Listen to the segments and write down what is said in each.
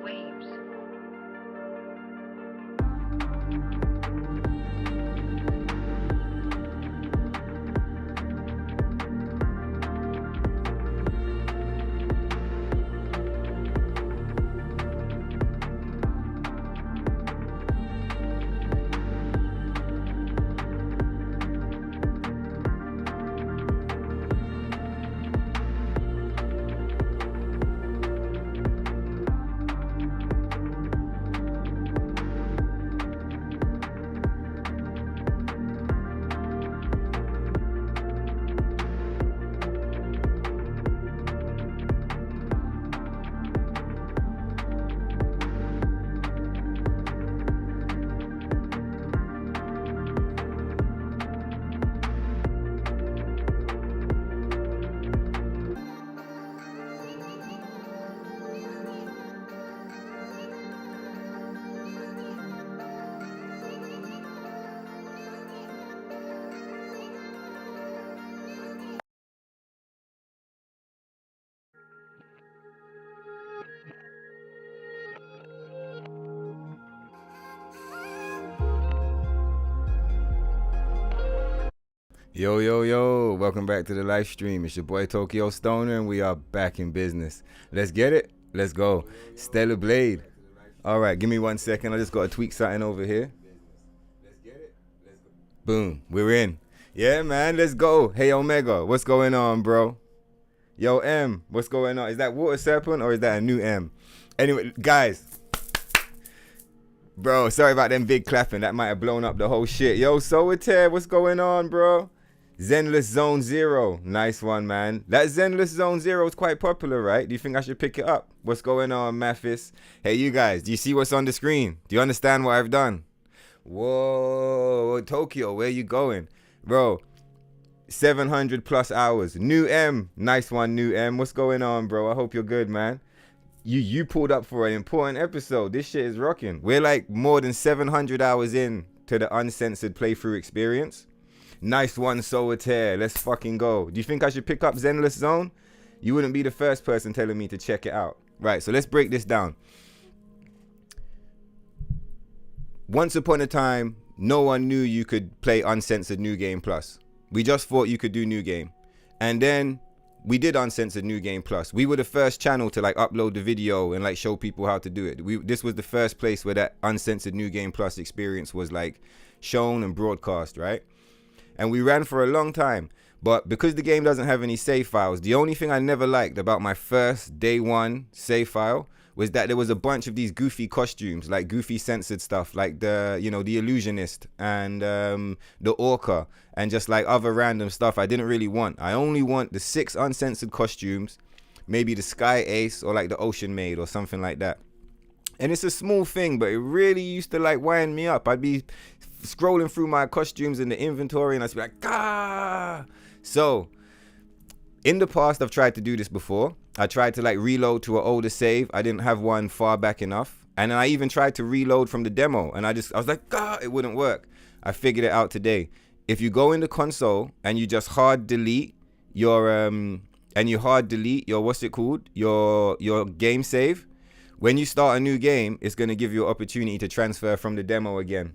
waves. Yo, yo, yo, welcome back to the live stream. It's your boy Tokyo Stoner, and we are back in business. Let's get it. Let's go. Stellar Blade. All right, give me 1 second. I just got to tweak something over here. Boom, we're in. Yeah, man, let's go. Hey, Omega, what's going on, bro? Yo, M, what's going on? Is that Water Serpent or is that a new M? Anyway, guys. Bro, sorry about them big clapping. That might have blown up the whole shit. Yo, Solitaire, what's going on, bro? Zenless Zone Zero. Nice one, man. That Zenless Zone Zero is quite popular, right? Do you think I should pick it up? What's going on, Mathis? Hey, you guys, do you see what's on the screen? Do you understand what I've done? Whoa, Tokyo, where you going? Bro, 700 plus hours. New M. Nice one, New M. What's going on, bro? I hope you're good, man. You pulled up for an important episode. This shit is rocking. We're like more than 700 hours in to the Uncensored playthrough experience. Nice one, Solitaire. Let's fucking go. Do you think I should pick up Zenless Zone? You wouldn't be the first person telling me to check it out. Right, so let's break this down. Once upon a time, no one knew you could play Uncensored New Game Plus. We just thought you could do New Game. And then we did Uncensored New Game Plus. We were the first channel to like upload the video and like show people how to do it. This was the first place where that Uncensored New Game Plus experience was like shown and broadcast, right? And we ran for a long time. But because the game doesn't have any save files, the only thing I never liked about my first day one save file was that there was a bunch of these goofy costumes, like goofy censored stuff, like the, you know, the Illusionist and the Orca and just like other random stuff I didn't really want. I only want the 6 uncensored costumes, maybe the Sky Ace or like the Ocean Maid or something like that. And it's a small thing, but it really used to like wind me up. I'd be scrolling through my costumes in the inventory and I'd be like, ah. So in the past, I've tried to do this before. I tried to like reload to an older save. I didn't have one far back enough. And then I even tried to reload from the demo and I was like, ah, it wouldn't work. I figured it out today. If you go in the console and you just hard delete your, what's it called? Your game save. When you start a new game, it's going to give you an opportunity to transfer from the demo again.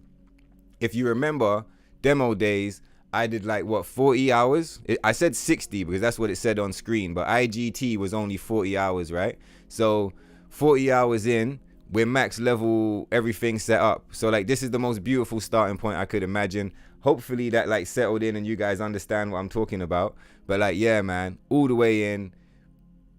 If you remember demo days, I did like, what, 40 hours? I said 60 because that's what it said on screen, but IGT was only 40 hours, right? So 40 hours in, we're max level, everything set up. So like, this is the most beautiful starting point I could imagine. Hopefully that like settled in and you guys understand what I'm talking about. But like, yeah, man, all the way in,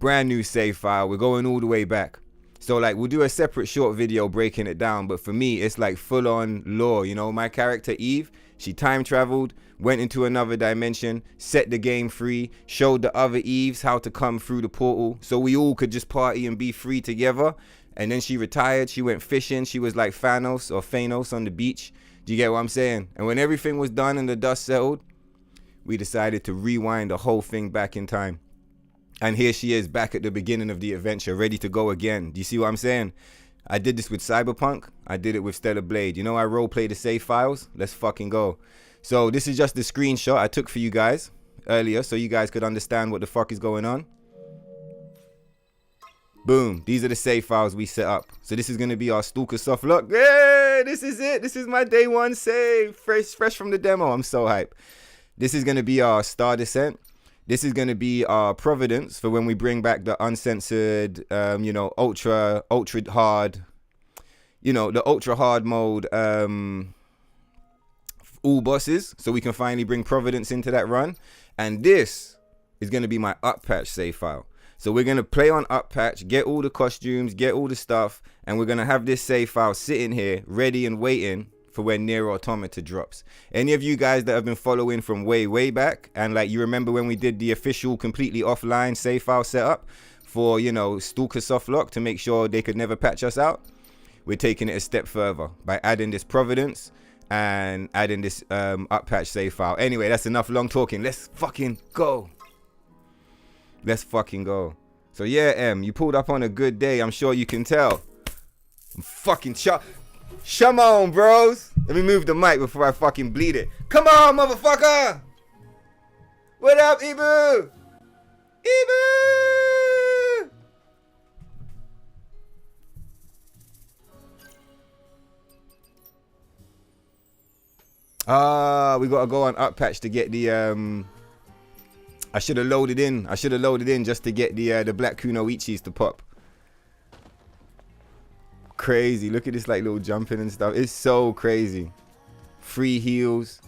brand new save file. We're going all the way back. So like, we'll do a separate short video breaking it down. But for me, it's like full on lore. You know, my character Eve, she time traveled, went into another dimension, set the game free, showed the other Eves how to come through the portal so we all could just party and be free together. And then she retired. She went fishing. She was like Thanos on the beach. Do you get what I'm saying? And when everything was done and the dust settled, we decided to rewind the whole thing back in time. And here she is back at the beginning of the adventure, ready to go again. Do you see what I'm saying? I did this with Cyberpunk. I did it with Stellar Blade. You know, I roleplay the save files. Let's fucking go. So this is just the screenshot I took for you guys earlier so you guys could understand what the fuck is going on. Boom. These are the save files we set up. So this is going to be our Stalker soft lock. Yeah, this is it. This is my day one save. Fresh from the demo. I'm so hyped. This is going to be our Star Descent. This is going to be our Providence for when we bring back the uncensored, ultra hard, the ultra hard mode, all bosses. So we can finally bring Providence into that run. And this is going to be my up patch save file. So we're going to play on up patch, get all the costumes, get all the stuff, and we're going to have this save file sitting here ready and waiting for when NIER AUTOMATA drops. Any of you guys that have been following from way back, and like you remember when we did the official completely offline save file setup for, Stalker softlock to make sure they could never patch us out, we're taking it a step further by adding this Providence and adding this up patch save file. Anyway, that's enough long talking. Let's fucking go. Let's fucking go. So yeah, M, you pulled up on a good day. I'm sure you can tell. I'm fucking Come on, bros. Let me move the mic before I fucking bleed it. Come on, motherfucker. What up, Ibu? Ibu! We gotta go on up patch to get the I should have loaded in just to get the black Kunoichis to pop. Crazy. Look at this like little jumping and stuff. It's so crazy. Free heals.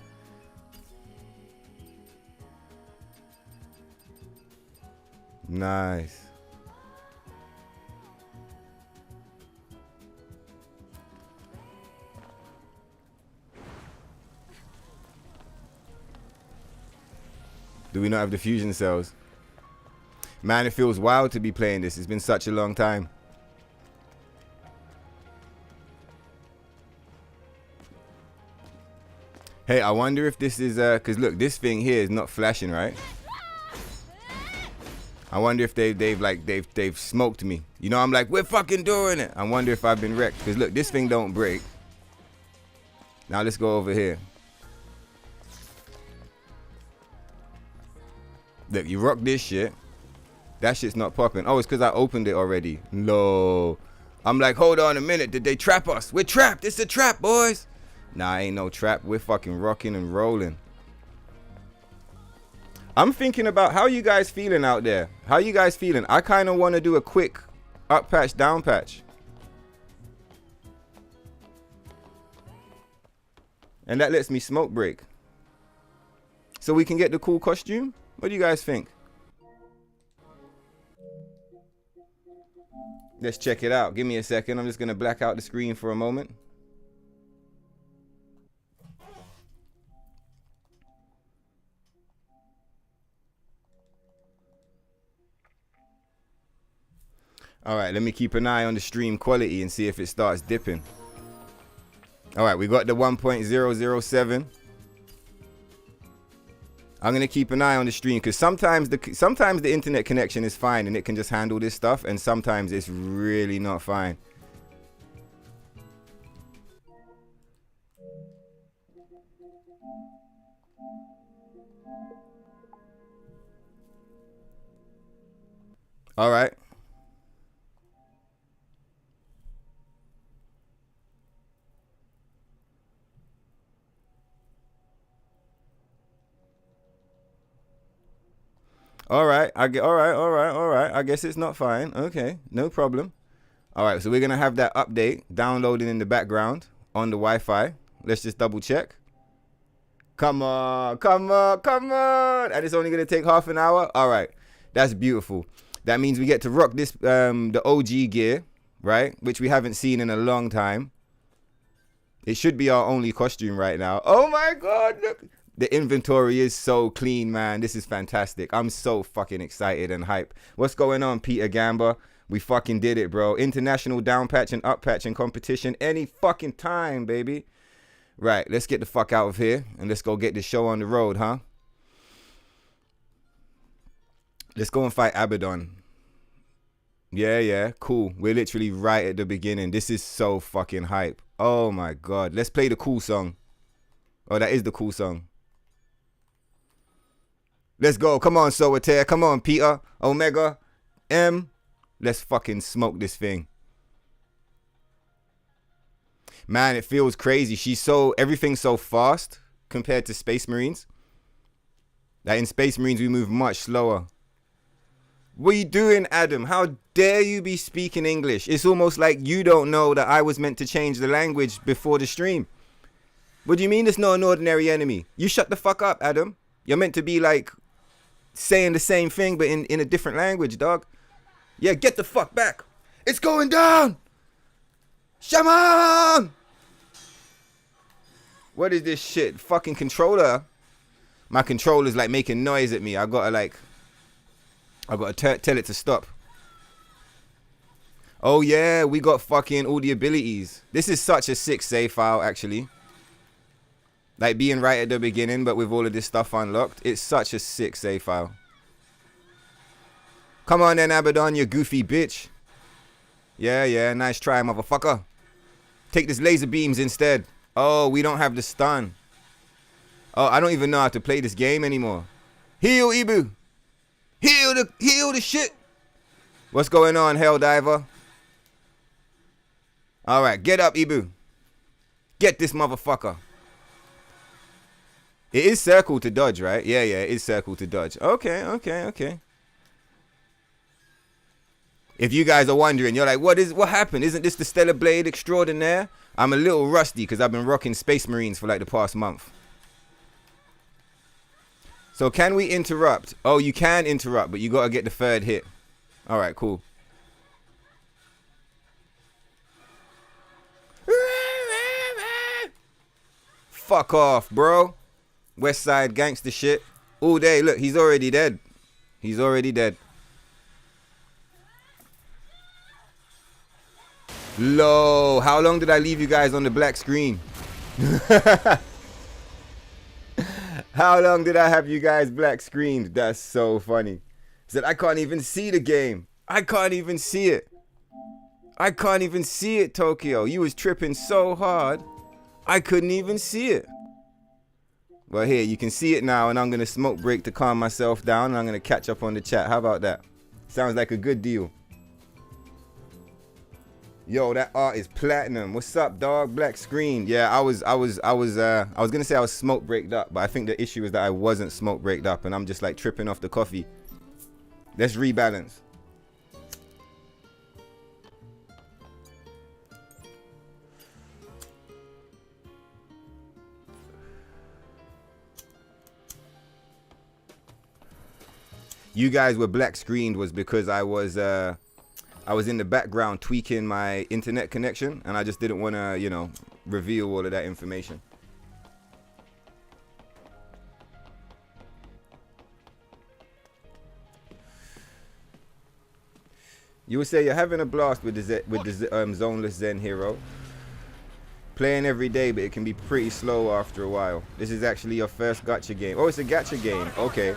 Nice. Do we not have the fusion cells? Man, it feels wild to be playing this. It's been such a long time. Hey, I wonder if this is cause look, this thing here is not flashing, right? I wonder if they've smoked me. I'm like, we're fucking doing it. I wonder if I've been wrecked. Cause look, this thing don't break. Now let's go over here. Look, you rock this shit. That shit's not popping. Oh, it's because I opened it already. No. I'm like, hold on a minute. Did they trap us? We're trapped. It's a trap, boys. Nah, ain't no trap. We're fucking rocking and rolling. I'm thinking about how you guys feeling out there. How you guys feeling? I kind of want to do a quick up patch, down patch. And that lets me smoke break. So we can get the cool costume? What do you guys think? Let's check it out. Give me a second. I'm just going to black out the screen for a moment. All right, let me keep an eye on the stream quality and see if it starts dipping. All right, we got the 1.007. I'm gonna keep an eye on the stream because sometimes the internet connection is fine and it can just handle this stuff, and sometimes it's really not fine. All right. All right, all right. I guess it's not fine. Okay, no problem. All right, so we're gonna have that update downloading in the background on the Wi-Fi. Let's just double check. Come on. And it's only gonna take half an hour. All right, that's beautiful. That means we get to rock this the OG gear, right? Which we haven't seen in a long time. It should be our only costume right now. Oh my God, look. The inventory is so clean, man. This is fantastic. I'm so fucking excited and hype. What's going on, Peter Gamba? We fucking did it, bro. International down patch and up patch and competition any fucking time, baby. Right, let's get the fuck out of here and let's go get this show on the road, huh? Let's go and fight Abaddon. Yeah, cool. We're literally right at the beginning. This is so fucking hype. Oh my God. Let's play the cool song. Oh, that is the cool song. Let's go. Come on, Solitaire. Come on, Peter. Omega. M. Let's fucking smoke this thing. Man, it feels crazy. Everything's so fast compared to Space Marines. Like in Space Marines, we move much slower. What are you doing, Adam? How dare you be speaking English? It's almost like you don't know that I was meant to change the language before the stream. What do you mean it's not an ordinary enemy? You shut the fuck up, Adam. You're meant to be like saying the same thing but in a different language, dog. Yeah, get the fuck back. It's going down. Shaman! What is this shit? Fucking controller. My controller's like making noise at me. I gotta tell it to stop. Oh yeah, we got fucking all the abilities. This is such a sick save file, actually. Like being right at the beginning, but with all of this stuff unlocked. It's such a sick save file. Come on then, Abaddon, you goofy bitch. Yeah, nice try, motherfucker. Take this laser beams instead. Oh, we don't have the stun. Oh, I don't even know how to play this game anymore. Heal, Ibu. Heal the shit. What's going on, Helldiver? Alright, get up, Ibu. Get this motherfucker. It is circle to dodge, right? Yeah, it is circle to dodge. Okay. If you guys are wondering, you're like, what happened? Isn't this the Stellar Blade Extraordinaire? I'm a little rusty because I've been rocking Space Marines for like the past month. So can we interrupt? Oh, you can interrupt, but you got to get the third hit. All right, cool. Fuck off, bro. West Side gangster shit. All day. Look, he's already dead. He's already dead. Low. How long did I leave you guys on the black screen? How long did I have you guys black screened? That's so funny. Said I can't even see the game. I can't even see it. I can't even see it, Tokyo. You was tripping so hard. I couldn't even see it. Well, here, you can see it now, and I'm going to smoke break to calm myself down, and I'm going to catch up on the chat. How about that? Sounds like a good deal. Yo, that art is platinum. What's up, dog? Black screen. Yeah, I was gonna say I was smoke breaked up, but I think the issue is that I wasn't smoke breaked up, and I'm just like tripping off the coffee. Let's rebalance. You guys were black screened was because I was in the background tweaking my internet connection, and I just didn't want to, you know, reveal all of that information. You would say you're having a blast with the zoneless Zen hero. Playing every day, but it can be pretty slow after a while. This is actually your first gacha game. Oh, it's a gacha game. Okay.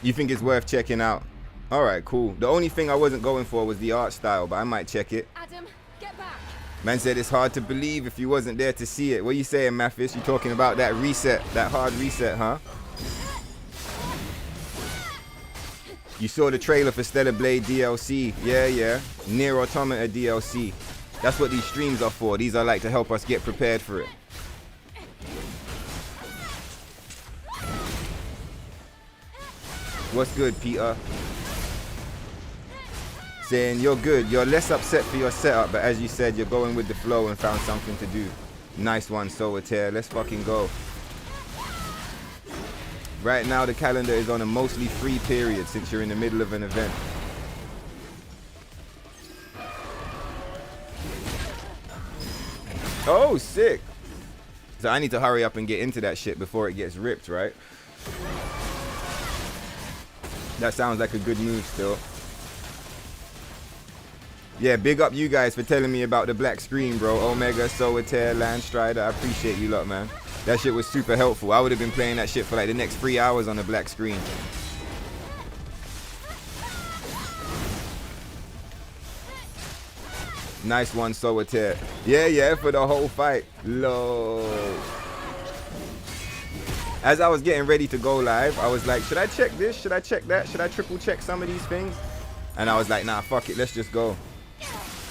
You think it's worth checking out? All right, cool. The only thing I wasn't going for was the art style, but I might check it. Adam, get back. Man said it's hard to believe if you wasn't there to see it. What you saying, Mathis? You talking about that reset, that hard reset, huh? You saw the trailer for Stellar Blade DLC. Yeah. NIER AUTOMATA DLC. That's what these streams are for. These are like to help us get prepared for it. What's good, Peter? Saying you're good. You're less upset for your setup, but as you said, you're going with the flow and found something to do. Nice one, Solitaire. Let's fucking go. Right now, the calendar is on a mostly free period since you're in the middle of an event. Oh, sick. So I need to hurry up and get into that shit before it gets ripped, right? That sounds like a good move still. Yeah, big up you guys for telling me about the black screen, bro. Omega, Solitaire, Landstrider. I appreciate you lot, man. That shit was super helpful. I would have been playing that shit for like the next 3 hours on the black screen. Nice one, Solitaire. Yeah, for the whole fight. Low. as I was getting ready to go live, I was like, should I check this? Should I check that? Should I triple check some of these things? And I was like, nah, fuck it, let's just go.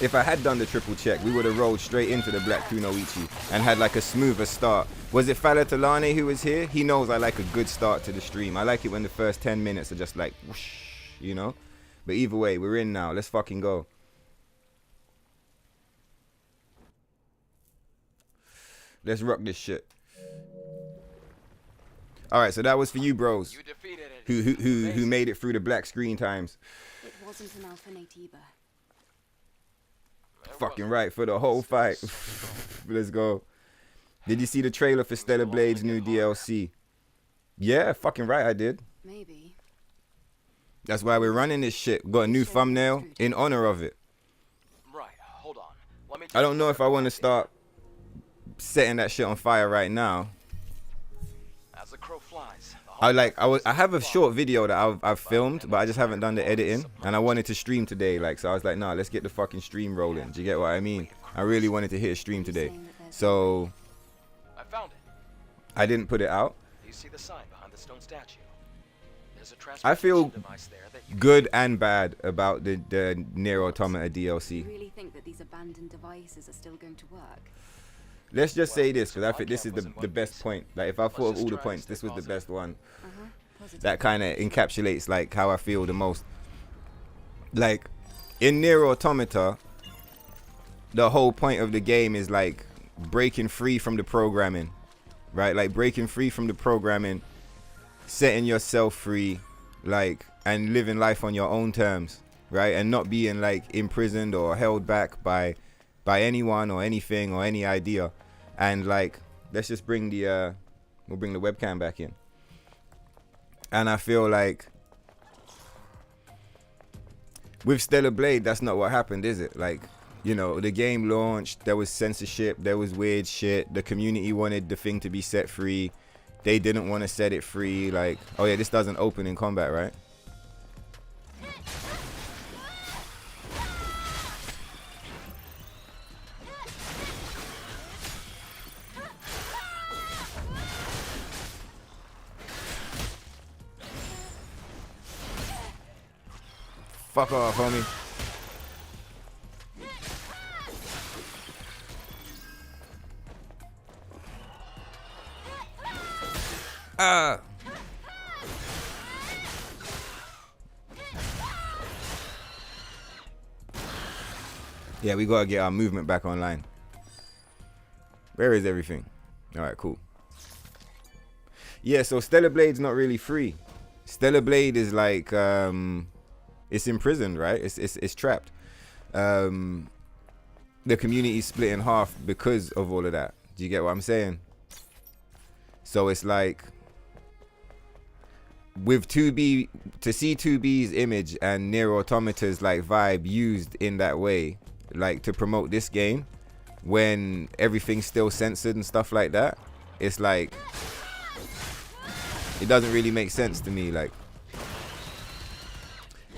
If I had done the triple check, we would have rolled straight into the Black Kunoichi and had like a smoother start. Was it Falatalane who was here? He knows I like a good start to the stream. I like it when the first 10 minutes are just like, whoosh, you know? But either way, we're in now. Let's fucking go. Let's rock this shit. All right, so that was for you bros who made it through the black screen times. It wasn't an Alpha Natiba. Fucking right, for the whole fight. Let's go. Did you see the trailer for Stellar Blade's new DLC? Yeah, fucking right, I did. Maybe. That's why we're running this shit. We got a new thumbnail in honor of it. Right, hold on. Let me I don't know if I want to start setting that shit on fire right now. As the crow flies. I have a short video that I've filmed, but I just haven't done the editing, and I wanted to stream today, like, so I was like, nah, let's get the fucking stream rolling. Do you get what I mean? I really wanted to hit a stream today, so I found it. I didn't put it out. Do you see the sign behind the stone statue? There's a I feel device there that you good and bad about the NIER Automata DLC. You really think that these abandoned devices are still going to work? Let's just say this, because I think this is the best point. Like, if I thought of all the points, this was the best one. That kind of encapsulates, like, how I feel the most. Like, in NIER Automata, the whole point of the game is, like, breaking free from the programming. Right? Like, breaking free from the programming, setting yourself free, like, and living life on your own terms. Right? And not being, like, imprisoned or held back by anyone or anything or any idea. And like, let's just bring the we'll bring the webcam back in. And I feel like with Stellar Blade, that's not what happened, is it? Like, you know, the game launched, there was censorship, there was weird shit, the community wanted the thing to be set free, they didn't want to set it free. Like, oh yeah, this doesn't open in combat, right? Fuck off, homie. Ah. Yeah, we gotta get our movement back online. Where is everything? All right, cool. Yeah, so Stellar Blade's not really free. Stellar Blade is like it's imprisoned, right? It's trapped. The community's split in half because of all of that. Do you get what I'm saying? So it's like with 2B, to see 2B's image and NIER Automata's like vibe used in that way, like to promote this game when everything's still censored and stuff like that, it's like it doesn't really make sense to me. Like,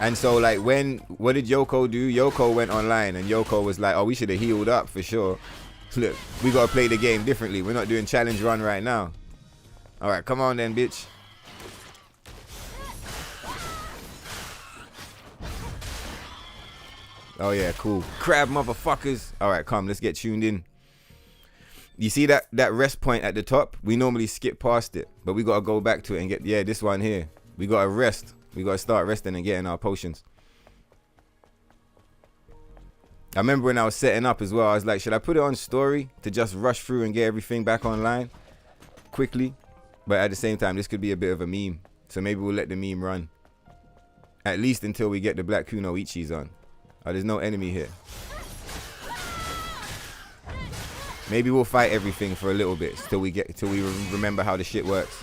and so like what did Yoko do? Yoko went online and Yoko was like, oh, we should have healed up for sure. Look, we gotta play the game differently. We're not doing challenge run right now. All right, come on then, bitch. Oh yeah, cool. Crab motherfuckers. All right, come, let's get tuned in. You see that rest point at the top? We normally skip past it, but we gotta go back to it and get, yeah, this one here. We gotta rest. We gotta start resting and getting our potions. I remember when I was setting up as well, I was like, should I put it on story to just rush through and get everything back online quickly? But at the same time, this could be a bit of a meme. So maybe we'll let the meme run. At least until we get the Black Kunoichis on. Oh, there's no enemy here. Maybe we'll fight everything for a little bit till we remember how the shit works.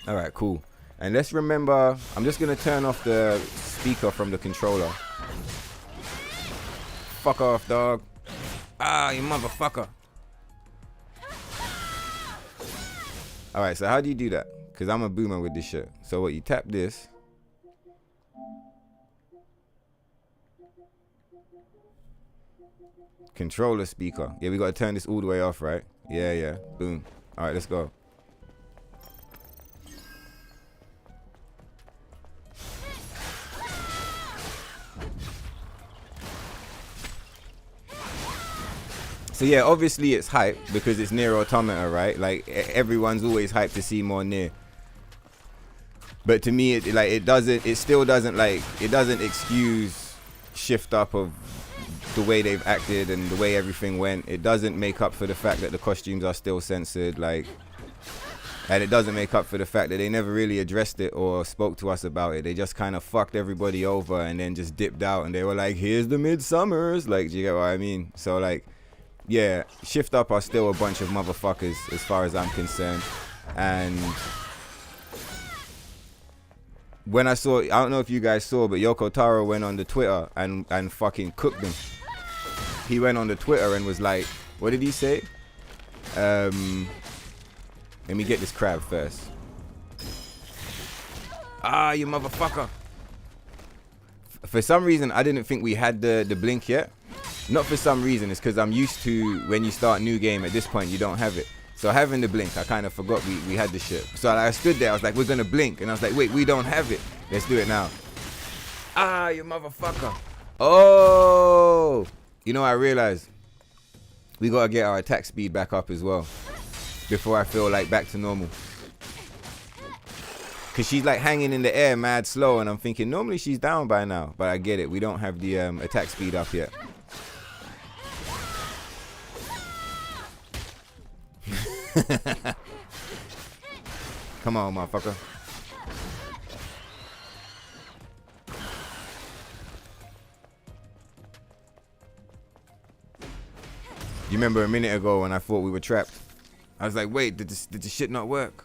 All right, cool. And let's remember, I'm just gonna turn off the speaker from the controller. Fuck off, dog. Ah, you motherfucker. All right, so how do you do that? Because I'm a boomer with this shit. So what, you tap this. Controller speaker. Yeah, we got to turn this all the way off, right? Yeah, yeah. Boom. All right, let's go. So yeah, obviously it's hype because it's NIER Automata, right? Like everyone's always hyped to see more NIER. But to me, it still doesn't excuse shift up of the way they've acted and the way everything went. It doesn't make up for the fact that the costumes are still censored, like, and it doesn't make up for the fact that they never really addressed it or spoke to us about it. They just kind of fucked everybody over and then just dipped out and they were like, here's the Midsummers. Like, do you get what I mean? So like, yeah, shift up are still a bunch of motherfuckers as far as I'm concerned. And when I saw, I don't know if you guys saw, but Yoko Taro went on the Twitter and fucking cooked them. He went on the Twitter and was like, what did he say? Let me get this crab first. Ah, you motherfucker. For some reason, I didn't think we had the blink yet. Not for some reason, it's because I'm used to when you start a new game, at this point, you don't have it. So having the blink, I kind of forgot we had the shit. So I stood there, I was like, we're going to blink. And I was like, wait, we don't have it. Let's do it now. Ah, you motherfucker. Oh. You know, I realized we got to get our attack speed back up as well before I feel like back to normal. Because she's like hanging in the air mad slow. And I'm thinking, normally she's down by now. But I get it. We don't have the attack speed up yet. Come on, motherfucker. You remember a minute ago when I thought we were trapped? I was like, wait, did the shit not work?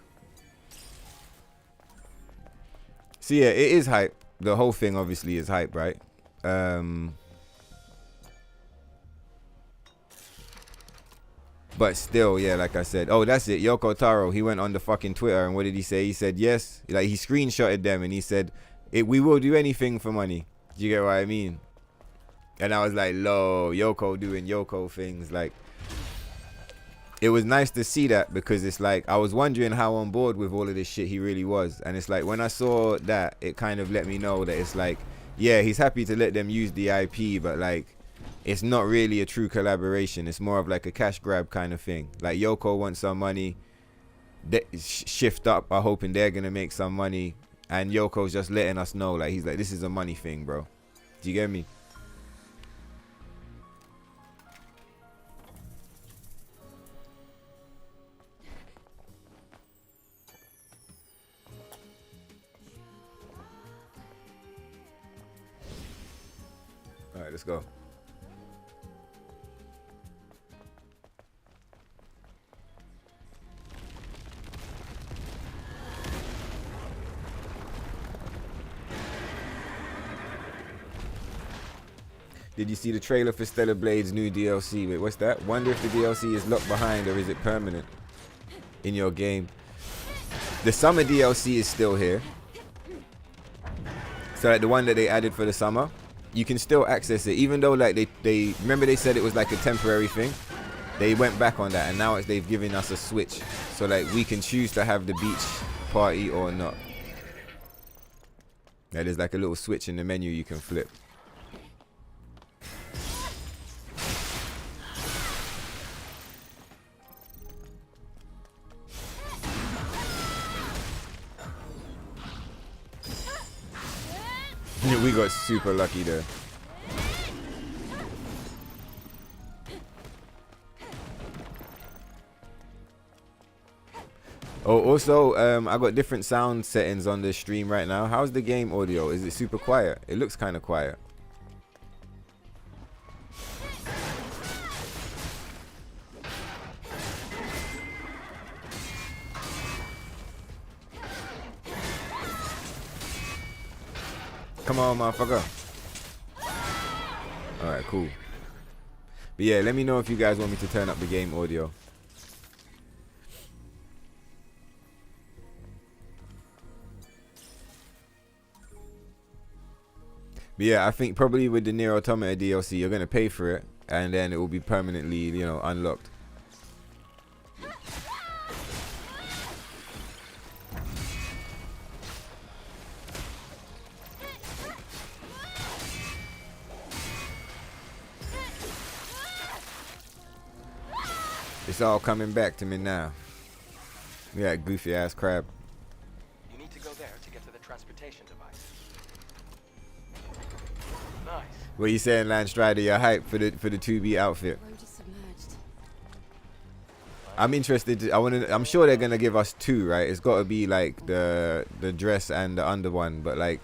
So yeah, it is hype. The whole thing obviously is hype, right? But still, yeah, like I said. Oh, that's it. Yoko Taro, he went on the fucking Twitter and what did he say? He said, yes. Like, he screenshotted them and he said, we will do anything for money. Do you get what I mean? And I was like, lo, Yoko doing Yoko things. Like, it was nice to see that because it's like, I was wondering how on board with all of this shit he really was. And it's like, when I saw that, it kind of let me know that it's like, yeah, he's happy to let them use the IP, but like, it's not really a true collaboration. It's more of like a cash grab kind of thing. Like Yoko wants some money. Shift Up are hoping they're going to make some money. And Yoko's just letting us know. Like, he's like, this is a money thing, bro. Do you get me? All right, let's go. Did you see the trailer for Stellar Blade's new DLC? Wait, what's that? Wonder if the DLC is locked behind or is it permanent in your game? The summer DLC is still here. So like the one that they added for the summer, you can still access it. Even though like they remember they said it was like a temporary thing. They went back on that and now they've given us a switch. So like we can choose to have the beach party or not. Yeah, there's like a little switch in the menu you can flip. We got super lucky there. Oh, also, I got different sound settings on the stream right now. How's the game audio? Is it super quiet? It looks kind of quiet. Come on, motherfucker. Alright, cool. But yeah, let me know if you guys want me to turn up the game audio. But yeah, I think probably with the NIER Automata DLC, you're going to pay for it. and then it will be permanently, you know, unlocked. It's all coming back to me now. Yeah, goofy ass crab. You need to go there to get to the transportation device. Nice. What you saying, Lance Strider? You're hyped for the 2B outfit. Road is submerged. I'm interested. I'm sure they're gonna give us two, right? It's got to be like the dress and the under one. But like,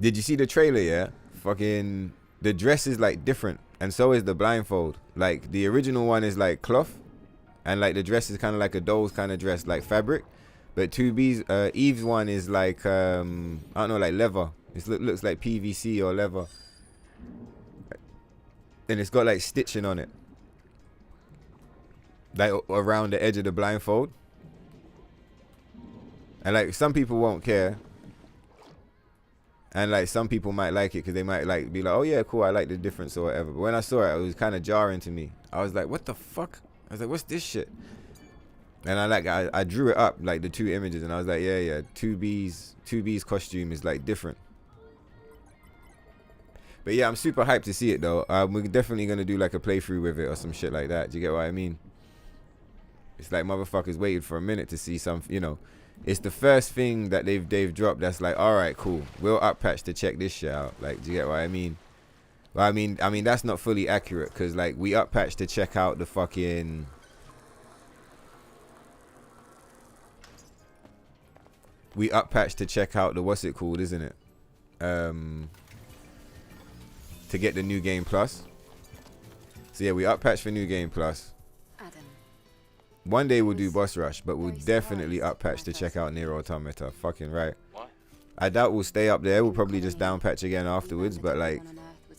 did you see the trailer? Yeah, fucking the dress is like different, and so is the blindfold. Like the original one is like cloth, and like the dress is kind of like a doll's kind of dress, like fabric. But 2B's Eve's one is like I don't know, like leather. It looks like PVC or leather, and it's got like stitching on it, like around the edge of the blindfold. And like some people won't care, and like some people might like it because they might like be like, oh yeah, cool, I like the difference or whatever. But when I saw it, it was kind of jarring to me. I was like, what the fuck? I was like, what's this shit? And I drew it up, like the two images, and I was like, yeah, 2B's costume is like different. But yeah, I'm super hyped to see it though. We're definitely gonna do like a playthrough with it or some shit like that. Do you get what I mean? It's like motherfuckers waited for a minute to see some, you know. It's the first thing that they've dropped that's like, all right, cool. We'll up patch to check this shit out. Like, do you get what I mean? Well, I mean that's not fully accurate because like we up patch to check out the fucking. We up patch to check out the what's it called, isn't it? To get the new game plus. So yeah, we up patch for new game plus. Adam. One day we'll do boss rush, but we'll definitely up patch to check out NIER Automata. Fucking right. What? I doubt we'll stay up there. We'll probably just down patch again afterwards, but like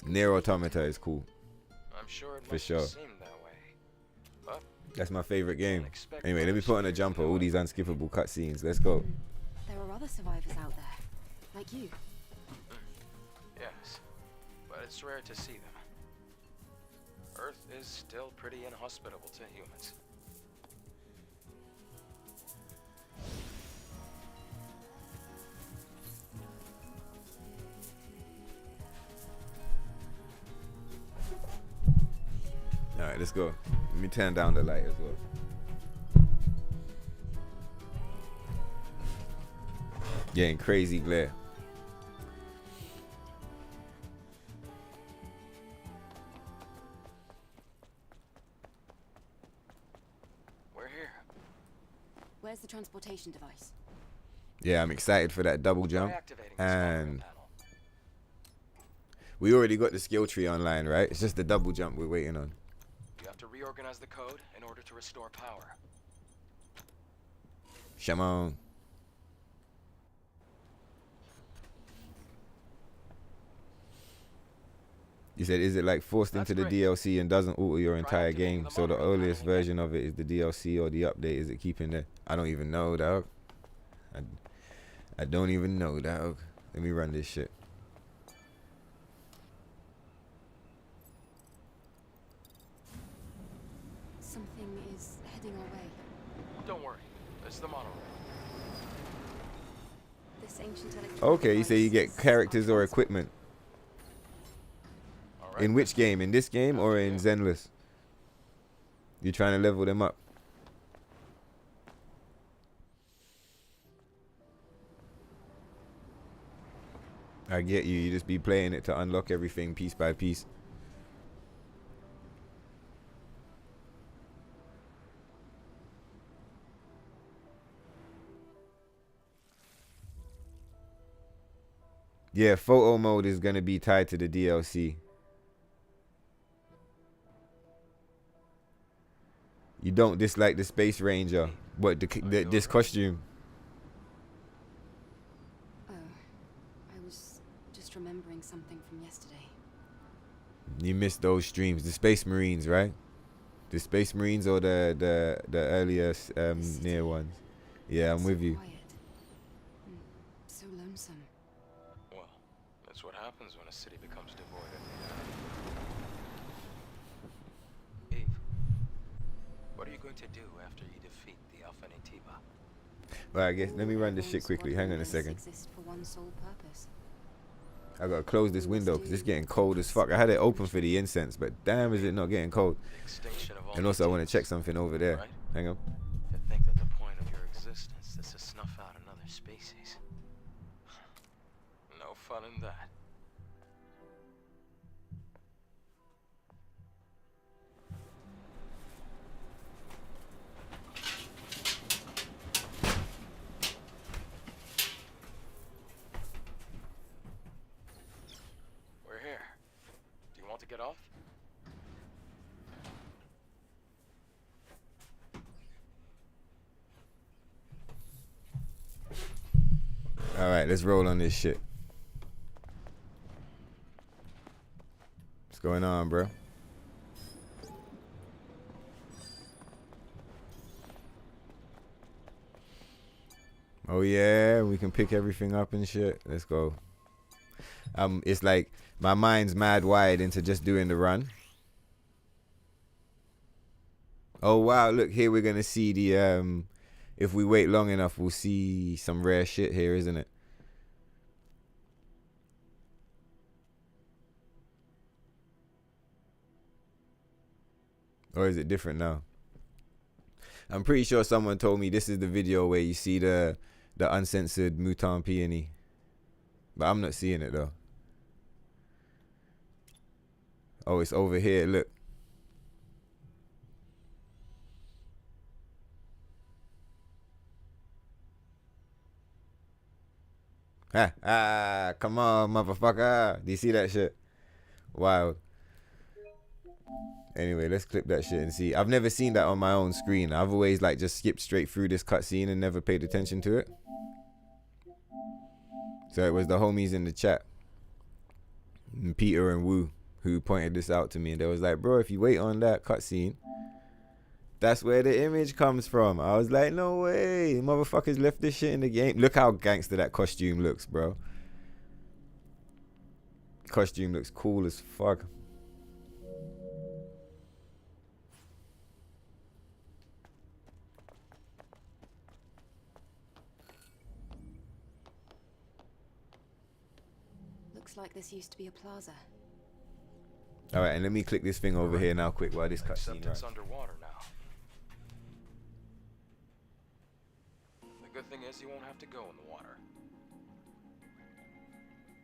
NIER Automata is cool. I'm sure it For must sure. have seemed that way. But That's my favorite game. Anyway, let me put on a jumper. All these unskippable cutscenes. Let's go. There are other survivors out there, like you. yes, but it's rare to see them. Earth is still pretty inhospitable to humans. All right, let's go. Let me turn down the light as well. Getting crazy glare. We're here. Where's the transportation device? Yeah, I'm excited for that double jump. By activating the And panel. we already got the skill tree online, right? It's just the double jump we're waiting on. You have to reorganize the code in order to restore power. Shamon. You said, is it like forced That's into the great. DLC and doesn't alter your Try entire activating game? the So the monitoring earliest panel again. version of it is the DLC or the update? Is it keeping the? I don't even know, dog. I don't even know, dog. Let me run this shit. Something is heading our way. Don't worry, it's the monorail. This ancient electronic Okay, you say you device get is characters or untransferable. equipment. All right. In which game? In this game or in Zenless? You trying to level them up? I get you. You just be playing it to unlock everything piece by piece. Yeah, photo mode is gonna be tied to the DLC. You don't dislike the Space Ranger, but this costume. Oh, I was just remembering something from yesterday. You missed those streams. The Space Marines, right? The Space Marines or the earlier NIER ones. Yeah, I'm So with you. quiet and so lonesome. Well, that's what happens when a city becomes devoid of the going to do after you defeat the Alpha Nativa? Well, I guess let me run this shit quickly. Hang on a second. Exist for one sole purpose. I gotta close this window because it's getting cold as fuck. I had it open for the incense, but damn, is it not getting cold? The extinction of all And also, I want to mutants, check something over there. right? Hang on. To think that the point of your existence is to snuff out another species. No fun in that. We're here. Do you want to get off? All right, let's roll on this shit. What's going on, bro? Oh yeah, we can pick everything up and shit. Let's go. It's like my mind's mad wide into just doing the run. Oh wow, look here, we're gonna see the if we wait long enough, we'll see some rare shit here, isn't it? Or is it different now? I'm pretty sure someone told me this is the video where you see the uncensored mutant peony. But I'm not seeing it though. Oh, it's over here, look. Come on, motherfucker. Do you see that shit? Wow. Anyway, let's clip that shit and see. I've never seen that on my own screen. I've always like just skipped straight through this cutscene and never paid attention to it. So it was the homies in the chat, Peter and Wu, who pointed this out to me. And they was like, bro, if you wait on that cutscene, that's where the image comes from. I was like, no way. Motherfuckers left this shit in the game. Look how gangster that costume looks, bro. Costume looks cool as fuck. Looks like this used to be a plaza. All right, and let me click this thing over here now quick while this cutscene Except it's runs. underwater now. The good thing is you won't have to go in the water.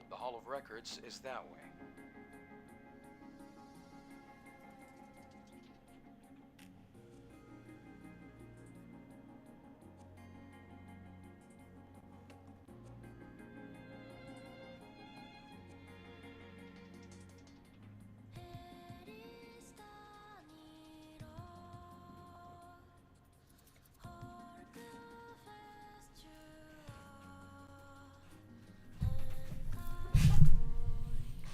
The Hall of Records is that way.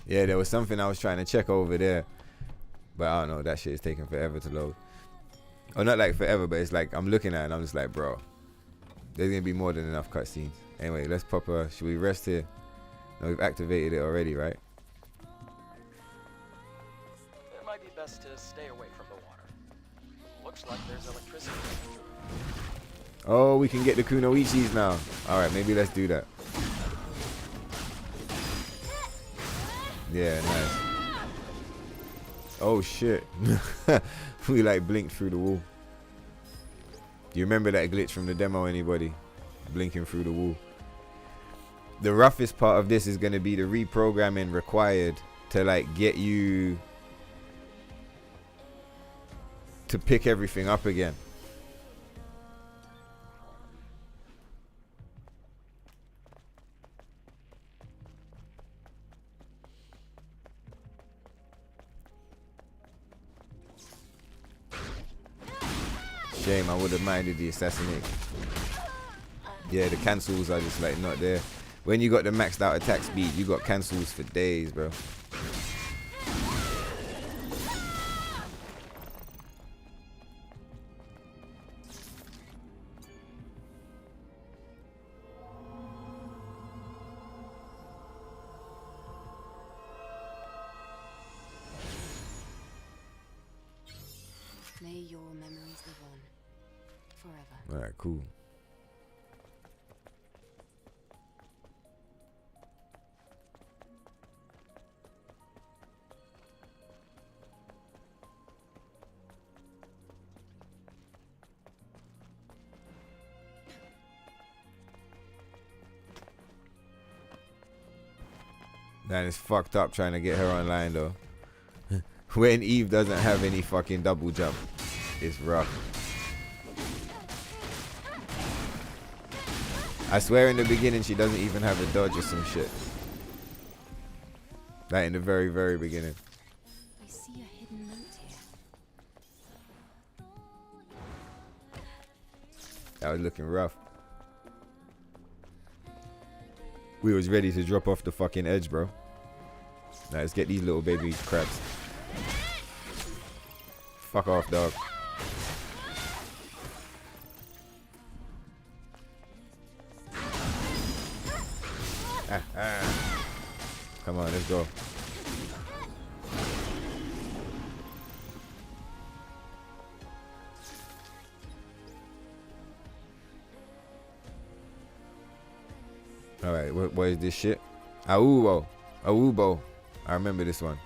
Yeah, there was something I was trying to check over there, but I don't know, that shit is taking forever to load. Oh, not like forever, but it's like I'm looking at it and I'm just like, bro, there's gonna be more than enough cutscenes. Anyway, let's pop a, should we rest here? No, we've activated it already, right? It might be best to stay away from the water. Looks like there's electricity. Oh, we can get the kunoichis now. All right, maybe let's do that. Yeah, nice. Oh shit. We like blinked through the wall. Do you remember that glitch from the demo, anybody? Blinking through the wall. The roughest part of this is going to be the reprogramming required to like get you to pick everything up again. Shame, I would have minded the assassinate. Yeah, the cancels are just like not there. When you got the maxed out attack speed, you got cancels for days, bro. May your memories live on. forever. Alright, cool. Man, it's fucked up trying to get her online though. When Eve doesn't have any fucking double jump, it's rough. I swear in the beginning she doesn't even have a dodge or some shit. Like in the very, very beginning. I see a hidden note here. That was looking rough. We was ready to drop off the fucking edge, bro. Now let's get these little baby crabs. Fuck off, dog. Come on, let's go. Alright, what is this shit? Aubo. Aubo. I remember this one.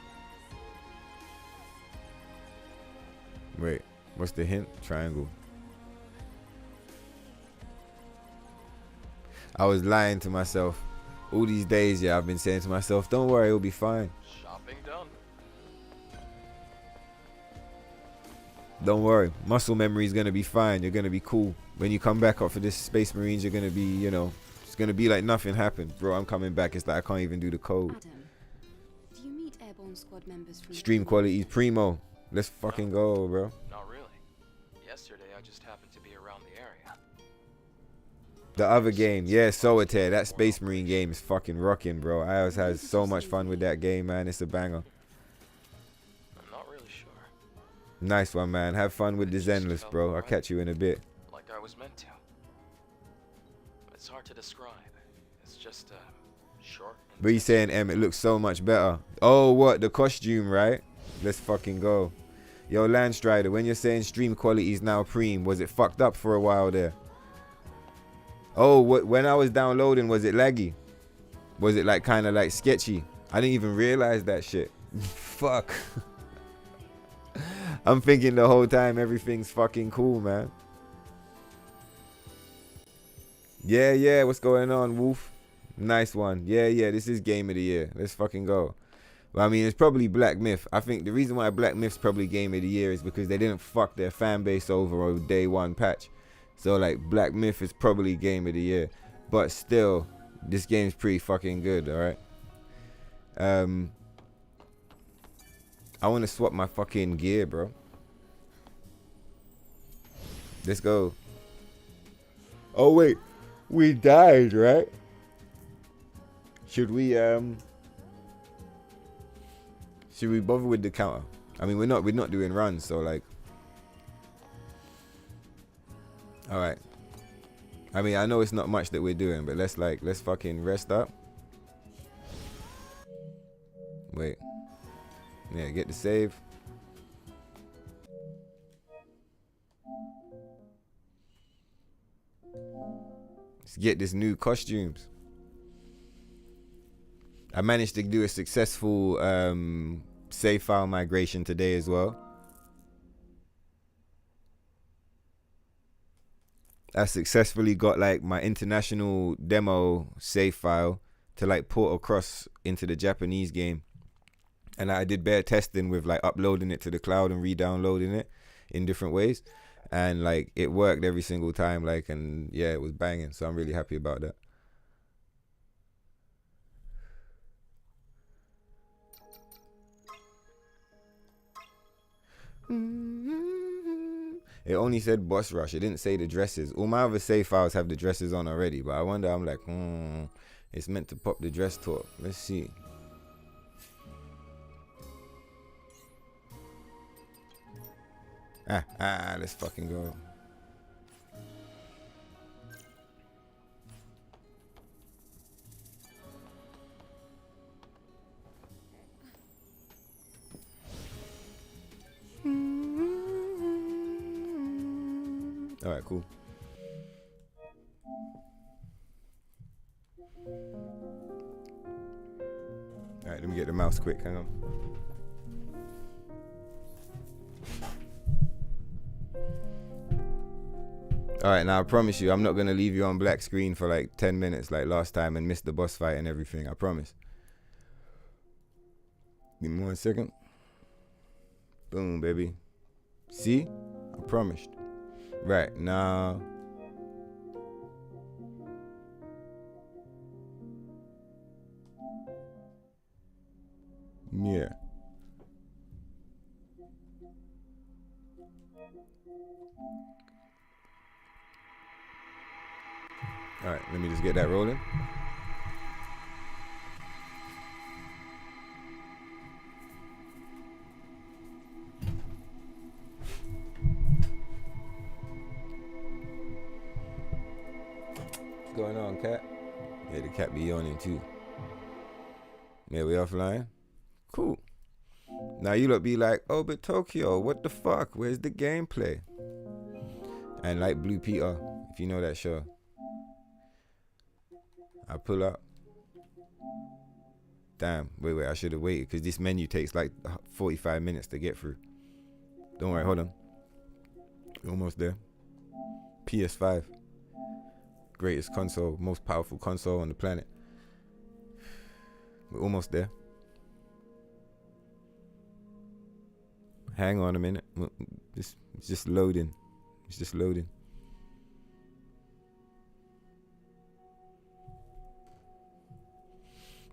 Wait, what's the hint? Triangle. I was lying to myself. All these days, yeah, I've been saying to myself, don't worry, it'll be fine. Shopping done. Don't worry, muscle memory is going to be fine. You're going to be cool. When you come back up for this Space Marines, you're going to be, you know, it's going to be like nothing happened. Bro, I'm coming back. It's like I can't even do the code. Adam, do you meet airborne squad members from Stream qualities, primo. Let's fucking go, bro. Not really. Yesterday I just happened to be around the area. The other game, yeah, Solitaire. That Space Marine game is fucking rocking, bro. I always had so much fun with that game, man. It's a banger. I'm not really sure. Nice one, man. Have fun with the Zenless, bro. I'll catch you in a bit. Like I was meant to. It's hard to describe. It's just short. What are you saying, Em? It looks so much better. Oh, what? The costume, right? Let's fucking go. Yo, Landstrider, when you're saying stream quality is now preem, was it fucked up for a while there? Oh, when I was downloading, was it laggy? Was it like kind of like sketchy? I didn't even realize that shit. Fuck. I'm thinking the whole time everything's fucking cool, man. Yeah, what's going on, Wolf? Nice one. Yeah, this is game of the year. Let's fucking go. Well, I mean, it's probably Black Myth. I think the reason why Black Myth's probably game of the year is because they didn't fuck their fan base over on day one patch. So, like, Black Myth is probably game of the year. But still, this game's pretty fucking good, alright? I want to swap my fucking gear, bro. Let's go. Oh, wait. We died, right? Should we bother with the counter? I mean, we're not doing runs, so like. All right. I mean, I know it's not much that we're doing, but let's fucking rest up. Wait. Yeah, get the save. Let's get this new costumes. I managed to do a successful save file migration today as well. I successfully got like my international demo save file to like port across into the Japanese game. And I did bare testing with like uploading it to the cloud and re-downloading it in different ways. And like it worked every single time, like, and yeah, it was banging. So I'm really happy about that. It only said boss rush. It didn't say the dresses. All my other save files have the dresses on already, but I wonder, I'm like, it's meant to pop the dress talk. Let's see. Let's fucking go. All right, cool. All right, let me get the mouse quick. Hang on. All right, now I promise you, I'm not gonna leave you on black screen for like 10 minutes like last time and miss the boss fight and everything. I promise. Give me 1 second. Boom, baby. See? I promised. Right, now. Yeah. All right, let me just get that rolling. What's going on, cat? Yeah, the cat be yawning too. Yeah, we offline? Cool. Now you lot be like, oh, but Tokyo, what the fuck? Where's the gameplay? And like Blue Peter, if you know that show. I pull up. Damn, wait, I should have waited because this menu takes like 45 minutes to get through. Don't worry, hold on. We're almost there. PS5. Greatest console, most powerful console on the planet. We're almost there. Hang on a minute. It's just loading. It's just loading.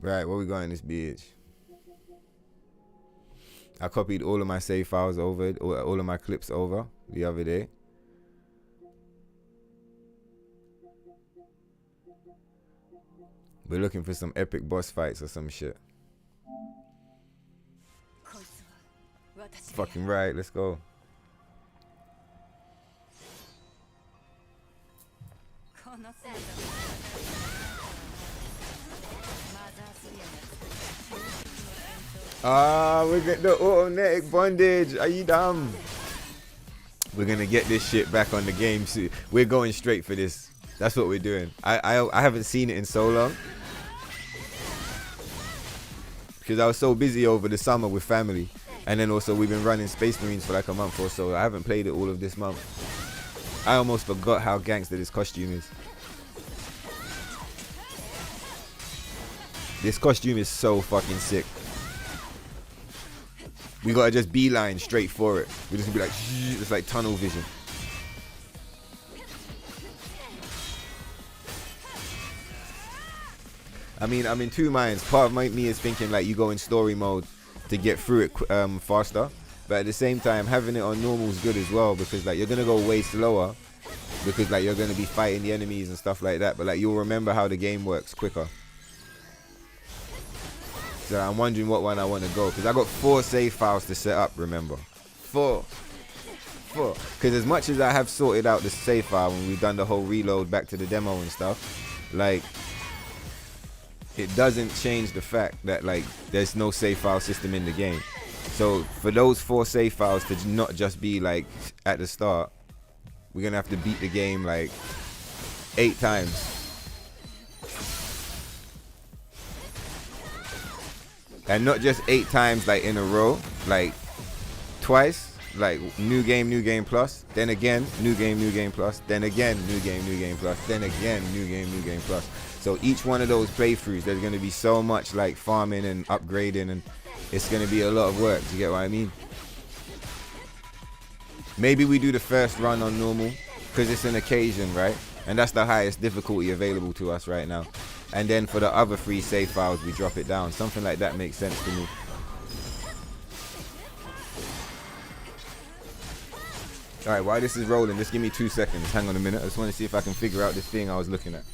Right, what we got in this bitch? I copied all of my save files over, all of my clips over the other day. We're looking for some epic boss fights or some shit. Fucking right, let's go. We get the automatic bondage. Are you dumb? We're gonna get this shit back on the game soon. We're going straight for this. That's what we're doing. I haven't seen it in so long because I was so busy over the summer with family, and then also we've been running Space Marines for like a month or so. I haven't played it all of this month. I almost forgot how gangster this costume is. This costume is so fucking sick. We gotta just beeline straight for it. We're just gonna be like, it's like tunnel vision. I mean, I'm in two minds. Part of me is thinking like you go in story mode to get through it faster, but at the same time, having it on normal is good as well because like you're gonna go way slower because like you're gonna be fighting the enemies and stuff like that. But like you'll remember how the game works quicker. So I'm wondering what one I want to go because I got 4 save files to set up. Remember, 4. Because as much as I have sorted out the save file when we've done the whole reload back to the demo and stuff, like it doesn't change the fact that like there's no save file system in the game. So for those 4 save files to not just be like at the start, we're gonna have to beat the game like 8 times. And not just 8 times like in a row, like twice, like new game plus, then again, new game plus, then again, new game plus, then again, new game plus. So each one of those playthroughs, there's going to be so much like farming and upgrading, and it's going to be a lot of work. Do you get what I mean? Maybe we do the first run on normal because it's an occasion, right? And that's the highest difficulty available to us right now. And then for the other 3 save files, we drop it down. Something like that makes sense to me. All right, while this is rolling, just give me 2 seconds. Hang on a minute. I just want to see if I can figure out this thing I was looking at.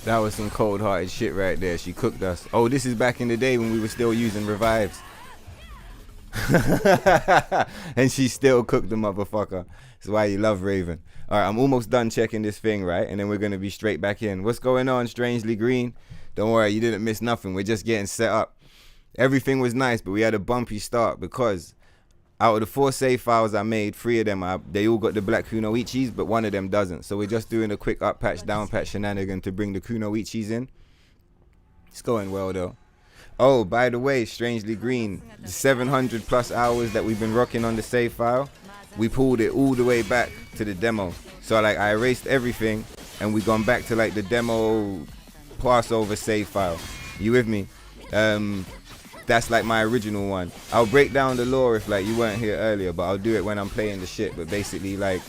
That was some cold-hearted shit right there. She cooked us. Oh, this is back in the day when we were still using revives. And she still cooked the motherfucker. That's why you love Raven. Alright, I'm almost done checking this thing, right? And then we're going to be straight back in. What's going on, Strangely Green? Don't worry, you didn't miss nothing. We're just getting set up. Everything was nice, but we had a bumpy start because out of the 4 save files I made, 3 of them, they all got the black kunoichis, but 1 of them doesn't. So we're just doing a quick up patch, down patch shenanigan to bring the kunoichis in. It's going well, though. Oh, by the way, Strangely Green, the 700 plus hours that we've been rocking on the save file, we pulled it all the way back to the demo. So like I erased everything and we gone back to like the demo passover save file. You with me? That's like my original one. I'll break down the lore if like you weren't here earlier, but I'll do it when I'm playing the shit. But basically like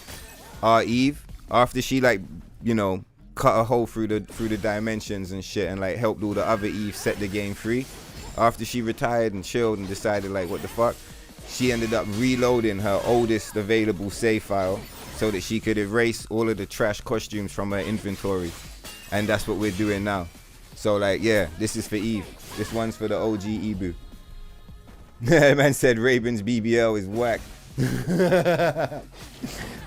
our Eve, after she like, you know, cut a hole through the dimensions and shit and like helped all the other Eve set the game free, after she retired and chilled and decided like what the fuck, she ended up reloading her oldest available save file so that she could erase all of the trash costumes from her inventory. And that's what we're doing now. So like, yeah, this is for Eve. This one's for the OG Ibu. Man said Raven's BBL is whack.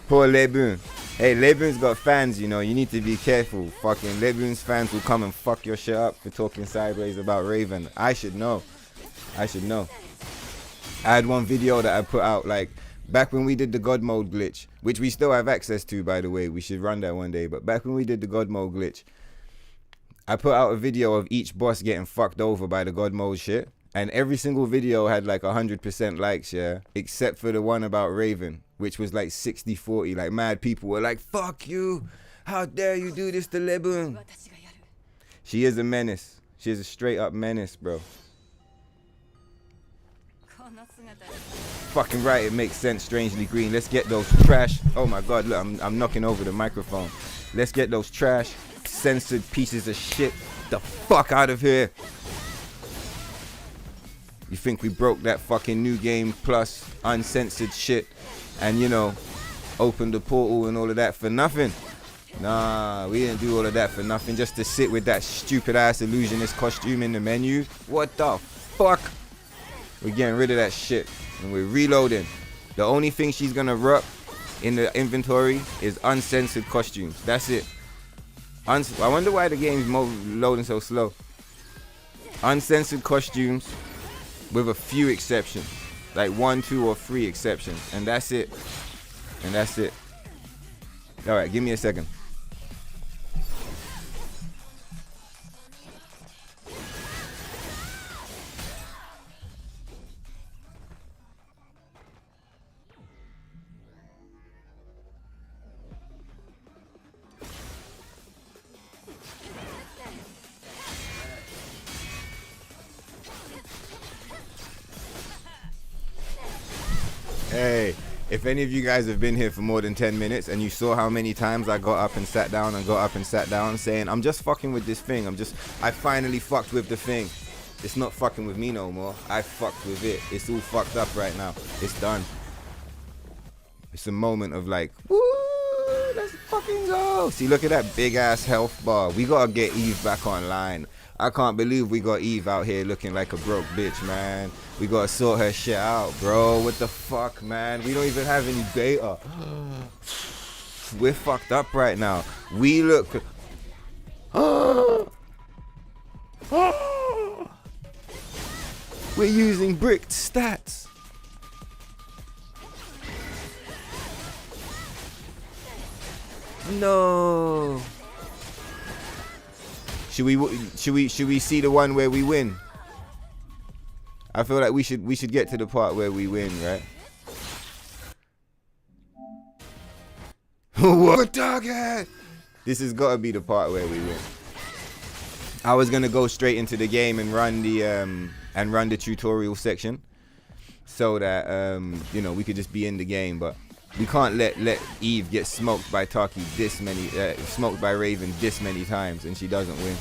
Poor Lebun. Hey, Lebun's got fans, you know. You need to be careful. Fucking Lebun's fans will come and fuck your shit up for talking sideways about Raven. I should know. I had one video that I put out like back when we did the God mode glitch, which we still have access to, by the way. We should run that one day. But back when we did the God mode glitch, I put out a video of each boss getting fucked over by the God mode shit. And every single video had like 100% likes, yeah. Except for the one about Raven, which was like 60-40. Like mad people were like, fuck you. How dare you do this to Lebun? She is a menace. She is a straight up menace, bro. Fucking right, it makes sense, Strangely Green. Let's get those trash. Oh my god, look, I'm knocking over the microphone. Let's get those trash, censored pieces of shit the fuck out of here. You think we broke that fucking new game plus uncensored shit and, you know, opened the portal and all of that for nothing? Nah, we didn't do all of that for nothing just to sit with that stupid ass illusionist costume in the menu. What the fuck? We're getting rid of that shit and we're reloading. The only thing she's gonna rock in the inventory is uncensored costumes. That's it. I wonder why the game's loading so slow. Uncensored costumes with a few exceptions, like 1, 2, or 3 exceptions, and that's it. And that's it. All right, give me a second. Hey, if any of you guys have been here for more than 10 minutes and you saw how many times I got up and sat down and got up and sat down saying, I'm just fucking with this thing. I finally fucked with the thing. It's not fucking with me no more. I fucked with it. It's all fucked up right now. It's done. It's a moment of like, woo, let's fucking go. See, look at that big ass health bar. We gotta get Eve back online. I can't believe we got Eve out here looking like a broke bitch, man. We gotta sort her shit out, bro. What the fuck, man? We don't even have any data. We're fucked up right now. We look... We're using bricked stats. No. Should we see the one where we win? I feel like we should get to the part where we win, right? What target? This has got to be the part where we win. I was gonna go straight into the game and run the tutorial section, so that you know, we could just be in the game, but we can't let Eve get smoked by Taki smoked by Raven this many times and she doesn't win.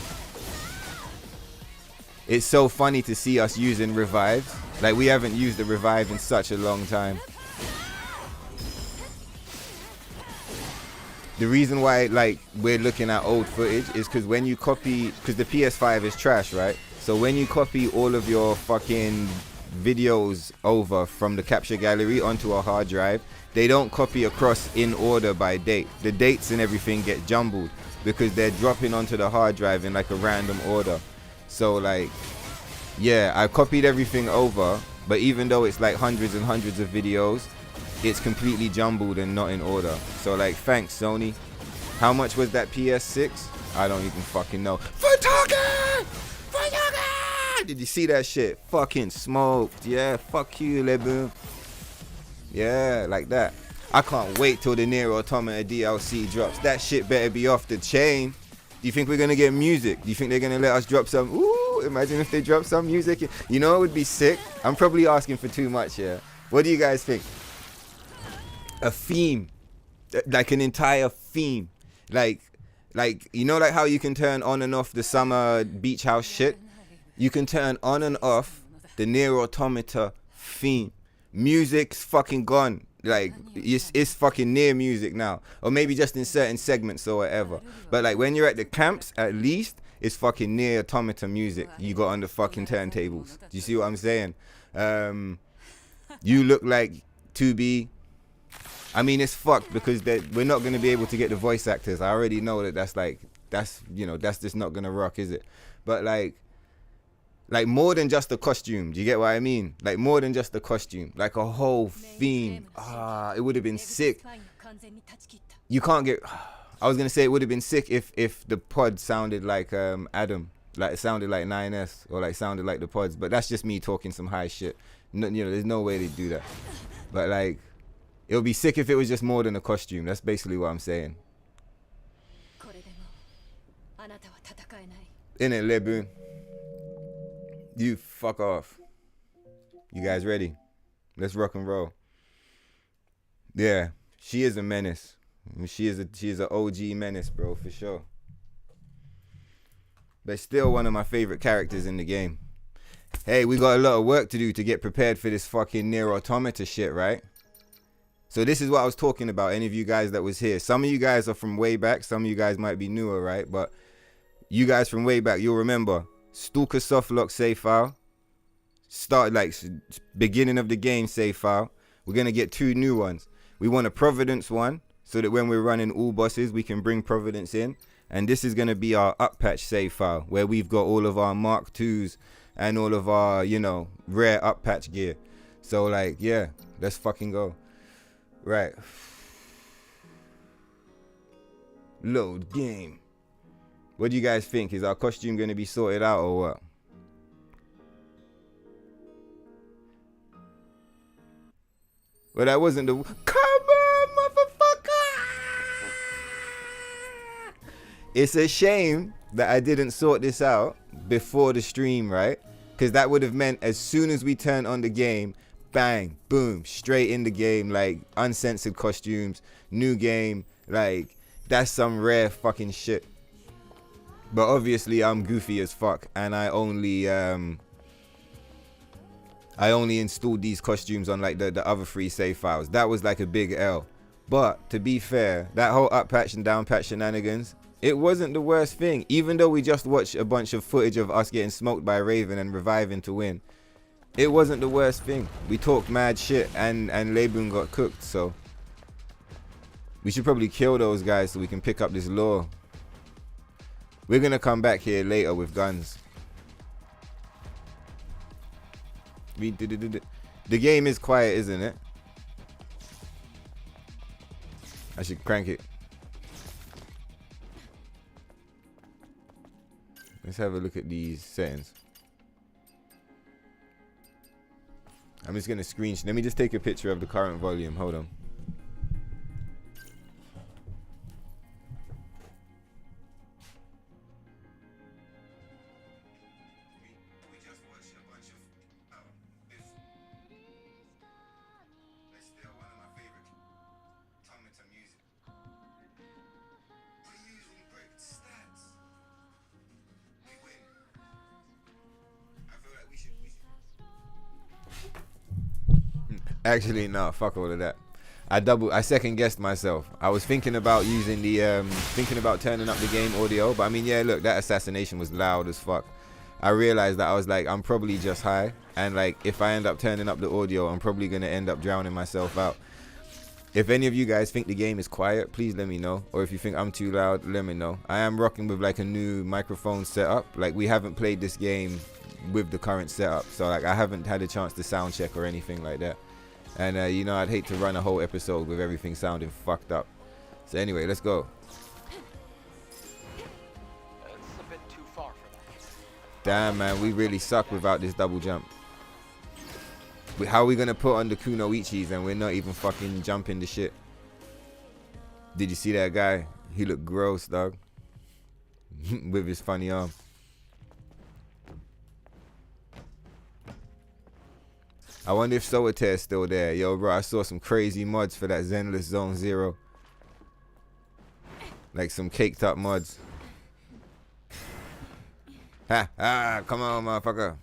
It's so funny to see us using revives. Like, we haven't used a revive in such a long time. the reason why like we're looking at old footage is because when you copy, because the PS5 is trash, right? So when you copy all of your fucking videos over from the capture gallery onto a hard drive, they don't copy across in order by date. The dates and everything get jumbled because they're dropping onto the hard drive in like a random order. So like, yeah, I copied everything over, but even though it's like hundreds and hundreds of videos, it's completely jumbled and not in order. So like, thanks Sony. How much was that PS6? I don't even fucking know. Photograph! Did you see that shit? Fucking smoked. Yeah, fuck you, Lebu. Yeah, like that. I can't wait till the NIER Automata DLC drops. That shit better be off the chain. Do you think we're gonna get music? Do you think they're gonna let us drop some? Ooh, imagine if they drop some music. You know it would be sick. I'm probably asking for too much here. What do you guys think? A theme, like an entire theme, like you know, like how you can turn on and off the summer beach house shit. You can turn on and off the NIER Automata theme. Music's fucking gone. Like it's fucking NIER music now, or maybe just in certain segments or whatever. But like when you're at the camps, at least it's fucking NIER Automata music you got on the fucking turntables. Do you see what I'm saying? You look like 2B. I mean, it's fucked because we're not gonna be able to get the voice actors. I already know that's just not gonna rock, is it? But like more than just the costume. Do you get what I mean? Like more than just the costume, like a whole theme. It would have been sick. You can't get. I was gonna say it would have been sick if the pod sounded like Adam, like it sounded like 9S, or like sounded like the pods. But that's just me talking some high shit. No, you know, there's no way they do that. But like, it would be sick if it was just more than a costume. That's basically what I'm saying. Innit, Leboon? You fuck off. You guys ready? Let's rock and roll. Yeah, she is a menace. She is an OG menace, bro, for sure. But still one of my favorite characters in the game. Hey, we got a lot of work to do to get prepared for this fucking NIER Automata shit, right? So this is what I was talking about, any of you guys that was here. Some of you guys are from way back. Some of you guys might be newer, right? But you guys from way back, you'll remember Stalker softlock save file. Start like beginning of the game save file. We're going to get 2 new ones. We want a Providence one so that when we're running all bosses, we can bring Providence in. And this is going to be our up patch save file where we've got all of our Mark IIs and all of our, you know, rare up patch gear. So like, yeah, let's fucking go. Right. Load game. What do you guys think? Is our costume going to be sorted out or what? Well, that wasn't the... Come on, motherfucker! It's a shame that I didn't sort this out before the stream, right? Because that would have meant as soon as we turn on the game, bang, boom, straight in the game, like uncensored costumes, new game, like that's some rare fucking shit. But obviously I'm goofy as fuck, and I only installed these costumes on like the other 3 save files. That was like a big L. But to be fair, that whole up patch and down patch shenanigans, it wasn't the worst thing. Even though we just watched a bunch of footage of us getting smoked by Raven and reviving to win, it wasn't the worst thing. We talked mad shit and Leboon got cooked. So we should probably kill those guys so we can pick up this lore. We're gonna come back here later with guns. The game is quiet, isn't it? I should crank it. Let's have a look at these settings. I'm just gonna screenshot. Let me just take a picture of the current volume. Hold on. Actually, no, fuck all of that. I second guessed myself. I was thinking about using the thinking about turning up the game audio, but I mean, yeah, look, that assassination was loud as fuck. I realized that I was like, I'm probably just high, and like if I end up turning up the audio, I'm probably gonna end up drowning myself out. If any of you guys think the game is quiet, please let me know. Or if you think I'm too loud, let me know. I am rocking with like a new microphone setup. Like we haven't played this game with the current setup, so like I haven't had a chance to sound check or anything like that. And you know, I'd hate to run a whole episode with everything sounding fucked up. So anyway, let's go. It's a bit too far for that. Damn, man, we really suck without this double jump. How are we gonna put on the kunoichis and we're not even fucking jumping the shit? Did you see that guy? He looked gross, dog. With his funny arm. I wonder if Solitaire is still there. Yo, bro, I saw some crazy mods for that Zenless Zone Zero. Like some caked up mods. Ha! Come on, motherfucker.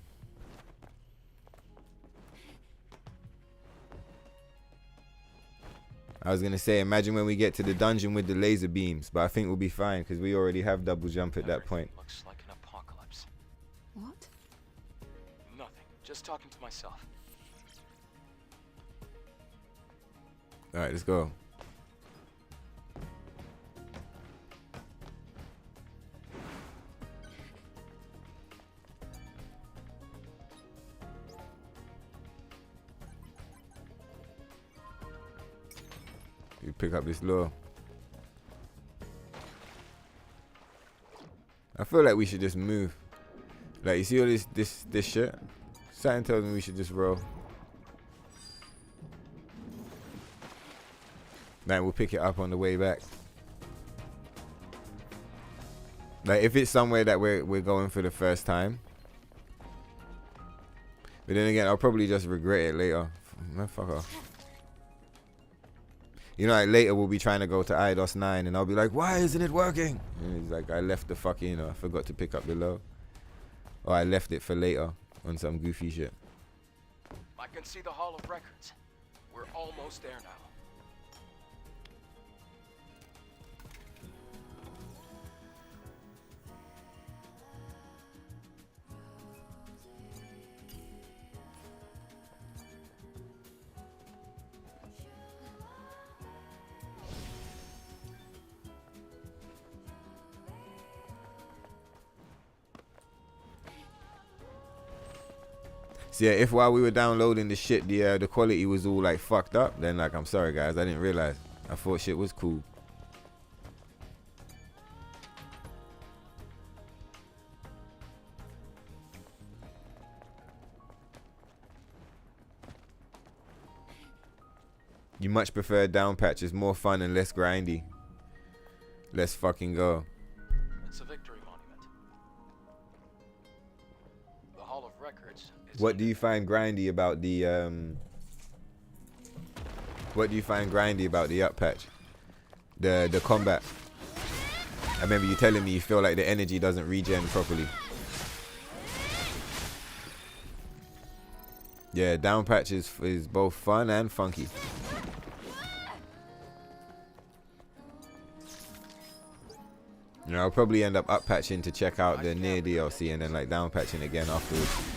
I was gonna say, imagine when we get to the dungeon with the laser beams, but I think we'll be fine because we already have double jump at that point. Looks like an apocalypse. What? Nothing. Just talking to myself. All right, let's go. You pick up this lure. I feel like we should just move. Like, you see all this shit? Something tells me we should just roll. Man, we'll pick it up on the way back. Like, if it's somewhere that we're going for the first time. But then again, I'll probably just regret it later. Man, fuck off. You know, like later we'll be trying to go to Eidos 9 and I'll be like, why isn't it working? And it's like, I left the fucking, you know, I forgot to pick up the low. Or I left it for later on some goofy shit. I can see the Hall of Records. We're almost there now. So yeah, if while we were downloading the shit, the quality was all like fucked up, then like, I'm sorry guys, I didn't realize. I thought shit was cool. You much prefer down patch. It's more fun and less grindy. Let's fucking go. It's a victory monument. The Hall of Records is... What do you find grindy about the What do you find grindy about the up patch? The combat. I remember you telling me you feel like the energy doesn't regen properly. Yeah, down patch is both fun and funky. You know, I'll probably end up patching to check out the NIER DLC and then like down patching again afterwards.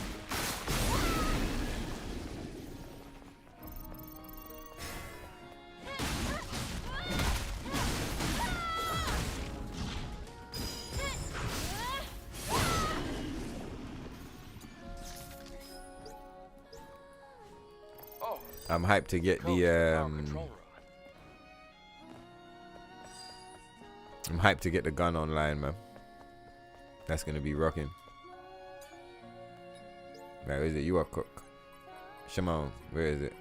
I'm hyped to get the I'm hyped to get the gun online, man. That's gonna be rocking. Where is it? You are cook. Shimon, where is it?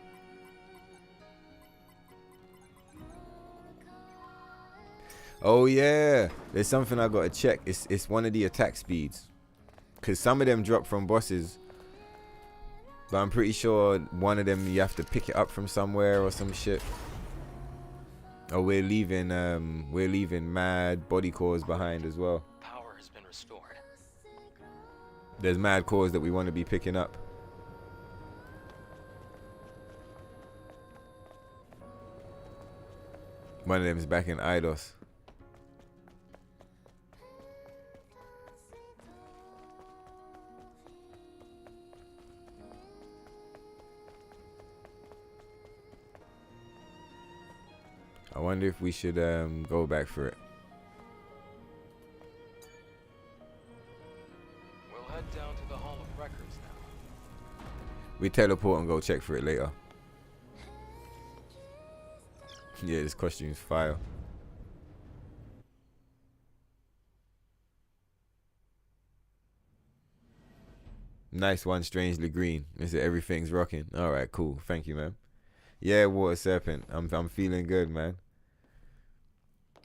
Oh yeah, there's something I gotta check. It's one of the attack speeds, cause some of them drop from bosses, but I'm pretty sure one of them you have to pick it up from somewhere or some shit. Oh, we're leaving mad body cores behind as well. Power has been restored. There's mad cores that we want to be picking up. One of them is back in Eidos. I wonder if we should go back for it. We'll head down to the Hall of Records now. We teleport and go check for it later. Yeah, this costume's fire. Nice one, strangely green. Is it everything's rocking? All right, cool. Thank you, man. Yeah, Water Serpent. I'm feeling good, man.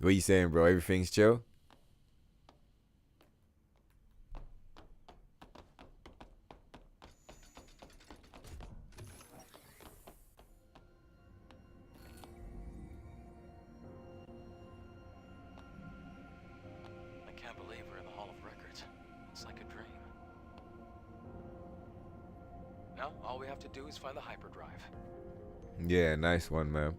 What you saying, bro? Everything's chill? I can't believe we're in the Hall of Records. It's like a dream. Now, all we have to do is find the hyperdrive. Yeah, nice one, man.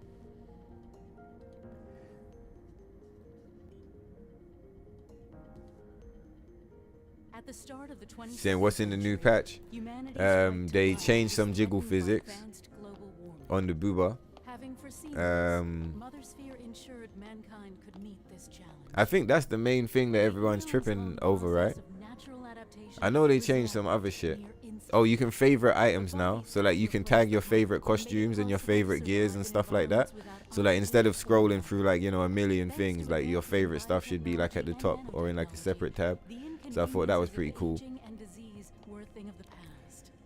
At the start of the 20th Saying what's in the new patch? They changed some jiggle physics on the booba. Ensured mankind could meet this challenge. I think that's the main thing that everyone's tripping over, right? I know they changed some other shit. Oh, you can favorite items now. So like you can tag your favorite costumes and your favorite gears and stuff like that. So like instead of scrolling through like, you know, a million things, like your favorite stuff should be like at the top or in like a separate tab. So I thought that was pretty cool.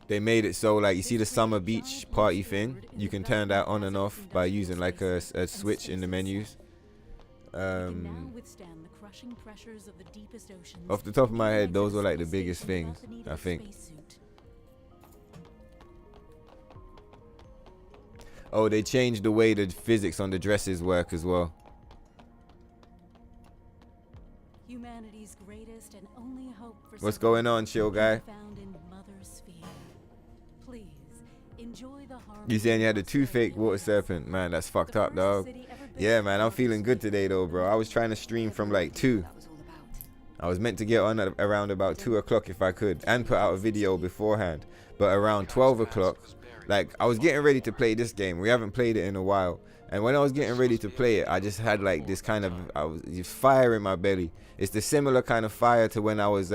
They made it so like you see the summer beach party thing, you can turn that on and off by using like a switch in the menus. Off the top of my head, those were like the biggest things, I think. Oh, they changed the way the physics on the dresses work as well. Humanity's greatest and only hope for What's going on, chill guy? You saying you had a toothache, Water Serpent? Man, that's fucked up, dog. Yeah, man, I'm feeling good today, though, bro. I was trying to stream from like 2. I was meant to get on at around about 2 o'clock if I could, and put out a video beforehand. But around 12 o'clock, like, I was getting ready to play this game. We haven't played it in a while. And when I was getting ready to play it, I just had like this kind of fire in my belly. It's the similar kind of fire to when I was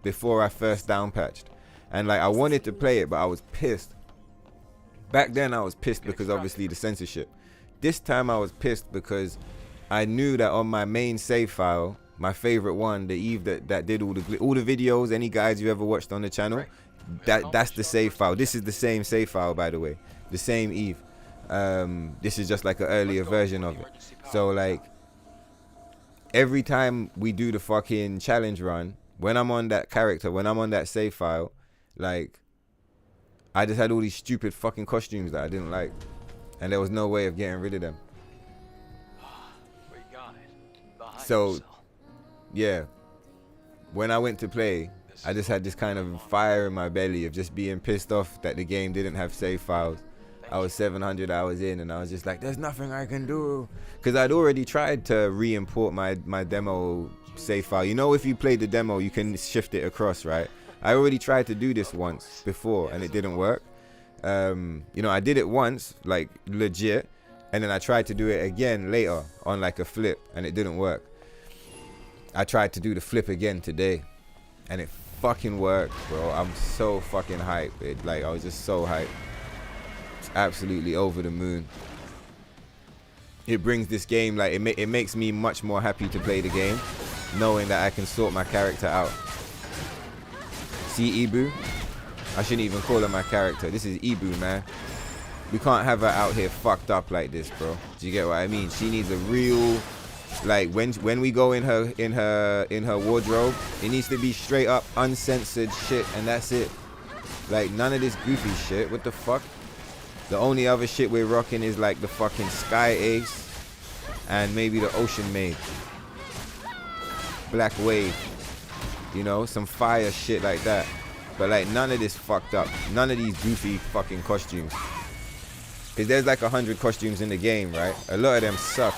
before I first downpatched. And like I wanted to play it, but I was pissed. Back then I was pissed because obviously the censorship. This time I was pissed because I knew that on my main save file, my favorite one, the Eve that did all the videos, any guides you ever watched on the channel, that's the save file. This is the same save file, by the way, the same Eve. This is just like an earlier version of it. So like every time we do the fucking challenge run, when I'm on that character, when I'm on that save file, like I just had all these stupid fucking costumes that I didn't like, and there was no way of getting rid of them. So yeah, when I went to play, I just had this kind of fire in my belly of just being pissed off that the game didn't have save files. I was 700 hours in and I was just like, there's nothing I can do, because I'd already tried to re-import my demo save file. You know, if you play the demo you can shift it across, right? I already tried to do this once before and it didn't work. You know, I did it once, like legit, and then I tried to do it again later on like a flip and it didn't work. I tried to do the flip again today and it fucking worked, bro. I'm so fucking hyped. I was just so hyped. It's absolutely over the moon. It brings this game, like it makes me much more happy to play the game, knowing that I can sort my character out. See Ibu? I shouldn't even call her my character. This is Ibu, man. We can't have her out here fucked up like this, bro. Do you get what I mean? She needs a real, like when we go in her wardrobe, it needs to be straight up uncensored shit, and that's it. Like none of this goofy shit. What the fuck? The only other shit we're rocking is like the fucking Sky Ace and maybe the Ocean Maid, Black Wave, you know, some fire shit like that. But like none of this fucked up, none of these goofy fucking costumes. Because there's like 100 costumes in the game, right? A lot of them suck.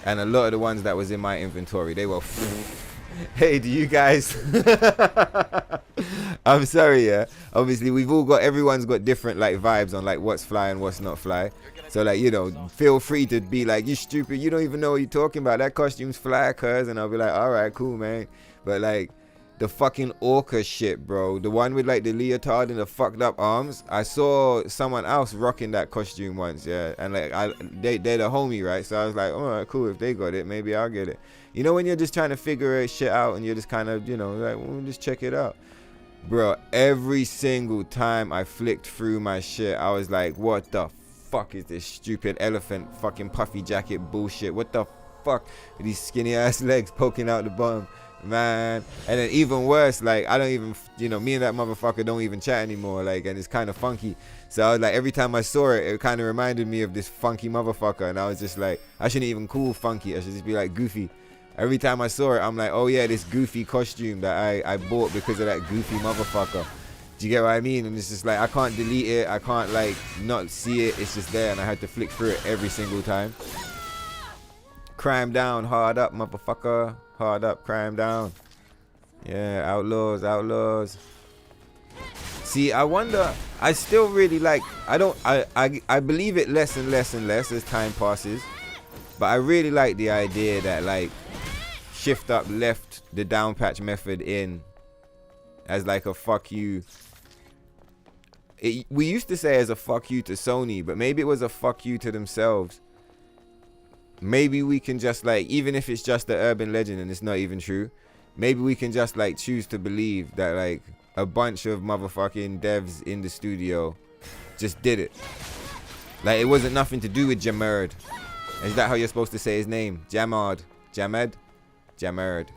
And a lot of the ones that was in my inventory, they were hey, do you guys I'm sorry, yeah, obviously everyone's got different like vibes on like what's fly and what's not fly. So like, you know, feel free to be like, you stupid, you don't even know what you're talking about, that costume's fly, cuz, and I'll be like, all right, cool, man. But like the fucking orca shit, bro, the one with like the leotard and the fucked up arms, I saw someone else rocking that costume once, yeah, and like they're the homie, right? So I was like, all right, cool, if they got it, maybe I'll get it. You know, when you're just trying to figure shit out and you're just kind of, you know, like, we'll just check it out. Bro, every single time I flicked through my shit, I was like, what the fuck is this stupid elephant fucking puffy jacket bullshit? What the fuck with these skinny ass legs poking out the bottom, man? And then even worse, like, I don't even, you know, me and that motherfucker don't even chat anymore, like, and it's kind of funky. So I was like, every time I saw it, it kind of reminded me of this funky motherfucker, and I was just like, I shouldn't even call funky, I should just be like goofy. Every time I saw it, I'm like, oh yeah, this goofy costume that I bought because of that goofy motherfucker. Do you get what I mean? And it's just like, I can't delete it. I can't like not see it. It's just there, and I had to flick through it every single time. Crime down, hard up, motherfucker. Hard up, crime down. Yeah, outlaws, outlaws. See, I wonder, I still really like, I believe it less and less and less as time passes. But I really like the idea that like Shift Up left the down patch method in as like a fuck you. We used to say as a fuck you to Sony, but maybe it was a fuck you to themselves. Maybe we can just like, even if it's just the urban legend and it's not even true, maybe we can just like choose to believe that like a bunch of motherfucking devs in the studio just did it. Like it wasn't nothing to do with Jamerd. Is that how you're supposed to say his name? Jamad. Jamed? Jamerd.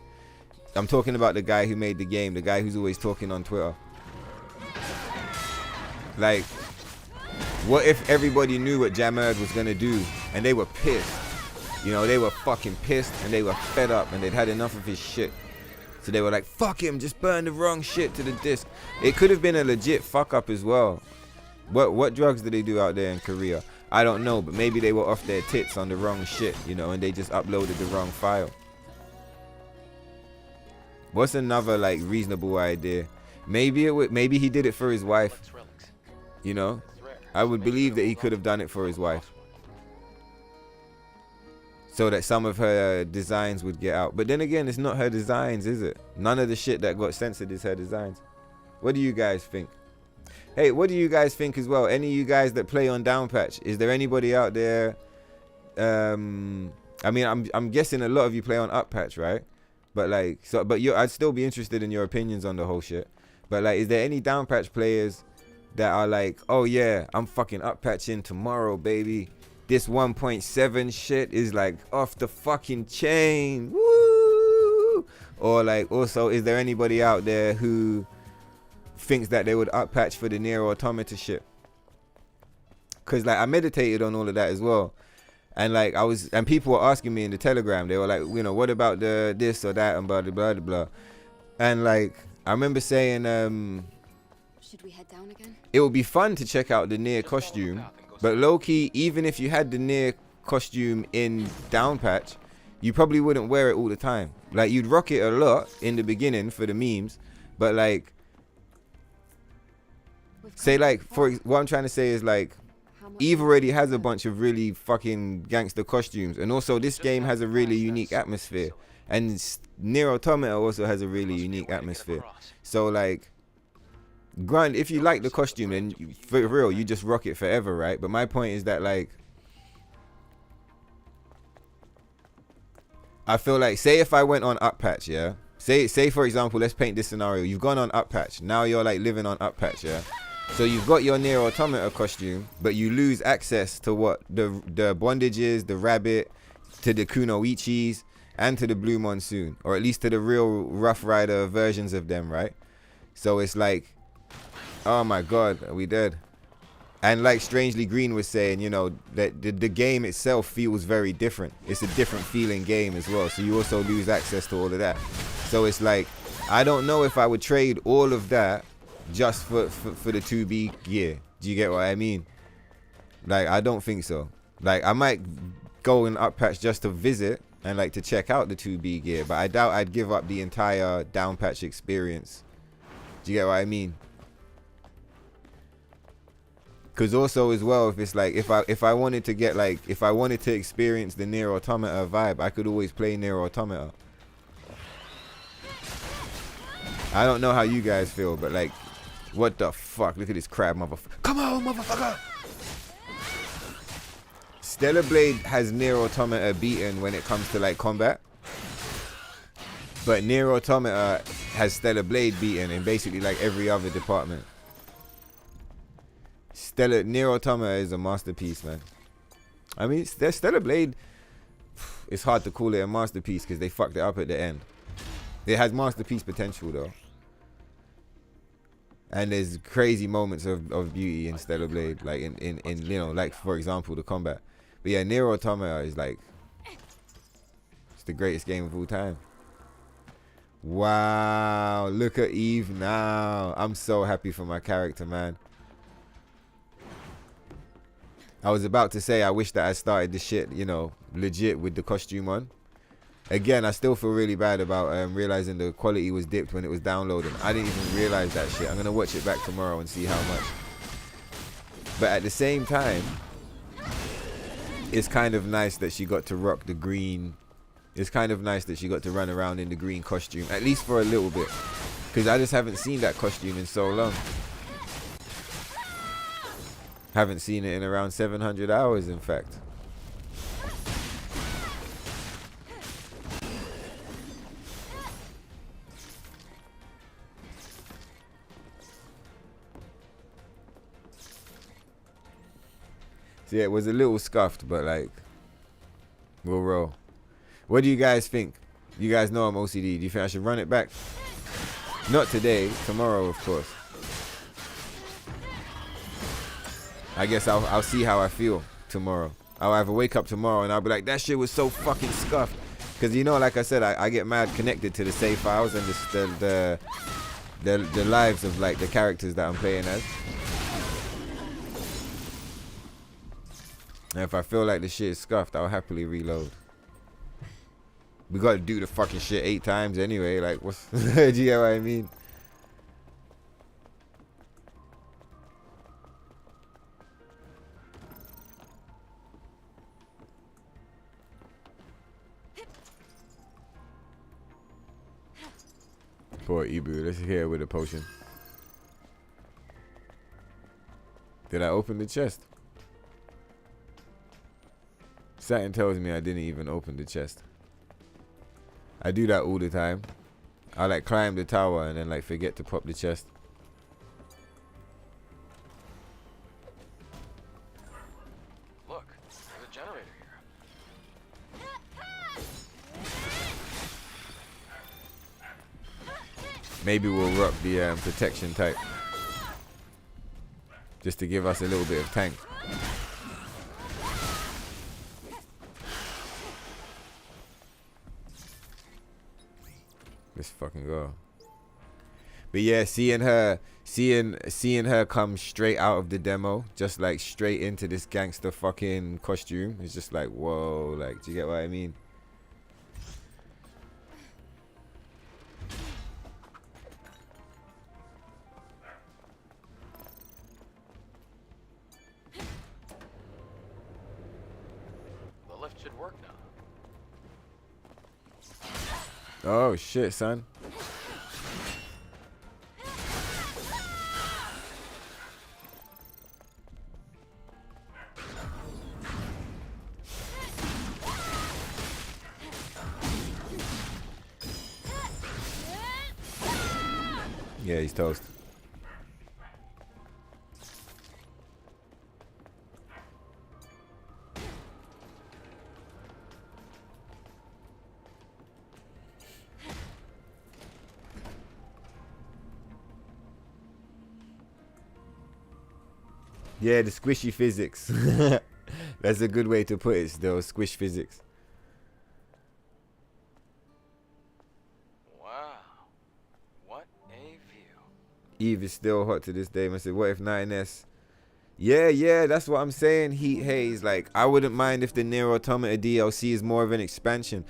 I'm talking about the guy who made the game, the guy who's always talking on Twitter. Like, what if everybody knew what Jamerd was gonna do and they were pissed? You know, they were fucking pissed and they were fed up and they'd had enough of his shit. So they were like, fuck him, just burn the wrong shit to the disc. It could have been a legit fuck up as well. What drugs do they do out there in Korea? I don't know, but maybe they were off their tits on the wrong shit, you know, and they just uploaded the wrong file. What's another like reasonable idea? Maybe he did it for his wife. You know, I would believe that he could have done it for his wife, so that some of her designs would get out. But then again, it's not her designs, is it? None of the shit that got censored is her designs. What do you guys think? Hey, what do you guys think as well? Any of you guys that play on Downpatch, is there anybody out there? I mean, I'm guessing a lot of you play on Uppatch, right? But like, so, but I'd still be interested in your opinions on the whole shit. But like, is there any Downpatch players that are like, oh yeah, I'm fucking Uppatching tomorrow, baby. This 1.7 shit is like off the fucking chain. Woo! Or like, also, is there anybody out there who thinks that they would Uppatch for the NIER AUTOMATA shit? Because like, I meditated on all of that as well. And like, and people were asking me in the Telegram, they were like, you know, what about the this or that and blah, blah, blah, blah. And like, I remember saying, should we head down again? It would be fun to check out the NIER costume, but low-key, even if you had the NIER costume in Downpatch, you probably wouldn't wear it all the time. Like, you'd rock it a lot in the beginning for the memes, but like, say like, what I'm trying to say is like, Eve already has a bunch of really fucking gangster costumes, and also this game has a really unique atmosphere, and NIER AUTOMATA also has a really unique atmosphere. So like, Grant, if you like the costume, then for real, you just rock it forever, right? But my point is that like, I feel like, say if I went on Uppatch, yeah, say for example, let's paint this scenario. You've gone on Uppatch, now you're like living on Uppatch, yeah. So you've got your NIER AUTOMATA costume, but you lose access to what the bondages, the rabbit, to the kunoichis, and to the Blue Monsoon, or at least to the real Rough Rider versions of them, right? So it's like, oh my god, are we dead? And like Strangely Green was saying, you know, that the game itself feels very different. It's a different feeling game as well, so you also lose access to all of that. So it's like, I don't know if I would trade all of that just for the 2B gear. Do you get what I mean? Like, I don't think so. Like, I might go and up patch just to visit and like to check out the 2B gear, but I doubt I'd give up the entire down patch experience. Do you get what I mean? Because also as well, if it's like if I wanted to get like if I wanted to experience the NIER Automata vibe, I could always play NIER Automata. I don't know how you guys feel, but like, what the fuck? Look at this crab motherfucker. Come on, motherfucker! Stellar Blade has NIER Automata beaten when it comes to like combat, but NIER Automata has Stellar Blade beaten in basically like every other department. NIER Automata is a masterpiece, man. I mean, Stellar Blade, it's hard to call it a masterpiece because they fucked it up at the end. It has masterpiece potential though, and there's crazy moments of beauty in Stellar Blade, like in you know, like for example the combat. But yeah, NIER Automata is like, it's the greatest game of all time. Wow, look at Eve now. I'm so happy for my character, man. I was about to say I wish that I started the shit, you know, legit with the costume on. Again, I still feel really bad about realizing the quality was dipped when it was downloading. I didn't even realize that shit. I'm gonna watch it back tomorrow and see how much. But at the same time, it's kind of nice that she got to rock the green. It's kind of nice that she got to run around in the green costume, at least for a little bit, because I just haven't seen that costume in so long. Haven't seen it in around 700 hours, in fact. So yeah, it was a little scuffed, but like, we'll roll. What do you guys think? You guys know I'm OCD. Do you think I should run it back? Not today, tomorrow, of course. I guess I'll see how I feel tomorrow. I'll either wake up tomorrow and I'll be like, that shit was so fucking scuffed. Because, you know, like I said, I get mad connected to the save files and the lives of like the characters that I'm playing as. And if I feel like the shit is scuffed, I'll happily reload. We gotta do the fucking shit 8 times anyway. Like, what's... do you get what I mean? Poor Ibu. Let's hear it with a potion. Did I open the chest? Saturn tells me I didn't even open the chest. I do that all the time. I like climb the tower and then like forget to pop the chest. Look, there's a generator here. Maybe we'll rock the protection type, just to give us a little bit of tank. Let's fucking go. But yeah, seeing her come straight out of the demo, just like straight into this gangster fucking costume, it's just like, whoa, like, do you get what I mean? The lift should work now. Oh shit, son. Yeah, he's toast. Yeah, the squishy physics. That's a good way to put it, still. Squish physics. Wow. What a view. Eve is still hot to this day. I said, what if 9S Yeah, that's what I'm saying. Heat Haze, like, I wouldn't mind if the NIER Automata DLC is more of an expansion.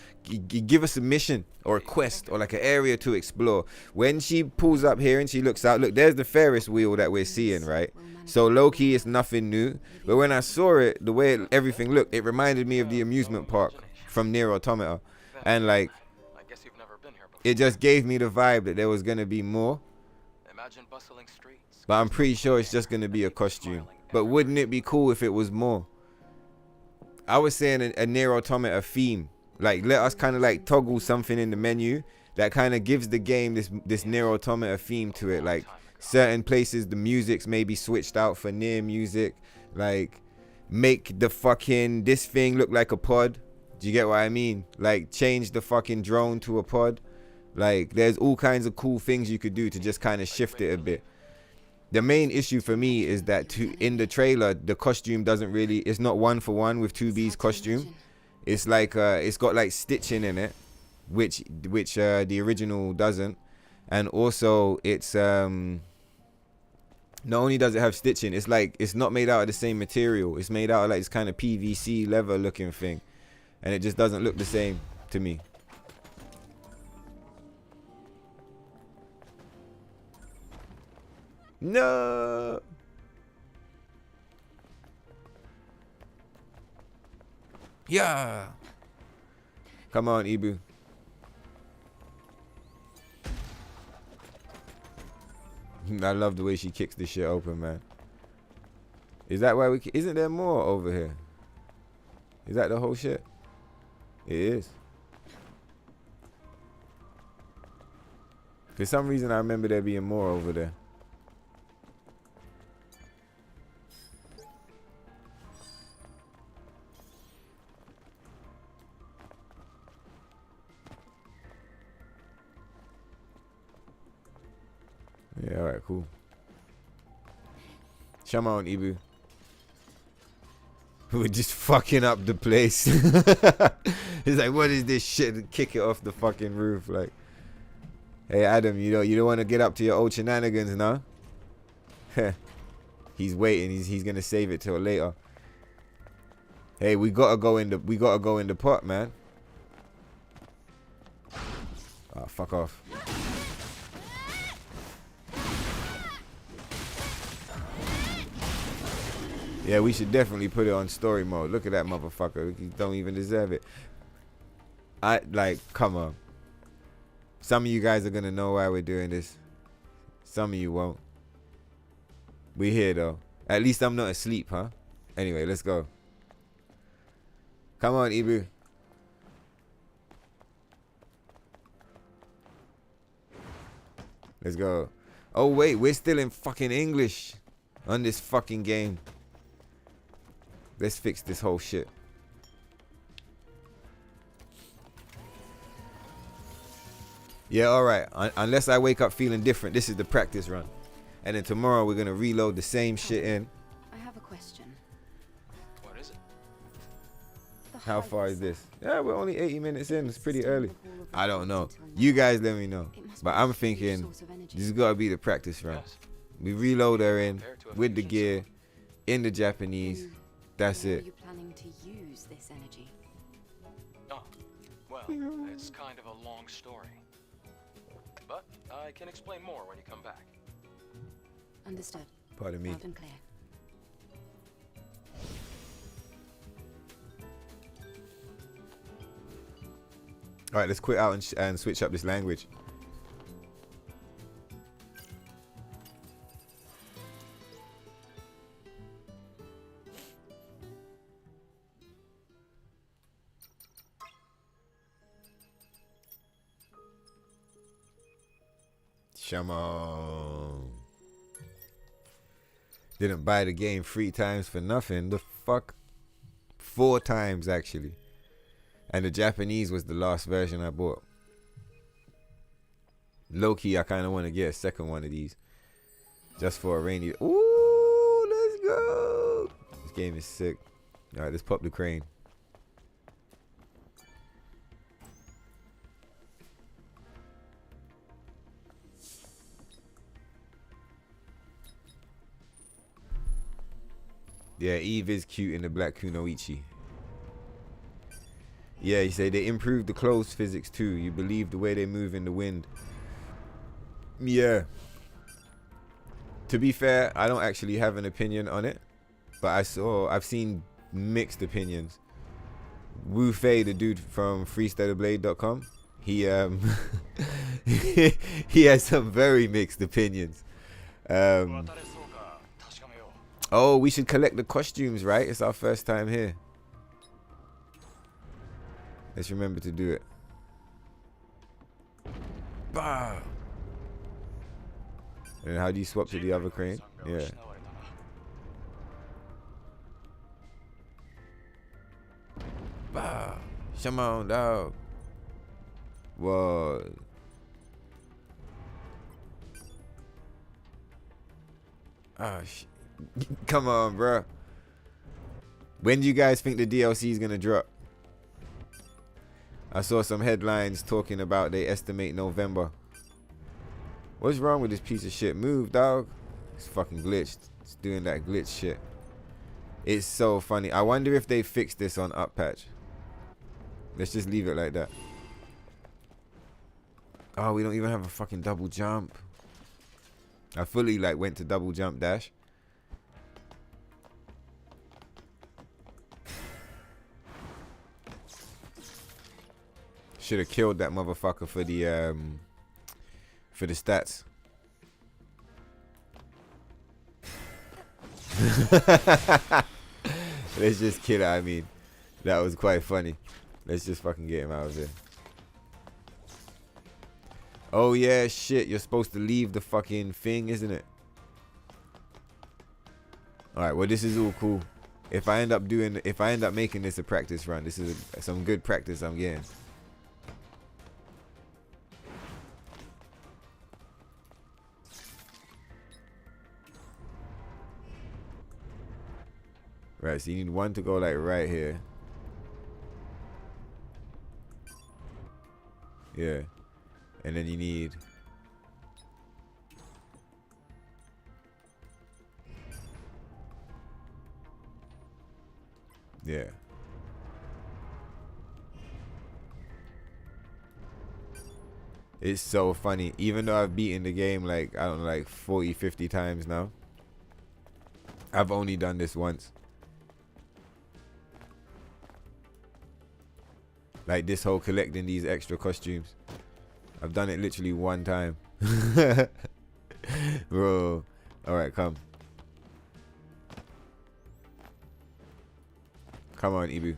Give us a mission or a quest or like an area to explore. When she pulls up here and she looks out, look, there's the Ferris wheel that we're seeing, right? So low-key, it's nothing new. But when I saw it, the way everything looked, it reminded me of the amusement park from NIER Automata. And like, I guess you've never been here before. it just gave me the vibe that there was going to be more. Imagine bustling streets. But I'm pretty sure it's just going to be a costume. But wouldn't it be cool if it was more? I was saying a NIER Automata theme. Like, let us kind of like toggle something in the menu that kind of gives the game this NIER Automata theme to it. Like, certain places the music's maybe switched out for NIER music. Like, make the fucking this thing look like a pod. Do you get what I mean? Like, change the fucking drone to a pod. Like, there's all kinds of cool things you could do to just kind of shift it a bit. The main issue for me is that in the trailer, the costume doesn't really, it's not one for one with 2B's costume. It's like, it's got like stitching in it, which the original doesn't. And also it's, not only does it have stitching, it's like, it's not made out of the same material. It's made out of like this kind of PVC leather looking thing. And it just doesn't look the same to me. No. Yeah. Come on, Ibu. I love the way she kicks this shit open, man. Is that why we? Isn't there more over here? Is that the whole shit? It is. For some reason, I remember there being more over there. Yeah, alright, cool. Come on, Ibu. We're just fucking up the place. He's like, what is this shit? And kick it off the fucking roof. Like, hey, Adam, you don't want to get up to your old shenanigans, no? He's waiting. He's gonna save it till later. Hey, we gotta go in the pot, man. Oh, fuck off. Yeah, we should definitely put it on story mode. Look at that motherfucker. He don't even deserve it. Come on. Some of you guys are gonna know why we're doing this. Some of you won't. We here though. At least I'm not asleep, huh? Anyway, let's go. Come on, Ibu. Let's go. Oh wait, we're still in fucking English on this fucking game. Let's fix this whole shit. Yeah, alright. Unless I wake up feeling different, this is the practice run. And then tomorrow we're going to reload the same shit in. I have a question. What is it? How far is this? Yeah, we're only 80 minutes in. It's pretty early. I don't know. You guys let me know. But I'm thinking this has got to be the practice run. Yes. We reload her in with the gear in the Japanese. That's How it. are you planning to use this energy? Oh, well, it's kind of a long story. But I can explain more when you come back. Understood. Pardon me. Loud and clear. All right, let's quit out and switch up this language. Come on. Didn't buy the game 3 times for nothing. The fuck? 4 times actually. And the Japanese was the last version I bought. Low-key, I kind of want to get a second one of these. Just for a rainy... Ooh, let's go. This game is sick. All right, let's pop the crane. Yeah, Eve is cute in the black kunoichi. Yeah, you say they improved the clothes physics too. You believe the way they move in the wind. Yeah. To be fair, I don't actually have an opinion on it, but I've seen mixed opinions. Wu Fei, the dude from freestyleblade.com, he he has some very mixed opinions. Oh, we should collect the costumes, right? It's our first time here. Let's remember to do it. Bah! And how do you swap to the other crane? Yeah. Bah! Come on, dog. Whoa. Ah, come on, bro. When do you guys think the DLC is gonna drop? I saw some headlines talking about they estimate November. What's wrong with this piece of shit? Move, dog. It's fucking glitched. It's doing that glitch shit. It's so funny. I wonder if they fixed this on up patch. Let's just leave it like that. Oh, we don't even have a fucking double jump. I fully like went to double jump dash. Should have killed that motherfucker for the stats. Let's just kill it. I mean, that was quite funny. Let's just fucking get him out of there. Oh yeah, shit. You're supposed to leave the fucking thing, isn't it? All right. Well, this is all cool. If I end up making this a practice run, this is some good practice I'm getting. Right, so you need one to go like right here. Yeah. And then you need yeah. It's so funny. Even though I've beaten the game like, I don't know, like 40, 50 times now, I've only done this once. Like this whole collecting these extra costumes. I've done it literally one time. Bro. Alright, come. Come on, Ibu.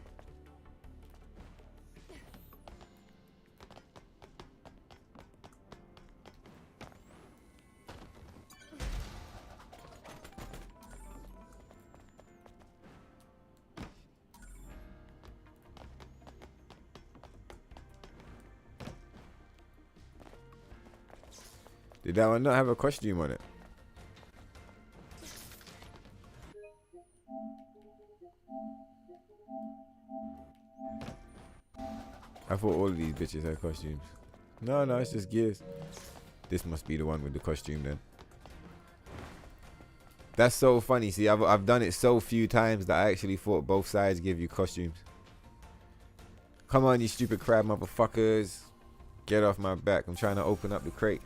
Did that one not have a costume on it? I thought all of these bitches had costumes. No, it's just gears. This must be the one with the costume then. That's so funny. See, I've done it so few times that I actually thought both sides give you costumes. Come on, you stupid crab motherfuckers. Get off my back. I'm trying to open up the crate.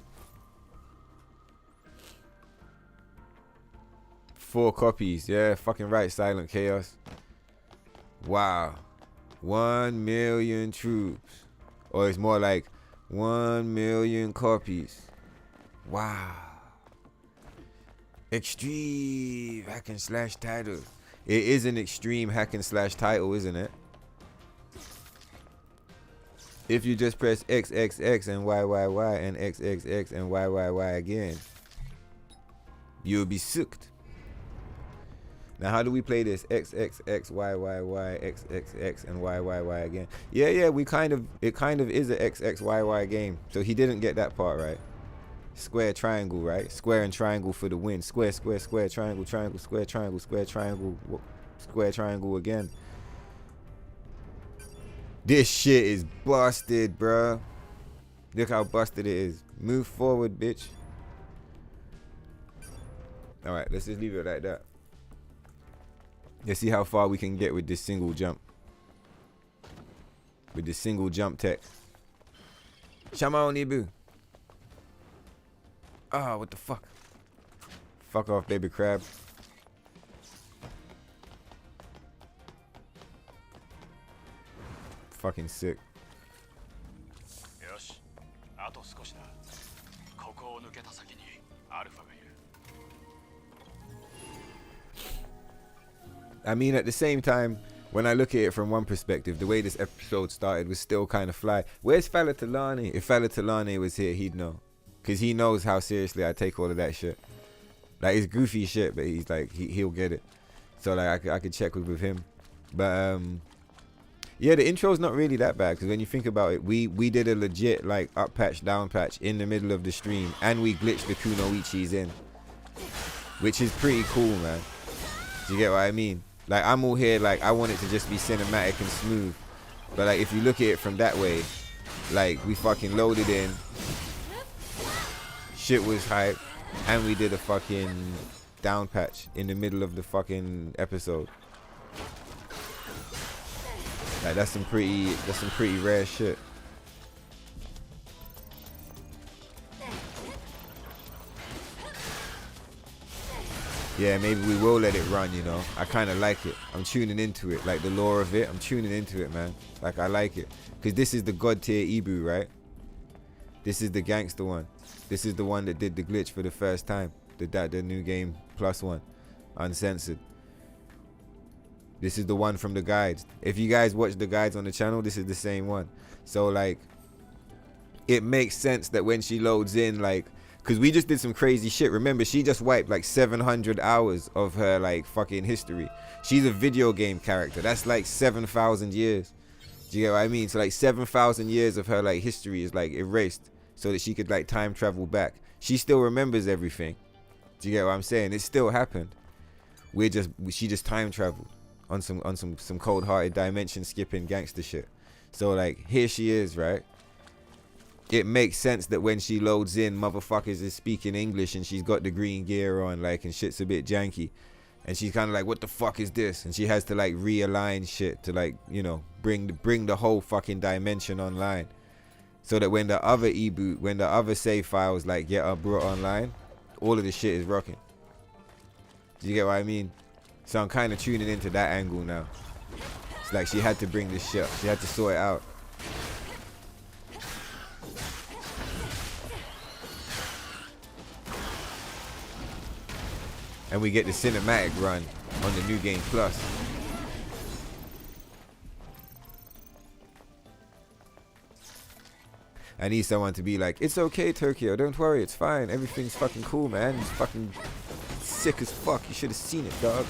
4 copies. Yeah, fucking right, Silent Chaos. Wow. 1 million troops. Or it's more like 1 million copies. Wow. Extreme hack and slash title. It is an extreme hack and slash title, isn't it? If you just press XXX and YYY and XXX and YYY again, you'll be sucked. Now, how do we play this? XXX, YYY, XXX, and YYY again. Yeah, it kind of is a XXYY game. So he didn't get that part right. Square, triangle, right? Square and triangle for the win. Square, square, square, triangle, triangle, square, triangle, square, triangle, square, triangle again. This shit is busted, bruh. Look how busted it is. Move forward, bitch. Alright, let's just leave it like that. Let's see how far we can get with this single jump. With this single jump tech. Shama Onibu. Ah, what the fuck? Fuck off, baby crab. Fucking sick. I mean, at the same time, when I look at it from one perspective, the way this episode started was still kind of fly. Where's Falatalani? If Falatalani was here, he'd know. Because he knows how seriously I take all of that shit. Like, it's goofy shit, but he's like, he'll get it. So, like, I could check with him. But, yeah, the intro's not really that bad. Because when you think about it, we did a legit, like, up patch, down patch in the middle of the stream. And we glitched the Kunoichis in. Which is pretty cool, man. Do you get what I mean? Like, I'm all here, like, I want it to just be cinematic and smooth. But, like, if you look at it from that way, like, we fucking loaded in. Shit was hype. And we did a fucking down patch in the middle of the fucking episode. Like, that's some pretty rare shit. Yeah, maybe we will let it run, you know. I kind of like it. I'm tuning into it. Like, the lore of it, I'm tuning into it, man. Like, I like it. Because this is the god tier Ibu, right? This is the gangster one. This is the one that did the glitch for the first time. The new game plus one. Uncensored. This is the one from the guides. If you guys watch the guides on the channel, this is the same one. So, like, it makes sense that when she loads in, like, because we just did some crazy shit. Remember, she just wiped like 700 hours of her like fucking history. She's a video game character. That's like 7,000 years. Do you get what I mean? So like 7,000 years of her like history is like erased so that she could like time travel back. She still remembers everything. Do you get what I'm saying? It still happened. She just time traveled on some cold-hearted dimension skipping gangster shit. So like here she is, right? It makes sense that when she loads in, motherfuckers is speaking English and she's got the green gear on, like, and shit's a bit janky. And she's kind of like, what the fuck is this? And she has to, like, realign shit to, like, you know, bring the whole fucking dimension online. So that when the other save files, like, get brought online, all of the shit is rocking. Do you get what I mean? So I'm kind of tuning into that angle now. It's like she had to bring this shit up. She had to sort it out. And we get the cinematic run on the new game plus. I need someone to be like, it's okay, Tokyo, don't worry, it's fine, everything's fucking cool, man. It's fucking sick as fuck, you should have seen it, dog.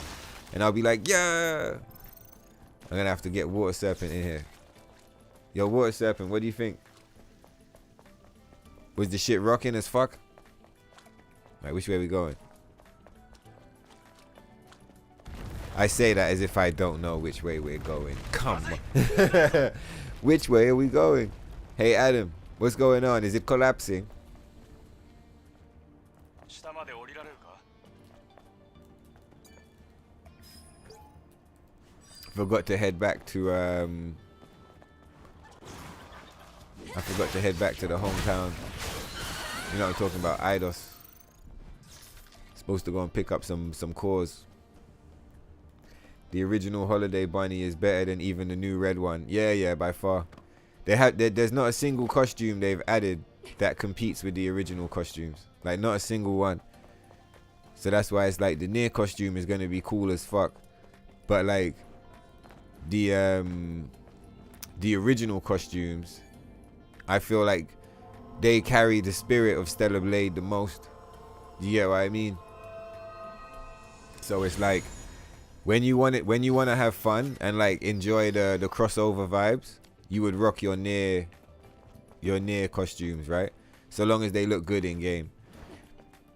And I'll be like, yeah. I'm gonna have to get Water Serpent in here. Yo, Water Serpent, what do you think? Was the shit rocking as fuck? Like, which way are we going? I say that as if I don't know which way we're going. Come on. Which way are we going? Hey, Adam, what's going on? Is it collapsing? Forgot to head back to I forgot to head back to the hometown. You know what I'm talking about, Eidos. Supposed to go and pick up some cores. The original Holiday Bunny is better than even the new red one. Yeah, by far. There's not a single costume they've added that competes with the original costumes. Like, not a single one. So that's why it's like the NIER costume is gonna be cool as fuck. But like the original costumes, I feel like they carry the spirit of Stellar Blade the most. You get what I mean? So it's like when you want to have fun and like enjoy the crossover vibes, you would rock your NIER costumes, right? So long as they look good in game.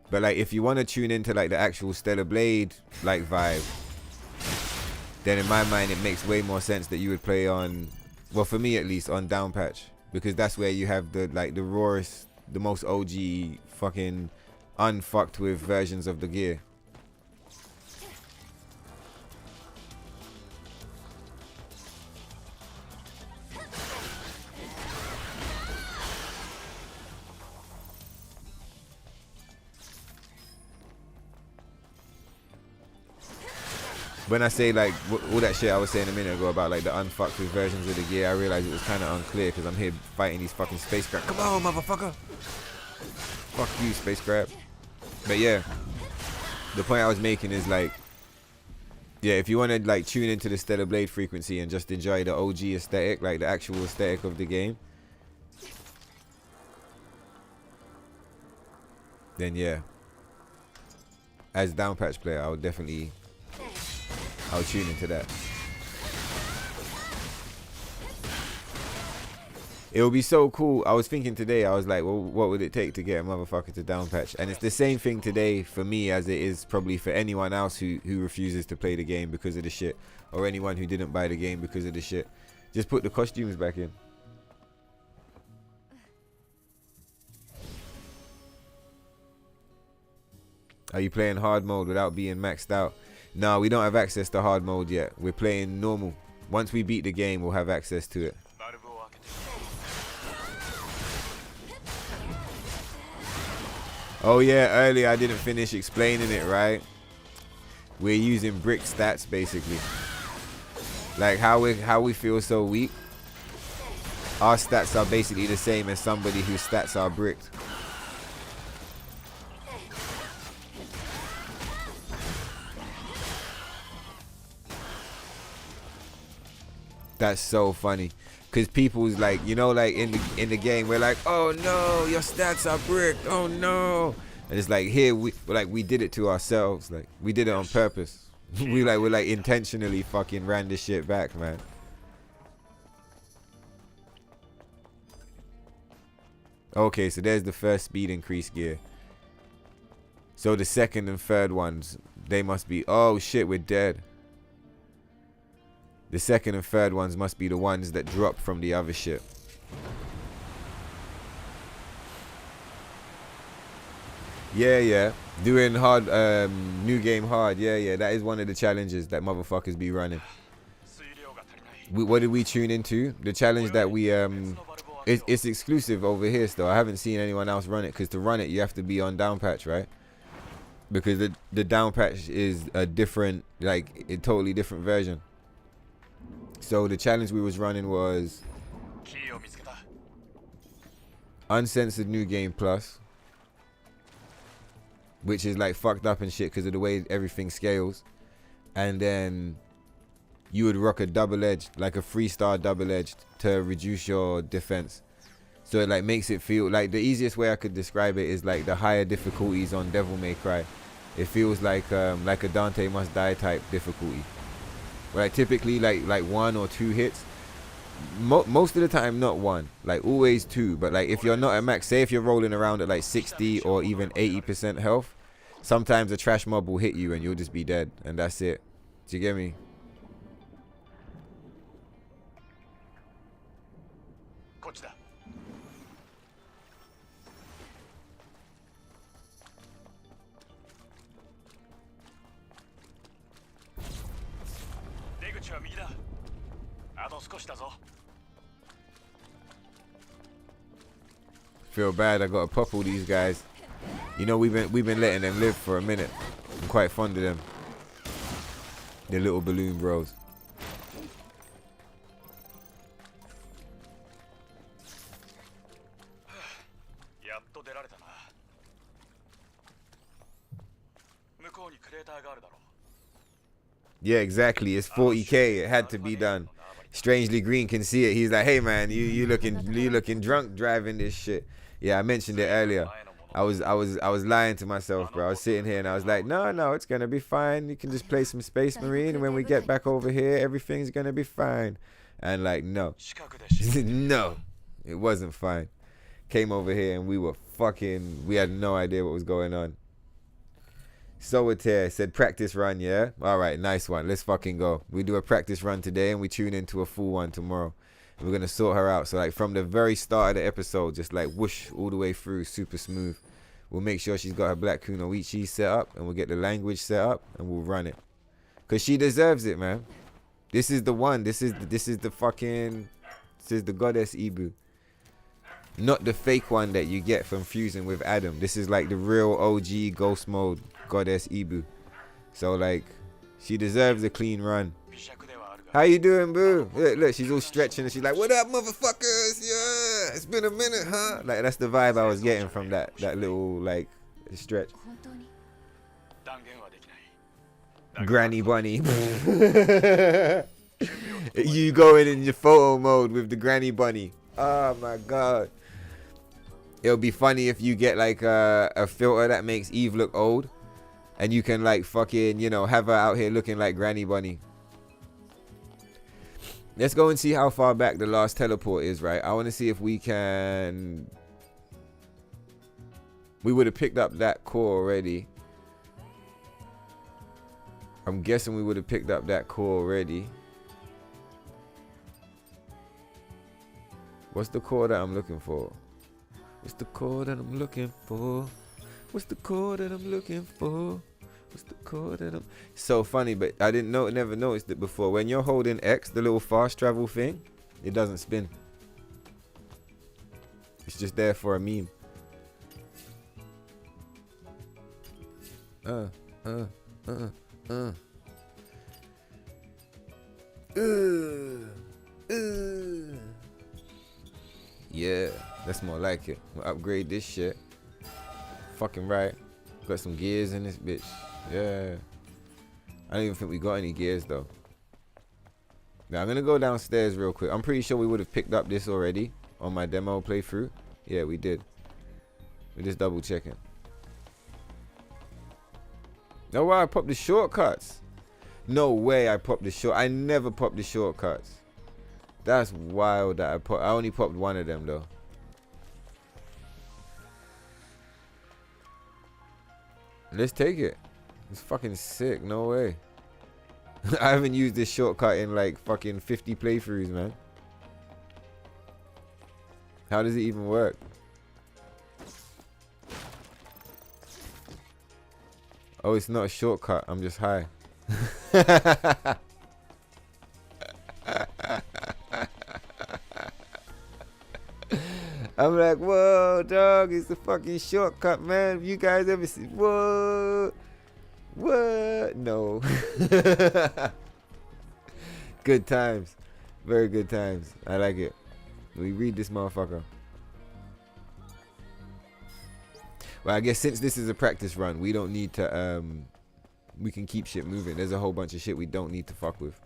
But like if you want to tune into like the actual Stellar Blade like vibe, then in my mind it makes way more sense that you would play on, well, for me at least, on down patch, because that's where you have the rawest, the most OG fucking unfucked with versions of the gear. when I say like all that shit I was saying a minute ago about like the unfucked with versions of the gear, I realized it was kind of unclear because I'm here fighting these fucking space crab. Come on, motherfucker! Fuck you, space crab. But yeah, the point I was making is like, yeah, if you want to like tune into the Stellar Blade frequency and just enjoy the OG aesthetic, like the actual aesthetic of the game, then yeah, as down patch player, I would tune into that. It would be so cool. I was thinking today, I was like, well, what would it take to get a motherfucker to down patch? And it's the same thing today for me as it is probably for anyone else who refuses to play the game because of the shit, or anyone who didn't buy the game because of the shit. Just put the costumes back in. Are you playing hard mode without being maxed out? No, we don't have access to hard mode yet. We're playing normal. Once we beat the game, we'll have access to it. Oh yeah, earlier I didn't finish explaining it, right? We're using brick stats basically. Like how we feel so weak. Our stats are basically the same as somebody whose stats are bricked. That's so funny. Cause people's like, you know, like in the game, we're like, oh no, your stats are bricked. Oh no, and it's like here we did it to ourselves. Like we did it on purpose. we're like intentionally fucking ran this shit back, man. Okay, so there's the first speed increase gear. So the second and third ones, they must be. Oh shit, we're dead. The second and third ones must be the ones that drop from the other ship. Yeah. Doing hard, new game hard. Yeah. That is one of the challenges that motherfuckers be running. What did we tune into? The challenge that we, it's exclusive over here still. I haven't seen anyone else run it, because to run it, you have to be on down patch, right? Because the down patch is a different, like, a totally different version. So the challenge we was running was Uncensored New Game Plus, which is like fucked up and shit because of the way everything scales. And then you would rock a double-edged, like a 3-star double-edged, to reduce your defense. So it like makes it feel like, the easiest way I could describe it is like the higher difficulties on Devil May Cry. It feels like a Dante Must Die type difficulty. Right, typically like 1 or 2 hits. Most of the time not 1, like always 2. But like if you're not at max, say if you're rolling around at like 60 or even 80% health, sometimes a trash mob will hit you and you'll just be dead, and that's it. Do you get me? Feel bad, I gotta pop all these guys. You know, we've been letting them live for a minute. I'm quite fond of them. The little balloon bros. Yeah, exactly. It's 40k. It had to be done. Strangely Green can see it. He's like, hey man, you looking drunk driving this shit. Yeah, I mentioned it earlier. I was lying to myself, bro. I was sitting here and I was like, no, it's gonna be fine. You can just play some Space Marine, and when we get back over here, everything's gonna be fine. And like, no, no, it wasn't fine. Came over here and we had no idea what was going on. Solitaire said practice run, yeah? Alright, nice one. Let's fucking go. We do a practice run today and we tune into a full one tomorrow. We're going to sort her out. So like from the very start of the episode, just like whoosh all the way through, super smooth. We'll make sure she's got her Black Kunoichi set up, and we'll get the language set up, and we'll run it. Because she deserves it, man. This is the one. This is the goddess Ibu. Not the fake one that you get from fusing with Adam. This is like the real OG ghost mode goddess Ibu. So like, She deserves a clean run. How you doing, boo? Look, she's all stretching and she's like, what up, motherfuckers? Yeah, it's been a minute, huh? Like, that's the vibe I was getting from that little, like, stretch. Granny bunny. You going in your photo mode with the granny bunny. Oh, my God. It'll be funny if you get, like, a filter that makes Eve look old. And you can, like, fucking, you know, have her out here looking like Granny Bunny. Let's go and see how far back the last teleport is, right? I want to see if we can... We would have picked up that core already. I'm guessing we would have picked up that core already. What's the core that I'm looking for? What's the core that I'm looking for? What's the core that I'm looking for? What's the core that I'm... So funny, but I never noticed it before. When you're holding X, the little fast travel thing, it doesn't spin. It's just there for a meme. Yeah, that's more like it. We'll upgrade this shit. Fucking right. Got some gears in this bitch. Yeah. I don't even think we got any gears though. Now I'm gonna go downstairs real quick. I'm pretty sure we would have picked up this already on my demo playthrough. Yeah, we did. We're just double checking. No way, I popped the shortcuts. No way I popped the short. I never popped the shortcuts. That's wild that I only popped one of them though. Let's take it. It's fucking sick. No way. I haven't used this shortcut in like fucking 50 playthroughs, man. How does it even work? Oh, it's not a shortcut. I'm just high. I'm like, whoa, dog, it's the fucking shortcut, man. You guys ever see? What? What? No. Good times. Very good times. I like it. We read this motherfucker. Well, I guess since this is a practice run, we don't need to, we can keep shit moving. There's a whole bunch of shit we don't need to fuck with.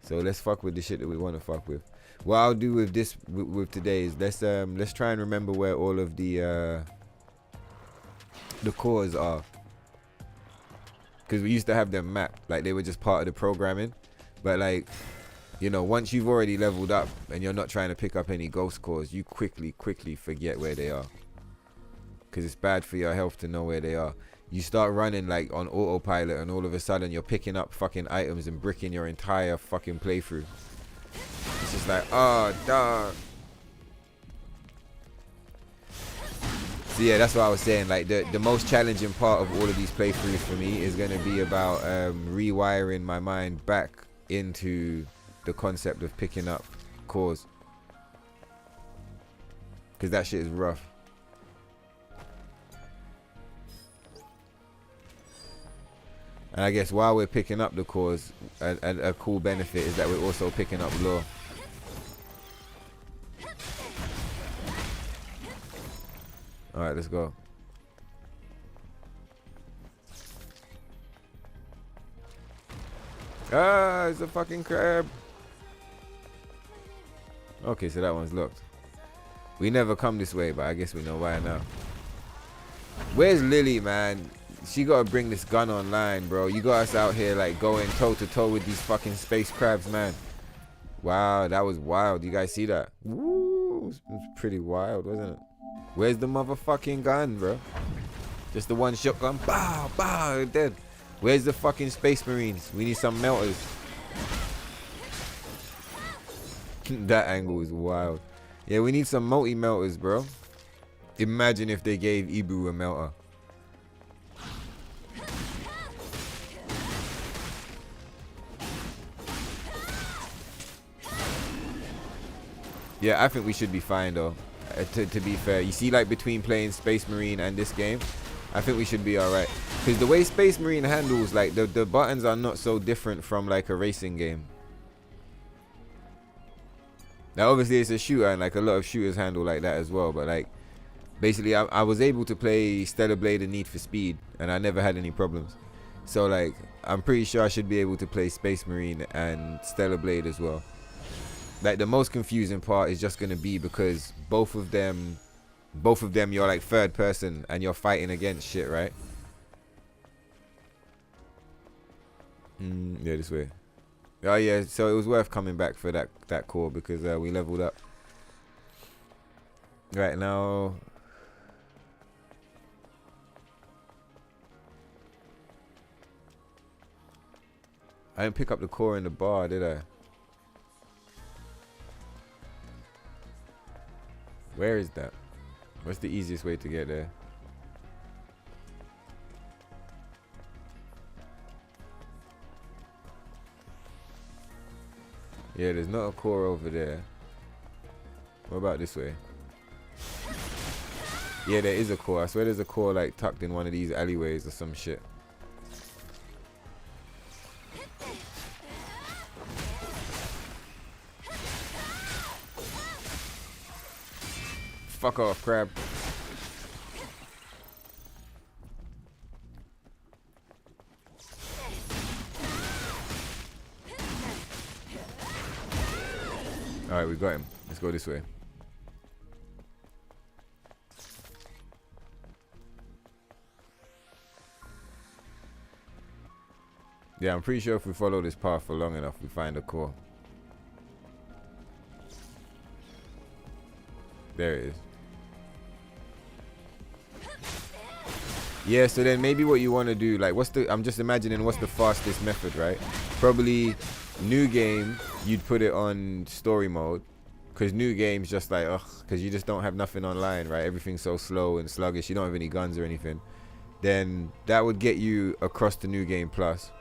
So let's fuck with the shit that we want to fuck with. What I'll do with this, with today is let's try and remember where all of the cores are. Because we used to have them mapped, like they were just part of the programming. But like, you know, once you've already leveled up and you're not trying to pick up any ghost cores, you quickly forget where they are. Because it's bad for your health to know where they are. You start running like on autopilot and all of a sudden you're picking up fucking items and bricking your entire fucking playthrough. It's just like, oh, dog. So yeah, that's what I was saying. Like the most challenging part of all of these playthroughs for me is going to be about rewiring my mind back into the concept of picking up cores. Because that shit is rough. And I guess while we're picking up the cores, a cool benefit is that we're also picking up lore. Alright, let's go. Ah, it's a fucking crab. Okay, so that one's locked. We never come this way, but I guess we know why now. Where's Lily, man? She gotta bring this gun online, bro. You got us out here like going toe to toe with these fucking space crabs, man. Wow, that was wild. You guys see that? Woo, it was pretty wild, wasn't it? Where's the motherfucking gun, bro? Just the one shotgun. Bow, bow, dead. Where's the fucking space marines? We need some melters. That angle is wild. Yeah, we need some multi-melters, bro. Imagine if they gave Ibu a melter. Yeah, I think we should be fine though. To be fair, you see, like between playing Space Marine and this game, I think we should be alright. Because the way Space Marine handles, like, the buttons are not so different from, like, a racing game. Now, obviously, it's a shooter, and, like, a lot of shooters handle like that as well. But, like, basically, I was able to play Stellar Blade and Need for Speed, and I never had any problems. So, like, I'm pretty sure I should be able to play Space Marine and Stellar Blade as well. Like, the most confusing part is just going to be because both of them, you're, like, third person, and you're fighting against shit, right? Yeah, this way. Oh yeah, so it was worth coming back for that core because we leveled up. Right now, I didn't pick up the core in the bar, did I? Where is that? What's the easiest way to get there? Yeah, there's not a core over there. What about this way? Yeah, there is a core. I swear there's a core like tucked in one of these alleyways or some shit. Fuck off, crab. Alright, we got him. Let's go this way. Yeah, I'm pretty sure if we follow this path for long enough, we find a core. There it is. Yeah, so then maybe what you want to do, like, I'm just imagining what's the fastest method, right? Probably new game, you'd put it on story mode. Because new game's just like, ugh, because you just don't have nothing online, right? Everything's so slow and sluggish. You don't have any guns or anything. Then that would get you across to New Game Plus.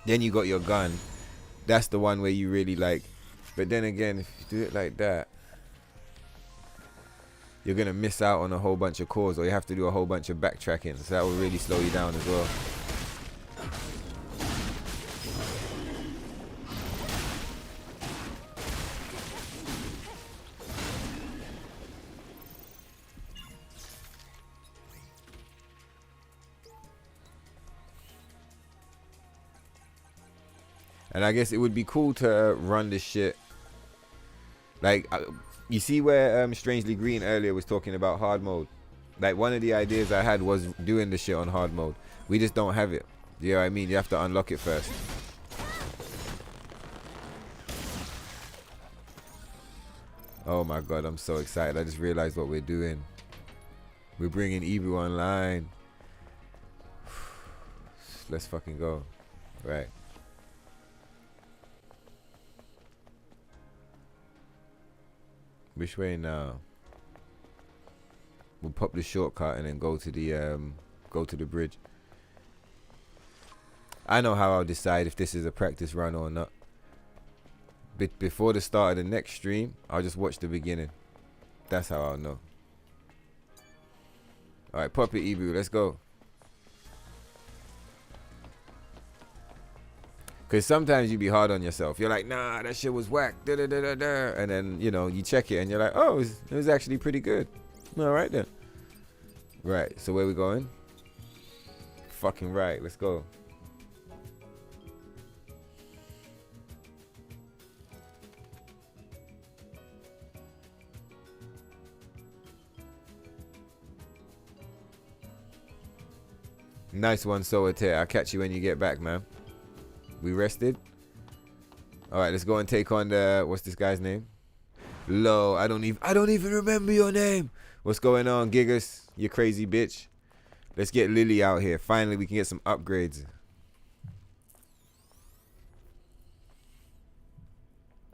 Then you got your gun. That's the one where you really like. But then again, if you do it like that, you're going to miss out on a whole bunch of cores, or you have to do a whole bunch of backtracking. So that will really slow you down as well. And I guess it would be cool to run this shit. Like, you see where Strangely Green earlier was talking about hard mode? Like, one of the ideas I had was doing the shit on hard mode. We just don't have it. You know what I mean? You have to unlock it first. Oh my god, I'm so excited. I just realized what we're doing. We're bringing Ibu online. Let's fucking go. Right. Which way now? We'll pop the shortcut and then go to the bridge. I know how I'll decide if this is a practice run or not. But before the start of the next stream, I'll just watch the beginning. That's how I'll know. Alright, pop it, Ibu, let's go. Because sometimes you be hard on yourself. You're like, nah, that shit was whack. Da, da, da, da, da. And then, you know, you check it and you're like, oh, it was actually pretty good. All right then. Right, so where we going? Fucking right, let's go. Nice one, Solitaire. I'll catch you when you get back, man. We rested. All right, let's go and take on the, what's this guy's name? Lo, I don't even remember your name. What's going on, Gigas? You crazy bitch. Let's get Lily out here. Finally, we can get some upgrades.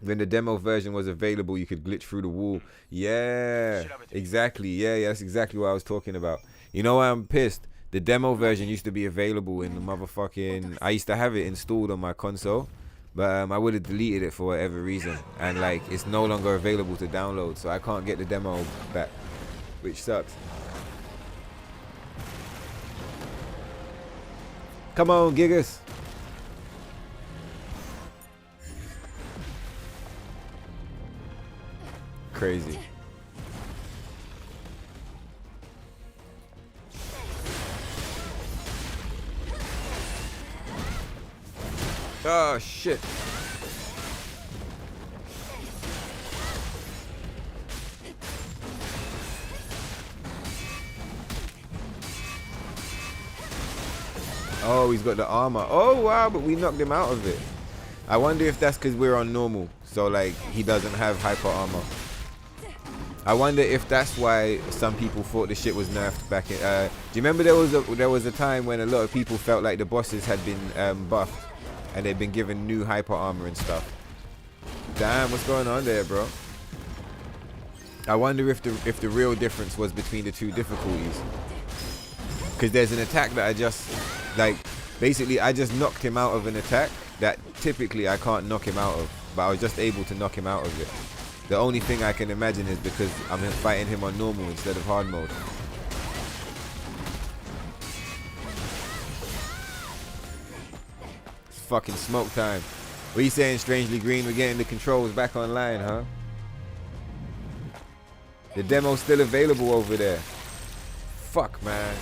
When the demo version was available, you could glitch through the wall. Yeah, exactly. Yeah, that's exactly what I was talking about. You know why I'm pissed? The demo version used to be available in the motherfucking... I used to have it installed on my console, but I would have deleted it for whatever reason. And, like, it's no longer available to download, so I can't get the demo back, which sucks. Come on, Gigas. Crazy. Oh shit. Oh, he's got the armor. Oh wow, but we knocked him out of it. I wonder if that's because we're on normal, so like he doesn't have hyper armor. I wonder if that's why some people thought the shit was nerfed back in. Do you remember there was a time when a lot of people felt like the bosses had been buffed and they'd been given new hyper armor and stuff. Damn, what's going on there, bro? I wonder if the real difference was between the two difficulties. Because there's an attack that I just like. Basically, I just knocked him out of an attack that typically I can't knock him out of, but I was just able to knock him out of it. The only thing I can imagine is because I'm fighting him on normal instead of hard mode. It's fucking smoke time. What are you saying, Strangely Green? We're getting the controls back online, huh? The demo's still available over there. Fuck, man.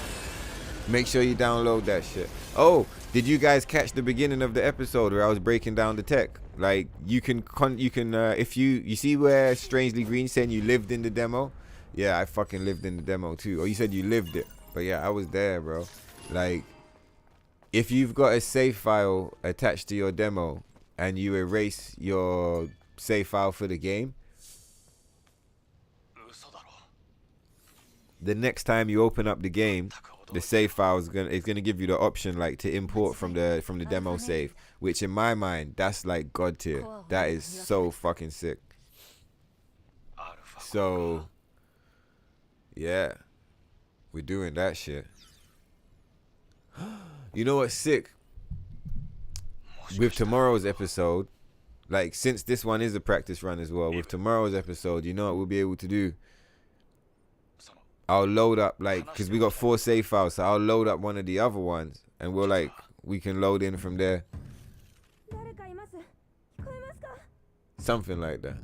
Make sure you download that shit. Oh, did you guys catch the beginning of the episode where I was breaking down the tech? Like, you can if you see where Strangely Green saying you lived in the demo? Yeah, I fucking lived in the demo too. Or you said you lived it. But yeah, I was there, bro. Like, if you've got a save file attached to your demo and you erase your save file for the game, the next time you open up the game, the save file is gonna give you the option like to import from the demo save, which in my mind that's like god tier. That is so fucking sick. So yeah, we're doing that shit. You know what's sick? With tomorrow's episode, like since this one is a practice run as well, with tomorrow's episode, you know what we'll be able to do? I'll load up, like, because we got 4 save files, so I'll load up one of the other ones and we can load in from there. Something like that.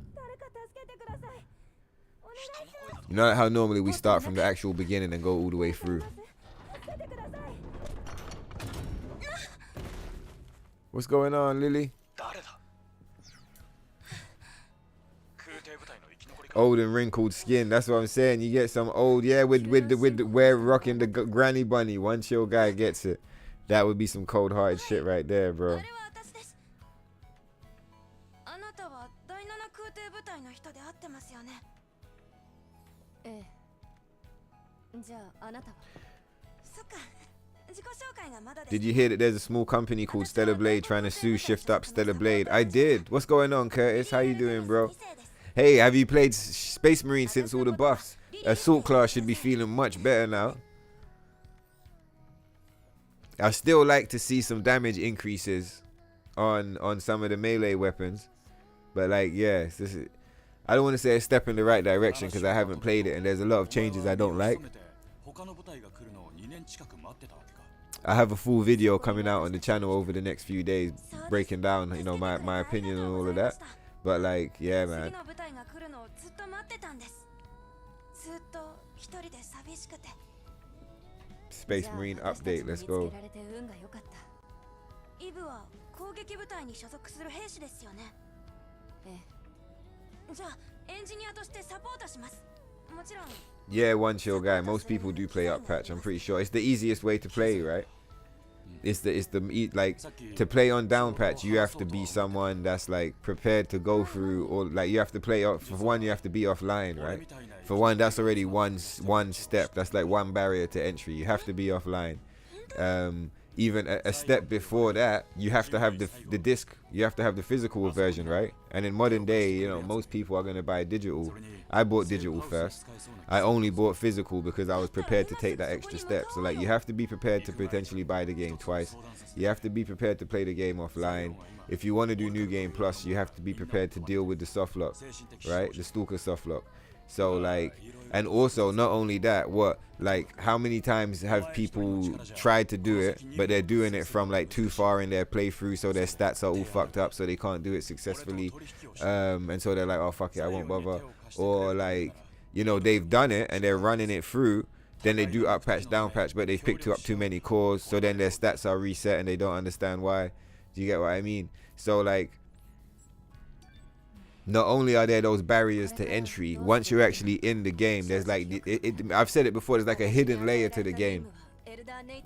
You know how normally we start from the actual beginning and go all the way through. What's going on, Lily? Old and wrinkled skin. That's what I'm saying. You get some old, yeah, with the wear rocking the granny bunny. One chill guy gets it. That would be some cold-hearted shit right there, bro. Did you hear that there's a small company called Stellar Blade trying to sue Shift Up Stellar Blade? I did. What's going on, Curtis? How you doing, bro? Hey, have you played Space Marine since all the buffs? Assault class should be feeling much better now. I still like to see some damage increases on some of the melee weapons. But like, yeah, I don't want to say a step in the right direction because I haven't played it and there's a lot of changes I don't like. I have a full video coming out on the channel over the next few days breaking down, you know, my opinion on all of that. But like, yeah, man. Space Marine update, let's go. Yeah, one chill guy. Most people do play up patch. I'm pretty sure it's the easiest way to play, right? It's the like to play on down patch. You have to be someone that's like prepared to go through, or like you have to play off. For one, you have to be offline, right? For one, that's already one step. That's like one barrier to entry. You have to be offline. Even a step before that, you have to have the disc. You have to have the physical version, right? And in modern day, you know, most people are gonna buy digital. I bought digital first. I only bought physical because I was prepared to take that extra step. So like, you have to be prepared to potentially buy the game twice. You have to be prepared to play the game offline. If you want to do New Game Plus, you have to be prepared to deal with the soft lock, right? The Stalker soft lock. So like, and also not only that, what, like, how many times have people tried to do it, but they're doing it from like too far in their playthrough, so their stats are all fucked up, so they can't do it successfully, and so they're like, oh fuck it, I won't bother. Or like, you know, they've done it and they're running it through, then they do up patch, down patch, but they've picked up too many cores, so then their stats are reset and they don't understand why. Do you get what I mean? So like, not only are there those barriers to entry, once you're actually in the game, there's like, I've said it before, there's like a hidden layer to the game,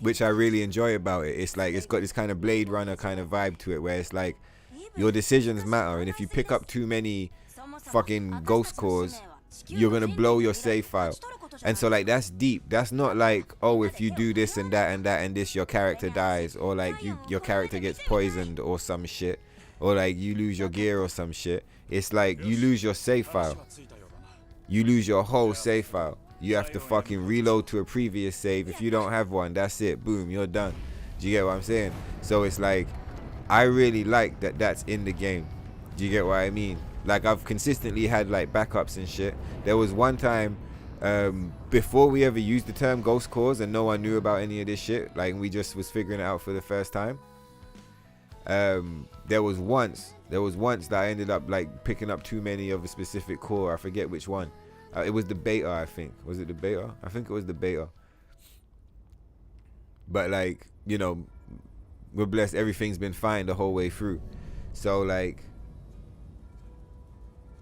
which I really enjoy about it. It's like, it's got this kind of Blade Runner kind of vibe to it, where it's like, your decisions matter, and if you pick up too many fucking ghost cores, you're gonna blow your save file. And so like, that's deep. That's not like, oh, if you do this and that and that and this, your character dies, or like your character gets poisoned or some shit, or like you lose your gear or some shit. It's like, you lose your save file. You lose your whole save file. You have to fucking reload to a previous save. If you don't have one, that's it. Boom, you're done. Do you get what I'm saying? So it's like, I really like that that's in the game. Do you get what I mean? Like, I've consistently had like backups and shit. There was one time, before we ever used the term ghost cores and no one knew about any of this shit, like we just was figuring it out for the first time. There was once that I ended up like picking up too many of a specific core. I forget which one. It was the beta, I think. Was it the beta? I think it was the beta. But like, you know, we're blessed, everything's been fine the whole way through. So like,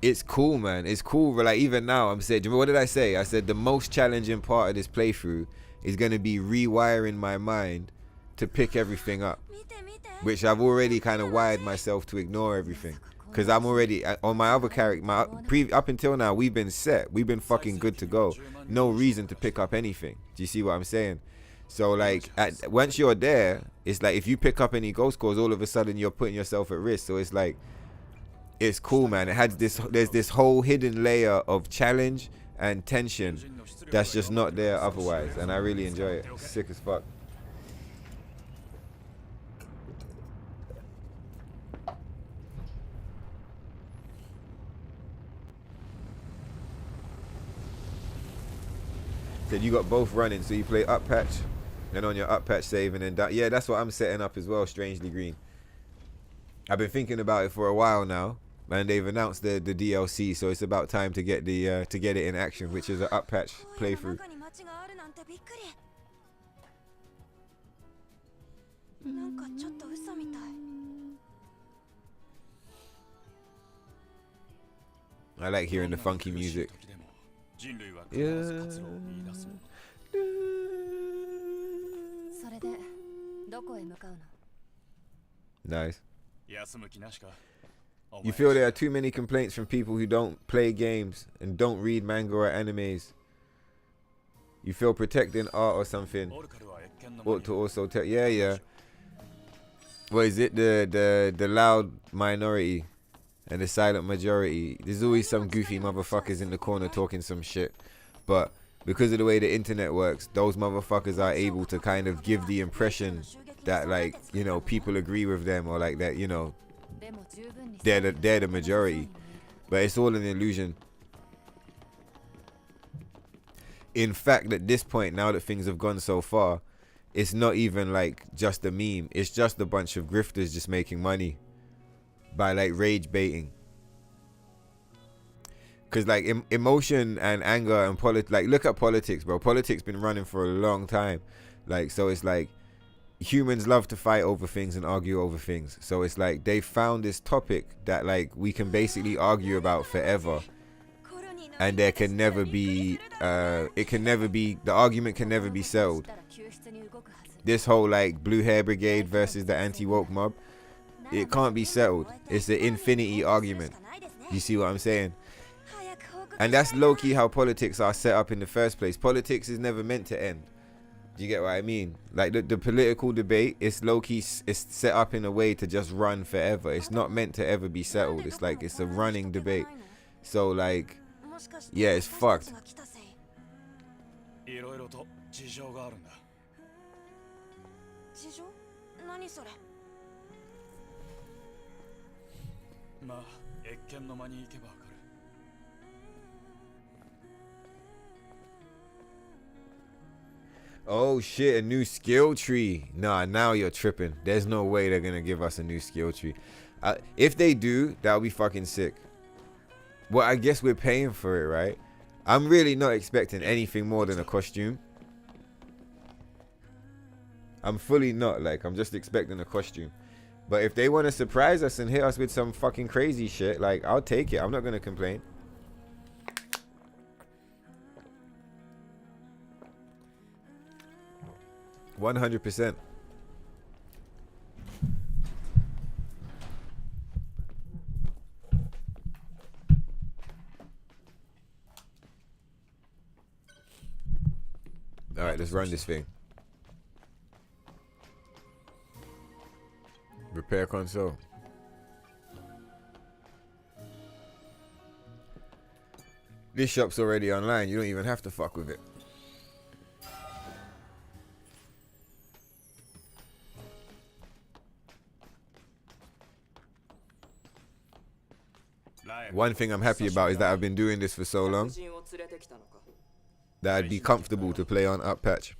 it's cool, man. It's cool. But like, even now, I'm saying, what did I say? I said the most challenging part of this playthrough is going to be rewiring my mind to pick everything up, which I've already kind of wired myself to ignore everything, because I'm already on my other character. Up until now, we've been set. We've been fucking good to go. No reason to pick up anything. Do you see what I'm saying? So like, once you're there, it's like, if you pick up any ghost cores, all of a sudden you're putting yourself at risk. So it's like, it's cool, man. It has this, there's this whole hidden layer of challenge and tension that's just not there otherwise, and I really enjoy it. It's sick as fuck. Said you got both running, so you play up patch, then on your up patch save, and then down. Yeah, that's what I'm setting up as well, Strangely Green. I've been thinking about it for a while now, and they've announced the DLC, so it's about time to get the to get it in action, which is an up patch playthrough. I like hearing the funky music. Yeah. Nice. You feel there are too many complaints from people who don't play games and don't read manga or animes? You feel protecting art or something ought to also tell. Yeah. What is it? The loud minority and the silent majority. There's always some goofy motherfuckers in the corner talking some shit, but because of the way the internet works, those motherfuckers are able to kind of give the impression that, like, you know, people agree with them, or like that, you know, they're the majority, but it's all an illusion. In fact, at this point, now that things have gone so far, it's not even like just a meme. It's just a bunch of grifters just making money by like rage baiting. Because like emotion and anger and like, look at politics, bro. Politics been running for a long time. Like, so it's like, humans love to fight over things and argue over things. So it's like, they found this topic that like we can basically argue about forever, and there can never be the argument can never be settled. This whole like blue hair brigade versus the anti-woke mob, it can't be settled. It's an infinity argument. You see what I'm saying? And that's low-key how politics are set up in the first place. Politics is never meant to end. Do you get what I mean? Like the political debate, it's low-key, it's set up in a way to just run forever. It's not meant to ever be settled. It's like, it's a running debate. So like, yeah, it's fucked. Oh shit, a new skill tree. Nah, now you're tripping. There's no way they're gonna give us a new skill tree. If they do, that'll be fucking sick. Well, I guess we're paying for it, right? I'm really not expecting anything more than a costume. I'm fully not. Like, I'm just expecting a costume. But if they want to surprise us and hit us with some fucking crazy shit, like, I'll take it. I'm not gonna complain. $100%. All right, let's run this thing. Repair console. This shop's already online. You don't even have to fuck with it. One thing I'm happy about is that I've been doing this for so long that I'd be comfortable to play on up patch.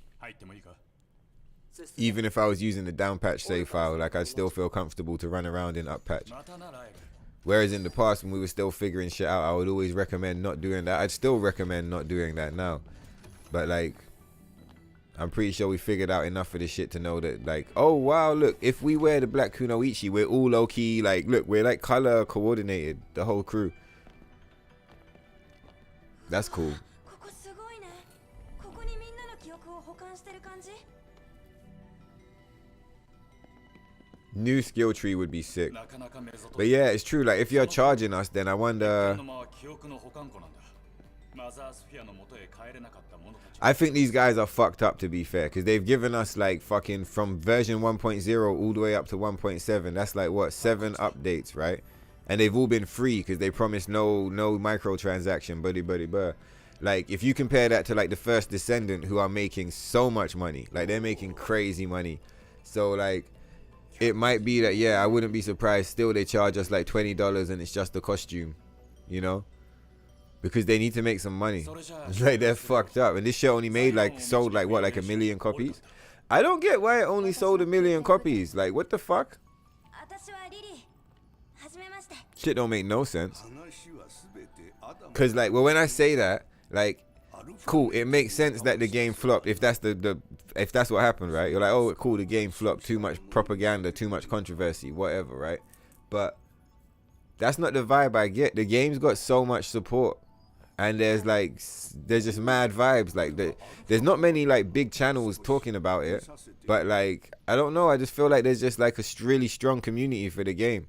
Even if I was using the down patch save file, like, I'd still feel comfortable to run around in up patch. Whereas in the past, when we were still figuring shit out, I would always recommend not doing that. I'd still recommend not doing that now. But, like, I'm pretty sure we figured out enough of this shit to know that, like, oh wow, look, if we wear the black kunoichi, we're all low-key, like, look, we're like color coordinated, the whole crew. That's cool. New skill tree would be sick. But yeah, it's true, like, if you're charging us, then I wonder. I think these guys are fucked up, to be fair, because they've given us, like, fucking from version 1.0 all the way up to 1.7. That's like, what, 7 updates, right? And they've all been free because they promised no microtransaction, buddy. Like, if you compare that to, like, the first Descendant, who are making so much money, like, they're making crazy money. So, like, it might be that, yeah, I wouldn't be surprised still they charge us like $20 and it's just the costume, you know, because they need to make some money. It's like, they're fucked up. And this shit only made, like, sold like, what, like 1 million copies? I don't get why it only sold 1 million copies. Like, what the fuck? Shit don't make no sense. Because, like, well, when I say that, like, cool, it makes sense that the game flopped if that's if that's what happened, right? You're like, oh, cool, the game flopped, too much propaganda, too much controversy, whatever, right? But that's not the vibe I get. The game's got so much support, and there's just mad vibes. Like, there's not many, like, big channels talking about it, but, like, I don't know, I just feel like there's just, like, a really strong community for the game.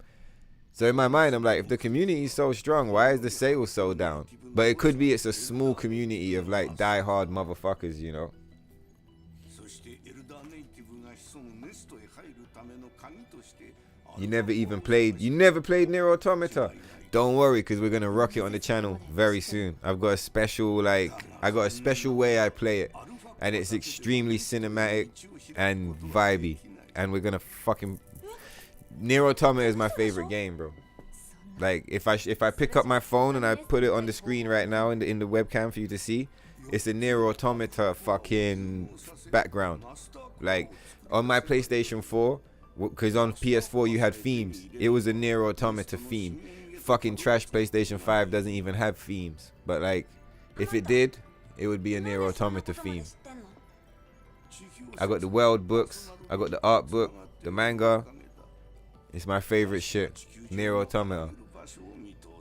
So in my mind, I'm like, if the community is so strong, why is the sales so down? But it could be it's a small community of, like, die-hard motherfuckers, you know? You never played NIER Automata? Don't worry, because we're going to rock it on the channel very soon. I've got a special, like, way I play it. And it's extremely cinematic and vibey. And we're going to fucking... NIER Automata is my favorite game, bro. Like, if I pick up my phone and I put it on the screen right now in the webcam for you to see, it's a NIER Automata fucking background. Like, on my PlayStation 4, because on PS4 you had themes, it was a NIER Automata theme. Fucking trash PlayStation 5 doesn't even have themes, but, like, if it did, it would be a NIER Automata theme. I got the world books, I got the art book, the manga. It's my favorite shit, NIER Automata.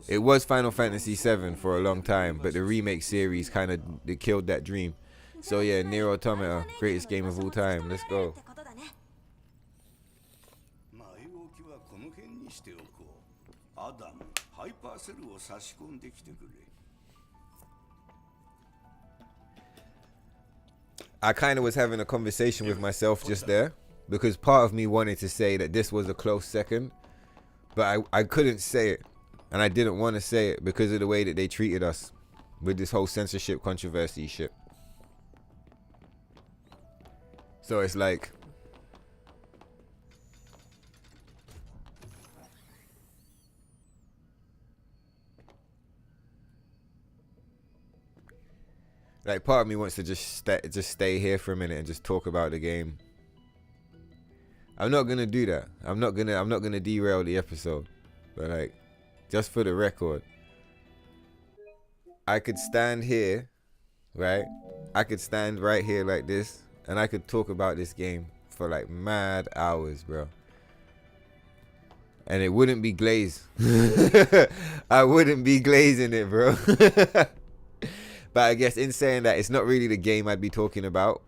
It was Final Fantasy VII for a long time, but the remake series kind of killed that dream. So yeah, NIER Automata, greatest game of all time. Let's go. I kind of was having a conversation with myself just there, because part of me wanted to say that this was a close second, but I couldn't say it, and I didn't want to say it because of the way that they treated us with this whole censorship controversy shit. So it's like, Like, part of me wants to just stay here for a minute and just talk about the game. I'm not gonna do that. I'm not gonna derail the episode. But like, just for the record, I could stand here, right? I could stand right here like this, and I could talk about this game for like mad hours, bro. And it wouldn't be glazed. I wouldn't be glazing it, bro. But I guess in saying that, it's not really the game I'd be talking about,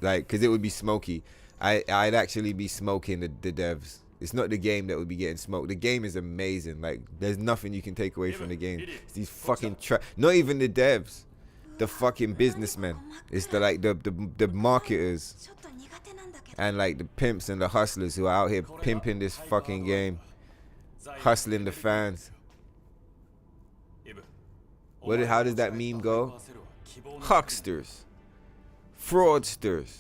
like, because it would be smoky. I'd actually be smoking the devs. It's not the game that would be getting smoked. The game is amazing. Like, there's nothing you can take away from the game. It's these fucking not even the devs, the fucking businessmen. It's the marketers and like the pimps and the hustlers who are out here pimping this fucking game, hustling the fans. How does that meme go? Hucksters, fraudsters,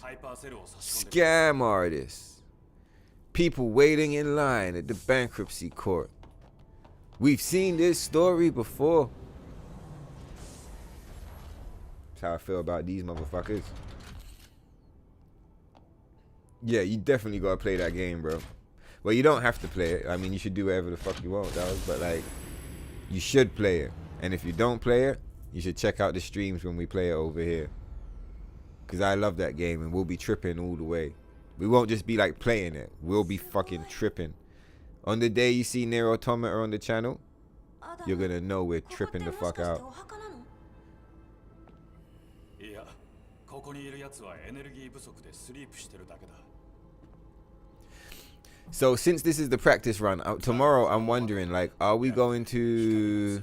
scam artists, people waiting in line at the bankruptcy court. We've seen this story before. That's how I feel about these motherfuckers. Yeah, you definitely gotta play that game, bro. Well, you don't have to play it. I mean, you should do whatever the fuck you want, dog. But like, you should play it. And if you don't play it, you should check out the streams when we play it over here. Because I love that game and we'll be tripping all the way. We won't just be like playing it. We'll be fucking tripping. On the day you see NIER AUTOMATA on the channel, you're going to know we're tripping the fuck out. So since this is the practice run, tomorrow I'm wondering, like, are we going to...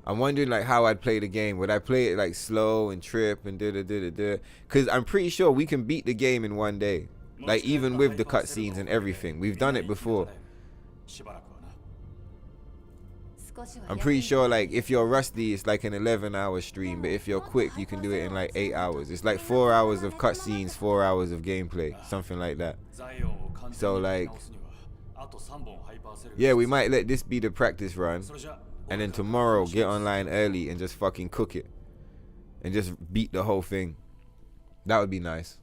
I'm wondering like how I'd play the game. Would I play it like slow and trip and da-da-da-da-da? Because I'm pretty sure we can beat the game in one day. Like, even with the cutscenes and everything. We've done it before. I'm pretty sure like if you're rusty, it's like an 11-hour stream. But if you're quick, you can do it in like 8 hours. It's like 4 hours of cutscenes, 4 hours of gameplay. Something like that. So like, yeah, we might let this be the practice run. And then tomorrow, get online early and just fucking cook it. And just beat the whole thing. That would be nice.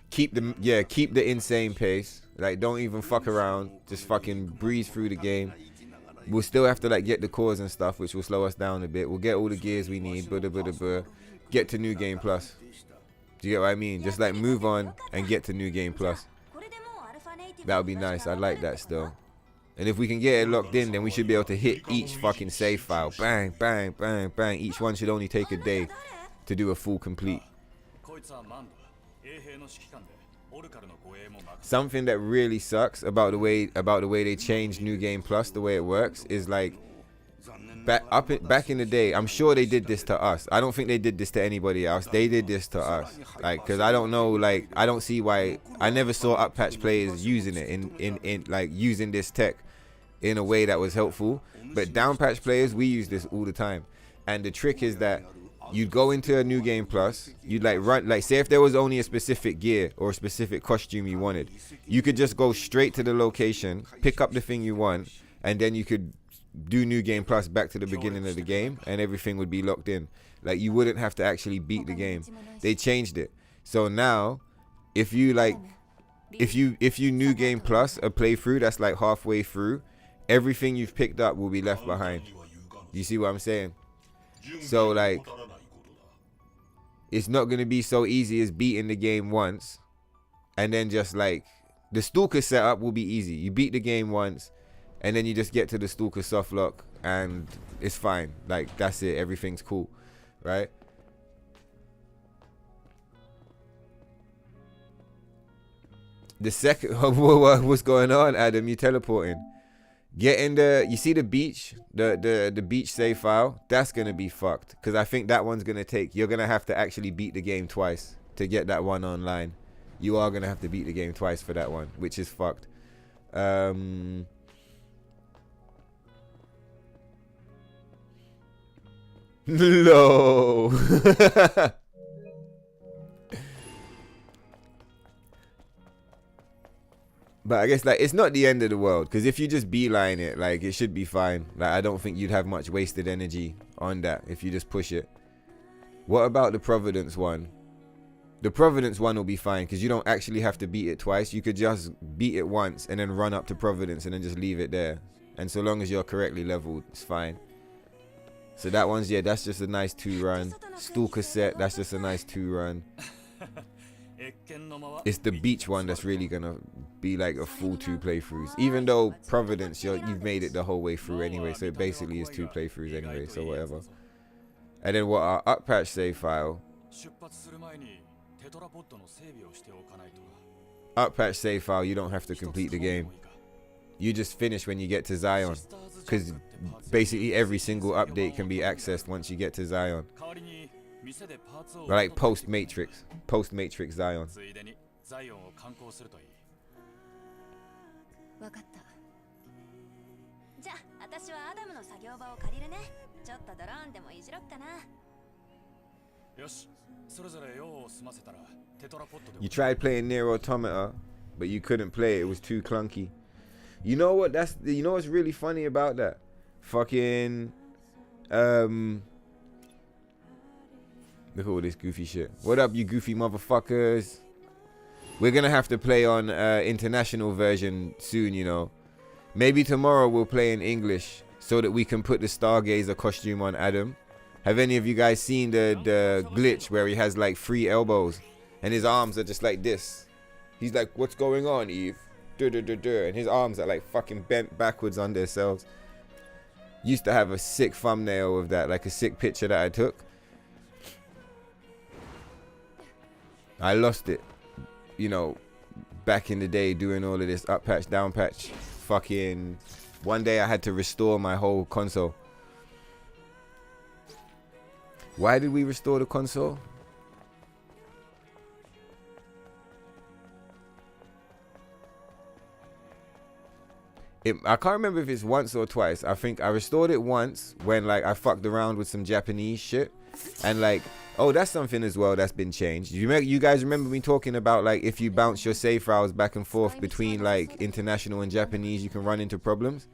Keep the insane pace. Like, don't even fuck around. Just fucking breeze through the game. We'll still have to like get the cores and stuff, which will slow us down a bit. We'll get all the gears we need. Get to New Game Plus. Do you get what I mean? Just like move on and get to New Game Plus. That would be nice. I like that still. And if we can get it locked in, then we should be able to hit each fucking save file. Bang, bang, bang, bang. Each one should only take a day to do a full complete. Something that really sucks about the way they changed New Game Plus, the way it works, is like back in the day, I'm sure they did this to us. I don't think they did this to anybody else. They did this to us. Like, cause I don't know, like, I don't see why. I never saw up patch players using it in like using this tech in a way that was helpful. But down patch players, we use this all the time. And the trick is that you'd go into a New Game Plus, you'd like run, like say if there was only a specific gear or a specific costume you wanted, you could just go straight to the location, pick up the thing you want, and then you could do New Game Plus back to the beginning of the game, and everything would be locked in. Like, you wouldn't have to actually beat the game. They changed it. So now, if you like, if you New Game Plus a playthrough that's like halfway through, everything you've picked up will be left behind. You see what I'm saying? So like, it's not gonna be so easy as beating the game once, and then just like the Stalker setup will be easy. You beat the game once, and then you just get to the Stalker softlock, and it's fine. Like, that's it. Everything's cool, right? The second, what's going on, Adam? You teleporting? Get in the, you see the beach, the beach save file? That's gonna be fucked, because I think that one's gonna take, you're gonna have to actually beat the game twice to get that one online. You are gonna have to beat the game twice for that one, which is fucked. No. But I guess like it's not the end of the world, because if you just beeline it, like it should be fine. Like I don't think you'd have much wasted energy on that if you just push it. What about the Providence one? The Providence one will be fine because you don't actually have to beat it twice. You could just beat it once and then run up to Providence and then just leave it there. And so long as you're correctly leveled, it's fine. So that one's, yeah, that's just a nice 2-run. Stalker set, that's just a nice 2-run. It's the beach one that's really gonna be like a full 2 playthroughs. Even though Providence, you've made it the whole way through anyway, so it basically is 2 playthroughs anyway, so whatever. And then what, our up patch save file. Up patch save file, you don't have to complete the game. You just finish when you get to Zion, because basically every single update can be accessed once you get to Zion. Like post Matrix Zion. わかった。じゃあ、私はアダムの作業場を借りるね。ちょっとドローンでもいじろっかな。よし、それぞれ用を済ませたらテトラポットで。You tried playing NIER AUTOMATA, but you couldn't play it. It was too clunky. You know what? You know what's really funny about that? Fucking look at all this goofy shit. What up, you goofy motherfuckers? We're gonna have to play on international version soon, you know. Maybe tomorrow we'll play in English so that we can put the Stargazer costume on Adam. Have any of you guys seen the glitch where he has like 3 elbows and his arms are just like this? He's like, what's going on, Eve? Duh, duh, duh, duh. And his arms are like fucking bent backwards on themselves. Used to have a sick thumbnail of that, like a sick picture that I took. I lost it, you know, back in the day doing all of this up patch, down patch. Fucking one day I had to restore my whole console. Why did we restore the console? I can't remember if it's once or twice. I think I restored it once when like I fucked around with some Japanese shit. And like, oh, that's something as well that's been changed. You guys remember me talking about like if you bounce your save files back and forth between like international and Japanese, you can run into problems.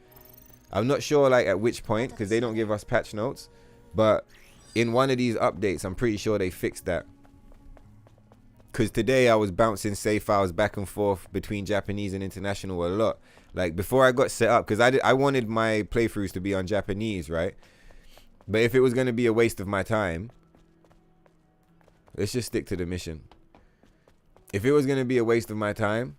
I'm not sure like at which point because they don't give us patch notes. But in one of these updates, I'm pretty sure they fixed that. Because today I was bouncing save files back and forth between Japanese and international a lot. Like before I got set up, because I wanted my playthroughs to be on Japanese, right? But if it was going to be a waste of my time, let's just stick to the mission. If it was going to be a waste of my time,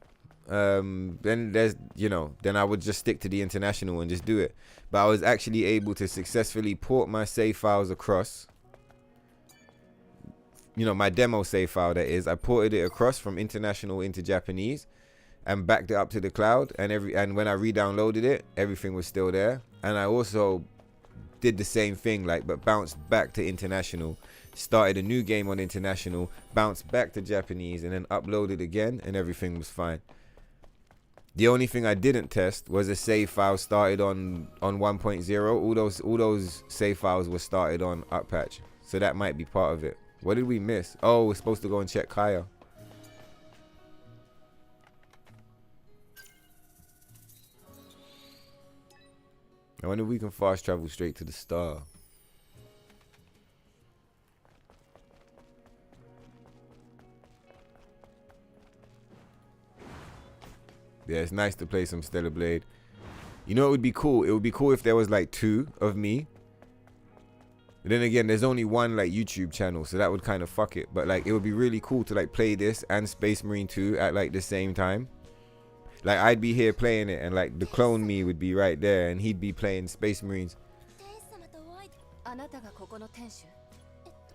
then there's, you know, then I would just stick to the international and just do it. But I was actually able to successfully port my save files across. You know, my demo save file, that is. I ported it across from international into Japanese and backed it up to the cloud. And when I re-downloaded it, everything was still there. And I also did the same thing, like, but bounced back to international, started a new game on international, bounced back to Japanese, and then uploaded again, and everything was fine. The only thing I didn't test was a save file started on 1.0. All those save files were started on up patch, so that might be part of it. What did we miss? Oh, we're supposed to go and check Kaya. I wonder if we can fast travel straight to the star. Yeah, it's nice to play some Stellar Blade. You know what would be cool? It would be cool if there was like 2 of me. But then again, there's only one like YouTube channel, so that would kind of fuck it. But like, it would be really cool to like play this and Space Marine 2 at like the same time. Like I'd be here playing it and like the clone me would be right there and he'd be playing Space Marines.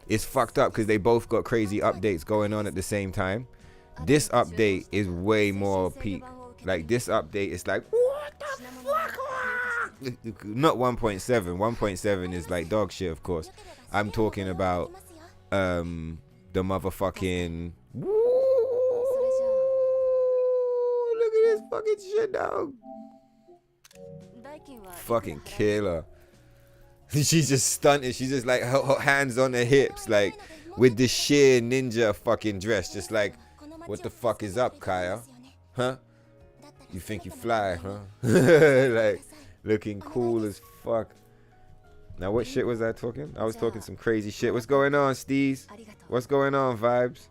It's fucked up because they both got crazy updates going on at the same time. This update is way more peak. Like this update is like, what the fuck? Not 1.7. 1.7 is like dog shit, of course. I'm talking about the motherfucking fucking shit, dog. Fucking killer. She's just stunted. She's just like her hands on her hips, like with this sheer ninja fucking dress. Just like, what the fuck is up, Kaya? Huh? You think you fly, huh? Like, looking cool as fuck. Now, what shit was I talking? I was talking some crazy shit. What's going on, Steez? What's going on, Vibes?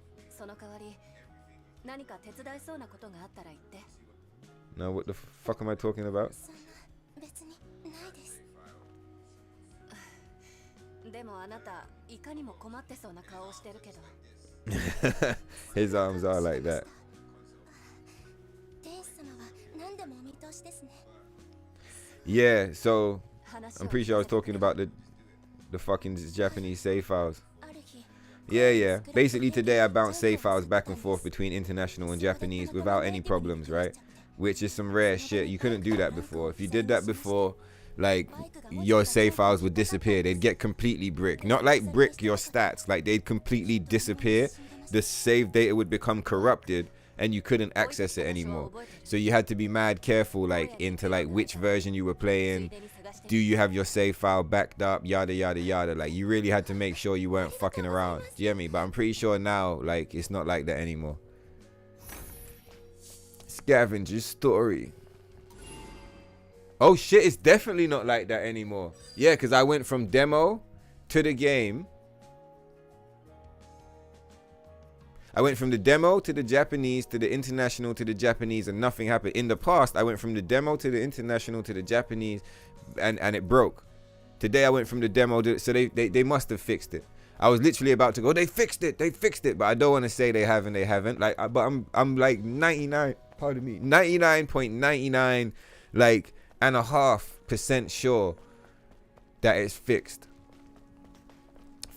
Now, what the fuck am I talking about? His arms are like that. Yeah, so I'm pretty sure I was talking about the fucking Japanese save files. Yeah. Basically today I bounced save files back and forth between international and Japanese without any problems, right? Which is some rare shit. You couldn't do that before. If you did that before, like, your save files would disappear. They'd get completely brick. Not like brick your stats, like they'd completely disappear. The save data would become corrupted and you couldn't access it anymore. So you had to be mad careful, like, into like which version you were playing. Do you have your save file backed up? Yada yada yada. Like, you really had to make sure you weren't fucking around. Do you get me? But I'm pretty sure now, like, it's not like that anymore. Scavenger story. Oh shit, it's definitely not like that anymore. Yeah, because I went from demo to the game. I went from the demo to the Japanese to the international to the Japanese and nothing happened. In the past, I went from the demo to the international to the Japanese and it broke. Today I went from the demo to, so they must have fixed it. I was literally about to go, they fixed it, but I don't want to say they haven't. Like, but I'm like 99.99 like and a half% sure that it's fixed.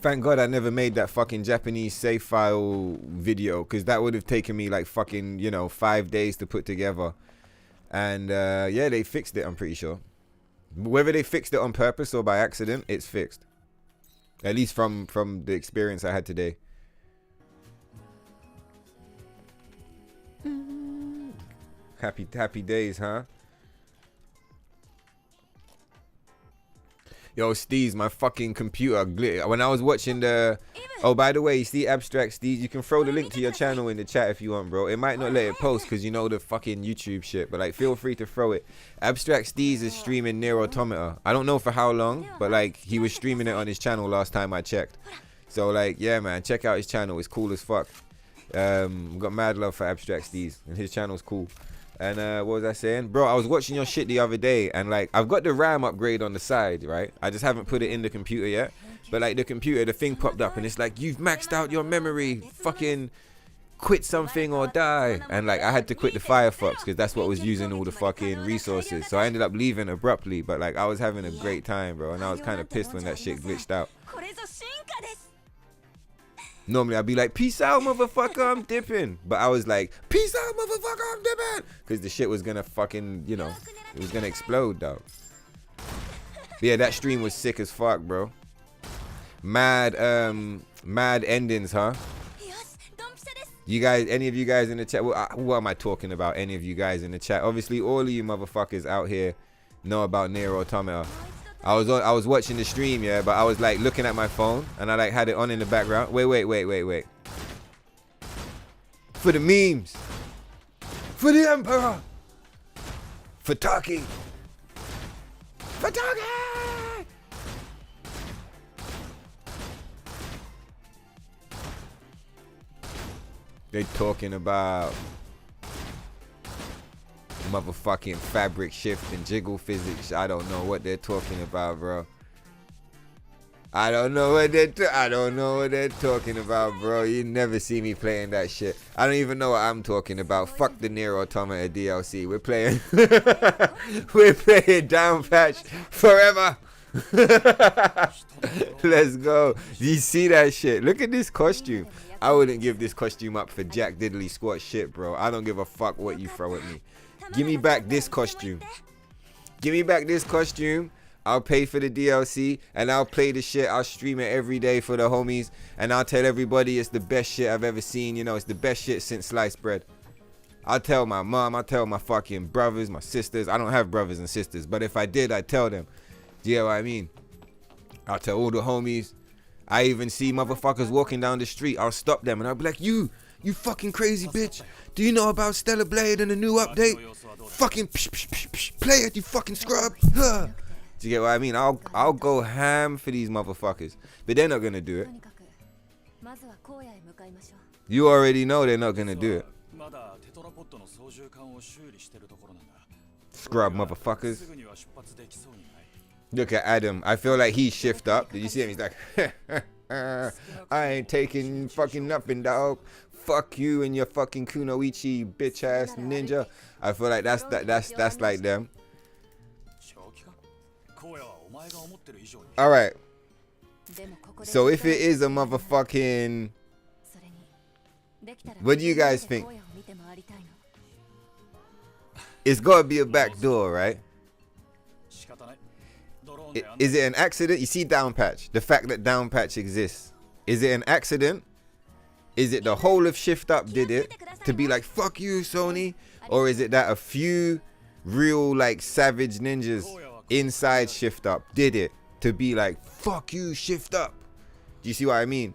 Thank God I never made that fucking Japanese save file video, because that would have taken me like fucking, 5 days to put together. And yeah, they fixed it, I'm pretty sure. Whether they fixed it on purpose or by accident, it's fixed. At least from the experience I had today. Happy days, huh? Yo, Steez, my fucking computer glittered. When I was watching the... Oh, by the way, you see Abstract Steez? You can throw the link to your channel in the chat if you want, bro. It might not let it post because you know the fucking YouTube shit. But, like, feel free to throw it. Abstract Steez is streaming NIER Automata. I don't know for how long, but, like, he was streaming it on his channel last time I checked. So, like, yeah, man. Check out his channel. It's cool as fuck. Got mad love for Abstract Steez. And his channel's cool. And what was I saying? Bro, I was watching your shit the other day, and like, I've got the RAM upgrade on the side, right? I just haven't put it in the computer yet. But like, the computer, the thing popped up and it's like, you've maxed out your memory, fucking quit something or die. And like, I had to quit the Firefox because that's what was using all the fucking resources. So I ended up leaving abruptly, but like, I was having a great time, bro. And I was kind of pissed when that shit glitched out. Normally I'd be like, peace out, motherfucker, I'm dipping. But I was like, peace out, motherfucker, I'm dipping. Because the shit was gonna fucking, it was gonna explode, dog. But yeah, that stream was sick as fuck, bro. Mad endings, huh? You guys, any of you guys in the chat, what am I talking about? Any of you guys in the chat? Obviously, all of you motherfuckers out here know about NIER Automata. I was watching the stream, yeah, but I was like looking at my phone and I like had it on in the background. Wait. For the memes. For the Emperor. For Taki. For Taki. They talking about motherfucking fabric shift and jiggle physics. I don't know what they're talking about, bro. I don't know what they're talking about, bro. You never see me playing that shit. I don't even know what I'm talking about. Fuck the NIER Automata DLC. We're playing down patch forever. Let's go. Do you see that shit? Look at this costume. I wouldn't give this costume up for jack diddly squat shit, bro. I don't give a fuck what you throw at me. Give me back this costume. I'll pay for the DLC and I'll play the shit. I'll stream it every day for the homies and I'll tell everybody it's the best shit I've ever seen. It's the best shit since sliced bread. I'll tell my mom, I'll tell my fucking brothers, my sisters. I don't have brothers and sisters, but if I did, I'd tell them. Do you know what I mean? I'll tell all the homies. I even see motherfuckers walking down the street. I'll stop them and I'll be like, you You fucking crazy bitch. Do you know about Stellar Blade and the new update? Fucking play it, you fucking scrub. Huh. Do you get what I mean? I'll go ham for these motherfuckers. But they're not gonna do it. You already know they're not gonna do it. Scrub motherfuckers. Look at Adam. I feel like he shift up. Did you see him? He's like, I ain't taking fucking nothing, dog. Fuck you and your fucking kunoichi bitch ass ninja. I feel like that's like them. All right. So if it is a motherfucking, what do you guys think? It's gotta be a back door, right? Is it an accident? You see down patch. The fact that down patch exists. Is it an accident? Is it the whole of Shift Up did it to be like, fuck you, Sony? Or is it that a few real like savage ninjas inside Shift Up did it to be like, fuck you, Shift Up? Do you see what I mean?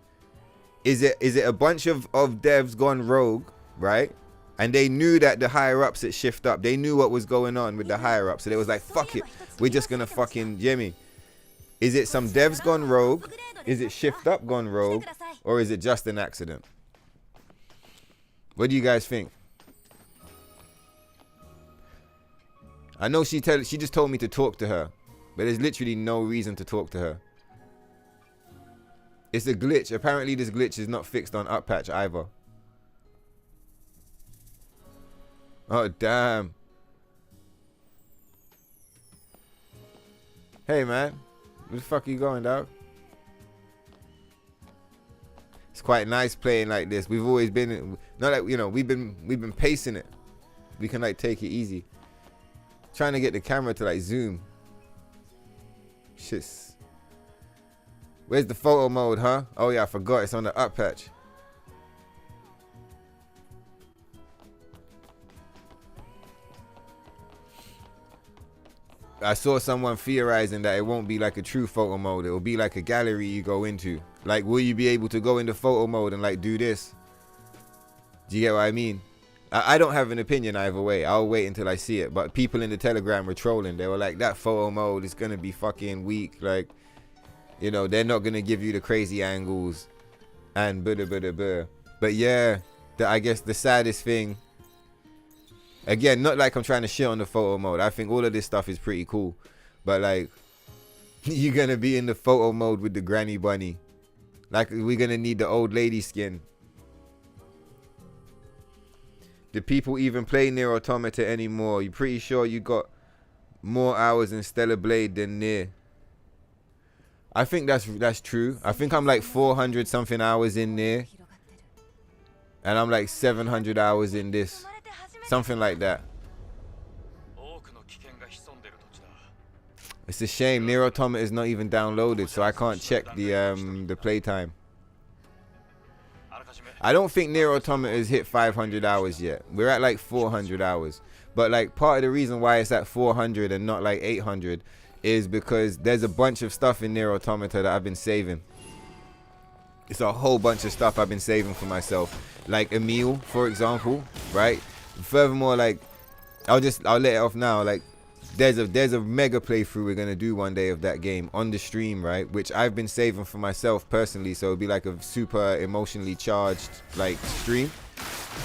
Is it a bunch of devs gone rogue, right? And they knew that the higher ups at Shift Up, they knew what was going on with the higher ups. So they was like, fuck it, we're just gonna fucking Jimmy. Is it some devs gone rogue? Is it Shift Up gone rogue? Or is it just an accident? What do you guys think? I know she just told me to talk to her, but there's literally no reason to talk to her. It's a glitch. Apparently this glitch is not fixed on up patch either. Oh damn. Hey man, where the fuck are you going, dog? It's quite nice playing like this. We've always been, not like, you know, we've been pacing it. We can like take it easy. Trying to get the camera to like zoom. Shit's. Where's the photo mode, huh? Oh yeah, I forgot. It's on the up patch. I saw someone theorizing that it won't be like a true photo mode. It will be like a gallery you go into. Like, will you be able to go into photo mode and like do this? Do you get what I mean? I don't have an opinion either way. I'll wait until I see it. But people in the Telegram were trolling. They were like, that photo mode is going to be fucking weak. Like, you know, they're not going to give you the crazy angles. And blah. But yeah, I guess the saddest thing. Again, not like I'm trying to shit on the photo mode. I think all of this stuff is pretty cool. But like, you're going to be in the photo mode with the granny bunny. Like, we're going to need the old lady skin. Do people even play NIER Automata anymore? You pretty sure you got more hours in Stellar Blade than NIER? I think that's true. I think I'm like 400 something hours in NIER. And I'm like 700 hours in this. Something like that. It's a shame NIER Automata is not even downloaded, so I can't check the playtime. I don't think NIER Automata has hit 500 hours yet. We're at like 400 hours. But like part of the reason why it's at 400 and not like 800 is because there's a bunch of stuff in NIER Automata that I've been saving. It's a whole bunch of stuff I've been saving for myself. Like Emil, for example, right? Furthermore, like, I'll let it off now. Like, there's a mega playthrough we're gonna do one day of that game on the stream, right? Which I've been saving for myself personally, so it'll be like a super emotionally charged like stream.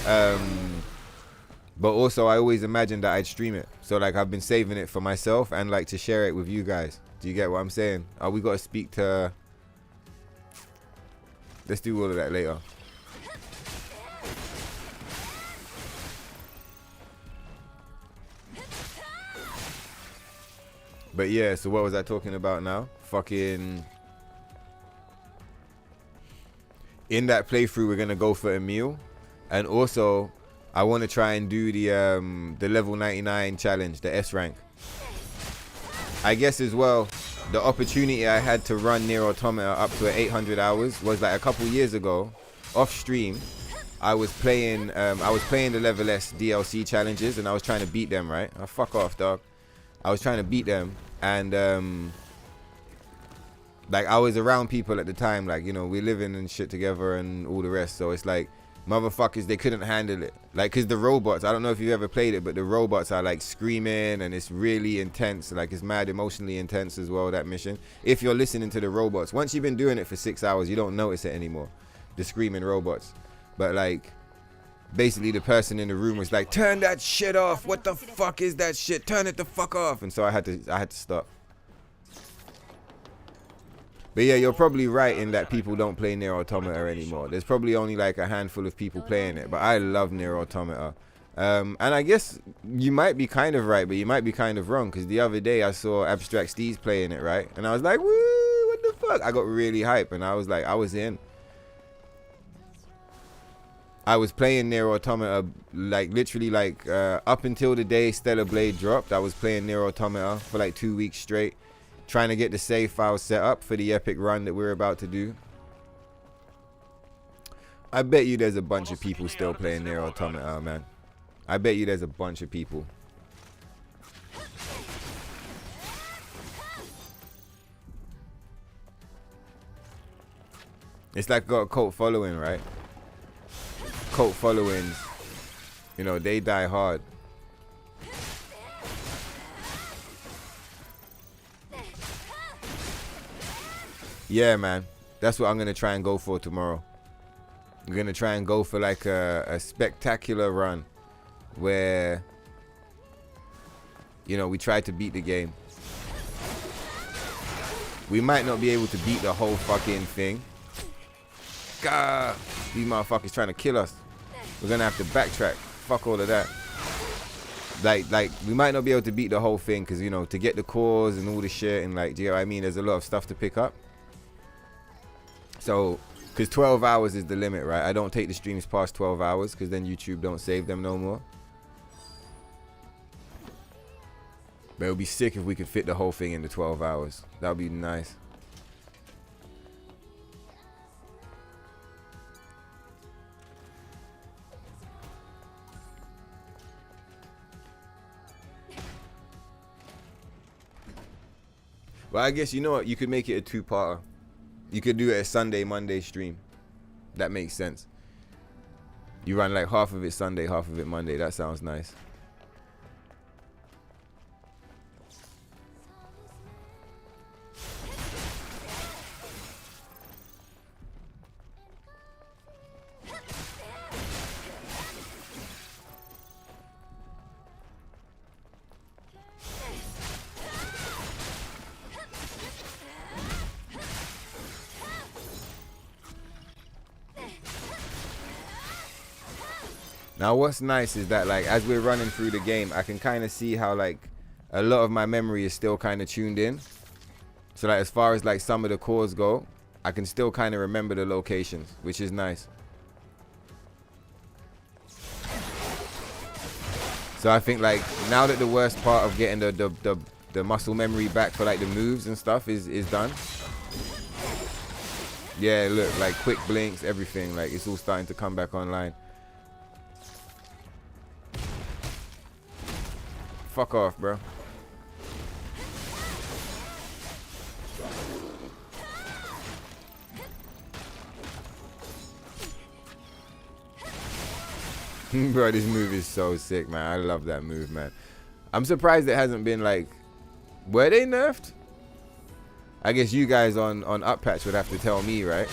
But also I always imagined that I'd stream it, so like I've been saving it for myself and like to share it with you guys. Do you get what I'm saying? We gotta speak to. Let's do all of that later. But yeah, so what was I talking about now? Fucking. In that playthrough, we're gonna go for Emil, and also I want to try and do the level 99 challenge, the S rank. I guess as well, the opportunity I had to run NIER Automata up to 800 hours was like a couple years ago, off stream. I was playing the level S DLC challenges, and I was trying to beat them. Right? Oh, fuck off, dog. I was trying to beat them, and like I was around people at the time, like, you know, we're living and shit together and all the rest. So it's like motherfuckers, they couldn't handle it. Like, because the robots, I don't know if you've ever played it, but the robots are like screaming and it's really intense. Like, it's mad emotionally intense as well, that mission. If you're listening to the robots, once you've been doing it for 6 hours, you don't notice it anymore, the screaming robots. But like, basically the person in the room was like, turn that shit off. What the fuck is that shit? Turn it the fuck off. And so I had to stop. But yeah, you're probably right in that people don't play NIER Automata anymore. There's probably only like a handful of people playing it, but I love NIER Automata. And I guess you might be kind of right, but you might be kind of wrong, because the other day I saw Abstract Steez playing it, right? And I was like, woo, what the fuck? I got really hype, and I was like, I was in. I was playing NIER Automata, like literally like up until the day Stellar Blade dropped. I was playing NIER Automata for like 2 weeks straight, trying to get the save file set up for the epic run that we're about to do. I bet you there's a bunch of people still playing NIER Automata, man. I bet you there's a bunch of people. It's like got a cult following, right? Cult followings, you know, they die hard. Yeah, man, that's what I'm gonna try and go for tomorrow. I'm gonna try and go for like a spectacular run where, you know, we try to beat the game. We might not be able to beat the whole fucking thing. God, these motherfuckers trying to kill us. We're gonna have to backtrack. Fuck all of that. Like we might not be able to beat the whole thing, because, you know, to get the cores and all the shit, and like, do you know what I mean? There's a lot of stuff to pick up. So, because 12 hours is the limit, right? I don't take the streams past 12 hours, because then YouTube don't save them no more. But it would be sick if we could fit the whole thing into 12 hours. That would be nice. Well, I guess, you know what? You could make it a two-parter. You could do it a Sunday, Monday stream. That makes sense. You run like half of it Sunday, half of it Monday. That sounds nice. Now what's nice is that, like, as we're running through the game, I can kind of see how, like, a lot of my memory is still kind of tuned in. So, like, as far as, like, some of the cores go, I can still kind of remember the locations, which is nice. So I think, like, now that the worst part of getting the muscle memory back for, like, the moves and stuff is done. Yeah, look, like, quick blinks, everything, like, it's all starting to come back online. Fuck off, bro. Bro, this move is so sick, man. I love that move, man. I'm surprised it hasn't been like... Were they nerfed? I guess you guys on Up Patch would have to tell me, right?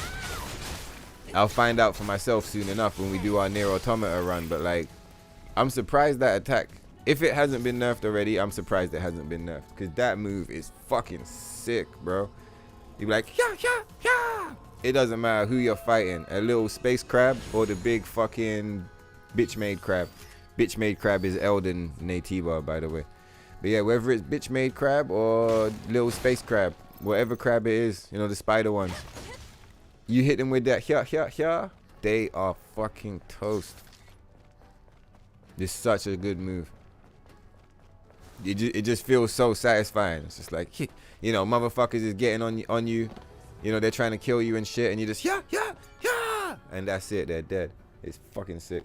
I'll find out for myself soon enough when we do our NIER Automata run, but like... I'm surprised that attack... If it hasn't been nerfed already, I'm surprised it hasn't been nerfed. Because that move is fucking sick, bro. You be like, yeah, yeah, yeah. It doesn't matter who you're fighting. A little space crab or the big fucking bitch-made crab. Bitch-made crab is Elden Natiba, by the way. But yeah, whether it's bitch-made crab or little space crab, whatever crab it is, you know, the spider ones. You hit them with that, yeah, they are fucking toast. It's such a good move. It just feels so satisfying. It's just like, you know, motherfuckers is getting on you. You know, they're trying to kill you and shit, and you just, yeah, and that's it. They're dead. It's fucking sick.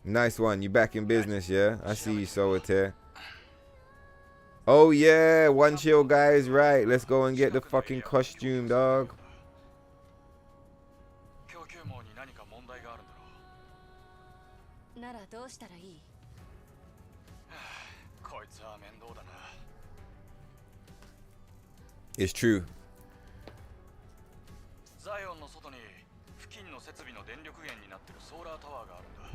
Nice one. You back in business, yeah? I see you, Solitaire. Oh yeah, one chill guys, right. Let's go and get the fucking costume, dog. 供給網に何か問題があるんだろう。ならどうしたらいい？こいつは面倒だな。It's true. ザイオンの外に付近の設備の電力源になってるソーラータワーがあるんだ。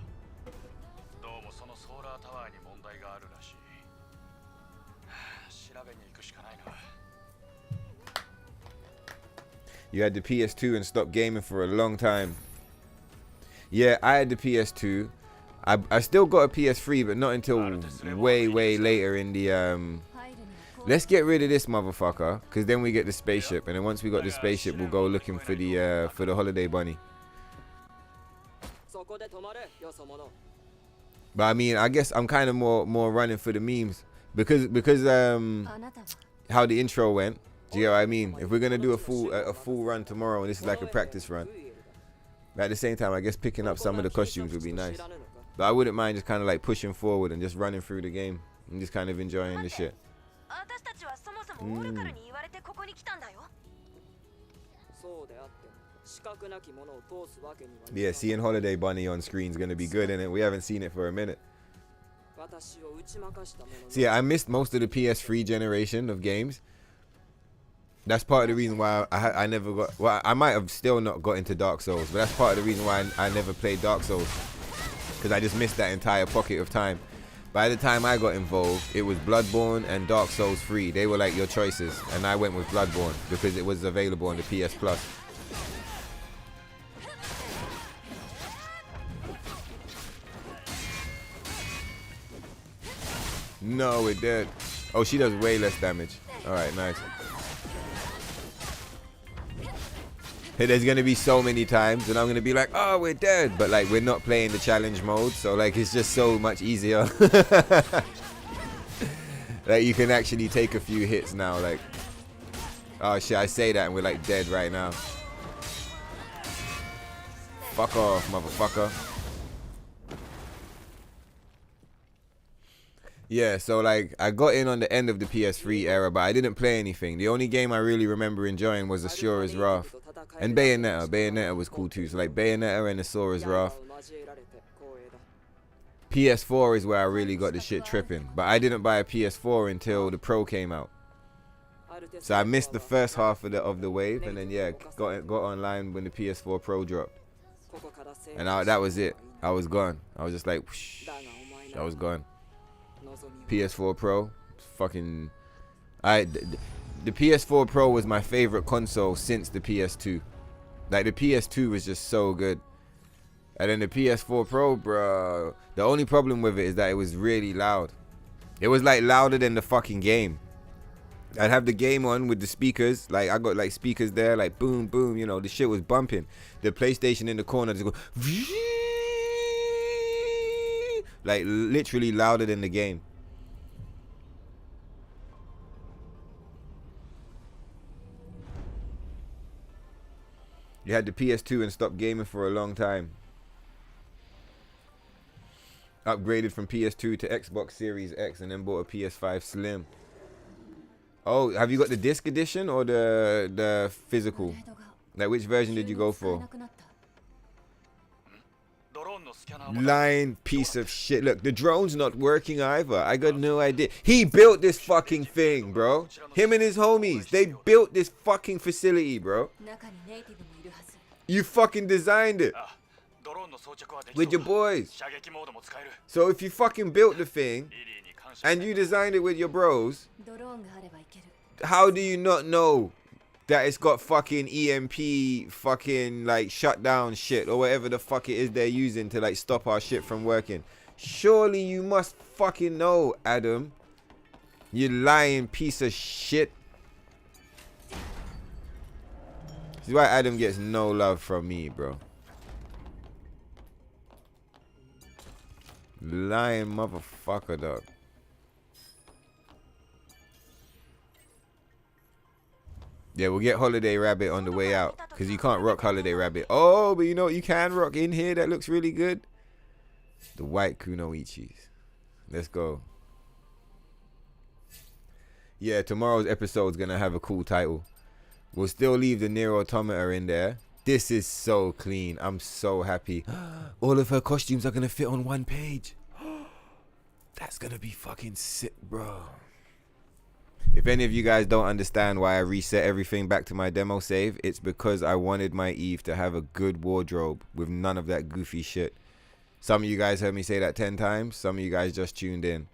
どうもそのソーラータワーに問題があるらしい。調べに行くしかないな。You had the PS2 and stopped gaming for a long time. Yeah, I had the PS2. I still got a PS3, but not until way later in the Let's get rid of this motherfucker, cause then we get the spaceship, and then once we got the spaceship, we'll go looking for the holiday bunny. But I mean, I guess I'm kind of more running for the memes because how the intro went. Do you know what I mean? If we're gonna do a full run tomorrow, and this is like a practice run, but at the same time, I guess picking up some of the costumes would be nice. But I wouldn't mind just kind of like pushing forward and just running through the game and just kind of enjoying the shit. Yeah, seeing Holiday Bunny on screen is gonna be good, innit? We haven't seen it for a minute. So yeah, I missed most of the PS3 generation of games. That's part of the reason why I never got. Well, I might have still not got into Dark Souls, but that's part of the reason why I never played Dark Souls, because I just missed that entire pocket of time. By the time I got involved, it was Bloodborne and Dark Souls 3. They were like your choices, and I went with Bloodborne because it was available on the PS Plus. No, it did. Oh, she does way less damage. All right, nice. Hey, there's gonna be so many times, and I'm gonna be like, "Oh, we're dead," but like we're not playing the challenge mode, so like it's just so much easier. Like you can actually take a few hits now. Like, oh shit, I say that, and we're like dead right now. Fuck off, motherfucker. Yeah, so like I got in on the end of the PS3 era, but I didn't play anything. The only game I really remember enjoying was Asura's Wrath. And Bayonetta. Bayonetta was cool too. So like Bayonetta and Asura's Wrath. PS4 is where I really got the shit tripping. But I didn't buy a PS4 until the Pro came out. So I missed the first half of the wave, and then yeah, got online when the PS4 Pro dropped. And that was it. I was gone. I was just like, whoosh, I was gone. PS4 Pro, fucking, the PS4 Pro was my favorite console since the PS2. Like the PS2 was just so good, and then the PS4 Pro, bro. The only problem with it is that it was really loud. It was like louder than the fucking game. I'd have the game on with the speakers, like I got like speakers there, like boom, boom. You know, the shit was bumping. The PlayStation in the corner just go, like literally louder than the game. You had the PS2 and stopped gaming for a long time. Upgraded from PS2 to Xbox Series X and then bought a PS5 Slim. Oh, have you got the disc edition or the physical? Like which version did you go for? Lying piece of shit. Look, the drone's not working either. I got no idea. He built this fucking thing, bro. Him and his homies. They built this fucking facility, bro. You fucking designed it with your boys. So if you fucking built the thing and you designed it with your bros, how do you not know that it's got fucking EMP fucking like shutdown shit or whatever the fuck it is they're using to like stop our shit from working? Surely you must fucking know, Adam. You lying piece of shit. This is why Adam gets no love from me, bro. Lying motherfucker, dog. Yeah, we'll get Holiday Rabbit on the way out, because you can't rock Holiday Rabbit. Oh, but you know what you can rock in here that looks really good? The white Kunoichis. Let's go. Yeah, tomorrow's episode's gonna have a cool title. We'll still leave the NIER Automata in there. This is so clean. I'm so happy. All of her costumes are gonna fit on one page. That's gonna be fucking sick, bro. If any of you guys don't understand why I reset everything back to my demo save, it's because I wanted my Eve to have a good wardrobe with none of that goofy shit. Some of you guys heard me say that 10 times. Some of you guys just tuned in.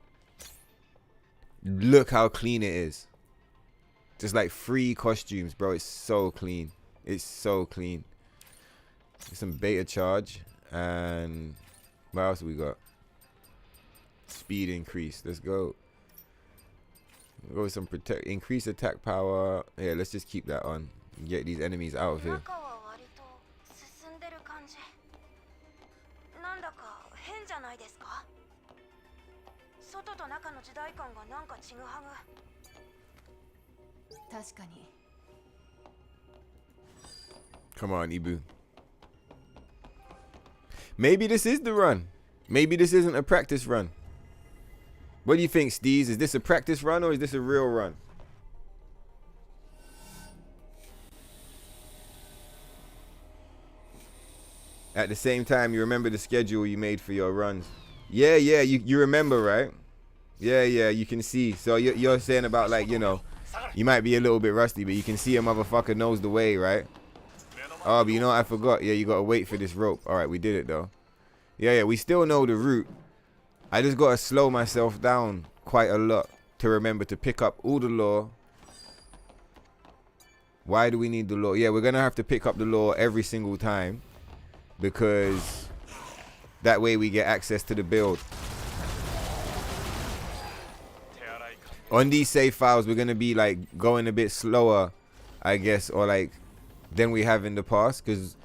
Look how clean it is. Just like 3 costumes, bro. It's so clean. It's so clean. Some beta charge. And what else we got? Speed increase. Let's go. Go with some protect. Increase attack power. Yeah, let's just keep that on. Get these enemies out of here. Come on, Ibu. Maybe this is the run. Maybe this isn't a practice run. What do you think, Steez? Is this a practice run or is this a real run? At the same time, you remember the schedule you made for your runs. Yeah, you remember, right? Yeah, you can see. So you're saying about, like, you know, you might be a little bit rusty, but you can see a motherfucker knows the way, right? Oh, but you know what I forgot? Yeah, you gotta wait for this rope. Alright, we did it though. Yeah, we still know the route. I just gotta slow myself down quite a lot to remember to pick up all the lore. Why do we need the lore? Yeah, we're gonna have to pick up the lore every single time, because that way we get access to the build. On these save files, we're gonna be like going a bit slower, I guess, or like than we have in the past, because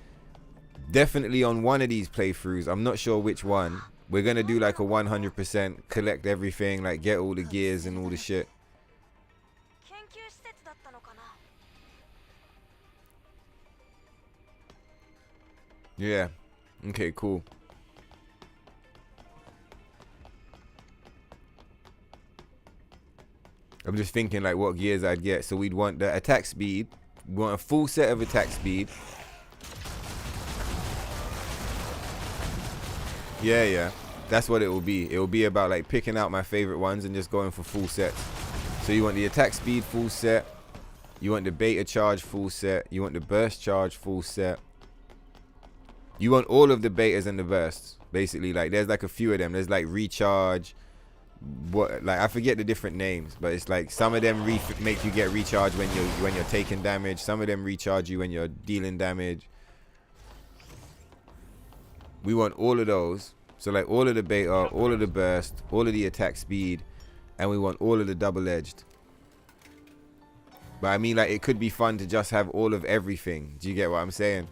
definitely on one of these playthroughs, I'm not sure which one, we're gonna do like a 100% collect everything, like get all the gears and all the shit. Yeah. Okay, cool. I'm just thinking like what gears I'd get. So we'd want the attack speed. We want a full set of attack speed. Yeah. That's what it will be. It will be about like picking out my favorite ones and just going for full sets. So you want the attack speed full set. You want the beta charge full set. You want the burst charge full set. You want all of the betas and the bursts. Basically, like there's like a few of them. There's like recharge. What, like I forget the different names, but it's like some of them make you get recharge when you're taking damage. Some of them recharge you when you're dealing damage. We want all of those. So like all of the beta, all of the burst, all of the attack speed, and we want all of the double-edged. But I mean, like, it could be fun to just have all of everything. Do you get what I'm saying?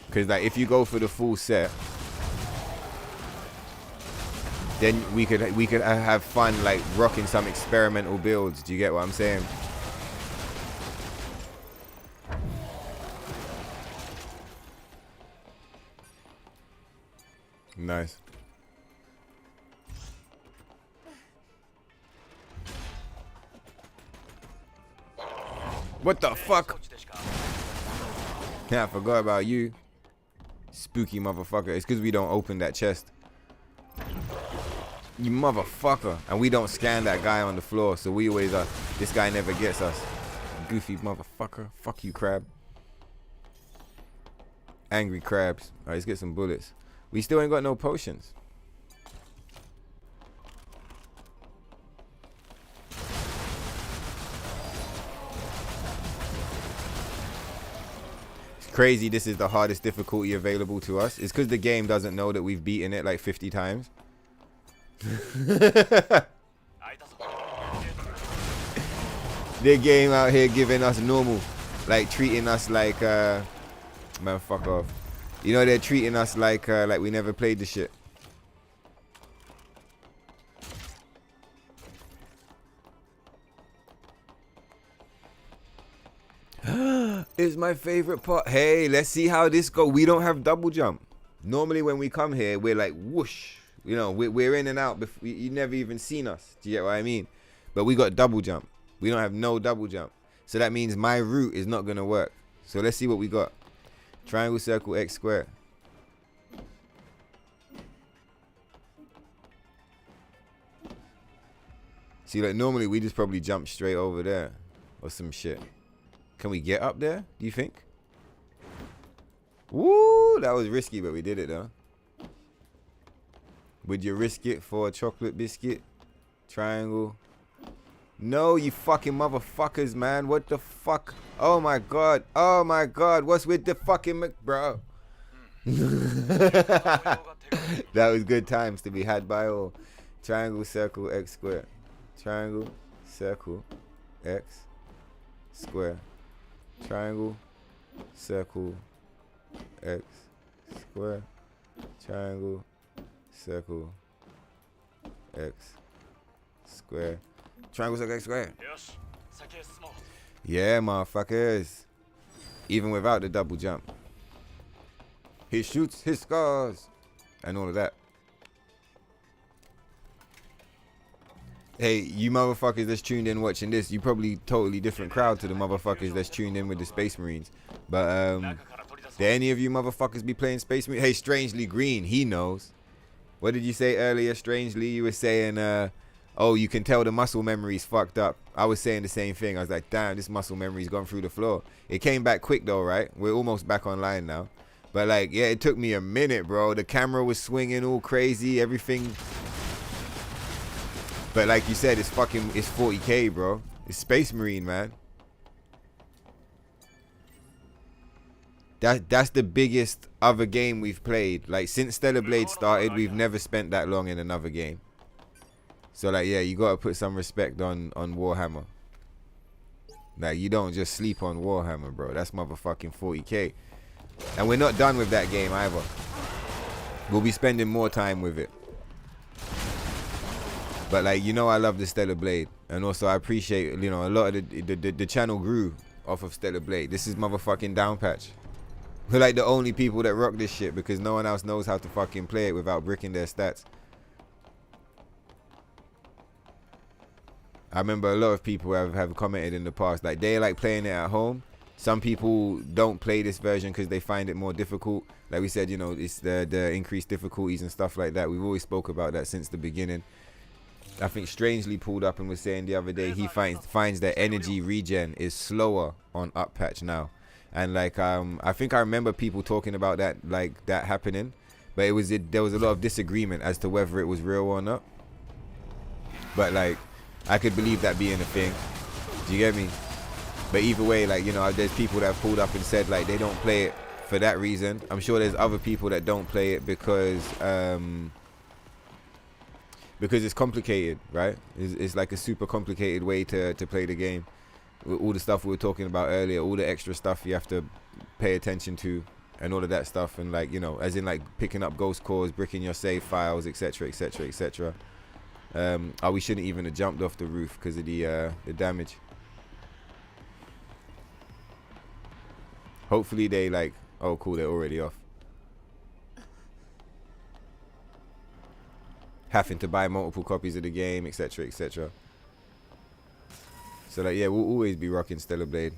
Because like if you go for the full set, then we could have fun like rocking some experimental builds. Do you get what I'm saying? Nice. What the fuck? Yeah, I forgot about you. Spooky motherfucker. It's because we don't open that chest. You motherfucker. And we don't scan that guy on the floor, so we always are. This guy never gets us. Goofy motherfucker. Fuck you, crab. Angry crabs. Alright, let's get some bullets. We still ain't got no potions. It's crazy this is the hardest difficulty available to us. It's because the game doesn't know that we've beaten it like 50 times. The game out here giving us normal. Like treating us like man, fuck off. You know, they're treating us like we never played the shit. It's my favorite part. Hey, let's see how this go. We don't have double jump. Normally when we come here, we're like whoosh. You know, we're in and out. Before, you never even seen us. Do you get what I mean? But we got double jump. We don't have no double jump. So that means my route is not going to work. So let's see what we got. Triangle, circle, X, square. See, like normally we just probably jump straight over there or some shit. Can we get up there, do you think? Woo, that was risky, but we did it though. Would you risk it for a chocolate biscuit? Triangle. No, you fucking motherfuckers, man. What the fuck? Oh my god. Oh my god. What's with the fucking bro? That was good times to be had by all. Triangle, circle, X, square. Triangle, circle, X, square. Triangle, circle, X, square. Triangle, circle, X, square. Triangle, circle, X, square. Yeah, motherfuckers. Even without the double jump. He shoots his scars. And all of that. Hey, you motherfuckers that's tuned in watching this, you probably totally different crowd to the motherfuckers that's tuned in with the Space Marines. But, do any of you motherfuckers be playing Space Marines? Hey, Strangely Green, he knows. What did you say earlier, Strangely? You were saying, oh, you can tell the muscle memory's fucked up. I was saying the same thing. I was like, damn, this muscle memory's gone through the floor. It came back quick though, right? We're almost back online now. But like, yeah, it took me a minute, bro. The camera was swinging all crazy, everything. But like you said, it's 40K, bro. It's Space Marine, man. That's the biggest other game we've played. Like, since Stellar Blade started, we've never spent that long in another game. So, like, yeah, you gotta put some respect on Warhammer. Like, you don't just sleep on Warhammer, bro. That's motherfucking 40K. And we're not done with that game, either. We'll be spending more time with it. But, like, you know I love the Stellar Blade. And also, I appreciate, you know, a lot of the channel grew off of Stellar Blade. This is motherfucking down patch. We're like the only people that rock this shit because no one else knows how to fucking play it without bricking their stats. I remember a lot of people have commented in the past, like they like playing it at home. Some people don't play this version because they find it more difficult. Like we said, you know, it's the increased difficulties and stuff like that. We've always spoke about that since the beginning. I think Strangely pulled up and was saying the other day he finds that energy regen is slower on up patch now. And like I think I remember people talking about that, like that happening, but there was a lot of disagreement as to whether it was real or not. But like I could believe that being a thing. Do you get me? But either way, like, you know, there's people that have pulled up and said like they don't play it for that reason. I'm sure there's other people that don't play it because it's complicated, right? It's like a super complicated way to play the game. All the stuff we were talking about earlier, all the extra stuff you have to pay attention to and all of that stuff, and like, you know, as in like picking up ghost cores, bricking your save files, etc, etc, etc. We shouldn't even have jumped off the roof because of the damage. Hopefully they like, oh cool, they're already off. Having to buy multiple copies of the game, etc, etc. So like, yeah, we'll always be rocking Stellar Blade.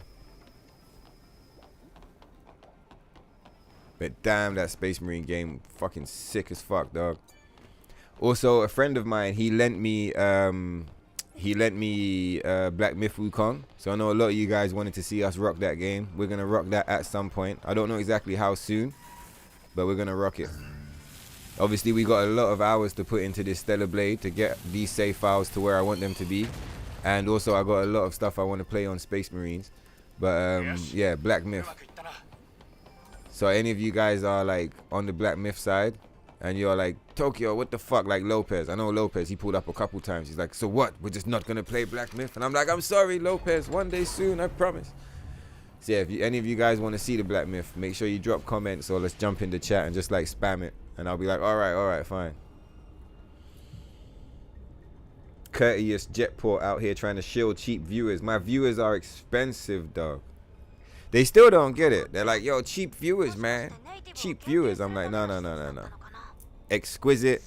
But damn, that Space Marine game fucking sick as fuck, dog. Also, a friend of mine, he lent me Black Myth Wukong. So I know a lot of you guys wanted to see us rock that game. We're gonna rock that at some point. I don't know exactly how soon, but we're gonna rock it. Obviously, we got a lot of hours to put into this Stellar Blade to get these save files to where I want them to be. And also, I got a lot of stuff I want to play on Space Marines. But, yeah, Black Myth. So, any of you guys are, like, on the Black Myth side, and you're like, Tokyo, what the fuck? Like, Lopez. I know Lopez, he pulled up a couple times. He's like, so what? We're just not going to play Black Myth? And I'm like, I'm sorry, Lopez. One day soon, I promise. So, yeah, if any of you guys want to see the Black Myth, make sure you drop comments or let's jump in the chat and just, like, spam it. And I'll be like, all right, fine. Courteous Jetport out here trying to shield cheap viewers. My viewers are expensive, dog. They still don't get it. They're like, yo, cheap viewers, man. Cheap viewers. I'm like, no. Exquisite,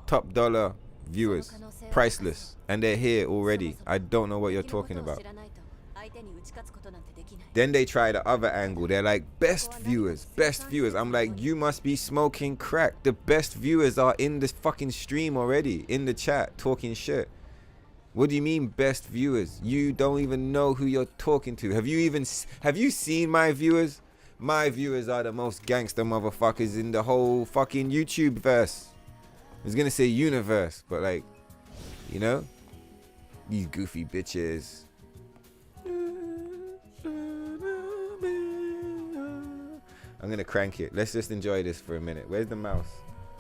top dollar viewers. Priceless. And they're here already. I don't know what you're talking about. Then they try the other angle. They're like, best viewers. I'm like, you must be smoking crack. The best viewers are in this fucking stream already, in the chat, talking shit. What do you mean best viewers? You don't even know who you're talking to. Have you seen my viewers? My viewers are the most gangster motherfuckers in the whole fucking YouTube verse. I was gonna say universe, but like, you know, these goofy bitches. I'm gonna crank it. Let's just enjoy this for a minute. Where's the mouse?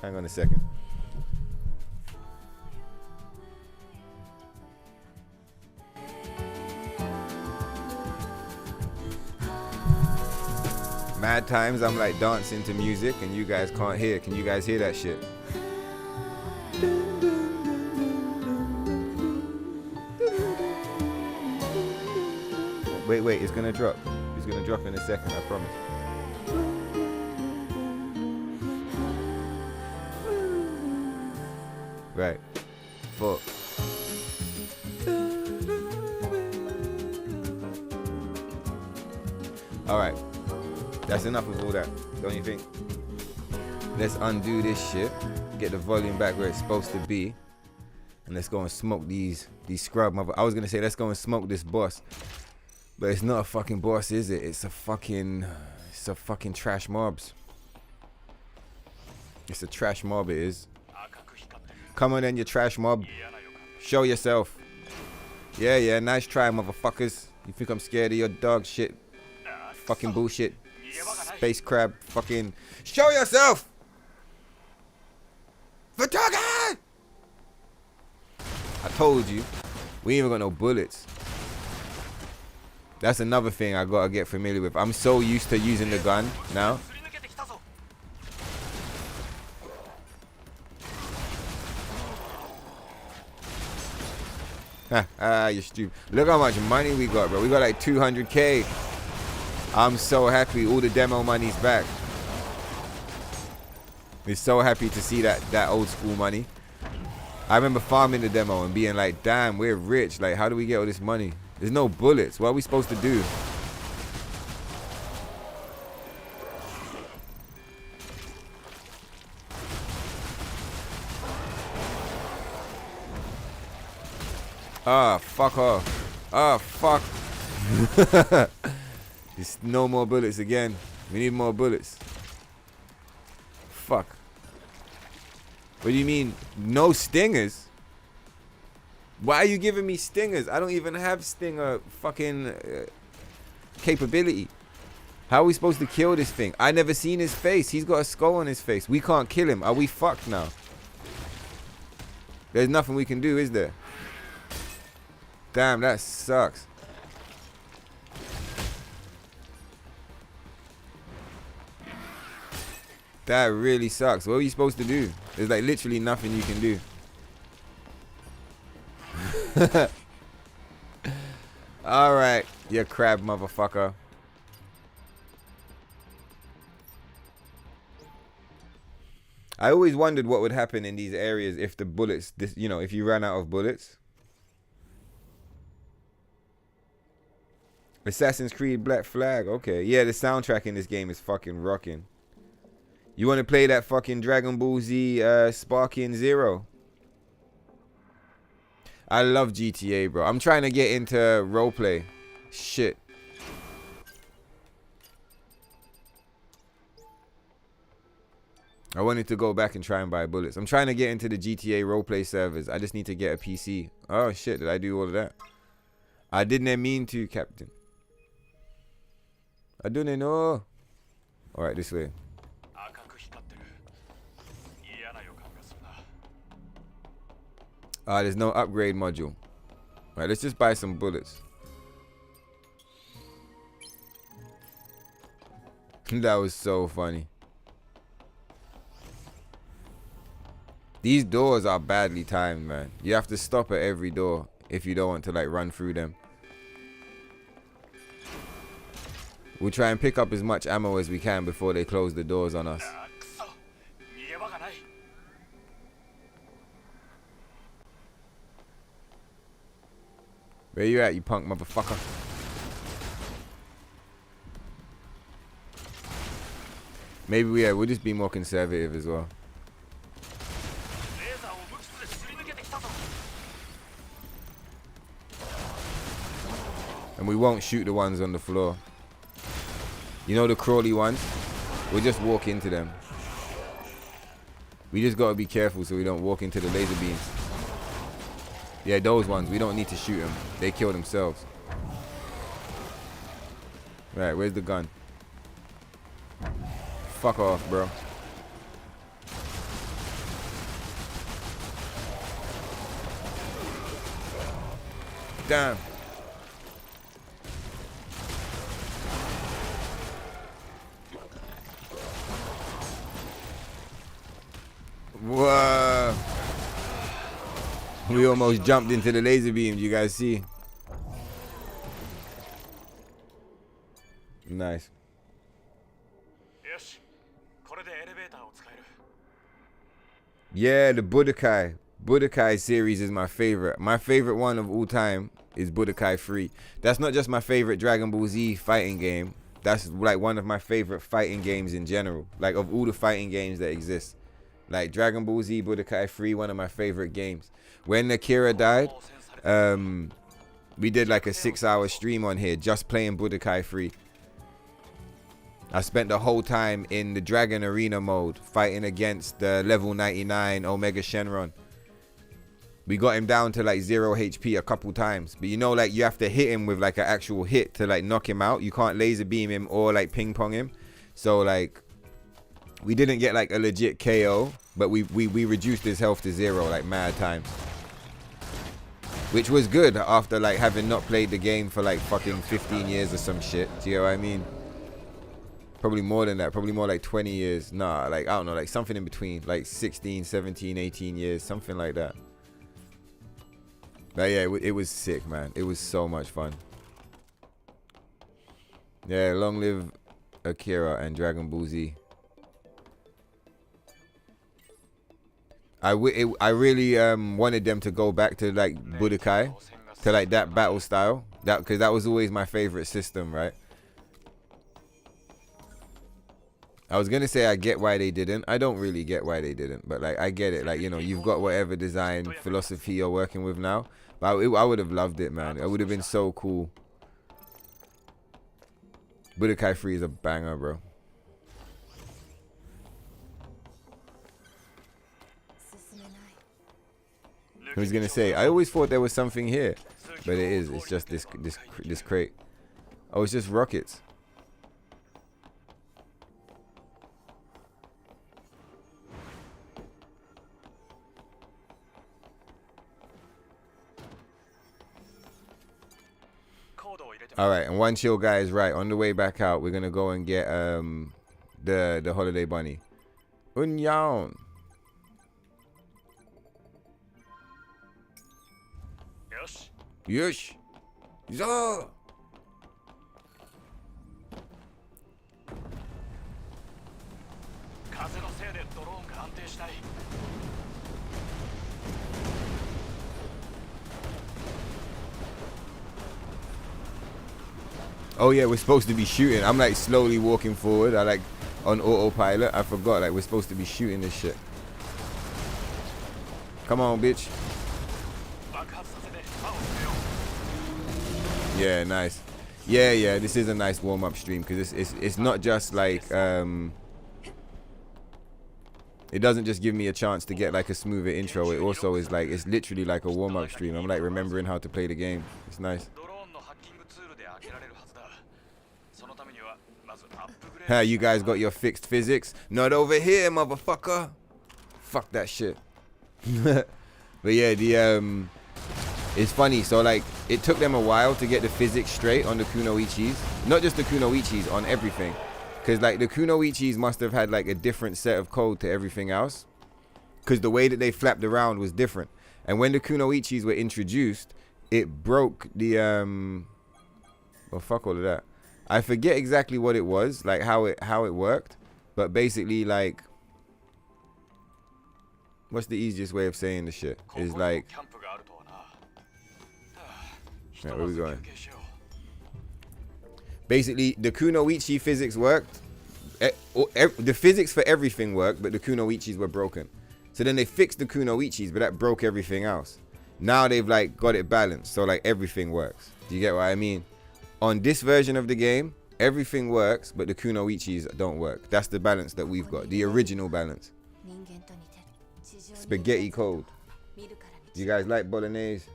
Hang on a second. Mad times I'm like dancing to music and you guys can't hear. Can you guys hear that shit? Wait, it's gonna drop. It's gonna drop in a second, I promise. Right. 4. Alright. That's enough of all that, don't you think? Let's undo this shit. Get the volume back where it's supposed to be. And let's go and smoke these scrub mother. I was gonna say let's go and smoke this boss. But it's not a fucking boss, is it? It's a fucking trash mobs. It's a trash mob, it is. Come on then, you trash mob. Show yourself. Yeah, nice try, motherfuckers. You think I'm scared of your dog shit? Fucking bullshit. Space crab, fucking. Show yourself! Vatoga! I told you. We ain't even got no bullets. That's another thing I gotta get familiar with. I'm so used to using the gun now. You're stupid. Look how much money we got, bro. We got like 200K. I'm so happy. All the demo money's back. We're so happy to see that old school money. I remember farming the demo and being like, damn, we're rich. Like, how do we get all this money? There's no bullets. What are we supposed to do? Ah, fuck off. Ah, fuck. There's no more bullets again. We need more bullets. Fuck. What do you mean? No stingers? Why are you giving me stingers? I don't even have stinger fucking capability. How are we supposed to kill this thing? I never seen his face. He's got a skull on his face. We can't kill him. Are we fucked now? There's nothing we can do, is there? Damn, that sucks. That really sucks. What are you supposed to do? There's like literally nothing you can do. Alright, you crab motherfucker. I always wondered what would happen in these areas if the bullets, if you ran out of bullets. Assassin's Creed Black Flag. Okay, yeah, the soundtrack in this game is fucking rocking. You want to play that fucking Dragon Ball Z Sparking Zero? I love GTA, bro. I'm trying to get into roleplay. Shit. I wanted to go back and try and buy bullets. I'm trying to get into the GTA roleplay servers. I just need to get a PC. Oh, shit. Did I do all of that? I didn't mean to, Captain. I didn't know. Alright, this way. There's no upgrade module. Alright, let's just buy some bullets. That was so funny. These doors are badly timed, man. You have to stop at every door if you don't want to like run through them. We'll try and pick up as much ammo as we can before they close the doors on us. くそ逃げ場がない Where you at, you punk motherfucker? Maybe we'll just be more conservative as well. レーザーを無機質ですり抜けてきたぞ And we won't shoot the ones on the floor. You know the crawly ones? We'll just walk into them. We just gotta be careful so we don't walk into the laser beams. Yeah, those ones, we don't need to shoot them. They kill themselves. Right, where's the gun? Fuck off, bro. Damn. Whoa. We almost jumped into the laser beam. You guys see? Nice. よしこれでエレベーターを使える Yeah, the Budokai. Budokai series is my favorite. My favorite one of all time is Budokai 3. That's not just my favorite Dragon Ball Z fighting game. That's like one of my favorite fighting games in general. Like of all the fighting games that exist. Like Dragon Ball Z Budokai 3, one of my favorite games. When Akira died, we did like a 6-hour stream on here just playing Budokai 3. I spent the whole time in the Dragon Arena mode fighting against the level 99 Omega Shenron. We got him down to like 0 HP a couple times. But you know, like you have to hit him with like an actual hit to like knock him out. You can't laser beam him or like ping pong him. So like we didn't get like a legit KO, but we reduced his health to 0 like mad times. Which was good after like having not played the game for like fucking 15 years or some shit. Do you know what I mean? Probably more than that. Probably more like 20 years. Nah, like I don't know, like something in between. Like 16, 17, 18 years. Something like that. But yeah, it was sick, man. It was so much fun. Yeah, long live Akira and Dragon Ball Z. I really wanted them to go back to like Budokai, to like that battle style, because that was always my favorite system, right? I was gonna say I get why they didn't. I don't really get why they didn't, but like I get it. Like, you know, you've got whatever design philosophy you're working with now. But I would have loved it, man. It would have been so cool. Budokai 3 is a banger, bro. I was gonna say, I always thought there was something here, but it is. It's just this crate. Oh, it's just rockets. All right, and one chill guy is right. On the way back out, we're gonna go and get the holiday bunny. Unyawn. Yush. Zo. Oh yeah, we're supposed to be shooting. I'm like slowly walking forward. I like on autopilot. I forgot, like we're supposed to be shooting this shit. Come on, bitch. Yeah, nice. Yeah, this is a nice warm-up stream because it's not just like it doesn't just give me a chance to get like a smoother intro. It also is like, it's literally like a warm-up stream. I'm like remembering how to play the game. It's nice. You guys got your fixed physics? Not over here, motherfucker. Fuck that shit. But yeah, it's funny. So like, it took them a while to get the physics straight on the Kunoichis. Not just the Kunoichis, on everything. Because like the Kunoichis must have had like a different set of code to everything else. Because the way that they flapped around was different. And when the Kunoichis were introduced, it broke the well, fuck all of that. I forget exactly what it was, like how it worked, but basically like, what's the easiest way of saying the shit? Is like, yeah, where we going? Basically, the Kunoichi physics worked. The physics for everything worked, but the Kunoichis were broken. So then they fixed the Kunoichis, but that broke everything else. Now they've like got it balanced, so like everything works. Do you get what I mean? On this version of the game, everything works, but the Kunoichis don't work. That's the balance that we've got, the original balance. Spaghetti code. Do you guys like bolognese?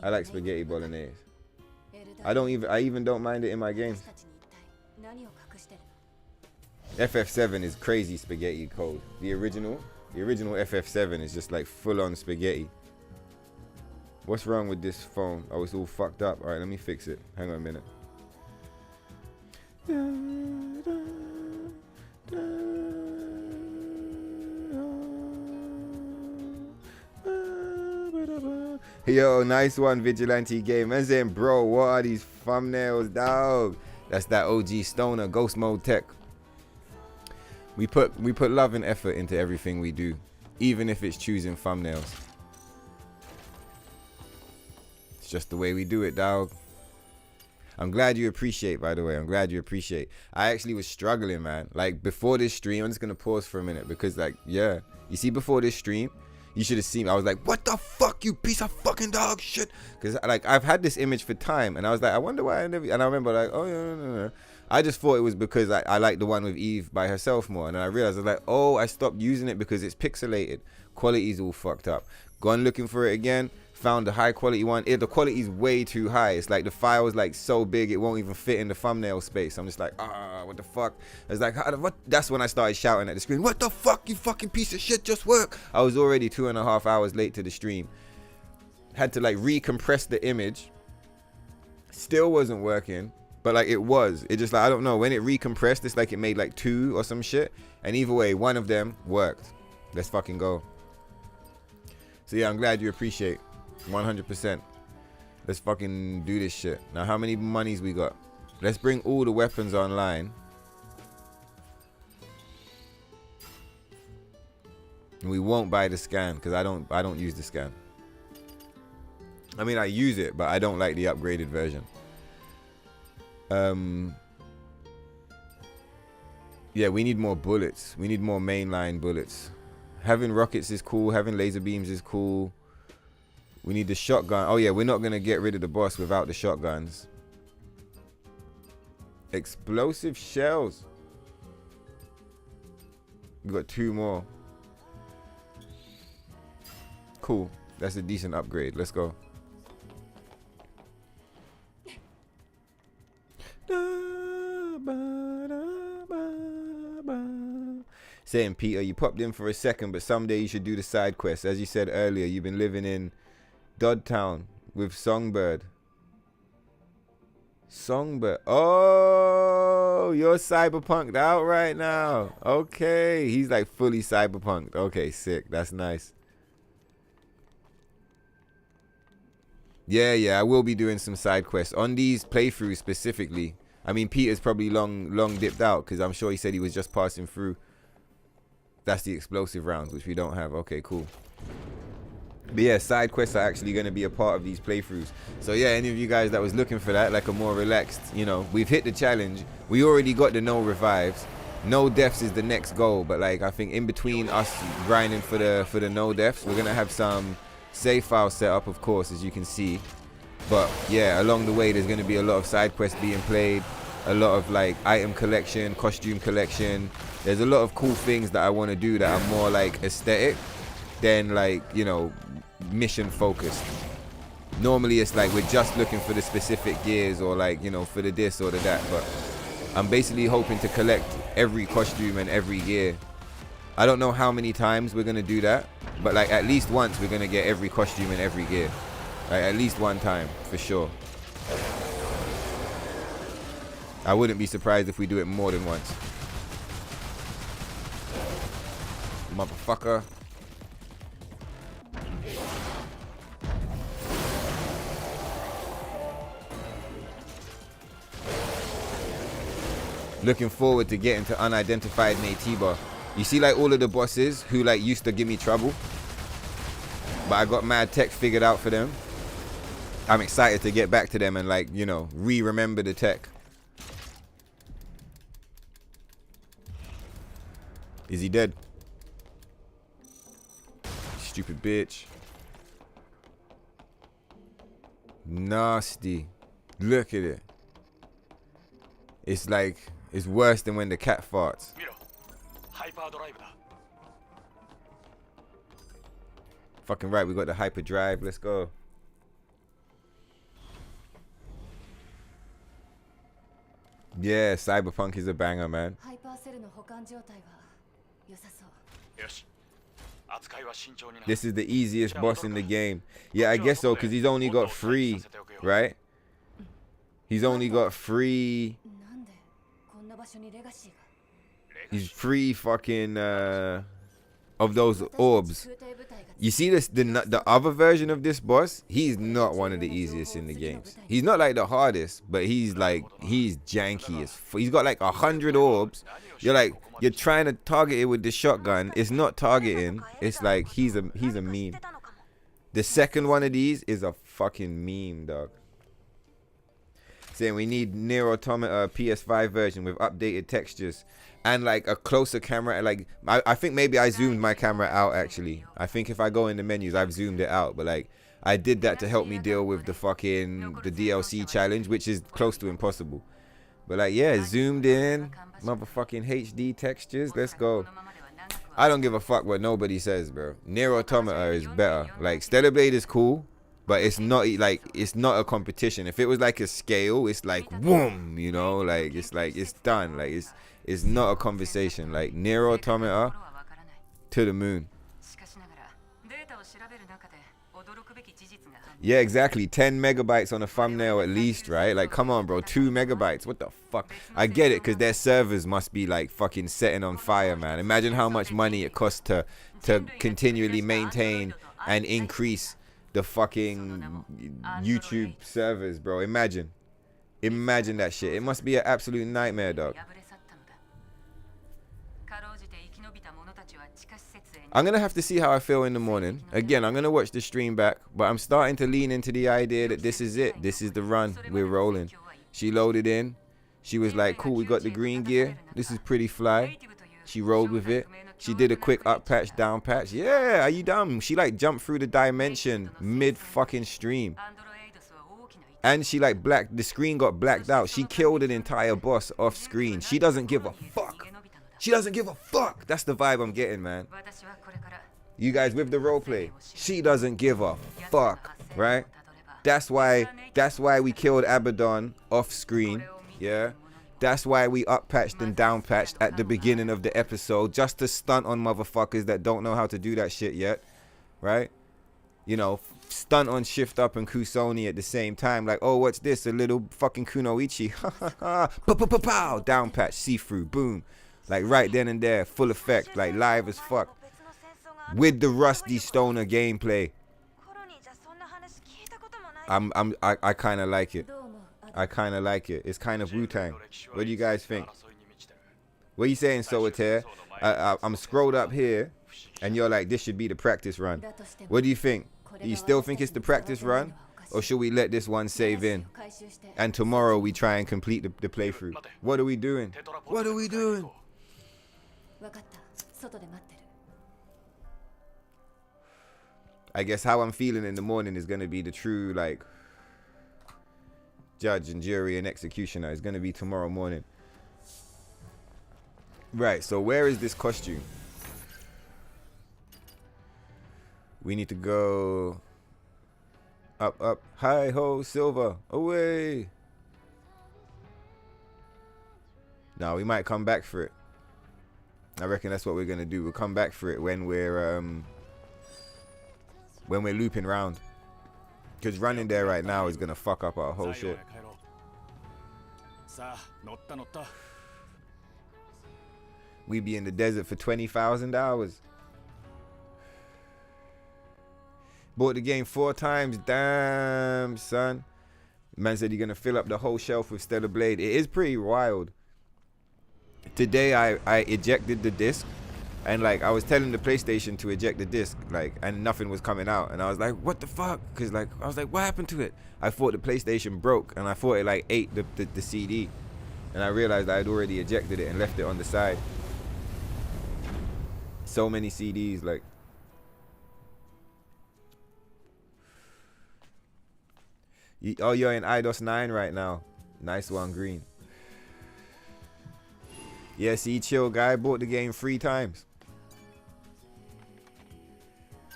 I like spaghetti bolognese. I even don't mind it in my games. FF7 is crazy spaghetti code. The original FF7 is just like full on spaghetti. What's wrong with this phone? Oh, it's all fucked up. All right, let me fix it. Hang on a minute. Yo, nice one, Vigilante Game. Man saying, bro, what are these thumbnails, dog? That's that OG Stoner Ghost Mode Tech. We put love and effort into everything we do, even if it's choosing thumbnails. It's just the way we do it, dog. I'm glad you appreciate, by the way. I'm glad you appreciate. I actually was struggling, man. Like, before this stream, I'm just going to pause for a minute because, like, yeah. You see, before this stream, you should have seen me. I was like, what the fuck, you piece of fucking dog shit? Because, like, I've had this image for time. And I was like, I wonder why I never... And I remember, like, oh, no. I just thought it was because I like the one with Eve by herself more. And then I realized, I was like, oh, I stopped using it because it's pixelated. Quality's all fucked up. Gone looking for it again. Found the high quality one. The quality is way too high. It's like the file is like so big it won't even fit in the thumbnail space. I'm just like, what the fuck? I was like, what? That's when I started shouting at the screen, what the fuck, you fucking piece of shit, just work. I was already 2.5 hours late to the stream. Had to like recompress the image. Still wasn't working, but like it was. It just like, I don't know, when it recompressed, it's like it made like 2 or some shit. And either way, one of them worked. Let's fucking go. So yeah, I'm glad you appreciate. 100%. Let's fucking do this shit. Now, how many monies we got? Let's bring all the weapons online. And we won't buy the scan because I don't use the scan. I mean, I use it, but I don't like the upgraded version. Yeah, we need more bullets. We need more mainline bullets. Having rockets is cool. Having laser beams is cool. We need the shotgun. Oh yeah, we're not gonna get rid of the boss without the shotguns. Explosive shells. We got 2 more. Cool. That's a decent upgrade. Let's go. Saying, Peter, you popped in for a second, but someday you should do the side quest. As you said earlier, you've been living in Dodtown with Songbird. Oh, you're cyberpunked out right now. Okay, he's like fully cyberpunked. Okay, sick. That's nice. Yeah, I will be doing some side quests on these playthroughs specifically. I mean, Peter's probably long dipped out because I'm sure he said he was just passing through. That's the explosive rounds, which we don't have. Okay, cool. But yeah, side quests are actually going to be a part of these playthroughs. So yeah, any of you guys that was looking for that, like a more relaxed, you know, we've hit the challenge. We already got the no revives. No deaths is the next goal. But like, I think in between us grinding for the no deaths, we're going to have some save file set up, of course, as you can see. But yeah, along the way, there's going to be a lot of side quests being played. A lot of like item collection, costume collection. There's a lot of cool things that I want to do that are more like aesthetic than like, you know, mission focused. Normally it's like we're just looking for the specific gears or like, you know, for the this or the that, but I'm basically hoping to collect every costume and every gear. I don't know how many times we're gonna do that, but like at least once we're gonna get every costume and every gear. Like at least one time for sure. I wouldn't be surprised if we do it more than once. Motherfucker. Looking forward to getting to unidentified Natiba. You see like all of the bosses who like used to give me trouble, but I got mad tech figured out for them. I'm excited to get back to them and like, you know, remember the tech. Is he dead? Stupid bitch. Nasty. Look at it. It's like, it's worse than when the cat farts. Fucking right, we got the hyperdrive. Let's go. Yeah, Cyberpunk is a banger, man. This is the easiest boss in the game. Yeah, I guess so, because he's only got 3, right? He's only got 3. He's 3 fucking of those orbs. You see this, the other version of this boss, he's not one of the easiest in the games. He's not like the hardest, but he's janky as he's got like 100 orbs. You're trying to target it with the shotgun. It's not targeting. It's like he's a meme. The second one of these is a fucking meme, dog. Saying we need NIER AUTOMATA PS5 version with updated textures and like a closer camera. Like I think maybe I zoomed my camera out actually. I think if I go in the menus, I've zoomed it out. But like I did that to help me deal with the DLC challenge, which is close to impossible. But like yeah, zoomed in, motherfucking HD textures. Let's go. I don't give a fuck what nobody says, bro. NIER AUTOMATA is better. Like Stellar Blade is cool, but it's not a competition. If it was like a scale, it's like whoom, you know, like it's done. Like it's not a conversation. Like NIER AUTOMATA to the moon. Yeah, exactly. 10 megabytes on a thumbnail at least, right? Like, come on, bro. 2 megabytes. What the fuck? I get it, because their servers must be like fucking setting on fire, man. Imagine how much money it costs to continually maintain and increase the fucking YouTube servers, bro. Imagine that shit. It must be an absolute nightmare, dog. I'm gonna have to see how I feel in the morning. Again, I'm gonna watch the stream back, but I'm starting to lean into the idea that this is it. This is the run. We're rolling. She loaded in. She was like, cool, we got the green gear. This is pretty fly. She rolled with it. She did a quick up patch, down patch. Yeah, are you dumb? She like jumped through the dimension mid fucking stream. And she like the screen got blacked out. She killed an entire boss off screen. She doesn't give a fuck. She doesn't give a fuck. That's the vibe I'm getting, man. You guys with the roleplay. She doesn't give a fuck, right? That's why we killed Abaddon off screen, yeah? That's why we up patched and down patched at the beginning of the episode, just to stunt on motherfuckers that don't know how to do that shit yet, right? You know, stunt on Shift Up and Kusoni at the same time, like, oh, what's this? A little fucking Kunoichi, ha ha ha, pow, down patch, see through, boom, like right then and there, full effect, like live as fuck, with the rusty stoner gameplay. I kind of like it. I kind of like it. It's kind of Wu-Tang. What do you guys think? What are you saying, Solitaire? I'm scrolled up here, and you're like, this should be the practice run. What do you think? Do you still think it's the practice run? Or should we let this one save in? And tomorrow we try and complete the playthrough. What are we doing? What are we doing? I guess how I'm feeling in the morning is going to be the true, like, judge and jury and executioner. It's going to be tomorrow morning. Right, so where is this costume? We need to go up, up, hi ho, silver, away. No, we might come back for it. I reckon that's what we're going to do. We'll come back for it when we're looping round. Because running there right now is going to fuck up our whole shit. We be in the desert for 20,000 hours. Bought the game 4 times. Damn, son. Man said you're going to fill up the whole shelf with Stellar Blade. It is pretty wild. today I ejected the disc, and like I was telling the PlayStation to eject the disc, like, and nothing was coming out, and I was like, what the fuck? Because like I was like, what happened to it? I thought the PlayStation broke, and I thought it like ate the CD, and I realized I had already ejected it and left it on the side. So many CDs, like. Oh, you're in Eidos 9 right now. Nice one, Green. Yeah, see, chill guy bought the game 3 times.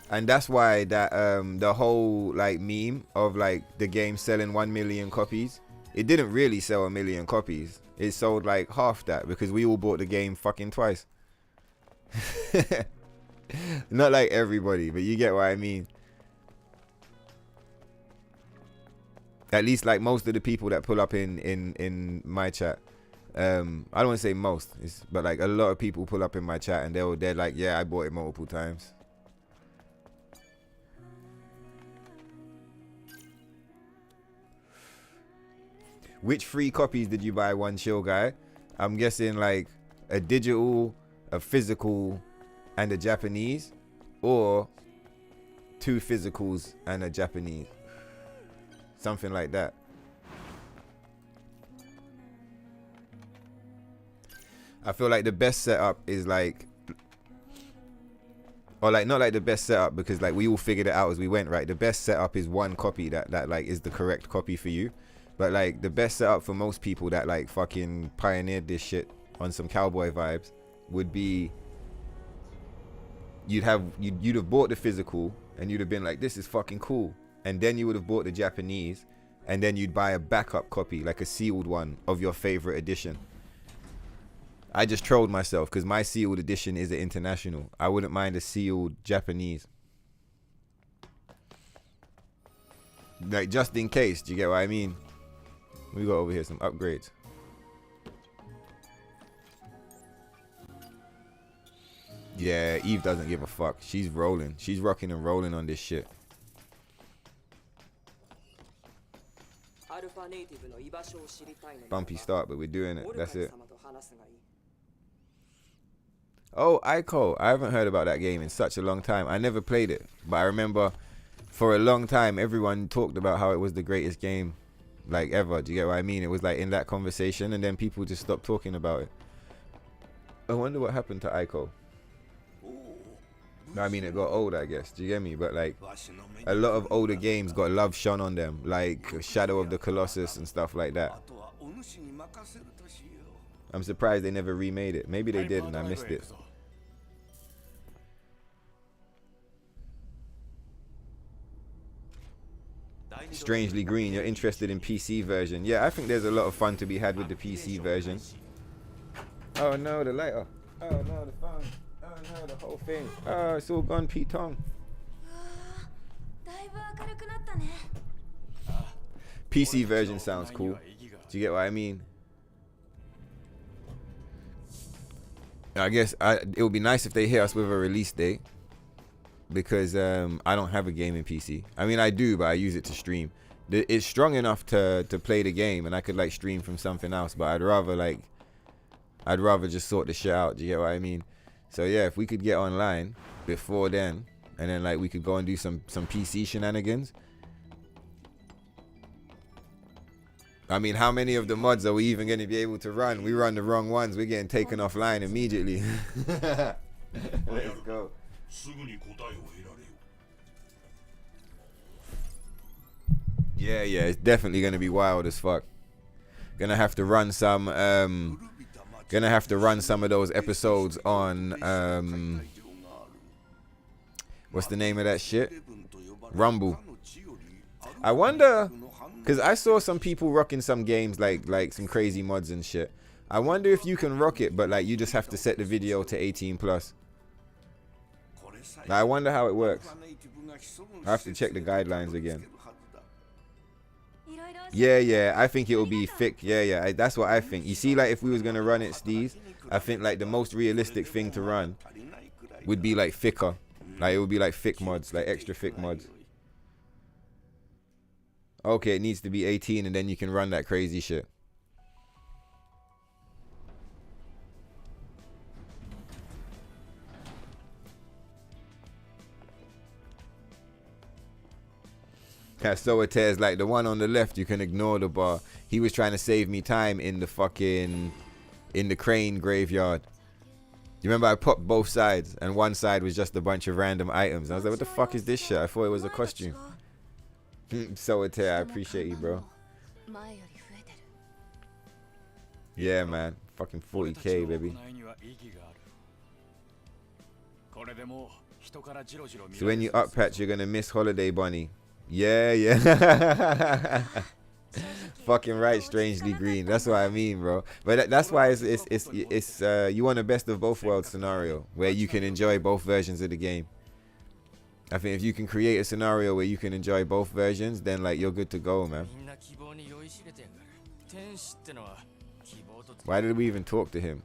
And that's why that the whole like meme of like the game selling 1 million copies, it didn't really sell 1 million copies. It sold like half that because we all bought the game fucking twice. Not like everybody, but you get what I mean. At least like most of the people that pull up in my chat. I don't want to say most, but like a lot of people pull up in my chat and they're like, yeah, I bought it multiple times. Which 3 copies did you buy, one chill guy? I'm guessing like a digital, a physical, and a Japanese, or 2 physicals and a Japanese. Something like that. I feel like the best setup is like, or like not like the best setup because like we all figured it out as we went, right? The best setup is 1 copy that like is the correct copy for you. But like the best setup for most people that like fucking pioneered this shit on some cowboy vibes would be you'd have bought the physical and you'd have been like, this is fucking cool. And then you would have bought the Japanese, and then you'd buy a backup copy, like a sealed one of your favorite edition. I just trolled myself because my sealed edition is an international. I wouldn't mind a sealed Japanese. Like just in case, do you get what I mean? We got over here some upgrades. Yeah, Eve doesn't give a fuck. She's rolling. She's rocking and rolling on this shit. Bumpy start, but we're doing it. That's it. Oh, Ico. I haven't heard about that game in such a long time. I never played it, but I remember for a long time everyone talked about how it was the greatest game like ever. Do you get what I mean? It was like in that conversation, and then people just stopped talking about it. I wonder what happened to Ico. I mean, it got old, I guess. Do you get me? But like a lot of older games got love shone on them, like Shadow of the Colossus and stuff like that. I'm surprised they never remade it. Maybe they did and I missed it. Strangely Green, you're interested in PC version. Yeah, I think there's a lot of fun to be had with the PC version. Oh no, the lighter. Oh no, the phone. Oh no, the whole thing. Oh, it's all gone Pete Tong. PC version sounds cool. Do you get what I mean? I guess it would be nice if they hit us with a release date, because I don't have a gaming PC. I mean, I do, but I use it to stream. It's strong enough to play the game, and I could like stream from something else. But I'd rather just sort the shit out. Do you get what I mean? So yeah, if we could get online before then, and then like we could go and do some PC shenanigans. I mean, how many of the mods are we even going to be able to run? We run the wrong ones. We're getting taken offline immediately. Let's go. Yeah, it's definitely going to be wild as fuck. Gonna have to run some of those episodes on what's the name of that shit? Rumble. I wonder, because I saw some people rocking some games like some crazy mods and shit. I wonder if you can rock it, but like you just have to set the video to 18+. I wonder how it works. I have to check the guidelines again. Yeah, I think it will be thick. Yeah, that's what I think. You see, like if we was gonna run it, Steez, I think like the most realistic thing to run would be like thicker. Like it would be like thick mods, like extra thick mods. Okay, it needs to be 18 and then you can run that crazy shit. Solitaire's like the one on the left. You can ignore the bar. He was trying to save me time in the crane graveyard. You remember I popped both sides, and one side was just a bunch of random items. I was like, what the fuck is this shit? I thought it was a costume. Solitaire, I appreciate you, bro. Yeah, man. Fucking 40k, baby. So when you up patch, you're gonna miss Holiday Bunny. Yeah, yeah. Fucking right, strangely green. That's what I mean, bro. But that's why it's you want a best of both worlds scenario where you can enjoy both versions of the game. I think if you can create a scenario where you can enjoy both versions, then like you're good to go, man. Why did we even talk to him?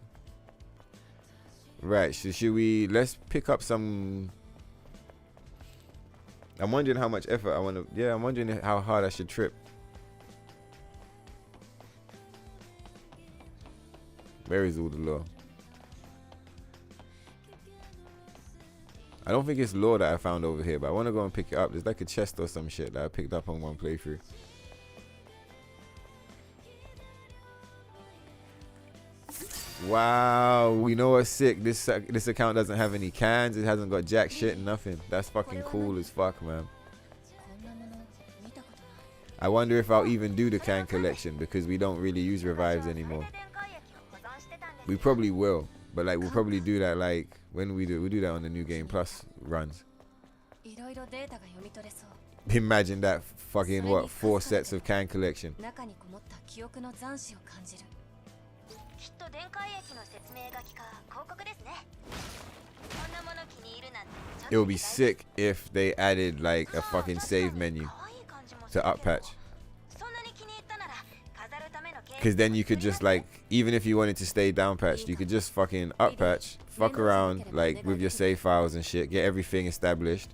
Right, so should we, let's pick up some. I'm wondering how much effort I want to, yeah, I'm wondering how hard I should trip. Where is all the lore? I don't think it's lore that I found over here, but I want to go and pick it up. There's like a chest or some shit that I picked up on one playthrough. Wow, we know what's sick. This account doesn't have any cans. It hasn't got jack shit, nothing. That's fucking cool as fuck, man. I wonder if I'll even do the can collection because we don't really use revives anymore. We probably will, but like we'll probably do that like when we'll do that on the New Game Plus runs. Imagine that fucking what, 4 sets of can collection. It would be sick if they added like a fucking save menu to up patch. Because then you could just like, even if you wanted to stay down patched, you could just fucking up patch, fuck around like with your save files and shit, get everything established,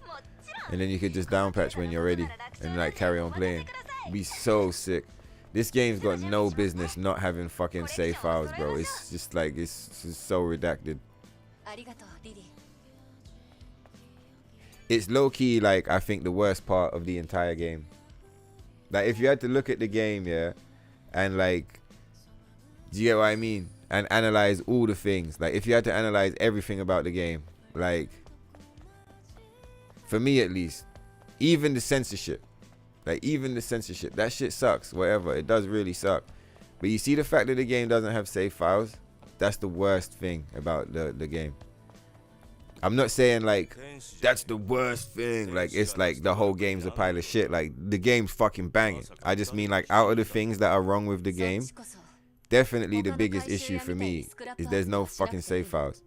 and then you could just down patch when you're ready and like carry on playing. It'd be so sick. This game's got no business not having fucking save files, bro. It's just like, it's just so redacted. It's low-key like, I think the worst part of the entire game. Like if you had to look at the game, yeah, and like, do you get what I mean? And analyze all the things. Like if you had to analyze everything about the game, like, for me at least, even the censorship. Like even the censorship, that shit sucks, whatever. It does really suck. But you see the fact that the game doesn't have save files? That's the worst thing about the game. I'm not saying like that's the worst thing. Like it's like the whole game's a pile of shit. Like the game's fucking banging. I just mean like out of the things that are wrong with the game, definitely the biggest issue for me is there's no fucking save files.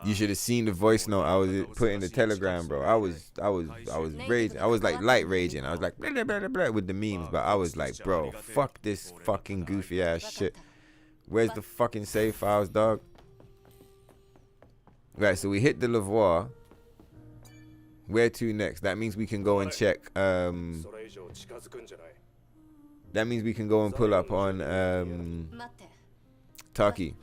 You should have seen the voice note I was putting in the Telegram, bro. I was raging. I was like light raging. I was like blah, blah, blah, blah, with the memes, but I was like, bro, fuck this fucking goofy ass shit. Where's the fucking save files, dog? Right, so we hit the Lavoir. Where to next? That means we can go and check. That means we can go and pull up on Taki.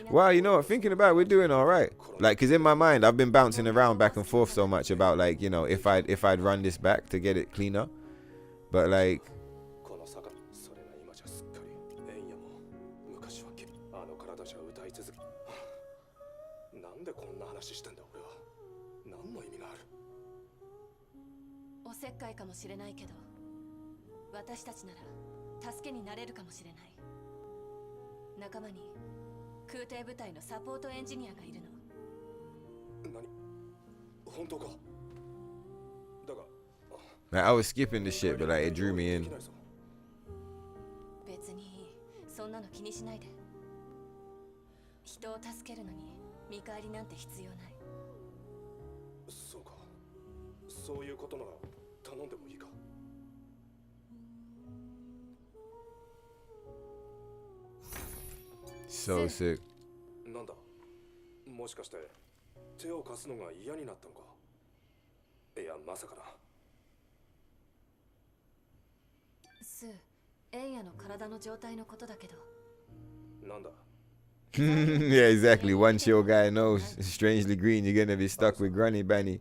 Wow, you know what, thinking about it, we're doing all right. Like, because in my mind I've been bouncing around back and forth so much about like, you know, if I'd run this back to get it cleaner, but like I was skipping the shit, but like it drew me in. So sick. Yeah, exactly. One chill guy knows. Strangely green, you're gonna be stuck with Granny Bunny.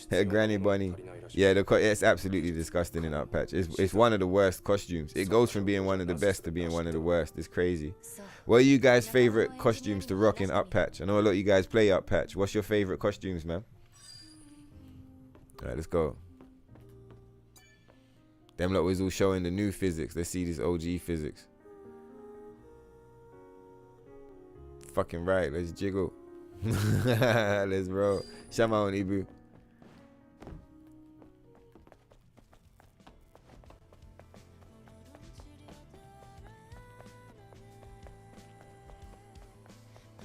Granny Bunny. Yeah, it's absolutely disgusting in that patch. It's one of the worst costumes. It goes from being one of the best to being one of the worst. It's crazy. What are you guys' favorite costumes to rock in up patch? I know a lot of you guys play up patch. What's your favorite costumes, man? Alright, let's go. Them lot was all showing the new physics. Let's see this OG physics. Fucking right, let's jiggle. Let's roll. Shama on Ibu.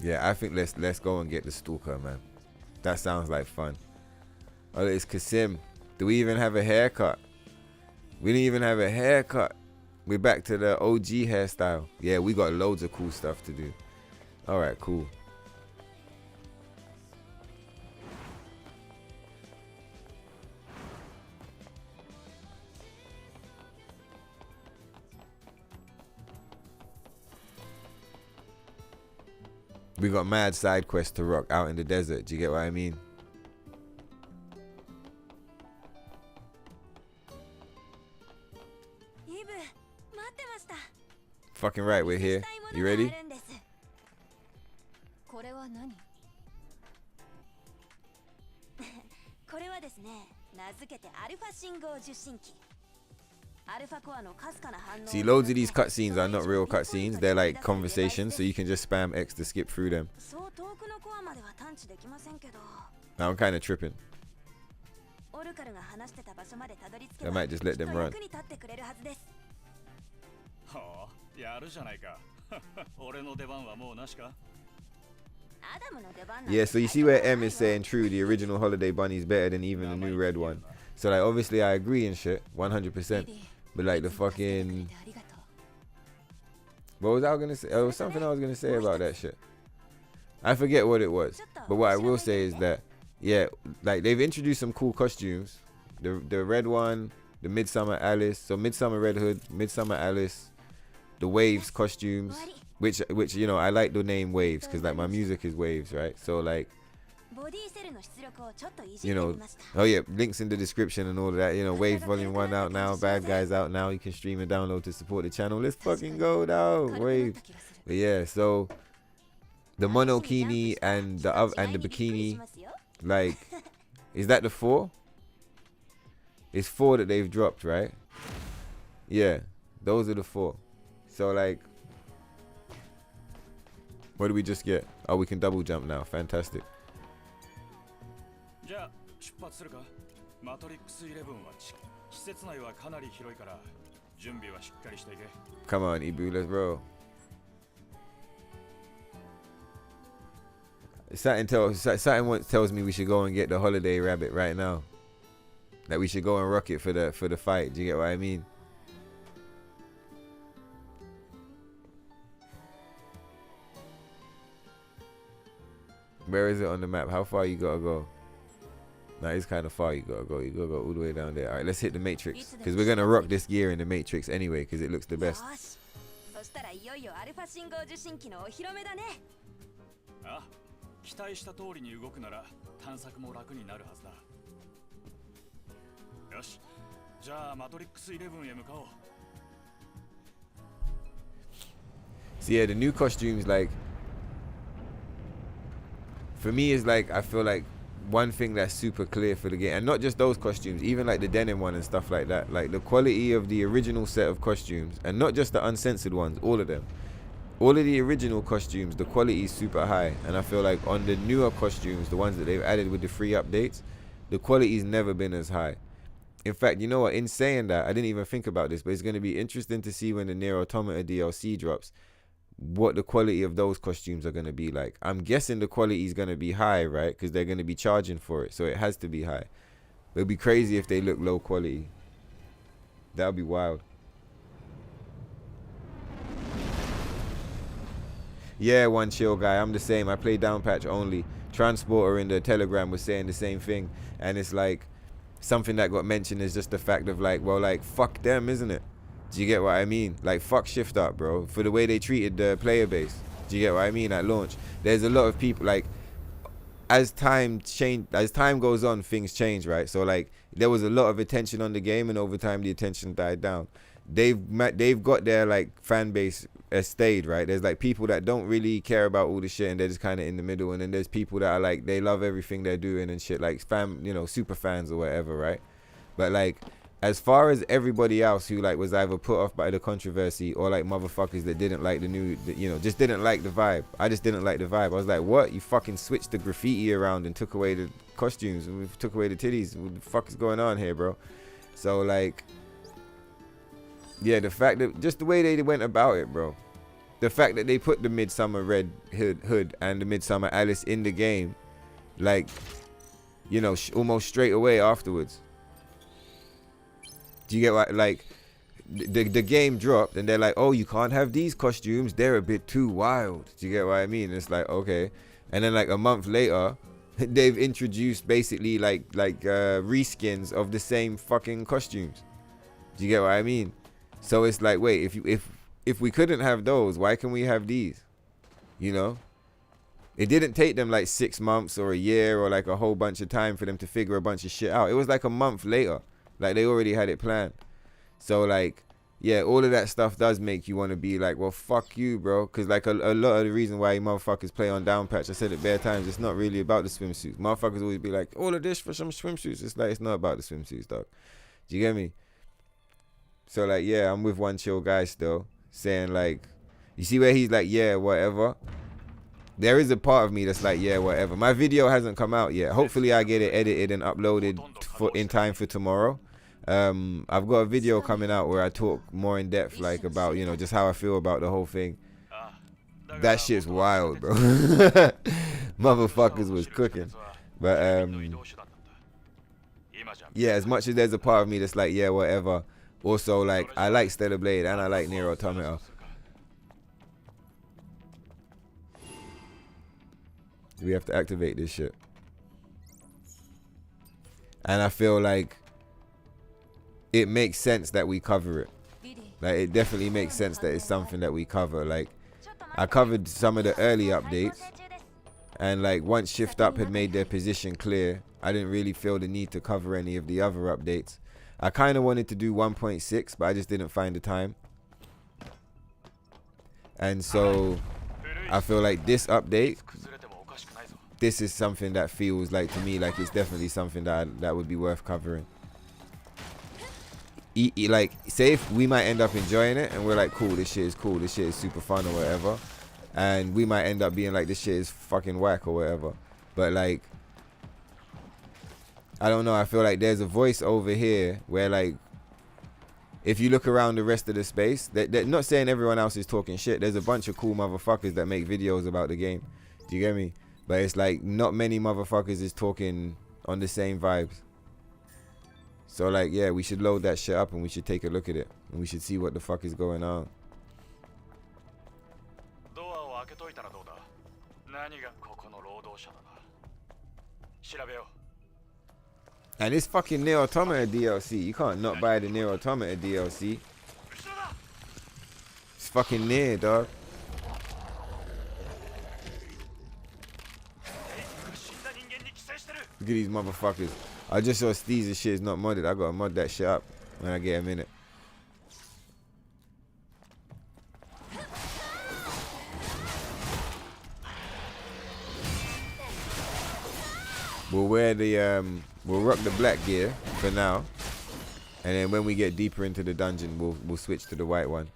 Yeah, I think let's go and get the Stalker, man. That sounds like fun. Oh, it's Kasim. Do we even have a haircut? We didn't even have a haircut. We're back to the OG hairstyle. Yeah, we got loads of cool stuff to do. All right, cool. We got mad side quests to rock out in the desert. Do you get what I mean? Fucking right, we're here. You ready? See, loads of these cutscenes are not real cutscenes. They're like conversations, so you can just spam X to skip through them. Now I'm kind of tripping. I might just let them run. Yeah, so you see where M is saying true, the original Holiday Bunny is better than even the new red one. So like obviously I agree and shit, 100%. But like the fucking... What was I gonna say? There was something I was gonna say about that shit. I forget what it was. But what I will say is that, yeah, like they've introduced some cool costumes. The red one, the Midsummer Alice, so Midsummer Red Hood, Midsummer Alice, the Waves costumes, which you know, I like the name Waves because like my music is Waves, right? So like, you know, oh yeah, links in the description and all of that. You know, Waves Volume 1 out now, Bad Guys out now. You can stream and download to support the channel. Let's fucking go now, Waves. But yeah, so the monokini and the bikini, like, is that the 4? It's 4 that they've dropped, right? Yeah, those are the 4. So like, what do we just get? Oh, we can double jump now. Fantastic. Come on, Ibu, let's roll. Something tells me we should go and get the holiday rabbit right now. That we should go and rock it for the fight. Do you get what I mean? Where is it on the map? How far you gotta go? Nah, it's kind of far. You gotta go all the way down there. All right, let's hit the Matrix because we're gonna rock this gear in the Matrix anyway because it looks the best. So yeah, the new costumes, like, for me is like, I feel like one thing that's super clear for the game, and not just those costumes, even like the denim one and stuff like that, like the quality of the original set of costumes, and not just the uncensored ones, all of them, all of the original costumes, the quality is super high. And I feel like on the newer costumes, the ones that they've added with the free updates, the quality's never been as high. In fact, you know what, in saying that, I didn't even think about this, but it's going to be interesting to see when the NIER Automata DLC drops, what the quality of those costumes are going to be like. I'm guessing the quality is going to be high, right? Because they're going to be charging for it, so it has to be high. It would be crazy if they look low quality. That would be wild. Yeah, one chill guy, I'm the same. I play down patch only. Transporter in the Telegram was saying the same thing, and it's like something that got mentioned is just the fact of like, well, like, fuck them, isn't it? Do you get what I mean? Like, fuck Shift Up, bro, for the way they treated the player base. Do you get what I mean? At launch, there's a lot of people, like, as time goes on, things change, right? So like, there was a lot of attention on the game, and over time the attention died down. They've got their like fan base stayed, right? There's like people that don't really care about all the shit, and they're just kind of in the middle, and then there's people that are like, they love everything they're doing and shit, like super fans or whatever, right? But like, as far as everybody else who like was either put off by the controversy, or like motherfuckers that didn't like just didn't like the vibe. I just didn't like the vibe. I was like, what? You fucking switched the graffiti around and took away the costumes, and we took away the titties. What the fuck is going on here, bro? So like, yeah, the fact that just the way they went about it, bro. The fact that they put the Midsummer Red Hood and the Midsummer Alice in the game, like, almost straight away afterwards. Do you get what, like, the game dropped and they're like, oh, you can't have these costumes, they're a bit too wild. Do you get what I mean? It's like, okay. And then like a month later, they've introduced basically like reskins of the same fucking costumes. Do you get what I mean? So it's like, wait, if we couldn't have those, why can we have these? It didn't take them like 6 months or a year or like a whole bunch of time for them to figure a bunch of shit out. It was like a month later. Like, they already had it planned. So, like, yeah, all of that stuff does make you want to be like, well, fuck you, bro. Because, like, a lot of the reason why motherfuckers play on down patch, I said it bare times, it's not really about the swimsuits. Motherfuckers always be like, all of this for some swimsuits. It's like, it's not about the swimsuits, dog. Do you get me? So, like, yeah, I'm with one chill guy still, saying, like, you see where he's like, yeah, whatever. There is a part of me that's like, yeah, whatever. My video hasn't come out yet. Hopefully I get it edited and uploaded in time for tomorrow. I've got a video coming out where I talk more in depth, like, about, just how I feel about the whole thing. That shit's wild, bro. Motherfuckers was cooking. But, yeah, as much as there's a part of me that's like, yeah, whatever. Also, like, I like Stellar Blade and I like NIER Automata. We have to activate this shit. And I feel like it makes sense that we cover it. Like, it definitely makes sense that it's something that we cover. Like, I covered some of the early updates, and like, once Shift Up had made their position clear, I didn't really feel the need to cover any of the other updates. I kind of wanted to do 1.6, but I just didn't find the time. And so I feel like this update, this is something that feels like, to me, like it's definitely something that would be worth covering. Like, say if we might end up enjoying it and we're like, cool, this shit is cool, this shit is super fun or whatever, and we might end up being like, this shit is fucking whack or whatever. But like, I don't know, I feel like there's a voice over here where, like, if you look around the rest of the space, they're not saying everyone else is talking shit. There's a bunch of cool motherfuckers that make videos about the game. Do you get me? But it's like, not many motherfuckers is talking on the same vibes. So like, yeah, we should load that shit up and we should take a look at it. And we should see what the fuck is going on. And this fucking NIER Automata DLC. You can't not buy the NIER Automata DLC. It's fucking NIER, dog. Look at these motherfuckers. I just saw Steez's shit is not modded. I gotta mod that shit up when I get a minute. We'll wear the we'll rock the black gear for now, and then when we get deeper into the dungeon, we'll switch to the white one.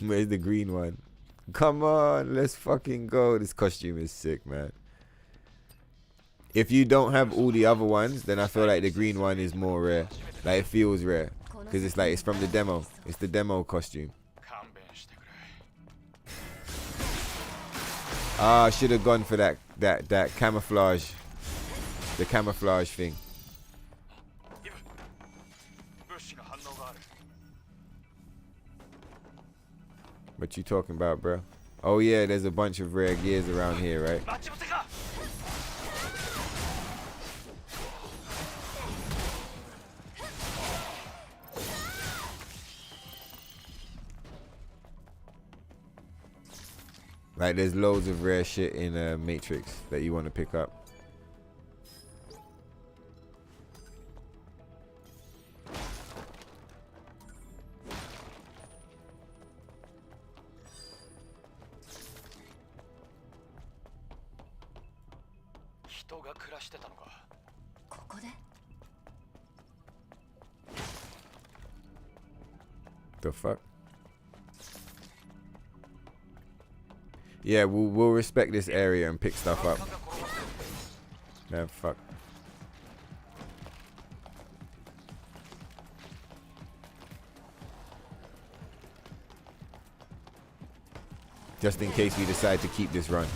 Where's the green one? Come on, let's fucking go. This costume is sick, man. If you don't have all the other ones, then I feel like the green one is more rare. Like, it feels rare, because it's like, it's from the demo. It's the demo costume. Ah, I should have gone for that camouflage, the camouflage thing. What you talking about, bro? Oh yeah, there's a bunch of rare gears around here, right? Like there's loads of rare shit in Matrix that you want to pick up. The fuck? Yeah, we'll respect this area and pick stuff up. Yeah, fuck. Just in case we decide to keep this run.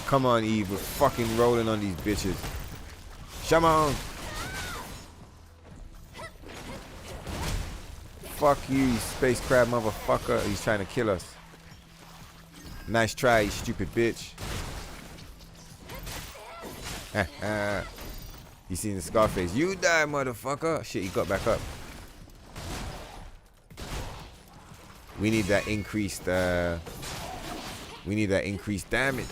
Come on, Eve, we're fucking rolling on these bitches. Shaman! Fuck you, you space crab motherfucker. He's trying to kill us. Nice try, you stupid bitch. You seen the Scarface? You die, motherfucker. Shit, he got back up. We need that increased damage.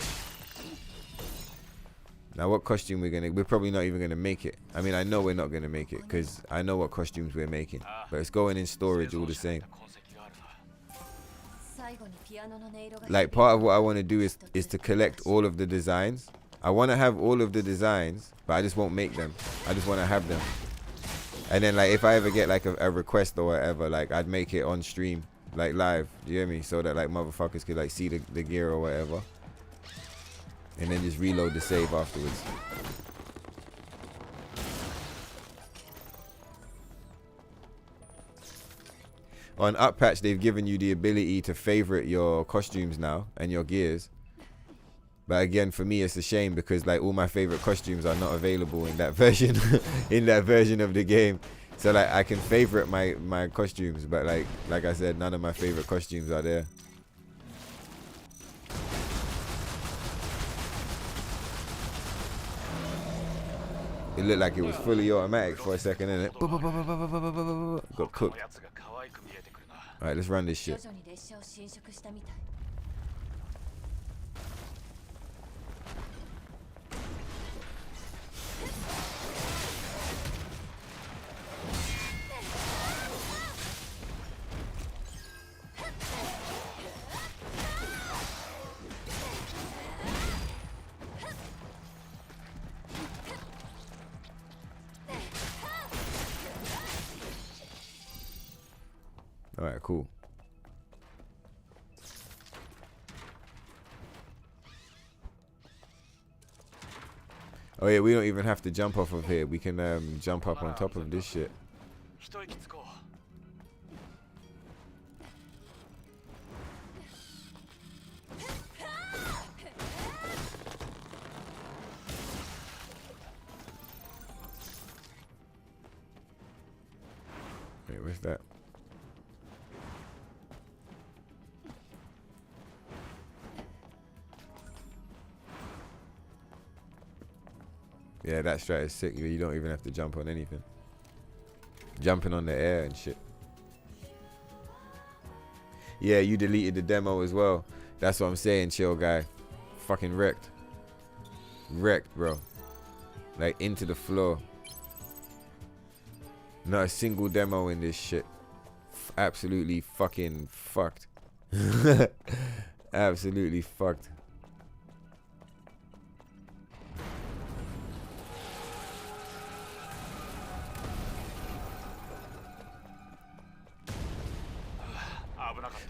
Now what costume we're probably not even gonna make it. I mean, I know we're not gonna make it because I know what costumes we're making, but it's going in storage all the same. Like part of what I want to do is to collect all of the designs. I want to have all of the designs, but I just won't make them. I just want to have them. And then like if I ever get like a request or whatever, like I'd make it on stream, like live. You hear me? So that like motherfuckers could like see the gear or whatever. And then just reload the save afterwards. On Up Patch, they've given you the ability to favorite your costumes now and your gears. But again, for me, it's a shame because like all my favorite costumes are not available in that version, in that version of the game. So like I can favorite my costumes, but like I said, none of my favorite costumes are there. It looked like it was fully automatic for a second, innit? Got cooked. Alright, let's run this shit. Alright, cool. Oh yeah, we don't even have to jump off of here. We can jump up on top of this shit. Wait, where's that? Yeah, that strat is sick. You don't even have to jump on anything. Jumping on the air and shit. Yeah, you deleted the demo as well. That's what I'm saying, chill guy. Fucking wrecked. Wrecked, bro. Like, into the floor. Not a single demo in this shit. Absolutely fucking fucked. Absolutely fucked.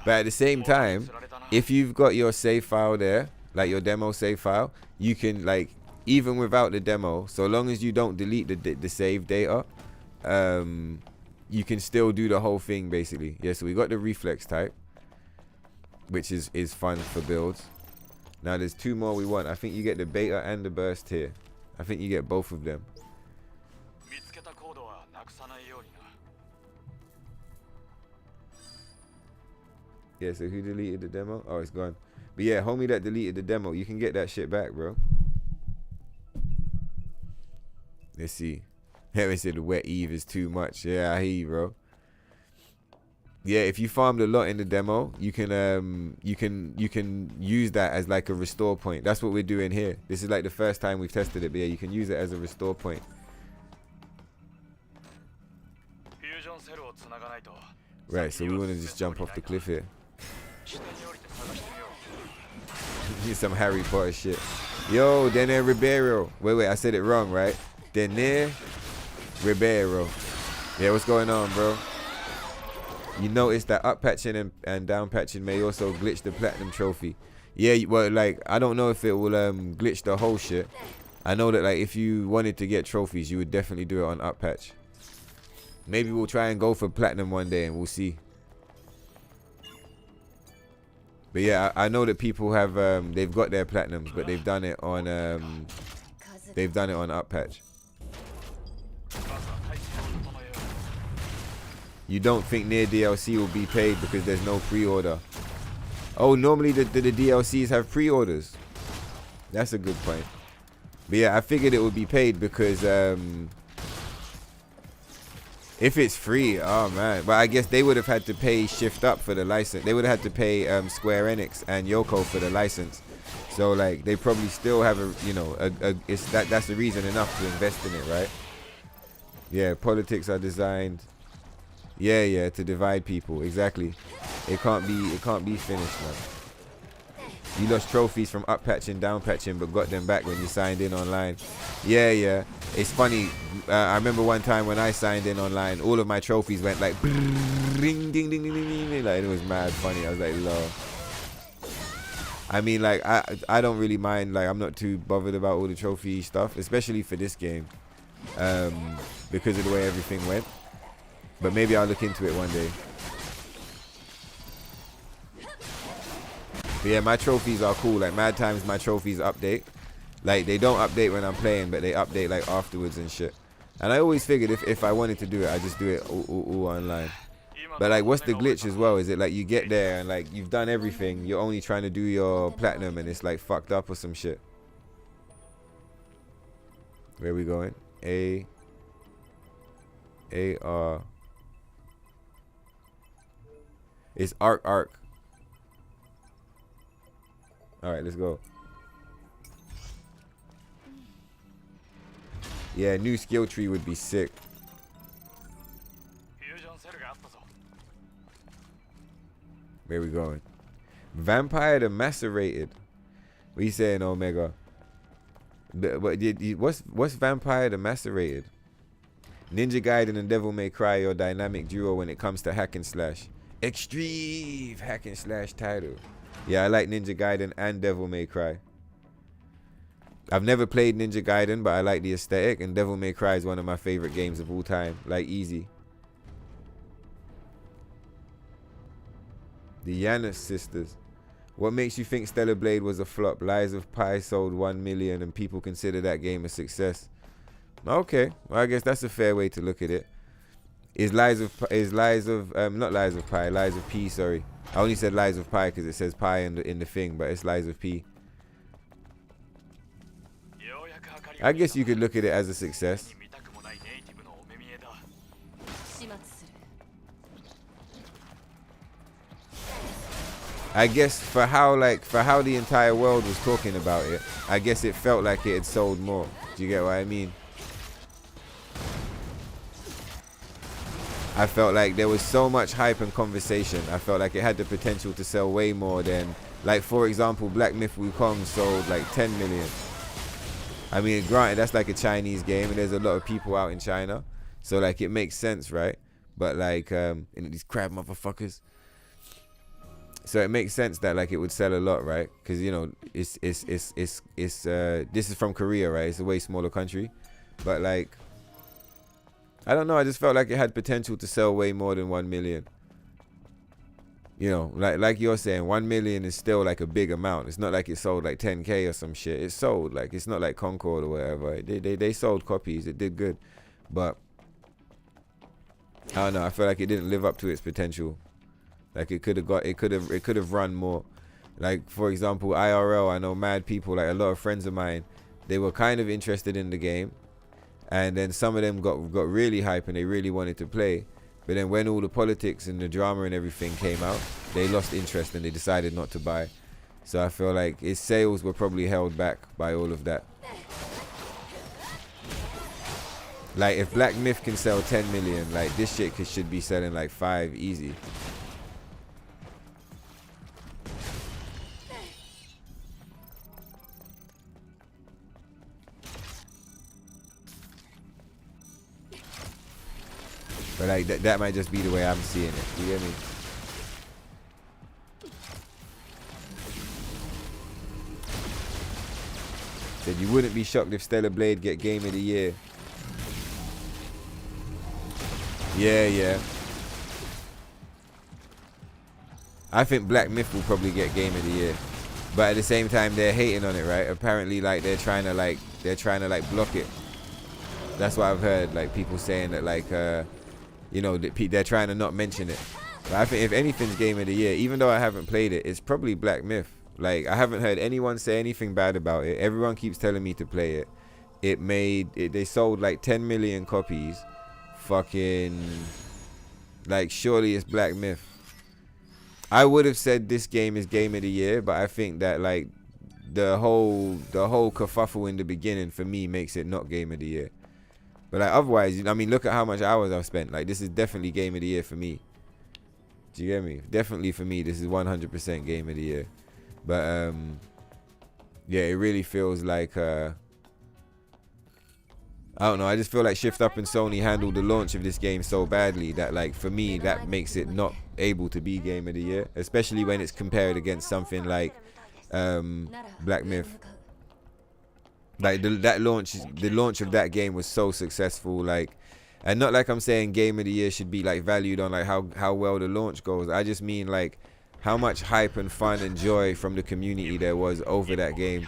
But at the same time, if you've got your save file there, like your demo save file, you can like, even without the demo, so long as you don't delete the save data, you can still do the whole thing basically. Yeah, so we got the reflex type, which is fun for builds. Now there's two more we want. I think you get the beta and the burst here. I think you get both of them. Yeah, so who deleted the demo? Oh, it's gone. But yeah, homie that deleted the demo, you can get that shit back, bro. Let's see. Harry said the wet Eve is too much. Yeah, I hear you, bro. Yeah, if you farmed a lot in the demo, you can use that as like a restore point. That's what we're doing here. This is like the first time we've tested it, but yeah, you can use it as a restore point. Right, so we want to just jump off the cliff here. Need some Harry Potter shit. Yo, Dene Ribeiro. Wait, I said it wrong, right? Dene Ribeiro. Yeah, what's going on, bro? You notice that up patching and down patching may also glitch the platinum trophy. Yeah, well, like, I don't know if it will glitch the whole shit. I know that, like, if you wanted to get trophies, you would definitely do it on up patch. Maybe we'll try and go for platinum one day and we'll see. But yeah, I know that people have they've got their platinums, but they've done it on up patch. You don't think NIER DLC will be paid because there's no pre-order? Oh, normally the DLCs have pre-orders. That's a good point. But yeah, I figured it would be paid because if it's free, oh man. But I guess they would have had to pay Shift Up for the license. They would have had to pay Square Enix and Yoko for the license. So like they probably still have that's the reason enough to invest in it, right? Yeah, politics are designed. Yeah, to divide people. Exactly. It can't be finished, man. You lost trophies from up patching, down patching, but got them back when you signed in online. Yeah. It's funny. I remember one time when I signed in online, all of my trophies went like ding, ding, ding, ding, ding. Like, it was mad funny. I was like, lol. I mean, like, I don't really mind. Like, I'm not too bothered about all the trophy stuff, especially for this game, because of the way everything went. But maybe I'll look into it one day. But yeah, my trophies are cool. Like, mad times my trophies update. Like, they don't update when I'm playing, but they update like afterwards and shit. And I always figured if I wanted to do it, I just do it all online. But like, what's the glitch as well? Is it like you get there and like you've done everything, you're only trying to do your platinum and it's like fucked up or some shit? Where are we going? A-R. It's arc. Alright, let's go. Yeah, new skill tree would be sick. Where we going? Vampire the Macerated. What you saying, Omega? But what's Vampire the Macerated? Ninja Gaiden and Devil May Cry, your dynamic duo when it comes to hack and slash. Extreme hack and slash title. Yeah, I like Ninja Gaiden and Devil May Cry. I've never played Ninja Gaiden, but I like the aesthetic, and Devil May Cry is one of my favorite games of all time. Like, easy. The Yanis sisters. What makes you think Stellar Blade was a flop? Lies of Pi sold 1 million and people consider that game a success. Okay, well, I guess that's a fair way to look at it. Lies of P, sorry. I only said Lies of Pi because it says Pi in the thing, but it's Lies of P. I guess you could look at it as a success. I guess for how the entire world was talking about it, I guess it felt like it had sold more. Do you get what I mean? I felt like there was so much hype and conversation. I felt like it had the potential to sell way more than, like, for example, Black Myth Wukong sold like 10 million. I mean, granted, that's like a Chinese game and there's a lot of people out in China. So, like, it makes sense, right? But, like, these crab motherfuckers. So it makes sense that, like, it would sell a lot, right? Because, you know, this is from Korea, right? It's a way smaller country. But, like, I don't know. I just felt like it had potential to sell way more than 1 million. You know, like you're saying, 1 million is still like a big amount. It's not like it sold like 10K or some shit. It sold, like, it's not like Concord or whatever. They sold copies. It did good. But I don't know. I feel like it didn't live up to its potential. Like, it could have run more. Like, for example, IRL, I know mad people, like a lot of friends of mine, they were kind of interested in the game. and then some of them got really hype and they really wanted to play. But then when all the politics and the drama and everything came out, they lost interest and they decided not to buy. So I feel like its sales were probably held back by all of that. Like if Black Myth can sell 10 million, like this shit should be selling like 5 easy. But like that might just be the way I'm seeing it. You get me? Said you wouldn't be shocked if Stellar Blade get Game of the Year. Yeah. I think Black Myth will probably get Game of the Year. But at the same time they're hating on it, right? Apparently like they're trying to block it. That's what I've heard, like people saying that like you know, they're trying to not mention it. But I think if anything's Game of the Year, even though I haven't played it, it's probably Black Myth. Like I haven't heard anyone say anything bad about it. Everyone keeps telling me to play it. They sold like 10 million copies. Fucking like surely it's Black Myth. I would have said this game is Game of the Year, but I think that like the whole kerfuffle in the beginning for me makes it not Game of the Year. But like otherwise, I mean, look at how much hours I've spent. Like this is definitely Game of the Year for me. Do you get me? Definitely for me, this is 100% Game of the Year. But yeah, it really feels like I don't know. I just feel like Shift Up and Sony handled the launch of this game so badly that like for me that makes it not able to be Game of the Year, especially when it's compared against something like Black Myth. Like the launch of that game was so successful, like, and not like I'm saying Game of the Year should be like valued on like how well the launch goes. I just mean like how much hype and fun and joy from the community there was over that game.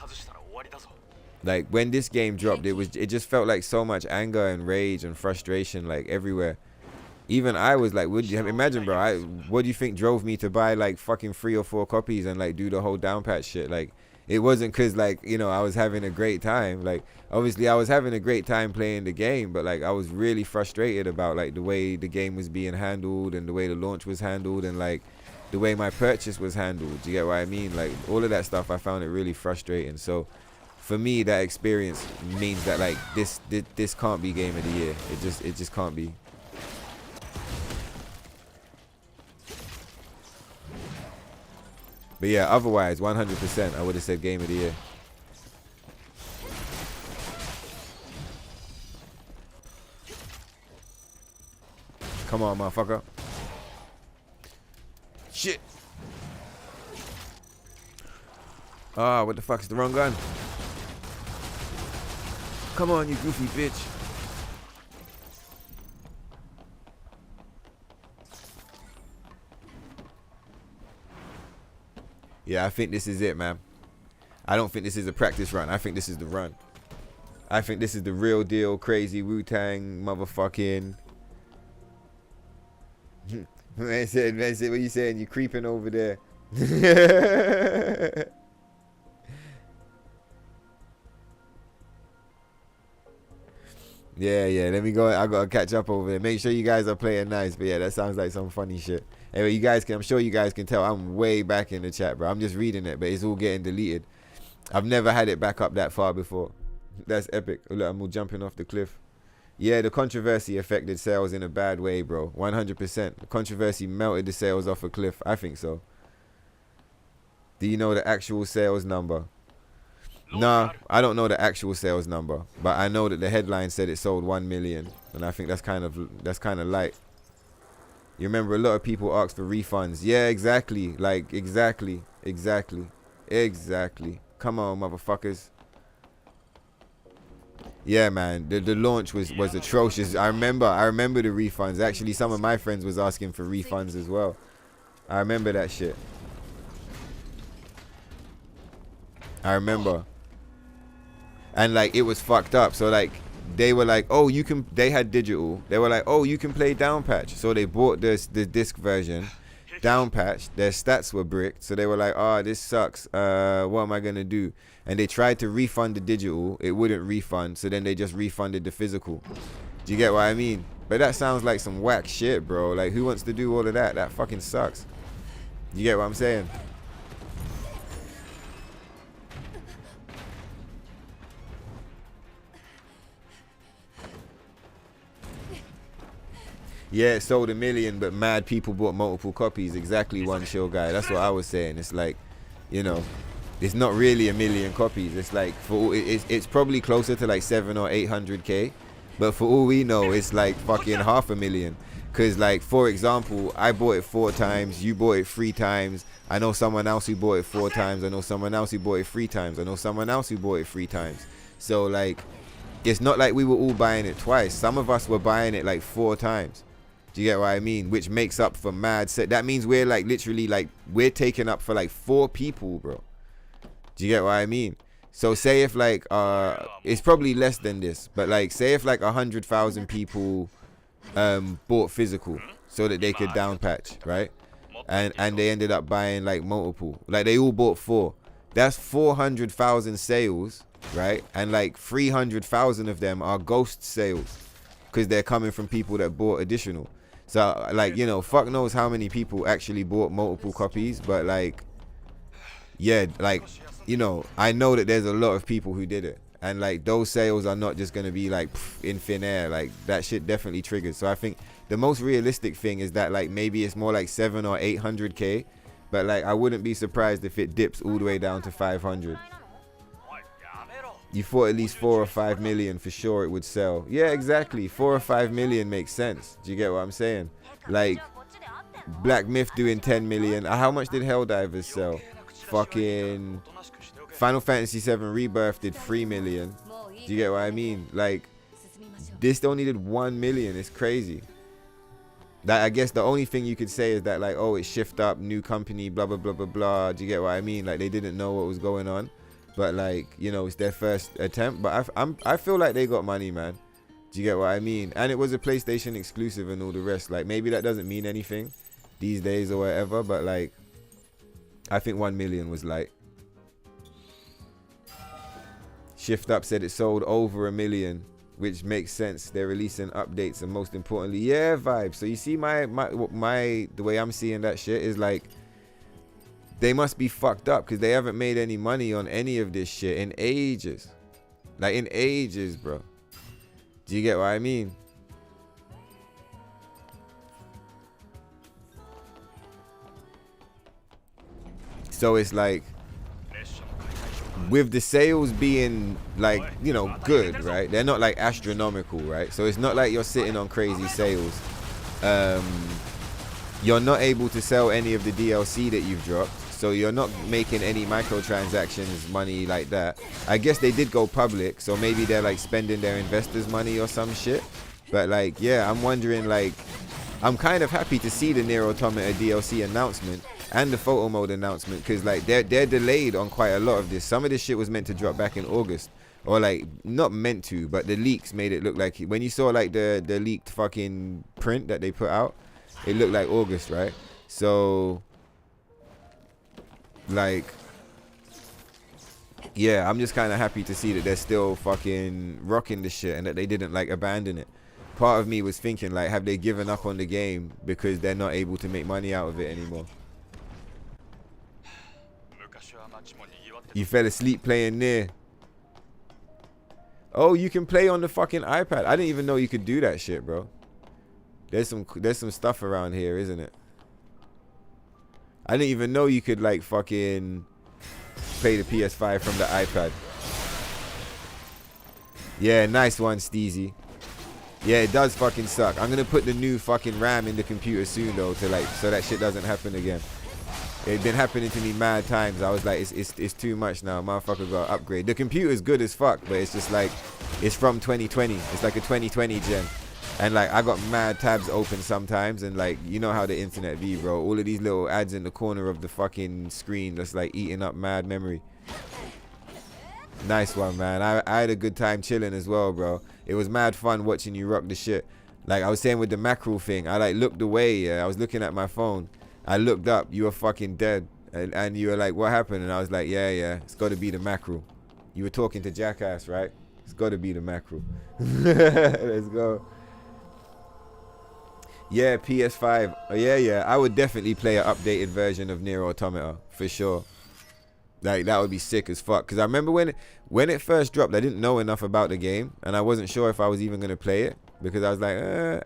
Like when this game dropped, it just felt like so much anger and rage and frustration like everywhere. Even I was like, imagine, bro, what do you think drove me to buy like fucking 3 or 4 copies and like do the whole down patch shit? Like it wasn't because like, you know, I was having a great time. Like obviously I was having a great time playing the game, but like I was really frustrated about like the way the game was being handled and the way the launch was handled and like the way my purchase was handled. Do you get what I mean? Like all of that stuff, I found it really frustrating. So for me, that experience means that like this can't be Game of the Year. It just can't be. But yeah, otherwise 100% I would have said Game of the Year. Come on, motherfucker. Shit. Ah, what the fuck is the wrong gun? Come on, you goofy bitch. Yeah, I think this is it, man. I don't think this is a practice run. I think this is the run. I think this is the real deal, crazy Wu-Tang motherfucking. Man said, what you saying? You creeping over there. Yeah, let me go. I gotta catch up over there. Make sure you guys are playing nice. But yeah, that sounds like some funny shit. Anyway, I'm sure you guys can tell I'm way back in the chat, bro. I'm just reading it, but it's all getting deleted. I've never had it back up that far before. That's epic. Look, I'm all jumping off the cliff. Yeah, the controversy affected sales in a bad way, bro. 100%. The controversy melted the sales off a cliff. I think so. Do you know the actual sales number? Nah, I don't know the actual sales number, but I know that the headline said it sold 1 million, and I think that's kind of light. You remember a lot of people asked for refunds. Yeah, exactly. Like exactly. Come on, motherfuckers. Yeah, man. The launch was atrocious. I remember the refunds. Actually, some of my friends was asking for refunds as well. I remember that shit. I remember. And like it was fucked up. So like they were like, oh, you can. They had digital. They were like, oh, you can play down patch. So they bought the disc version. down patched. Their stats were bricked, so they were like, "Oh, this sucks. What am I gonna do?" And they tried to refund the digital. It wouldn't refund, so then they just refunded the physical. Do you get what I mean? But that sounds like some whack shit, bro. Like, who wants to do all of that? That fucking sucks. You get what I'm saying? Yeah, it sold 1 million, but mad people bought multiple copies. Exactly, one chill guy. That's what I was saying. It's like, you know, it's not really 1 million copies. It's like, it's probably closer to like 700 or 800K. But for all we know, it's like fucking 500,000. Because, like, for example, I bought it 4 times. You bought it 3 times. I know someone else who bought it 4 times. I know someone else who bought it 3 times. I know someone else who bought it 3 times. So, like, it's not like we were all buying it twice. Some of us were buying it like 4 times. Do you get what I mean? Which makes up for mad set. That means we're like literally like we're taking up for like 4 people, bro. Do you get what I mean? So say if like it's probably less than this, but like say if like 100,000 people bought physical so that they could down patch, right? And they ended up buying like multiple. Like they all bought 4. That's 400,000 sales, right? And like 300,000 of them are ghost sales because they're coming from people that bought additional. So, like, you know, fuck knows how many people actually bought multiple copies. But, like, yeah, like, you know, I know that there's a lot of people who did it. And, like, those sales are not just going to be, like, in thin air. Like, that shit definitely triggers. So, I think the most realistic thing is that, like, maybe it's more like 700 or 800K. But, like, I wouldn't be surprised if it dips all the way down to 500. You thought at least 4 or 5 million for sure it would sell. Yeah, exactly. 4 or 5 million makes sense. Do you get what I'm saying? Like, Black Myth doing 10 million. How much did Helldivers sell? Fucking Final Fantasy 7 Rebirth did 3 million. Do you get what I mean? Like, this only did 1 million. It's crazy. That, I guess the only thing you could say is that, like, oh, it shift up, new company, blah, blah, blah, blah, blah. Do you get what I mean? Like, they didn't know what was going on. But, like, you know, it's their first attempt. But I feel like they got money, man. Do you get what I mean? And it was a PlayStation exclusive and all the rest. Like, maybe that doesn't mean anything these days or whatever. But, like, I think 1 million was light. Shift Up said it sold over 1 million, which makes sense. They're releasing updates and most importantly, yeah, vibes. So you see the way I'm seeing that shit is like, they must be fucked up because they haven't made any money on any of this shit in ages. Like, in ages, bro. Do you get what I mean? So it's like, with the sales being like, you know, good, right? They're not like astronomical, right? So it's not like you're sitting on crazy sales. You're not able to sell any of the DLC that you've dropped. So you're not making any microtransactions money like that. I guess they did go public, so maybe they're like spending their investors' money or some shit. But like, yeah, I'm wondering, like, I'm kind of happy to see the NIER Automata DLC announcement and the photo mode announcement because like they're delayed on quite a lot of this. Some of this shit was meant to drop back in August, or like not meant to, but the leaks made it look like when you saw like the leaked fucking print that they put out, it looked like August, right? So. Like, yeah, I'm just kind of happy to see that they're still fucking rocking the shit and that they didn't like abandon it. Part of me was thinking like, have they given up on the game because they're not able to make money out of it anymore? You fell asleep playing NIER. Oh, you can play on the fucking iPad. I didn't even know you could do that shit, bro. There's some stuff around here, isn't it? I didn't even know you could like fucking play the PS5 from the iPad. Yeah, nice one, Steezy. Yeah, it does fucking suck. I'm gonna put the new fucking RAM in the computer soon though, to like so that shit doesn't happen again. It's been happening to me mad times. I was like, it's too much now. Motherfucker got to upgrade. The computer's good as fuck, but it's just like it's from 2020. It's like a 2020 gen. And like I got mad tabs open sometimes, and like you know how the internet be, bro. All of these little ads in the corner of the fucking screen that's like eating up mad memory. Nice one, man. I had a good time chilling as well, bro. It was mad fun watching you rock the shit. Like I was saying with the mackerel thing, I like looked away. I was looking at my phone, I looked up, you were fucking dead. And you were like, what happened? And I was like, yeah, it's got to be the mackerel. You were talking to Jackass, right? It's got to be the mackerel. Let's go. Yeah, PS5. Yeah. I would definitely play an updated version of NIER Automata, for sure. Like, that would be sick as fuck. Because I remember when it first dropped, I didn't know enough about the game. And I wasn't sure if I was even going to play it. Because I was like,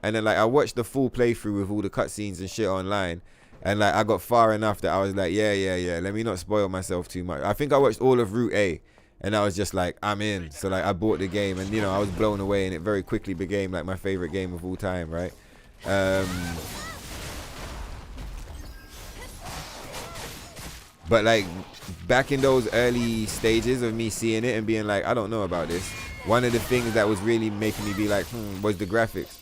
And then, like, I watched the full playthrough with all the cutscenes and shit online. And, like, I got far enough that I was like, yeah. Let me not spoil myself too much. I think I watched all of Route A. And I was just like, I'm in. So, like, I bought the game. And, you know, I was blown away. And it very quickly became, like, my favorite game of all time, right? But, like, back in those early stages of me seeing it and being like, I don't know about this. One of the things that was really making me be like, was the graphics.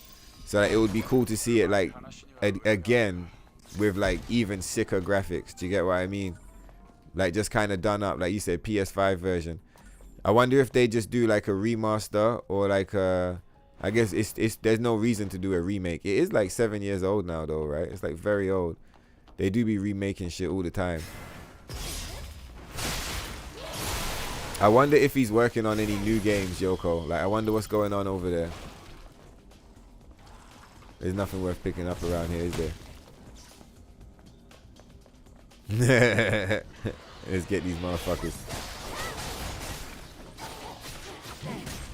So, like, it would be cool to see it, like, again with, like, even sicker graphics. Do you get what I mean? Like, just kind of done up, like you said, PS5 version. I wonder if they just do, like, a remaster or, like, I guess it's there's no reason to do a remake. It is, like, 7 years old now, though, right? It's, like, very old. They do be remaking shit all the time. I wonder if he's working on any new games, Yoko. Like, I wonder what's going on over there. There's nothing worth picking up around here, is there? Let's get these motherfuckers.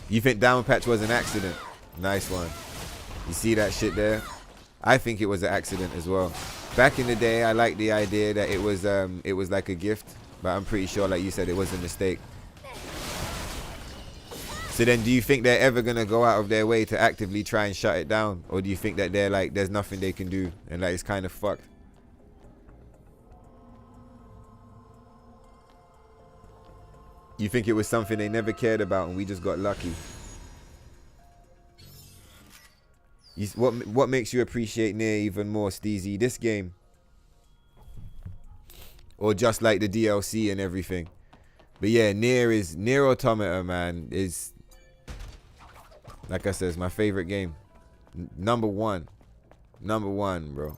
You think Down Patch was an accident? Nice one. You see that shit there? I think it was an accident as well. Back in the day, I liked the idea that it was like a gift, but I'm pretty sure, like you said, it was a mistake. So then, do you think they're ever gonna go out of their way to actively try and shut it down, or do you think that they're like, there's nothing they can do, and like it's kind of fucked? You think it was something they never cared about, and we just got lucky? What makes you appreciate NIER even more, Steezy? This game, or just like the DLC and everything? But yeah, NIER Automata, man, is, like I said, it's my favorite game. Number one, bro.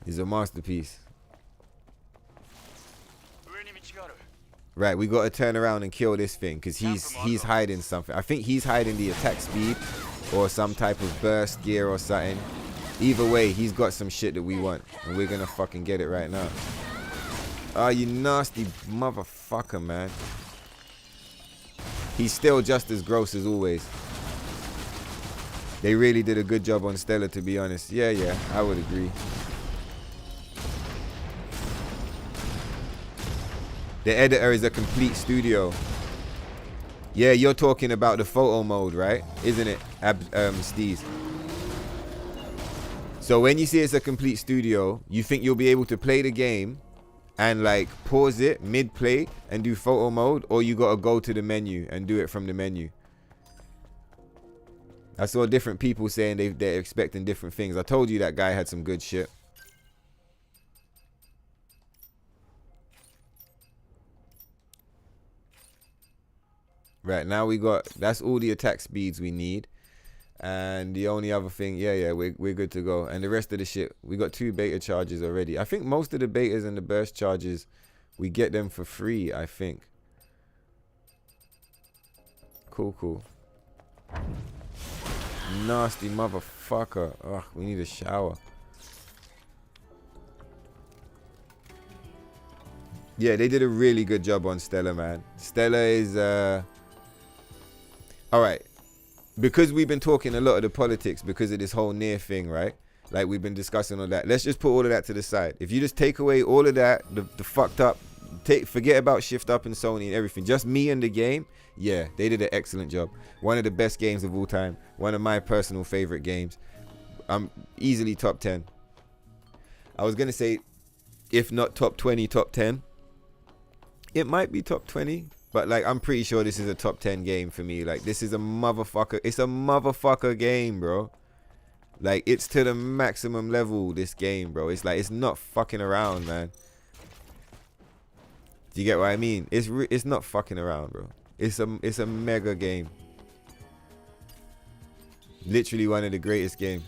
It's a masterpiece. Right, we got to turn around and kill this thing because he's hiding something. I think he's hiding the attack speed or some type of burst gear or something. Either way, he's got some shit that we want, and we're gonna fucking get it right now. Oh, you nasty motherfucker, man. He's still just as gross as always. They really did a good job on Stellar, to be honest. Yeah, I would agree. The editor is a complete studio. Yeah, you're talking about the photo mode, right? Isn't it, Steez? So when you say it's a complete studio, you think you'll be able to play the game and like pause it mid-play and do photo mode, or you gotta go to the menu and do it from the menu? I saw different people saying they're expecting different things. I told you that guy had some good shit. Right, now we got, that's all the attack speeds we need. And the only other thing, yeah, we're good to go. And the rest of the shit, we got 2 beta charges already. I think most of the betas and the burst charges, we get them for free, I think. Cool. Nasty motherfucker. Ugh, we need a shower. Yeah, they did a really good job on Stella, man. Stella is, alright. Because we've been talking a lot of the politics because of this whole NIER thing, right? Like, we've been discussing all that. Let's just put all of that to the side. If you just take away all of that, the fucked up, forget about Shift Up and Sony and everything. Just me and the game. Yeah, they did an excellent job. One of the best games of all time. One of my personal favorite games. Easily top 10. I was going to say, if not top 20, top 10. It might be top 20. But, like, I'm pretty sure this is a top 10 game for me. Like, this is a motherfucker. It's a motherfucker game, bro. Like, it's to the maximum level, this game, bro. It's like, it's not fucking around, man. Do you get what I mean? It's not fucking around, bro. It's a mega game. Literally one of the greatest games.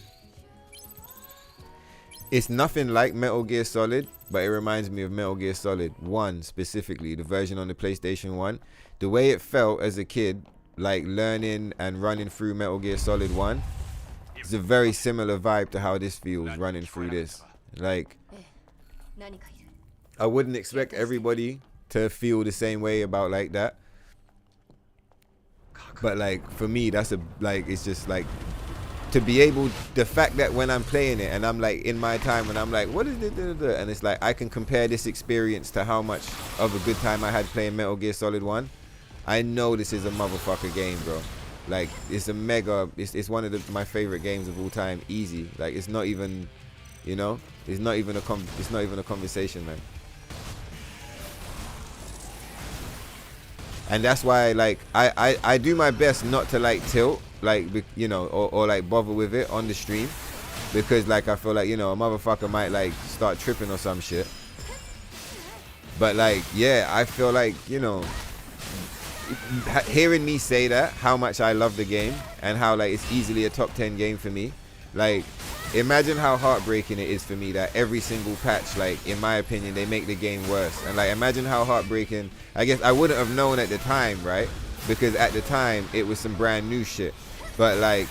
It's nothing like Metal Gear Solid, but it reminds me of Metal Gear Solid 1 specifically, the version on the PlayStation 1. The way it felt as a kid, like learning and running through Metal Gear Solid 1, it's a very similar vibe to how this feels running through this. Like, I wouldn't expect everybody to feel the same way about like that. But like, for me, that's it's just like, to be able, the fact that when I'm playing it and I'm like in my time and I'm like, what is it? And it's like, I can compare this experience to how much of a good time I had playing Metal Gear Solid 1. I know this is a motherfucker game, bro. Like, it's a mega, it's one of my favorite games of all time, easy. Like, it's not even, you know, it's not even a conversation, man. And that's why, like, I do my best not to like tilt, like, you know, or like bother with it on the stream, because like I feel like, you know, a motherfucker might like start tripping or some shit. But like, yeah, I feel like, you know, hearing me say that, how much I love the game and how like it's easily a top 10 game for me, like, imagine how heartbreaking it is for me that every single patch, like, in my opinion, they make the game worse. And like, imagine how heartbreaking, I guess I wouldn't have known at the time, right? Because at the time it was some brand new shit. But like,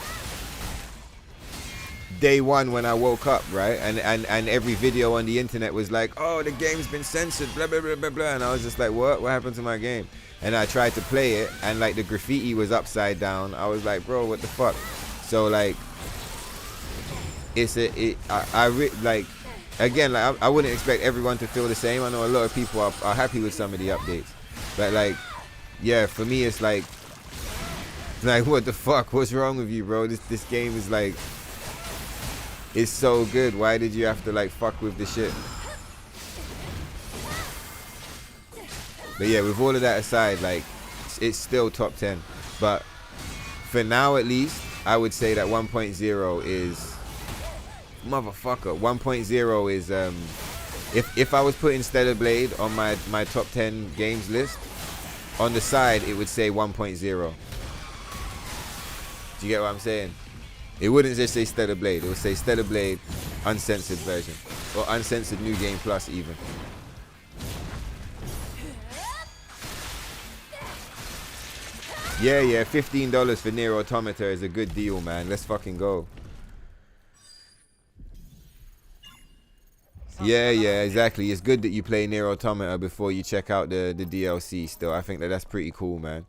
day one when I woke up, right, and every video on the internet was like, oh, the game's been censored, blah blah blah blah blah, and I was just like, what happened to my game? And I tried to play it, and like the graffiti was upside down. I was like, bro, what the fuck? So like, like, again, like, I wouldn't expect everyone to feel the same. I know a lot of people are happy with some of the updates, but like, yeah, for me it's like what the fuck? What's wrong with you, bro? This game is like, it's so good. Why did you have to like fuck with the shit? But yeah, with all of that aside, like, it's still top 10. But for now, at least, I would say that 1.0 is motherfucker. 1.0 is if I was putting Stellar Blade on my top 10 games list, on the side it would say 1.0. Do you get what I'm saying? It wouldn't just say Stellar Blade. It would say Stellar Blade Uncensored version, or Uncensored New Game Plus even. Yeah, $15 for NIER Automata is a good deal, man. Let's fucking go. Yeah, exactly. It's good that you play NIER Automata before you check out the DLC still. I think that's pretty cool, man.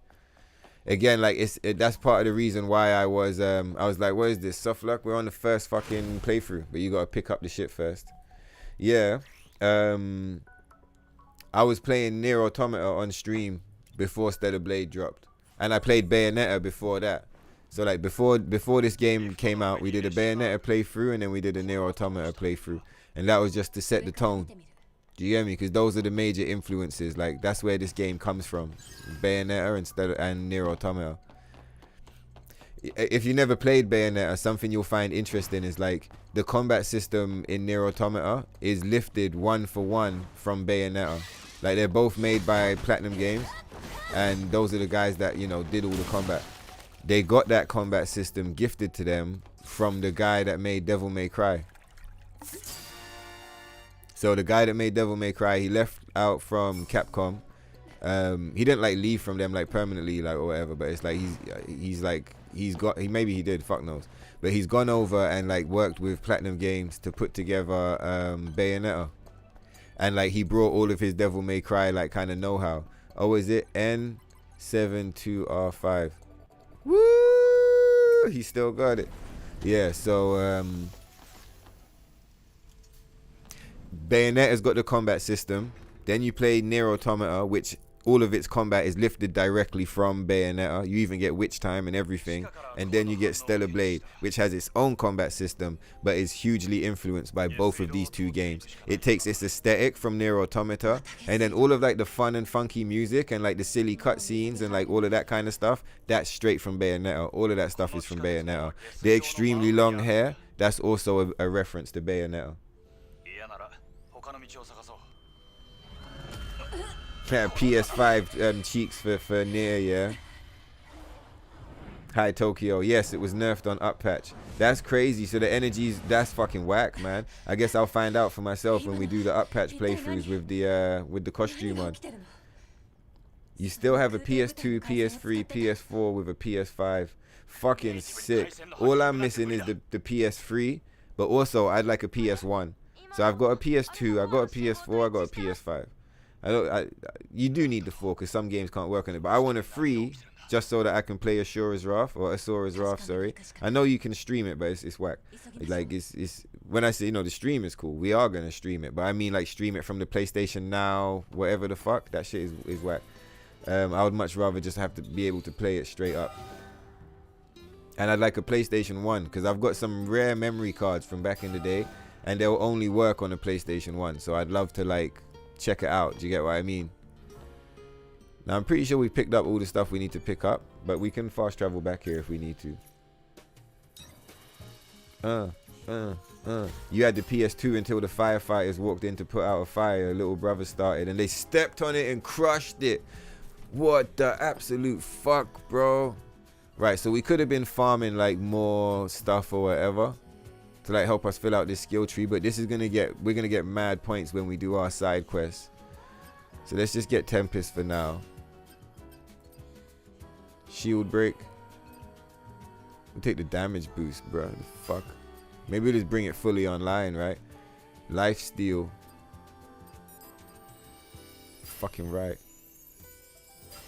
Again, like, that's part of the reason why I was like, what is this, soft luck? We're on the first fucking playthrough, but you gotta pick up the shit first. Yeah, I was playing NIER Automata on stream before Stellar Blade dropped, and I played Bayonetta before that. So like, before this game came out, we did a Bayonetta playthrough, and then we did a NIER Automata playthrough, and that was just to set the tone. Do you get me? Because those are the major influences. Like, that's where this game comes from. Bayonetta and NIER Automata. If you never played Bayonetta, something you'll find interesting is like, the combat system in NIER Automata is lifted one for one from Bayonetta. Like, they're both made by Platinum Games, and those are the guys that, you know, did all the combat. They got that combat system gifted to them from the guy that made Devil May Cry. So the guy that made Devil May Cry, he left out from Capcom. He didn't like leave from them like permanently, like, or whatever. But it's like maybe he did, fuck knows. But he's gone over and like worked with Platinum Games to put together Bayonetta, and like he brought all of his Devil May Cry like kind of know-how. Oh, is it N72R5? Woo! He still got it. Yeah. So Bayonetta's got the combat system. Then you play NIER Automata, which all of its combat is lifted directly from Bayonetta. You even get Witch Time and everything. And then you get Stellar Blade, which has its own combat system, but is hugely influenced by both of these two games. It takes its aesthetic from NIER Automata, and then all of like the fun and funky music and like the silly cutscenes and like all of that kind of stuff, that's straight from Bayonetta. All of that stuff is from Bayonetta. The extremely long hair, that's also a reference to Bayonetta. Yeah, PS5 cheeks for NIER, yeah. Hi Tokyo. Yes, it was nerfed on up patch. That's crazy. So the energies, that's fucking whack, man. I guess I'll find out for myself when we do the up patch playthroughs with the costume on. You still have a PS2, PS3, PS4 with a PS5. Fucking sick. All I'm missing is the PS3, but also I'd like a PS1. So I've got a PS2, I've got a PS4, I've got a PS5. You do need the 4 because some games can't work on it, but I want a 3 just so that I can play Asura's Wrath, or Asura's Wrath, sorry. I know you can stream it, but it's whack. Like, it's when I say, the stream is cool, we are going to stream it, but I mean, like, stream it from the PlayStation Now, whatever the fuck, that shit is whack. I would much rather just have to be able to play it straight up. And I'd like a PlayStation 1, because I've got some rare memory cards from back in the day, and they'll only work on a PlayStation 1, so I'd love to, like, check it out. Do you get what I mean? Now, I'm pretty sure we picked up all the stuff we need to pick up, but we can fast travel back here if we need to. You had the PS2 until the firefighters walked in to put out a fire. Little brother started, and they stepped on it and crushed it. What the absolute fuck, bro? Right, so we could have been farming, like, more stuff or whatever to, like, help us fill out this skill tree, but this is we're gonna get mad points when we do our side quests. So let's just get Tempest for now. Shield break. We'll take the damage boost, bro. The fuck. Maybe we'll just bring it fully online, right? Life steal. Fucking right.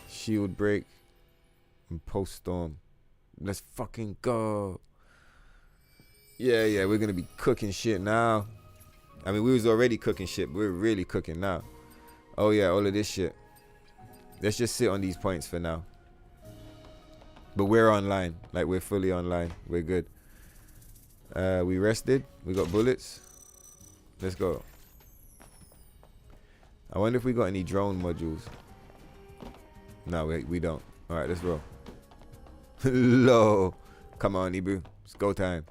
Shield break. And post storm. Let's fucking go. Yeah, we're gonna be cooking shit now. I mean, we was already cooking shit, but we're really cooking now. Oh yeah, all of this shit. Let's just sit on these points for now. But we're online. Like, we're fully online. We're good. We rested. We got bullets. Let's go. I wonder if we got any drone modules. No, we don't. Alright, let's roll. Low. Come on, Ibu. It's go time.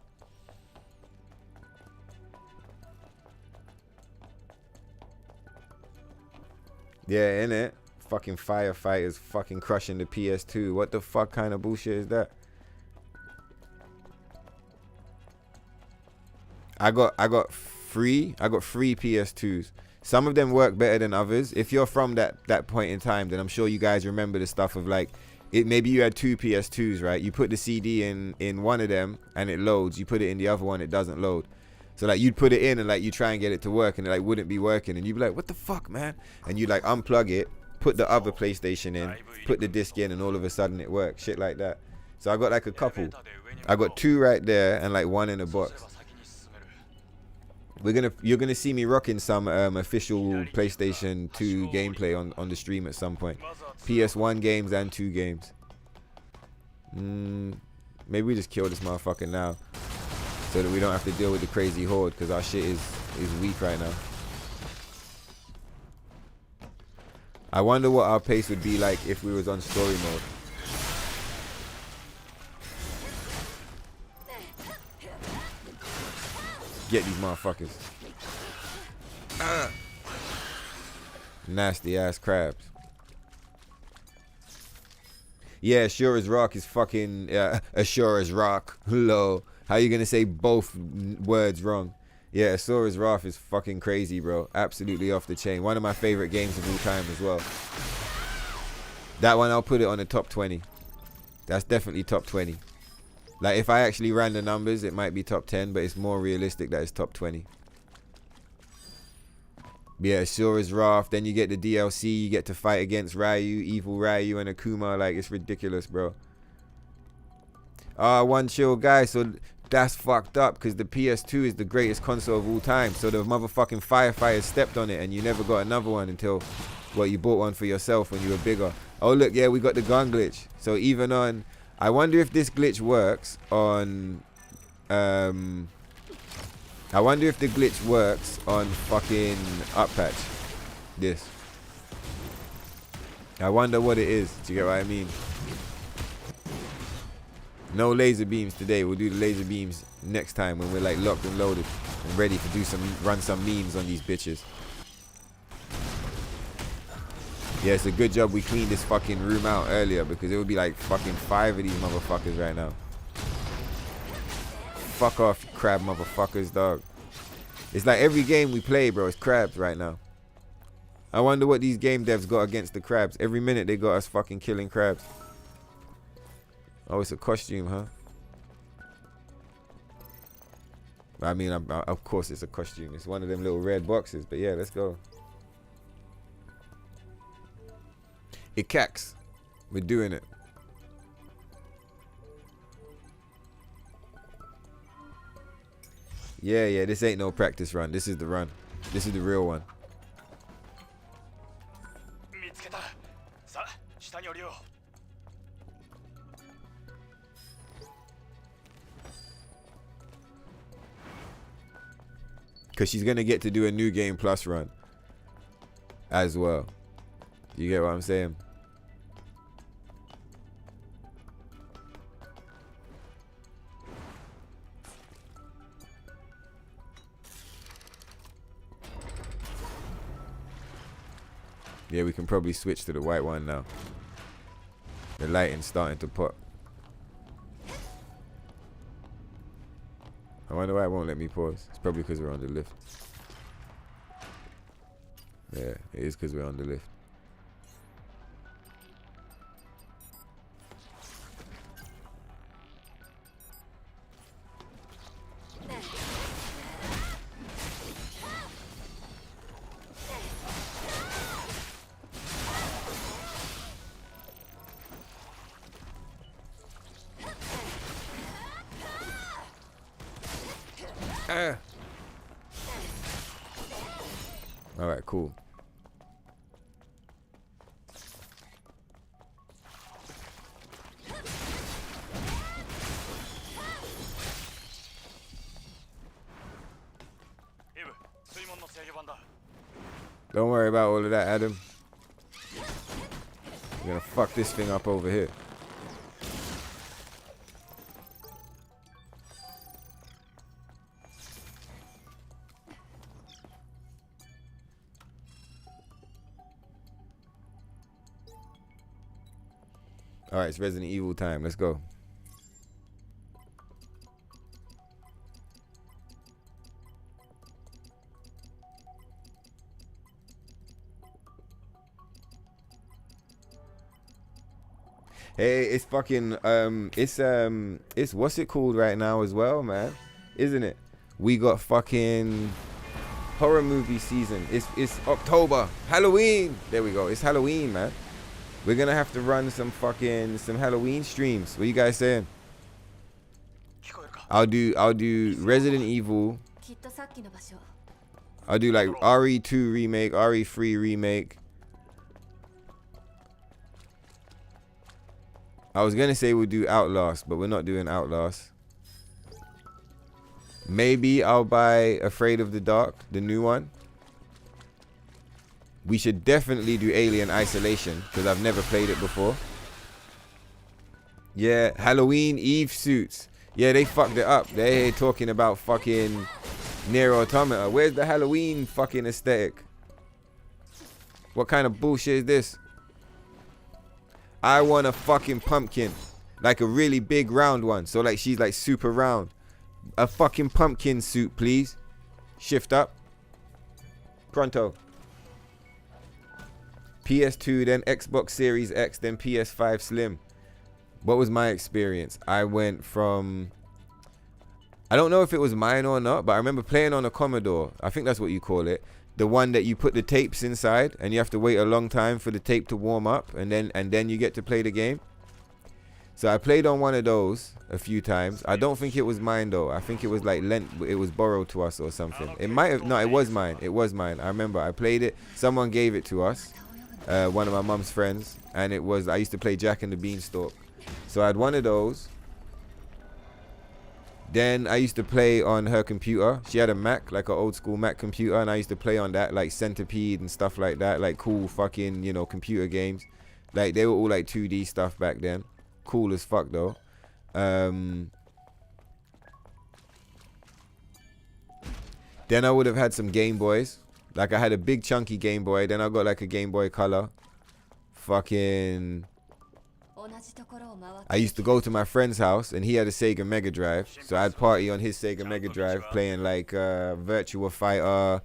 Yeah, innit? Fucking firefighters fucking crushing the PS2. What the fuck kind of bullshit is that? I got free PS2s. Some of them work better than others. If you're from that point in time, then I'm sure you guys remember the stuff of, like, maybe you had 2 PS2s, right? You put the CD in one of them and it loads. You put it in the other one, it doesn't load. So, like, you'd put it in and, like, you try and get it to work and it, like, wouldn't be working. And you'd be like, what the fuck, man? And you, like, unplug it, put the other PlayStation in, put the disc in, and all of a sudden it works. Shit like that. So I got, like, a couple. I got 2 right there and, like, 1 in a box. You're gonna see me rocking some official PlayStation 2 gameplay on the stream at some point. PS1 games and 2 games. Maybe we just kill this motherfucker now, so that we don't have to deal with the crazy horde, because our shit is weak right now. I wonder what our pace would be like if we was on story mode. Get these motherfuckers. Nasty ass crabs. Yeah, sure as rock is fucking sure as rock. Hello. How you gonna say both words wrong? Yeah, Asura's Wrath is fucking crazy, bro. Absolutely off the chain. One of my favorite games of all time as well. That one, I'll put it on the top 20. That's definitely top 20. Like, if I actually ran the numbers, it might be top 10, but it's more realistic that it's top 20. Yeah, Asura's Wrath. Then you get the DLC. You get to fight against Ryu, evil Ryu, and Akuma. Like, it's ridiculous, bro. One chill guy. So that's fucked up, because the PS2 is the greatest console of all time. So the motherfucking firefighters stepped on it, and you never got another one until, well, you bought one for yourself when you were bigger. Oh, look, yeah, we got the gun glitch. So even on... I wonder if this glitch works on... I wonder if the glitch works on fucking up patch. This. I wonder what it is. Do you get what I mean? No laser beams today. We'll do the laser beams next time when we're, like, locked and loaded and ready to run some memes on these bitches. Yeah, it's a good job we cleaned this fucking room out earlier because it would be like fucking 5 of these motherfuckers right now. Fuck off, you crab motherfuckers, dog. It's like every game we play, bro, it's crabs right now. I wonder what these game devs got against the crabs. Every minute they got us fucking killing crabs. Oh, it's a costume, huh? I mean, of course it's a costume. It's one of them little red boxes. But yeah, let's go. It cacks. We're doing it. Yeah, this ain't no practice run. This is the run. This is the real one. 見つけた。さあ、下に降りよう。 Because she's going to get to do a new game plus run as well. You get what I'm saying? Yeah, we can probably switch to the white one now. The lighting's starting to pop. I wonder why it won't let me pause. It's probably because we're on the lift. Yeah, it is because we're on the lift. All right, cool. Don't worry about all of that, Adam. We're gonna fuck this thing up over here. All right, it's Resident Evil time. Let's go. Hey, it's fucking it's what's it called right now as well, man? Isn't it? We got fucking horror movie season. It's October. Halloween. There we go. It's Halloween, man. We're gonna have to run some Halloween streams. What you guys saying? I'll do Resident Evil. I'll do like RE2 remake, RE3 remake. I was gonna say we'll do Outlast, but we're not doing Outlast. Maybe I'll buy Afraid of the Dark, the new one. We should definitely do Alien Isolation, because I've never played it before. Yeah, Halloween Eve suits. Yeah, they fucked it up. They talking about fucking NIER Automata. Where's the Halloween fucking aesthetic? What kind of bullshit is this? I want a fucking pumpkin. Like a really big round one. So like she's like super round. A fucking pumpkin suit, please. Shift up. Pronto. PS2, then Xbox Series X, then PS5 Slim. What was my experience? I went from... I don't know if it was mine or not, but I remember playing on a Commodore. I think that's what you call it. The one that you put the tapes inside and you have to wait a long time for the tape to warm up and then you get to play the game. So I played on one of those a few times. I don't think it was mine though. I think it was like it was borrowed to us or something. It might have, no, it was mine. It was mine. I remember I played it. Someone gave it to us. One of my mum's friends, and it was, I used to play Jack and the Beanstalk. So I had one of those. Then I used to play on her computer. She had a Mac, like an old school Mac computer, and I used to play on that, like Centipede and stuff like that, like cool fucking, you know, computer games. Like they were all like 2D stuff back then. Cool as fuck though. Then I would have had some Game Boys. Like I had a big chunky Game Boy. Then I got like a Game Boy Color. fucking... I used to go to my friend's house and he had a Sega Mega Drive, so I'd party on his Sega Mega Drive playing like Virtua Fighter.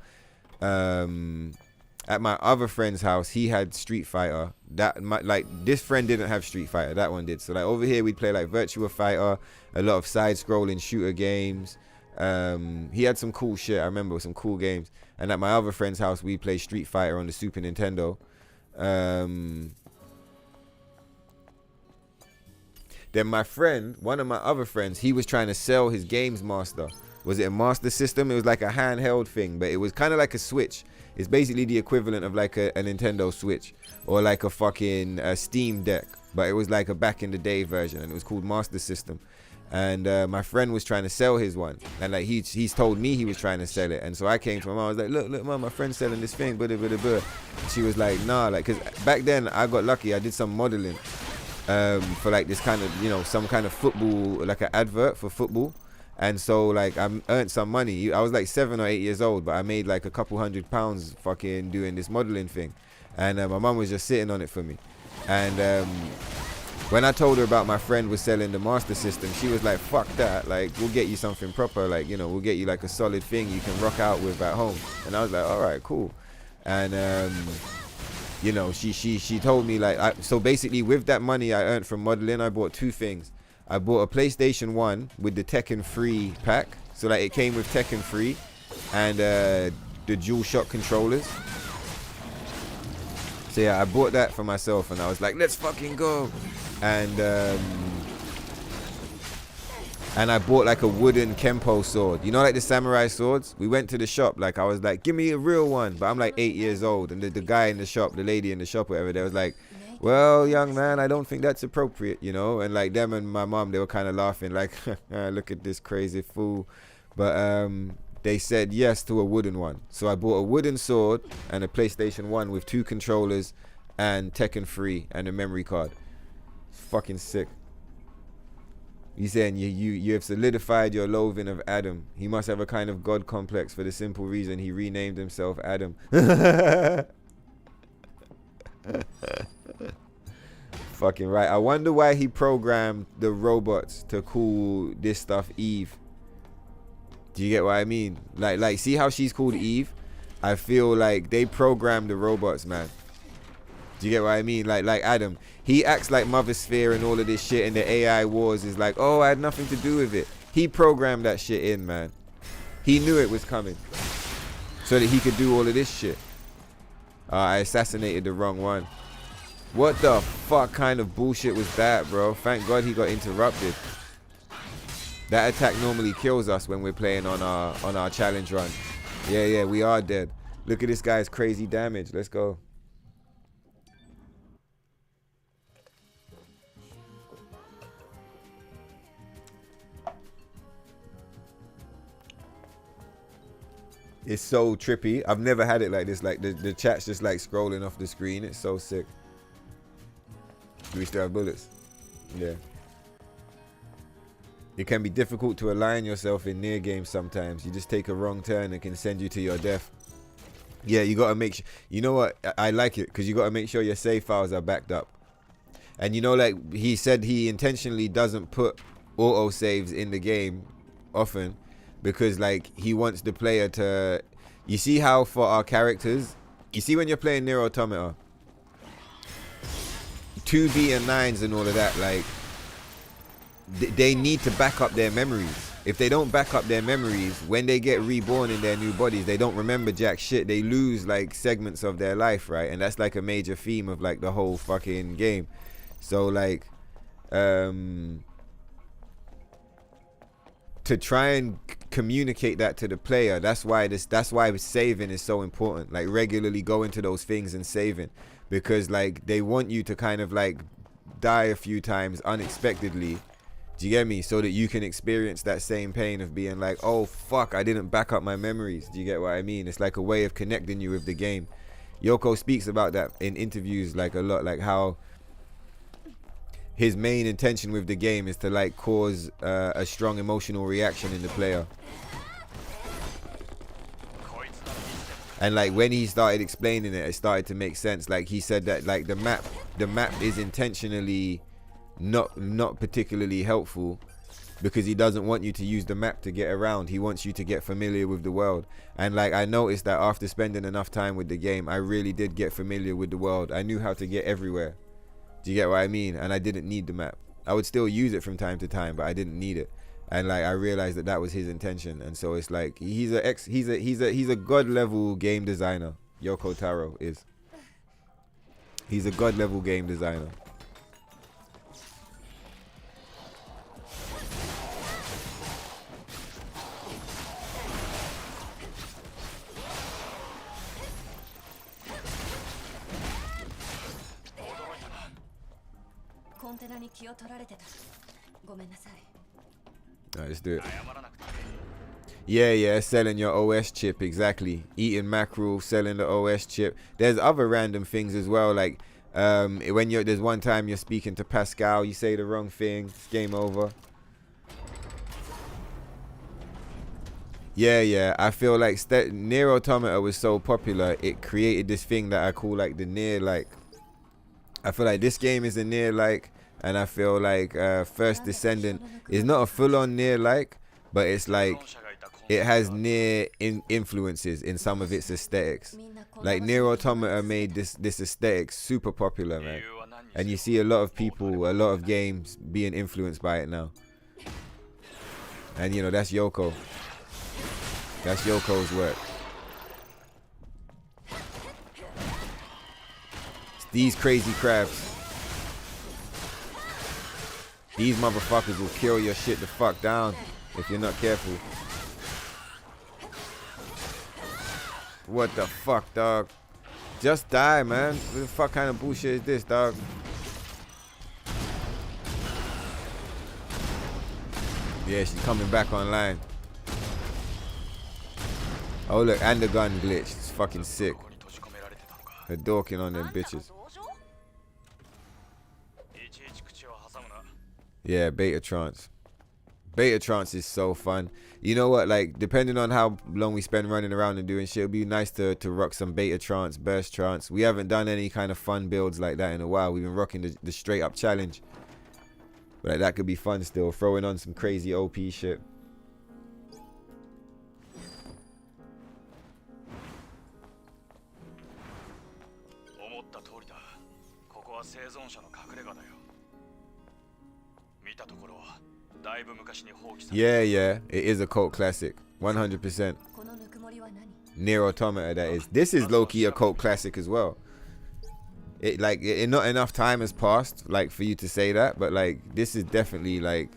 At my other friend's house, he had Street Fighter. Like this friend didn't have Street Fighter, that one did. So like over here we'd play like Virtua Fighter, a lot of side-scrolling shooter games. He had some cool shit. I remember some cool games. And at my other friend's house, we play Street Fighter on the Super Nintendo. Then my friend, one of my other friends, he was trying to sell his Games Master. Was it a Master System? It was like a handheld thing, but it was kind of like a Switch. It's basically the equivalent of like a Nintendo Switch or like a fucking Steam Deck, but it was like a back in the day version, and it was called Master System. And my friend was trying to sell his one, and like he's told me he was trying to sell it, and so I came to my mom. I was like, look, mom, my friend's selling this thing, blah, blah, blah, blah. She was like, nah, like, cause back then I got lucky. I did some modeling for like this kind of, you know, some kind of football, like an advert for football. And so like I earned some money. I was like 7 or 8 years old, but I made like a couple £100 fucking doing this modeling thing. And my mum was just sitting on it for me. And when I told her about my friend was selling the Master System, she was like, fuck that, like we'll get you something proper, like, you know, we'll get you like a solid thing you can rock out with at home. And I was like, all right, cool. And you know, she told me like, so basically with that money I earned from modeling, I bought 2 things. I bought a PlayStation 1 with the Tekken 3 pack. So like it came with Tekken 3 and the DualShock controllers. So yeah, I bought that for myself and I was like, let's fucking go. And I bought like a wooden Kempo sword. You know, like the samurai swords? We went to the shop, like I was like, give me a real one. But I'm like 8 years old, and the guy in the shop, the lady in the shop, whatever, they was like, well, young man, I don't think that's appropriate, you know? And like them and my mom, they were kind of laughing like, look at this crazy fool. But they said yes to a wooden one. So I bought a wooden sword and a PlayStation 1 with 2 controllers and Tekken 3 and a memory card. It's fucking sick. He's saying you have solidified your loathing of Adam. He must have a kind of God complex for the simple reason he renamed himself Adam. Fucking right. I wonder why he programmed the robots to call this stuff Eve. Do you get what I mean? Like see how she's called Eve? I feel like they programmed the robots, man. Do you get what I mean? Like Adam, he acts like Mother Sphere and all of this shit, and the AI wars is like, oh, I had nothing to do with it. He programmed that shit in, man. He knew it was coming so that he could do all of this shit. I assassinated the wrong one. What the fuck kind of bullshit was that, bro? Thank God he got interrupted. That attack normally kills us when we're playing on our challenge run. Yeah, we are dead. Look at this guy's crazy damage. Let's go. It's so trippy. I've never had it like this. Like the chat's just like scrolling off the screen. It's so sick. Do we still have bullets? Yeah. It can be difficult to align yourself in NIER games sometimes. You just take a wrong turn and can send you to your death. Yeah, you gotta make sure. You know what? I like it because you gotta make sure your save files are backed up. And you know, like he said, he intentionally doesn't put auto saves in the game often. Because like he wants the player to, you see how for our characters, you see when you're playing NIER Automata, 2B and 9s and all of that, like they need to back up their memories. If they don't back up their memories, when they get reborn in their new bodies, they don't remember jack shit. They lose like segments of their life, right? And that's like a major theme of like the whole fucking game. So like to try and communicate that to the player, that's why saving is so important. Like regularly go into those things and saving, because like they want you to kind of like die a few times unexpectedly. Do you get me? So that you can experience that same pain of being like, oh fuck, I didn't back up my memories. Do you get what I mean? It's like a way of connecting you with the game. Yoko speaks about that in interviews like a lot, like how his main intention with the game is to like cause a strong emotional reaction in the player. And like when he started explaining it, it started to make sense. Like he said that like the map is intentionally not particularly helpful, because he doesn't want you to use the map to get around. He wants you to get familiar with the world. And like I noticed that after spending enough time with the game, I really did get familiar with the world. I knew how to get everywhere. Do you get what I mean? And I didn't need the map. I would still use it from time to time, but I didn't need it. And like I realized that was his intention. And so it's like he's a god level game designer. Yoko Taro is. He's a god level game designer. Alright, let's do it. Yeah, selling your OS chip, exactly. Eating mackerel, selling the OS chip. There's other random things as well, like when there's one time you're speaking to Pascal, you say the wrong thing, it's game over. Yeah, I feel like NIER Automata was so popular, it created this thing that I call like the NIER like. I feel like this game is a NIER like, and I feel like First Descendant is not a full-on NIER like, but it's like it has NIER influences in some of its aesthetics. Like NIER Automata made this aesthetic super popular, man, and you see a lot of people, a lot of games being influenced by it now. And you know that's Yoko. That's Yoko's work. It's these crazy crabs. These motherfuckers will kill your shit the fuck down if you're not careful. What the fuck, dog? Just die, man. What the fuck kind of bullshit is this, dog? Yeah, she's coming back online. Oh look, and the gun glitch. It's fucking sick. Her dorking on them bitches. Yeah, beta trance. Beta trance is so fun. You know what, like depending on how long we spend running around and doing shit, it'd be nice to rock some beta trance, burst trance. We haven't done any kind of fun builds like that in a while. We've been rocking the straight up challenge. But like, that could be fun still, throwing on some crazy OP shit. Yeah, it is a cult classic, 100%. NIER Automata, that is. This is low-key a cult classic as well. Not enough time has passed, like, for you to say that, but like, this is definitely like,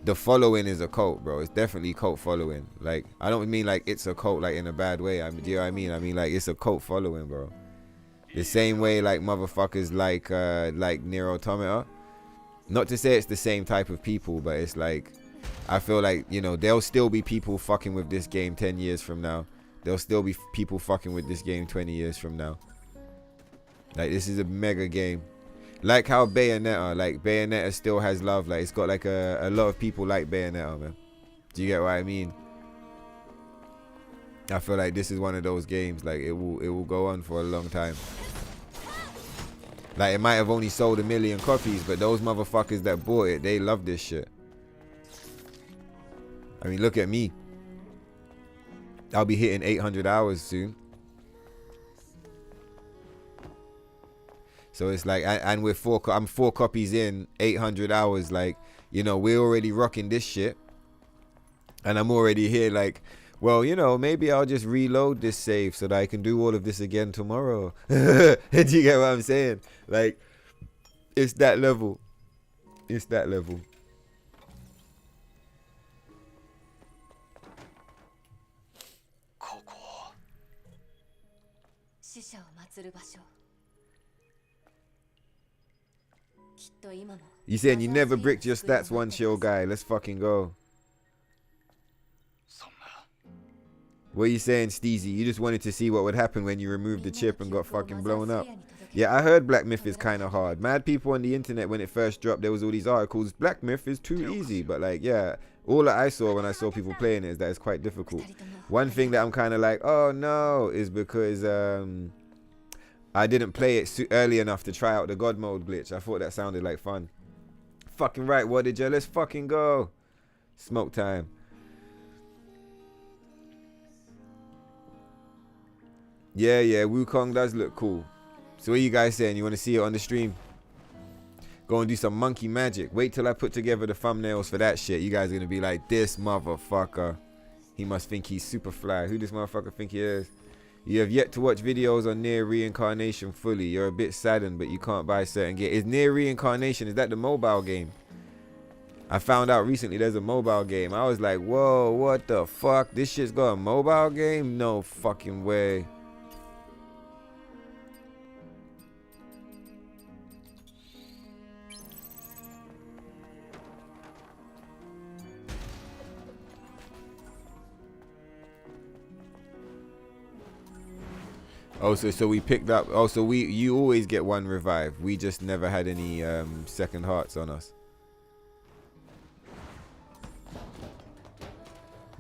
the following is a cult, bro. It's definitely cult following. Like, I don't mean like it's a cult like in a bad way. I mean, do you know what I mean? I mean like it's a cult following, bro. The same way like motherfuckers like NIER Automata. Not to say it's the same type of people, but it's like, I feel like, you know, there'll still be people fucking with this game 10 years from now. There'll still be people fucking with this game 20 years from now. Like, this is a mega game. Like how Bayonetta still has love. Like, it's got like a lot of people like Bayonetta, man. Do you get what I mean? I feel like this is one of those games, like it will go on for a long time. Like, it might have only sold 1 million copies, but those motherfuckers that bought it, they love this shit. I mean, look at me. I'll be hitting 800 hours soon. So it's like, and we're I'm 4 copies in, 800 hours. Like, you know, we're already rocking this shit. And I'm already here like, well, you know, maybe I'll just reload this save so that I can do all of this again tomorrow. Do you get what I'm saying? Like, it's that level. It's that level. You saying you never bricked your stats one show, guy? Let's fucking go. What are you saying, Steezy? You just wanted to see what would happen when you removed the chip and got fucking blown up. Yeah, I heard Black Myth is kind of hard. Mad people on the internet, when it first dropped, there was all these articles. Black Myth is too easy. But like, yeah, All that I saw when I saw people playing it is that it's quite difficult. One thing that I'm kind of like, oh no, is because I didn't play it early enough to try out the God mode glitch. I thought that sounded like fun. Fucking right, what did you? Let's fucking go. Smoke time. Yeah, Wukong does look cool. So what are you guys saying? You want to see it on the stream? Go and do some monkey magic. Wait till I put together the thumbnails for that shit. You guys are going to be like, this motherfucker. He must think he's super fly. Who this motherfucker think he is? You have yet to watch videos on NIER Reincarnation fully. You're a bit saddened, but you can't buy certain games. Is NIER Reincarnation, is that the mobile game? I found out recently there's a mobile game. I was like, whoa, what the fuck? This shit's got a mobile game? No fucking way. Oh, so we picked up. Oh, so you always get one revive. We just never had any second hearts on us.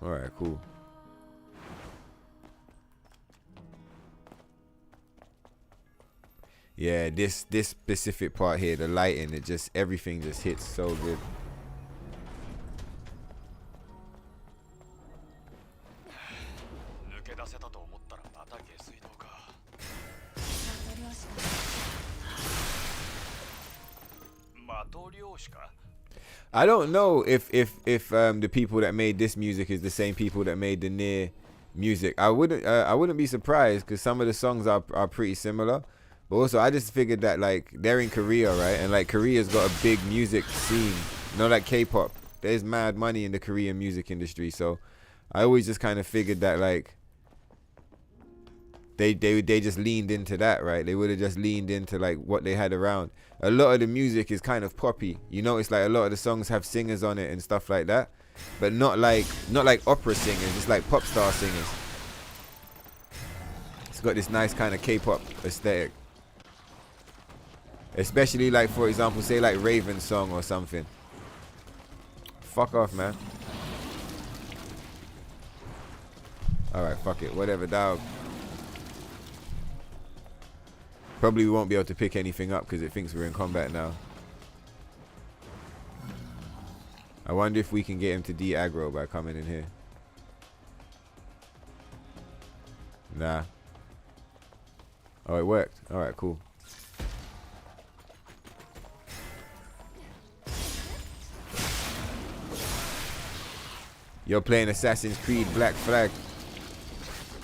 All right, cool. Yeah, this specific part here, the lighting, it just everything just hits so good. I don't know if the people that made this music is the same people that made the NIER music. I wouldn't be surprised because some of the songs are pretty similar. But also I just figured that like they're in Korea, right? And like Korea's got a big music scene. You know, like K-pop. There's mad money in the Korean music industry. So I always just kind of figured that like they just leaned into that, right? They would have just leaned into like what they had around. A lot of the music is kind of poppy. You notice like a lot of the songs have singers on it and stuff like that, but not like opera singers. It's like pop star singers. It's got this nice kind of K-pop aesthetic, especially like for example, say like Raven's song or something. Fuck off, man. All right, fuck it, whatever, dog. Probably we won't be able to pick anything up because it thinks we're in combat now. I wonder if we can get him to de-aggro by coming in here. Nah. Oh, it worked. Alright, cool. You're playing Assassin's Creed Black Flag.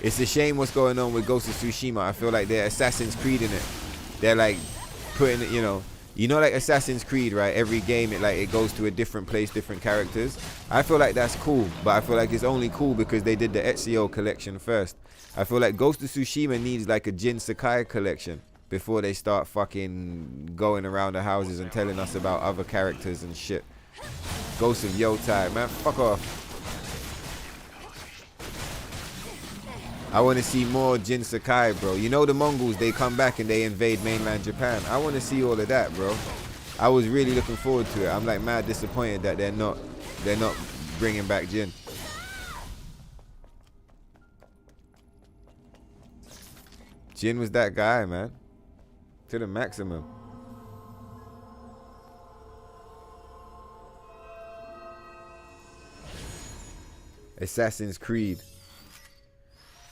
It's a shame what's going on with Ghost of Tsushima. I feel like they're Assassin's Creed in it. They're like putting it, you know like Assassin's Creed, right? Every game it goes to a different place, different characters. I feel like that's cool, but I feel like it's only cool because they did the Ezio collection first. I feel like Ghost of Tsushima needs like a Jin Sakai collection before they start fucking going around the houses and telling us about other characters and shit. Ghost of Yotai, man, fuck off. I want to see more Jin Sakai, bro. You know the Mongols, they come back and they invade mainland Japan. I want to see all of that, bro. I was really looking forward to it. I'm like mad disappointed that they're not bringing back Jin. Jin was that guy, man. To the maximum. Assassin's Creed.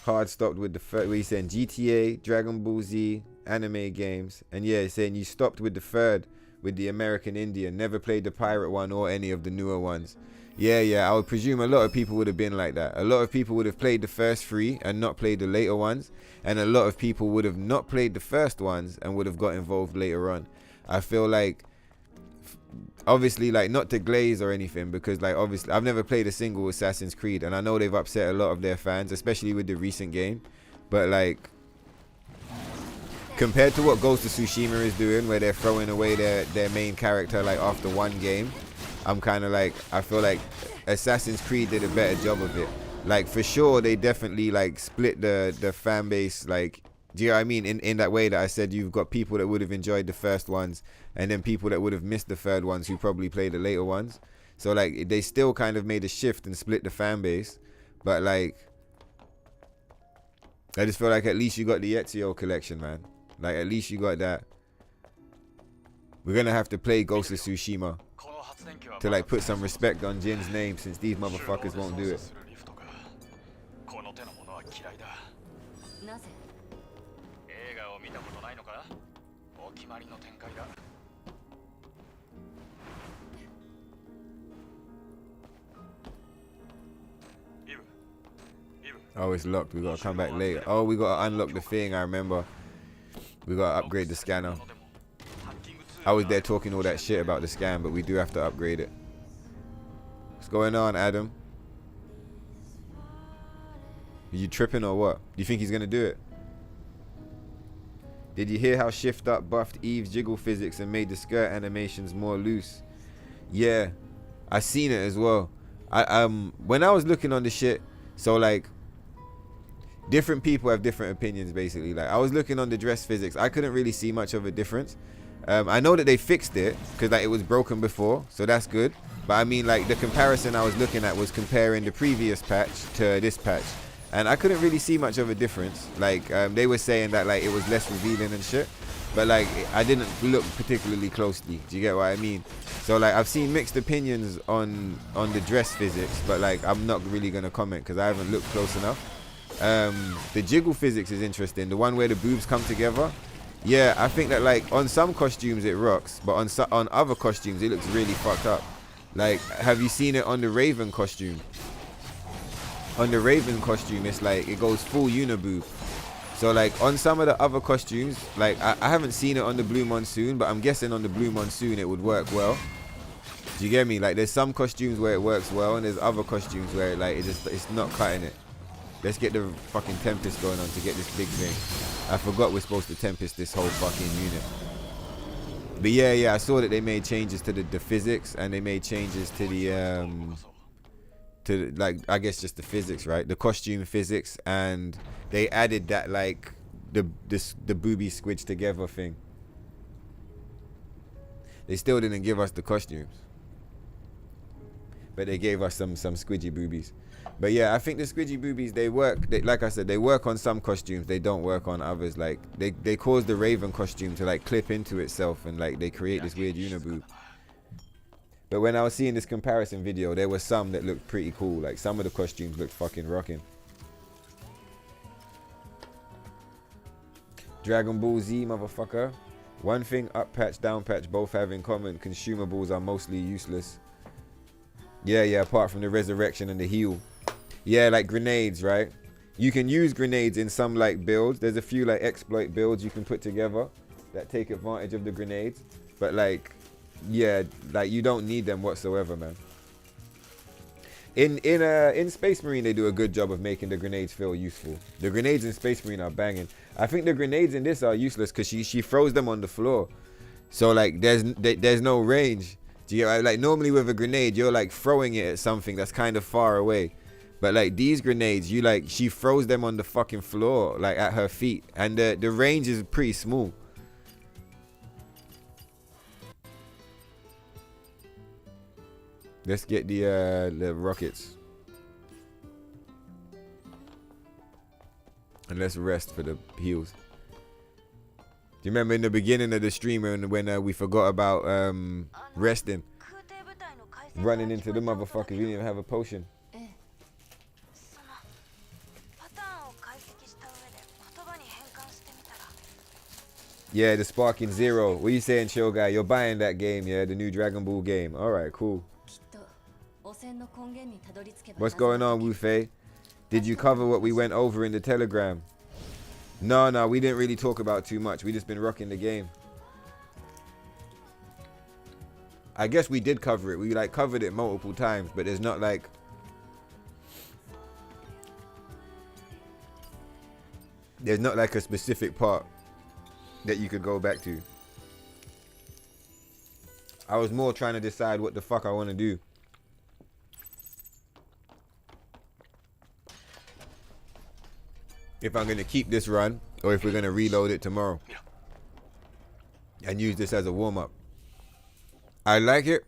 Hard stopped with the first, where he's saying GTA, Dragon Ball Z, anime games. And yeah, he's saying you stopped with the third, with the American Indian. Never played the pirate one or any of the newer ones. Yeah, I would presume a lot of people would have been like that. A lot of people would have played the first three and not played the later ones. And a lot of people would have not played the first ones and would have got involved later on. I feel like, obviously, like, not to glaze or anything, because like obviously I've never played a single Assassin's Creed and I know they've upset a lot of their fans, especially with the recent game, but like compared to what Ghost of Tsushima is doing, where they're throwing away their main character like after one game, I'm kind of like, I feel like Assassin's Creed did a better job of it. Like for sure they definitely like split the fan base, like, do you know what I mean, in that way that I said you've got people that would have enjoyed the first ones and then people that would have missed the third ones who probably played the later ones. So like they still kind of made a shift and split the fan base, but like I just feel like at least you got the Ezio collection, man. Like at least you got that. We're gonna have to play Ghost of Tsushima to like put some respect on Jin's name, since these motherfuckers won't do it. なぜ映画を見たことないのか？お決まりの展開だ。Oh, it's locked. We gotta come back later. Oh, we gotta unlock the thing. I remember. We gotta upgrade the scanner. I was there talking all that shit about the scan, but we do have to upgrade it. What's going on, Adam? Are you tripping or what? Do you think he's gonna do it? Did you hear how Shift Up buffed Eve's jiggle physics and made the skirt animations more loose? Yeah, I seen it as well. When I was looking on the shit, so like different people have different opinions basically. Like I was looking on the dress physics, I couldn't really see much of a difference. I know that they fixed it because like it was broken before, so that's good. But I mean, like the comparison I was looking at was comparing the previous patch to this patch, and I couldn't really see much of a difference. Like they were saying that like it was less revealing and shit, but like I didn't look particularly closely. Do you get what I mean? So like I've seen mixed opinions on the dress physics, but like I'm not really gonna comment because I haven't looked close enough. The jiggle physics is interesting. The one where the boobs come together. Yeah, I think that like on some costumes it rocks, but on other costumes it looks really fucked up. Like, have you seen it on the Raven costume? On the Raven costume, it's like it goes full uniboob. So like on some of the other costumes, like I haven't seen it on the Blue Monsoon, but I'm guessing on the Blue Monsoon it would work well. Do you get me? Like there's some costumes where it works well, and there's other costumes where like it's not cutting it. Let's get the fucking Tempest going on to get this big thing. I forgot we're supposed to Tempest this whole fucking unit. But yeah, I saw that they made changes to the physics, and they made changes to the like I guess just the physics, right? The costume physics, and they added that like the booby squidge together thing. They still didn't give us the costumes, but they gave us some squidgy boobies. But yeah, I think the squidgy boobies, they work. Like I said, they work on some costumes. They don't work on others. Like they cause the Raven costume to like clip into itself, and like they create this weird uniboob. But when I was seeing this comparison video, there were some that looked pretty cool. Like some of the costumes looked fucking rocking. Dragon Ball Z, motherfucker. One thing up patch, down patch both have in common: consumables are mostly useless. Yeah, apart from the resurrection and the heal. Yeah, like grenades, right? You can use grenades in some like builds. There's a few like exploit builds you can put together that take advantage of the grenades. But like, yeah, like you don't need them whatsoever, man. In Space Marine, they do a good job of making the grenades feel useful. The grenades in Space Marine are banging. I think the grenades in this are useless because she throws them on the floor. So like there's no range. Do you get, like normally with a grenade you're like throwing it at something that's kind of far away, but like these grenades she throws them on the fucking floor like at her feet, and the range is pretty small. Let's get the rockets and let's rest for the heals. Do you remember in the beginning of the stream when we forgot about resting? Running into the motherfuckers, we didn't even have a potion. Yeah, the Sparking Zero. What are you saying, chill guy? You're buying that game, yeah? The new Dragon Ball game. Alright, cool. What's going on, Wu Fei? Did you cover what we went over in the Telegram? No, we didn't really talk about too much. We just been rocking the game. I guess we did cover it. We like covered it multiple times, but there's not like a specific part that you could go back to. I was more trying to decide what the fuck I want to do. If I'm going to keep this run, or if we're going to reload it tomorrow and use this as a warm-up. I like it.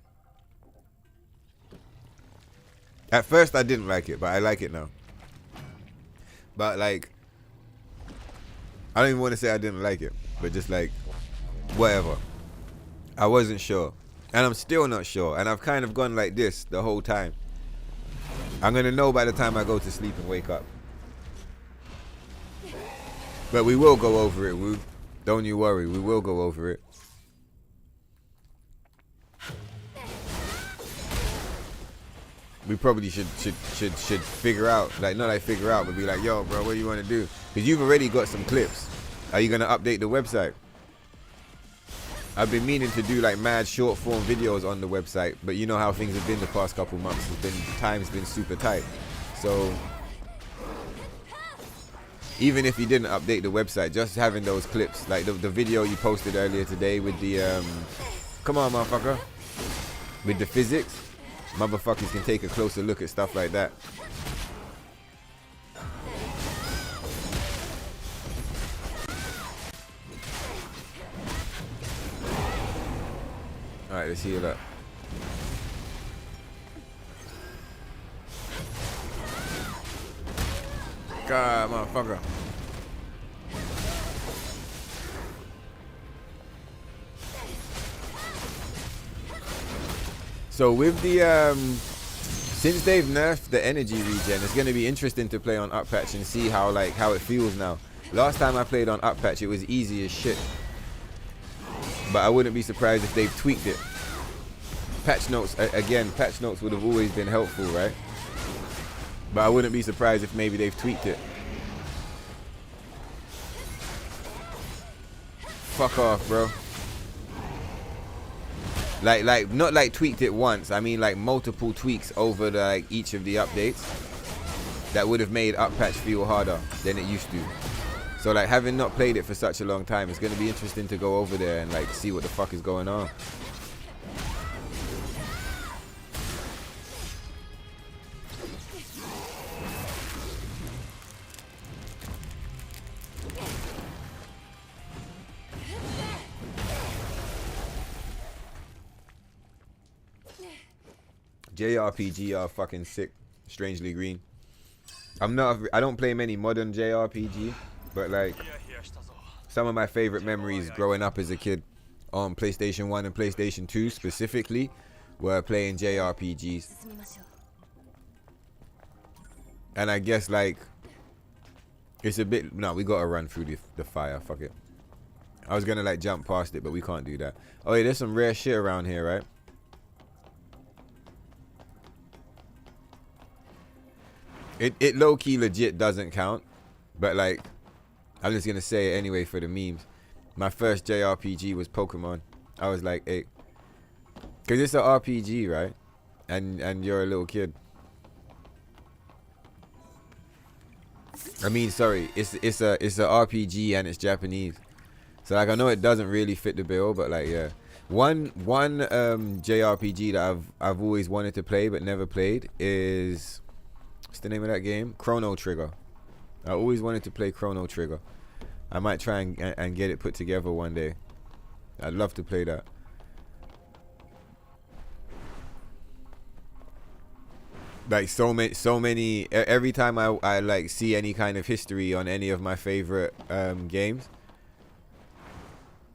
At first I didn't like it, but I like it now. But like, I don't even want to say I didn't like it, but just like, whatever. I wasn't sure. And I'm still not sure. And I've kind of gone like this the whole time. I'm going to know by the time I go to sleep and wake up. But we will go over it, Woo. Don't you worry. We will go over it. We probably should figure out, like, not like figure out, but be like, yo, bro, what do you want to do? Because you've already got some clips. Are you going to update the website? I've been meaning to do like mad short form videos on the website, but you know how things have been the past couple months. Time's been super tight. So even if you didn't update the website, just having those clips, like the video you posted earlier today with the, come on, motherfucker, with the physics. Motherfuckers can take a closer look at stuff like that. Alright, let's heal up. God, motherfucker. So with the since they've nerfed the energy regen, it's gonna be interesting to play on up patch and see how it feels now. Last time I played on up patch, it was easy as shit. But I wouldn't be surprised if they've tweaked it. Patch notes, again, patch notes would have always been helpful, right? But I wouldn't be surprised if maybe they've tweaked it. Fuck off, bro. Like not like tweaked it once. I mean like multiple tweaks over each of the updates that would have made up patch feel harder than it used to. So like having not played it for such a long time, it's gonna be interesting to go over there and like see what the fuck is going on. JRPG are fucking sick. Strangely Green. I don't play many modern JRPG, but like some of my favorite memories growing up as a kid on PlayStation 1 and PlayStation 2 specifically were playing JRPGs. And I guess like it's a bit, no, we gotta run through the fire, fuck it. I was gonna like jump past it, but we can't do that. Oh yeah, there's some rare shit around here, right? It low-key legit doesn't count, but like I'm just gonna say it anyway for the memes. My first JRPG was Pokemon. I was like 8, cause it's an RPG, right? And you're a little kid. I mean, sorry, it's a RPG and it's Japanese. So like I know it doesn't really fit the bill, but like yeah, one JRPG that I've always wanted to play but never played is, what's the name of that game? Chrono Trigger. I always wanted to play Chrono Trigger. I might try and get it put together one day. I'd love to play that. Like so many. Every time I like see any kind of history on any of my favorite games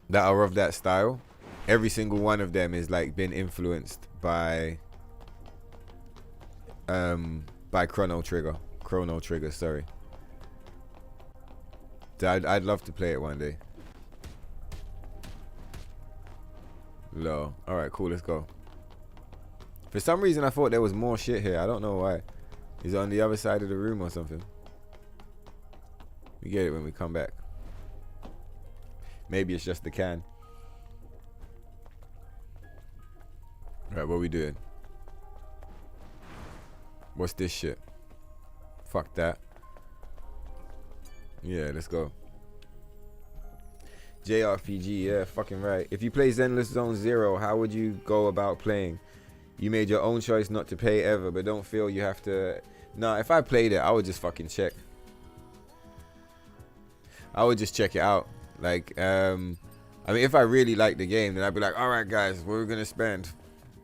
that are of that style, every single one of them is like been influenced by Chrono Trigger. Chrono Trigger, sorry. So I'd love to play it one day. Low. Alright, cool, let's go. For some reason I thought there was more shit here. I don't know why. Is it on the other side of the room or something? We get it when we come back. Maybe it's just the can. Alright, what we doing? What's this shit? Fuck that. Yeah, let's go. JRPG, yeah, fucking right. If you play Zenless Zone Zero, how would you go about playing? You made your own choice not to pay ever, but don't feel you have to. Nah, if I played it, I would just fucking check. I would just check it out. Like, I mean, if I really like the game, then I'd be like, all right, guys, we're gonna spend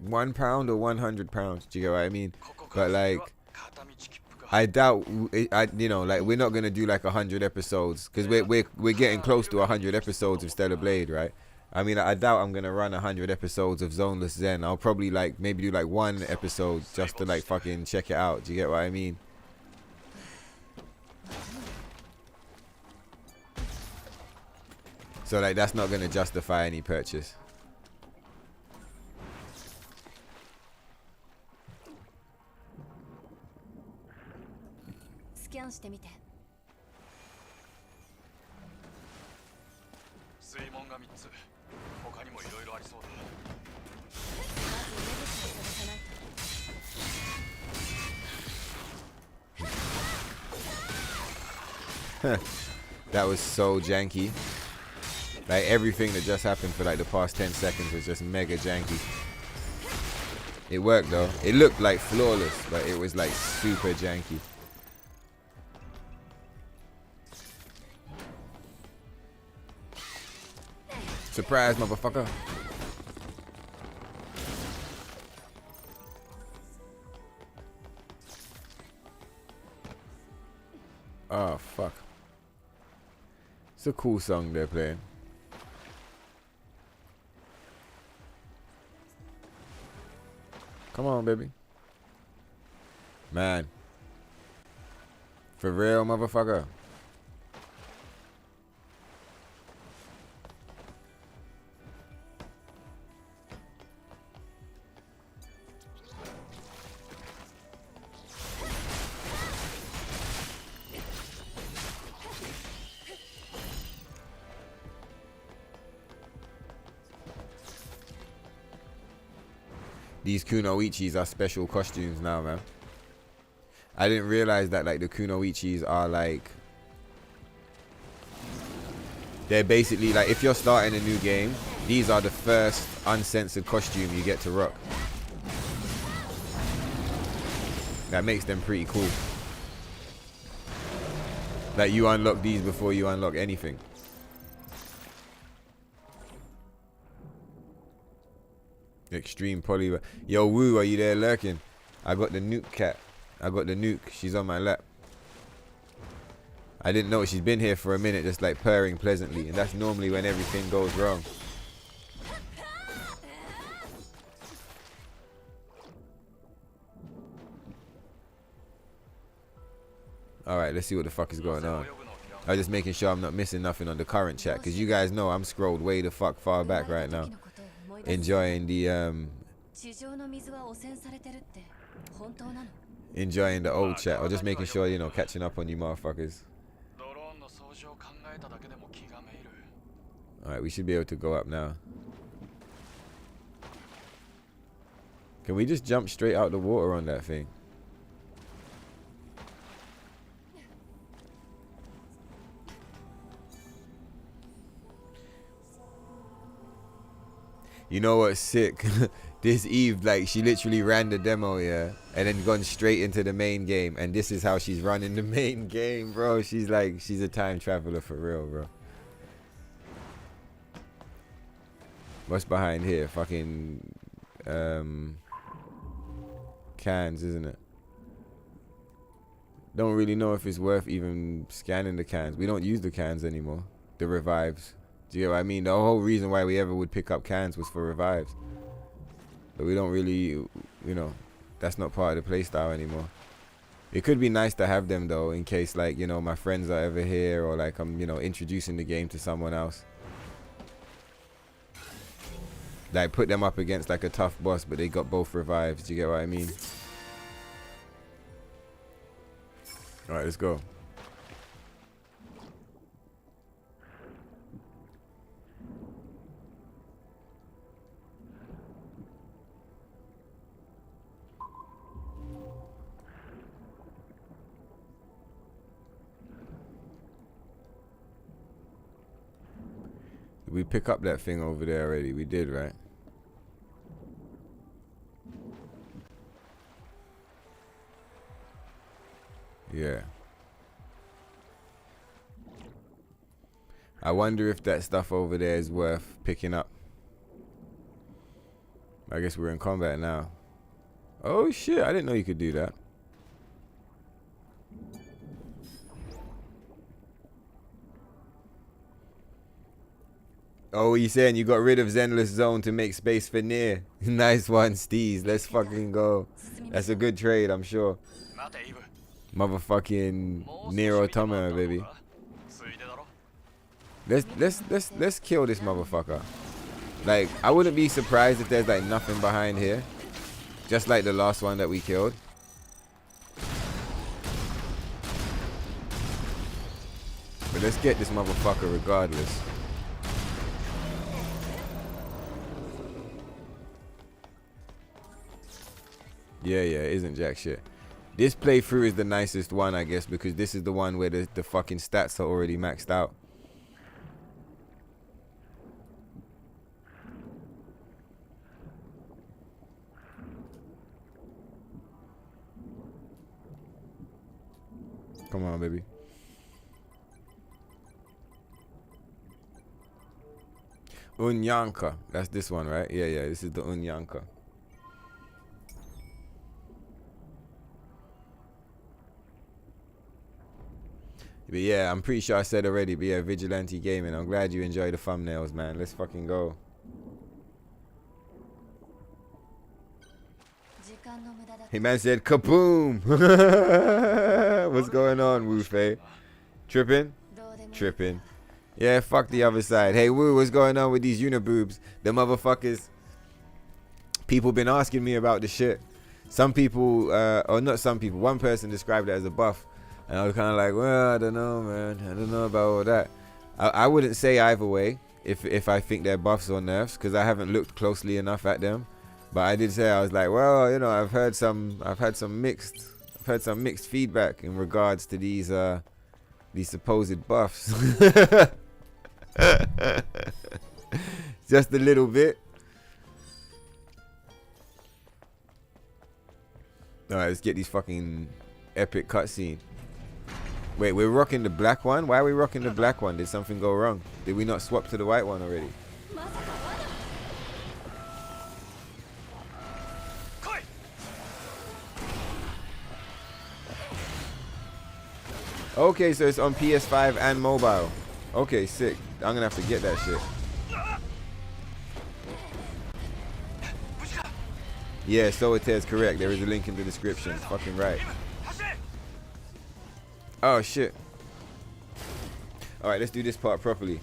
£1 or £100. Do you get what I mean? But like, I doubt, you know, like we're not gonna do like 100 episodes because we're getting close to 100 episodes of Stellar Blade, right? I mean, I doubt I'm gonna run 100 episodes of Zoneless Zen. I'll probably like maybe do like one episode just to like fucking check it out. Do you get what I mean? So like that's not gonna justify any purchase. Scan してみて。水門が3つ。他にもいろいろありそうだ。That was so janky. Like everything that just happened for like the past 10 seconds was just mega janky. It worked though. It looked like flawless, but it was like super janky. Surprise, motherfucker. Oh, fuck. It's a cool song they're playing. Come on, baby. Man. For real, motherfucker. These kunoichis are special costumes now, man. I didn't realize that like the kunoichis are like, they're basically like, if you're starting a new game, these are the first uncensored costume you get to rock. That makes them pretty cool. Like you unlock these before you unlock anything. Extreme poly. Yo, Woo, are you there lurking? I got the nuke cat. I got the nuke. She's on my lap. I didn't know she's been here for a minute, just like purring pleasantly, and that's normally when everything goes wrong. All right, let's see what the fuck is going on. I'm just making sure I'm not missing nothing on the current chat, because you guys know I'm scrolled way the fuck far back right now. Enjoying the enjoying the old chat, or just making sure, you know, catching up on you motherfuckers. Alright, we should be able to go up now. Can we just jump straight out the water on that thing? You know what's sick? This Eve, like, she literally ran the demo, yeah, and then gone straight into the main game, and this is how she's running the main game, bro. She's like, she's a time traveler for real, bro. What's behind here? Fucking cans, isn't it? Don't really know if it's worth even scanning the cans. We don't use the cans anymore. The revives. Do you know what I mean? The whole reason why we ever would pick up cans was for revives. But we don't really, you know, that's not part of the playstyle anymore. It could be nice to have them though, in case, like, you know, my friends are ever here, or like I'm, you know, introducing the game to someone else. Like put them up against like a tough boss, but they got both revives. Do you get what I mean? Alright, let's go. Did we pick up that thing over there already? We did, right? Yeah. I wonder if that stuff over there is worth picking up. I guess we're in combat now. Oh shit, I didn't know you could do that. Oh, you saying you got rid of Zenless Zone to make space for NIER. Nice one, Steez. Let's fucking go. That's a good trade, I'm sure. Motherfucking NIER Automata, baby. Let's kill this motherfucker. Like, I wouldn't be surprised if there's like nothing behind here. Just like the last one that we killed. But let's get this motherfucker regardless. Yeah, it isn't jack shit. This playthrough is the nicest one, I guess, because this is the one where the fucking stats are already maxed out. Come on, baby. Unyanka. That's this one, right? Yeah, this is the Unyanka. But yeah, I'm pretty sure I said already, but yeah, Vigilante Gaming. I'm glad you enjoy the thumbnails, man. Let's fucking go. Hey, man said, kaboom! What's going on, Woo Fei? Tripping? Tripping. Yeah, fuck the other side. Hey, Woo, what's going on with these uniboobs? The motherfuckers. People been asking me about the shit. Some people, or not some people, one person described it as a buff. And I was kind of like, well, I don't know, man. I don't know about all that. I wouldn't say either way if I think they're buffs or nerfs, because I haven't looked closely enough at them. But I did say, I was like, well, you know, I've had some mixed feedback in regards to these supposed buffs. Just a little bit. All right, let's get these fucking epic cutscene. Wait, we're rocking the black one? Why are we rocking the black one? Did something go wrong? Did we not swap to the white one already? Okay, so it's on PS5 and mobile. Okay, sick. I'm gonna have to get that shit. Yeah, so it is correct. There is a link in the description. Fucking right. Oh shit. Alright, let's do this part properly.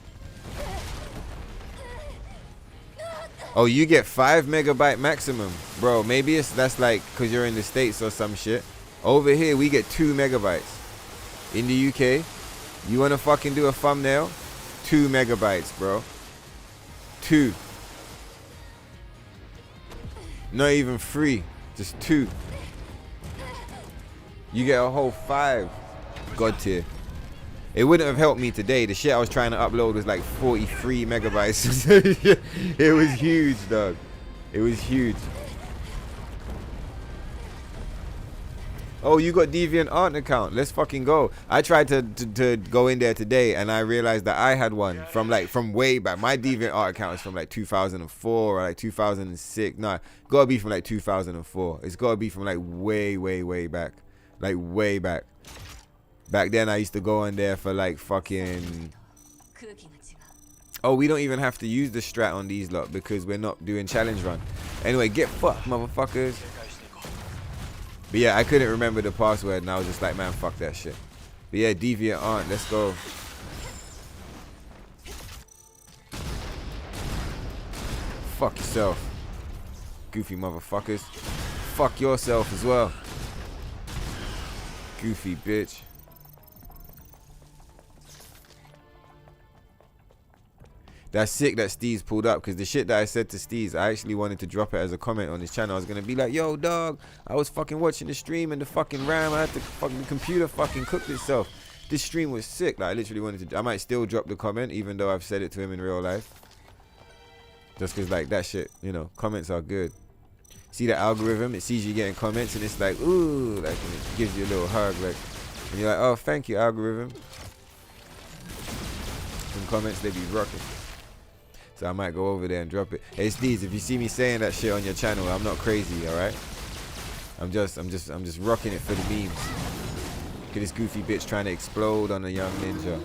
Oh, you get 5 megabyte maximum. Bro, maybe that's like because you're in the States or some shit. Over here, we get 2 megabytes. In the UK, you want to fucking do a thumbnail? 2 megabytes, bro. 2. Not even 3. Just 2. You get a whole 5. God tier. It wouldn't have helped me today. The shit I was trying to upload was like 43 megabytes. It was huge, dog. It was huge. Oh, you got DeviantArt account. Let's fucking go. I tried to go in there today and I realized that I had one from way back. My DeviantArt account is from like 2004 or like 2006. Nah, gotta be from like 2004. It's gotta be from like way back. Like way back. Back then, I used to go in there for like fucking... Oh, we don't even have to use the strat on these lot because we're not doing challenge run. Anyway, get fucked, motherfuckers. But yeah, I couldn't remember the password and I was just like, man, fuck that shit. But yeah, DeviantArt, let's go. Fuck yourself. Goofy motherfuckers. Fuck yourself as well. Goofy bitch. That's sick that Steez pulled up, because the shit that I said to Steez, I actually wanted to drop it as a comment on his channel. I was going to be like, yo, dog, I was fucking watching the stream and the fucking RAM, I had to fucking, the computer fucking cooked itself. This stream was sick. Like, I literally wanted to, I might still drop the comment, even though I've said it to him in real life. Just because, like, that shit, you know, comments are good. See the algorithm, it sees you getting comments and it's like, ooh, like, and it gives you a little hug, like, and you're like, oh, thank you, algorithm. Some comments, they be rocking. So I might go over there and drop it. Hey, Steez, if you see me saying that shit on your channel, I'm not crazy, alright? I'm just rocking it for the memes. Look at this goofy bitch trying to explode on a young ninja.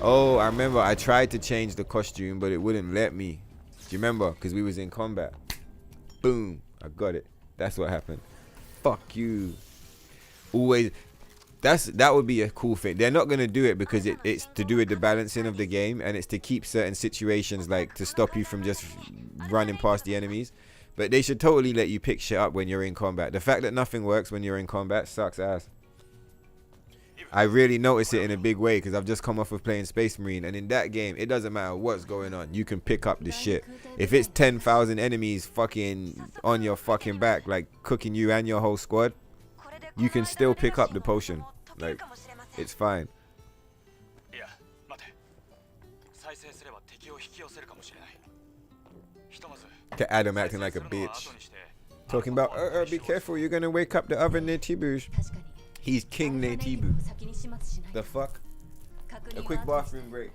Oh, I remember I tried to change the costume, but it wouldn't let me. Do you remember? Because we was in combat. Boom. I got it. That's what happened. Fuck you. Always. That would be a cool thing. They're not going to do it because it's to do with the balancing of the game, and it's to keep certain situations, like to stop you from just running past the enemies. But they should totally let you pick shit up when you're in combat. The fact that nothing works when you're in combat sucks ass. I really notice it in a big way because I've just come off of playing Space Marine, and in that game, it doesn't matter what's going on. You can pick up the shit. If it's 10,000 enemies fucking on your fucking back, like cooking you and your whole squad, you can still pick up the potion. Like, it's fine. Look at Adam acting like a bitch. Talking about, be careful, you're gonna wake up the other Netibush. He's King Netibu. The fuck? A quick bathroom break.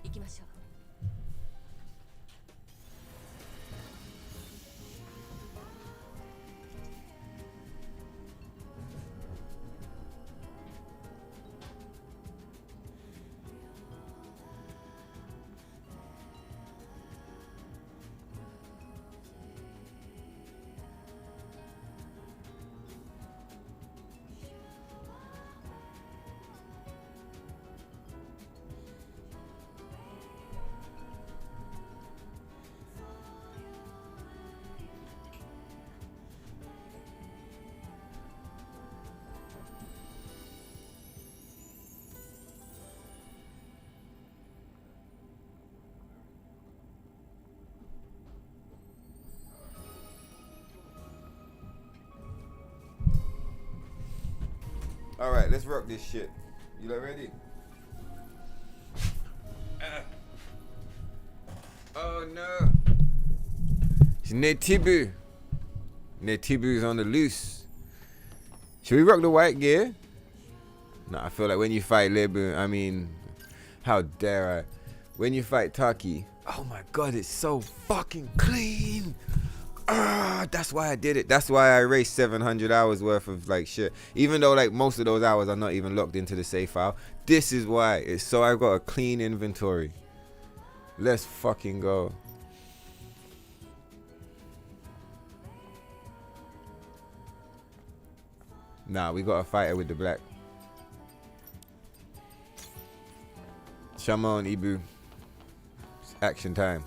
Alright, let's rock this shit. You lot ready? Oh no. It's Netibu. Netibu's on the loose. Should we rock the white gear? No, I feel like when you fight Lebu, I mean, how dare I? When you fight Taki, oh my god, it's so fucking clean. That's why I did it. That's why I erased 700 hours worth of like shit. Even though like most of those hours are not even locked into the save file. This is why. It's so I've got a clean inventory. Let's fucking go. Nah, we gotta fight it with the black. Shama and Ibu. It's action time.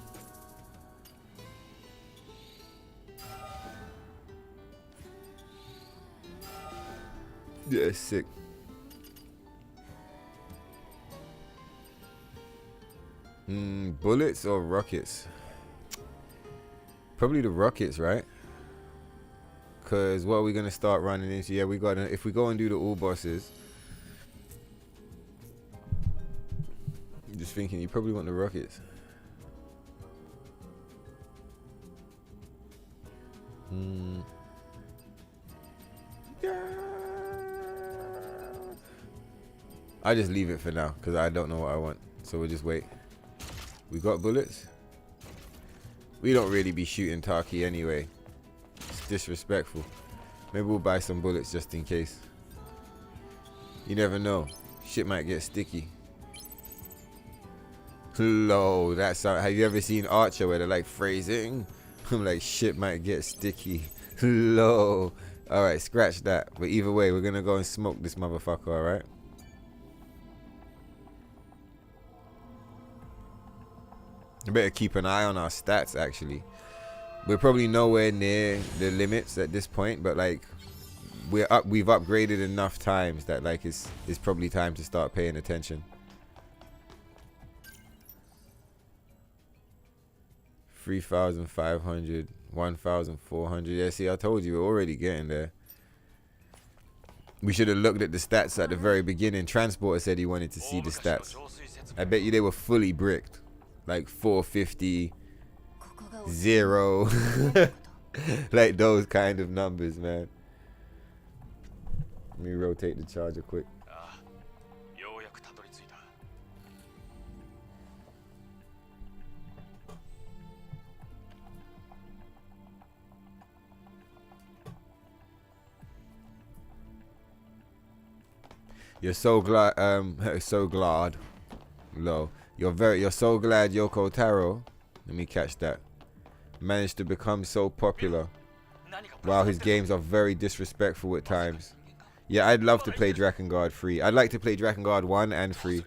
Yeah, sick. Bullets or rockets? Probably the rockets, right? Cause what are we gonna start running into? Yeah, we got if we go and do the all bosses. I'm just thinking, you probably want the rockets. Yeah. I just leave it for now because I don't know what I want. So we'll just wait. We got bullets. We don't really be shooting Taki anyway. It's disrespectful. Maybe we'll buy some bullets just in case. You never know. Shit might get sticky. Hello, that's how. Have you ever seen Archer where they're like phrasing? I'm like, shit might get sticky. Hello. Alright, scratch that. But either way, we're gonna go and smoke this motherfucker, alright? I better keep an eye on our stats actually. We're probably nowhere near the limits at this point, but like we've upgraded enough times that like it's probably time to start paying attention. 3,500, 1,400. Yeah, see, I told you we're already getting there. We should have looked at the stats at the very beginning. Transporter said he wanted to see the stats. I bet you they were fully bricked. Like 450, 0. Like those kind of numbers, man. Let me rotate the charger quick. You're so glad. So glad. Low. You're so glad Yoko Taro. Let me catch that. Managed to become so popular. Wow, his games are very disrespectful at times. Yeah, I'd love to play Drakengard 3. I'd like to play Drakengard 1 and 3.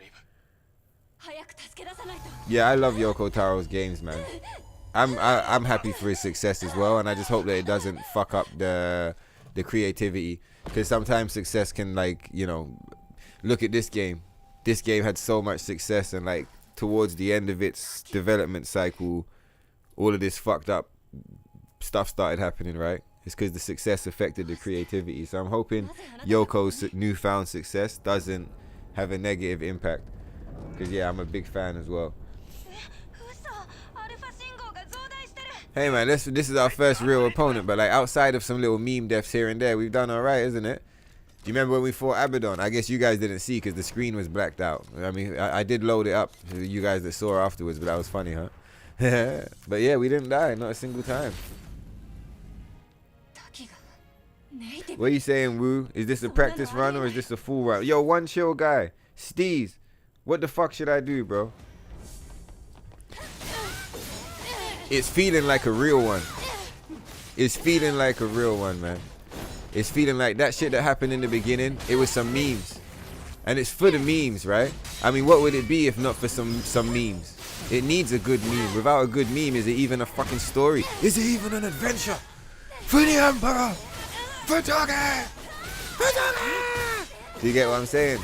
Yeah, I love Yoko Taro's games, man. I'm happy for his success as well, and I just hope that it doesn't fuck up the creativity, because sometimes success can, like, you know, look at this game. This game had so much success, and like towards the end of its development cycle, all of this fucked up stuff started happening, right? It's because the success affected the creativity. So I'm hoping Yoko's newfound success doesn't have a negative impact, because yeah, I'm a big fan as well. Hey man, this is our first real opponent, but like outside of some little meme deaths here and there, we've done all right, isn't it? Do you remember when we fought Abaddon? I guess you guys didn't see because the screen was blacked out. I mean, I did load it up for you guys that saw afterwards, but that was funny, huh? But yeah, we didn't die, not a single time. What are you saying, Woo? Is this a practice run or is this a full run? Yo, one chill guy. Steez, what the fuck should I do, bro? It's feeling like a real one. It's feeling like a real one, man. It's feeling like that shit that happened in the beginning, it was some memes. And it's for the memes, right? I mean, what would it be if not for some memes? It needs a good meme. Without a good meme, is it even a fucking story? Is it even an adventure? For the Emperor! For Toga! For Toga! Do you get what I'm saying?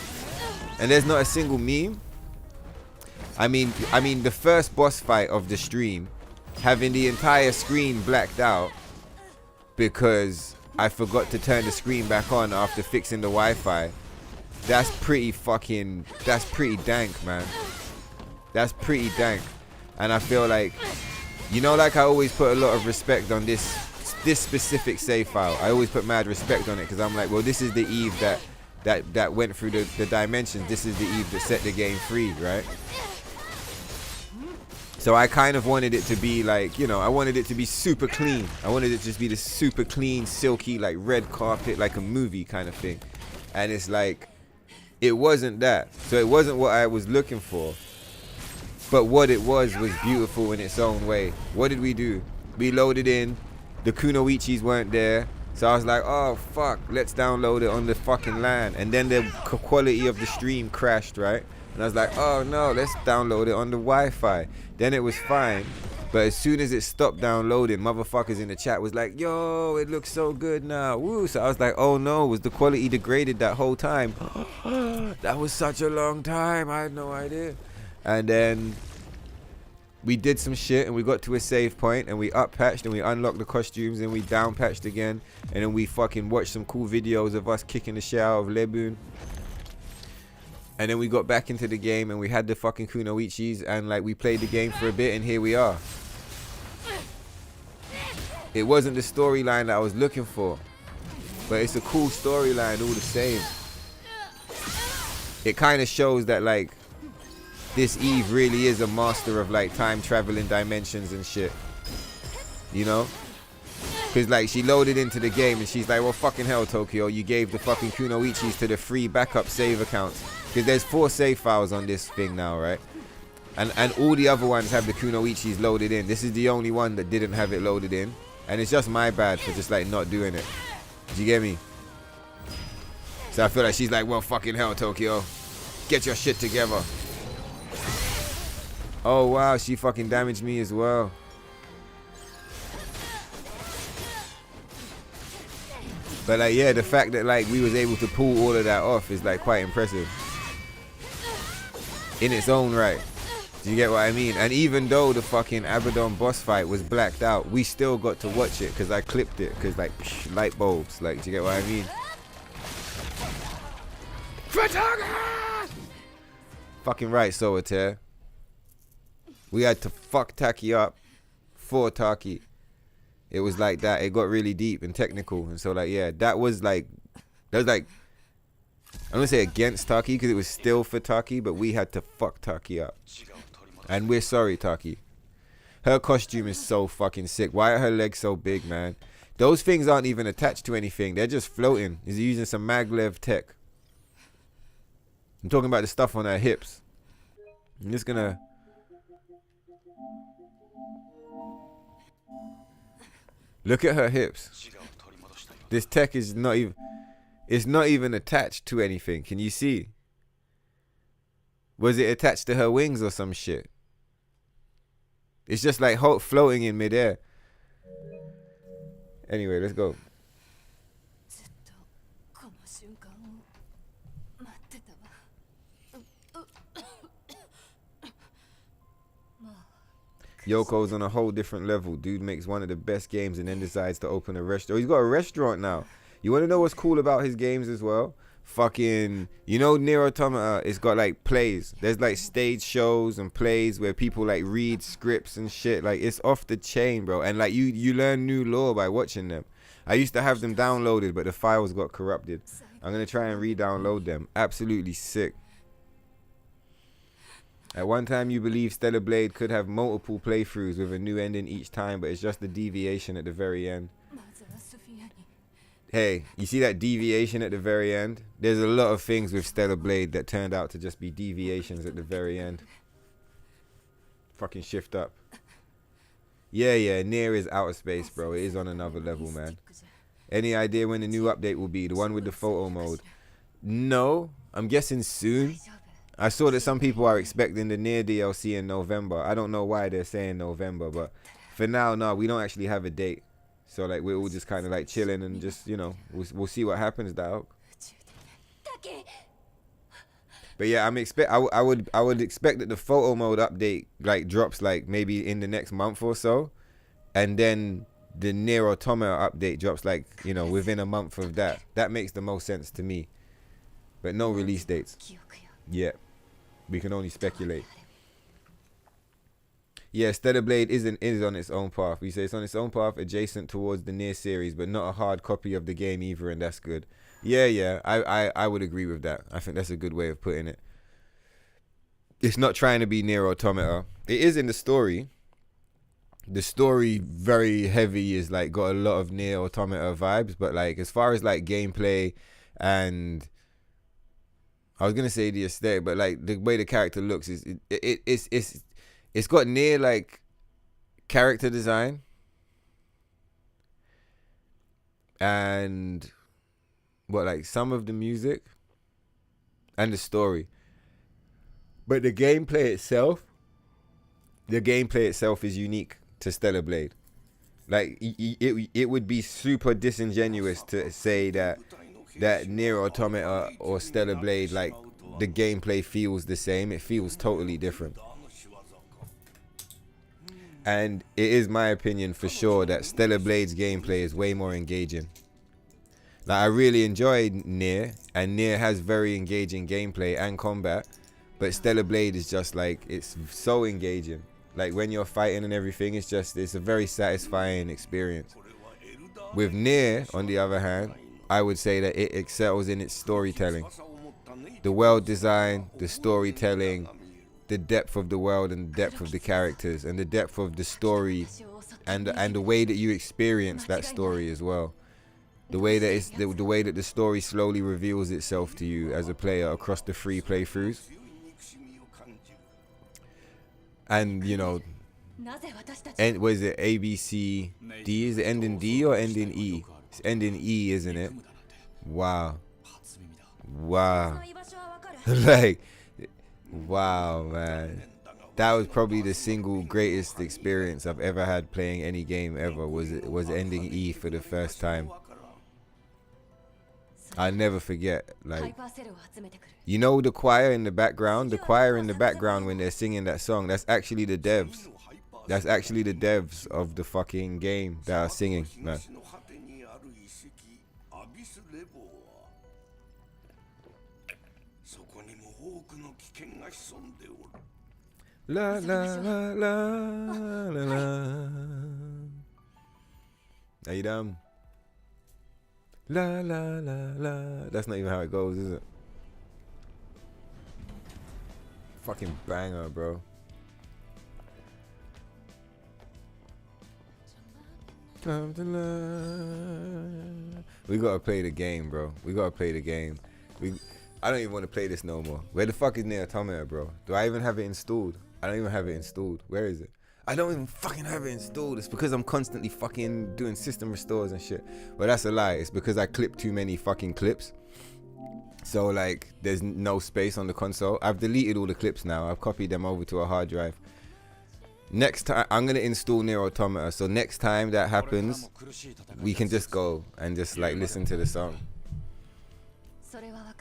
And there's not a single meme. I mean, the first boss fight of the stream, having the entire screen blacked out because I forgot to turn the screen back on after fixing the Wi-Fi. That's pretty dank, man. That's pretty dank. And I feel like, you know, like I always put a lot of respect on this specific save file. I always put mad respect on it because I'm like, well, this is the Eve that went through the dimensions. This is the Eve that set the game free, right? So I kind of wanted it to be like, you know, I wanted it to be super clean. I wanted it to just be this super clean, silky, like red carpet, like a movie kind of thing. And it's like, it wasn't that. So it wasn't what I was looking for. But what it was beautiful in its own way. What did we do? We loaded in. The Kunoichis weren't there. So I was like, oh, fuck, let's download it on the fucking LAN. And then the quality of the stream crashed, right? And I was like, oh no, let's download it on the Wi-Fi. Then it was fine. But as soon as it stopped downloading, motherfuckers in the chat was like, yo, it looks so good now. Woo. So I was like, oh no, was the quality degraded that whole time? That was such a long time. I had no idea. And then we did some shit and we got to a save point and we up-patched and we unlocked the costumes and we down-patched again. And then we fucking watched some cool videos of us kicking the shit out of Lebun. And then we got back into the game and we had the fucking Kunoichis and like we played the game for a bit and here we are. It wasn't the storyline that I was looking for, but it's a cool storyline all the same. It kind of shows that like this Eve really is a master of like time traveling dimensions and shit, you know? Because like she loaded into the game and she's like, well, fucking hell, Tokyo, you gave the fucking Kunoichis to the free backup save accounts. Because there's 4 save files on this thing now, right? And all the other ones have the Kunoichis loaded in. This is the only one that didn't have it loaded in. And it's just my bad for just like not doing it. Do you get me? So I feel like she's like, well, fucking hell, Tokyo, get your shit together. Oh wow, she fucking damaged me as well. But like, yeah, the fact that like we was able to pull all of that off is like quite impressive in its own right. Do you get what I mean? And even though the fucking Abaddon boss fight was blacked out, we still got to watch it because I clipped it because like light bulbs. Like, do you get what I mean? Fucking right, Solitaire. We had to fuck Taki up for Taki. It was like that. It got really deep and technical. And so like, yeah, that was like, I'm gonna say against Taki because it was still for Taki, but we had to fuck Taki up. And we're sorry, Taki. Her costume is so fucking sick. Why are her legs so big, man? Those things aren't even attached to anything. They're just floating. Is he using some maglev tech? I'm talking about the stuff on her hips. I'm just gonna. Look at her hips. This tech is not even. It's not even attached to anything. Can you see? Was it attached to her wings or some shit? It's just like floating in midair. Anyway, let's go. Yoko's on a whole different level. Dude makes one of the best games and then decides to open a restaurant. Oh, he's got a restaurant now. You want to know what's cool about his games as well? Fucking, you know, NIER Automata, it's got like plays. There's like stage shows and plays where people like read scripts and shit. Like, it's off the chain, bro. And like you learn new lore by watching them. I used to have them downloaded, but the files got corrupted. I'm going to try and re-download them. Absolutely sick. At one time, you believe Stellar Blade could have multiple playthroughs with a new ending each time, but it's just a deviation at the very end. Hey, you see that deviation at the very end? There's a lot of things with Stellar Blade that turned out to just be deviations at the very end. Fucking shift up. Yeah, NIER is outer space, bro. It is on another level, man. Any idea when the new update will be? The one with the photo mode? No, I'm guessing soon. I saw that some people are expecting the NIER DLC in November. I don't know why they're saying November, but for now, no, we don't actually have a date. So like we're all just kind of like chilling and just, you know, we'll see what happens, dog. But yeah, I would expect that the photo mode update like drops like maybe in the next month or so, and then the NIER Automata update drops like, you know, within a month of that. That makes the most sense to me. But no release dates. Yeah, we can only speculate. Yeah, Stellar Blade is on its own path. We say it's on its own path, adjacent towards the NIER series, but not a hard copy of the game either, and that's good. Yeah, I would agree with that. I think that's a good way of putting it. It's not trying to be NIER Automata. It is in the story. The story, very heavy, is like got a lot of NIER Automata vibes, but like as far as like gameplay and I was gonna say the aesthetic, but like the way the character looks is it's got NIER like character design and what, like some of the music and the story, but the gameplay itself is unique to Stellar Blade. Like it would be super disingenuous to say that NIER Automata or Stellar Blade, like the gameplay feels the same. It feels totally different. And it is my opinion for sure that Stellar Blade's gameplay is way more engaging. Like, I really enjoyed NIER, and NIER has very engaging gameplay and combat, but Stellar Blade is just like, it's so engaging. Like when you're fighting and everything, it's a very satisfying experience. With NIER, on the other hand, I would say that it excels in its storytelling. The world design, the storytelling, the depth of the world and the depth of the characters and the depth of the story and the way that you experience that story as well. The way that the story slowly reveals itself to you as a player across the 3 playthroughs. And you know, and was it A, B, C, D? Is it end in D or end in E? It's end in E, isn't it? Wow. Like, wow, man. That was probably the single greatest experience I've ever had playing any game ever, was ending E for the first time. I'll never forget. Like, you know the choir in the background? The choir in the background when they're singing that song, that's actually the devs. That's actually the devs of the fucking game that are singing, man. La la la la la la. Are you dumb? La la la la. That's not even how it goes, is it? Fucking banger, bro. We gotta play the game, bro. We gotta play the game. I don't even want to play this no more. Where the fuck is NIER Automata, bro? Do I even have it installed? I don't even have it installed. Where is it? I don't even fucking have it installed. It's because I'm constantly fucking doing system restores and shit. But that's a lie. It's because I clip too many fucking clips. So like, there's no space on the console. I've deleted all the clips now. I've copied them over to a hard drive. Next time, I'm gonna install NIER Automata. So next time that happens, we can just go and just like listen to the song.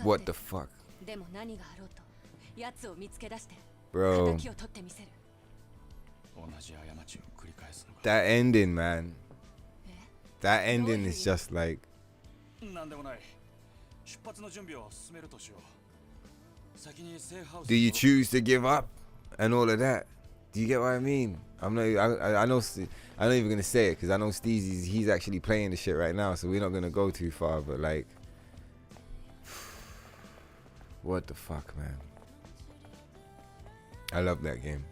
What the fuck? Bro. That ending, man. That ending is just like... Do you choose to give up? And all of that. Do you get what I mean? I'm not. I know. I'm not even gonna say it because I know Steezy's. He's actually playing the shit right now, so we're not gonna go too far. But like, what the fuck, man? I love that game.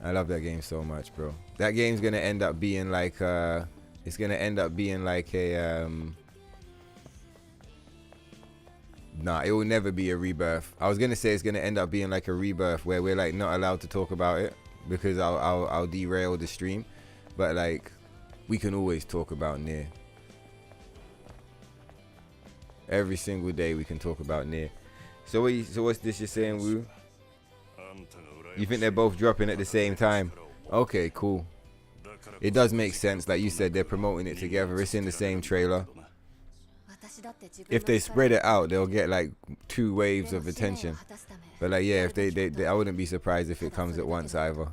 I love that game so much, bro. That game's gonna end up being like. It's gonna end up being like a. Nah, it will never be a rebirth. I was gonna say it's gonna end up being like a rebirth where we're like not allowed to talk about it because I'll derail the stream, but like we can always talk about NIER. Every single day we can talk about NIER. So what's this you're saying, Woo? You think they're both dropping at the same time? Okay, cool. It does make sense. Like you said, they're promoting it together. It's in the same trailer. If they spread it out, they'll get like 2 waves of attention. But like, yeah, if they I wouldn't be surprised if it comes at once either.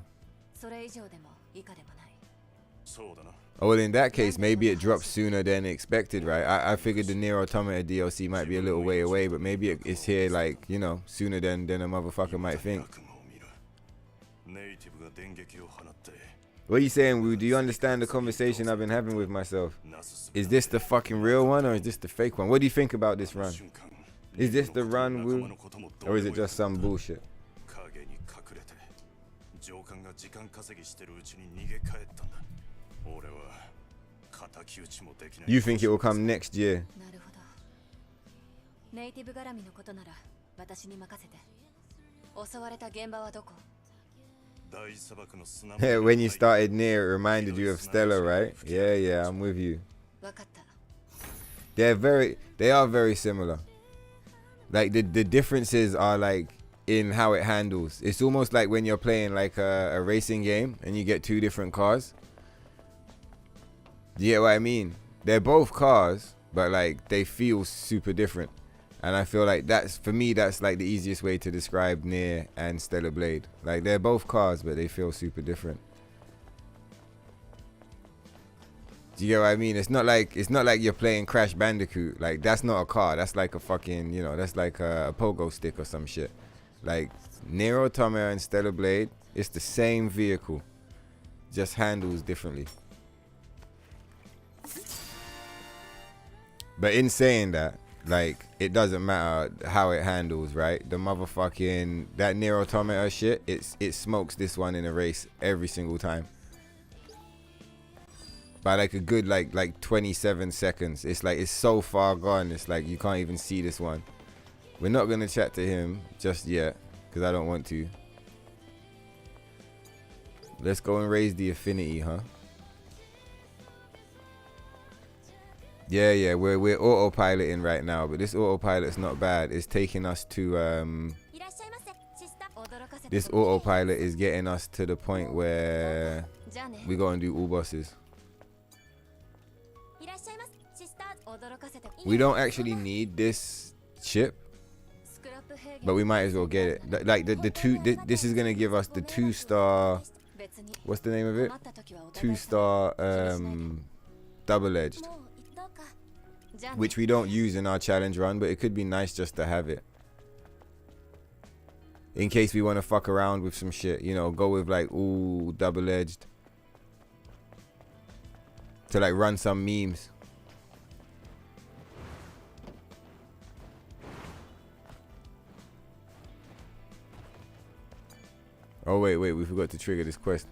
Oh, well, in that case, maybe it drops sooner than expected, right? I figured the NIER Automata DLC might be a little way away, but maybe it's here, like, you know, sooner than a motherfucker might think. What are you saying, Wu? Do you understand the conversation I've been having with myself? Is this the fucking real one or is this the fake one? What do you think about this run? Is this the run, Wu? Or is it just some bullshit? You think it will come next year? When you started NIER, it reminded you of Stella, right? Yeah, I'm with you. They are very similar. Like the differences are like in how it handles. It's almost like when you're playing like a racing game and you get 2 different cars. Do you get what I mean? They're both cars, but like they feel super different. And I feel like for me, that's like the easiest way to describe NIER and Stellar Blade. Like they're both cars, but they feel super different. Do you get what I mean? It's not like you're playing Crash Bandicoot. Like that's not a car. That's like a fucking, you know, that's like a pogo stick or some shit. Like NIER Automata and Stellar Blade, it's the same vehicle, just handles differently. But in saying that, like, it doesn't matter how it handles, right? The motherfucking, that NIER Automata shit, it smokes this one in a race every single time. By like a good, like 27 seconds. It's like, it's so far gone, it's like you can't even see this one. We're not going to chat to him just yet, because I don't want to. Let's go and raise the affinity, huh? Yeah, we're autopiloting right now, but this autopilot's not bad. It's taking us to this autopilot is getting us to the point where we go and do all bosses. We don't actually need this chip, but we might as well get it. Like the 2, this is gonna give us the 2-star. What's the name of it? 2-star double-edged. Which we don't use in our challenge run, but it could be nice just to have it. In case we want to fuck around with some shit, you know, go with like, ooh, double-edged. To like run some memes. Oh, wait, we forgot to trigger this quest.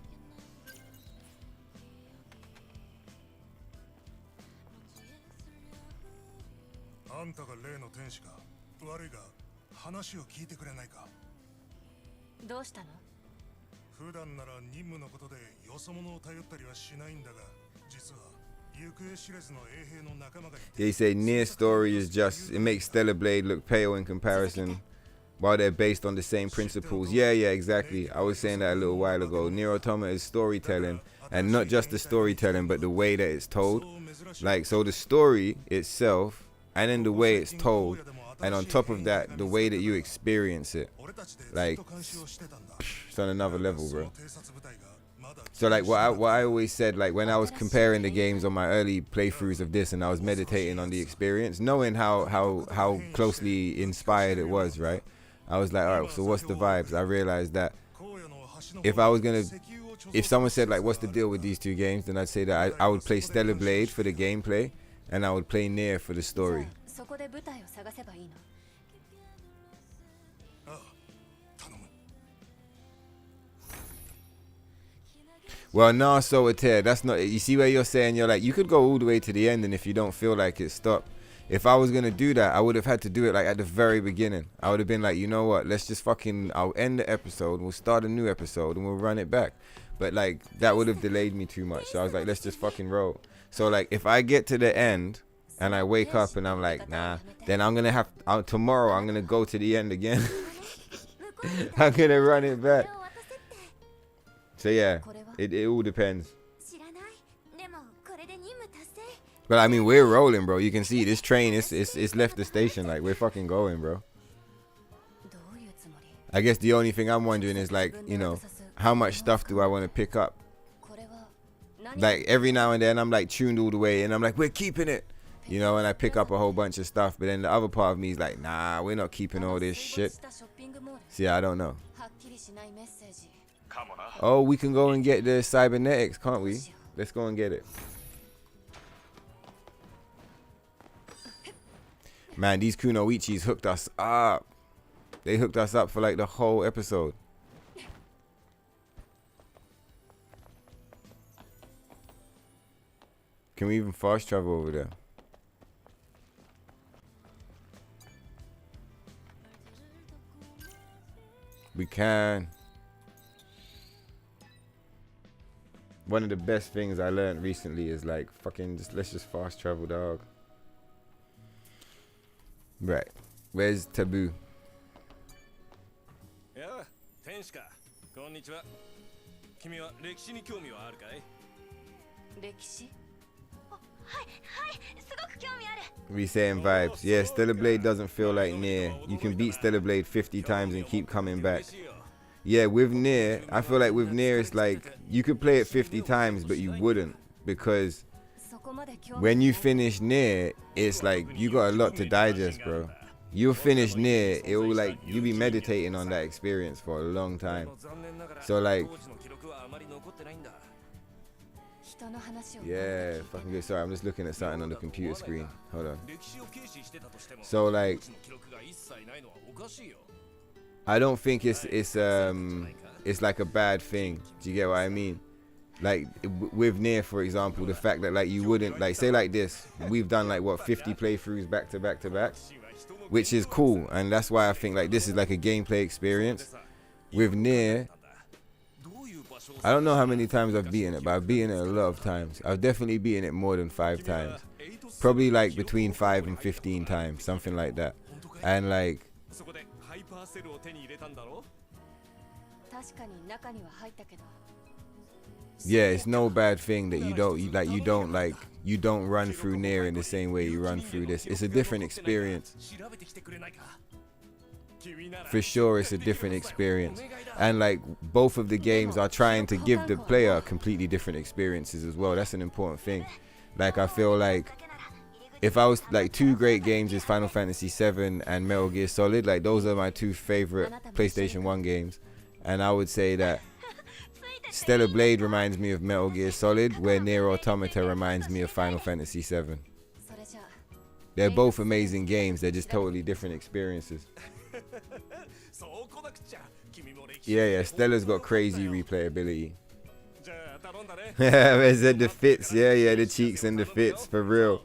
話を聞いてくれないか。どうしたの？普段なら任務のことでよそ者を頼ったりはしないんだが、実は行方知れずの衛兵の仲間がいて。 They say NIER story is just, it makes Stellar Blade look pale in comparison while they're based on the same principles. Yeah, exactly. I was saying that a little while ago. NIER Automata is storytelling, and not just the storytelling, but the way that it's told. Like, so the story itself, and then the way it's told, and on top of that, the way that you experience it. Like, it's on another level, bro. So like what I always said, like when I was comparing the games on my early playthroughs of this, and I was meditating on the experience, knowing how closely inspired it was, right? I was like, all right, so what's the vibes? I realized that if someone said like, what's the deal with these two games, then I'd say that I would play Stellar Blade for the gameplay, and I would play NIER for the story. Well, nah, so that's not, you see where you're saying, you're like, you could go all the way to the end, and if you don't feel like it, stop. If I was gonna do that, I would have had to do it like at the very beginning. I would have been like, you know what, let's just I'll end the episode, we'll start a new episode, and we'll run it back. But like, that would have delayed me too much. So I was like, let's just fucking roll. So like, if I get to the end, and I wake up and I'm like, nah, then I'm gonna tomorrow I'm gonna go to the end again. I'm gonna run it back. So yeah, it all depends. But I mean, we're rolling, bro. You can see this train it's left the station. Like, we're fucking going, bro. I guess the only thing I'm wondering is like, you know, how much stuff do I want to pick up? Like every now and then I'm like tuned all the way and I'm like, we're keeping it, you know, and I pick up a whole bunch of stuff. But then the other part of me is like, nah, we're not keeping all this shit. See, I don't know. Oh, we can go and get the cybernetics, can't we? Let's go and get it. Man, these Kunoichis hooked us up. They hooked us up for like the whole episode. Can we even fast travel over there? We can. One of the best things I learned recently is like fucking let's just fast travel, dog. Right. Where's Taboo? Yeah, Tenshika. Konnichiwa. Kimi wa rekishi ni kyoumi wa aru kai? Rekishi? We saying vibes. Yeah, Stellar Blade doesn't feel like NIER. You can beat Stellar Blade 50 times and keep coming back. Yeah, with NIER, I feel like with NIER it's like you could play it 50 times but you wouldn't, because when you finish NIER, it's like you got a lot to digest, bro. You'll finish NIER, it will like you'll be meditating on that experience for a long time. So like, yeah, fucking good. Sorry, I'm just looking at something on the computer screen. Hold on. So like, I don't think it's like a bad thing. Do you get what I mean? Like with NIER, for example, the fact that like you wouldn't like say like this, we've done like what 50 playthroughs back to back to back, which is cool, and that's why I think like this is like a gameplay experience. With NIER, I don't know how many times I've beaten it, but I've beaten it a lot of times. I've definitely beaten it more than 5 times, probably like between 5 and 15 times, something like that. And like, yeah, it's no bad thing that you don't run through NIER in the same way you run through this. It's a different experience. For sure, it's a different experience. And like both of the games are trying to give the player completely different experiences as well. That's an important thing. Like I feel like if I was like 2 great games is Final Fantasy VII and Metal Gear Solid, like those are my 2 favorite PlayStation 1 games. And I would say that Stellar Blade reminds me of Metal Gear Solid, where NIER Automata reminds me of Final Fantasy VII. They're both amazing games, they're just totally different experiences. Yeah, Stellar's got crazy replayability. I said the fits, yeah, the cheeks and the fits, for real.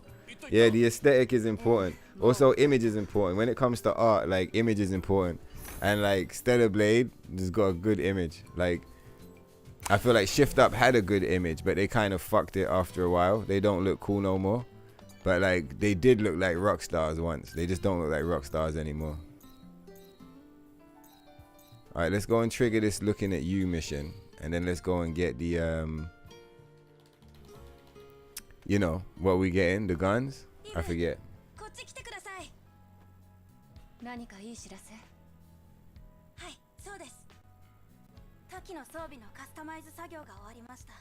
Yeah, the aesthetic is important. Also, image is important. When it comes to art, like, image is important. And, like, Stellar Blade has got a good image. Like, I feel like Shift Up had a good image, but they kind of fucked it after a while. They don't look cool no more. But, like, they did look like rock stars once. They just don't look like rock stars anymore. Alright, let's go and trigger this looking at you mission. And then let's go and get the, you know, what we getting? The guns? I forget. こっち来てください。何かいい知らせ？はい、そうです。多機の装備のカスタマイズ作業が終わりました。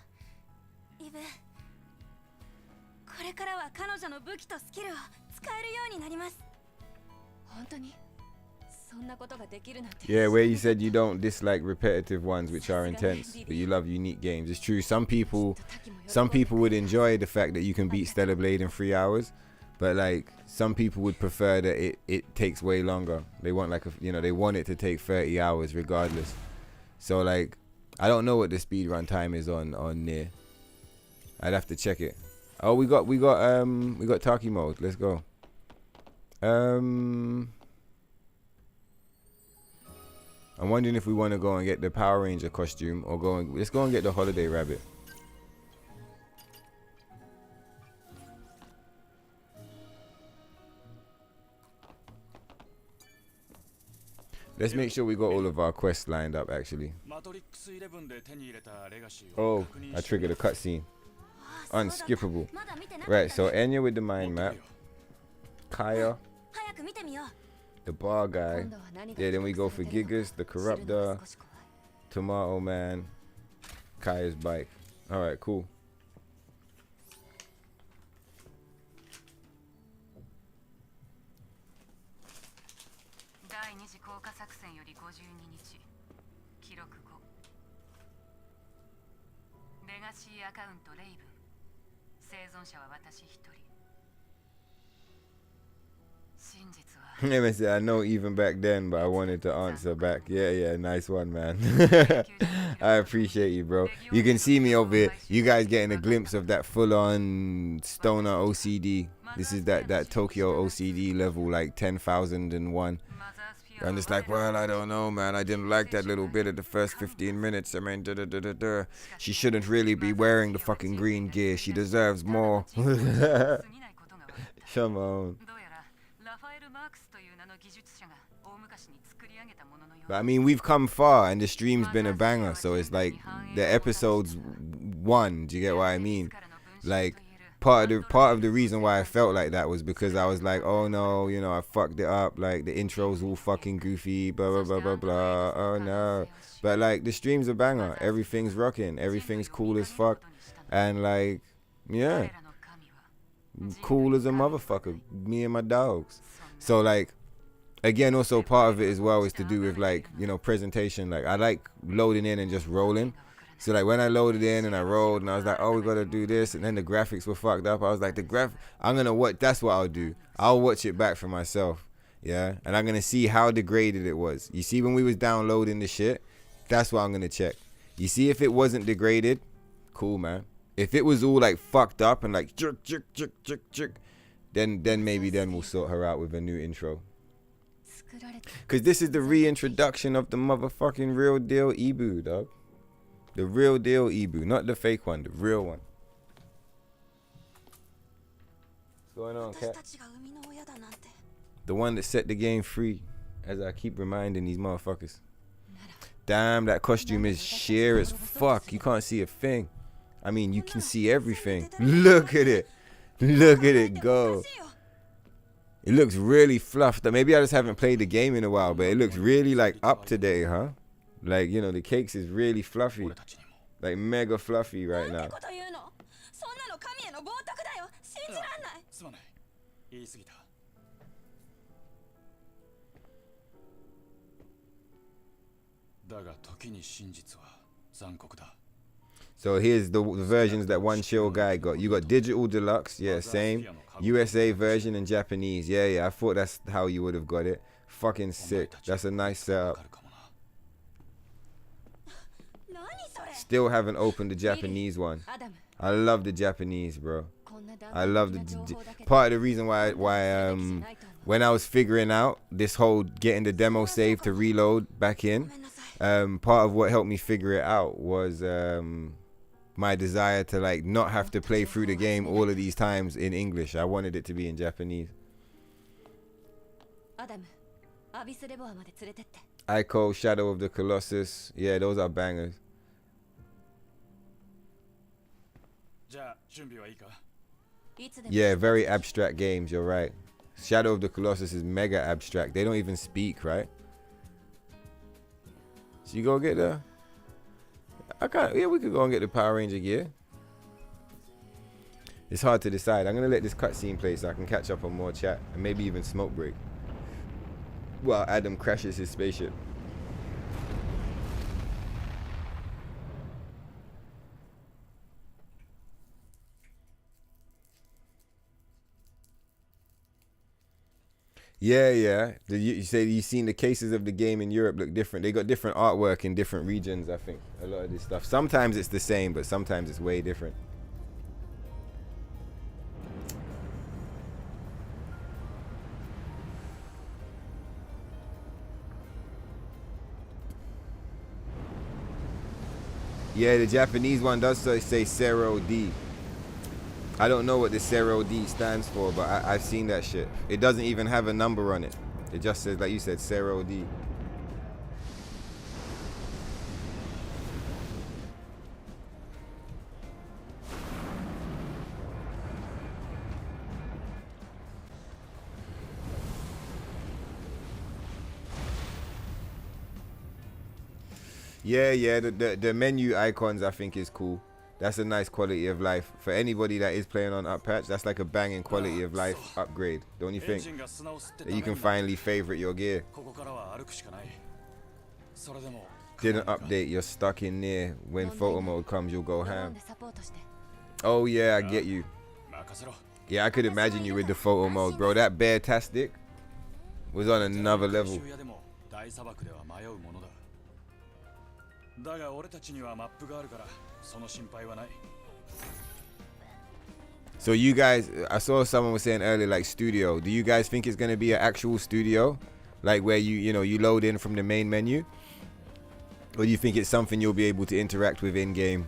イブ、これからは彼女の武器とスキルを使えるようになります。本当に？そんなことができるなんて。Yeah, where you said you don't dislike repetitive ones which are intense, but you love unique games. It's true. Some people would enjoy the fact that you can beat Stellar Blade in 3 hours, but like some people would prefer that it takes way longer. They want like they want it to take 30 hours regardless. So like I don't know what the speed run time is on NIER. I'd have to check it. Oh, we got Taki mode. Let's go. I'm wondering if we want to go and get the Power Ranger costume or let's go and get the Holiday Rabbit. Let's make sure we got all of our quests lined up actually. Oh, I triggered a cutscene. Unskippable. Right, so Enya with the mind map. Kaya. The bar guy. Yeah, then we go for Gigas, the Corruptor, Tomato Man, Kaya's bike. Alright, cool. I know even back then, but I wanted to answer back. Yeah, nice one, man. I appreciate you, bro. You can see me over here. You guys getting a glimpse of that full-on stoner OCD. This is that Tokyo OCD level, like 10,001. I'm just like, well, I don't know, man. I didn't like that little bit of the first 15 minutes. I mean, she shouldn't really be wearing the fucking green gear. She deserves more. Come on. But I mean, we've come far and the stream's been a banger, so it's like the episode's one. Do you get what I mean? Like part of the reason why I felt like that was because I was like, oh no, I fucked it up. Like the intro's all fucking goofy, blah blah blah blah blah. Oh no. But like the stream's a banger. Everything's rocking. Everything's cool as fuck. And like, yeah, cool as a motherfucker. Me and my dogs. So like. Again, also part of it as well is to do with like, presentation. Like I like loading in and just rolling. So like when I loaded in and I rolled and I was like, oh, we got to do this. And then the graphics were fucked up. I was like, I'm going to watch. That's what I'll do. I'll watch it back for myself. Yeah. And I'm going to see how degraded it was. You see, when we was downloading the shit, that's what I'm going to check. You see, if it wasn't degraded, cool, man. If it was all like fucked up and like, jerk, then maybe we'll sort her out with a new intro. Because this is the reintroduction of the motherfucking real deal Ibu, dog. The real deal Ibu, not the fake one, the real one. What's going on, cat? The one that set the game free, as I keep reminding these motherfuckers. Damn, that costume is sheer as fuck. You can't see a thing. I mean, you can see everything. Look at it. Look at it go. It looks really fluffed. Maybe I just haven't played the game in a while, but it looks really like up to date, huh? Like, the cakes is really fluffy. Like mega fluffy right now. So here's the versions that one chill guy got. You got digital deluxe, yeah, same. USA version and Japanese. Yeah, I thought that's how you would have got it. Fucking sick. That's a nice setup. Still haven't opened the Japanese one. I love the Japanese, bro. I love part of the reason why when I was figuring out this whole getting the demo save to reload back in, part of what helped me figure it out was my desire to like not have to play through the game all of these times in English. I wanted it to be in Japanese. Ico, Shadow of the Colossus. Yeah, those are bangers. Yeah, very abstract games, you're right. Shadow of the Colossus is mega abstract. They don't even speak, right? So you go get the... Yeah, we could go and get the Power Ranger gear. It's hard to decide. I'm going to let this cutscene play so I can catch up on more chat. And maybe even smoke break. While Adam crashes his spaceship. Yeah. You say you've seen the cases of the game in Europe look different. They got different artwork in different regions, I think. A lot of this stuff. Sometimes it's the same, but sometimes it's way different. Yeah, the Japanese one does say Zero D. I don't know what the Zero D stands for, but I've seen that shit. It doesn't even have a number on it. It just says, like you said, Zero D. Yeah, the menu icons I think is cool. That's a nice quality of life. For anybody that is playing on up patch, that's like a banging quality of life upgrade. Don't you think? That you can finally favorite your gear. Didn't update, you're stuck in NIER. When photo mode comes, you'll go ham. Oh yeah, I get you. Yeah, I could imagine you with the photo mode, bro. That bear-tastic was on another level. So you guys, I saw someone was saying earlier, like studio. Do you guys think it's gonna be an actual studio, like where you load in from the main menu, or do you think it's something you'll be able to interact with in game?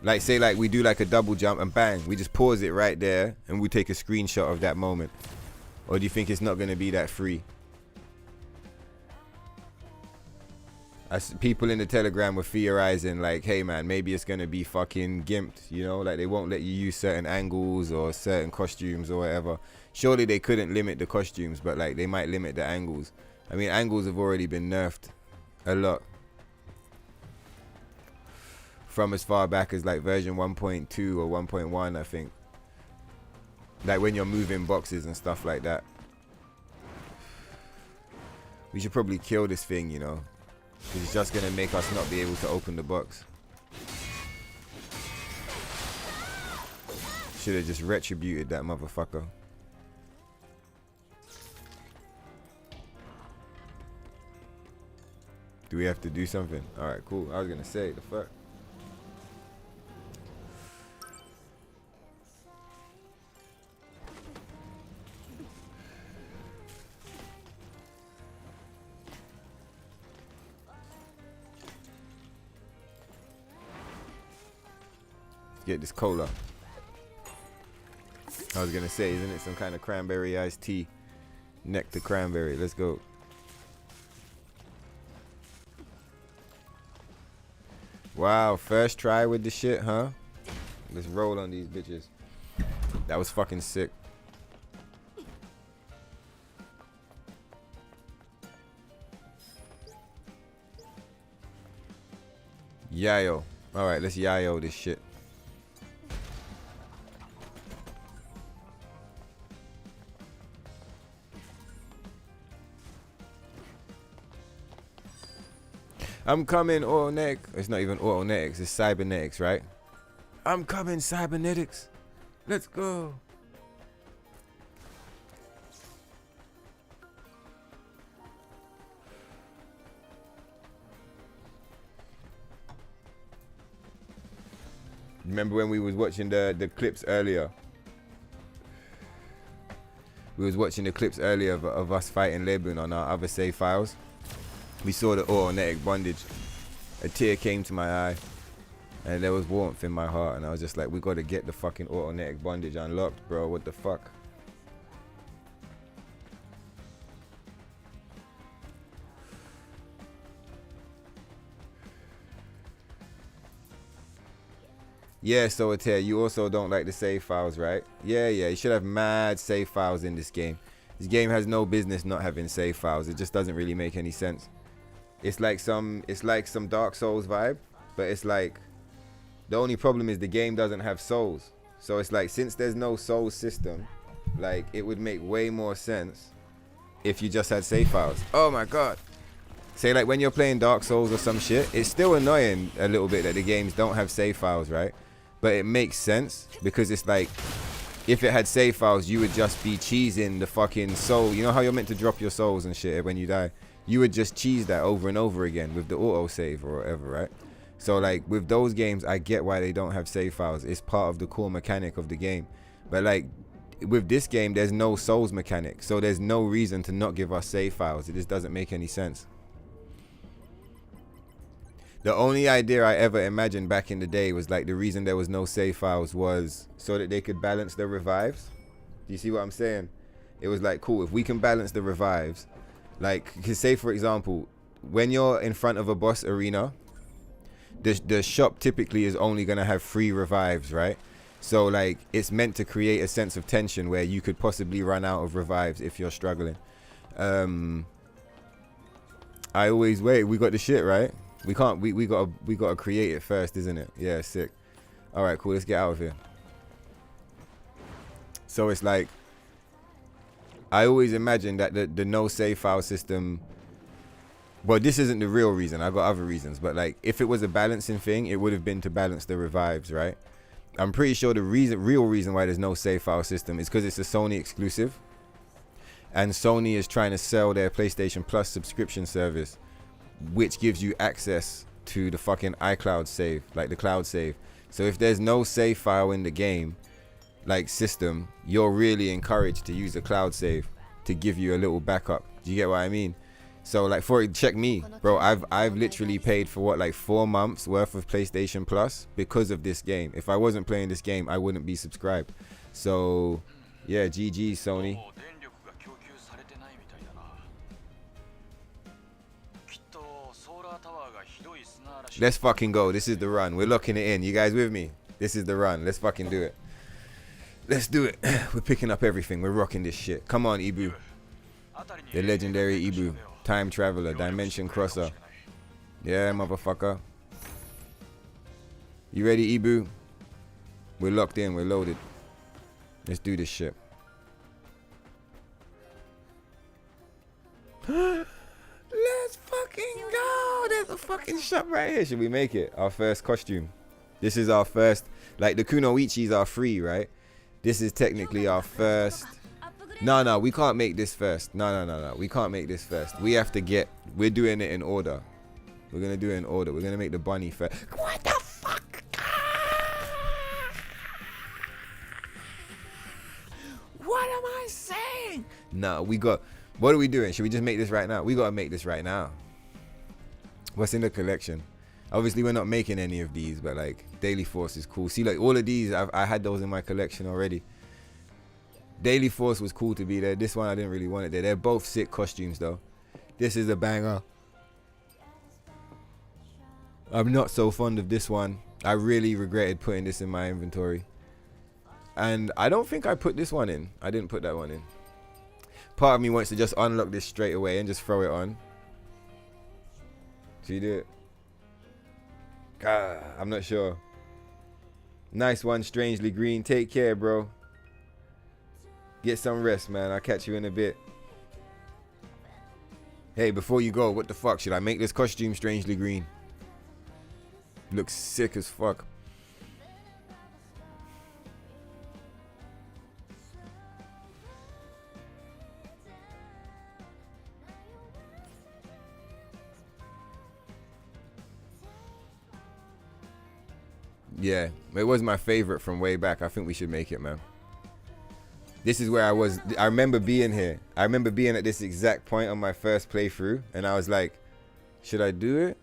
Like say like we do like a double jump and bang, we just pause it right there and we take a screenshot of that moment, or do you think it's not gonna be that free? People in the Telegram were theorizing like, hey man, maybe it's gonna be fucking gimped, like they won't let you use certain angles or certain costumes or whatever. Surely they couldn't limit the costumes, but like they might limit the angles. I mean, angles have already been nerfed a lot from as far back as like version 1.2 or 1.1, I think. Like when you're moving boxes and stuff like that. We should probably kill this thing, because it's just gonna make us not be able to open the box. Should have just retributed that motherfucker. Do we have to do something? Alright, cool. I was gonna say, the fuck. Get this cola. I was gonna say, isn't it some kind of cranberry iced tea? Nectar cranberry. Let's go. Wow, first try with the shit, huh? Let's roll on these bitches. That was fucking sick. Yayo. Alright, let's yayo this shit. I'm coming, Autonetic. It's not even Autonetics, it's Cybernetics, right? I'm coming, Cybernetics. Let's go. Remember when we was watching the clips earlier? We was watching the clips earlier of us fighting Lebun on our other save files. We saw the automatic bondage. A tear came to my eye. And there was warmth in my heart. And I was just like, we got to get the fucking automatic bondage unlocked, bro. What the fuck? Yeah, so Atea, you also don't like the save files, right? Yeah, you should have mad save files in this game. This game has no business not having save files. It just doesn't really make any sense. It's like some Dark Souls vibe, but it's like the only problem is the game doesn't have souls. So it's like, since there's no soul system, like it would make way more sense if you just had save files. Oh my god. Say like when you're playing Dark Souls or some shit, it's still annoying a little bit that the games don't have save files, right? But it makes sense because it's like, if it had save files, you would just be cheesing the fucking soul. You know how you're meant to drop your souls and shit when you die? You would just cheese that over and over again with the auto save or whatever, right? So like with those games, I get why they don't have save files. It's part of the core mechanic of the game. But like with this game, there's no souls mechanic. So there's no reason to not give us save files. It just doesn't make any sense. The only idea I ever imagined back in the day was like the reason there was no save files was so that they could balance the revives. Do you see what I'm saying? It was like, cool, if we can balance the revives, like, cause say for example, when you're in front of a boss arena, the shop typically is only gonna have 3 revives, right? So like it's meant to create a sense of tension where you could possibly run out of revives if you're struggling. I always wait. We got the shit, right? We can't. We gotta create it first, isn't it? Yeah, sick. All right, cool. Let's get out of here. So it's like, I always imagined that the no save file system. Well, this isn't the real reason. I got other reasons, but like, if it was a balancing thing, it would have been to balance the revives, right? I'm pretty sure the real reason why there's no save file system is because it's a Sony exclusive, and Sony is trying to sell their PlayStation Plus subscription service, which gives you access to the fucking iCloud save, like the cloud save. So if there's no save file in the game, like system, you're really encouraged to use a cloud save to give you a little backup. Do you get what I mean? So like, check me, bro. I've literally paid for what, like 4 months worth of PlayStation Plus because of this game. If I wasn't playing this game, I wouldn't be subscribed. So yeah, GG Sony. Let's fucking go. This is the run. We're locking it in. You guys with me? This is the run. Let's fucking do it. Let's do it. We're picking up everything. We're rocking this shit. Come on, Ibu. The legendary Ibu. Time traveler. Dimension crosser. Yeah, motherfucker. You ready, Ibu? We're locked in. We're loaded. Let's do this shit. Let's fucking go. There's a fucking shop right here. Should we make it our first costume? This is our first. Like, the kunoichis are free, right? This is technically our first. No, we can't make this first. No. We can't make this first. We have to get. We're doing it in order. We're gonna do it in order. We're gonna make the bunny first. What the fuck? What am I saying? No, we got. What are we doing? Should we just make this right now? We gotta make this right now. What's in the collection? Obviously, we're not making any of these, but like Daily Force is cool. See, like all of these, I had those in my collection already. Daily Force was cool to be there. This one, I didn't really want it there. They're both sick costumes, though. This is a banger. I'm not so fond of this one. I really regretted putting this in my inventory. And I don't think I put this one in. I didn't put that one in. Part of me wants to just unlock this straight away and just throw it on. So you do it. I'm not sure. Nice one, Strangely Green. Take care, bro. Get some rest, man. I'll catch you in a bit. Hey, before you go, what the fuck? Should I make this costume Strangely Green? Looks sick as fuck. Yeah, it was my favorite from way back. I think we should make it, man. This is where I was. I remember being here. I remember being at this exact point on my first playthrough, and I was like, should I do it?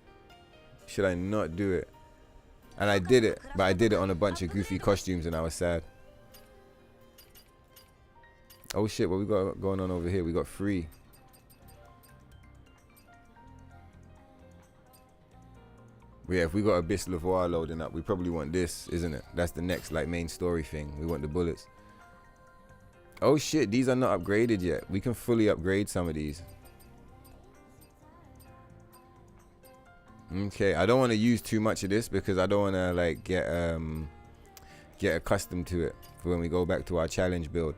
Should I not do it? And I did it, but I did it on a bunch of goofy costumes, and I was sad. Oh shit, what we got going on over here? We got 3. Yeah, if we got Abyss Lavoir loading up, we probably want this, isn't it? That's the next like main story thing. We want the bullets. Oh shit, these are not upgraded yet. We can fully upgrade some of these. Okay, I don't want to use too much of this because I don't want to like get accustomed to it for when we go back to our challenge build.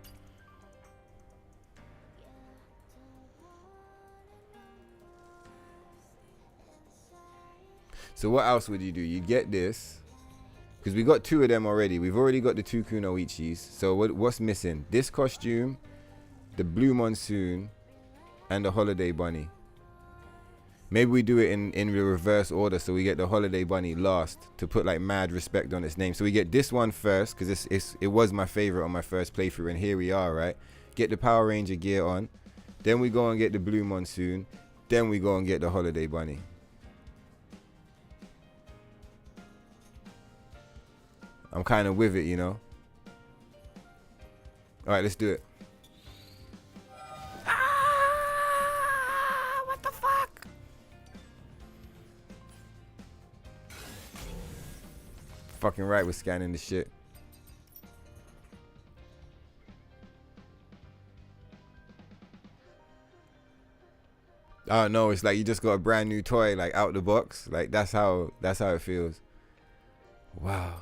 So what else would you do? You get this, because we got 2 of them already. We've already got the 2 Kunoichis. So what's missing? This costume, the Blue Monsoon, and the Holiday Bunny. Maybe we do it in the reverse order, so we get the Holiday Bunny last to put like mad respect on its name. So we get this one first, because it was my favorite on my first playthrough, and here we are, right? Get the Power Ranger gear on, then we go and get the Blue Monsoon, then we go and get the Holiday Bunny. I'm kind of with it, you know. All right, let's do it. What the fuck? Fucking right, we're scanning the shit. Oh no, it's like you just got a brand new toy, like out the box. Like that's how it feels. Wow.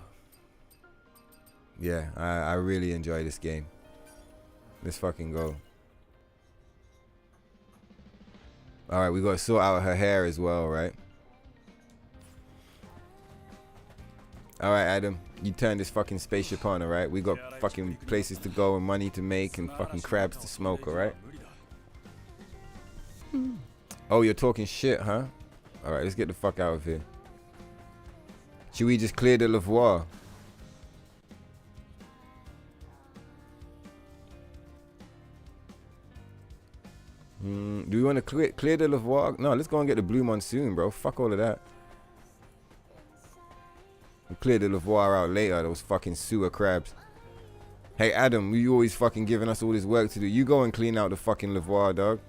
Yeah, I really enjoy this game. Let's fucking go. Alright, we gotta sort out her hair as well, right? Alright, Adam, you turn this fucking spaceship on, alright? We got fucking places to go and money to make and fucking crabs to smoke, alright? Oh, you're talking shit, huh? Alright, let's get the fuck out of here. Should we just clear the Lavoir? Do we want to clear the Lavoir? No, let's go and get the Blue Monsoon, bro. Fuck all of that. We'll clear the Lavoir out later, those fucking sewer crabs. Hey, Adam, you always fucking giving us all this work to do. You go and clean out the fucking Lavoir, dog.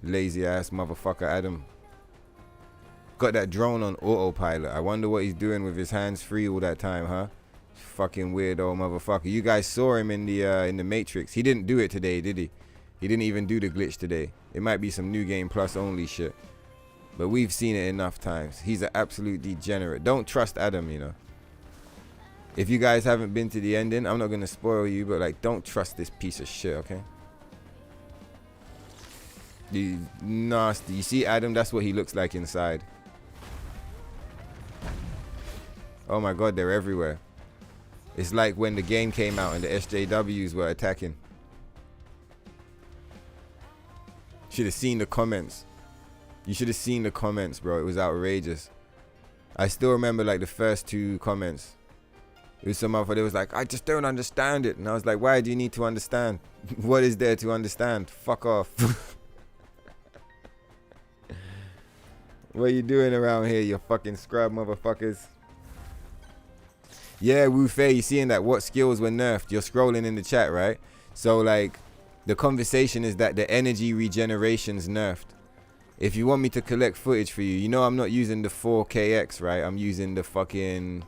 Lazy ass motherfucker, Adam. Got that drone on autopilot. I wonder what he's doing with his hands free all that time, huh? Fucking weirdo motherfucker. You guys saw him in the Matrix. He didn't do it today, did he? He didn't even do the glitch today. It might be some New Game Plus only shit. But we've seen it enough times. He's an absolute degenerate. Don't trust Adam, you know. If you guys haven't been to the ending, I'm not going to spoil you, but like, don't trust this piece of shit, okay? He's nasty. You see Adam? That's what he looks like inside. Oh my god, they're everywhere. It's like when the game came out and the SJWs were attacking. Should have seen the comments. You should have seen the comments, bro. It was outrageous. I still remember like the first 2 comments. It was some motherfucker that was like, I just don't understand it. And I was like, why do you need to understand? What is there to understand? Fuck off. What are you doing around here, you fucking scrub motherfuckers? Yeah, Wu Fei, you seeing that? What skills were nerfed? You're scrolling in the chat, right? So like, the conversation is that the energy regeneration's nerfed. If you want me to collect footage for you, you know I'm not using the 4KX, right? I'm using the fucking...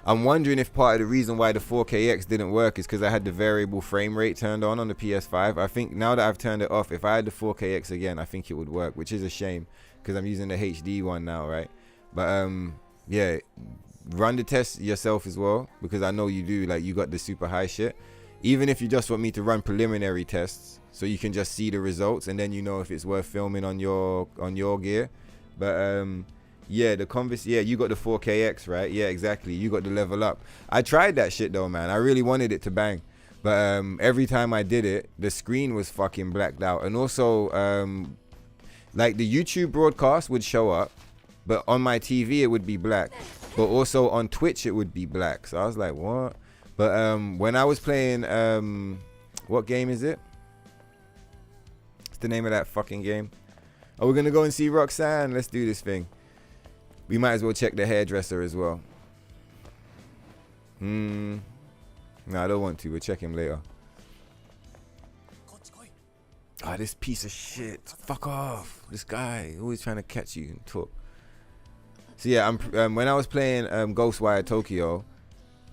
I'm wondering if part of the reason why the 4KX didn't work is because I had the variable frame rate turned on the PS5. I think now that I've turned it off, if I had the 4KX again, I think it would work, which is a shame because I'm using the HD one now, right? But yeah, run the test yourself as well because I know you do. Like, you got the super high shit. Even if you just want me to run preliminary tests so you can just see the results and then you know if it's worth filming on your gear. But yeah, yeah, you got the 4KX, right? Yeah, exactly. You got the level up. I tried that shit though, man. I really wanted it to bang. But every time I did it, the screen was fucking blacked out. And also, like the YouTube broadcast would show up but on my TV it would be black, but also on Twitch it would be black. So I was like, what? But when I was playing, what game is it? What's the name of that fucking game? Oh, we're gonna go and see Roxanne. Let's do this thing. We might as well check the hairdresser as well. No, I don't want to. We'll check him later. Ah, this piece of shit. Fuck off. This guy always trying to catch you and talk. So yeah, when I was playing Ghostwire Tokyo,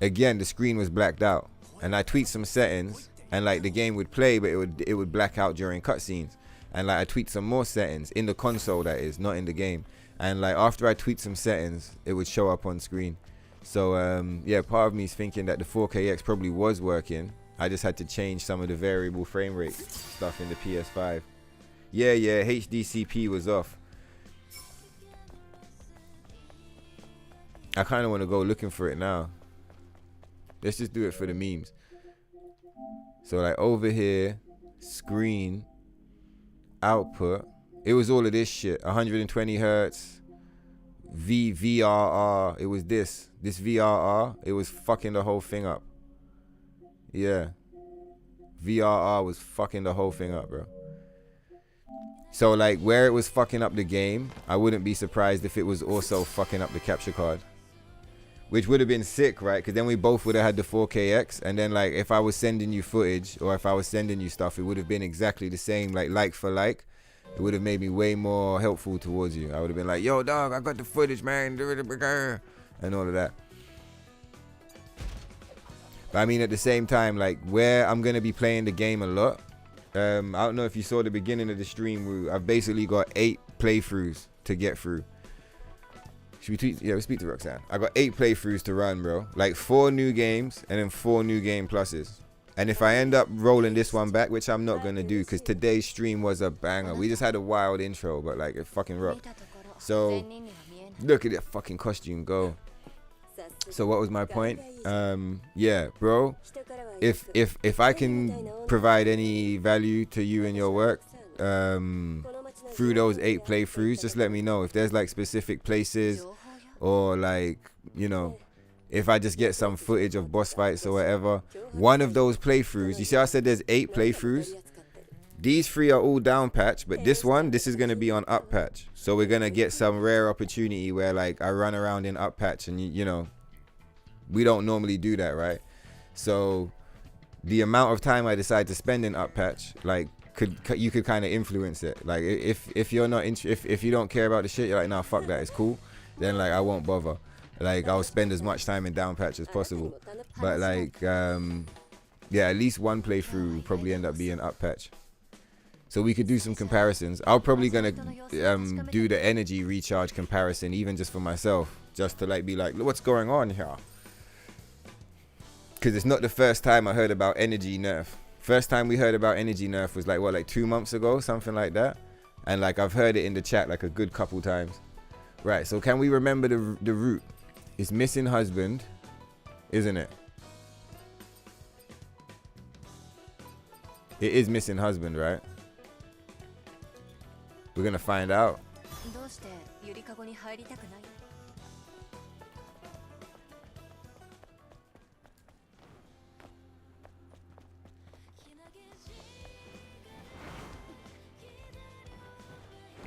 again the screen was blacked out, and I tweaked some settings, and like the game would play, but it would black out during cutscenes, and like I tweaked some more settings in the console, that is, not in the game, and like after I tweaked some settings, it would show up on screen. So yeah, part of me is thinking that the 4KX probably was working. I just had to change some of the variable frame rate stuff in the PS5. Yeah, HDCP was off. I kind of want to go looking for it now. Let's just do it for the memes. So like over here, screen, output. It was all of this shit. 120 hertz, VRR. It was this VRR. It was fucking the whole thing up. Yeah. VRR was fucking the whole thing up, bro. So like where it was fucking up the game, I wouldn't be surprised if it was also fucking up the capture card. Which would have been sick, right? Because then we both would have had the 4KX. And then like if I was sending you footage or if I was sending you stuff, it would have been exactly the same, like for like. It would have made me way more helpful towards you. I would have been like, yo, dog, I got the footage, man. And all of that. But I mean, at the same time, like where I'm going to be playing the game a lot. I don't know if you saw the beginning of the stream. I've basically got 8 playthroughs to get through. Should we tweet? Yeah, we speak to Roxanne. I got 8 playthroughs to run, bro. Like 4 new games and then 4 new game pluses. And if I end up rolling this one back, which I'm not going to do because today's stream was a banger. We just had a wild intro, but like it fucking rocked. So look at that fucking costume go. So what was my point? Yeah, bro. If I can provide any value to you in your work, through those 8 playthroughs, just let me know if there's like specific places or like, you know, if I just get some footage of boss fights or whatever. One of those playthroughs, you see I said there's 8 playthroughs. These 3 are all down patch, but this is going to be on up patch. So we're going to get some rare opportunity where like I run around in up patch and you know, we don't normally do that, right? So the amount of time I decide to spend in up patch, like you could kind of influence it. Like if you're not if you don't care about the shit, you're like, nah, fuck that, it's cool. Then like I won't bother. Like I'll spend as much time in down patch as possible. But like yeah, at least one playthrough will probably end up being up patch. So we could do some comparisons. I'm probably gonna do the energy recharge comparison, even just for myself, just to like be like, look what's going on here. Because it's not the first time I heard about energy nerf. First time we heard about energy nerf was like what, like 2 months ago, something like that. And like I've heard it in the chat like a good couple times. Right, so can we remember the route? It's missing husband, isn't it? It is missing husband, right? We're gonna find out.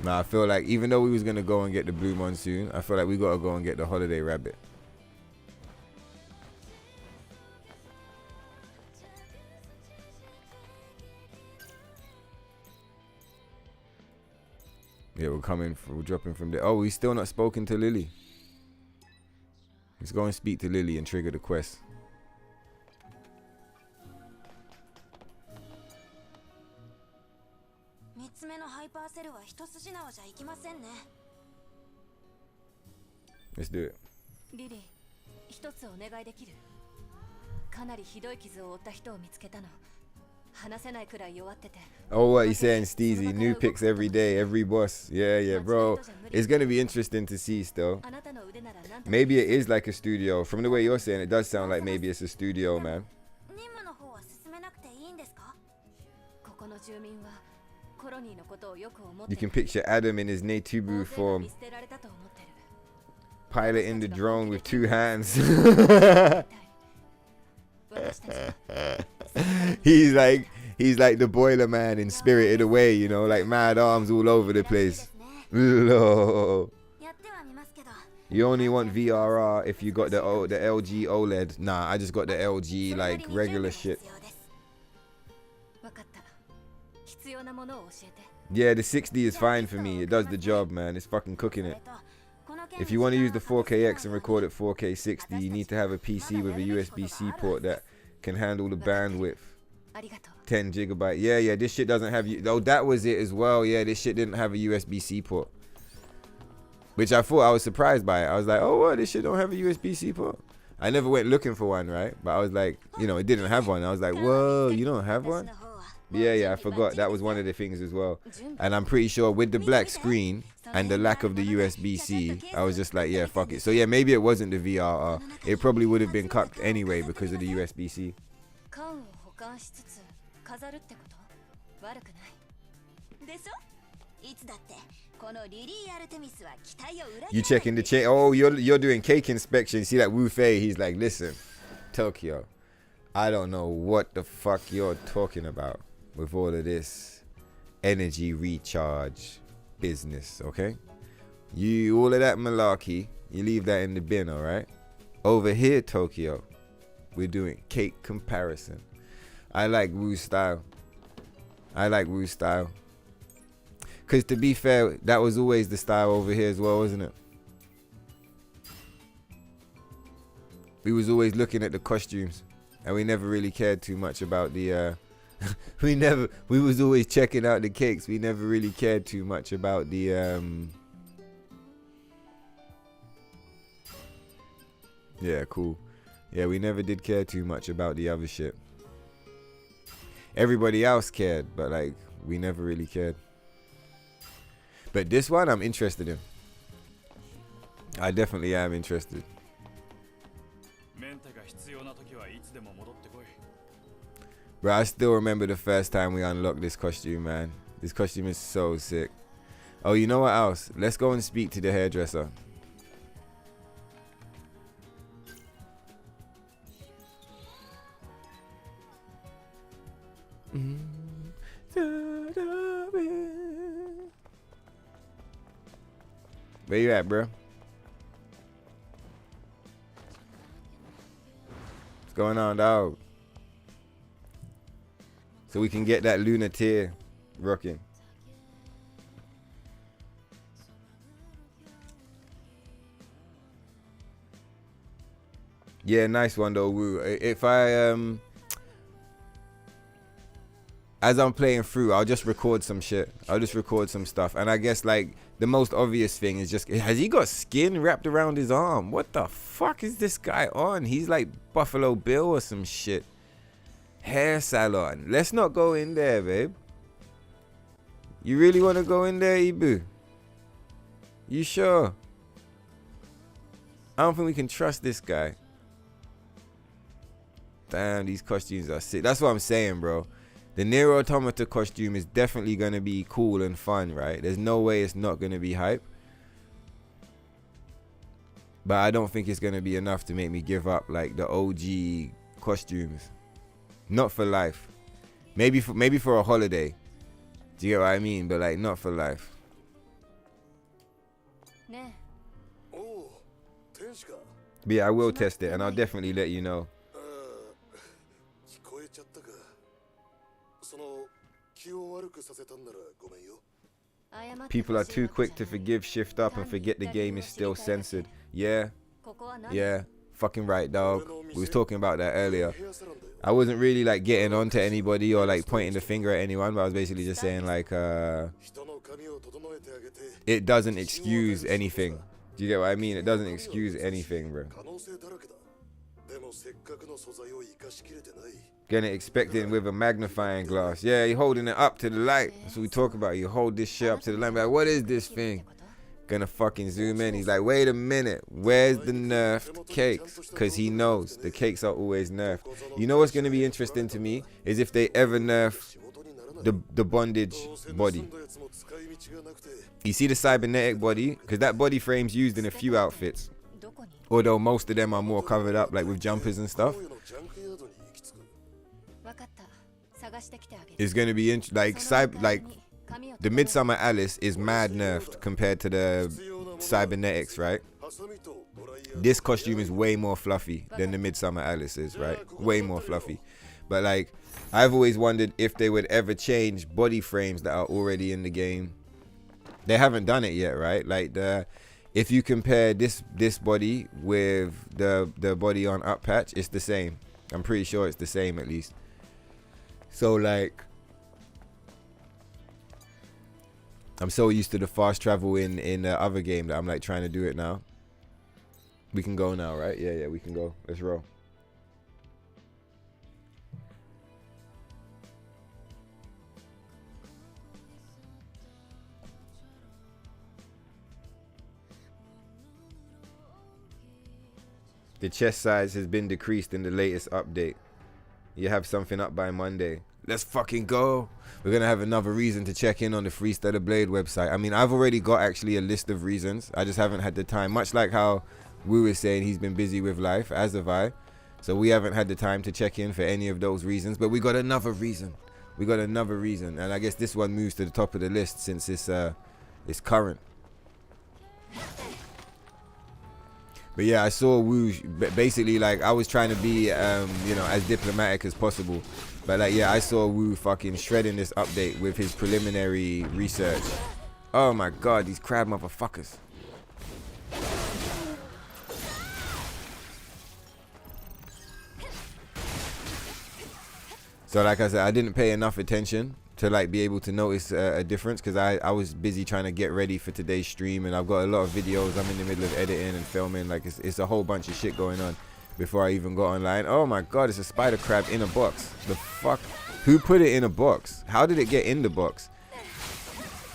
Nah, I feel like even though we was gonna go and get the blue monsoon, I feel like we gotta go and get the holiday rabbit. Yeah, we're dropping from there. Oh, we still not spoken to Lily. Let's go and speak to Lily and trigger the quest. Let's do it. Lily, 一つお願いできる？かなりひどい傷を負った人を見つけたの。話せないくらい弱ってて。Oh, what he's saying, Steezy. New picks every day, every boss. Yeah, bro. It's gonna be interesting to see still. Maybe it is like a studio. From the way you're saying, it does sound like maybe it's a studio, man. You can picture Adam in his Netubu form. piloting the drone with 2 hands. he's like the boiler man in Spirited Away, you know, like mad arms all over the place. Lord. You only want VRR if you got the LG OLED. Nah, I just got the LG like regular shit. Yeah, the 60 is fine for me. It does the job, man. It's fucking cooking it. If you want to use the 4KX and record at 4K 60, you need to have a PC with a USB-C port that can handle the bandwidth. 10 gigabyte. Yeah, this shit doesn't have... Oh, that was it as well. Yeah, this shit didn't have a USB-C port. Which I thought, I was surprised by it. I was like, oh, what? This shit don't have a USB-C port? I never went looking for one, right? But I was like, you know, it didn't have one. I was like, whoa, you don't have one? Yeah, I forgot. That was one of the things as well. And I'm pretty sure with the black screen and the lack of the USB-C, I was just like, yeah, fuck it. So yeah, maybe it wasn't the VRR. It probably would have been cucked anyway because of the USB-C. You checking the chain? Oh, you're doing cake inspection. See that Wu Fei? He's like, listen, Tokyo, I don't know what the fuck you're talking about with all of this energy recharge business, okay? You all of that malarkey, you leave that in the bin, all right? Over here, Tokyo, we're doing cake comparison. I like Wu style. Because to be fair, that was always the style over here as well, wasn't it? We was always looking at the costumes, and we never really cared too much about the we was always checking out the cakes. We never really cared too much about the yeah, cool. Yeah, we never did care too much about the other shit. Everybody else cared, but like we never really cared. But this one I'm interested in. I definitely am interested. Bro, I still remember the first time we unlocked this costume, man. This costume is so sick. Oh, you know what else? Let's go and speak to the hairdresser. Where you at, bro? What's going on, dog? So we can get that lunatic rocking. Yeah, nice one though, Woo. If I as I'm playing through, I'll just record some shit. I'll just record some stuff. And I guess like the most obvious thing is just, has he got skin wrapped around his arm? What the fuck is this guy on? He's like Buffalo Bill or some shit. Hair salon. Let's not go in there, babe. You really want to go in there, Ibu? You sure? I don't think we can trust this guy. Damn, these costumes are sick. That's what I'm saying, bro. The NIER Automata costume is definitely going to be cool and fun, right? There's no way it's not going to be hype. But I don't think it's going to be enough to make me give up like the OG costumes. Not for life. Maybe for a holiday. Do you get what I mean? But like not for life. But yeah, I will test it and I'll definitely let you know. People are too quick to forgive, shift up, and forget the game is still censored. Yeah. Yeah. Fucking right, dog. We was talking about that earlier. I wasn't really like getting on to anybody or like pointing the finger at anyone, but I was basically just saying like it doesn't excuse anything. Do you get what I mean? It doesn't excuse anything, bro. Gonna expect it with a magnifying glass. Yeah, you're holding it up to the light. That's what we talk about. You hold this shit up to the light. Like, what is this thing? Gonna fucking zoom in. He's like, wait a minute. Where's the nerfed cakes? Because he knows the cakes are always nerfed. You know what's gonna be interesting to me is if they ever nerf the bondage body. You see the cybernetic body? Because that body frame's used in a few outfits. Although most of them are more covered up, like with jumpers and stuff. わかった。探してきてあげる。 It's gonna be like the Midsummer Alice is mad nerfed compared to the cybernetics, right? This costume is way more fluffy than the Midsummer Alice is, right? Way more fluffy. But like, I've always wondered if they would ever change body frames that are already in the game. They haven't done it yet, right? Like if you compare this body with the body on Up Patch, it's the same. I'm pretty sure it's the same at least. So like, I'm so used to the fast travel in the other game that I'm like trying to do it now. We can go now, right? Yeah, we can go. Let's roll. The chest size has been decreased in the latest update. You have something up by Monday. Let's fucking go. We're going to have another reason to check in on the Freestyler Blade website. I mean, I've already got actually a list of reasons. I just haven't had the time. Much like how Wu is saying he's been busy with life, as have I. So we haven't had the time to check in for any of those reasons. But we got another reason. We got another reason. And I guess this one moves to the top of the list since it's current. But yeah, I saw Wu basically, like, I was trying to be, as diplomatic as possible. But like, yeah, I saw Wu fucking shredding this update with his preliminary research. Oh my god, these crab motherfuckers. So like I said, I didn't pay enough attention to like be able to notice a difference, because I was busy trying to get ready for today's stream, and I've got a lot of videos I'm in the middle of editing and filming. Like it's a whole bunch of shit going on before I even got online. Oh my god, it's a spider crab in a box. The fuck? Who put it in a box? How did it get in the box?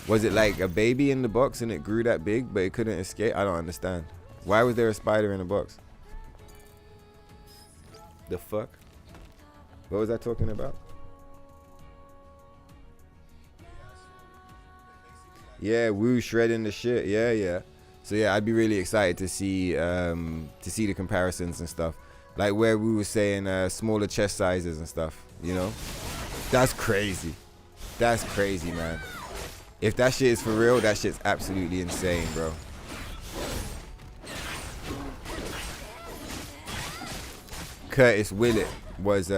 Was it like a baby in the box and it grew that big but it couldn't escape? I don't understand. Why was there a spider in a box? The fuck? What was I talking about? Yeah, Wu shredding the shit. Yeah. So yeah, I'd be really excited to see the comparisons and stuff. Like where Wu was saying smaller chest sizes and stuff, you know? That's crazy. That's crazy, man. If that shit is for real, that shit's absolutely insane, bro. Curtis Willett was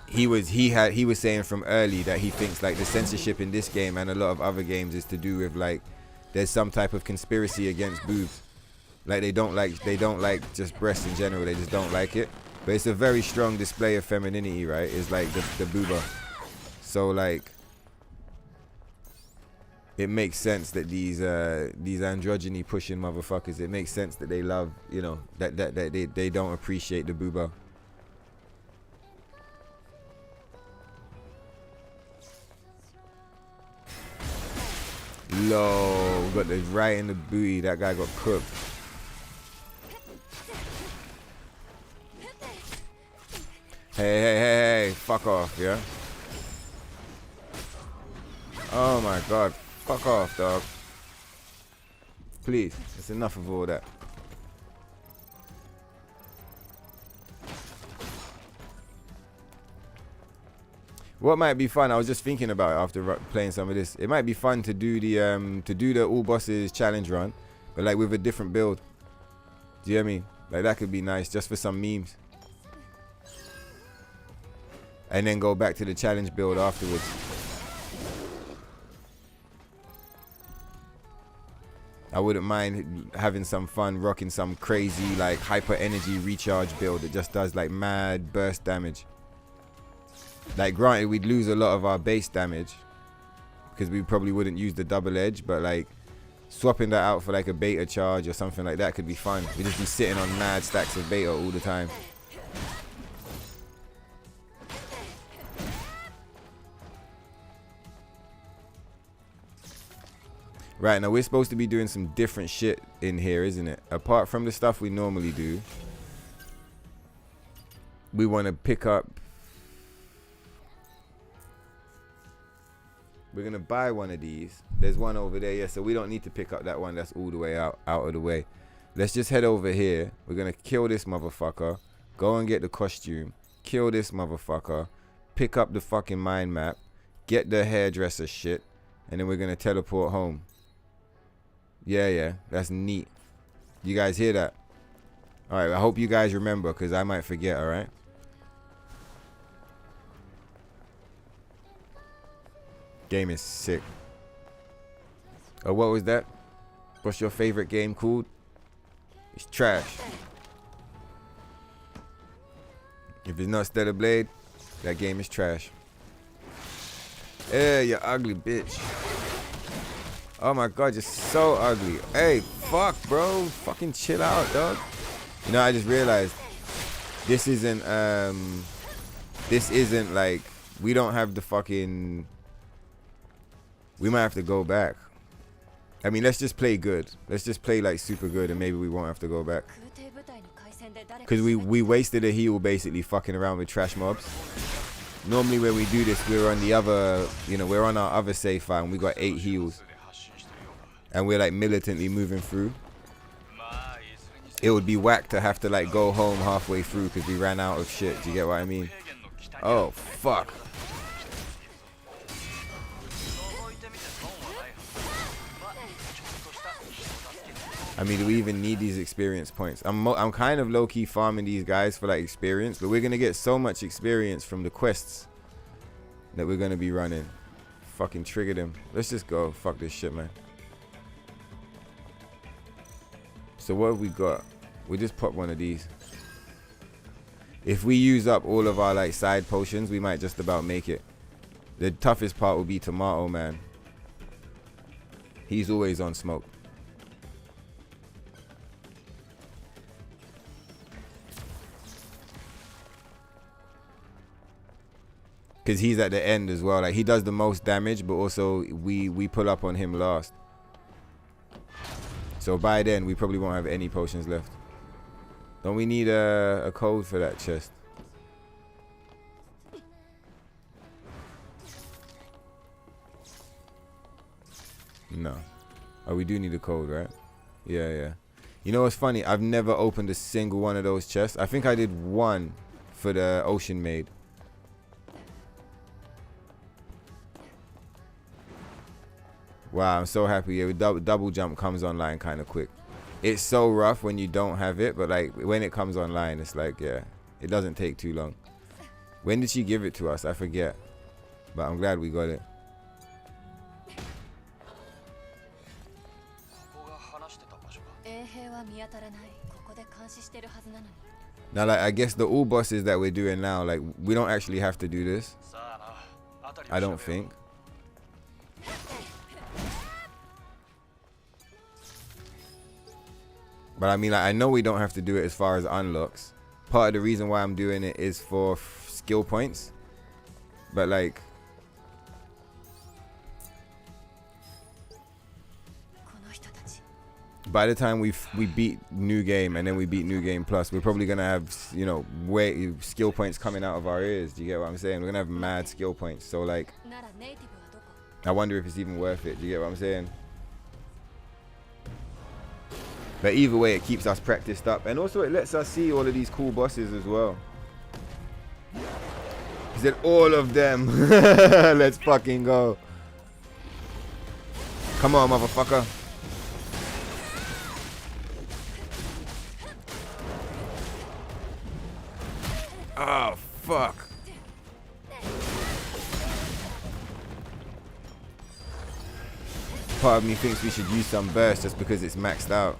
he was saying from early that he thinks like the censorship in this game and a lot of other games is to do with like there's some type of conspiracy against boobs. Like they don't like just breasts in general, they just don't like it. But it's a very strong display of femininity, right? It's like the booba. So like it makes sense that these androgyny pushing motherfuckers, it makes sense that they love, you know, that they don't appreciate the booba. Low, got this right in the booty. That guy got cooked. Hey, fuck off, yeah? Oh my god, fuck off, dog. Please, it's enough of all that. What might be fun, I was just thinking about it after playing some of this. It might be fun to do the all bosses challenge run, but like with a different build. Do you know what I mean? Like that could be nice just for some memes. And then go back to the challenge build afterwards. I wouldn't mind having some fun rocking some crazy like hyper energy recharge build that just does like mad burst damage. Like granted we'd lose a lot of our base damage because we probably wouldn't use the double edge, but like swapping that out for like a beta charge or something like that could be fun. We'd just be sitting on mad stacks of beta all the time. Right, now we're supposed to be doing some different shit in here, isn't it? Apart from the stuff we normally do. We want to pick up... We're gonna buy one of these. There's one over there, yeah, so we don't need to pick up that one that's all the way out of the way. Let's just head over here. We're gonna kill this motherfucker, go and get the costume, kill this motherfucker, pick up the fucking mind map, get the hairdresser shit, and then we're gonna teleport home. Yeah, that's neat. You guys hear that? Alright, I hope you guys remember, because I might forget, alright? Game is sick. Oh, what was that? What's your favorite game called? It's trash. If it's not Stellar Blade, that game is trash. Yeah, you ugly bitch. Oh my god, you're so ugly. Hey, fuck, bro. Fucking chill out, dog. You know, I just realized this isn't like, we don't have the fucking, we might have to go back. I mean, let's just play good. Let's just play like super good and maybe we won't have to go back. Because we wasted a heal basically fucking around with trash mobs. Normally when we do this, we're on the other, you know, we're on our other save file and we got 8 heals. And we're like militantly moving through. It would be whack to have to like go home halfway through because we ran out of shit. Do you get what I mean? Oh, fuck. I mean, do we even need these experience points? I'm kind of low-key farming these guys for like experience, but we're gonna get so much experience from the quests that we're gonna be running. Fucking trigger them. Let's just go. Fuck this shit, man. So what have we got? We just pop one of these. If we use up all of our like side potions, we might just about make it. The toughest part will be Tomato Man. He's always on smoke. Because he's at the end as well. Like, he does the most damage, but also we pull up on him last. So by then, we probably won't have any potions left. Don't we need a code for that chest? No. Oh, we do need a code, right? Yeah. You know what's funny? I've never opened a single one of those chests. I think I did one for the Ocean Maid. Wow, I'm so happy. Yeah, double jump comes online kind of quick. It's so rough when you don't have it, but like when it comes online, it's like, yeah, it doesn't take too long. When did she give it to us? I forget, but I'm glad we got it. Now, like, I guess the all bosses that we're doing now, like, we don't actually have to do this. I don't think. But I mean, like, I know we don't have to do it as far as unlocks. Part of the reason why I'm doing it is for skill points. But like, by the time we beat New Game and then we beat New Game Plus, we're probably gonna have, you know, skill points coming out of our ears. Do you get what I'm saying? We're gonna have mad skill points. So like, I wonder if it's even worth it. Do you get what I'm saying? But either way, it keeps us practiced up. And also it lets us see all of these cool bosses as well. Is it all of them? Let's fucking go. Come on, motherfucker. Oh, fuck. Part of me thinks we should use some burst just because it's maxed out.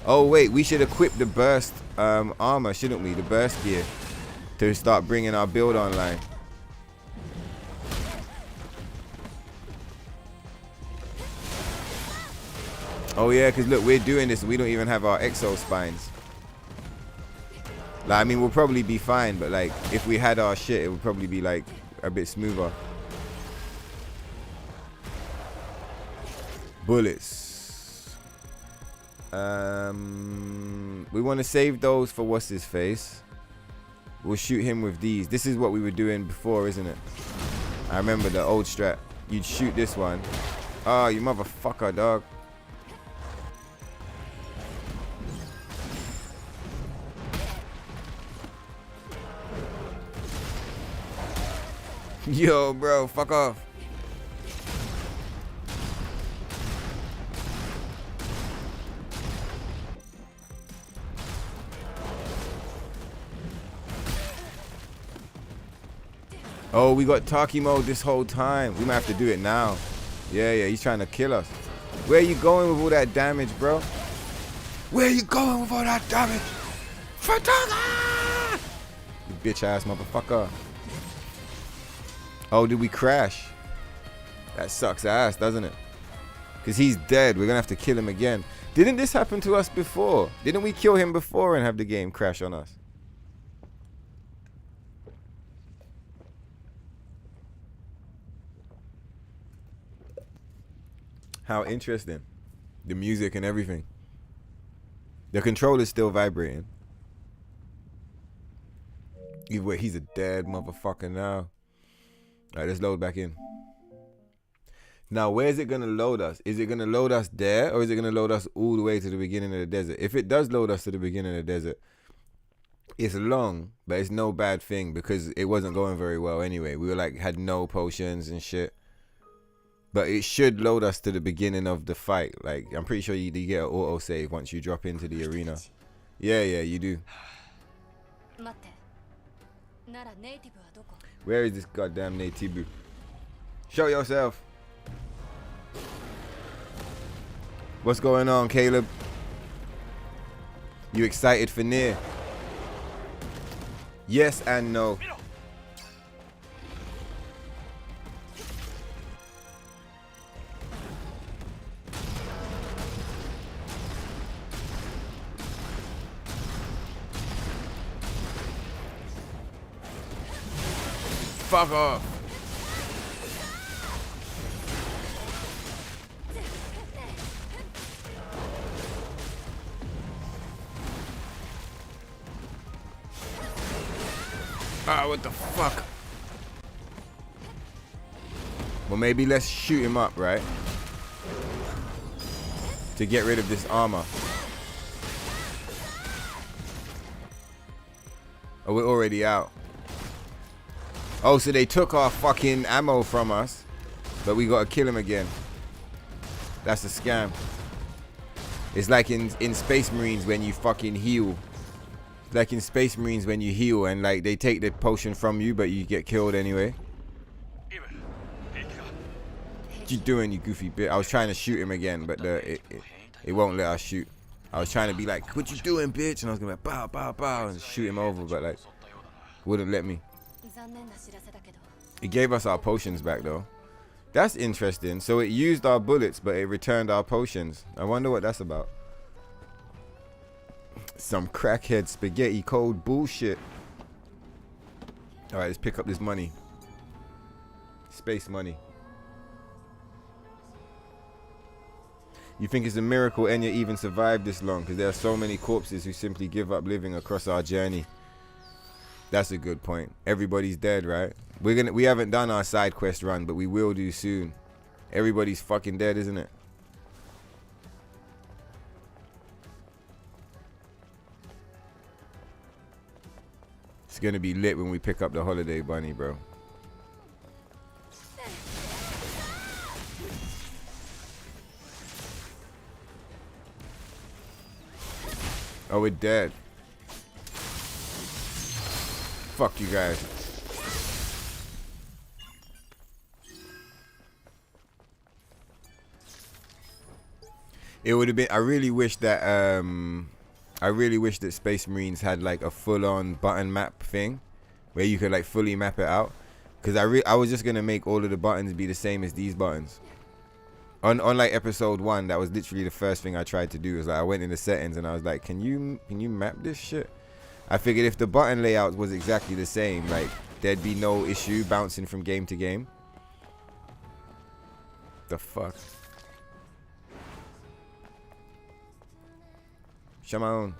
Oh wait, we should equip the burst armor, shouldn't we? The burst gear to start bringing our build online. Oh yeah, because look, we're doing this. We don't even have our exo spines. Like, I mean, we'll probably be fine, but like, if we had our shit, it would probably be like a bit smoother. Bullets. We want to save those for what's his face. We'll shoot him with these. This is what we were doing before, isn't it? I remember the old strat. You'd shoot this one. Oh, you motherfucker, dog. Yo, bro, fuck off. Oh, we got Taki mode this whole time. We might have to do it now. Yeah, he's trying to kill us. Where you going with all that damage, bro? Where you going with all that damage? Fatanga! You bitch ass motherfucker. Oh, did we crash? That sucks ass, doesn't it? Because he's dead. We're going to have to kill him again. Didn't this happen to us before? Didn't we kill him before and have the game crash on us? How interesting. The music and everything. The controller's still vibrating. Either way, he's a dead motherfucker now. Alright, let's load back in. Now, where's it going to load us? Is it going to load us there, or is it going to load us all the way to the beginning of the desert? If it does load us to the beginning of the desert, it's long, but it's no bad thing because it wasn't going very well anyway. We were like, had no potions and shit. But it should load us to the beginning of the fight. Like, I'm pretty sure you get an auto-save once you drop into the arena. Yeah, you do. Where is this goddamn native? Show yourself. What's going on, Caleb? You excited for NIER? Yes and no. Fuck off. Ah, what the fuck? Well, maybe let's shoot him up, right? To get rid of this armor. Oh, we're already out. Oh, so they took our fucking ammo from us, but we gotta kill him again. That's a scam. It's like in Space Marines when you fucking heal. Like in Space Marines when you heal and like they take the potion from you, but you get killed anyway. What you doing, you goofy bit? I was trying to shoot him again, but it won't let us shoot. I was trying to be like, what you doing, bitch? And I was gonna be like, bow, bow, bow, and shoot him over, but like, wouldn't let me. It gave us our potions back though. That's interesting. So it used our bullets, but it returned our potions. I wonder what that's about. Some crackhead spaghetti code bullshit. Alright, let's pick up this money. Space money. You think it's a miracle Enya even survived this long, because there are so many corpses who simply give up living across our journey. That's a good point. Everybody's dead, right? We haven't done our side quest run, but we will do soon. Everybody's fucking dead, isn't it? It's gonna be lit when we pick up the holiday bunny, bro. Oh, we're dead. Fuck you guys. It would have been. I really wish that Space Marines had like a full-on button map thing, where you could like fully map it out. Cause I was just gonna make all of the buttons be the same as these buttons. On like episode 1, that was literally the first thing I tried to do. Was like I went in the settings and I was like, can you map this shit? I figured if the button layout was exactly the same, like there'd be no issue bouncing from game to game. The fuck? Shamaon.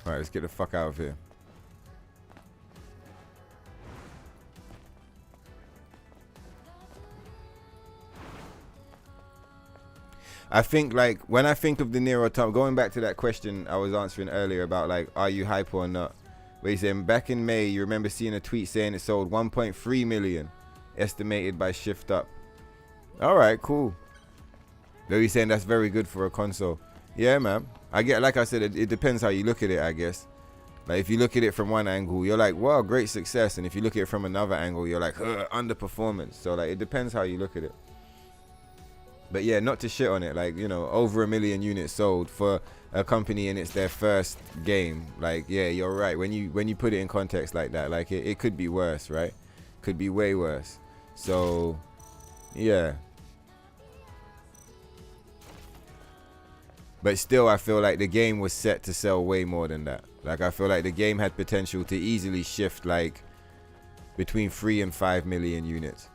All right, let's get the fuck out of here. I think, like, when I think of the NIER Automata, going back to that question I was answering earlier about, like, are you hype or not? Where he said, back in May, you remember seeing a tweet saying it sold 1.3 million, estimated by Shift Up. All right, cool. Though he's saying that's very good for a console. Yeah, man. I get, like I said, it depends how you look at it, I guess. Like, if you look at it from one angle, you're like, wow, great success. And if you look at it from another angle, you're like, underperformance. So, like, it depends how you look at it. But yeah, not to shit on it, like, you know, over 1 million units sold for a company and it's their first game. Like, yeah, you're right. When you put it in context like that, like, it could be worse, right? Could be way worse. So, yeah. But still, I feel like the game was set to sell way more than that. Like, I feel like the game had potential to easily shift, like, between 3 and 5 million units.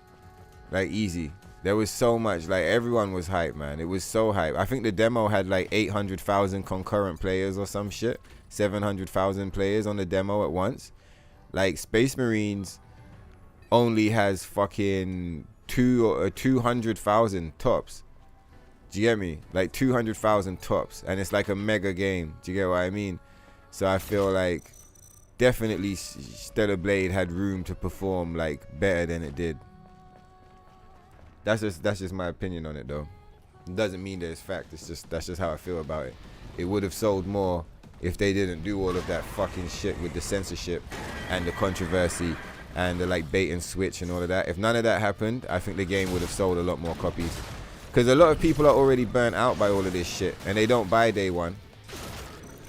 Like, easy. There was so much, like, everyone was hyped, man. It was so hyped. I think the demo had like 800,000 concurrent players or some shit. 700,000 players on the demo at once. Like, Space Marines only has fucking 200,000 tops. Do you get me? Like 200,000 tops. And it's like a mega game. Do you get what I mean? So I feel like definitely Stellar Blade had room to perform like better than it did. That's just my opinion on it, though. It doesn't mean that it's fact. That's just how I feel about it. It would have sold more if they didn't do all of that fucking shit with the censorship and the controversy and the like bait and switch and all of that. If none of that happened, I think the game would have sold a lot more copies. Because a lot of people are already burnt out by all of this shit and they don't buy day one.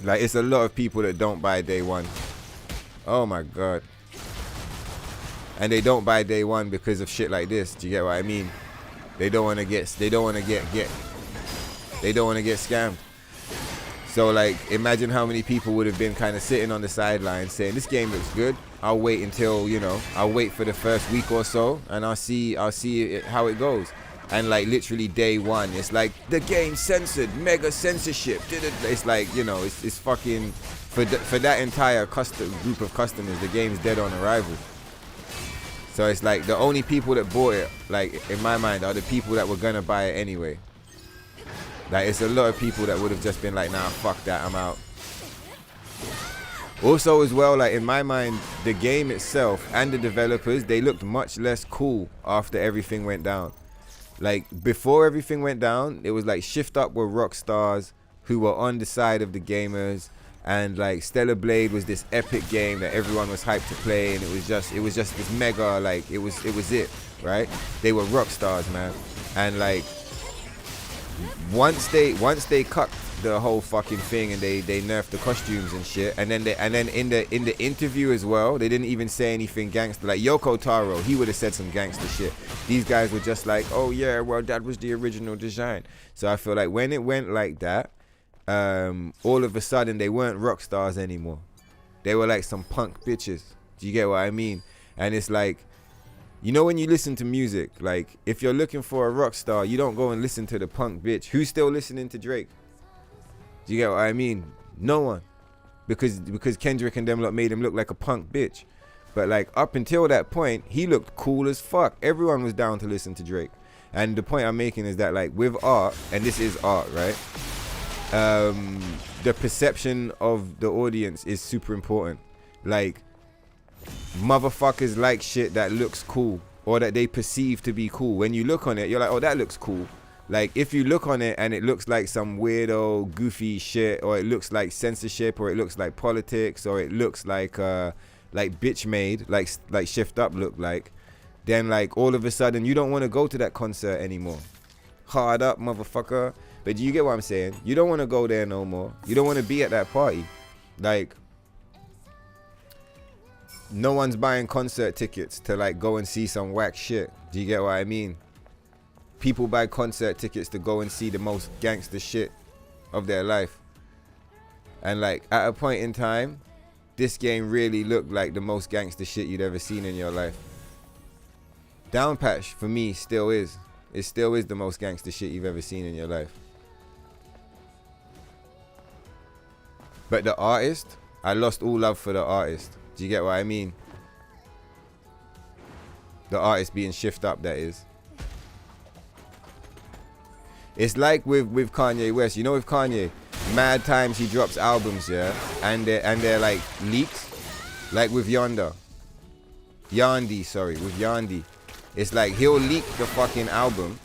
Like, it's a lot of people that don't buy day one. Oh my god. And they don't buy day one because of shit like this. Do you get what I mean? They don't want to get scammed. So like, imagine how many people would have been kind of sitting on the sidelines saying, this game looks good. I'll wait until, you know, I'll wait for the first week or so and I'll see how it goes. And like literally day one, it's like the game censored, mega censorship. It's like, you know, it's fucking for that entire group of customers, the game's dead on arrival. So it's like the only people that bought it, like in my mind, are the people that were gonna buy it anyway. Like, it's a lot of people that would have just been like, nah, fuck that, I'm out. Also as well, like in my mind, the game itself and the developers, they looked much less cool after everything went down. Like, before everything went down, it was like Shift Up were rock stars who were on the side of the gamers, and like Stellar Blade was this epic game that everyone was hyped to play, and it was just this mega, like, it was it, right? They were rock stars, man. And like once they cut the whole fucking thing and they nerfed the costumes and shit, and then in the interview as well, they didn't even say anything gangster. Like Yoko Taro, he would have said some gangster shit. These guys were just like, oh yeah, well, that was the original design. So I feel like when it went like that, all of a sudden they weren't rock stars anymore. They were like some punk bitches. Do you get what I mean? And it's like, you know, when you listen to music, like if you're looking for a rock star, you don't go and listen to the punk bitch. Who's still listening to Drake? Do you get what I mean? No one. Because Kendrick and them lot made him look like a punk bitch. But like up until that point, he looked cool as fuck. Everyone was down to listen to Drake. And the point I'm making is that, like, with art, and this is art, right? The perception of the audience is super important. Like, motherfuckers like shit that looks cool or that they perceive to be cool. When you look on it, you're like, oh, that looks cool. Like, if you look on it and it looks like some weirdo goofy shit, or it looks like censorship, or it looks like politics, or it looks like bitch made, like Shift Up looked like, then like all of a sudden you don't want to go to that concert anymore. Hard up, motherfucker. But you get what I'm saying? You don't want to go there no more. You don't want to be at that party. Like, no one's buying concert tickets to like go and see some whack shit. Do you get what I mean? People buy concert tickets to go and see the most gangster shit of their life. And like at a point in time, this game really looked like the most gangster shit you'd ever seen in your life. Downpatch for me still is. It still is the most gangster shit you've ever seen in your life. But the artist, I lost all love for the artist. Do you get what I mean? The artist being shift up, that is. It's like with Kanye West. You know, with Kanye, mad times he drops albums, yeah, and they're like leaked, like with Yandi, with Yandi. It's like he'll leak the fucking album,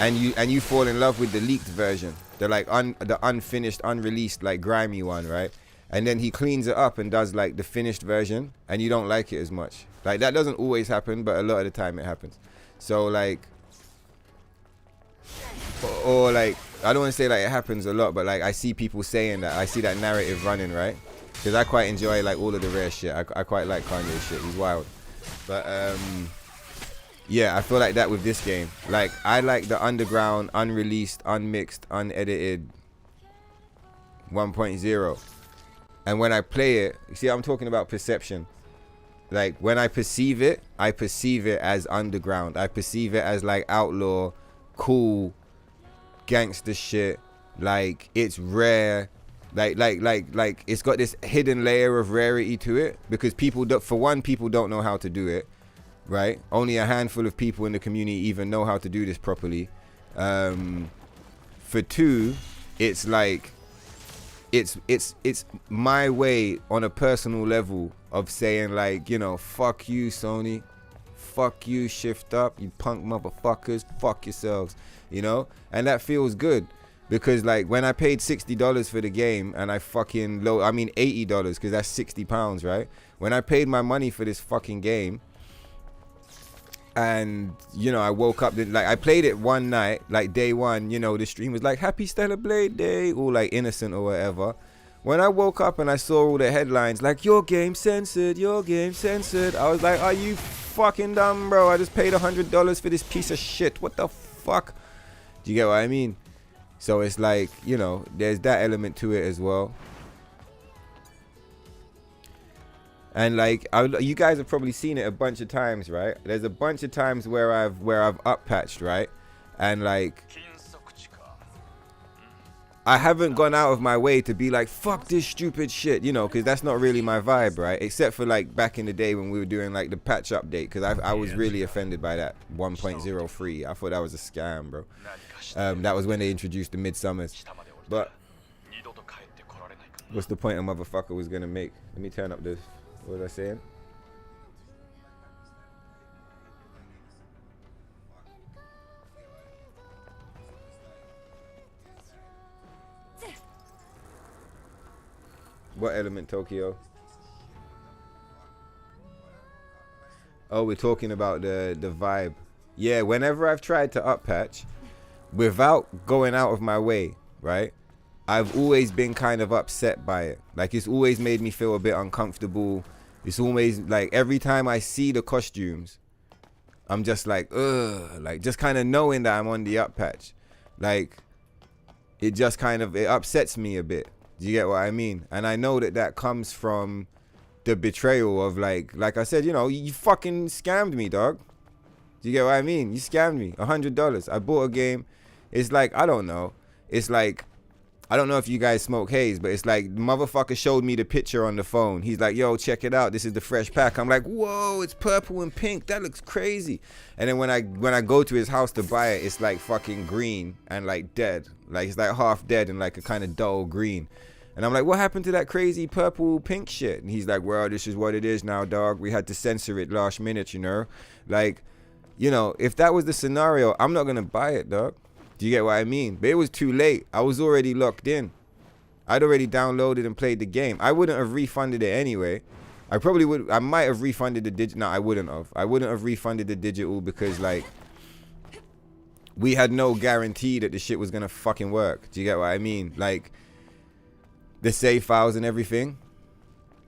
and you fall in love with the leaked version, the like the unfinished, unreleased, like grimy one, right? And then he cleans it up and does like the finished version, and you don't like it as much. Like that doesn't always happen, but a lot of the time it happens. So like, or like, I don't want to say like it happens a lot, but like I see people saying that, I see that narrative running, right? Because I quite enjoy like all of the rare shit. I quite like Kanye shit. He's wild. But yeah, I feel like that with this game. Like I like the underground, unreleased, unmixed, unedited 1.0. And when I play it, you see, I'm talking about perception. Like when I perceive it as underground. I perceive it as like outlaw, cool, gangster shit. Like it's rare. Like it's got this hidden layer of rarity to it, because people don't know how to do it, right? Only a handful of people in the community even know how to do this properly. For two, it's like it's my way on a personal level of saying like, you know, fuck you Sony, fuck you Shift Up, you punk motherfuckers, fuck yourselves, you know? And that feels good, because like when I paid $60 for the game and I fucking $80, because that's £60, right? When I paid my money for this fucking game, and you know, I woke up, like I played it one night, like day one, you know, the stream was like Happy Stellar Blade Day, all like innocent or whatever. When I woke up and I saw all the headlines like your game censored, I was like, are you fucking dumb, bro? I just paid $100 for this piece of shit. What the fuck? Do you get what I mean? So it's like, you know, there's that element to it as well. And like, you guys have probably seen it a bunch of times, right? There's a bunch of times where I've up patched, right? And like, I haven't gone out of my way to be like, fuck this stupid shit, you know, because that's not really my vibe, right? Except for like back in the day when we were doing like the patch update, because I was really offended by that 1.03. I thought that was a scam, bro. That was when they introduced the Midsummers. But what's the point a motherfucker was gonna make? Let me turn up this. What was I saying? What element, Tokyo? Oh, we're talking about the vibe. Yeah, whenever I've tried to up patch without going out of my way, right? I've always been kind of upset by it. Like it's always made me feel a bit uncomfortable. It's always like every time I see the costumes, I'm just like, ugh, like just kind of knowing that I'm on the up patch. Like it just kind of, it upsets me a bit. Do you get what I mean? And I know that comes from the betrayal of like I said, you know, you fucking scammed me, dog. Do you get what I mean? You scammed me. $100. I bought a game. It's like, I don't know. It's like, I don't know if you guys smoke haze, but it's like the motherfucker showed me the picture on the phone. He's like, yo, check it out. This is the fresh pack. I'm like, whoa, it's purple and pink. That looks crazy. And then when I go to his house to buy it, it's like fucking green and like dead. Like it's like half dead and like a kind of dull green. And I'm like, what happened to that crazy purple pink shit? And he's like, well, this is what it is now, dog. We had to censor it last minute, you know? Like, you know, if that was the scenario, I'm not going to buy it, dog. Do you get what I mean? But it was too late. I was already locked in. I'd already downloaded and played the game. I wouldn't have refunded it anyway. I probably would. I might have refunded the digital. No, I wouldn't have. I wouldn't have refunded the digital because, like, we had no guarantee that the shit was going to fucking work. Do you get what I mean? Like, the save files and everything.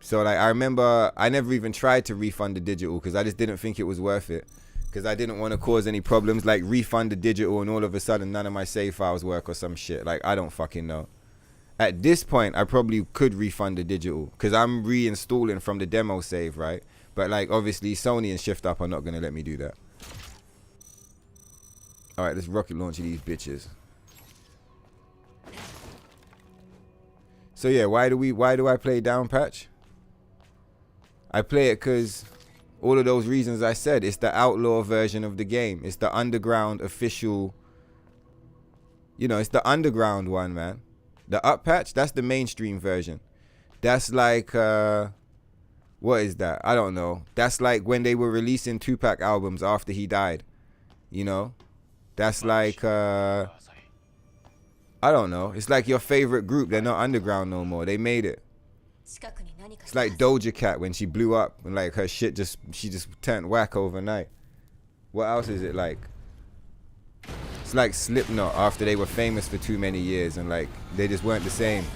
So, like, I remember I never even tried to refund the digital because I just didn't think it was worth it. Because I didn't want to cause any problems, like refund the digital and all of a sudden none of my save files work or some shit. Like, I don't fucking know. At this point, I probably could refund the digital because I'm reinstalling from the demo save, right? But, like, obviously, Sony and Shift Up are not going to let me do that. All right, let's rocket launch these bitches. So yeah, why do I play Down Patch? I play it because all of those reasons I said. It's the outlaw version of the game. It's the underground official. You know, it's the underground one, man. The up patch, that's the mainstream version. That's like, what is that? I don't know. That's like when they were releasing Tupac albums after he died. You know? That's like, I don't know. It's like your favorite group. They're not underground no more. They made it. It's like Doja Cat when she blew up and like her shit she just turned whack overnight. What else is it like? It's like Slipknot after they were famous for too many years and like they just weren't the same.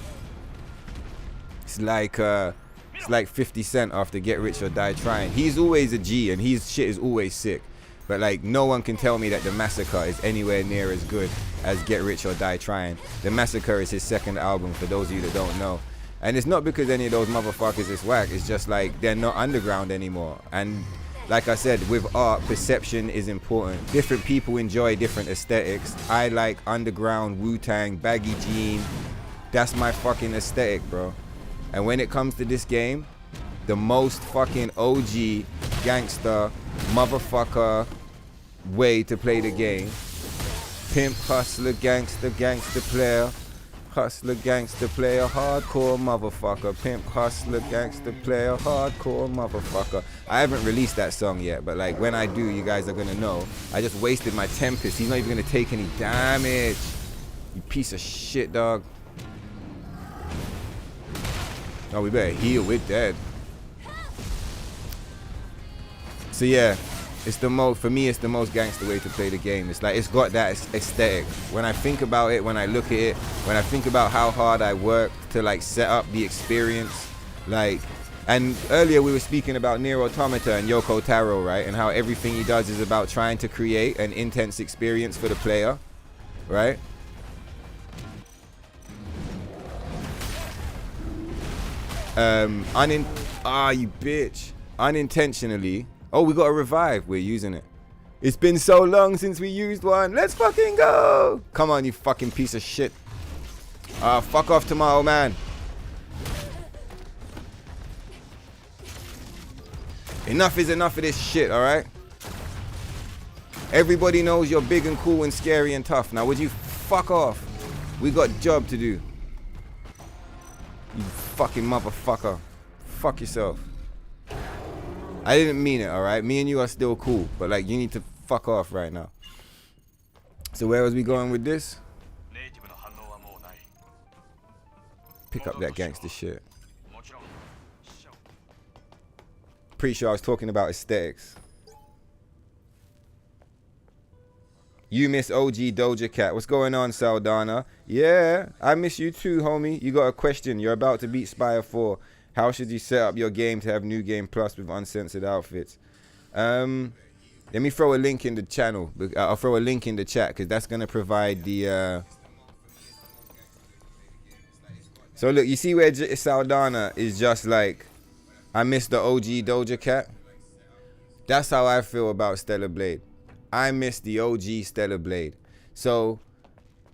It's like 50 Cent after Get Rich or Die Trying. He's always a G and his shit is always sick. But like no one can tell me that The Massacre is anywhere near as good as Get Rich or Die Trying. The Massacre is his second album for those of you that don't know. And it's not because any of those motherfuckers is whack. It's just like they're not underground anymore. And like I said, with art, perception is important. Different people enjoy different aesthetics. I like underground, Wu-Tang, baggy jean. That's my fucking aesthetic, bro. And when it comes to this game, the most fucking OG gangster motherfucker way to play the game. Pimp, hustler, gangster, gangster player. Hustler, gangster player, hardcore motherfucker. Pimp, hustler, gangster player, hardcore motherfucker. I haven't released that song yet, but like when I do, you guys are gonna know. I just wasted my Tempest. He's not even gonna take any damage. You piece of shit, dog. Oh, we better heal. We're dead. So yeah, it's the most, for me, it's the most gangster way to play the game. It's like, it's got that aesthetic. When I think about it, when I look at it, when I think about how hard I worked to like set up the experience, like, and earlier we were speaking about NIER AUTOMATA and Yoko Taro, right? And how everything he does is about trying to create an intense experience for the player, right? You bitch. Unintentionally. Oh, we got a revive. We're using it. It's been so long since we used one. Let's fucking go. Come on, you fucking piece of shit. Fuck off tomorrow, man. Enough is enough of this shit, alright? Everybody knows you're big and cool and scary and tough. Now, would you fuck off? We got job to do. You fucking motherfucker. Fuck yourself. I didn't mean it, alright? Me and you are still cool, but like you need to fuck off right now. So where was we going with this? Pick up that gangster shit. Pretty sure I was talking about aesthetics. You miss OG Doja Cat. What's going on, Saldana? Yeah, I miss you too, homie. You got a question. You're about to beat Spire 4. How should you set up your game to have New Game Plus with uncensored outfits? Let me throw a link in the channel. I'll throw a link in the chat because that's going to provide the... So look, you see where Saldana is just like, I miss the OG Doja Cat? That's how I feel about Stellar Blade. I miss the OG Stellar Blade. So,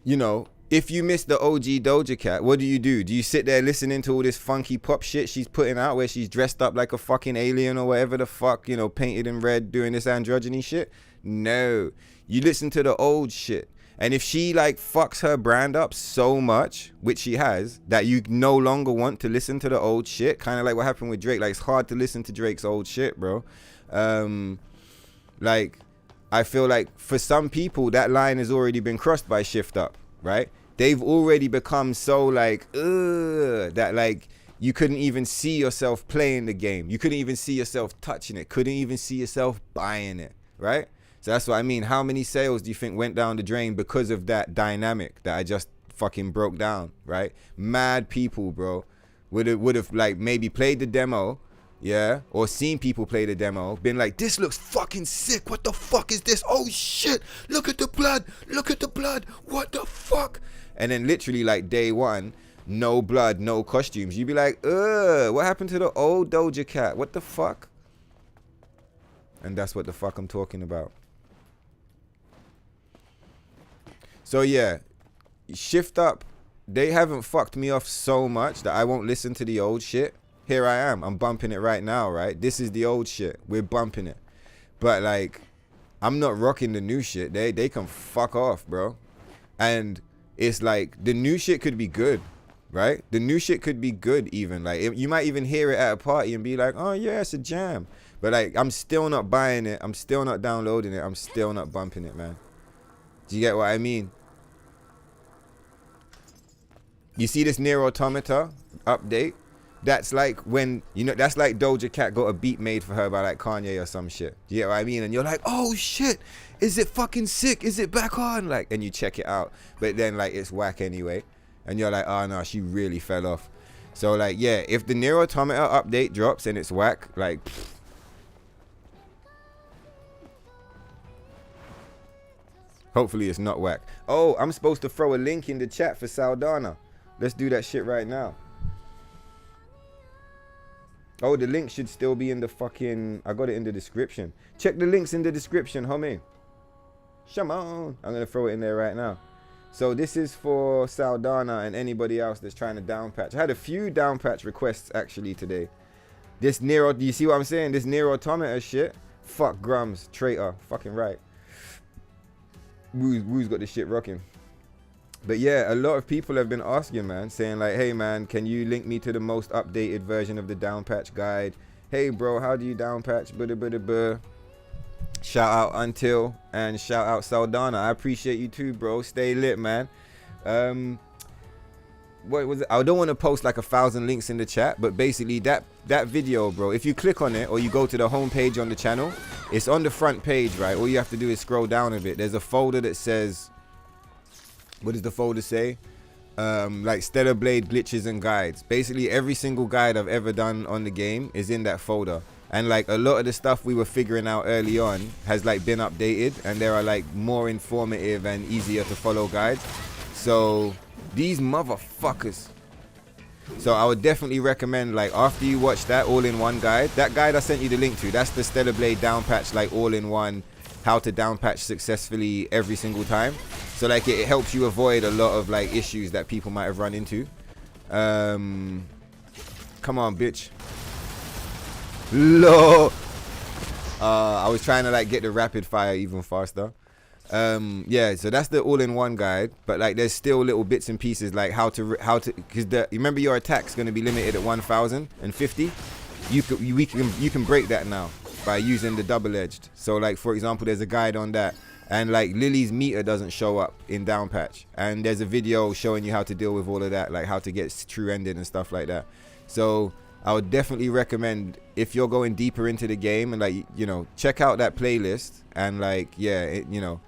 you know, if you miss the OG Doja Cat, what do? Do you sit there listening to all this funky pop shit she's putting out where she's dressed up like a fucking alien or whatever the fuck, you know, painted in red doing this androgyny shit? No. You listen to the old shit. And if she like fucks her brand up so much, which she has, that you no longer want to listen to the old shit, kind of like what happened with Drake. Like, it's hard to listen to Drake's old shit, bro. Like, I feel like for some people, that line has already been crossed by Shift Up, right? They've already become so like, that like you couldn't even see yourself playing the game. You couldn't even see yourself touching it. Couldn't even see yourself buying it, right? So that's what I mean. How many sales do you think went down the drain because of that dynamic that I just fucking broke down, right? Mad people, bro, would have like maybe played the demo, yeah, or seen people play the demo, been like, this looks fucking sick. What the fuck is this? Oh shit, look at the blood. Look at the blood. What the fuck? And then literally like day one, no blood, no costumes. You'd be like, what happened to the old Doja Cat? What the fuck? And that's what the fuck I'm talking about. So yeah, Shift Up they haven't fucked me off so much that I won't listen to the old shit. Here I am. I'm bumping it right now, right? This is the old shit. We're bumping it. But like, I'm not rocking the new shit. They can fuck off, bro. And it's like, the new shit could be good, right? The new shit could be good even. Like, you might even hear it at a party and be like, oh yeah, it's a jam. But like, I'm still not buying it. I'm still not downloading it. I'm still not bumping it, man. Do you get what I mean? You see this NIER Automata update? That's like when, you know, that's like Doja Cat got a beat made for her by like Kanye or some shit. Do you get what I mean? And you're like, oh shit, is it fucking sick? Is it back on? Like, and you check it out. But then like, it's whack anyway. And you're like, oh no, she really fell off. So like, yeah, if the NIER Automata update drops and it's whack, like, pfft. Hopefully it's not whack. Oh, I'm supposed to throw a link in the chat for Saldana. Let's do that shit right now. Oh, the link should still be in the fucking... I got it in the description. Check the links in the description, homie. Come on. I'm going to throw it in there right now. So this is for Saldana and anybody else that's trying to downpatch. I had a few downpatch requests actually today. This NIER... Do you see what I'm saying? This NIER Automata shit. Fuck Grums. Traitor. Fucking right. Woo's got this shit rocking. But yeah, a lot of people have been asking, man, saying like, hey man, can you link me to the most updated version of the downpatch guide? Hey bro, how do you downpatch? Shout out Until and shout out Saldana. I appreciate you too, bro. Stay lit, man. What was it? I don't want to post like 1,000 links in the chat, but basically that video, bro, if you click on it or you go to the home page on the channel, it's on the front page, right? All you have to do is scroll down a bit. There's a folder that says, what does the folder say? Like Stellar Blade glitches and guides. Basically every single guide I've ever done on the game is in that folder. And like a lot of the stuff we were figuring out early on has like been updated, and there are like more informative and easier to follow guides. So these motherfuckers. So I would definitely recommend, like, after you watch that all-in-one guide, that guide I sent you the link to, that's the Stellar Blade downpatch, like all-in-one, how to downpatch successfully every single time. So like it helps you avoid a lot of like issues that people might have run into. Come on, bitch. Lord. I was trying to like get the rapid fire even faster. Yeah, so that's the all-in-one guide, but like there's still little bits and pieces like how to because you remember your attack's going to be limited at 1,050. You can break that now by using the double-edged. So like for example, there's a guide on that, and like Lily's meter doesn't show up in downpatch, and there's a video showing you how to deal with all of that, like how to get true ending and stuff like that. So I would definitely recommend, if you're going deeper into the game, and like, you know, check out that playlist, and like, yeah, you know,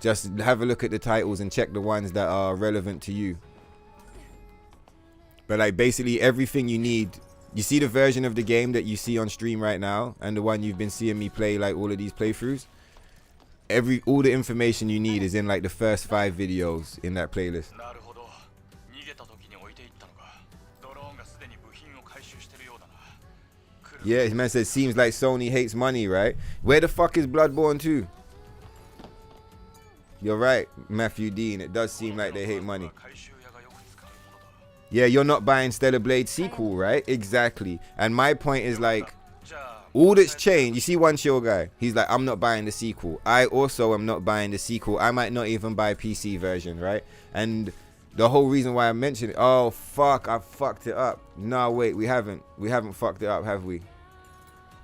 just have a look at the titles and check the ones that are relevant to you. But like basically everything you need, you see the version of the game that you see on stream right now, and the one you've been seeing me play, like all of these playthroughs, all the information you need is in like the first 5 videos in that playlist. Yeah, his man says, seems like Sony hates money, right? Where the fuck is Bloodborne 2? You're right, Matthew Dean. It does seem like they hate money. Yeah, you're not buying Stellar Blade sequel, right? Exactly. And my point is like, all that's changed. You see One Chill Guy? He's like, I'm not buying the sequel. I also am not buying the sequel. I might not even buy PC version, right? And the whole reason why I mentioned it, oh fuck, I fucked it up. No, wait, we haven't fucked it up, have we?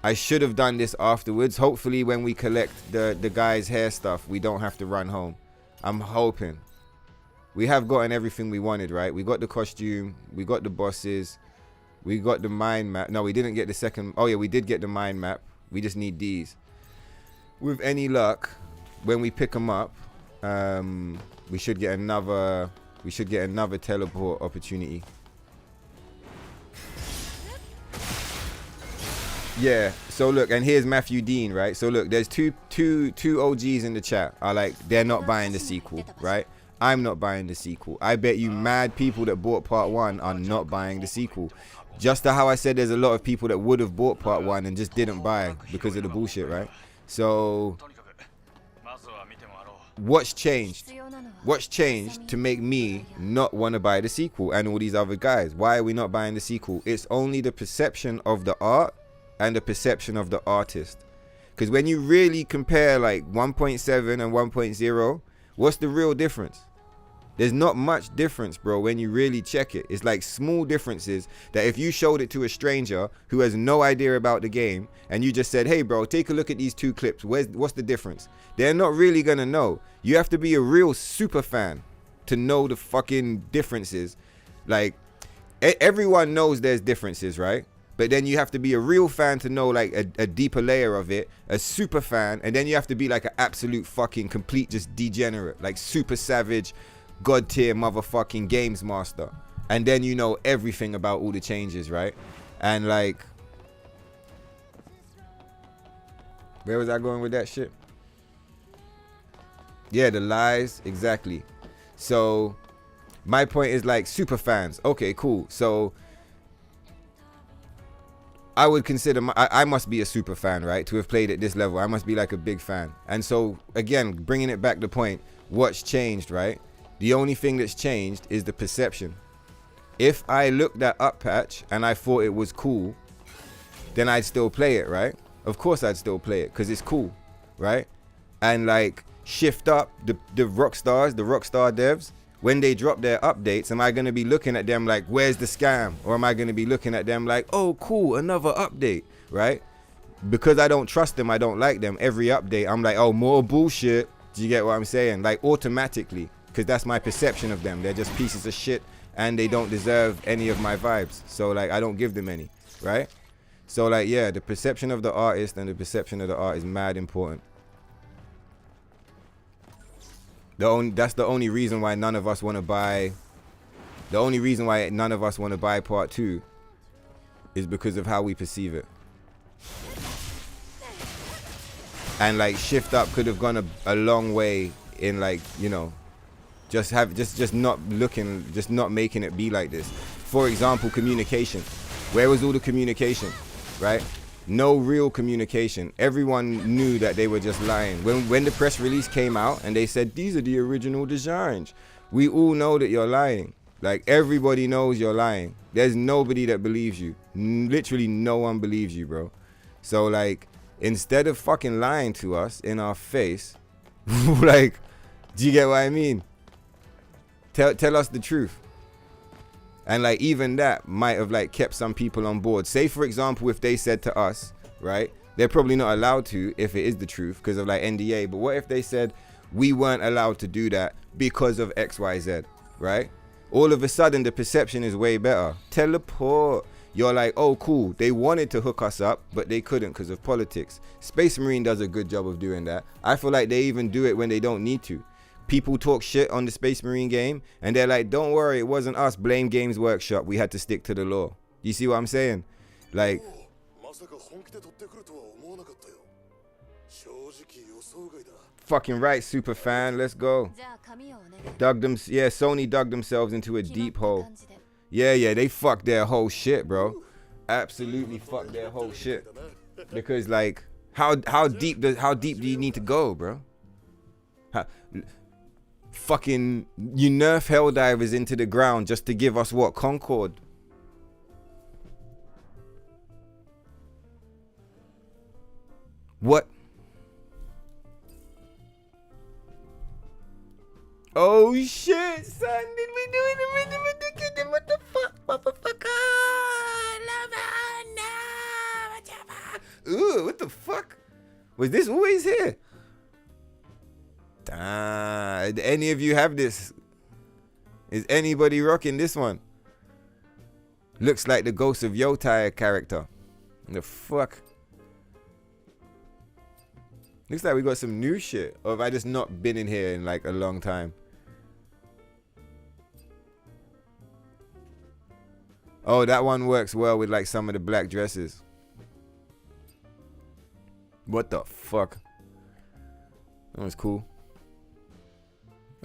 I should have done this afterwards. Hopefully when we collect the guy's hair stuff, we don't have to run home. I'm hoping. We have gotten everything we wanted, right? We got the costume, we got the bosses, we got the mind map. No, we didn't get the second. Oh yeah, we did get the mind map. We just need these. With any luck, when we pick them up, we should get another teleport opportunity. Yeah, so look, and here's Matthew Dean, right? So look, there's two OGs in the chat are like, they're not buying the sequel, right? I'm not buying the sequel. I bet you mad people that bought part 1 are not buying the sequel. Just to how I said there's a lot of people that would have bought part 1 and just didn't buy because of the bullshit, right? So what's changed? 必要なのは What's changed to make me not want to buy the sequel and all these other guys? Why are we not buying the sequel? It's only the perception of the art and the perception of the artist. Because when you really compare like 1.7 and 1.0, what's the real difference? There's not much difference, bro, when you really check it. It's like small differences that if you showed it to a stranger who has no idea about the game and you just said, hey, bro, take a look at these two clips. What's the difference? They're not really going to know. You have to be a real super fan to know the fucking differences. Like, everyone knows there's differences, right? But then you have to be a real fan to know like a deeper layer of it, a super fan, and then you have to be like an absolute fucking complete just degenerate, like super savage, god tier motherfucking games master. And then you know everything about all the changes, right? And like, where was I going with that shit? Yeah, the lies, exactly. So my point is like super fans. Okay, cool. So I would consider I must be a super fan, right? To have played at this level, I must be like a big fan. And so again, bringing it back to point, what's changed, right? The only thing that's changed is the perception. If I looked that up patch and I thought it was cool, then I'd still play it, right? Of course I'd still play it because it's cool, right? And like Shift Up, the Rockstar devs, when they drop their updates, am I going to be looking at them like, where's the scam? Or am I going to be looking at them like, oh, cool, another update, right? Because I don't trust them, I don't like them. Every update, I'm like, oh, more bullshit. Do you get what I'm saying? Like automatically, because that's my perception of them. They're just pieces of shit and they don't deserve any of my vibes. So like, I don't give them any, right? So like, yeah, the perception of the artist and the perception of the art is mad important. That's the only reason why none of us want to buy. The only reason why none of us want to buy part 2 is because of how we perceive it. And like Shift Up could have gone a long way in like, you know, just not looking, just not making it be like this. For example, communication. Where was all the communication, right? No real communication. Everyone knew that they were just lying. When the press release came out and they said, these are the original designs, we all know that you're lying. Like, everybody knows you're lying. There's nobody that believes you. Literally no one believes you, bro. So, like, instead of fucking lying to us in our face, like, do you get what I mean? Tell us the truth. And like even that might have like kept some people on board. Say for example, if they said to us, right, they're probably not allowed to if it is the truth because of like NDA. But what if they said we weren't allowed to do that because of XYZ, right? All of a sudden the perception is way better. Teleport. You're like, oh cool, they wanted to hook us up, but they couldn't because of politics. Space Marine does a good job of doing that. I feel like they even do it when they don't need to. People talk shit on the Space Marine game and they're like, don't worry, it wasn't us, blame Games Workshop, we had to stick to the law. You see what I'm saying? Like, fucking right, super fan, let's go. Dug them, yeah, Sony dug themselves into a deep hole. Yeah, they fucked their whole shit, bro. Absolutely fucked their whole shit. Because like, how deep do you need to go, bro? Fucking, you nerf Helldivers into the ground just to give us what? Concord. What? Oh shit, son, did we do it? What the fuck, motherfucker? Ooh, what the fuck? Was this always here? Any of you have this? Is anybody rocking this one? Looks like the Ghost of Yotai character. The fuck? Looks like we got some new shit. Or have I just not been in here in like a long time? Oh, that one works well with like some of the black dresses. What the fuck? That one's cool.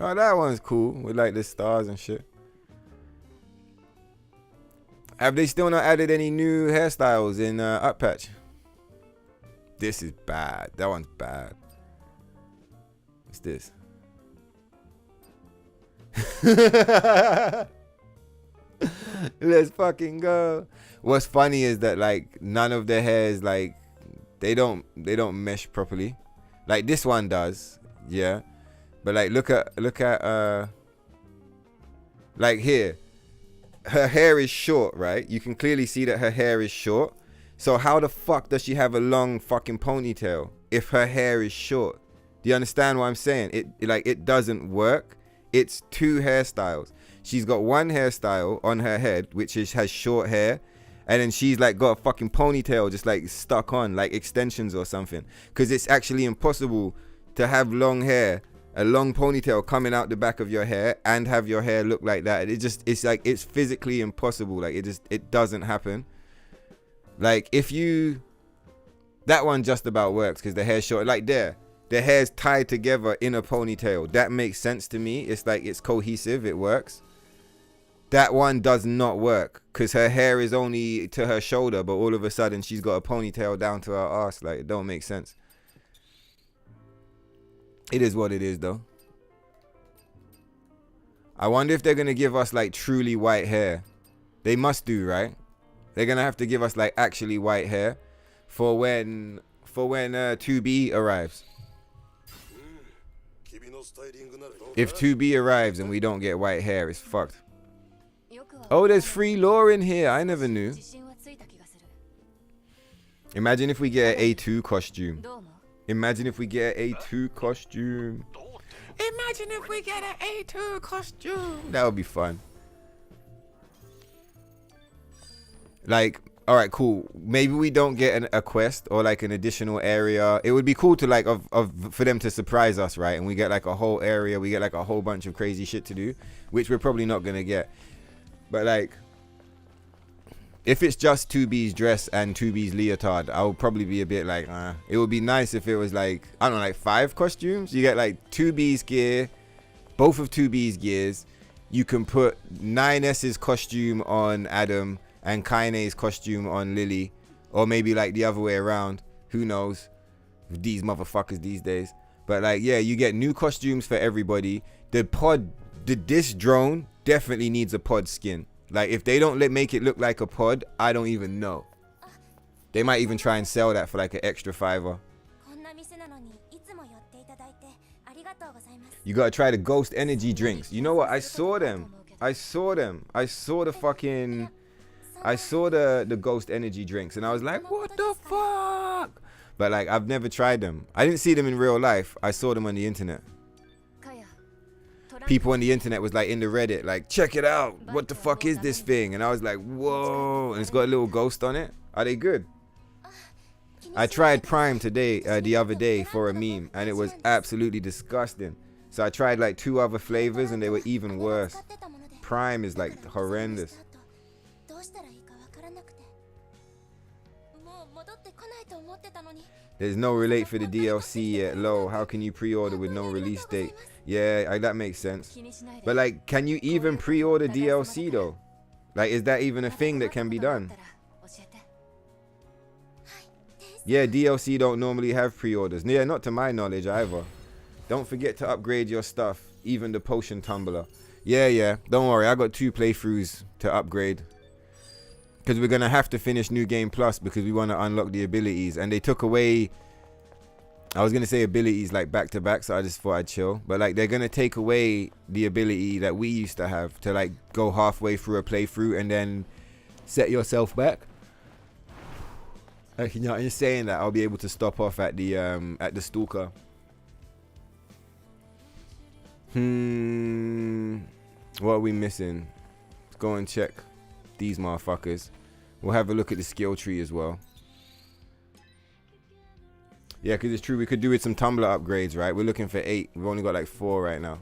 Oh, that one's cool with like the stars and shit. Have they still not added any new hairstyles in Up Patch? This is bad. That one's bad. What's this? Let's fucking go. What's funny is that like none of their hairs like they don't mesh properly. Like this one does, yeah. But like look at like here. Her hair is short, right? You can clearly see that her hair is short. So how the fuck does she have a long fucking ponytail if her hair is short? Do you understand what I'm saying? It doesn't work. It's two hairstyles. She's got one hairstyle on her head, which has short hair. And then she's like got a fucking ponytail just like stuck on, like extensions or something. Because it's actually impossible to have long hair, a long ponytail coming out the back of your hair and have your hair look like that. It's like, it's physically impossible. Like it doesn't happen. Like that one just about works because the hair's short. Like the hair's tied together in a ponytail. That makes sense to me. It's like, it's cohesive. It works. That one does not work because her hair is only to her shoulder, but all of a sudden she's got a ponytail down to her ass. Like, it don't make sense. It is what it is, though. I wonder if they're going to give us, like, truly white hair. They must do, right? They're going to have to give us, like, actually white hair for when 2B arrives. If 2B arrives and we don't get white hair, it's fucked. Oh, there's free lore in here. I never knew. Imagine if we get an A2 costume. Imagine if we get an A2 costume. Imagine if we get an A2 costume. That would be fun. Like, all right, cool. Maybe we don't get a quest or like an additional area. It would be cool to like for them to surprise us, right? And we get like a whole area. We get like a whole bunch of crazy shit to do, which we're probably not gonna get. But like, if it's just 2B's dress and 2B's leotard, I would probably be a bit like, It would be nice if it was like, I don't know, like 5 costumes. You get like 2B's gear, both of 2B's gears. You can put 9S's costume on Adam and Kaine's costume on Lily. Or maybe like the other way around. Who knows? These motherfuckers these days. But like, yeah, you get new costumes for everybody. This drone definitely needs a pod skin. Like, if they don't make it look like a pod, I don't even know. They might even try and sell that for like an extra $5. You gotta try the ghost energy drinks. You know what? I saw them. I saw the ghost energy drinks, and I was like, what the fuck? But like, I've never tried them. I didn't see them in real life. I saw them on the internet. People on the internet was like in the Reddit, like, check it out. What the fuck is this thing? And I was like, whoa. And it's got a little ghost on it. Are they good? I tried Prime the other day for a meme, and it was absolutely disgusting. So I tried like 2 other flavors, and they were even worse. Prime is like horrendous. There's no relate for the DLC yet. Lol, how can you pre-order with no release date? Yeah, that makes sense. But like, can you even pre-order DLC though? Like, is that even a thing that can be done? Yeah, DLC don't normally have pre-orders. Yeah, not to my knowledge either. Don't forget to upgrade your stuff, even the potion tumbler. Yeah, don't worry, I got 2 playthroughs to upgrade. Because we're going to have to finish New Game Plus because we want to unlock the abilities. And they took away, I was going to say abilities like back to back, so I just thought I'd chill. But like, they're going to take away the ability that we used to have to like go halfway through a playthrough and then set yourself back. Like, you know, in saying that, I'll be able to stop off at the Stalker. What are we missing? Let's go and check these motherfuckers. We'll have a look at the skill tree as well. Yeah, because it's true, we could do with some tumbler upgrades, right? We're looking for 8. We've only got like 4 right now.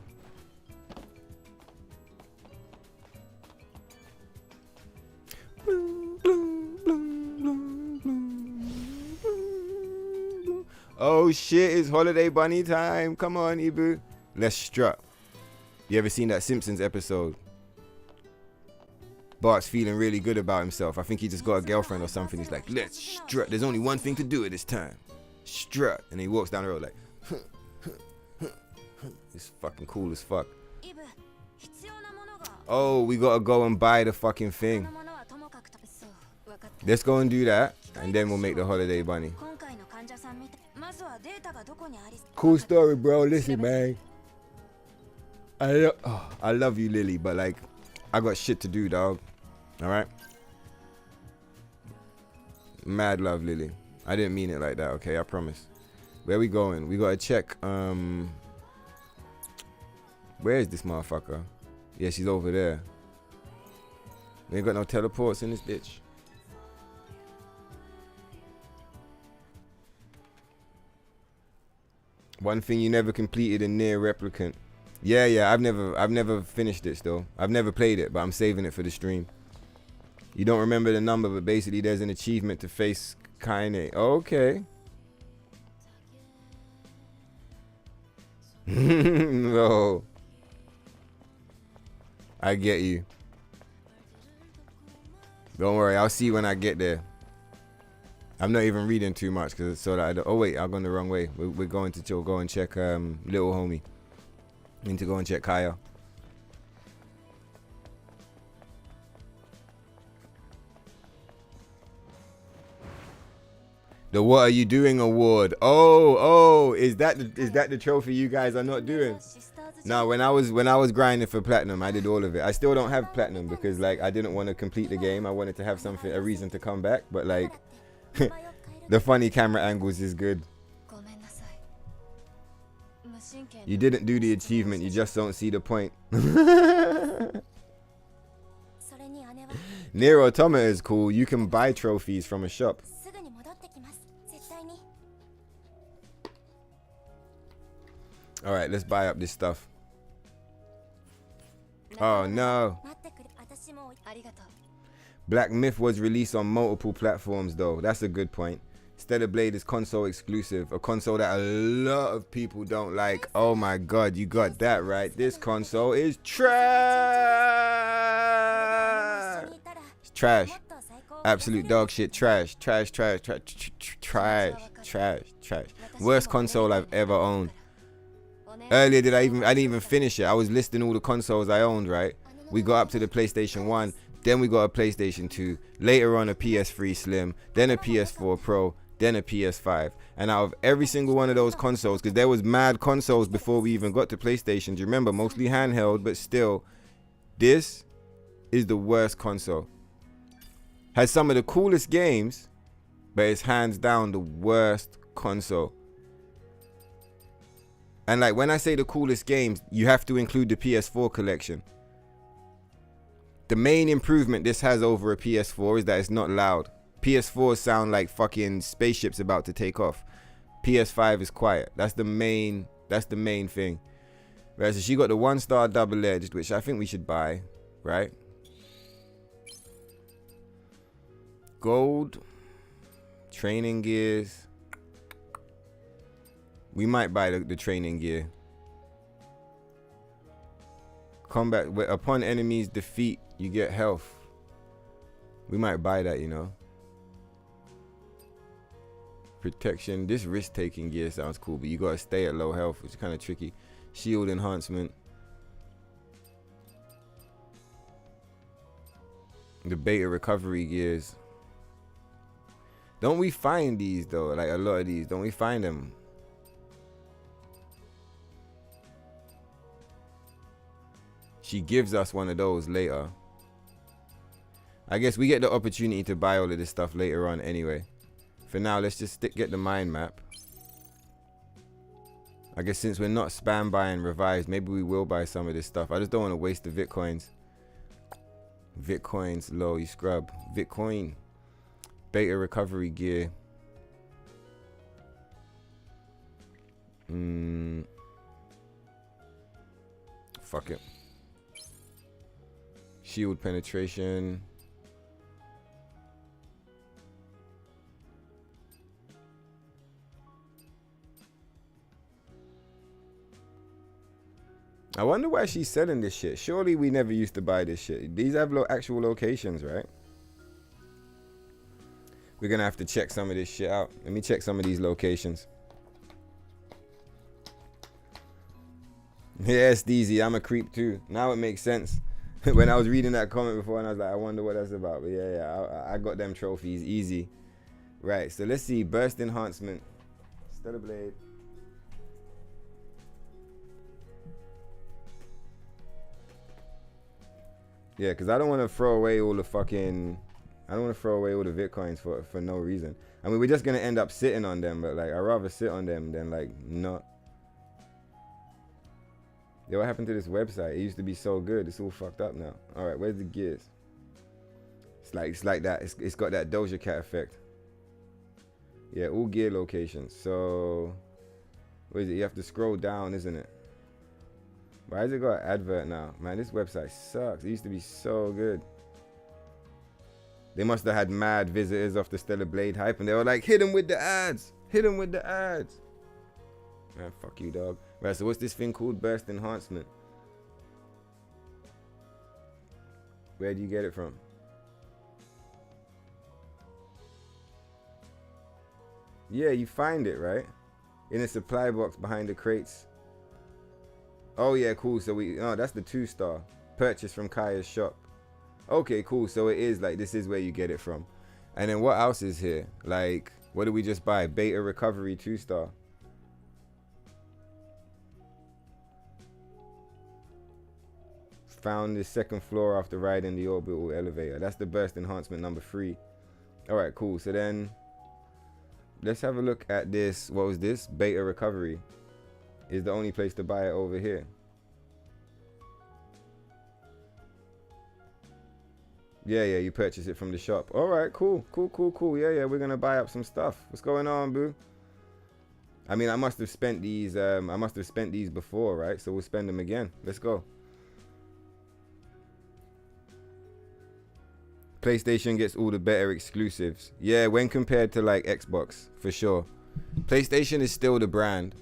Oh shit, it's holiday bunny time. Come on, Ibu. Let's strut. You ever seen that Simpsons episode? Bart's feeling really good about himself. I think he just got a girlfriend or something. He's like, let's strut. There's only one thing to do at this time. Strut. And he walks down the road like, it's fucking cool as fuck. Oh, we gotta go and buy the fucking thing. Let's go and do that, and then we'll make the holiday bunny. Cool story, bro. Listen, man. I love you, Lily, but like, I got shit to do, dog. All right. Mad love, Lily. I didn't mean it like that. Okay, I promise. Where we going? We gotta check. Where is this motherfucker? Yeah, she's over there. We ain't got no teleports in this bitch. One thing you never completed in NIER Replicant. Yeah, I've never finished it still. I've never played it, but I'm saving it for the stream. You don't remember the number, but basically there's an achievement to face Kaine. Okay. No. I get you. Don't worry, I'll see when I get there. I'm not even reading too much because so that I don't. Oh wait, I've gone the wrong way. We're going to go and check little homie. Need to go and check Kaya. The What Are You Doing award. Oh, is that the trophy you guys are not doing? No, when I was grinding for platinum, I did all of it. I still don't have platinum because like I didn't want to complete the game. I wanted to have a reason to come back, but like the funny camera angles is good. You didn't do the achievement, you just don't see the point. NIER Automata is cool. You can buy trophies from a shop. Alright, let's buy up this stuff. Oh no. Black Myth was released on multiple platforms though. That's a good point. Stellar Blade is console exclusive. A console that a lot of people don't like. Oh my god, you got that right. This console is trash. It's trash. Absolute dog shit. Trash. Trash. Trash. Trash. Trash. Trash. Trash. Worst console I've ever owned. Earlier, I didn't even finish it. I was listing all the consoles I owned, right? We got up to the PlayStation 1, then we got a PlayStation 2, later on a PS3 Slim, then a PS4 Pro, then a PS5. And out of every single one of those consoles, because there was mad consoles before we even got to PlayStation, do you remember? Mostly handheld, but still, this is the worst console. Has some of the coolest games, but it's hands down the worst console. And like when I say the coolest games, you have to include the PS4 collection. The main improvement this has over a PS4 is that it's not loud. PS4s sound like fucking spaceships about to take off. PS5 is quiet. That's the main thing. Right, so she got the 1-star double-edged, which I think we should buy, right? Gold, training gears. We might buy the training gear. Combat, upon enemies defeat, you get health. We might buy that, you know. Protection. This risk-taking gear sounds cool, but you gotta stay at low health, which is kind of tricky. Shield enhancement. The beta recovery gears. Don't we find these though? Like a lot of these, don't we find them? She gives us one of those later. I guess we get the opportunity to buy all of this stuff later on anyway. For now, let's just get the mind map. I guess since we're not spam buying revised, maybe we will buy some of this stuff. I just don't want to waste the Vitcoins. Vitcoins low, you scrub. Vitcoin. Beta recovery gear. Fuck it. Shield penetration. I wonder why she's selling this shit. Surely we never used to buy this shit. These have actual locations, right? We're gonna have to check some of this shit out. Let me check some of these locations. Yeah, Steezy, I'm a creep too. Now it makes sense. When I was reading that comment before and I was like, I wonder what that's about. But yeah, I got them trophies easy. Right, so let's see. Burst enhancement. Stellar Blade. Yeah, because I don't want to throw away all the Bitcoins for no reason. I mean, we're just going to end up sitting on them, but like, I'd rather sit on them than like not. Yo, what happened to this website? It used to be so good. It's all fucked up now. All right, where's the gears? It's like that. It's got that Doja Cat effect. Yeah, all gear locations. So, what is it? You have to scroll down, isn't it? Why has it got an advert now? Man, this website sucks. It used to be so good. They must have had mad visitors off the Stellar Blade hype, and they were like, hit him with the ads. Hit him with the ads. Man, fuck you, dog. Right, so what's this thing called? Burst enhancement. Where do you get it from? Yeah, you find it, right? In a supply box behind the crates. Oh yeah, cool. So that's the 2-star. Purchase from Kaya's shop. Okay, cool. So it is like, this is where you get it from. And then what else is here? Like, what did we just buy? Beta recovery 2-star. Found the 2nd floor after riding the orbital elevator. That's the burst enhancement number 3. All right, cool. So then let's have a look at this. What was this? Beta recovery is the only place to buy it over here. Yeah, you purchase it from the shop. All right, cool. Yeah, we're gonna buy up some stuff. What's going on, boo? I mean, I must have spent these before, right? So we'll spend them again. Let's go. PlayStation gets all the better exclusives. Yeah, when compared to like Xbox, for sure. PlayStation is still the brand.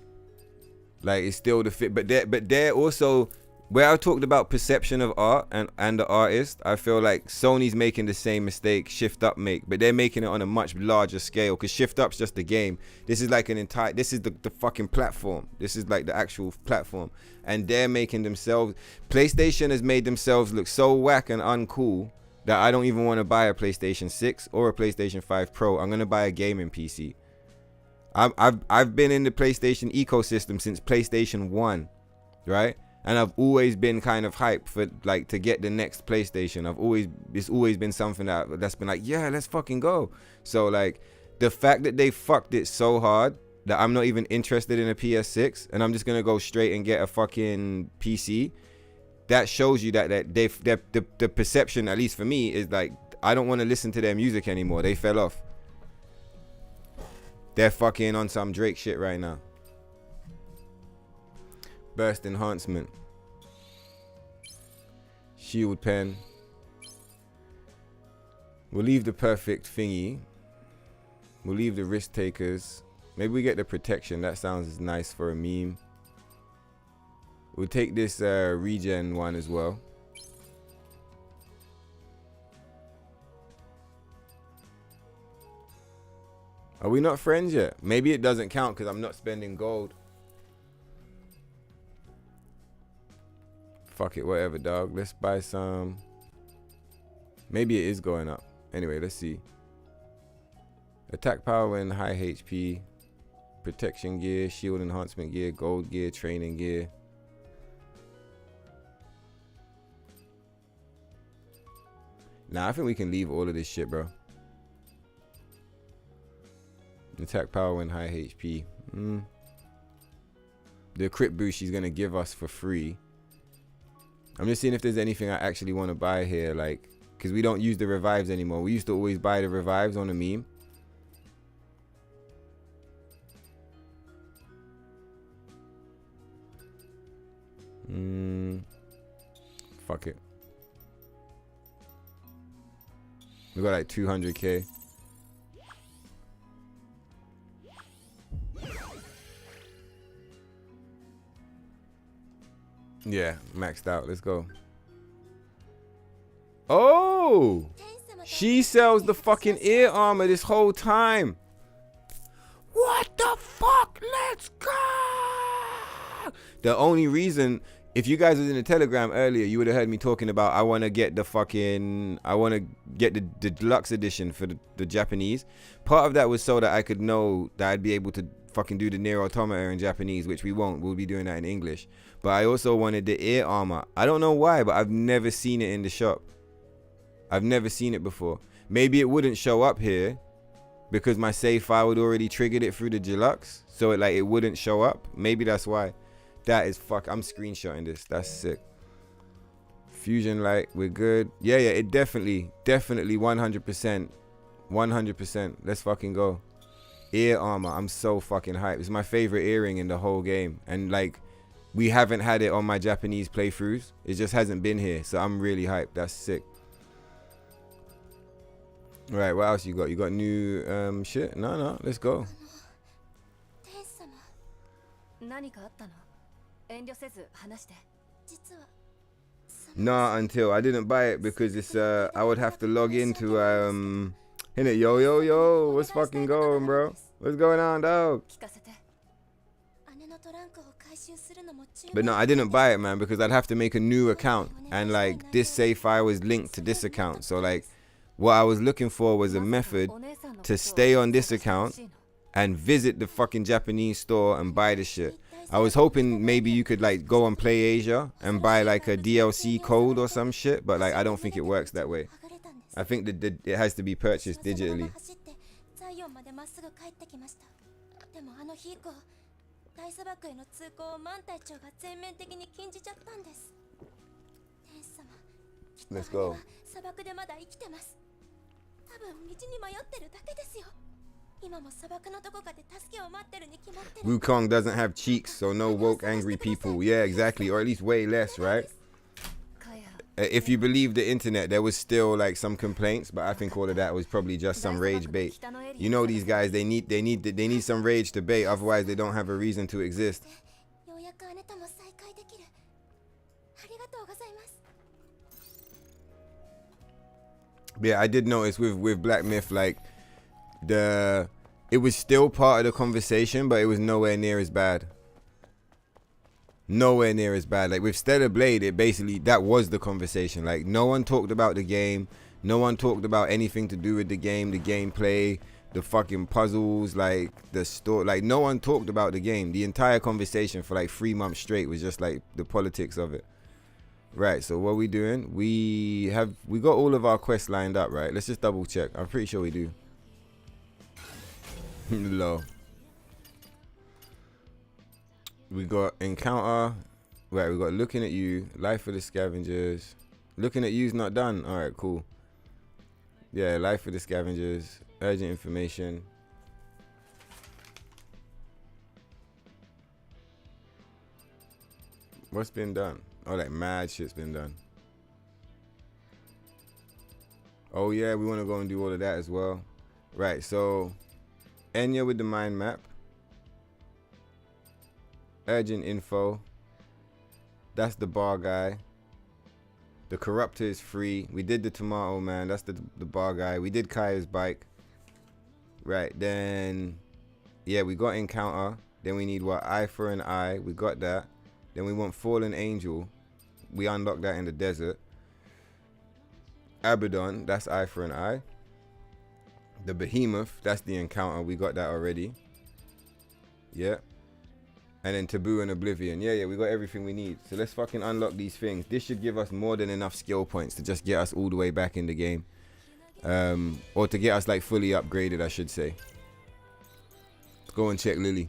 Like, it's still the fit, but they're also, where I talked about perception of art and the artist, I feel like Sony's making the same mistake Shift Up make, but they're making it on a much larger scale, because Shift Up's just a game. This is like this is the fucking platform. This is like the actual platform. And they're making themselves, PlayStation has made themselves look so whack and uncool that I don't even want to buy a PlayStation 6 or a PlayStation 5 Pro. I'm going to buy a gaming PC. I've been in the PlayStation ecosystem since PlayStation 1, right? And I've always been kind of hyped for like to get the next PlayStation. It's always been something that's been like, yeah, let's fucking go. So like, the fact that they fucked it so hard that I'm not even interested in a PS6 and I'm just going to go straight and get a fucking PC, that shows you that the perception, at least for me, is like, I don't want to listen to their music anymore. They fell off. They're fucking on some Drake shit right now. Burst enhancement. Shield pen. We'll leave the perfect thingy. We'll leave the risk takers. Maybe we get the protection. That sounds nice for a meme. We'll take this regen one as well. Are we not friends yet? Maybe it doesn't count because I'm not spending gold. Fuck it, whatever, dog. Let's buy some. Maybe it is going up. Anyway, let's see. Attack power and high HP. Protection gear, shield enhancement gear, gold gear, training gear. Nah, I think we can leave all of this shit, bro. Attack power and high HP. The crit boost she's gonna give us for free. I'm just seeing if there's anything I actually want to buy here, like, because we don't use the revives anymore. We used to always buy the revives on a meme. Fuck it. We got like 200k. Yeah, maxed out. Let's go. Oh! She sells the fucking ear armor this whole time. What the fuck? Let's go! The only reason, if you guys was in the Telegram earlier, you would have heard me talking about I want to get the deluxe edition for the Japanese. Part of that was so that I could know that I'd be able to fucking do the NIER AUTOMATA in Japanese, which we won't. We'll be doing that in English. But I also wanted the ear armor. I don't know why, but I've never seen it in the shop. I've never seen it before. Maybe it wouldn't show up here because my save file had already triggered it through the deluxe, so it wouldn't show up. Maybe that's why. That is fuck. I'm screenshotting this. That's sick. Fusion light, we're good. Yeah, it definitely 100%. 100%. Let's fucking go. Ear armor. I'm so fucking hyped. It's my favorite earring in the whole game, and like, we haven't had it on my Japanese playthroughs. It just hasn't been here, so I'm really hyped. That's sick. Right, what else you got? You got new shit? No, let's go. Nah, until I didn't buy it because it's I would have to log into innit, yo, what's fucking going, bro? What's going on, dog? But no, I didn't buy it, man, because I'd have to make a new account, and like this save file was linked to this account. So like, what I was looking for was a method to stay on this account and visit the fucking Japanese store and buy the shit. I was hoping maybe you could like go on Play Asia and buy like a DLC code or some shit, but like I don't think it works that way. I think that it has to be purchased digitally. Let's go. Wukong doesn't have cheeks, so no woke angry people. Yeah, exactly, or at least way less, right? If you believe the internet, there was still like some complaints, but I think all of that was probably just some rage bait. You know, these guys, they need some rage to bait, otherwise they don't have a reason to exist. Yeah, I did notice with Black Myth, like it was still part of the conversation, but it was nowhere near as bad. Nowhere near as bad. Like with Stellar Blade, it basically, that was the conversation. Like no one talked about the game, no one talked about anything to do with the game, the gameplay, the fucking puzzles, like the story. Like no one talked about the game. The entire conversation for like 3 months straight was just like the politics of it. Right, so what we doing? We got all of our quests lined up, right? Let's just double check. I'm pretty sure we do. Low. We got encounter. Right, we got looking at you. Life for the scavengers. Looking at you's not done. All right, cool. Yeah, life for the scavengers. Urgent information. What's been done? Oh, like mad shit's been done. Oh yeah, we want to go and do all of that as well. Right, so Enya with the mind map. Urgent info. That's the bar guy. The corruptor is free. We did the tomato man. That's the bar guy. We did Kaya's bike. Right, then yeah, we got encounter. Then we need what? Eye for an eye. We got that. Then we want fallen angel. We unlocked that in the desert. Abaddon, that's eye for an eye. The behemoth, that's the encounter. We got that already. Yeah. And then taboo and oblivion. Yeah, we got everything we need. So let's fucking unlock these things. This should give us more than enough skill points to just get us all the way back in the game. Or to get us like fully upgraded, I should say. Let's go and check Lily.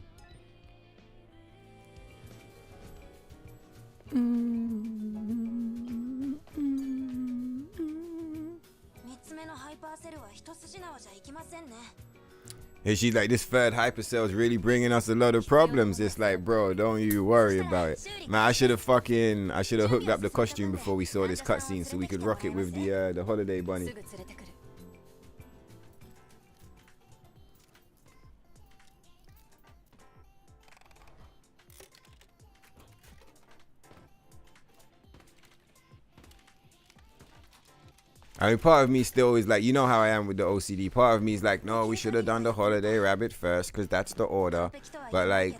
And she's like, this third hypercell is really bringing us a lot of problems. It's like, bro, don't you worry about it. Man, I should have hooked up the costume before we saw this cutscene so we could rock it with the holiday bunny. I mean, part of me still is like, you know how I am with the OCD. Part of me is like, no, we should have done the holiday rabbit first because that's the order. But like,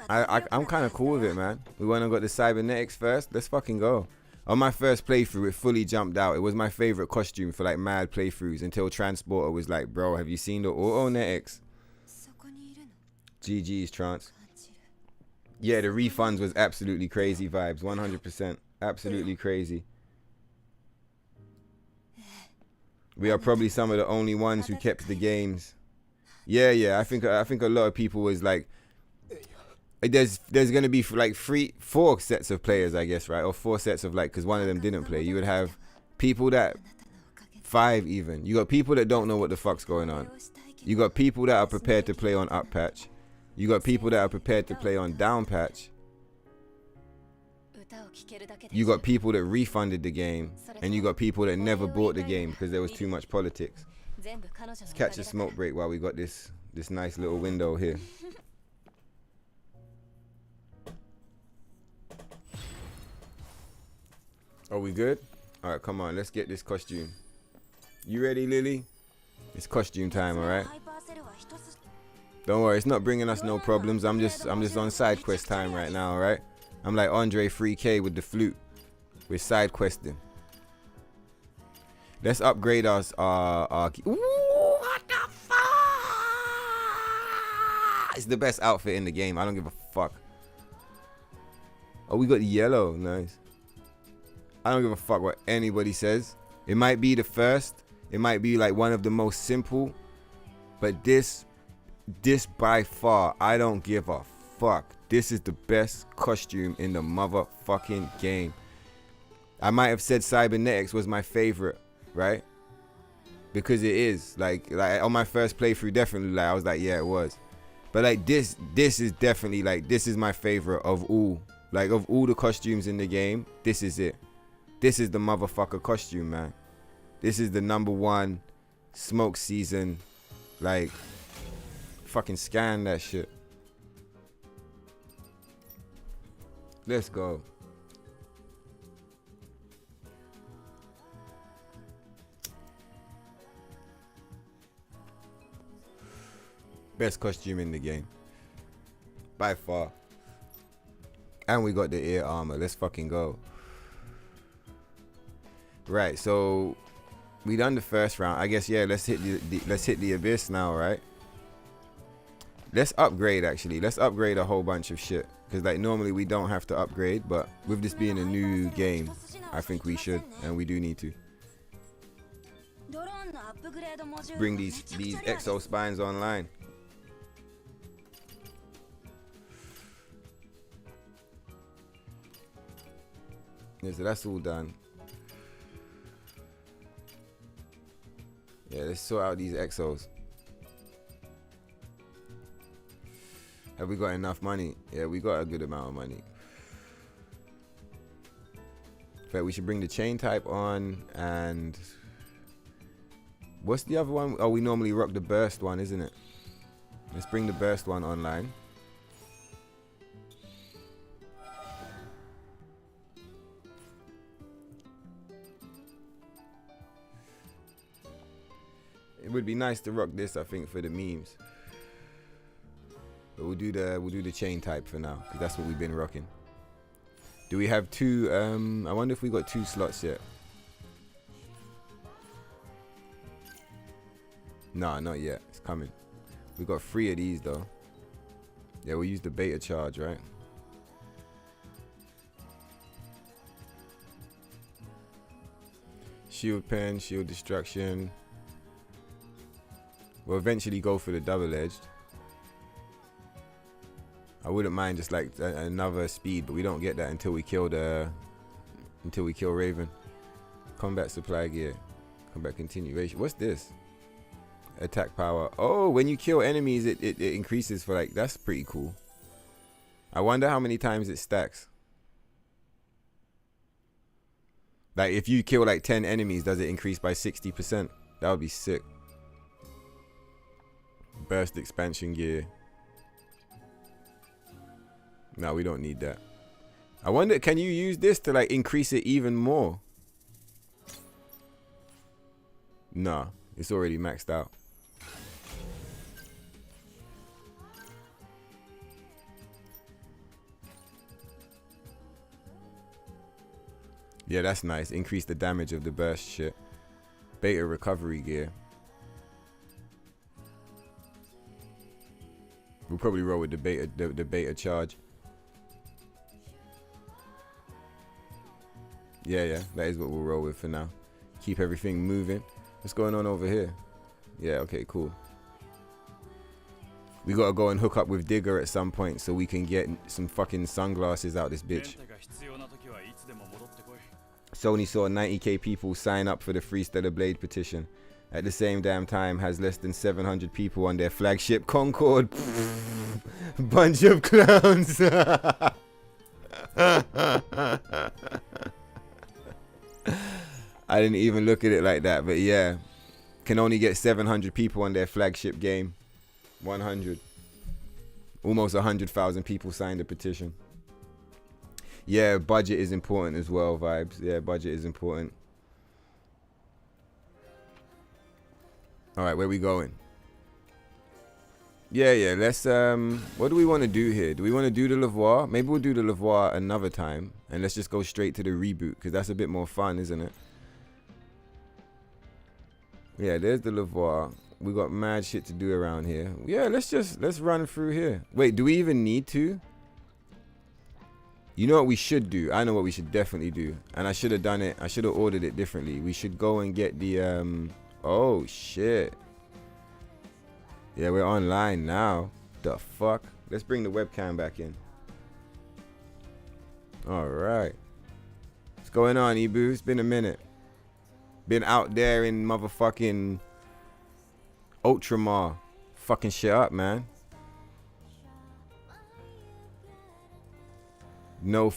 I'm kind of cool with it, man. We went and got the cybernetics first. Let's fucking go. On my first playthrough, it fully jumped out. It was my favorite costume for like mad playthroughs until Transporter was like, bro, have you seen the autonetics? GG's, Trance. Yeah, the refunds was absolutely crazy vibes. 100%. Absolutely crazy. We are probably some of the only ones who kept the games. Yeah. I think a lot of people was like, there's gonna be like 4 sets of players, I guess, right? Or 4 sets of like, because one of them didn't play. You would have people that 5 even. You got people that don't know what the fuck's going on. You got people that are prepared to play on up patch. You got people that are prepared to play on down patch. You got people that refunded the game, and you got people that never bought the game because there was too much politics. Let's catch a smoke break while we got this nice little window here. Are we good? All right, come on, let's get this costume. You ready, Lily? It's costume time, all right? Don't worry, it's not bringing us no problems. I'm just on side quest time right now, all right? I'm like Andre 3K with the flute. We're side questing. Let's upgrade us. Ooh, what the fuck? It's the best outfit in the game. I don't give a fuck. Oh, we got yellow. Nice. I don't give a fuck what anybody says. It might be the first. It might be like one of the most simple. But this by far, I don't give a fuck. This is the best costume in the motherfucking game. I might have said cybernetics was my favorite, right? Because it is. Like on my first playthrough, definitely, like, I was like, yeah, it was. But like this is definitely like, this is my favorite of all. Like, of all the costumes in the game, this is it. This is the motherfucker costume, man. This is the #1 smoke season. Like, fucking scan that shit. Let's go. Best costume in the game. By far. And we got the ear armor. Let's fucking go. Right, so we done the first round. I guess, yeah, let's hit the abyss now, right? Let's upgrade, actually. Let's upgrade a whole bunch of shit. Because, like, normally we don't have to upgrade. But with this being a new game, I think we should. And we do need to. Bring these exo spines online. Yeah, so that's all done. Yeah, let's sort out these exos. Have we got enough money? Yeah, we got a good amount of money. In fact, we should bring the chain type on. And what's the other one? Oh, we normally rock the burst one, isn't it? Let's bring the burst one online. It would be nice to rock this, I think, for the memes. But we'll do the chain type for now, because that's what we've been rocking. Do we have 2? I wonder if we got 2 slots yet. Nah, not yet. It's coming. We got 3 of these though. Yeah, we'll use the beta charge, right? Shield pen, shield destruction. We'll eventually go for the double-edged. I wouldn't mind just like another speed, but we don't get that until we kill Raven. Combat supply gear. Combat continuation. What's this? Attack power. Oh, when you kill enemies, it increases for like, that's pretty cool. I wonder how many times it stacks. Like if you kill like 10 enemies, does it increase by 60%? That would be sick. Burst expansion gear. No, we don't need that. I wonder, can you use this to like increase it even more? Nah, it's already maxed out. Yeah, that's nice. Increase the damage of the burst shit. Beta recovery gear. We'll probably roll with the beta charge. Yeah, that is what we'll roll with for now. Keep everything moving. What's going on over here? Yeah, okay, cool. We gotta go and hook up with Digger at some point so we can get some fucking sunglasses out this bitch. Sony saw 90k people sign up for the Free Stellar Blade petition. At the same damn time, has less than 700 people on their flagship Concord. Bunch of clowns. I didn't even look at it like that, but yeah. Can only get 700 people on their flagship game. 100. Almost 100,000 people signed the petition. Yeah, budget is important as well, vibes. Yeah, budget is important. Alright, where we going? Yeah, let's, what do we want to do here? Do we want to do the Lavoir? Maybe we'll do the Lavoir another time. And let's just go straight to the reboot, because that's a bit more fun, isn't it? Yeah, there's the Lavoir. We got mad shit to do around here. Yeah, let's run through here. Wait, do we even need to? You know what we should do? I know what we should definitely do. And I should have done it. I should have ordered it differently. We should go and get the, oh, shit. Yeah, we're online now. The fuck? Let's bring the webcam back in. All right. What's going on, Ibu? It's been a minute. Been out there in motherfucking Ultramar. Fucking shit up, man. No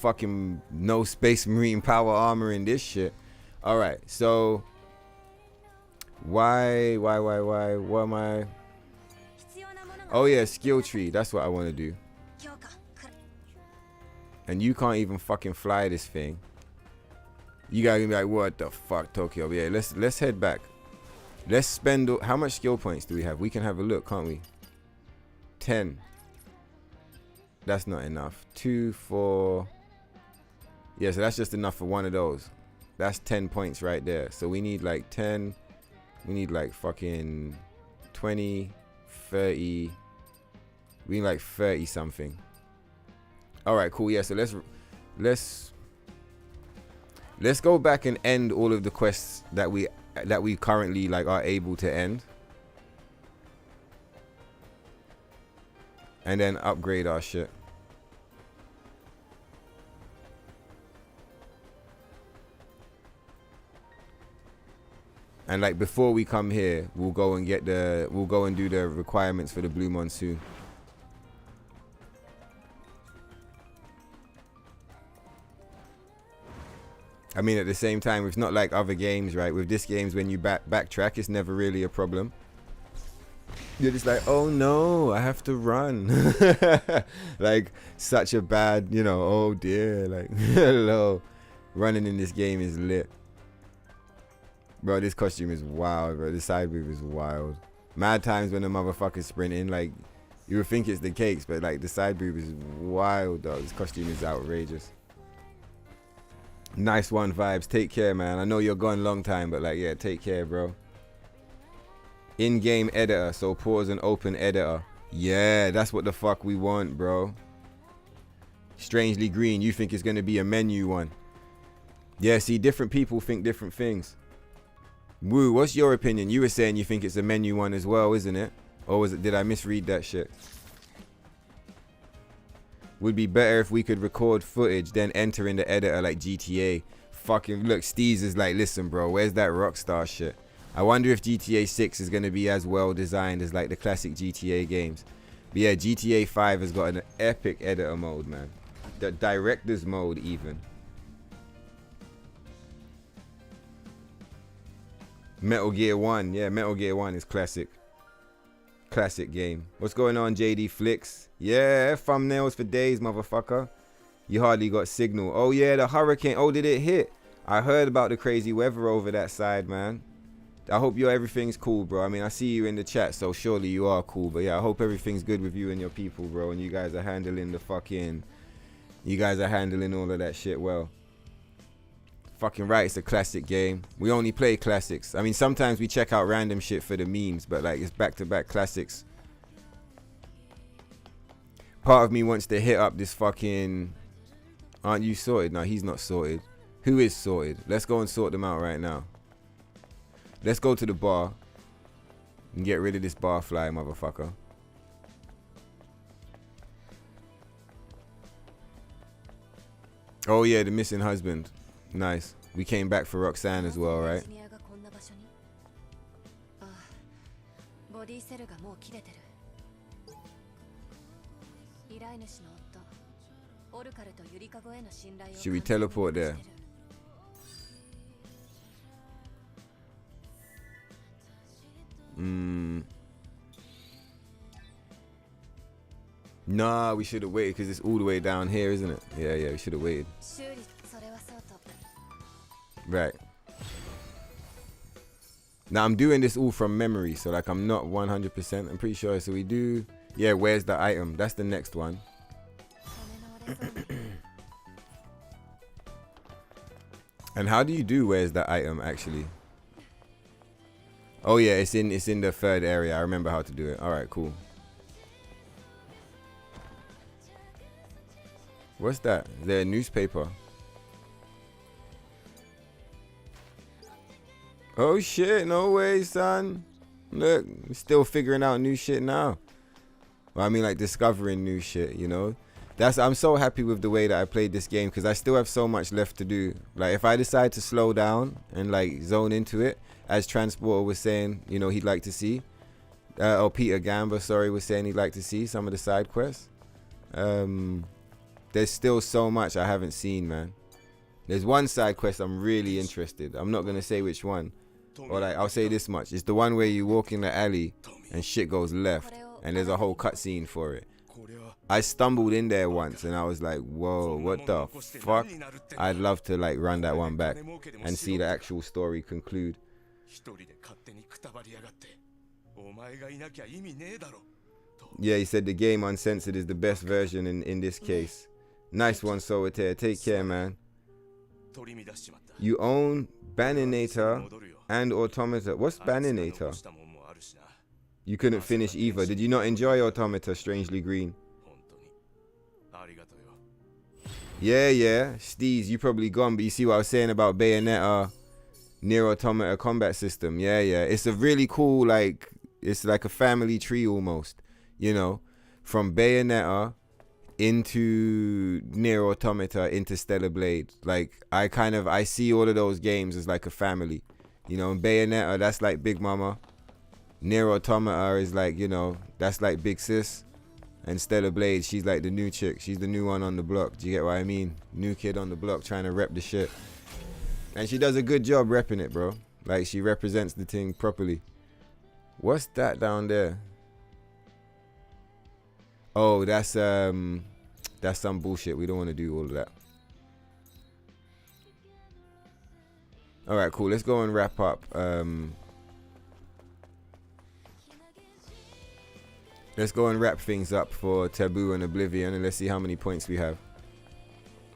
Space Marine power armor in this shit. All right, so why am I? Oh yeah, skill tree. That's what I want to do. And you can't even fucking fly this thing. You gotta be like, what the fuck, Tokyo? Yeah, let's head back. Let's spend. How much skill points do we have? We can have a look, can't we? 10. That's not enough. 2, 4. Yeah, so that's just enough for one of those. That's 10 points right there. So we need like 10. We need like fucking 20, 30. We need like 30 something. All right, cool. Yeah, so let's go back and end all of the quests that we currently like are able to end. And then upgrade our shit. And like before we come here, we'll go and do the requirements for the Blue Monsoon. I mean, at the same time, it's not like other games, right? With this games, when you backtrack, it's never really a problem. You're just like, oh no, I have to run. Like such a bad, oh dear, like hello. Running in this game is lit. Bro, this costume is wild, bro. This side move is wild. Mad times when the motherfucker's sprinting, like you would think it's the cakes, but like the side move is wild, dog. This costume is outrageous. Nice one, Vibes. Take care, man. I know you're gone long time, but like, yeah, take care, bro. In-game editor, so pause and open editor. Yeah, that's what the fuck we want, bro. Strangely Green, you think it's gonna be a menu one. Yeah, see, different people think different things. Woo, what's your opinion? You were saying you think it's a menu one as well, isn't it? Or was it? Did I misread that shit? Would be better if we could record footage, then enter in the editor like GTA. Fucking look, Steez is like, listen, bro, where's that Rockstar shit? I wonder if GTA 6 is gonna be as well designed as like the classic GTA games. But yeah, GTA 5 has got an epic editor mode, man. The director's mode even. Metal Gear 1. Yeah, Metal Gear 1 is classic. Classic game. What's going on, JD Flicks? Yeah, thumbnails for days, motherfucker. You hardly got signal. Oh, yeah, the hurricane. Oh, did it hit? I heard about the crazy weather over that side, man. I hope everything's cool, bro. I mean, I see you in the chat, so surely you are cool. But yeah, I hope everything's good with you and your people, bro. And you guys are handling the fucking... You guys are handling all of that shit well. Fucking right, it's a classic game. We only play classics. I mean, sometimes we check out random shit for the memes, but like it's back-to-back classics. Part of me wants to hit up this fucking... Aren't you sorted? No, he's not sorted. Who is sorted? Let's go and sort them out right now. Let's go to the bar and get rid of this barfly motherfucker. Oh yeah, the missing husband. Nice. We came back for Roxanne as well, right? Should we teleport there? Nah, we should have waited because it's all the way down here, isn't it? Yeah, we should have waited. Right. Now I'm doing this all from memory, so like I'm not 100%. I'm pretty sure. So we do. Yeah, where's the item? That's the next one. And how do you do where's the item actually? Oh yeah, it's in the third area. I remember how to do it. All right, cool. What's that? Is there a newspaper? Oh shit, no way, son. Look, we're still figuring out new shit now. Well, I mean like discovering new shit, you know? I'm so happy with the way that I played this game because I still have so much left to do. Like if I decide to slow down and like zone into it, as Transporter was saying, you know, he'd like to see. Or Peter Gamba, sorry, was saying he'd like to see some of the side quests. There's still so much I haven't seen, man. There's one side quest I'm really interested. I'm not gonna say which one. Or like I'll say this much. It's the one where you walk in the alley and shit goes left and there's a whole cutscene for it. I stumbled in there once and I was like, whoa, what the fuck? I'd love to like run that one back and see the actual story conclude. Yeah, he said the game Uncensored is the best version in this case. Nice one, Solitaire. Take care, man. You own Bananator and Automata. What's Bananator? You couldn't finish either. Did you not enjoy Automata, Strangely Green? Yeah. Steez, you probably gone, but you see what I was saying about Bayonetta, NIER Automata combat system. Yeah. It's a really cool, like, it's like a family tree almost, you know, from Bayonetta into NIER Automata into Stellar Blade. Like, I see all of those games as like a family, you know. And Bayonetta, that's like Big Mama. NIER Automata is like, you know, that's like Big Sis. And Stellar Blade, she's like the new chick. She's the new one on the block. Do you get what I mean? New kid on the block trying to rep the shit. And she does a good job repping it, bro. Like, she represents the thing properly. What's that down there? Oh, that's some bullshit. We don't want to do all of that. All right, cool. Let's go and wrap up. Let's go and wrap things up for Taboo and Oblivion, and let's see how many points we have.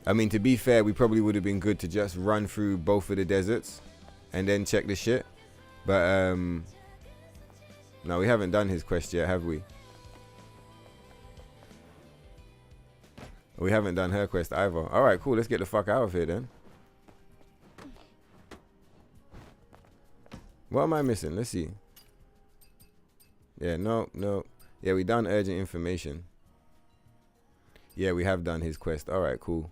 I mean, to be fair, we probably would have been good to just run through both of the deserts and then check the shit. But, no, we haven't done his quest yet, have we? We haven't done her quest either. All right, cool. Let's get the fuck out of here then. What am I missing? Let's see. Yeah, no. Yeah, we done urgent information. Yeah, we have done his quest. All right, cool.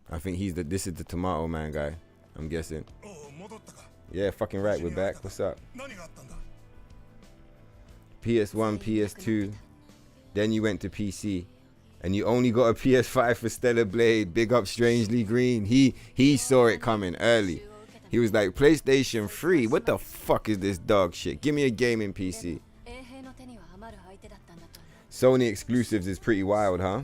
I think this is the Tomato Man guy, I'm guessing. Yeah, fucking right, we're back. What's up? PS1, PS2, then you went to PC, and you only got a PS5 for Stellar Blade. Big up Strangely Green. He saw it coming early. He was like, PlayStation 3, what the fuck is this dog shit? Give me a gaming PC. Sony exclusives is pretty wild, huh?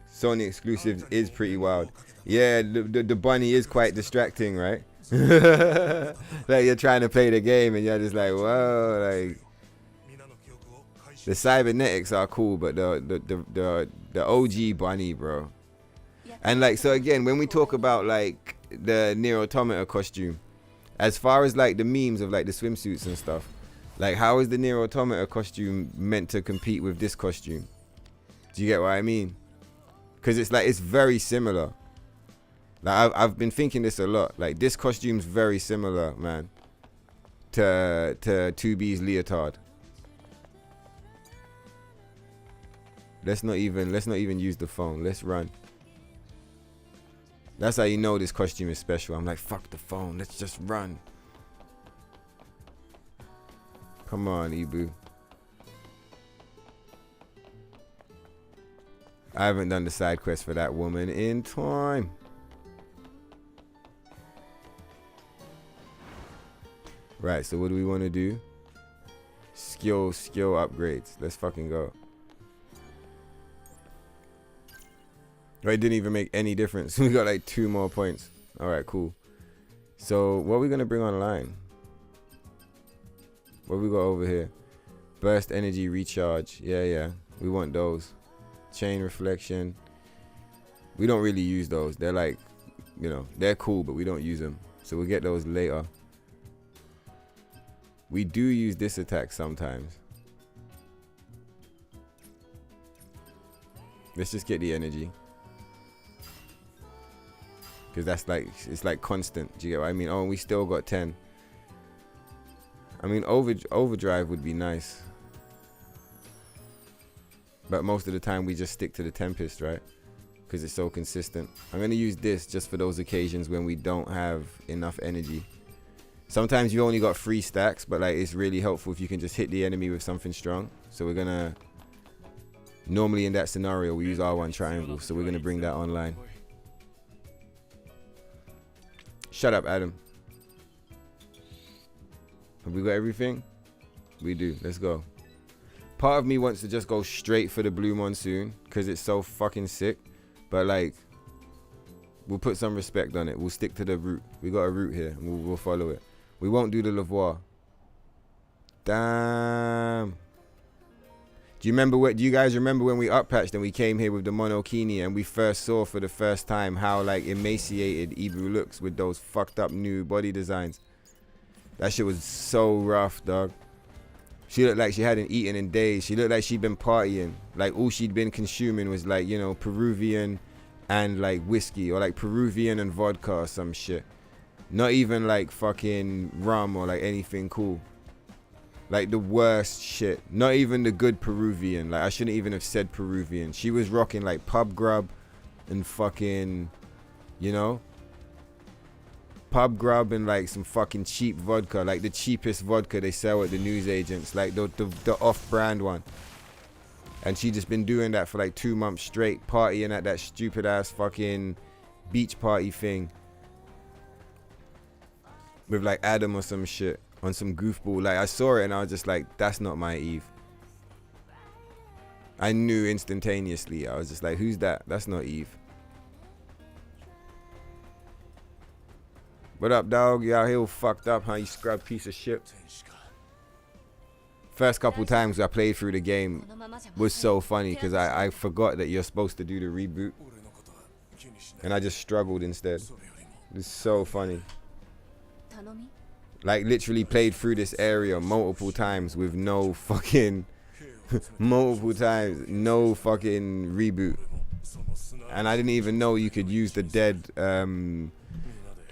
Sony exclusives is pretty wild. Yeah, the bunny is quite distracting, right? Like, you're trying to play the game and you're just like, whoa, like, the cybernetics are cool, but the The OG bunny, bro. And like, so again, when we talk about like the NIER Automata costume, as far as like the memes of like the swimsuits and stuff, like how is the NIER Automata costume meant to compete with this costume? Do you get what I mean? Because it's like, it's very similar. Like I've been thinking this a lot. Like this costume's very similar, man, to 2B's leotard. Let's not even use the phone. Let's run. That's how you know this costume is special. I'm like, fuck the phone. Let's just run. Come on, Ibu. I haven't done the side quest for that woman in time. Right, so what do we want to do? Skill upgrades. Let's fucking go. It didn't even make any difference. We got like 2 more points. All right, cool. So what are we gonna bring online? What we got over here? Burst energy recharge. Yeah. We want those. Chain reflection. We don't really use those. They're like, you know, they're cool, but we don't use them. So we'll get those later. We do use this attack sometimes. Let's just get the energy. Because that's like, it's like constant. Do you get what I mean? Oh, and we still got 10. I mean, overdrive would be nice. But most of the time we just stick to the Tempest, right? Because it's so consistent. I'm going to use this just for those occasions when we don't have enough energy. Sometimes you only got 3 stacks, but like it's really helpful if you can just hit the enemy with something strong. So we're going to... Normally in that scenario, we use R1 triangle. So we're going to bring that online. Shut up, Adam. Have we got everything? We do. Let's go. Part of me wants to just go straight for the Blue Monsoon because it's so fucking sick. But like, we'll put some respect on it. We'll stick to the route. We got a route here. And we'll follow it. We won't do the Lavoir. Damn. Do you guys remember when we uppatched and we came here with the Monokini and we first saw for the first time how like emaciated Ibu looks with those fucked up new body designs? That shit was so rough, dog. She looked like she hadn't eaten in days. She looked like she'd been partying. Like all she'd been consuming was like, you know, Peruvian and like whiskey, or like Peruvian and vodka or some shit. Not even like fucking rum or like anything cool. Like the worst shit. Not even the good Peruvian. Like I shouldn't even have said Peruvian. She was rocking like pub grub and fucking, you know, pub grub and like some fucking cheap vodka. Like the cheapest vodka they sell at the newsagents. Like the off-brand one. And she just been doing that for like 2 months straight. Partying at that stupid ass fucking beach party thing. With like Adam or some shit. On some goofball. Like I saw it and I was just like, that's not my Eve. I knew instantaneously. I was just like, who's that? That's not Eve. What up, dog? You out here all fucked up, huh? You scrub piece of shit. First couple times I played through the game was so funny because I forgot that you're supposed to do the reboot. And I just struggled instead. It's so funny. Like literally played through this area multiple times with no fucking no fucking reboot. And I didn't even know you could use the dead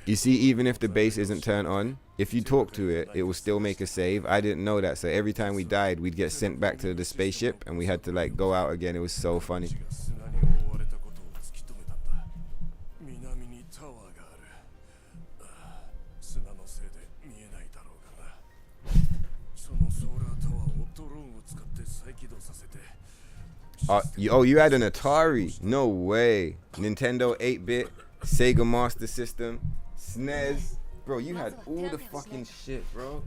you see, even if the base isn't turned on, if you talk to it, it will still make a save. I didn't know that, so every time we died we'd get sent back to the spaceship and we had to like go out again. It was so funny. You had an Atari? No way. Nintendo 8-bit, Sega Master System, SNES. Bro, you had all the fucking shit, bro.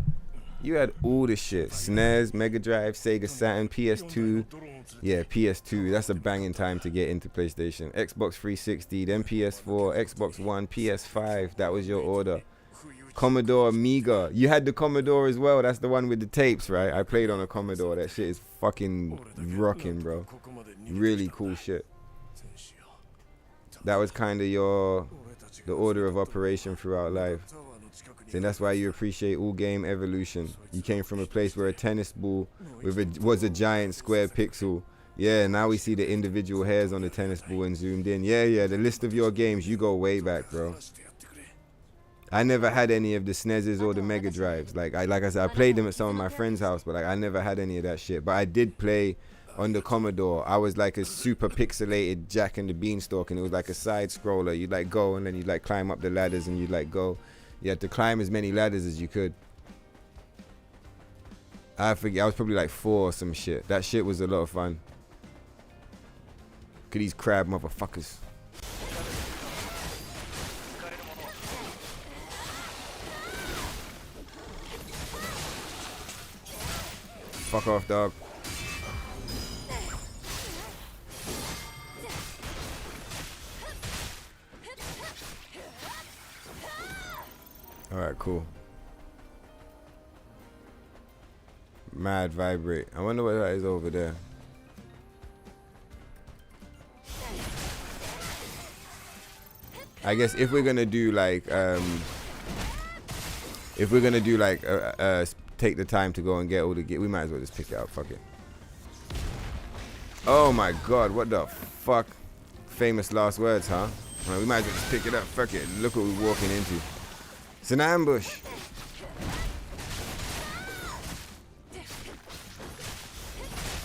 You had all the shit. SNES, Mega Drive, Sega Saturn, PS2. Yeah, PS2. That's a banging time to get into PlayStation. Xbox 360, then PS4, Xbox One, PS5. That was your order. Commodore Amiga. You had the Commodore as well. That's the one with the tapes, right? I played on a Commodore. That shit is fucking rocking, bro. Really cool shit. That was kind of the order of operation throughout life. And that's why you appreciate all game evolution. You came from a place where a tennis ball was a giant square pixel. Yeah, now we see the individual hairs on the tennis ball and zoomed in. Yeah, the list of your games, you go way back, bro. I never had any of the SNESes or the Mega Drives. Like I said, I played them at some of my friends' house, but like I never had any of that shit. But I did play on the Commodore. I was like a super pixelated Jack and the Beanstalk, and it was like a side scroller. You'd like go and then you'd like climb up the ladders and you'd like go. You had to climb as many ladders as you could. I forget, I was probably like 4 or some shit. That shit was a lot of fun. Look at these crab motherfuckers. Fuck off, dog. Alright, cool. Mad vibrate. I wonder what that is over there. I guess if we're gonna do like take the time to go and get all the gear, we might as well just pick it up. Fuck it. Oh my god, what the fuck? Famous last words, huh? Right, we might as well just pick it up. Fuck it. Look what we're walking into. It's an ambush.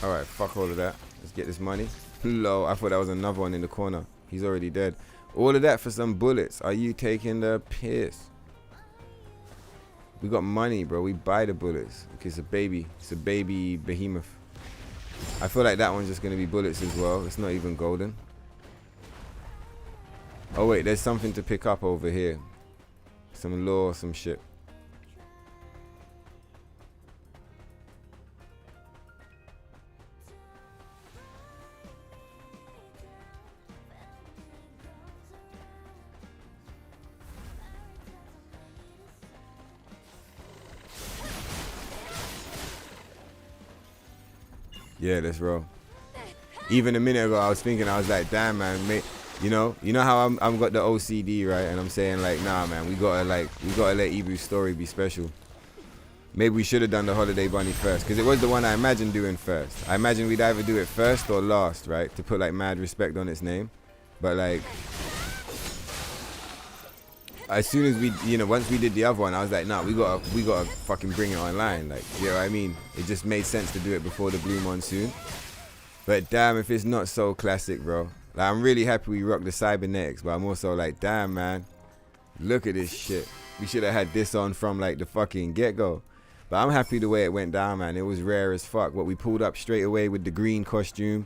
Alright, fuck all of that. Let's get this money. Low. I thought that was another one in the corner. He's already dead. All of that for some bullets. Are you taking the piss? We got money, bro. We buy the bullets. Okay, it's a baby. It's a baby behemoth. I feel like that one's just going to be bullets as well. It's not even golden. Oh, wait. There's something to pick up over here. Some lore, some shit. Yeah, let's roll. Even a minute ago, I was thinking, I was like, damn, man, mate. You know how I'm got the OCD, right? And I'm saying like, nah, man, we gotta let Ibu's story be special. Maybe we should have done the Holiday Bunny first, because it was the one I imagined doing first. I imagined we'd either do it first or last, right? To put like mad respect on its name. But like, as soon as we, once we did the other one, I was like, nah, we gotta fucking bring it online. Like, you know what I mean? It just made sense to do it before the Blue Monsoon. But damn, if it's not so classic, bro. Like, I'm really happy we rocked the cybernetics, but I'm also like, damn, man, look at this shit. We should have had this on from like the fucking get-go. But I'm happy the way it went down, man. It was rare as fuck. What we pulled up straight away with the green costume,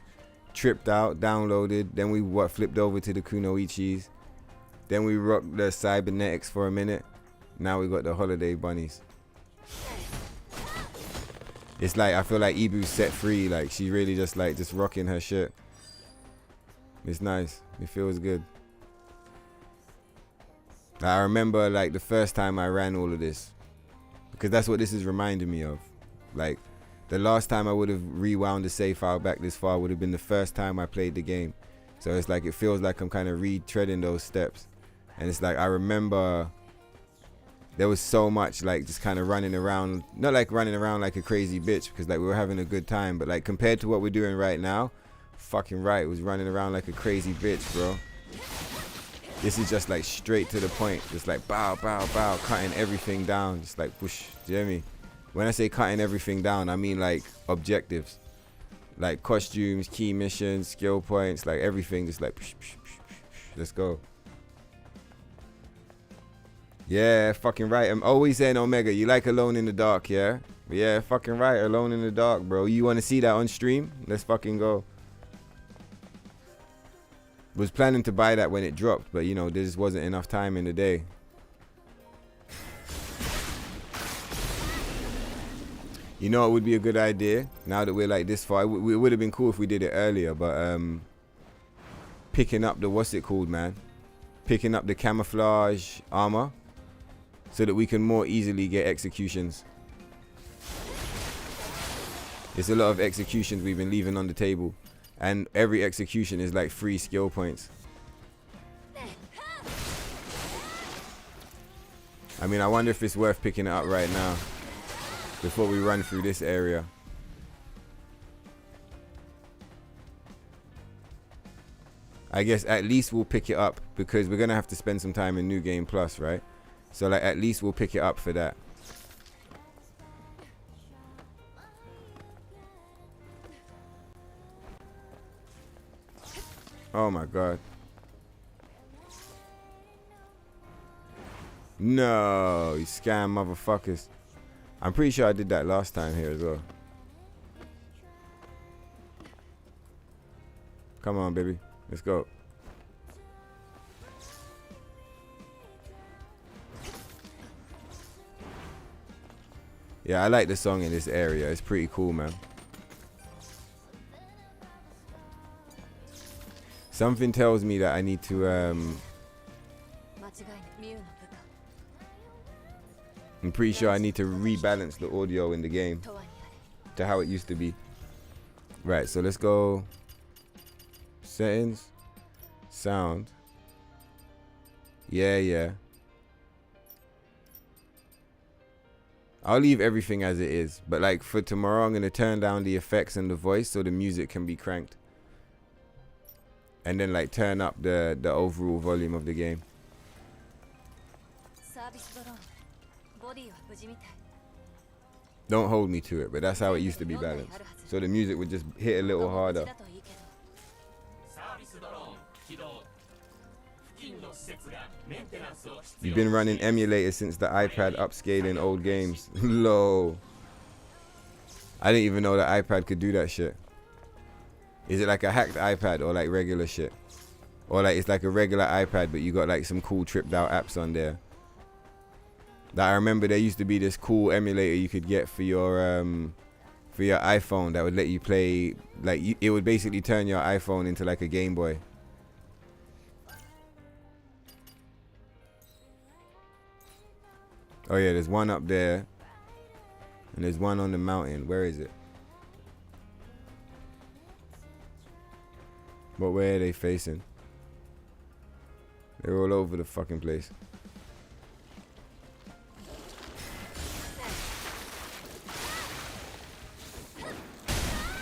tripped out, downloaded, then we flipped over to the Kunoichis. Then we rocked the cybernetics for a minute. Now we got the Holiday Bunnies. It's like, I feel like Ibu's set free. Like, she's really just rocking her shit. It's nice. It feels good. I remember like the first time I ran all of this, because that's what this is reminding me of. Like, the last time I would have rewound the save file back this far would have been the first time I played the game. So it's like, it feels like I'm kind of retreading those steps. And it's like, I remember there was so much like just kind of running around, not like running around like a crazy bitch, because like we were having a good time, but like compared to what we're doing right now, fucking right, it was running around like a crazy bitch, bro. This is just like straight to the point, just like bow, bow, bow, cutting everything down, just like whoosh. Do you hear me? When I say cutting everything down, I mean like objectives, like costumes, key missions, skill points, like everything, just like psh, psh, psh, psh, let's go. Yeah, fucking right. I'm always saying, Omega, you like Alone in the Dark, yeah? Yeah, fucking right, Alone in the Dark, bro. You want to see that on stream? Let's fucking go. Was planning to buy that when it dropped, but there just wasn't enough time in the day. You know, it would be a good idea now that we're like this far. It would have been cool if we did it earlier, but picking up the, what's it called, man? Picking up the camouflage armor. so that we can more easily get executions. It's a lot of executions we've been leaving on the table, and every execution is like 3 skill points. I mean, I wonder if it's worth picking it up right now before we run through this area. I guess at least we'll pick it up because we're gonna have to spend some time in New Game Plus, right? So like at least we'll pick it up for that. Oh my god. No, you scam motherfuckers. I'm pretty sure I did that last time here as well. Come on, baby. Let's go. Yeah, I like the song in this area. It's pretty cool, man. Something tells me that I need to I'm pretty sure I need to rebalance the audio in the game to how it used to be. Right, so let's go settings, sound. Yeah. I'll leave everything as it is, but like for tomorrow I'm going to turn down the effects and the voice so the music can be cranked. And then like turn up the overall volume of the game. Don't hold me to it, but that's how it used to be balanced. So the music would just hit a little harder. You've been running emulators since the iPad upscaling old games. Low. I didn't even know the iPad could do that shit. Is it like a hacked iPad or like regular shit? Or like it's like a regular iPad but you got like some cool tripped out apps on there? That I remember there used to be this cool emulator you could get for your iPhone that would let you play, like it would basically turn your iPhone into like a Game Boy. Oh yeah, there's one up there and there's one on the mountain. Where is it? But where are they facing? They're all over the fucking place.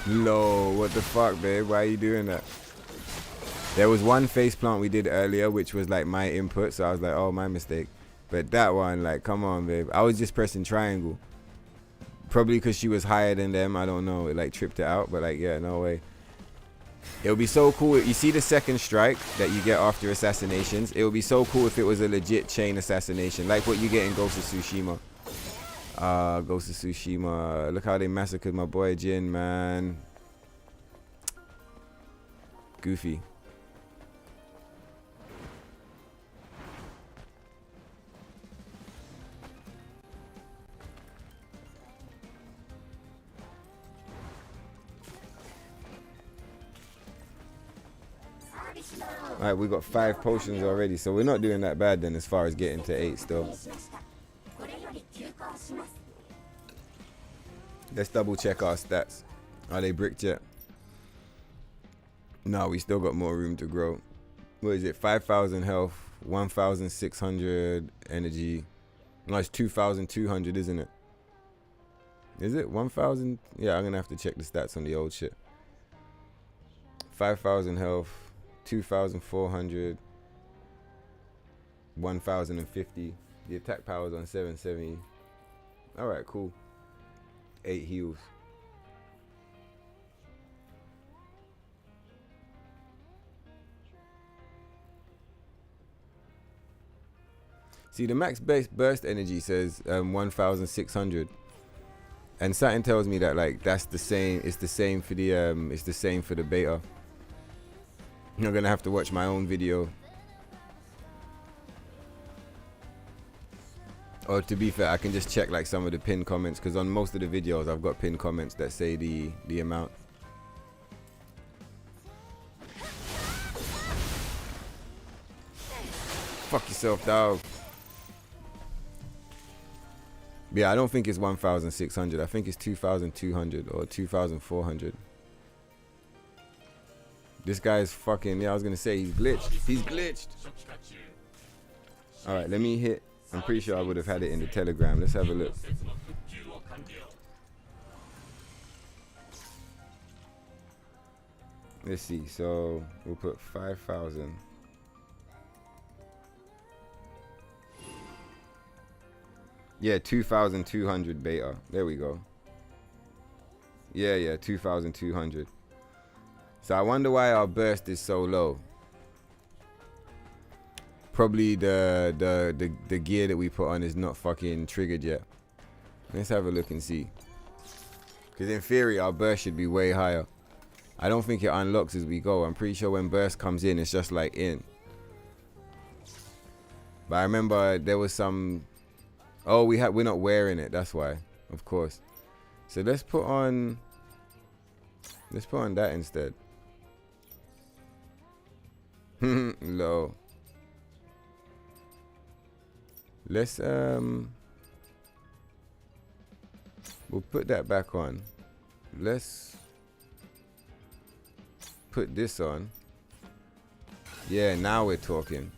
Low, what the fuck, babe? Why are you doing that? There was one face plant we did earlier, which was like my input, so I was like, oh, my mistake. But that one, like, come on, babe. I was just pressing triangle. Probably because she was higher than them. I don't know. It like tripped it out, but like, yeah, no way. It would be so cool. You see the second strike that you get after assassinations? It would be so cool if it was a legit chain assassination, like what you get in Ghost of Tsushima. Ghost of Tsushima. Look how they massacred my boy Jin, man. Goofy. Alright, we got 5 potions already, so we're not doing that bad then as far as getting to 8 still. Let's double check our stats. Are they bricked yet? No, we still got more room to grow. What is it? 5,000 health, 1,600 energy. No, it's 2,200, isn't it? Is it 1,000? Yeah, I'm gonna have to check the stats on the old shit. 5,000 health, 2,400, 1,050. The attack power is on 770. Alright, cool. 8 heals. See, the max base burst energy says 1,600, and something tells me that like that's the same. It's the same for the it's the same for the beta. I'm gonna have to watch my own video. Or to be fair, I can just check like some of the pinned comments, because on most of the videos I've got pinned comments that say the amount. Fuck yourself, dog. Yeah, I don't think it's 1,600. I think it's 2,200 or 2,400. This guy is fucking, yeah, I was going to say he's glitched. He's glitched. All right, let me hit. I'm pretty sure I would have had it in the Telegram. Let's have a look. Let's see. So we'll put 5,000. Yeah, 2,200 beta. There we go. Yeah, 2,200. So I wonder why our burst is so low. Probably the gear that we put on is not fucking triggered yet. Let's have a look and see. Because in theory, our burst should be way higher. I don't think it unlocks as we go. I'm pretty sure when burst comes in, it's just like in. But I remember there was some... Oh, we're not wearing it. That's why, of course. So let's put on that instead. Low. Let's we'll put that back on. Let's put this on. Yeah, now we're talking.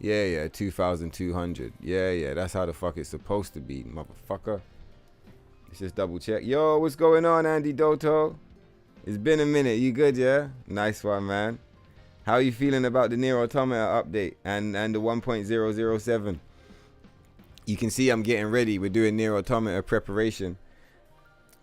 Yeah, 2,200. Yeah, that's how the fuck it's supposed to be, motherfucker. Let's just double check. Yo, what's going on, Andy Doto? It's been a minute. You good, yeah? Nice one, man. How are you feeling about the NIER AUTOMATA update and the 1.007? You can see I'm getting ready. We're doing NIER AUTOMATA preparation.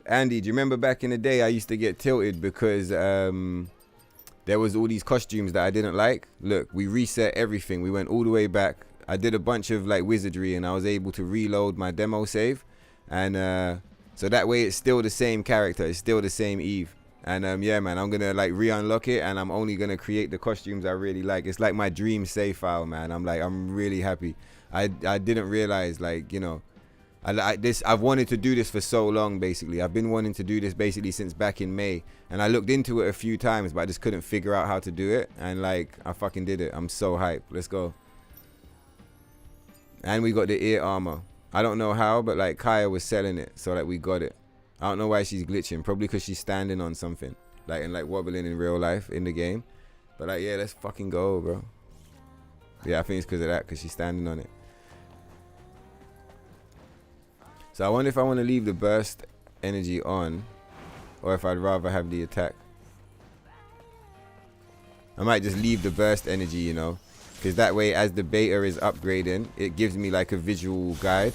Andy, do you remember back in the day I used to get tilted because there was all these costumes that I didn't like? Look, we reset everything. We went all the way back. I did a bunch of like wizardry and I was able to reload my demo save. And so that way it's still the same character. It's still the same Eve. And yeah, man, I'm going to like re-unlock it and I'm only going to create the costumes I really like. It's like my dream save file, man. I'm really happy. I didn't realize, like, you know, I've wanted to do this for so long, basically. I've been wanting to do this basically since back in May. And I looked into it a few times, but I just couldn't figure out how to do it. And like, I fucking did it. I'm so hyped. Let's go. And we got the ear armor. I don't know how, but like Kaya was selling it, so like we got it. I don't know why she's glitching. Probably because she's standing on something, like, and like wobbling in real life in the game. But like, yeah, let's fucking go, bro. Yeah, I think it's because of that, because she's standing on it. So I wonder if I want to leave the burst energy on, or if I'd rather have the attack. I might just leave the burst energy, you know, because that way, as the beta is upgrading, it gives me like a visual guide.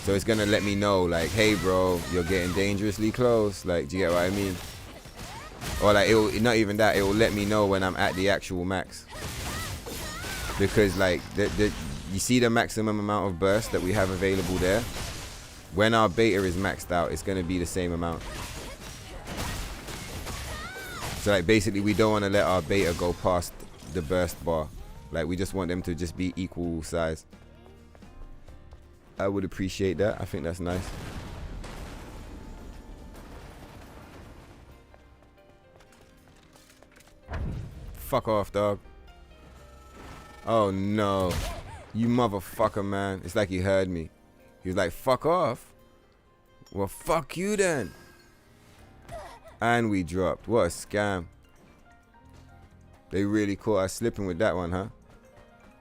So it's gonna let me know, like, hey bro, you're getting dangerously close. Like, do you get what I mean? Or like, it'll, not even that, it will let me know when I'm at the actual max. Because like, you see the maximum amount of burst that we have available there? When our beta is maxed out, it's gonna be the same amount. So like, basically we don't wanna let our beta go past the burst bar. Like, we just want them to just be equal size. I would appreciate that. I think that's nice. Fuck off, dog. Oh no. You motherfucker, man. It's like he heard me. He was like, fuck off. Well, fuck you then. And we dropped. What a scam. They really caught us slipping with that one, huh?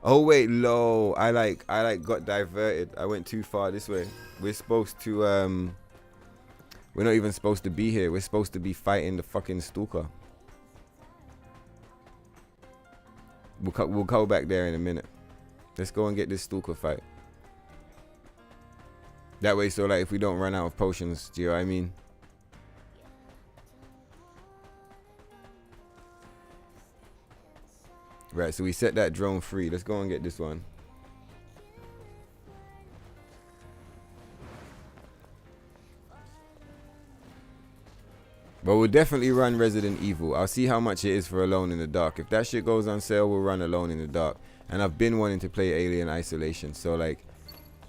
Oh wait, low. I got diverted. I went too far this way. We're supposed to we're not even supposed to be here. We're supposed to be fighting the fucking Stalker. We'll go back there in a minute. Let's go and get this Stalker fight. That way, so like if we don't run out of potions, do you know what I mean? Right, so we set that drone free. Let's go and get this one. But we'll definitely run Resident Evil. I'll see how much it is for Alone in the Dark. If that shit goes on sale, we'll run Alone in the Dark. And I've been wanting to play Alien Isolation. So like,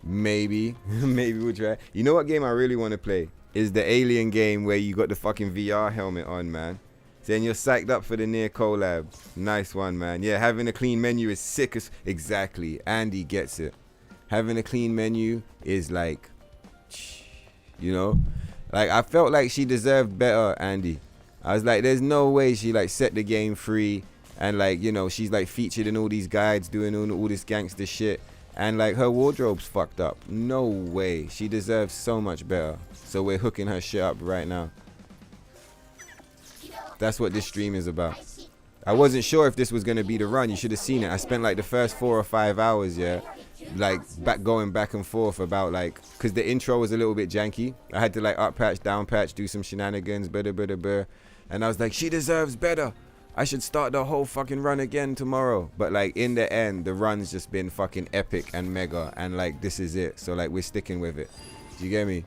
maybe we'll try. You know what game I really want to play? Is the Alien game where you got the fucking VR helmet on, man. Then you're psyched up for the NIER collab. Nice one, man. Yeah, having a clean menu is sick as... Exactly. Andy gets it. having a clean menu is like, you know, like I felt like she deserved better, Andy. I was like, there's no way she like set the game free and like, you know, she's like featured in all these guides doing all this gangster shit and like her wardrobe's fucked up. No way. She deserves so much better. So we're hooking her shit up right now. That's what this stream is about. I wasn't sure if this was going to be the run. You should have seen it. I spent like the first 4 or 5 hours, yeah, like going back and forth about like, because the intro was a little bit janky. I had to like up patch, down patch, do some shenanigans, and I was like, she deserves better. I should start the whole fucking run again tomorrow. But like in the end, the run's just been fucking epic and mega, and like this is it. So like we're sticking with it. Do you get me?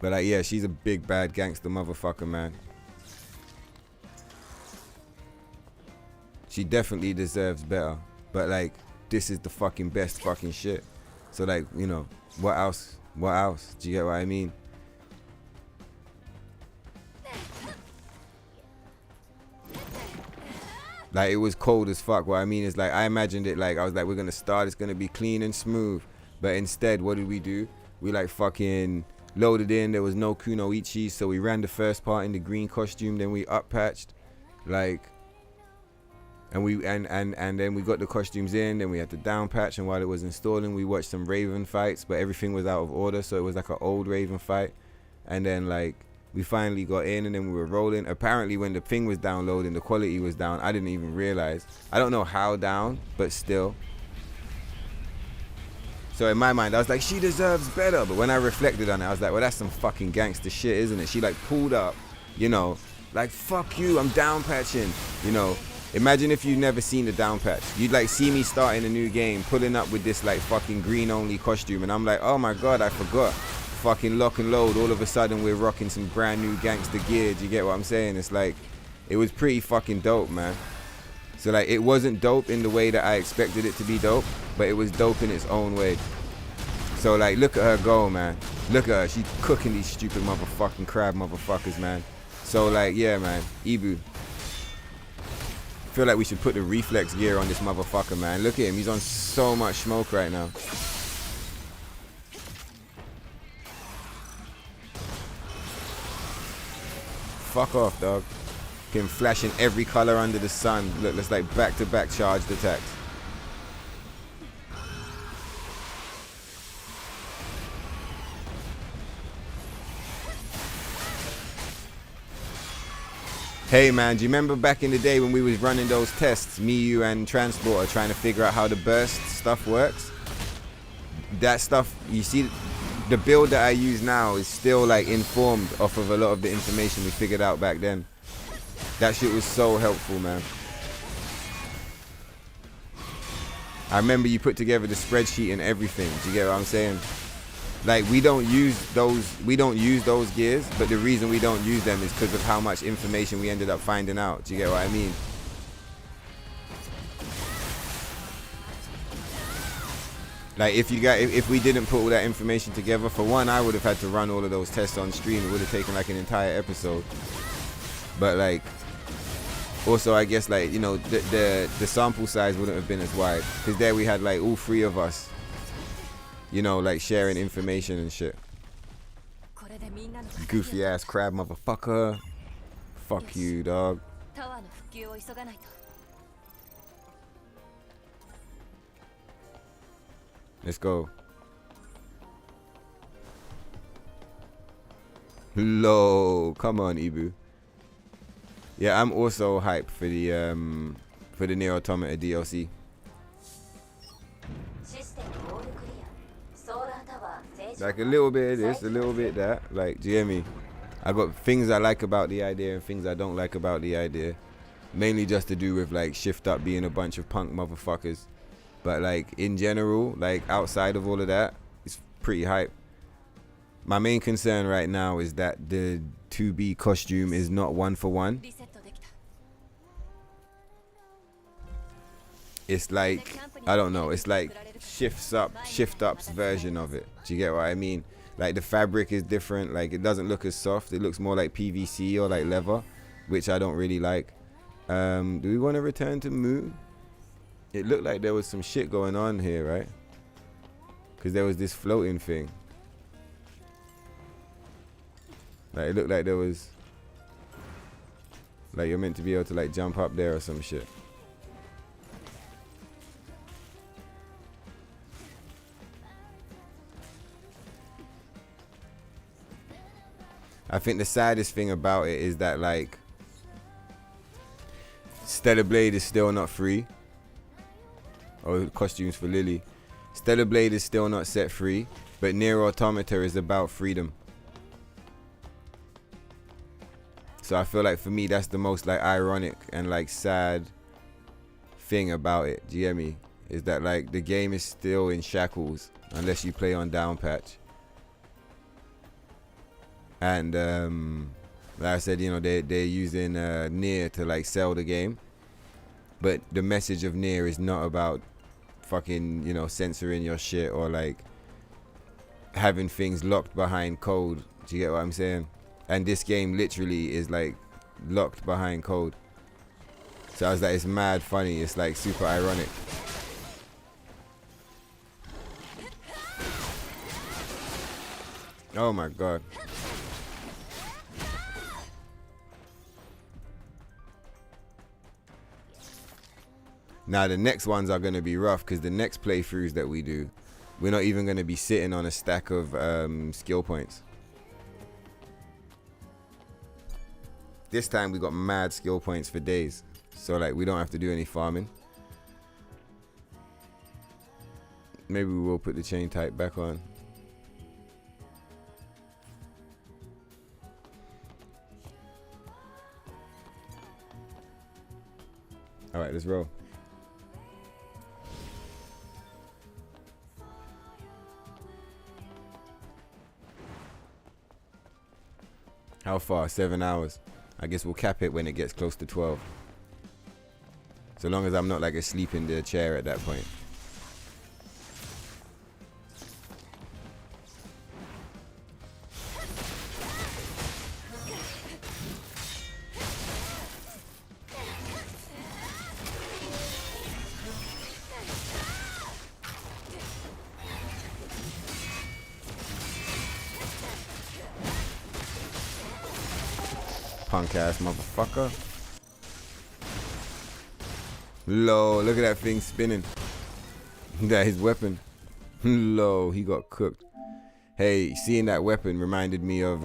But like, yeah, she's a big bad gangster motherfucker, man. She definitely deserves better, but like this is the fucking best fucking shit. So like, you know, what else? What else? Do you get what I mean? Like it was cold as fuck. What I mean is like I imagined it like I was like we're gonna start, it's gonna be clean and smooth, but instead what did we do? We like fucking loaded in. There was no kunoichi, so we ran the first part in the green costume, then we up patched, like. And we and then we got the costumes in, then we had to down patch, and while it was installing we watched some Raven fights, but everything was out of order, so it was like an old Raven fight. And then like we finally got in, and then we were rolling. Apparently when the thing was downloading, the quality was down. I didn't even realize. I don't know how down, but still. So in my mind I was like, she deserves better. But when I reflected on it, I was like, well, that's some fucking gangster shit, isn't it? She like pulled up, you know, like fuck you, I'm down patching, you know. Imagine if you'd never seen the down patch. You'd like see me starting a new game, pulling up with this like fucking green only costume, and I'm like, oh my god, I forgot. Fucking lock and load. All of a sudden we're rocking some brand new gangster gear. Do you get what I'm saying? It's like, it was pretty fucking dope, man. So like, it wasn't dope in the way that I expected it to be dope, but it was dope in its own way. So like, look at her go, man. Look at her. She's cooking these stupid motherfucking crab motherfuckers, man. So like, yeah, man. Ibu. Feel like we should put the reflex gear on this motherfucker, man. Look at him, he's on so much smoke right now. Fuck off, dog. Can flash in every color under the sun. Look, let's like back-to-back charged attacks. Hey man, do you remember back in the day when we was running those tests, me, you, and Transporter, trying to figure out how the burst stuff works? That stuff, you see, the build that I use now is still like informed off of a lot of the information we figured out back then. That shit was so helpful, man. I remember you put together the spreadsheet and everything. Do you get what I'm saying? Like we don't use those gears, but the reason we don't use them is because of how much information we ended up finding out. Do you get what I mean? Like if we didn't put all that information together, for one, I would have had to run all of those tests on stream. It would have taken like an entire episode. But like, also I guess like, you know, the sample size wouldn't have been as wide, because there we had like all three of us, you know, like sharing information and shit. Goofy ass crab motherfucker. Fuck you, dog. Let's go. Low. Come on, Ibu. Yeah, I'm also hyped for the NIER Automata DLC. Like a little bit of this, a little bit that. Like, do you hear me? I got things I like about the idea and things I don't like about the idea. Mainly just to do with like Shift Up being a bunch of punk motherfuckers. But like in general, like outside of all of that, it's pretty hype. My main concern right now is that the 2B costume is not 1-for-1. It's like, I don't know, it's like Shift Up's version of it. Do you get what I mean? Like the fabric is different, like it doesn't look as soft, it looks more like PVC or like leather, which I don't really like. Do we want to return to Moo? It looked like there was some shit going on here, right? Because there was this floating thing. Like, it looked like there was... Like, you're meant to be able to, like, jump up there or some shit. I think the saddest thing about it is that, like, Stellar Blade is still not free. Or costumes for Lily. Stellar Blade is still not set free, but NIER Automata is about freedom. So I feel like for me that's the most like ironic and like sad thing about it. Do you get me? Is that like the game is still in shackles unless you play on down patch. And like I said, you know, they're using NIER to like sell the game. But the message of NIER is not about fucking, you know, censoring your shit or like having things locked behind code. Do you get what I'm saying? And this game literally is like locked behind code. So I was like, it's mad funny. It's like super ironic. Oh my god. Now the next ones are going to be rough because the next playthroughs that we do, we're not even going to be sitting on a stack of skill points. This time we got mad skill points for days. So like we don't have to do any farming. Maybe we will put the chain type back on. Alright, let's roll. How far? 7 hours. I guess we'll cap it when it gets close to 12. So long as I'm not like asleep in the chair at that point. Punk ass motherfucker. Low, look at that thing spinning. That his weapon. Low, he got cooked. Hey, seeing that weapon reminded me of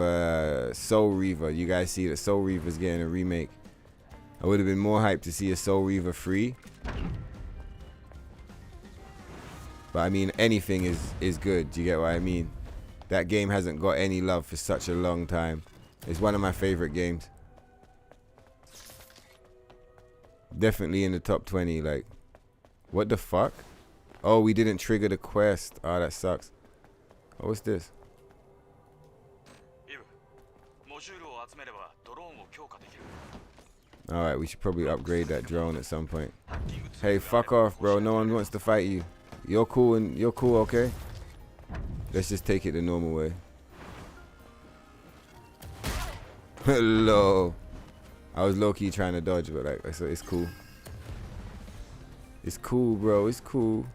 Soul Reaver. You guys see that Soul Reaver's getting a remake. I would have been more hyped to see a Soul Reaver free. But I mean, anything is good. Do you get what I mean? That game hasn't got any love for such a long time. It's one of my favorite games. Definitely in the top 20. Like, what the fuck? Oh, we didn't trigger the quest. Oh, that sucks. Oh, what's this? Alright, we should probably upgrade that drone at some point. Hey, fuck off, bro. No one wants to fight you. You're cool and you're cool, okay? Let's just take it the normal way. Hello. I was low-key trying to dodge, but like, so it's cool. It's cool, bro. It's cool.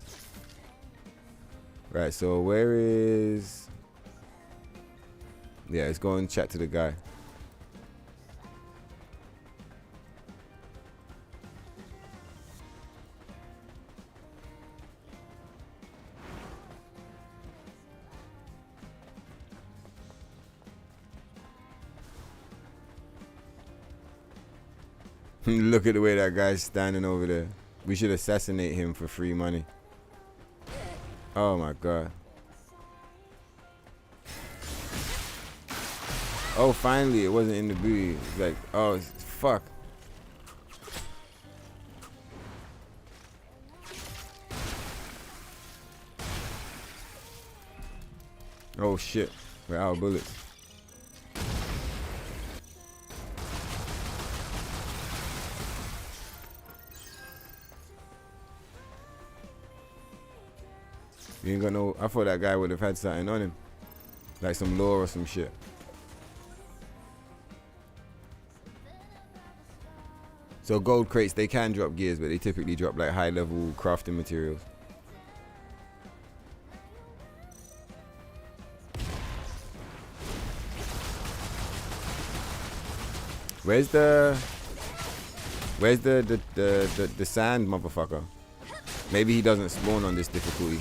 Right, so where is... Yeah, let's go and chat to the guy. Look at the way that guy's standing over there. We should assassinate him for free money. Oh my god. Oh, finally, it wasn't in the booty. Like, oh, fuck. Oh shit, we're out of bullets. You ain't got no... I thought that guy would have had something on him. Like some lore or some shit. So gold crates, they can drop gears, but they typically drop like high level crafting materials. Where's the sand motherfucker? Maybe he doesn't spawn on this difficulty.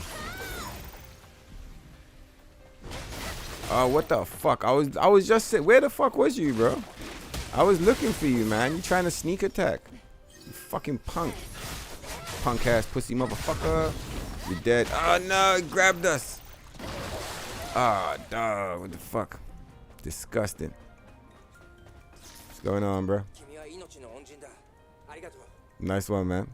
Oh, what the fuck? I was just saying, where the fuck was you, bro? I was looking for you, man. You trying to sneak attack? You fucking punk. Punk ass pussy motherfucker. You're dead. Oh no, it grabbed us. Ah, oh, dog. What the fuck? Disgusting. What's going on, bro? Nice one, man.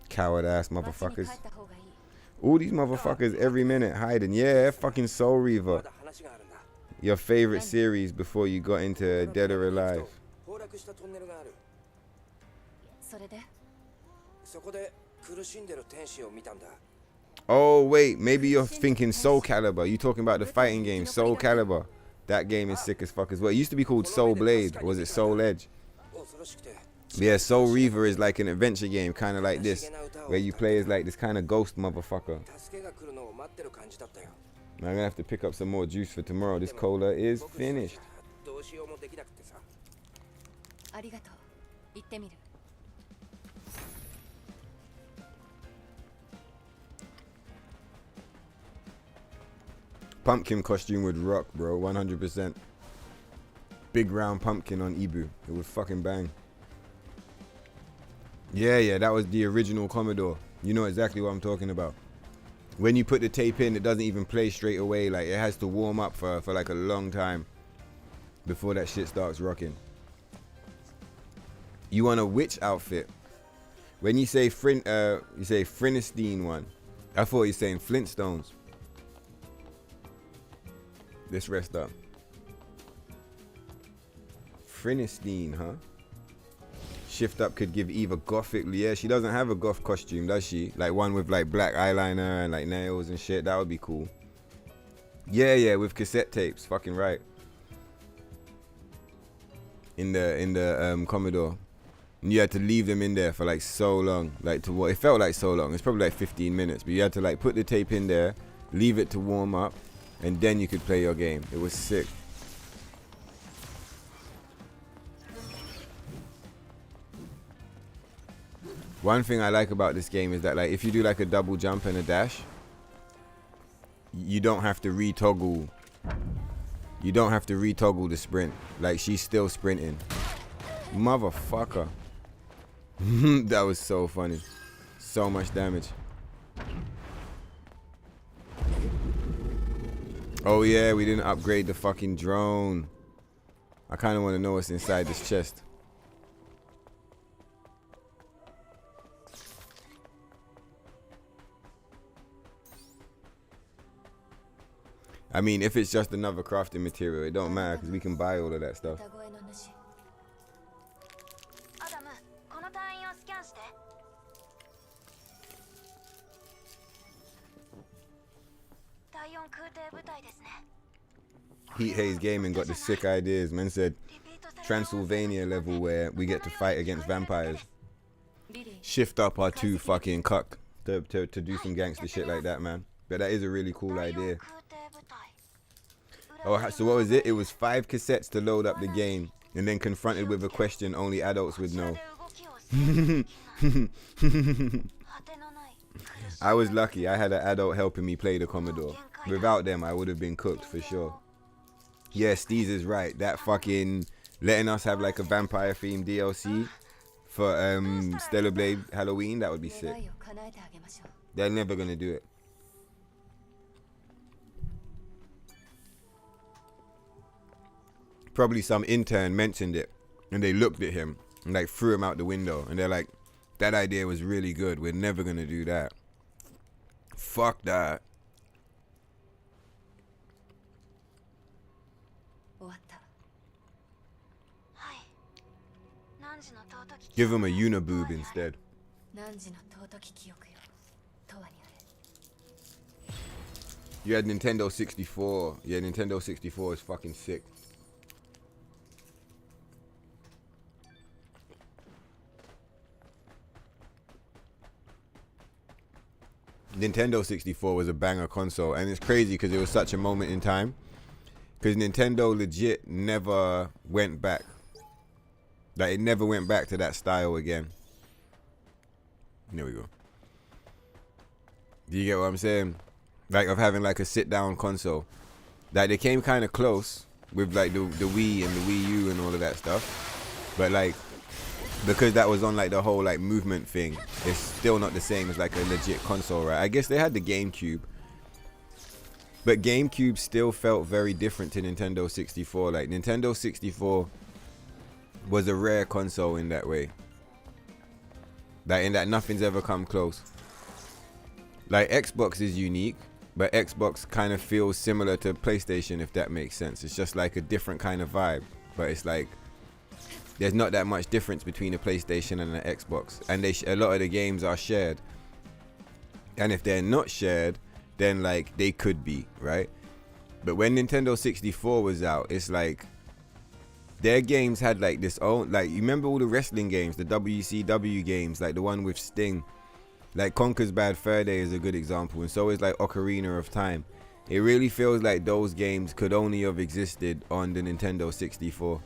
Coward ass motherfuckers. All these motherfuckers every minute hiding. Yeah, fucking Soul Reaver. Your favorite series before you got into Dead or Alive. Oh wait, maybe you're thinking Soul Calibur. You talking about the fighting game Soul Calibur? That game is sick as fuck as well. It used to be called Soul Blade, or was it Soul Edge? Yeah, Soul Reaver is like an adventure game, kind of like this, where you play as like this kind of ghost motherfucker. I'm gonna have to pick up some more juice for tomorrow. This cola is finished. Pumpkin costume would rock, bro. 100%. Big round pumpkin on Ibu. It would fucking bang. Yeah, that was the original Commodore. You know exactly what I'm talking about. When you put the tape in, it doesn't even play straight away. Like, it has to warm up for like a long time before that shit starts rocking. You want a witch outfit? When you say Frinistine one, I thought you were saying Flintstones. Let's rest up. Frinistine, huh? Shift up could give Eve a gothic. Yeah, she doesn't have a goth costume, does she? Like one with like black eyeliner and like nails and shit. That would be cool. Yeah, with cassette tapes. Fucking right. In the Commodore. And you had to leave them in there for like so long. Like to what? It felt like so long. It's probably like 15 minutes. But you had to like put the tape in there, leave it to warm up, and then you could play your game. It was sick. One thing I like about this game is that like if you do like a double jump and a dash, you don't have to retoggle. You don't have to retoggle the sprint. Like she's still sprinting. Motherfucker. That was so funny. So much damage. Oh yeah, we didn't upgrade the fucking drone. I kind of want to know what's inside this chest. I mean, if it's just another crafting material, it don't matter because we can buy all of that stuff. Heat Haze Gaming got the sick ideas. Man said Transylvania level where we get to fight against vampires. Shift up our two fucking cuck to do some gangster shit like that, man. But that is a really cool idea. Oh, so what was it? It was 5 cassettes to load up the game, and then confronted with a question only adults would know. I was lucky. I had an adult helping me play the Commodore. Without them, I would have been cooked for sure. Yeah, Steez is right. That fucking letting us have like a vampire themed DLC for Stellar Blade Halloween, that would be sick. They're never gonna do it. Probably some intern mentioned it and they looked at him and like threw him out the window and they're like, that idea was really good. We're never gonna do that. Fuck that. Give him a uniboob instead. You had Nintendo 64. Yeah, Nintendo 64 is fucking sick. Nintendo 64 was a banger console, and it's crazy because it was such a moment in time. Because Nintendo legit never went back. Like, it never went back to that style again. There we go. Do you get what I'm saying? Like, of having like a sit-down console. Like, they came kind of close with like the Wii and the Wii U and all of that stuff. But like, because that was on like the whole like movement thing, it's still not the same as like a legit console, right? I guess they had the GameCube. But GameCube still felt very different to Nintendo 64. Like, Nintendo 64 was a rare console in that way. Like, in that nothing's ever come close. Like, Xbox is unique, but Xbox kind of feels similar to PlayStation, if that makes sense. It's just like a different kind of vibe. But it's like, there's not that much difference between a PlayStation and an Xbox. And a lot of the games are shared. And if they're not shared, then like they could be, right? But when Nintendo 64 was out, it's like their games had like this own, like, you remember all the wrestling games, the WCW games, like the one with Sting, like Conker's Bad Fur Day is a good example, and so is like Ocarina of Time. It really feels like those games could only have existed on the Nintendo 64.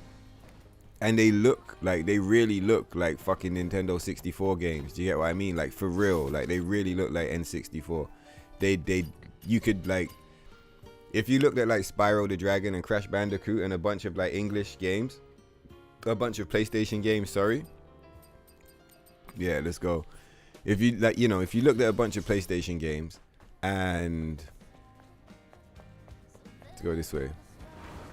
And they really look like fucking Nintendo 64 games. Do you get what I mean? Like, for real, like they really look like N64. You could, like, if you looked at like Spyro the Dragon and Crash Bandicoot and a bunch of like English games, a bunch of PlayStation games, sorry. Yeah, let's go. If you like, you know, if you looked at a bunch of PlayStation games and let's go this way.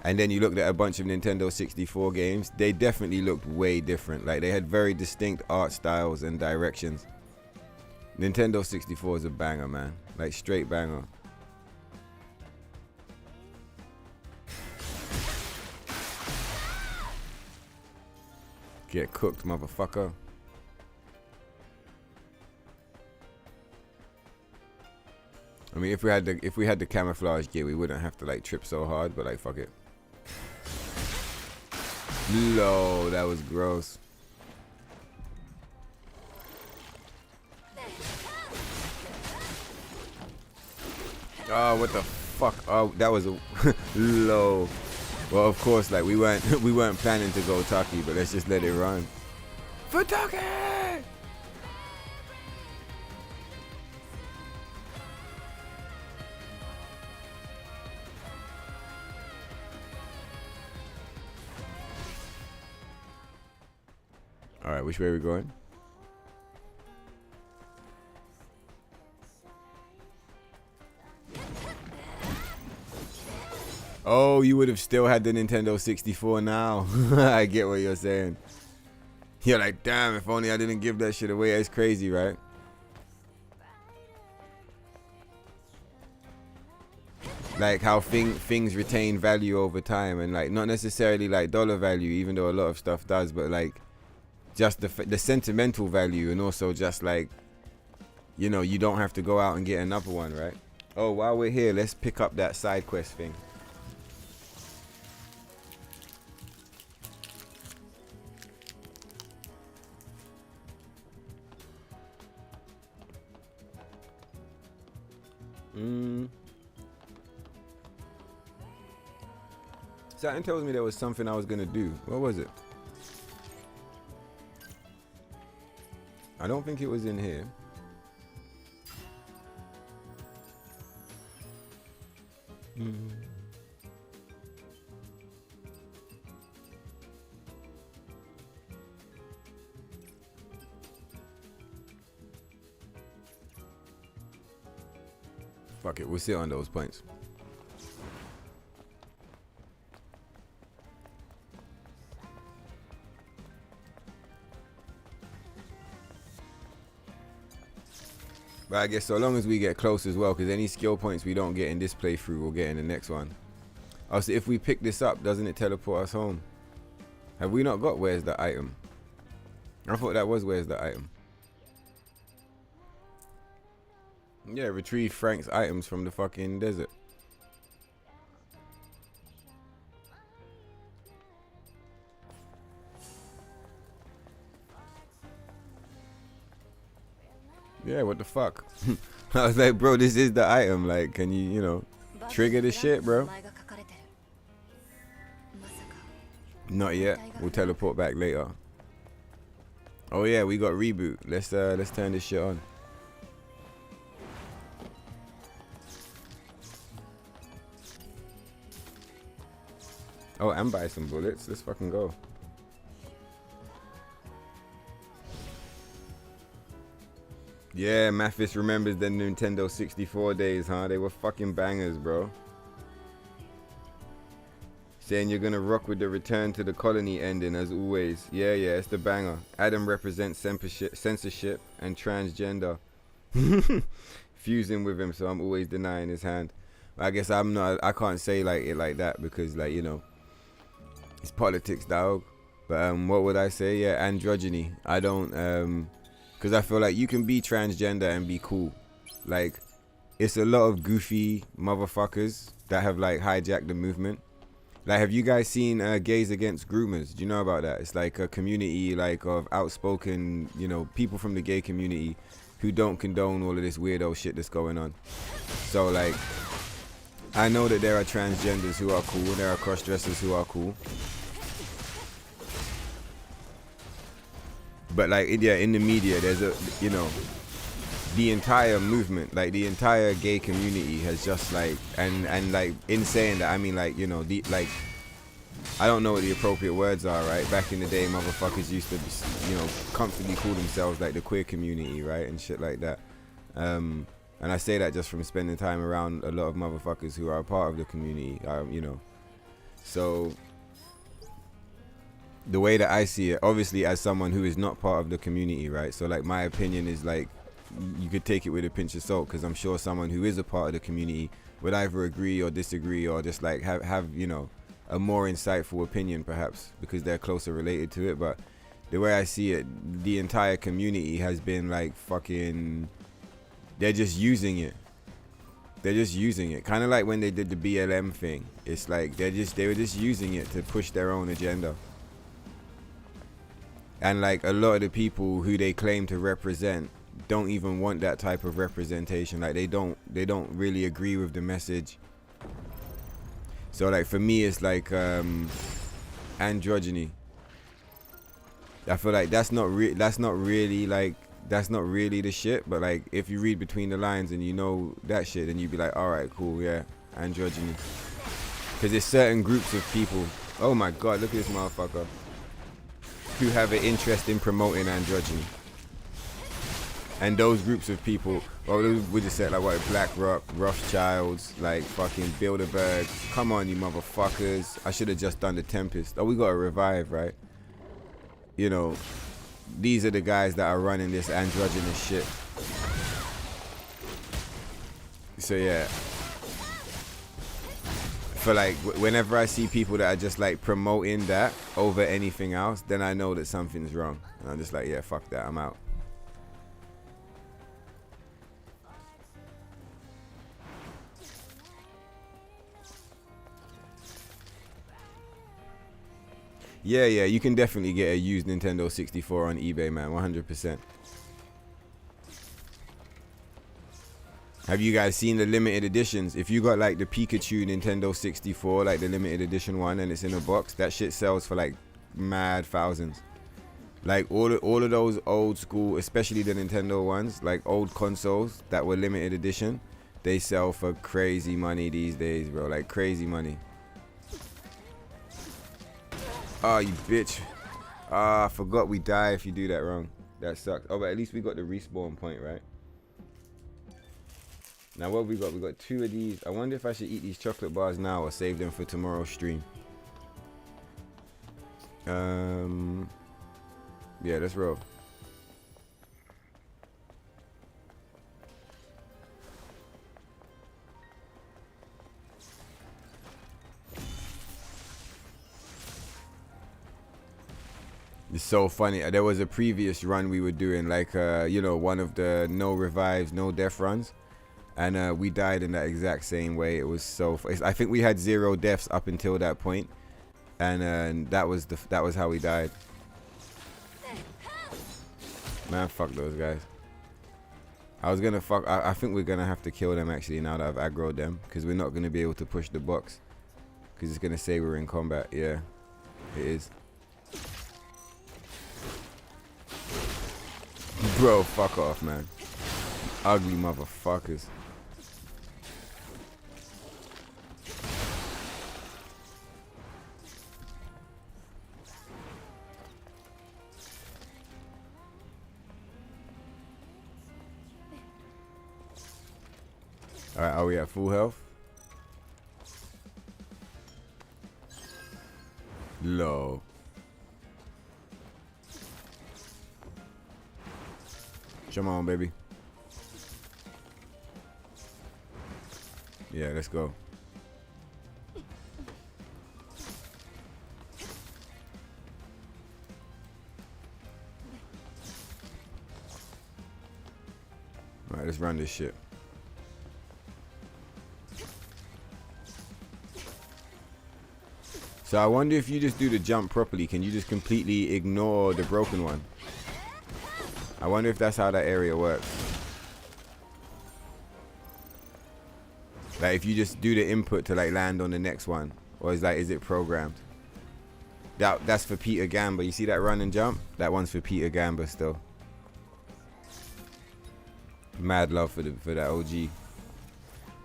And then you looked at a bunch of Nintendo 64 games, they definitely looked way different. Like, they had very distinct art styles and directions. Nintendo 64 is a banger, man. Like, straight banger. Get cooked, motherfucker. I mean, if we had the camouflage gear, we wouldn't have to like trip so hard, but like, fuck it. No, that was gross. Oh, what the fuck? Oh, that was a low. Well, of course, like we weren't planning to go Taki, but let's just let it run. For Taki! All right, which way are we going? Oh, you would have still had the Nintendo 64 now. I get what you're saying. You're like, damn, if only I didn't give that shit away. It's crazy, right? Like how things retain value over time, and like not necessarily like dollar value, even though a lot of stuff does, but like just the sentimental value, and also just like, you know, you don't have to go out and get another one, right? Oh, while we're here, let's pick up that side quest thing. Something tells me there was something I was gonna do. What was it? I don't think it was in here. Fuck it, we'll sit on those points. But I guess so long as we get close as well, because any skill points we don't get in this playthrough, we'll get in the next one. Also, if we pick this up, doesn't it teleport us home? Have we not got where's the item? I thought that was where's the item. Yeah, retrieve Frank's items from the fucking desert. Yeah, what the fuck? I was like, bro, this is the item. Like, can you, you know, trigger the shit, bro? Not yet. We'll teleport back later. Oh yeah, we got reboot. Let's turn this shit on. Oh, and buy some bullets. Let's fucking go. Yeah, Mathis remembers the Nintendo 64 days, huh? They were fucking bangers, bro. Saying you're gonna rock with the return to the colony ending as always. Yeah, it's the banger. Adam represents censorship and transgender. Fusing with him, so I'm always denying his hand. I guess I can't say like it like that because, like, you know, it's politics, dog. But what would I say? Yeah, androgyny. I don't because I feel like you can be transgender and be cool. Like, it's a lot of goofy motherfuckers that have like hijacked the movement. Like, have you guys seen Gays Against Groomers? Do you know about that? It's like a community like of outspoken, you know, people from the gay community who don't condone all of this weirdo shit that's going on. So like, I know that there are transgenders who are cool, there are cross-dressers who are cool. But like, yeah, in the media, there's a, you know, the entire movement, like the entire gay community has just like, and like, in saying that, I mean, like, you know, the, like, I don't know what the appropriate words are, right? Back in the day, motherfuckers used to, you know, comfortably call themselves like the queer community, right? And shit like that. And I say that just from spending time around a lot of motherfuckers who are a part of the community, you know. So the way that I see it, obviously as someone who is not part of the community, right? So like, my opinion is like, you could take it with a pinch of salt, because I'm sure someone who is a part of the community would either agree or disagree, or just like have you know, a more insightful opinion perhaps because they're closer related to it. But the way I see it, the entire community has been like fucking, they're just using it. They're just using it. Kind of like when they did the BLM thing. It's like they were just using it to push their own agenda. And like, a lot of the people who they claim to represent don't even want that type of representation. Like, they don't really agree with the message. So like, for me, it's like androgyny. I feel like that's not really the shit. But like, if you read between the lines and you know that shit, then you'd be like, all right, cool, yeah, androgyny. Because there's certain groups of people. Oh my god, look at this motherfucker. Who have an interest in promoting androgyny. And those groups of people, well, we just said like, what, BlackRock, Rothschilds, like fucking Bilderberg. Come on, you motherfuckers. I should have just done the Tempest. Oh, we got to revive, right? You know, these are the guys that are running this androgynous shit. So yeah. For like, whenever I see people that are just like promoting that over anything else, then I know that something's wrong. And I'm just like, yeah, fuck that, I'm out. Yeah, you can definitely get a used Nintendo 64 on eBay, man, 100%. Have you guys seen the limited editions? If you got like the Pikachu Nintendo 64, like the limited edition one, and it's in a box, that shit sells for like mad thousands. Like all of those old school, especially the Nintendo ones, like old consoles that were limited edition, they sell for crazy money these days, bro. Like crazy money. Oh, you bitch. I forgot we die if you do that wrong. That sucks. Oh, but at least we got the respawn point, right? Now what have we got? We got 2 of these. I wonder if I should eat these chocolate bars now or save them for tomorrow's stream. Yeah, let's roll. It's so funny. There was a previous run we were doing, like you know, one of the no revives, no death runs. And we died in that exact same way. It was so. I think we had 0 deaths up until that point, and that was how we died. Man, fuck those guys. I think we're gonna have to kill them actually now that I've aggroed them, because we're not gonna be able to push the box, because it's gonna say we're in combat. Yeah. It is. Bro, fuck off, man. Ugly motherfuckers. Alright, are we at full health? Low. Come on, baby. Yeah, let's go. Alright, let's run this shit. So I wonder if you just do the jump properly, can you just completely ignore the broken one? I wonder if that's how that area works. Like if you just do the input to like land on the next one, or is it programmed? That's for Peter Gamba. You see that run and jump? That one's for Peter Gamba still. Mad love for that OG.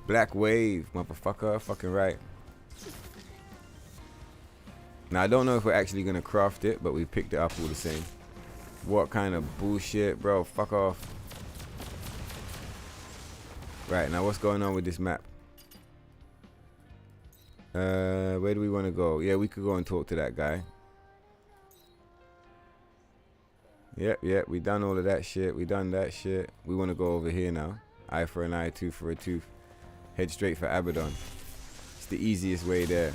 Black Wave, motherfucker, fucking right. Now I don't know if we're actually gonna craft it, but we picked it up all the same. What kind of bullshit, bro? Fuck off. Right, now what's going on with this map? Where do we want to go? Yeah, we could go and talk to that guy. Yep, we done all of that shit. We done that shit. We want to go over here now. Eye for an eye, tooth for a tooth. Head straight for Abaddon. It's the easiest way there.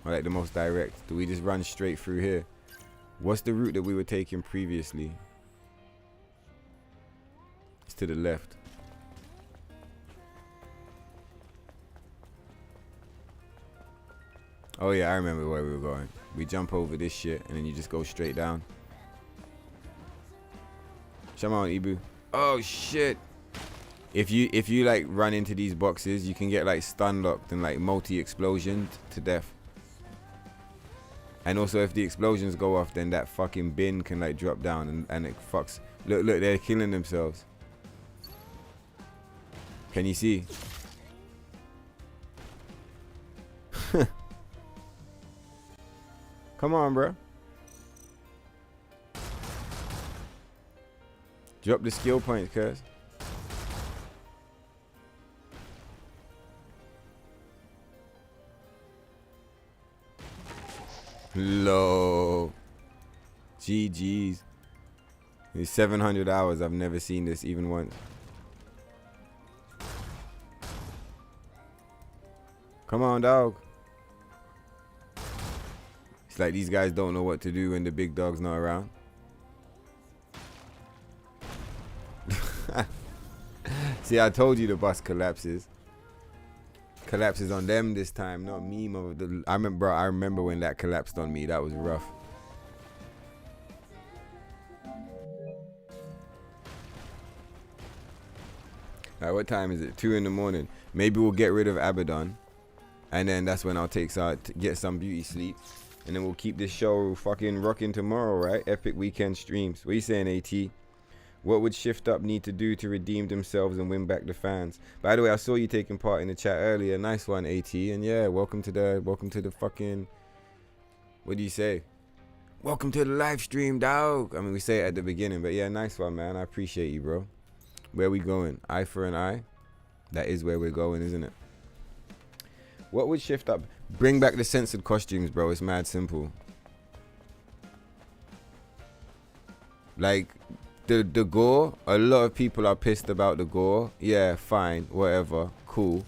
Or like the most direct. Do we just run straight through here? What's the route that we were taking previously? It's to the left. Oh yeah, I remember where we were going. We jump over this shit and then you just go straight down. Come on, Ibu. Oh shit. If you like run into these boxes, you can get like stun locked and like multi-explosioned to death. And also if the explosions go off, then that fucking bin can like drop down and it fucks. Look, they're killing themselves. Can you see? Come on, bro. Drop the skill points, cuz. Low. GG's. It's 700 hours. I've never seen this even once. Come on, dog. It's like these guys don't know what to do when the big dog's not around. See, I told you the bus collapses. Collapses on them this time, not me, mother. I remember when that collapsed on me. That was rough. Alright, what time is it? 2 in the morning. Maybe we'll get rid of Abaddon, and then that's when I'll get some beauty sleep, and then we'll keep this show fucking rocking tomorrow, right? Epic weekend streams. What are you saying, AT? What would Shift Up need to do to redeem themselves and win back the fans? By the way, I saw you taking part in the chat earlier. Nice one, AT. And yeah, welcome to the fucking, what do you say? Welcome to the live stream, dog. I mean, we say it at the beginning, but yeah, nice one, man. I appreciate you, bro. Where we going? Eye for an eye? That is where we're going, isn't it? What would Shift Up? Bring back the censored costumes, bro. It's mad simple. Like, the gore, a lot of people are pissed about the gore. Yeah, fine, whatever, cool.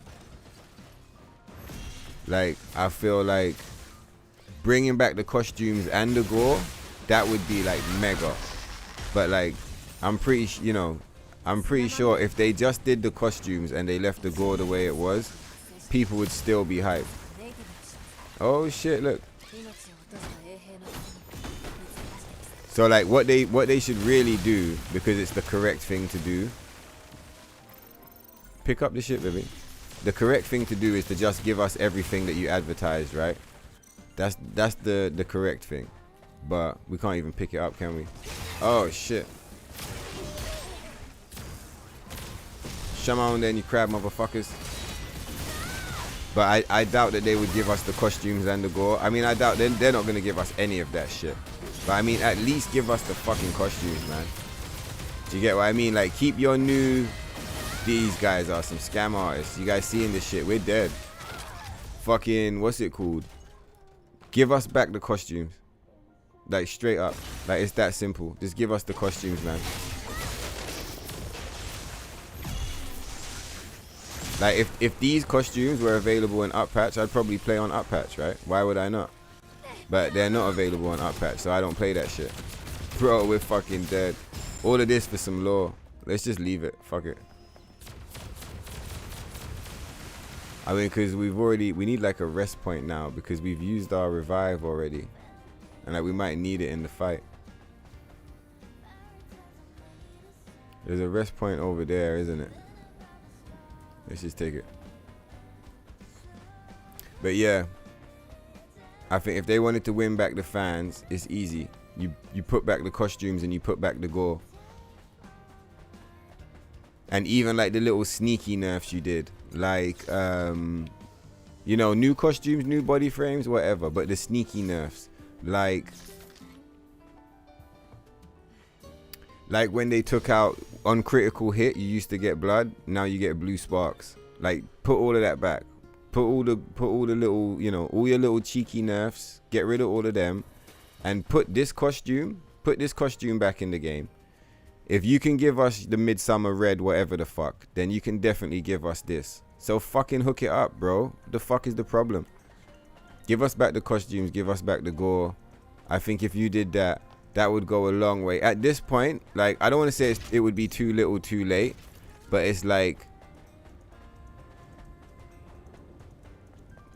Like, I feel like bringing back the costumes and the gore, that would be like mega. But like, I'm pretty sure if they just did the costumes and they left the gore the way it was, people would still be hyped. Oh shit, look. So like what they should really do, because it's the correct thing to do. Pick up the shit, baby. The correct thing to do is to just give us everything that you advertised, right? That's the correct thing. But we can't even pick it up, can we? Oh shit. Come on then, you crab motherfuckers. But I doubt that they would give us the costumes and the gore. I mean, I doubt they're not going to give us any of that shit. But I mean, at least give us the fucking costumes, man. Do you get what I mean? Like, keep your new... These guys are some scam artists. You guys seeing this shit? We're dead. Fucking, what's it called? Give us back the costumes. Like, straight up. Like, it's that simple. Just give us the costumes, man. Like, if these costumes were available in Up Patch, I'd probably play on Up Patch, right? Why would I not? But they're not available on Up Patch, so I don't play that shit. Bro, we're fucking dead. All of this for some lore. Let's just leave it. Fuck it. I mean, because we need like a rest point now, because we've used our revive already. And like, we might need it in the fight. There's a rest point over there, isn't it? Let's just take it. But yeah, I think if they wanted to win back the fans, it's easy. You put back the costumes and you put back the gore. And even like the little sneaky nerfs you did, like you know, new costumes, new body frames, whatever, but the sneaky nerfs, like when they took out on critical hit, you used to get blood, now you get blue sparks. Like, put all of that back. Put all the little, you know, all your little cheeky nerfs, get rid of all of them, and put this costume back in the game. If you can give us the Midsummer Red, whatever the fuck, then you can definitely give us this. So fucking hook it up, bro. What the fuck is the problem? Give us back the costumes, give us back the gore. I think if you did that, that would go a long way. At this point, like, I don't want to say it would be too little too late, but it's like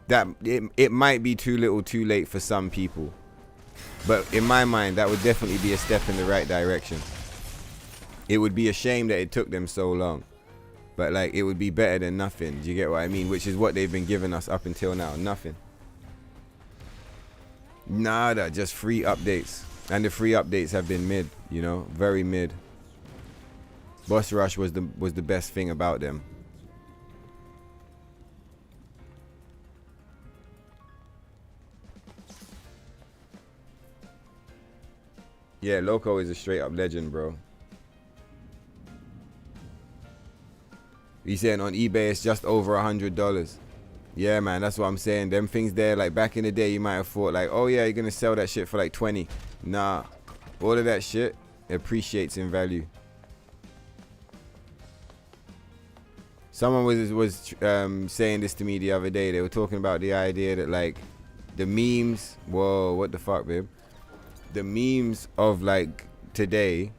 that it might be too little too late for some people. But in my mind, that would definitely be a step in the right direction. It would be a shame that it took them so long. But like, it would be better than nothing. Do you get what I mean? Which is what they've been giving us up until now. Nothing. Nada, just free updates. And the free updates have been mid, you know, very mid. Boss Rush was the best thing about them. Yeah, Loco is a straight up legend, bro. He's saying on eBay it's just over $100. Yeah, man, that's what I'm saying. Them things there, like back in the day, you might have thought like, oh yeah, you're gonna sell that shit for like 20. Nah, all of that shit appreciates in value. Someone was saying this to me the other day. They were talking about the idea that like the memes. Whoa, what the fuck, babe? The memes of like today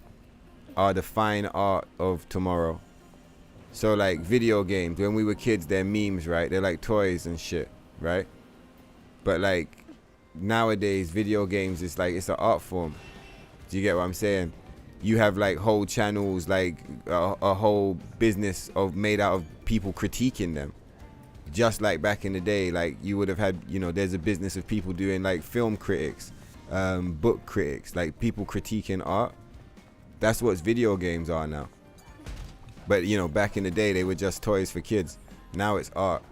are the fine art of tomorrow. So like video games, when we were kids, they're memes, right? They're like toys and shit, right? But like nowadays, video games is like, it's an art form. Do you get what I'm saying? You have like whole channels, like a whole business made out of people critiquing them. Just like back in the day, like you would have had, you know, there's a business of people doing like film critics, book critics, like people critiquing art. That's what video games are now. But you know, back in the day, they were just toys for kids. Now it's art.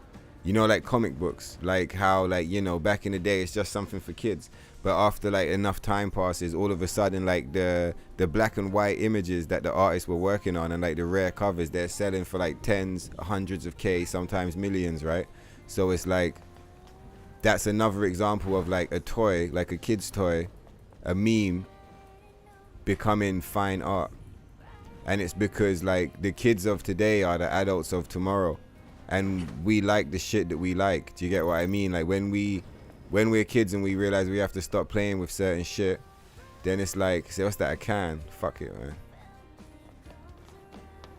You know, like comic books, like how, like, you know, back in the day, it's just something for kids. But after like enough time passes, all of a sudden, like the black and white images that the artists were working on and like the rare covers, they're selling for like tens, hundreds of K, sometimes millions, right? So it's like, that's another example of like a toy, like a kid's toy, a meme becoming fine art. And it's because like the kids of today are the adults of tomorrow. And we like the shit that we like. Do you get what I mean? Like when we're kids and we realize we have to stop playing with certain shit, then it's like, say, what's that? I can. Fuck it, man.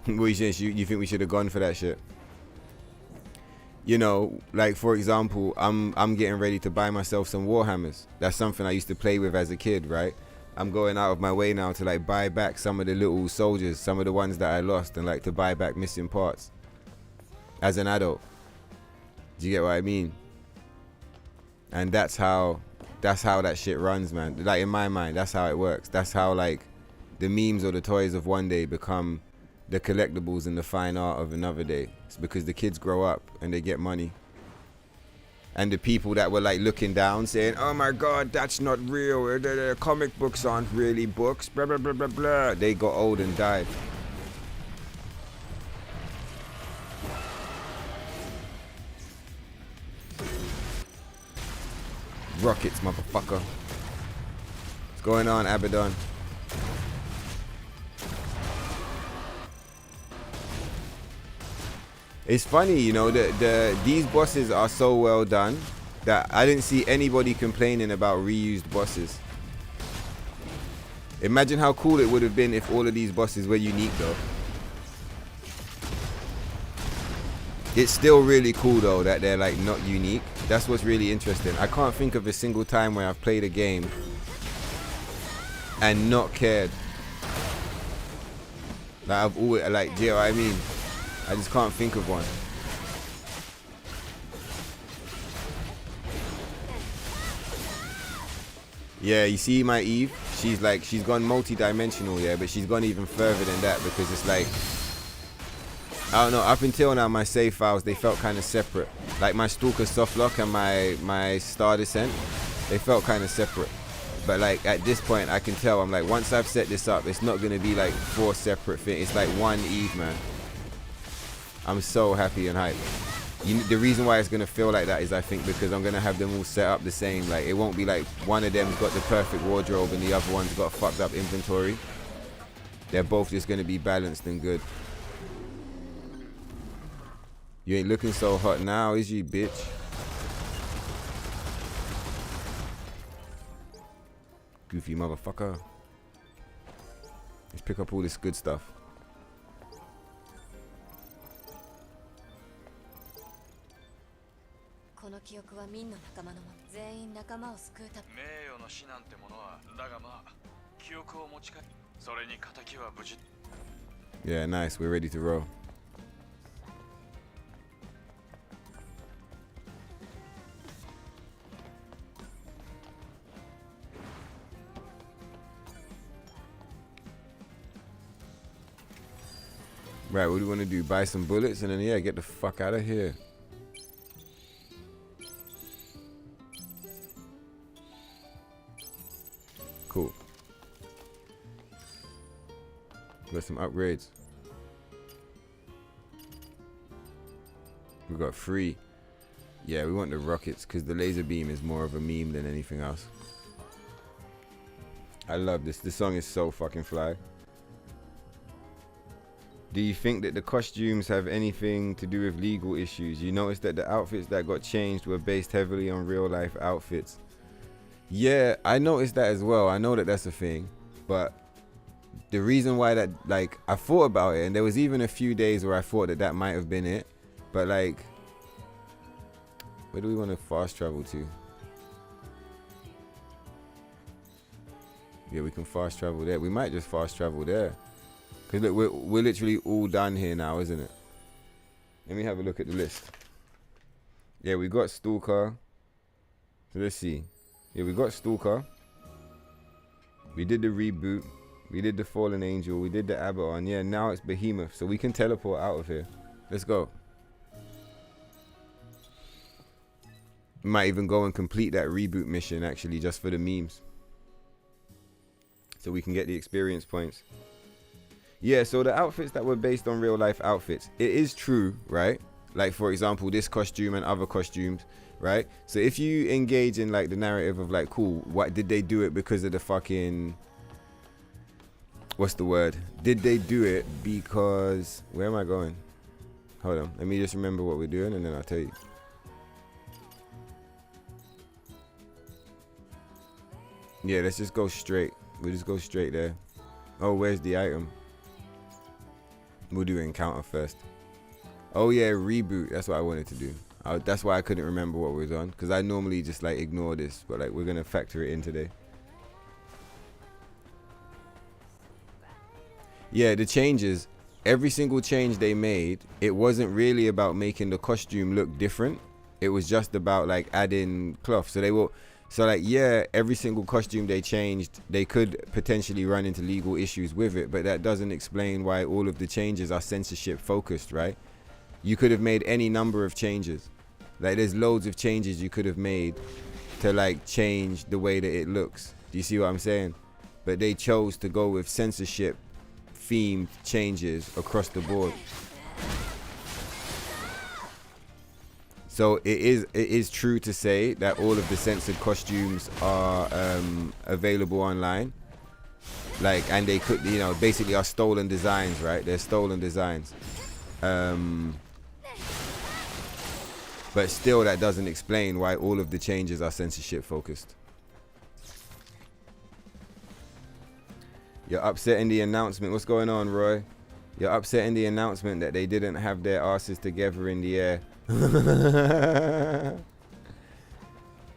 You think we should have gone for that shit? You know, like for example, I'm getting ready to buy myself some Warhammers. That's something I used to play with as a kid, right? I'm going out of my way now to like buy back some of the little soldiers, some of the ones that I lost, and like to buy back missing parts as an adult. Do you get what I mean? And that's how that shit runs, man. Like, in my mind, that's how it works. That's how, like, the memes or the toys of one day become the collectibles and the fine art of another day. It's because the kids grow up and they get money. And the people that were, like, looking down saying, oh my god, that's not real, the comic books aren't really books, blah blah blah blah blah, they got old and died. Rockets, motherfucker. What's going on, Abaddon? It's funny, you know, these bosses are so well done that I didn't see anybody complaining about reused bosses. Imagine how cool it would have been if all of these bosses were unique, though. It's still really cool, though, that they're, like, not unique. That's what's really interesting. I can't think of a single time where I've played a game and not cared. Like, I've always, like, do you know what I mean? I just can't think of one. Yeah, you see my Eve? She's gone multi-dimensional, yeah, but she's gone even further than that because it's like, I don't know, up until now my save files, they felt kind of separate. Like my Stalker softlock and my Star Descent, they felt kind of separate. But like at this point I can tell, I'm like, once I've set this up, it's not going to be like 4 separate things. It's like one Eve, man. I'm so happy and hyped. The reason why it's going to feel like that is I think because I'm going to have them all set up the same. Like it won't be like one of them's got the perfect wardrobe and the other one's got fucked up inventory. They're both just going to be balanced and good. You ain't looking so hot now, is you, bitch? Goofy motherfucker. Let's pick up all this good stuff. Yeah, nice. We're ready to roll. Right, what do you want to do? Buy some bullets and then, yeah, get the fuck out of here. Cool. Got some upgrades. We got 3. Yeah, we want the rockets because the laser beam is more of a meme than anything else. I love this. This song is so fucking fly. Do you think that the costumes have anything to do with legal issues? You noticed that the outfits that got changed were based heavily on real life outfits. Yeah, I noticed that as well. I know that that's a thing. But the reason why that, like, I thought about it, and there was even a few days where I thought that that might have been it. But, like, where do we want to fast travel to? Yeah, we can fast travel there. We might just fast travel there. Because look, we're literally all done here now, isn't it? Let me have a look at the list. Yeah, we got Stalker. So let's see. Yeah, we got Stalker. We did the reboot. We did the Fallen Angel. We did the Abaddon. Yeah, now it's Behemoth. So we can teleport out of here. Let's go. We might even go and complete that reboot mission actually just for the memes. So we can get the experience points. Yeah, so the outfits that were based on real life outfits, it is true, right? Like, for example, this costume and other costumes, right? So if you engage in, like, the narrative of, like, cool, what did they do it because of the fucking, what's the word? Did they do it because, where am I going? Hold on, let me just remember what we're doing and then I'll tell you. Yeah, let's just go straight. We'll just go straight there. Oh, where's the item? We'll do encounter first. Oh yeah, reboot. That's what I wanted to do. That's why I couldn't remember what we was on. Because I normally just like ignore this. But like we're going to factor it in today. Yeah, the changes. Every single change they made, it wasn't really about making the costume look different. it was just about like adding cloth. So they will, so like, yeah, every single costume they changed, they could potentially run into legal issues with it, but that doesn't explain why all of the changes are censorship focused, right? You could have made any number of changes. Like there's loads of changes you could have made to like change the way that it looks. Do you see what I'm saying? But they chose to go with censorship themed changes across the board. So it is true to say that all of the censored costumes are available online. Like, and they could, you know, basically are stolen designs, right? They're stolen designs. But still, that doesn't explain why all of the changes are censorship focused. You're upsetting the announcement. What's going on, Roy? You're upsetting the announcement that they didn't have their asses together in the air.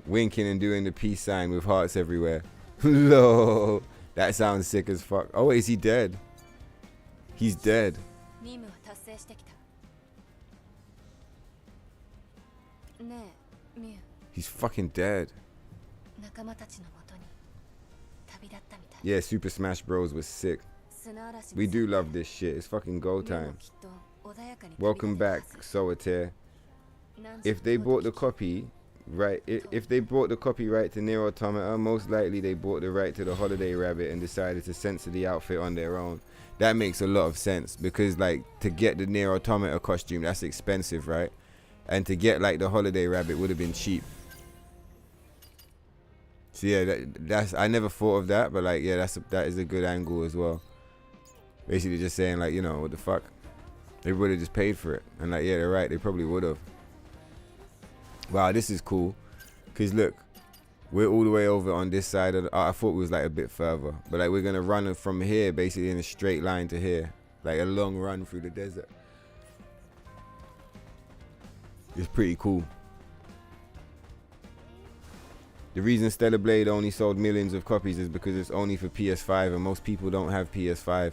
Winking and doing the peace sign with hearts everywhere. Lol. That sounds sick as fuck. Oh, wait, is he dead? He's dead. He's fucking dead. Yeah, Super Smash Bros was sick. We do love this shit. It's fucking go time. Welcome back, Solitaire. If they bought the copy, right? If they bought the copyright to NIER Automata, most likely they bought the right to the Holiday Rabbit and decided to censor the outfit on their own. That makes a lot of sense because, like, to get the NIER Automata costume, that's expensive, right? And to get like the Holiday Rabbit would have been cheap. So yeah, that's I never thought of that, but like, yeah, that is a good angle as well. Basically, just saying like, you know, what the fuck? They would have just paid for it, and like, yeah, they're right. They probably would have. Wow, this is cool, cause look, we're all the way over on this side of the, I thought we was like a bit further, but like we're gonna run from here basically in a straight line to here, like a long run through the desert. It's pretty cool. The reason Stellar Blade only sold millions of copies is because it's only for PS5 and most people don't have PS5.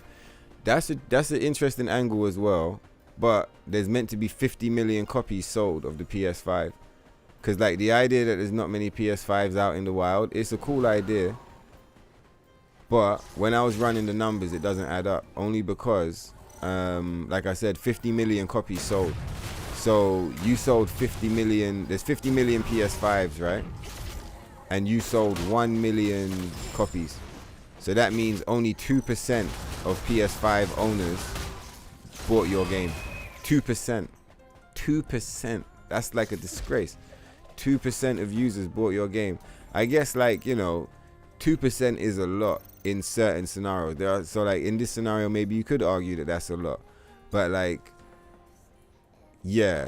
That's an interesting angle as well, but there's meant to be 50 million copies sold of the PS5. Because like the idea that there's not many PS5s out in the wild, it's a cool idea. But when I was running the numbers, it doesn't add up. Only because, like I said, 50 million copies sold. So you sold 50 million, there's 50 million PS5s, right? And you sold 1 million copies. So that means only 2% of PS5 owners bought your game. 2%. 2%. That's like a disgrace. 2% of users bought your game. I guess, like, you know, 2% is a lot in certain scenarios. So like in this scenario, maybe you could argue that that's a lot. But like, yeah,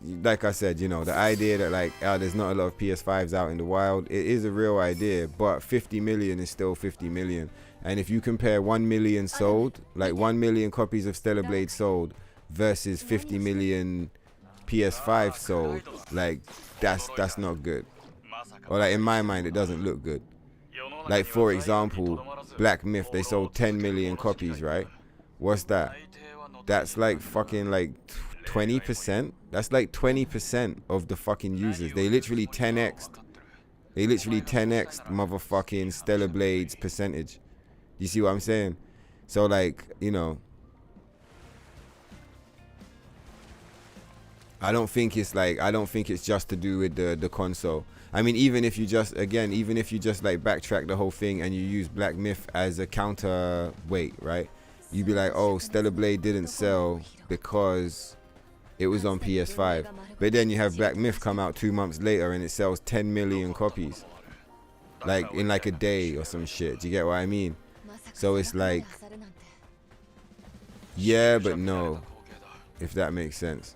like I said, you know, the idea that like there's not a lot of PS5s out in the wild, it is a real idea, but 50 million is still 50 million. And if you compare 1 million sold, like 1 million copies of Stellar Blade sold versus 50 million PS5 sold, like that's not good. Or like in my mind, it doesn't look good. Like for example, Black Myth, they sold 10 million copies, right? What's that? That's like fucking like 20%. That's like 20% of the fucking users. They literally 10x'd. They literally 10x'd motherfucking Stellar Blade's percentage. You see what I'm saying? So like, you know, I don't think it's just to do with the console. I mean, even if you just like backtrack the whole thing and you use Black Myth as a counterweight, right? You'd be like, oh, Stellar Blade didn't sell because it was on PS5. But then you have Black Myth come out 2 months later and it sells 10 million copies. Like in like a day or some shit. Do you get what I mean? So it's like, yeah, but no, if that makes sense.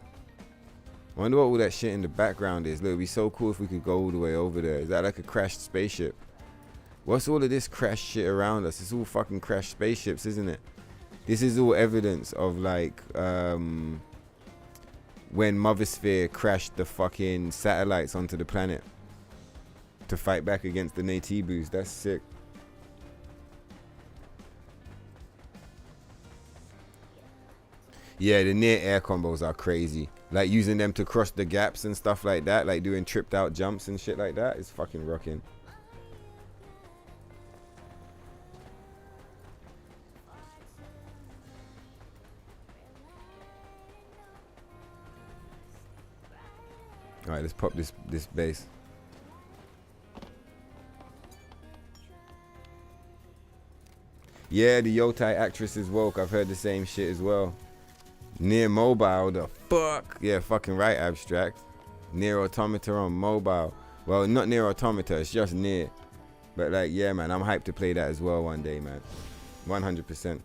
I wonder what all that shit in the background is. Look, it'd be so cool if we could go all the way over there. Is that like a crashed spaceship? What's all of this crashed shit around us? It's all fucking crashed spaceships, isn't it? This is all evidence of like when Mothersphere crashed the fucking satellites onto the planet to fight back against the Natiibus. That's sick. Yeah, the near air combos are crazy. Like using them to cross the gaps and stuff like that, like doing tripped out jumps and shit like that, is fucking rocking. All right, let's pop this bass. Yeah, the Yotai actress is woke. I've heard the same shit as well. Near mobile, the fuck? Yeah, fucking right, Abstract. Near Automata on mobile. Well, not Near Automata, it's just Near. But like, yeah, man, I'm hyped to play that as well one day, man. 100%.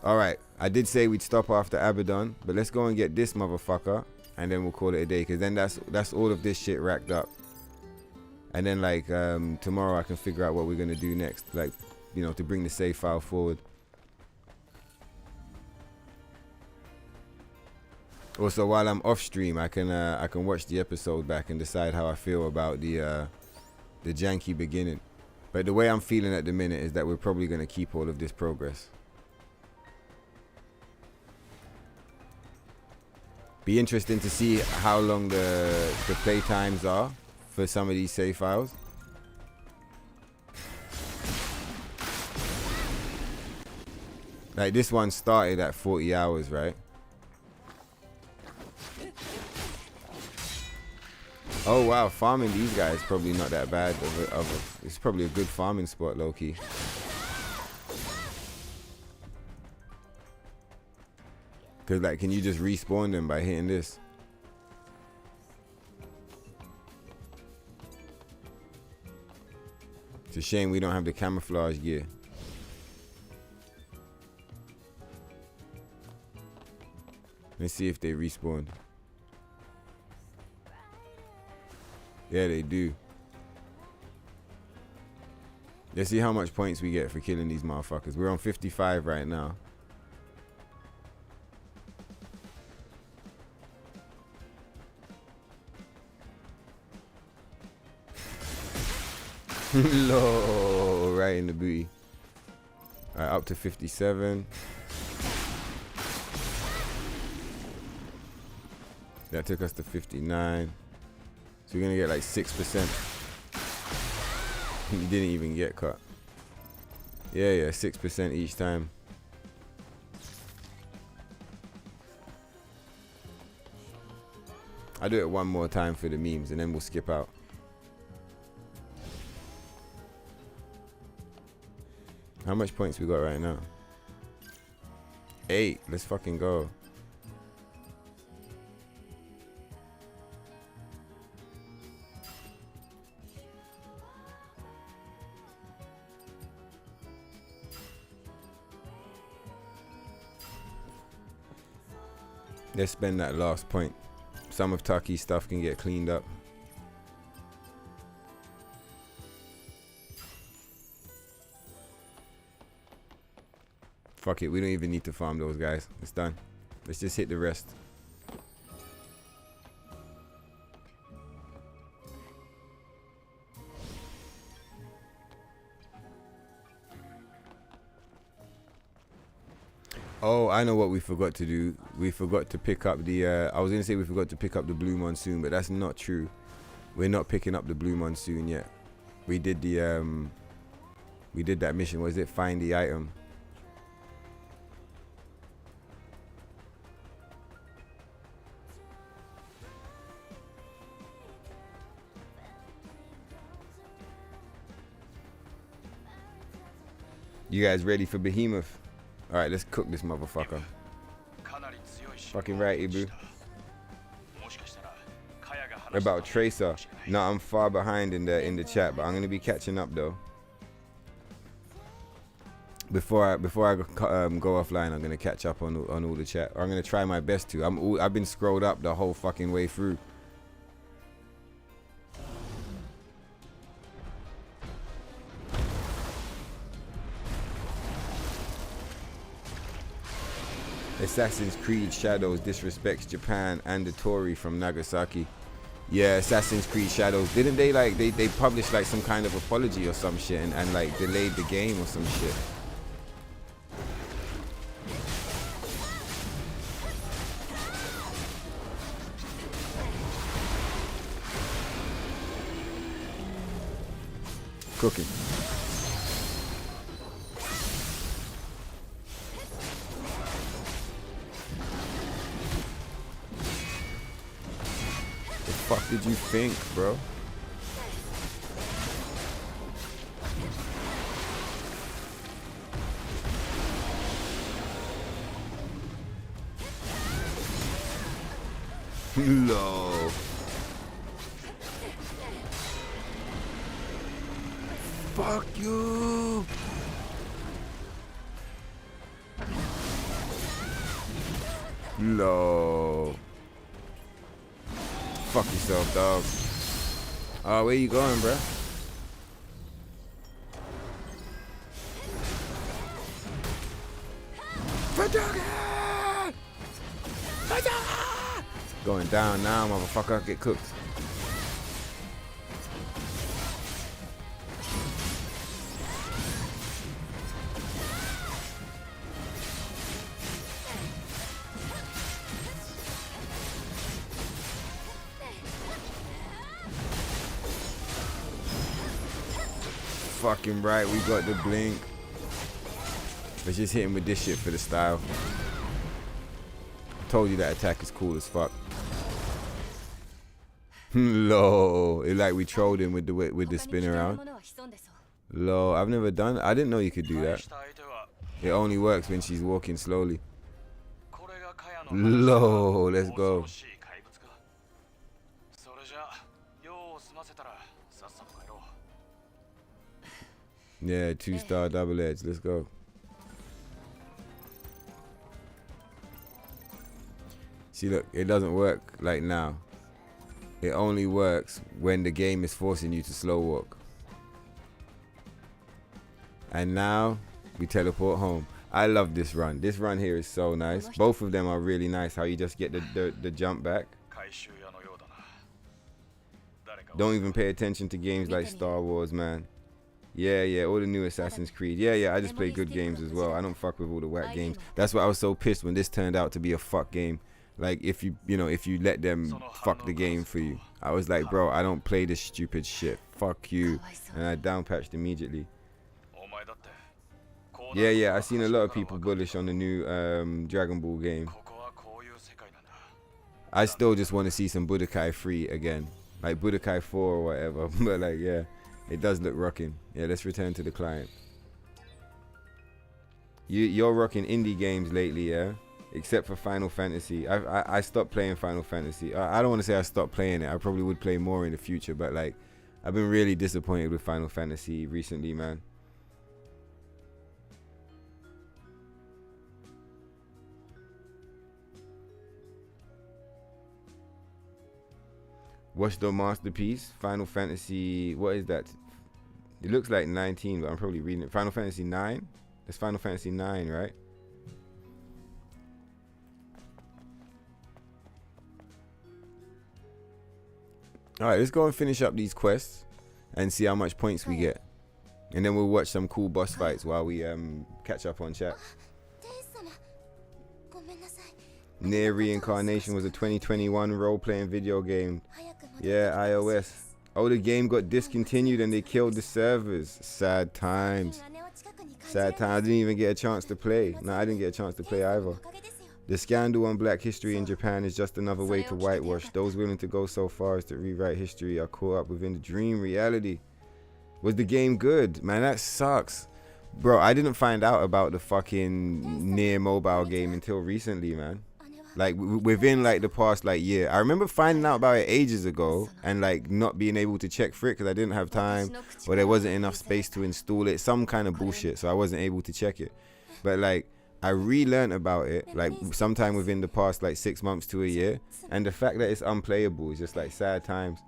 All right, I did say we'd stop after Abaddon, but let's go and get this motherfucker, and then we'll call it a day, because then that's all of this shit racked up. And then like tomorrow I can figure out what we're gonna do next, like, you know, to bring the save file forward. Also, while I'm off stream, I can watch the episode back and decide how I feel about the janky beginning. But the way I'm feeling at the minute is that we're probably gonna keep all of this progress. Be interesting to see how long the play times are for some of these save files. Like this one started at 40 hours, right? Oh wow, farming these guys probably not that bad. It's probably a good farming spot, low-key. Cause like, can you just respawn them by hitting this? It's a shame we don't have the camouflage gear. Let's see if they respawn. Yeah, they do. Let's see how much points we get for killing these motherfuckers. We're on 55 right now. Low, right in the booty. Alright, up to 57. That took us to 59. So we're gonna get like 6%. You didn't even get cut. Yeah, 6% each time. I'll do it one more time for the memes and then we'll skip out. How much points we got right now? 8. Let's fucking go. Let's spend that last point. Some of Taki's stuff can get cleaned up. Fuck it, we don't even need to farm those guys. It's done. Let's just hit the rest. Oh, I know what we forgot to do. We forgot to pick up the I was gonna say we forgot to pick up the Blue Monsoon, but that's not true. We're not picking up the Blue Monsoon yet. We did the we did that mission. Was it find the item? You guys ready for Behemoth? Alright, let's cook this motherfucker. Fucking right, Ibu. About Tracer. No, I'm far behind in the chat, but I'm gonna be catching up though. Before I go offline, I'm gonna catch up on all the chat. Or I'm gonna try my best to. I've been scrolled up the whole fucking way through. Assassin's Creed Shadows disrespects Japan and the Tory from Nagasaki. Yeah, Assassin's Creed Shadows. Didn't they like they published like some kind of apology or some shit and like delayed the game or some shit? Cooking. The fuck did you think, bro? No. Fuck you. No. Fuck yourself, dog. Oh, where you going, bruh? Going down now, motherfucker. Get cooked. Fucking right, we got the blink. Let's just hit him with this shit for the style. Told you that attack is cool as fuck. Lol, it like we trolled him with the spin around. Lol, I've never done. I didn't know you could do that. It only works when she's walking slowly. Lol, let's go. Yeah, 2-star double edge. Let's go. See, look, it doesn't work like now. It only works when the game is forcing you to slow walk. And now we teleport home. I love this run. This run here is so nice. Both of them are really nice. How you just get the jump back. Don't even pay attention to games like Star Wars, man. Yeah, all the new Assassin's Creed. Yeah, I just play good games as well. I don't fuck with all the whack games. That's why I was so pissed when this turned out to be a fuck game. Like, if you let them fuck the game for you. I was like, bro, I don't play this stupid shit. Fuck you. And I downpatched immediately. Yeah, I seen a lot of people bullish on the new Dragon Ball game. I still just want to see some Budokai 3 again. Like Budokai 4 or whatever. But like, yeah. It does look rocking. Yeah, let's return to the client. You're rocking indie games lately, yeah? Except for Final Fantasy. I stopped playing Final Fantasy. I don't want to say I stopped playing it. I probably would play more in the future, but like, I've been really disappointed with Final Fantasy recently, man. Watch the masterpiece, Final Fantasy. What is that? It looks like 19, but I'm probably reading it. Final Fantasy 9. That's Final Fantasy 9, right? All right, let's go and finish up these quests and see how much points we get, and then we'll watch some cool boss fights while we catch up on chat. NIER Reincarnation was a 2021 role-playing video game. Yeah, iOS. Oh, the game got discontinued and they killed the servers. Sad times. Sad times. I didn't even get a chance to play. No, I didn't get a chance to play either. The scandal on black history in Japan is just another way to whitewash. Those willing to go so far as to rewrite history are caught up within the dream reality. Was the game good? Man, that sucks. Bro, I didn't find out about the fucking NIER mobile game until recently, man. Like within like the past like year. I remember finding out about it ages ago and like not being able to check for it because I didn't have time or there wasn't enough space to install it. Some kind of bullshit, so I wasn't able to check it. But like I relearned about it like sometime within the past like 6 months to a year, and the fact that it's unplayable is just like sad times.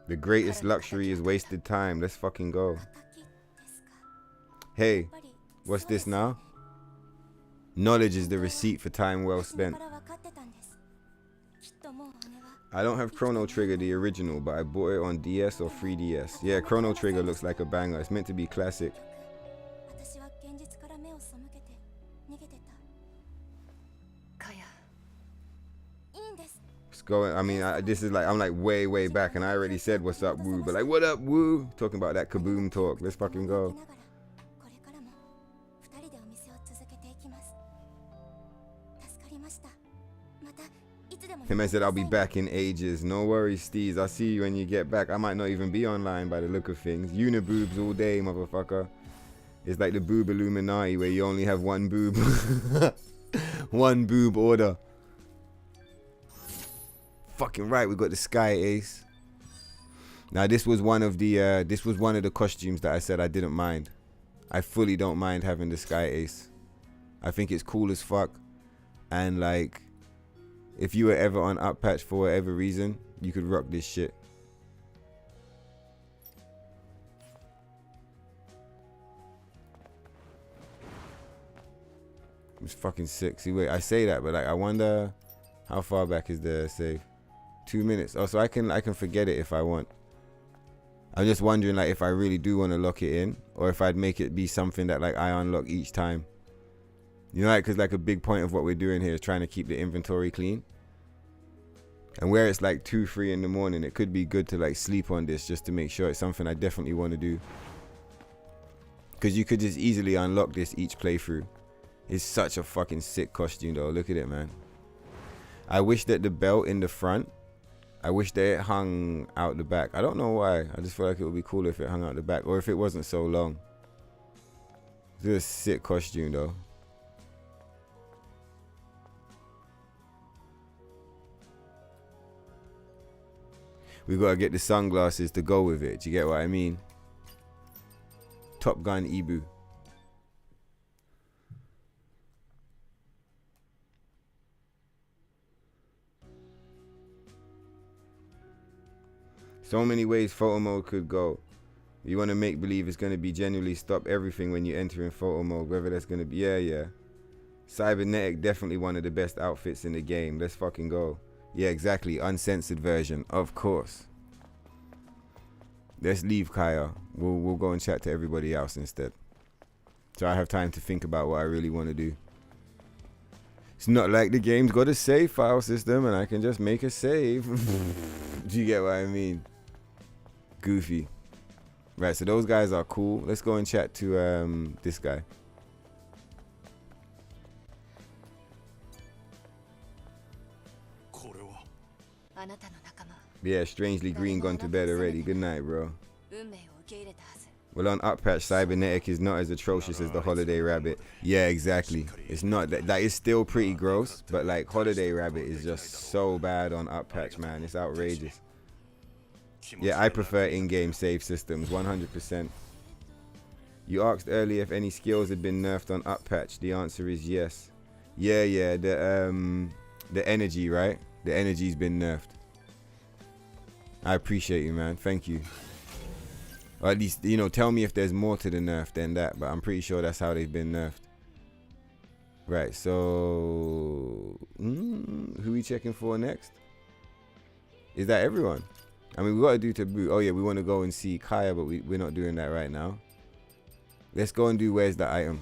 The greatest luxury is wasted time. Let's fucking go. Hey, what's this now? Knowledge is the receipt for time well spent. I don't have Chrono Trigger, the original, but I bought it on DS or 3DS. Yeah, Chrono Trigger looks like a banger. It's meant to be classic. going. I mean, this is like I'm like way back, and I already said what's up, woo. But like, what up, woo? Talking about that kaboom talk. Let's fucking go. これからも二人でお店を続けていきます。助かりました。またいつでも。Him I said I'll be back in ages. No worries, Steez. I'll see you when you get back. I might not even be online by the look of things. Uniboobs all day, motherfucker. It's like the boob Illuminati where you only have one boob. One boob order. Fucking right, we got the Sky Ace. Now this was one of the costumes that I said I didn't mind. I fully don't mind having the Sky Ace. I think it's cool as fuck. And like, if you were ever on up patch for whatever reason, you could rock this shit. It's fucking sick. See, wait, I say that, but like, I wonder how far back is the save? 2 minutes. Oh, so I can forget it if I want. I'm just wondering like if I really do want to lock it in, or if I'd make it be something that like I unlock each time. You know, like, because like a big point of what we're doing here is trying to keep the inventory clean. And where it's like 2, 3 in the morning, it could be good to like sleep on this just to make sure it's something I definitely want to do. Because you could just easily unlock this each playthrough. It's such a fucking sick costume though. Look at it, man. I wish that the belt in the front, I wish that it hung out the back. I don't know why. I just feel like it would be cool if it hung out the back, or if it wasn't so long. It's a sick costume though. We gotta get the sunglasses to go with it. Do you get what I mean? Top Gun Ibu. So many ways photo mode could go. You want to make believe it's going to be genuinely stop everything when you enter in photo mode. Whether that's going to be... Yeah. Cybernetic, definitely one of the best outfits in the game. Let's fucking go. Yeah, exactly. Uncensored version. Of course. Let's leave Kaya. We'll go and chat to everybody else instead. So I have time to think about what I really want to do. It's not like the game's got a save file system and I can just make a save. Do you get what I mean? Goofy. Right, so those guys are cool. Let's go and chat to this guy. Yeah, strangely green gone to bed already. Good night, bro. Well, on up patch, Cybernetic is not as atrocious as the Holiday Rabbit. Yeah, exactly. It's not that. Like, it's still pretty gross, but like Holiday Rabbit is just so bad on up patch, man. It's outrageous. Yeah, I prefer in-game save systems, 100%. You asked earlier if any skills had been nerfed on up patch. The answer is yes. Yeah. The energy, right? The energy's been nerfed. I appreciate you, man. Thank you. Or at least, you know, tell me if there's more to the nerf than that. But I'm pretty sure that's how they've been nerfed. Right, so... who we checking for next? Is that everyone? I mean, we got to do Taboo. Oh, yeah, we want to go and see Kaya, but we're not doing that right now. Let's go and do Where's the Item?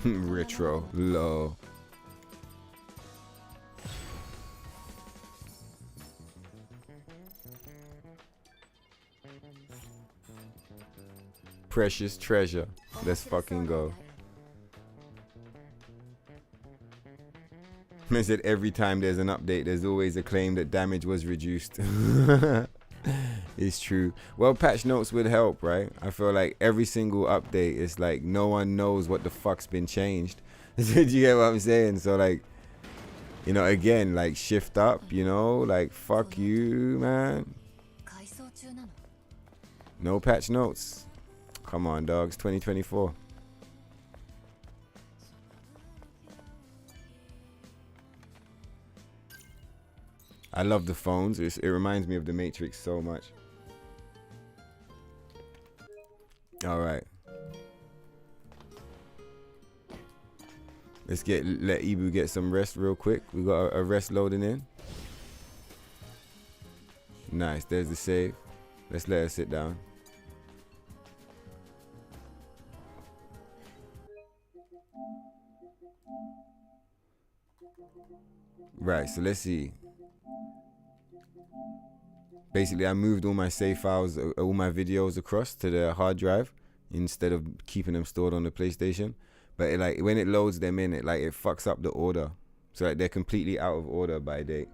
Retro, low. Precious treasure. Let's fucking go. I said every time there's an update, there's always a claim that damage was reduced. It's true. Well, patch notes would help, right? I feel like every single update is like no one knows what the fuck's been changed. Do you get what I'm saying? So like, you know, again, like shift up, you know, like fuck you, man. No patch notes. Come on, dogs. 2024. I love the phones. It reminds me of the Matrix so much. All right. Let's let Ibu get some rest real quick. We got a rest loading in. Nice, there's the save. Let's let her sit down. Right, so let's see. Basically, I moved all my save files, all my videos across to the hard drive instead of keeping them stored on the PlayStation. But like when it loads them in, it fucks up the order. So like they're completely out of order by date.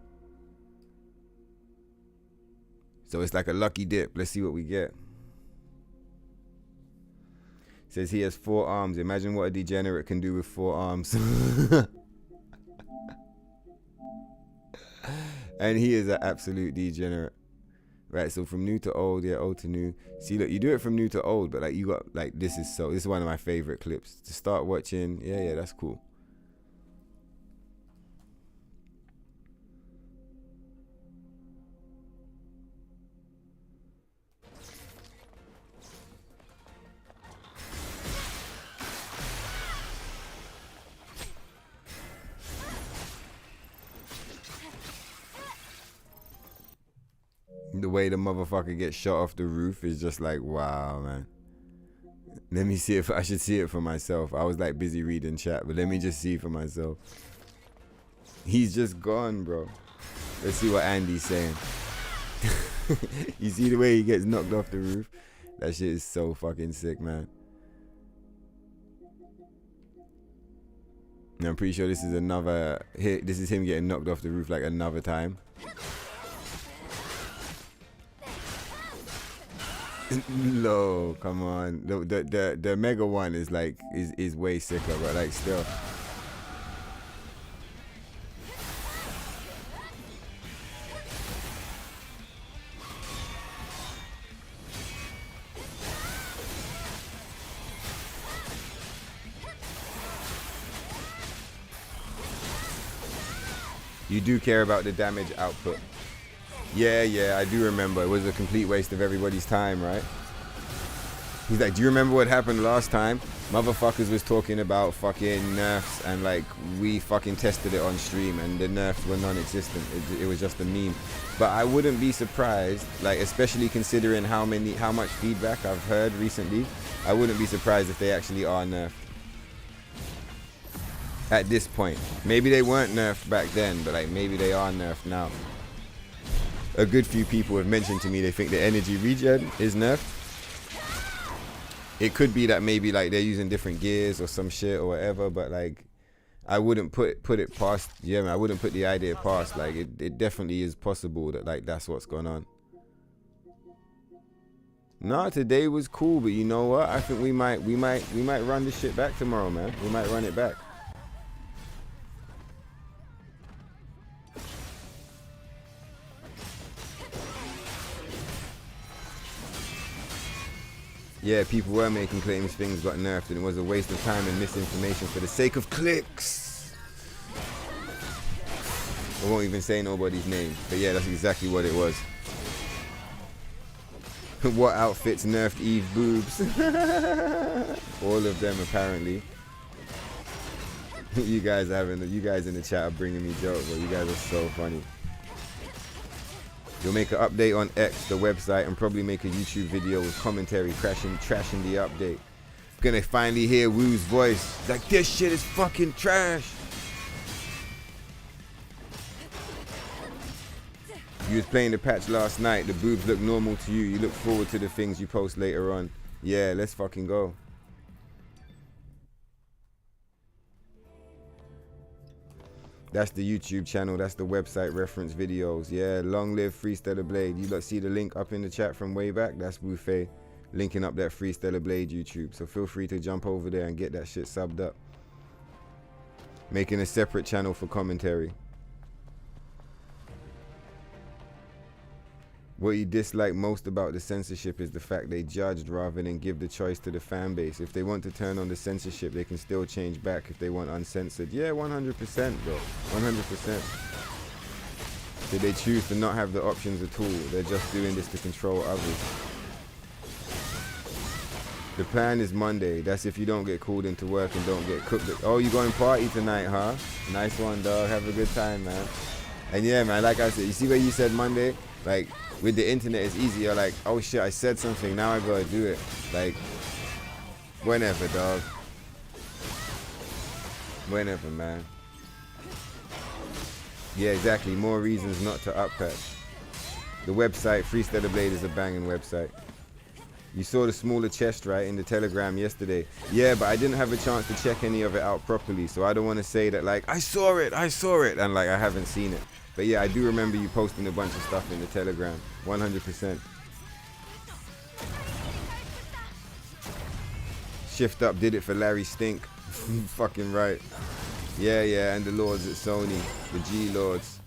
So it's like a lucky dip. Let's see what we get. Says he has 4 arms. Imagine what a degenerate can do with 4 arms. And he is an absolute degenerate. Right, so from new to old, yeah, old to new. See, look, you do it from new to old, but like you got like this is one of my favorite clips to start watching. Yeah, that's cool. The way the motherfucker gets shot off the roof is just like, wow, man. Let me see if I should see it for myself. I was like busy reading chat, but let me just see for myself. He's just gone, bro. Let's see what Andy's saying. You see the way he gets knocked off the roof? That shit is so fucking sick, man. And I'm pretty sure this is this is him getting knocked off the roof like another time. No, come on. The mega one is like is way sicker, but like still. You do care about the damage output. Yeah, I do remember. It was a complete waste of everybody's time, right? He's like, do you remember what happened last time? Motherfuckers was talking about fucking nerfs and like we fucking tested it on stream and the nerfs were non-existent. It was just a meme. But I wouldn't be surprised, like especially considering how much feedback I've heard recently, I wouldn't be surprised if they actually are nerfed. At this point. Maybe they weren't nerfed back then, but like maybe they are nerfed now. A good few people have mentioned to me they think the energy regen is nerfed. It could be that maybe like they're using different gears or some shit or whatever, but like I wouldn't put it past, yeah man, I wouldn't put the idea past. Like it definitely is possible that like that's what's going on. Nah, today was cool, but you know what? I think we might run this shit back tomorrow, man. We might run it back. Yeah, people were making claims things got nerfed and it was a waste of time and misinformation for the sake of clicks. I won't even say nobody's name, but yeah, that's exactly what it was. What outfits nerfed Eve boobs? All of them apparently. You guys in the chat are bringing me jokes, but you guys are so funny. You'll make an update on X, the website, and probably make a YouTube video with commentary trashing the update. Gonna finally hear Woo's voice. Like, this shit is fucking trash. You was playing the patch last night. The boobs look normal to you. You look forward to the things you post later on. Yeah, let's fucking go. That's the YouTube channel. That's the website reference videos. Yeah, long live Free Stellar Blade. You lot see the link up in the chat from way back? That's Buffet linking up that Free Stellar Blade YouTube. So feel free to jump over there and get that shit subbed up. Making a separate channel for commentary. What you dislike most about the censorship is the fact they judged rather than give the choice to the fan base. If they want to turn on the censorship, they can still change back if they want uncensored. Yeah, 100%, bro. 100%. So they choose to not have the options at all. They're just doing this to control others. The plan is Monday. That's if you don't get called into work and don't get cooked. Oh, you going party tonight, huh? Nice one, dog. Have a good time, man. And yeah, man, like I said, you see where you said Monday? Like, with the internet, it's easy. You're like, oh shit, I said something. Now I gotta do it. Like, whenever, dog. Whenever, man. Yeah, exactly. More reasons not to uppatch. The website, Freestyler Blade, is a banging website. You saw the smaller chest, right, in the Telegram yesterday. Yeah, but I didn't have a chance to check any of it out properly, so I don't want to say that, like, I saw it, and, like, I haven't seen it. But, yeah, I do remember you posting a bunch of stuff in the Telegram. 100%. Shift Up did it for Larry Stink. Fucking right. Yeah, yeah, and the Lords at Sony. The G-Lords.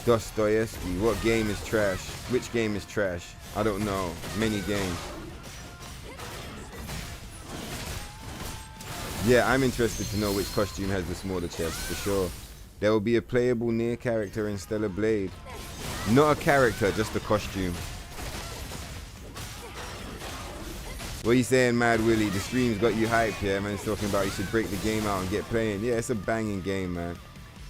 Dostoevsky, what game is trash? Which game is trash? I don't know. Many games. Yeah, I'm interested to know which costume has the smaller chest, for sure. There will be a playable NIER character in Stellar Blade. Not a character, just a costume. What are you saying, Mad Willie? The stream's got you hyped, yeah, man. It's talking about you should break the game out and get playing. Yeah, it's a banging game, man.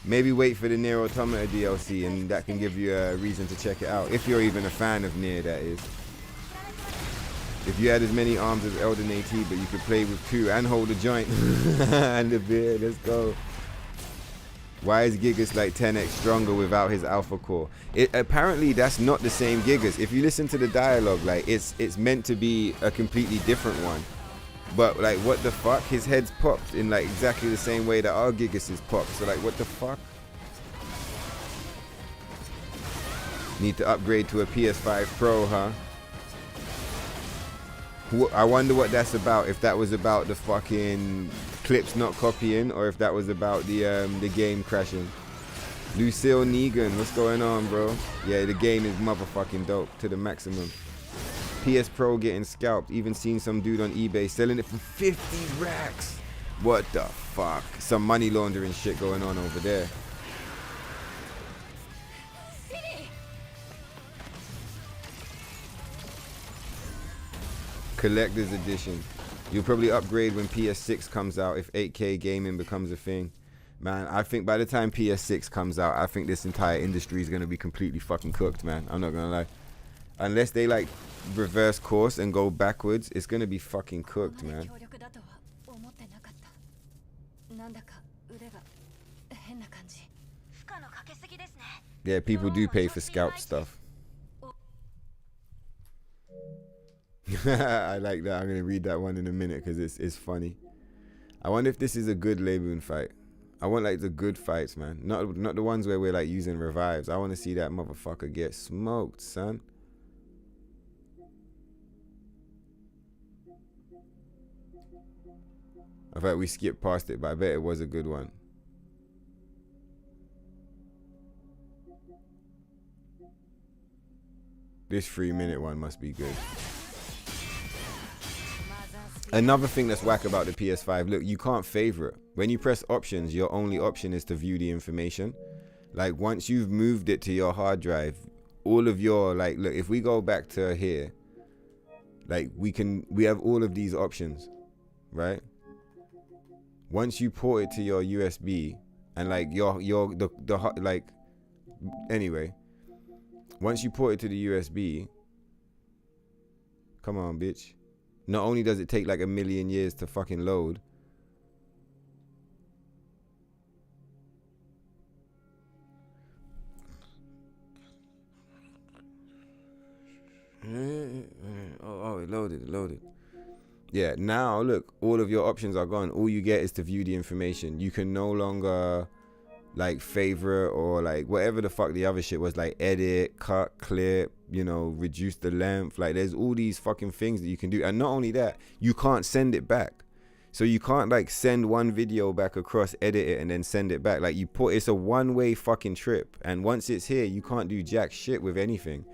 Maybe wait for the NIER Automata DLC, and that can give you a reason to check it out. If you're even a fan of NIER, that is. If you had as many arms as Elden AT, but you could play with two and hold a joint and a beer, let's go. Why is Gigas like 10x stronger without his alpha core? Apparently that's not the same Gigas. If you listen to the dialogue, like it's meant to be a completely different one. But like, what the fuck? His head's popped in like exactly the same way that our Gigas is popped. So like, what the fuck? Need to upgrade to a PS5 Pro, huh? I wonder what that's about. If that was about the fucking clips not copying, or if that was about the game crashing. Lucille Negan, what's going on, bro? Yeah, the game is motherfucking dope to the maximum. PS Pro getting scalped. Even seen some dude on eBay selling it for 50 racks. What the fuck? Some money laundering shit going on over there. Collector's edition. You'll probably upgrade when PS6 comes out if 8K gaming becomes a thing. Man, I think by the time PS6 comes out, I think this entire industry is going to be completely fucking cooked, man. I'm not going to lie. Unless they like reverse course and go backwards, it's going to be fucking cooked, man. Yeah, people do pay for scalp stuff. I like that. I'm going to read that one in a minute because it's funny. I wonder if this is a good Laboon fight. I want like the good fights, man. Not the ones where we're like using revives. I want to see that motherfucker get smoked, son. I thought we skipped past it, but I bet it was a good one. This 3-minute one must be good. Another thing that's whack about the PS5, look, you can't favorite. When you press options, your only option is to view the information. Like once you've moved it to your hard drive, all of your, like, look, if we go back to here, like we have all of these options, right? Once you port it to your USB and like like, anyway, once you port it to the USB, come on, bitch. Not only does it take like 1 million years to fucking load, oh, it loaded. Yeah, now look, all of your options are gone. All you get is to view the information. You can no longer like favorite or like whatever the fuck the other shit was, like edit, cut, clip, you know, reduce the length. Like there's all these fucking things that you can do. And not only that, you can't send it back. So you can't like send one video back across, edit it, and then send it back. Like it's a one-way fucking trip. And once it's here, you can't do jack shit with anything.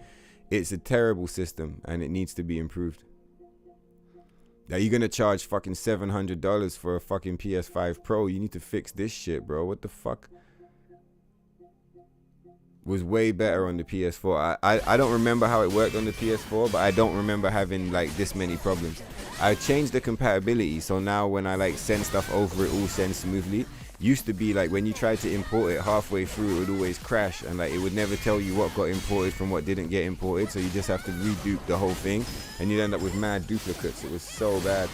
It's a terrible system and it needs to be improved. Now you're gonna charge fucking $700 for a fucking PS5 Pro. You need to fix this shit, bro. What the fuck? was way better on the PS4. I don't remember how it worked on the PS4, but I don't remember having like this many problems. I changed the compatibility, so now when I like send stuff over, it all sends smoothly. Used to be like when you tried to import it halfway through, it would always crash, and like it would never tell you what got imported from what didn't get imported, so you just have to redupe the whole thing, and you'd end up with mad duplicates. It was so bad.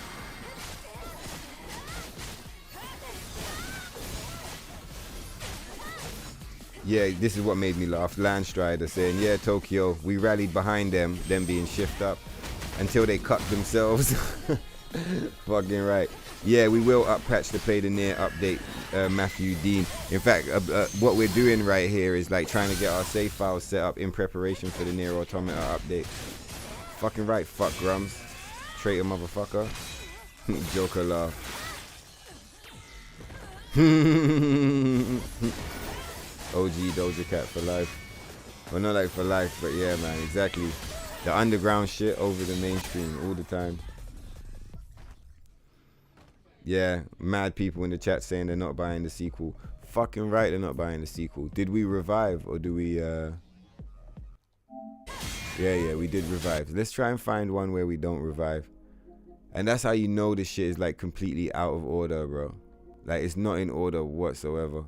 Yeah, this is what made me laugh. Landstrider saying, yeah, Tokyo, we rallied behind them being shift up until they cut themselves. Fucking right. Yeah, we will patch to play the NIER update, Matthew Dean. In fact, what we're doing right here is like trying to get our save files set up in preparation for the NIER AUTOMATA update. Fucking right, fuck Grums. Traitor motherfucker. Joker laugh. OG Doja Cat for life. Well, not like for life, but yeah, man, exactly. The underground shit over the mainstream all the time. Yeah, mad people in the chat saying they're not buying the sequel. Fucking right, they're not buying the sequel. Did we revive or do we, Yeah, we did revive. Let's try and find one where we don't revive. And that's how you know this shit is like completely out of order, bro. Like, it's not in order whatsoever.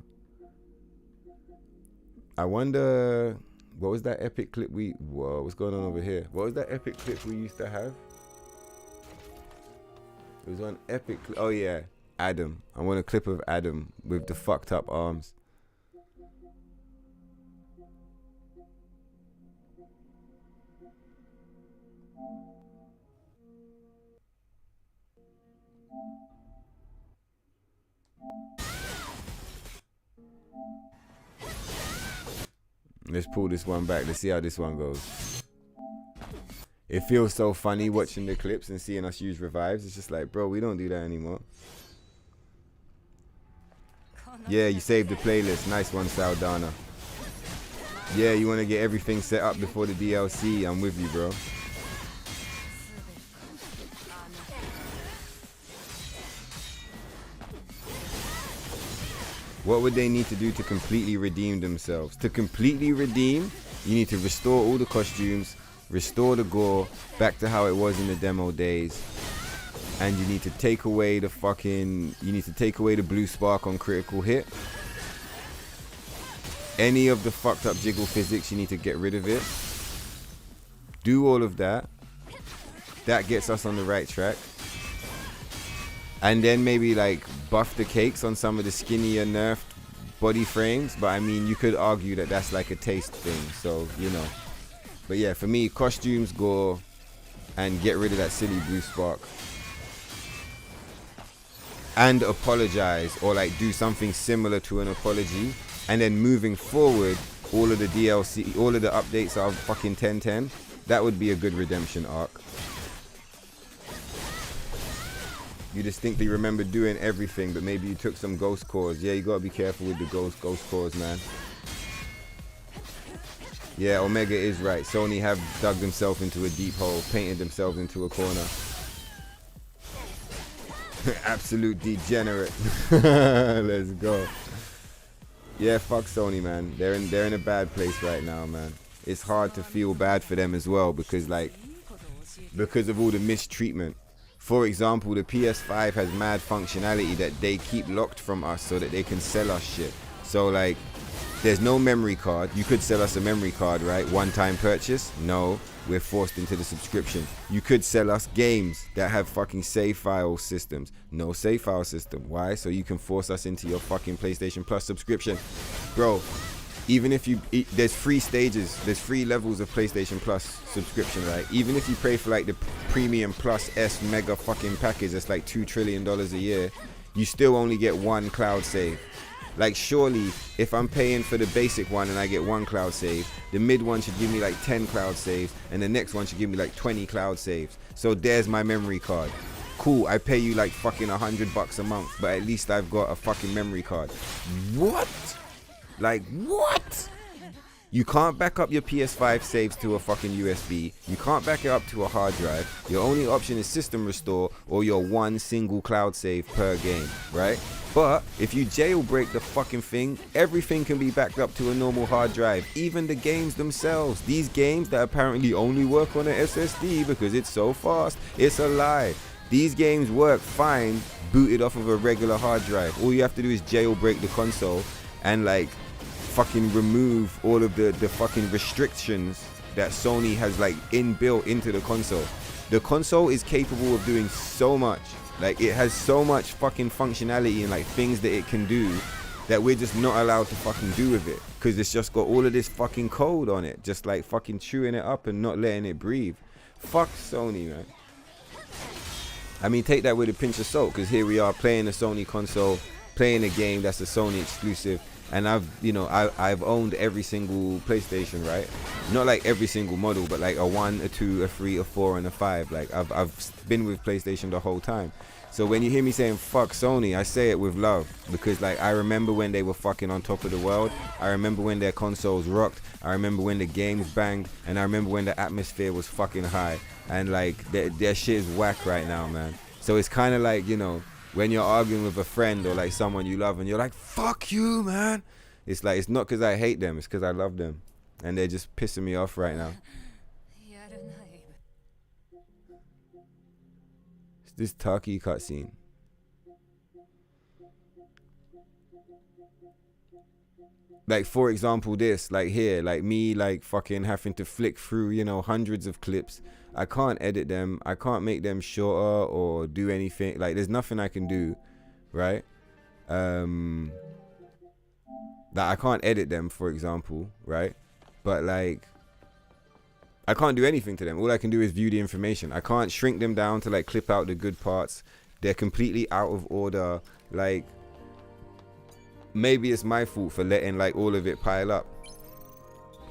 I wonder, what was that epic clip whoa, what's going on over here? What was that epic clip we used to have? It was on epic, oh yeah, Adam. I want a clip of Adam with the fucked up arms. Let's pull this one back. Let's see how this one goes. It feels so funny watching the clips and seeing us use revives. It's just like, bro, we don't do that anymore. Yeah, you saved the playlist. Nice one, Saldana. Yeah, you want to get everything set up before the DLC. I'm with you, bro. What would they need to do to completely redeem themselves? To completely redeem, you need to restore all the costumes, restore the gore back to how it was in the demo days, and you need to take away the blue spark on critical hit. Any of the fucked up jiggle physics, you need to get rid of it. Do all of that. That gets us on the right track. And then maybe like buff the cakes on some of the skinnier nerfed body frames. But I mean, you could argue that that's like a taste thing. So, you know. But yeah, for me, costumes, gore, and get rid of that silly blue spark. And apologize, or like do something similar to an apology. And then moving forward, all of the DLC, all of the updates are fucking 10/10. That would be a good redemption arc. You distinctly remember doing everything, but maybe you took some ghost cores. Yeah, you gotta be careful with the ghost cores, man. Yeah, Omega is right. Sony have dug themselves into a deep hole, painted themselves into a corner. Absolute degenerate. Let's go. Yeah, fuck Sony, man. They're in a bad place right now, man. It's hard to feel bad for them as well because of all the mistreatment. For example, the PS5 has mad functionality that they keep locked from us so that they can sell us shit. So like, there's no memory card. You could sell us a memory card, right? One-time purchase? No, we're forced into the subscription. You could sell us games that have fucking save file systems. No save file system. Why? So you can force us into your fucking PlayStation Plus subscription. Bro, even if there's 3 stages, there's 3 levels of PlayStation Plus subscription, right? Even if you pay for like the Premium Plus S mega fucking package that's like $2 trillion a year, you still only get 1 cloud save. Like, surely if I'm paying for the basic one and I get 1 cloud save, the mid one should give me like 10 cloud saves and the next one should give me like 20 cloud saves. So there's my memory card. Cool, I pay you like fucking $100 a month, but at least I've got a fucking memory card. What? Like, what? You can't back up your PS5 saves to a fucking USB. You can't back it up to a hard drive. Your only option is system restore or your one single cloud save per game, right? But if you jailbreak the fucking thing, everything can be backed up to a normal hard drive, even the games themselves. These games that apparently only work on an SSD because it's so fast, it's a lie. These games work fine booted off of a regular hard drive. All you have to do is jailbreak the console and like fucking remove all of the fucking restrictions that Sony has like inbuilt into the console. The console is capable of doing so much. Like it has so much fucking functionality and like things that it can do that we're just not allowed to fucking do with it because it's just got all of this fucking code on it, just like fucking chewing it up and not letting it breathe. Fuck Sony, man. I mean, take that with a pinch of salt because here we are playing a Sony console, playing a game that's a Sony exclusive. And I've owned every single PlayStation, right? Not like every single model, but like a 1, a 2, a 3, a 4, and a 5. Like I've been with PlayStation the whole time. So when you hear me saying fuck Sony, I say it with love because like I remember when they were fucking on top of the world. I remember when their consoles rocked. I remember when the games banged, and I remember when the atmosphere was fucking high. And like their shit is whack right now, man. So it's kind of like, you know, when you're arguing with a friend or like someone you love and you're like, fuck you, man. It's like, it's not because I hate them, it's because I love them. And they're just pissing me off right now. It's this Taki cutscene. Like, for example, this, like here, like me, like fucking having to flick through, you know, hundreds of clips. I can't edit them. I can't make them shorter or do anything. Like, there's nothing I can do, right? That I can't edit them, for example, right? But like, I can't do anything to them. All I can do is view the information. I can't shrink them down to like clip out the good parts. They're completely out of order. Like, maybe it's my fault for letting like all of it pile up.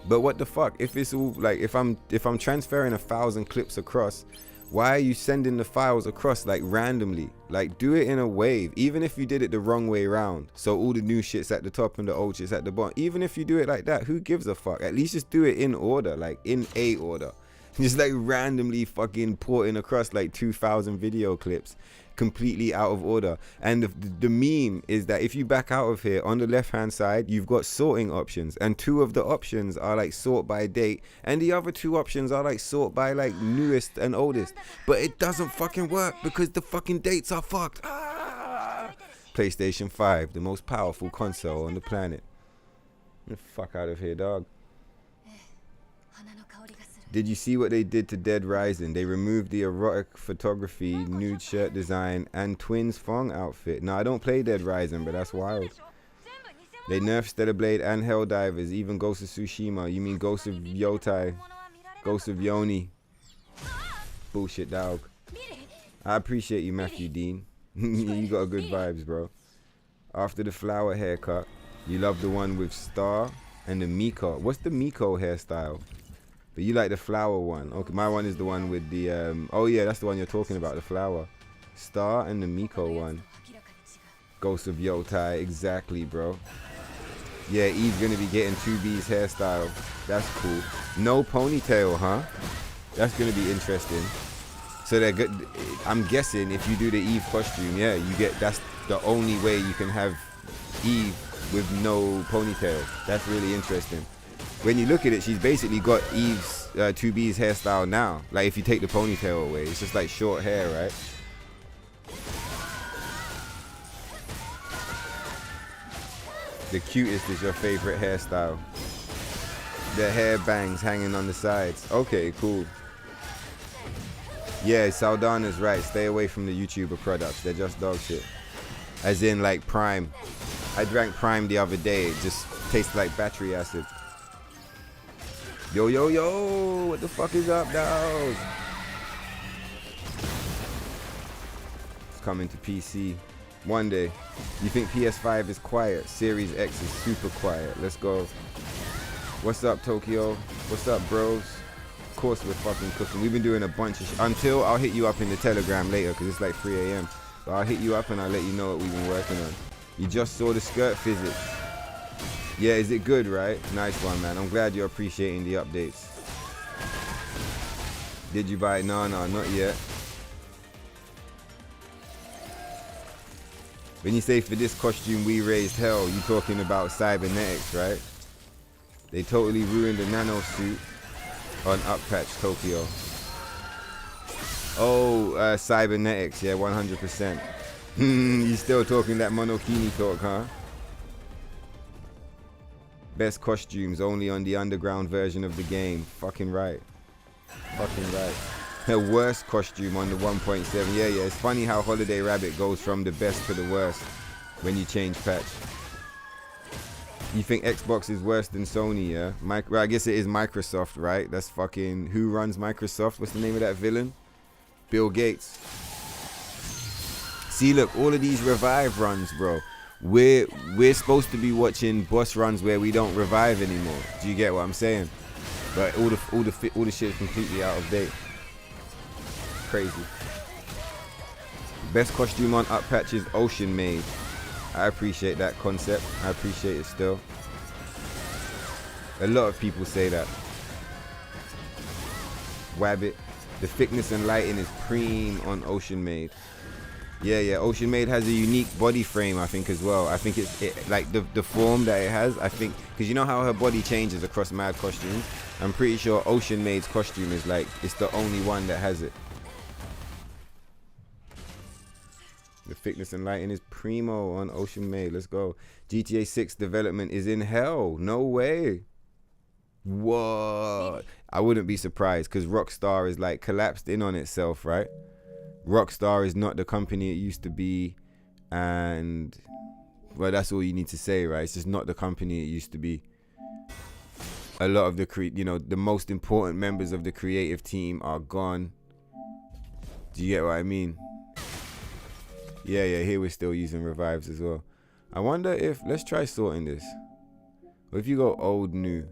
But what the fuck? If it's all like, if I'm transferring 1,000 clips across, why are you sending the files across like randomly? Like, do it in a wave. Even if you did it the wrong way around, so all the new shit's at the top and the old shit's at the bottom. Even if you do it like that, who gives a fuck? At least just do it in order, like in a order. Just like randomly fucking porting across like 2,000 video clips completely out of order. And the meme is that if you back out of here, on the left hand side you've got sorting options, and 2 of the options are like sort by date, and the other 2 options are like sort by like newest and oldest. But it doesn't fucking work because the fucking dates are fucked. PlayStation 5, the most powerful console on the planet. Get the fuck out of here, dog. Did you see what they did to Dead Rising? They removed the erotic photography, nude shirt design, and twins thong outfit. Now, I don't play Dead Rising, but that's wild. They nerfed Stellar Blade and Helldivers, even Ghost of Tsushima. You mean Ghost of Yotai, Ghost of Yoni. Bullshit, dog. I appreciate you, Matthew Dean. You got good vibes, bro. After the flower haircut, you love the one with Star and the Miko. What's the Miko hairstyle? But you like the flower one. Okay, my one is the one with the oh yeah, that's the one you're talking about, the flower. Star and the Miko one. Ghost of Yotai, exactly, bro. Yeah, Eve's gonna be getting 2B's hairstyle. That's cool. No ponytail, huh? That's gonna be interesting. So they're good. I'm guessing if you do the Eve costume, yeah, you get, that's the only way you can have Eve with no ponytail. That's really interesting. When you look at it, she's basically got Eve's 2B's hairstyle now. Like, if you take the ponytail away, it's just like short hair, right? The cutest is your favorite hairstyle. The hair bangs hanging on the sides. Okay, cool. Yeah, Saldana's right. Stay away from the YouTuber products. They're just dog shit. As in, like, Prime. I drank Prime the other day. It just tastes like battery acid. Yo, yo, yo, what the fuck is up, dog? It's coming to PC one day. You think PS5 is quiet? Series X is super quiet. Let's go. What's up, Tokyo? What's up, bros? Of course we're fucking cooking. We've been doing a bunch of until I'll hit you up in the Telegram later because it's like 3 a.m. But I'll hit you up and I'll let you know what we've been working on. You just saw the skirt physics. Yeah, is it good, right? Nice one, man. I'm glad you're appreciating the updates. Did you buy it? No, not yet. When you say for this costume we raised hell, you talking about cybernetics, right? They totally ruined the nano suit on Uppatch Tokyo. Oh, cybernetics, yeah, 100%. You still talking that monokini talk, huh? Best costumes only on the underground version of the game. Fucking right. Fucking right. The worst costume on the 1.7. Yeah, it's funny how Holiday Rabbit goes from the best to the worst when you change patch. You think Xbox is worse than Sony, yeah? Well, I guess it is Microsoft, right? That's fucking... Who runs Microsoft? What's the name of that villain? Bill Gates. See, look, all of these revive runs, bro. We're supposed to be watching boss runs where we don't revive anymore. Do you get what I'm saying? But all the shit is completely out of date. Crazy. Best costume on Uppatch is Ocean Maid. I appreciate that concept. I appreciate it still. A lot of people say that. Wabbit. The thickness and lighting is preem on Ocean Maid. Yeah, Ocean Maid has a unique body frame, I think, as well. I think it's like the form that it has, I think, because you know how her body changes across mad costumes? I'm pretty sure Ocean Maid's costume is like, it's the only one that has it. The thickness and lighting is primo on Ocean Maid. Let's go. GTA 6 development is in hell. No way. What? I wouldn't be surprised because Rockstar is like collapsed in on itself, right? Rockstar is not the company it used to be, and well, that's all you need to say, right? It's just not the company it used to be. A lot of the most important members of the creative team are gone. Do you get what I mean? Yeah, here we're still using revives as well. I wonder if, let's try sorting this. What if you go old, new?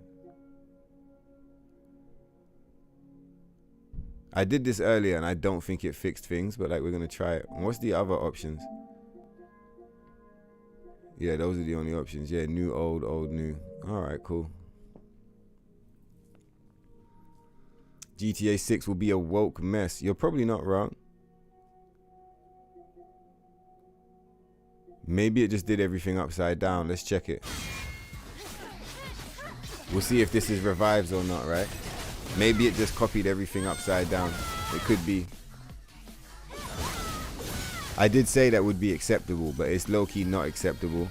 I did this earlier and I don't think it fixed things, but like we're gonna try it. What's the other options? Yeah, those are the only options. Yeah, new, old, new. Alright, cool. GTA 6 will be a woke mess. You're probably not wrong. Maybe it just did everything upside down. Let's check it. We'll see if this is revives or not, right? Maybe it just copied everything upside down. It could be. I did say that would be acceptable, but it's low-key not acceptable.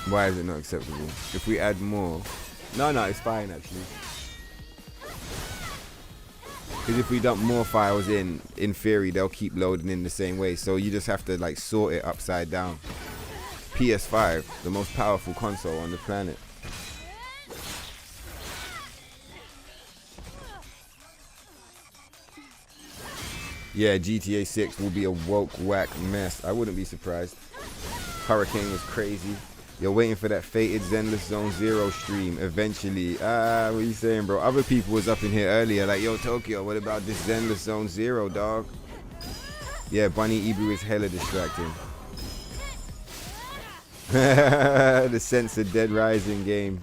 Why is it not acceptable? If we add more... No, it's fine, actually. Because if we dump more files in theory, they'll keep loading in the same way. So you just have to like sort it upside down. PS5, the most powerful console on the planet. Yeah, GTA 6 will be a woke whack mess. I wouldn't be surprised. Hurricane was crazy. You're waiting for that fated Zenless Zone Zero stream eventually. What are you saying, bro? Other people was up in here earlier like, yo, Tokyo, what about this Zenless Zone Zero, dog? Yeah, Bunny Ibu is hella distracting. The Censored Dead Rising game.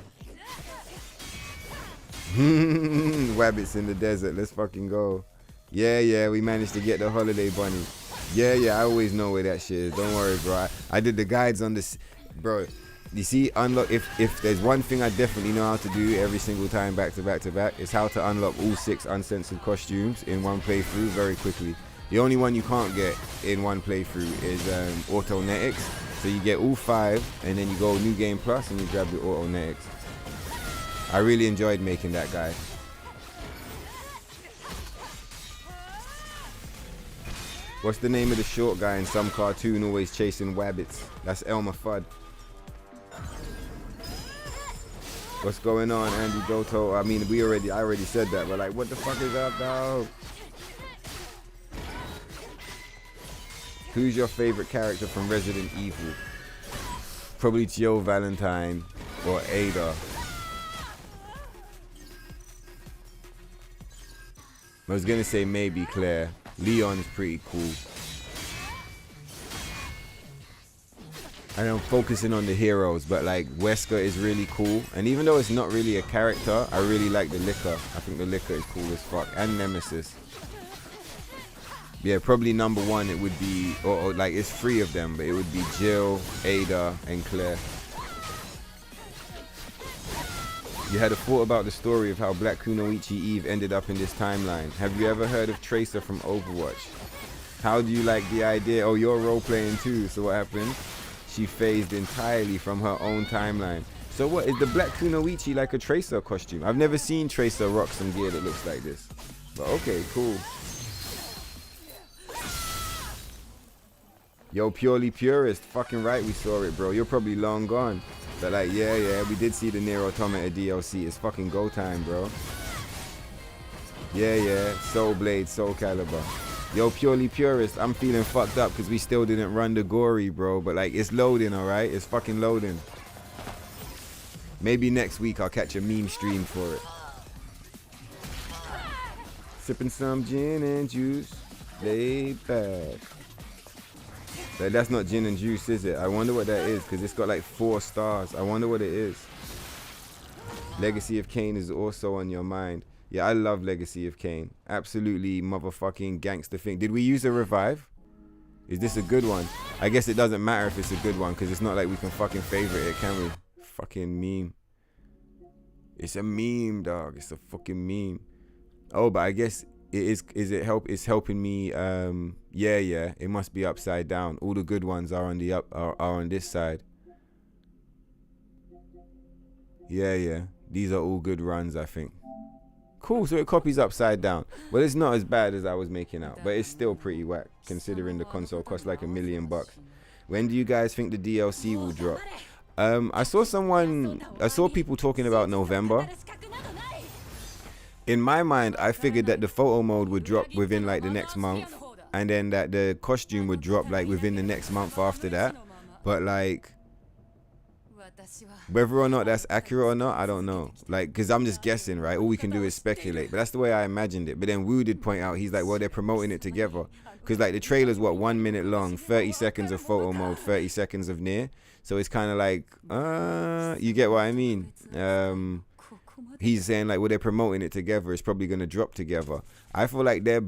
Wabbits in the desert. Let's fucking go. Yeah, we managed to get the holiday bunny. Yeah, I always know where that shit is. Don't worry, bro. I did the guides on this. Bro, you see, unlock if there's one thing I definitely know how to do every single time back to back, it's how to unlock all 6 uncensored costumes in one playthrough very quickly. The only one you can't get in one playthrough is Autonetics. So you get all 5 and then you go New Game Plus and you grab the Autonetics. I really enjoyed making that guy. What's the name of the short guy in some cartoon always chasing wabbits? That's Elmer Fudd. What's going on, Andy Doto? I mean, I already said that, but like, what the fuck is up, dog? Who's your favorite character from Resident Evil? Probably Joe Valentine or Ada. I was gonna say maybe Claire. Leon's pretty cool. And I'm focusing on the heroes, but like Wesker is really cool. And even though it's not really a character, I really like the Licker. I think the Licker is cool as fuck. And Nemesis. Yeah, probably number one it would be, or like it's 3 of them, but it would be Jill, Ada, and Claire. You had a thought about the story of how Black Kunoichi Eve ended up in this timeline. Have you ever heard of Tracer from Overwatch? How do you like the idea? Oh, you're role-playing too, so what happened? She phased entirely from her own timeline. So what, is the Black Kunoichi like a Tracer costume? I've never seen Tracer rock some gear that looks like this. But okay, cool. Yo, Purely Purist, fucking right we saw it, bro. You're probably long gone. But like, yeah, we did see the NIER Automata DLC. It's fucking go time, bro. Yeah, Soul Blade, Soul Calibur. Yo, Purely Purist, I'm feeling fucked up because we still didn't run the gory, bro. But like, it's loading, alright? It's fucking loading. Maybe next week I'll catch a meme stream for it. Sipping some gin and juice, laid back. Like, that's not gin and juice, is it? I wonder what that is, because it's got like 4 stars. I wonder what it is. Legacy of Kain is also on your mind. Yeah, I love Legacy of Kain. Absolutely motherfucking gangster thing. Did we use a revive? Is this a good one? I guess it doesn't matter if it's a good one, because it's not like we can fucking favorite it, can we? Fucking meme. It's a meme, dog. It's a fucking meme. Oh, but I guess it's helping me. Yeah, it must be upside down. All the good ones are on the are on this side. Yeah, these are all good runs, I think. Cool, so it copies upside down. Well, it's not as bad as I was making out, but it's still pretty whack considering the console costs like $1 million. When do you guys think the DLC will drop? I saw people talking about November. In my mind, I figured that the photo mode would drop within like the next month, and then that the costume would drop like within the next month after that. But like, whether or not that's accurate or not, I don't know. Like, because I'm just guessing, right? All we can do is speculate. But that's the way I imagined it. But then Wu did point out, he's like, well, they're promoting it together. Because like the trailer's what, 1 minute long, 30 seconds of photo mode, 30 seconds of NIER. So it's kind of like, you get what I mean? He's saying like, well, they're promoting it together. It's probably gonna drop together. I feel like they're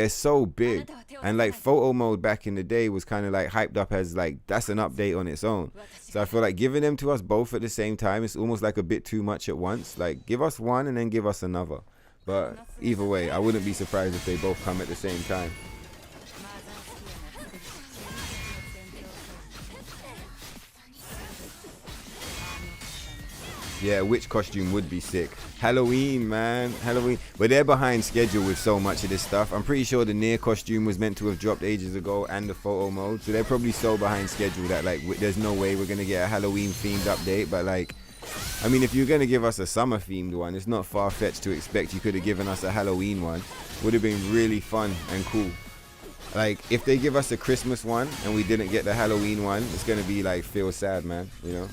so big, and like photo mode back in the day was kind of like hyped up as like that's an update on its own. So I feel like giving them to us both at the same time, it's almost like a bit too much at once. Like give us one and then give us another. But either way, I wouldn't be surprised if they both come at the same time. Yeah, which costume would be sick? Halloween, man. Halloween. But they're behind schedule with so much of this stuff. I'm pretty sure the NIER costume was meant to have dropped ages ago, and the photo mode. So they're probably so behind schedule that like there's no way we're going to get a Halloween themed update. But like, I mean, if you're going to give us a summer themed one, it's not far-fetched to expect you could have given us a Halloween one. Would have been really fun and cool. Like, if they give us a Christmas one and we didn't get the Halloween one, it's going to be like, feel sad, man, you know?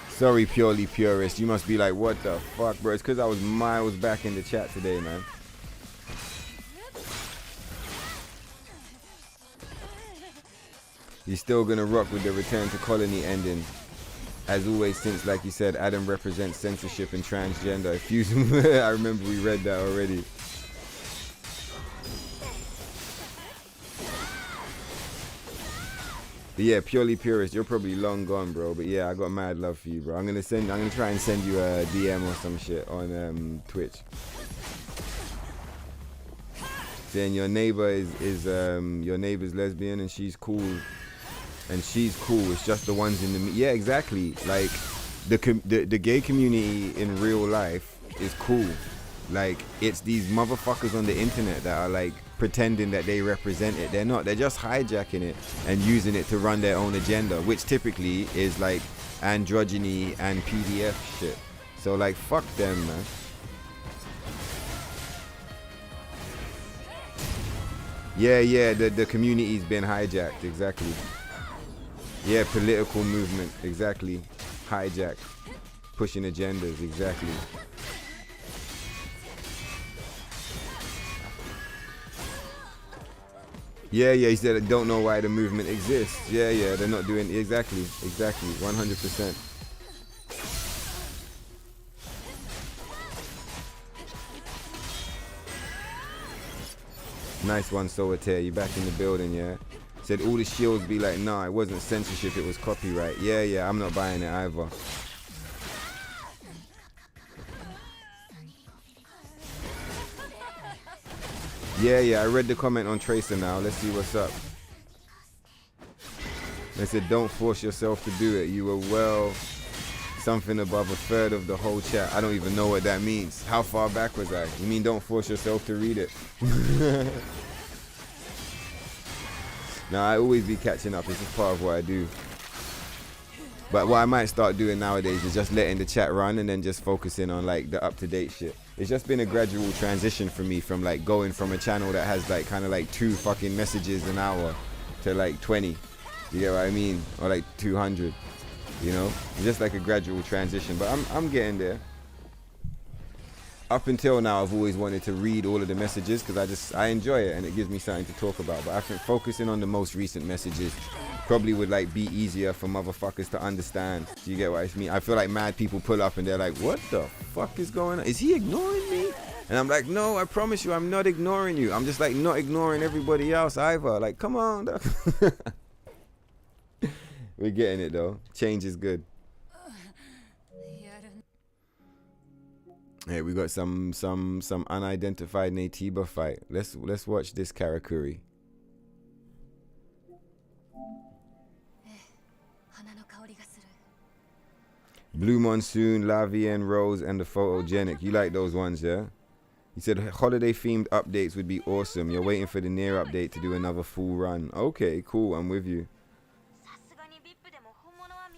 Sorry, Purely Purist. You must be like, what the fuck, bro? It's because I was miles back in the chat today, man. You're still going to rock with the Return to Colony ending. As always, since, like you said, Adam represents censorship and transgender. I remember we read that already. But yeah, Purely Purist, you're probably long gone, bro. But yeah, I got mad love for you, bro. I'm gonna try and send you a DM or some shit on Twitch. Saying your neighbor is your neighbor's lesbian and she's cool. And she's cool. It's just the ones in the yeah, exactly. Like the gay community in real life is cool. Like it's these motherfuckers on the internet that are like pretending that they represent it. They're not. They're just hijacking it and using it to run their own agenda, which typically is like androgyny and PDF shit. So like fuck them, man. Yeah, the community's been hijacked, exactly. Yeah, political movement, exactly. hijack, pushing agendas, exactly. Yeah, he said, I don't know why the movement exists. Yeah, they're not doing, exactly, 100%. Nice one, Solitaire, you back in the building, yeah? Said all the shields be like, nah, it wasn't censorship, it was copyright. Yeah, I'm not buying it either. Yeah, I read the comment on Tracer now. Let's see what's up. They said, don't force yourself to do it. You were well, something above a third of the whole chat. I don't even know what that means. How far back was I? You mean don't force yourself to read it? Now, I always be catching up. It's just part of what I do. But what I might start doing nowadays is just letting the chat run and then just focusing on like the up-to-date shit. It's just been a gradual transition for me from like going from a channel that has like kind of like 2 fucking messages an hour to like 20. You get what I mean? Or like 200. You know? It's just like a gradual transition. But I'm getting there. Up until now, I've always wanted to read all of the messages because I enjoy it and it gives me something to talk about. But I think focusing on the most recent messages probably would like be easier for motherfuckers to understand. Do you get what I mean? I feel like mad people pull up and they're like, what the fuck is going on? Is he ignoring me? And I'm like, no, I promise you, I'm not ignoring you. I'm just like not ignoring everybody else either. Like, come on. We're getting it though. Change is good. Hey, we got some unidentified Natiba fight. Let's watch this Karakuri. Blue Monsoon, La Vie en Rose, and the Photogenic. You like those ones, yeah? He said holiday themed updates would be awesome. You're waiting for the NIER update to do another full run. Okay, cool. I'm with you.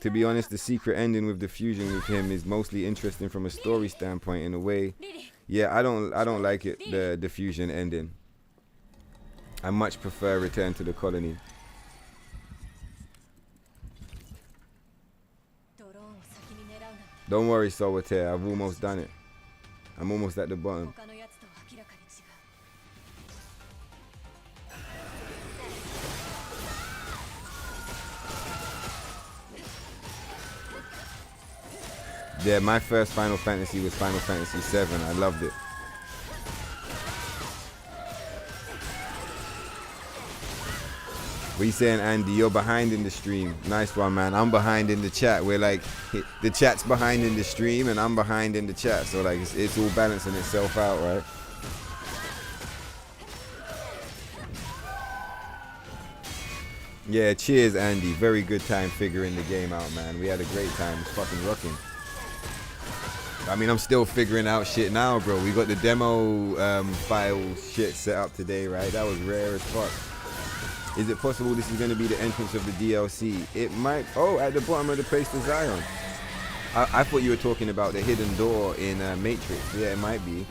To be honest, the secret ending with the fusion with him is mostly interesting from a story standpoint in a way. Yeah, I don't like it, the fusion ending. I much prefer Return to the Colony. Don't worry, Solitaire, I've almost done it. I'm almost at the bottom. Yeah, my first Final Fantasy was Final Fantasy 7. I loved it. What you saying, Andy? You're behind in the stream. Nice one, man. I'm behind in the chat. We're like, the chat's behind in the stream and I'm behind in the chat. So like, it's all balancing itself out, right? Yeah, cheers, Andy. Very good time figuring the game out, man. We had a great time. It's fucking rocking. I mean, I'm still figuring out shit now, bro. We got the demo file shit set up today, right? That was rare as fuck. Is it possible this is going to be the entrance of the DLC? It might. Oh, at the bottom of the place to Zion. I thought you were talking about the hidden door in Matrix. Yeah, it might be.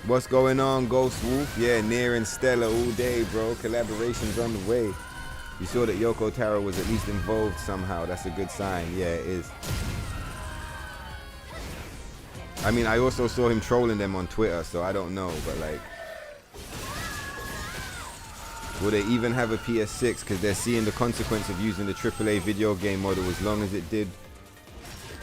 What's going on, Ghost Wolf? Yeah, NIER and Stella all day, bro. Collaboration's on the way. You saw that Yoko Taro was at least involved somehow. That's a good sign. Yeah, it is. I mean, I also saw him trolling them on Twitter, so I don't know, but like, will they even have a PS6? Because they're seeing the consequence of using the AAA video game model. As long as it did,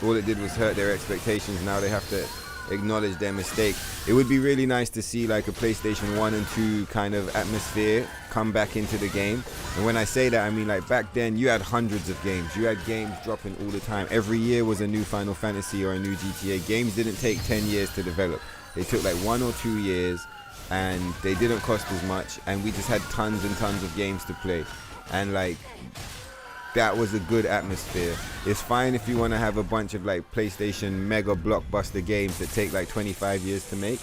all it did was hurt their expectations. Now they have to acknowledge their mistake. It would be really nice to see like a PlayStation 1 and 2 kind of atmosphere come back into the game. And when I say that, I mean like back then you had hundreds of games. You had games dropping all the time. Every year was a new Final Fantasy or a new GTA. Games didn't take 10 years to develop. They took like 1 or 2 years and they didn't cost as much, and we just had tons and tons of games to play. And like, that was a good atmosphere. It's fine if you want to have a bunch of like PlayStation mega blockbuster games that take like 25 years to make,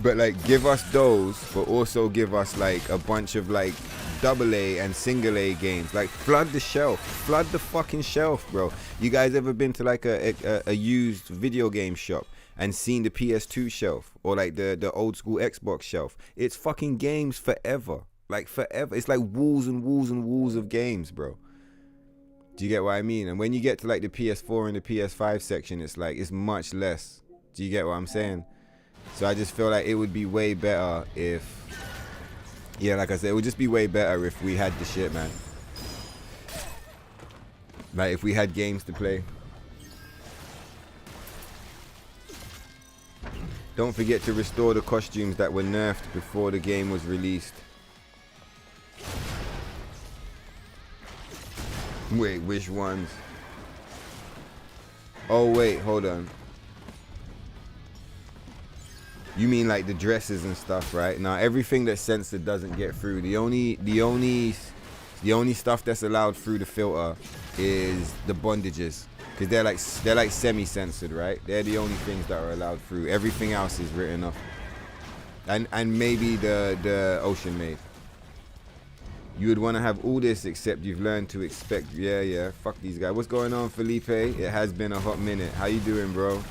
but like give us those, but also give us like a bunch of like AA and single A games. Like flood the shelf, flood the fucking shelf, bro. You guys ever been to like a used video game shop and seen the PS2 shelf or like the old school Xbox shelf? It's fucking games forever. Like forever. It's like walls and walls and walls of games, bro. Do you get what I mean? And when you get to like the PS4 and the PS5 section, it's like, it's much less. Do you get what I'm saying? So I just feel like it would be way better if, yeah, like I said, it would just be way better if we had the shit, man. Like if we had games to play. Don't forget to restore the costumes that were nerfed before the game was released. Wait, which ones? Oh wait, hold on. You mean like the dresses and stuff, right? Now everything that's censored doesn't get through. The only stuff that's allowed through the filter is the bondages, because they're like semi-censored, right? They're the only things that are allowed through. Everything else is written off. And maybe the Ocean Maid. You would want to have all this, except you've learned to expect. Yeah. Fuck these guys. What's going on, Felipe? It has been a hot minute. How you doing, bro?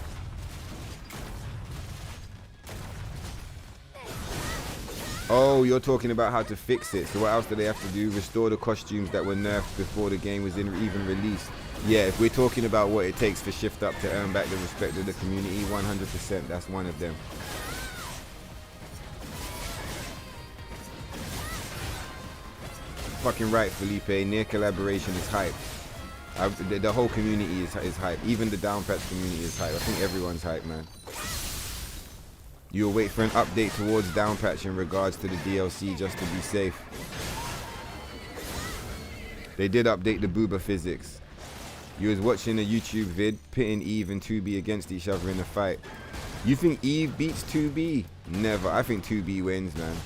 Oh, you're talking about how to fix it. So what else do they have to do? Restore the costumes that were nerfed before the game was even released. Yeah, if we're talking about what it takes for Shift Up to earn back the respect of the community, 100%, that's one of them. Fucking right, Felipe. NIER collaboration is hype. The whole community is hype. Even the downpatch community is hype. I think everyone's hype, man. You'll wait for an update towards downpatch in regards to the DLC just to be safe. They did update the booba physics. You was watching a YouTube vid pitting Eve and 2B against each other in a fight. You think Eve beats 2B? Never. I think 2B wins, man.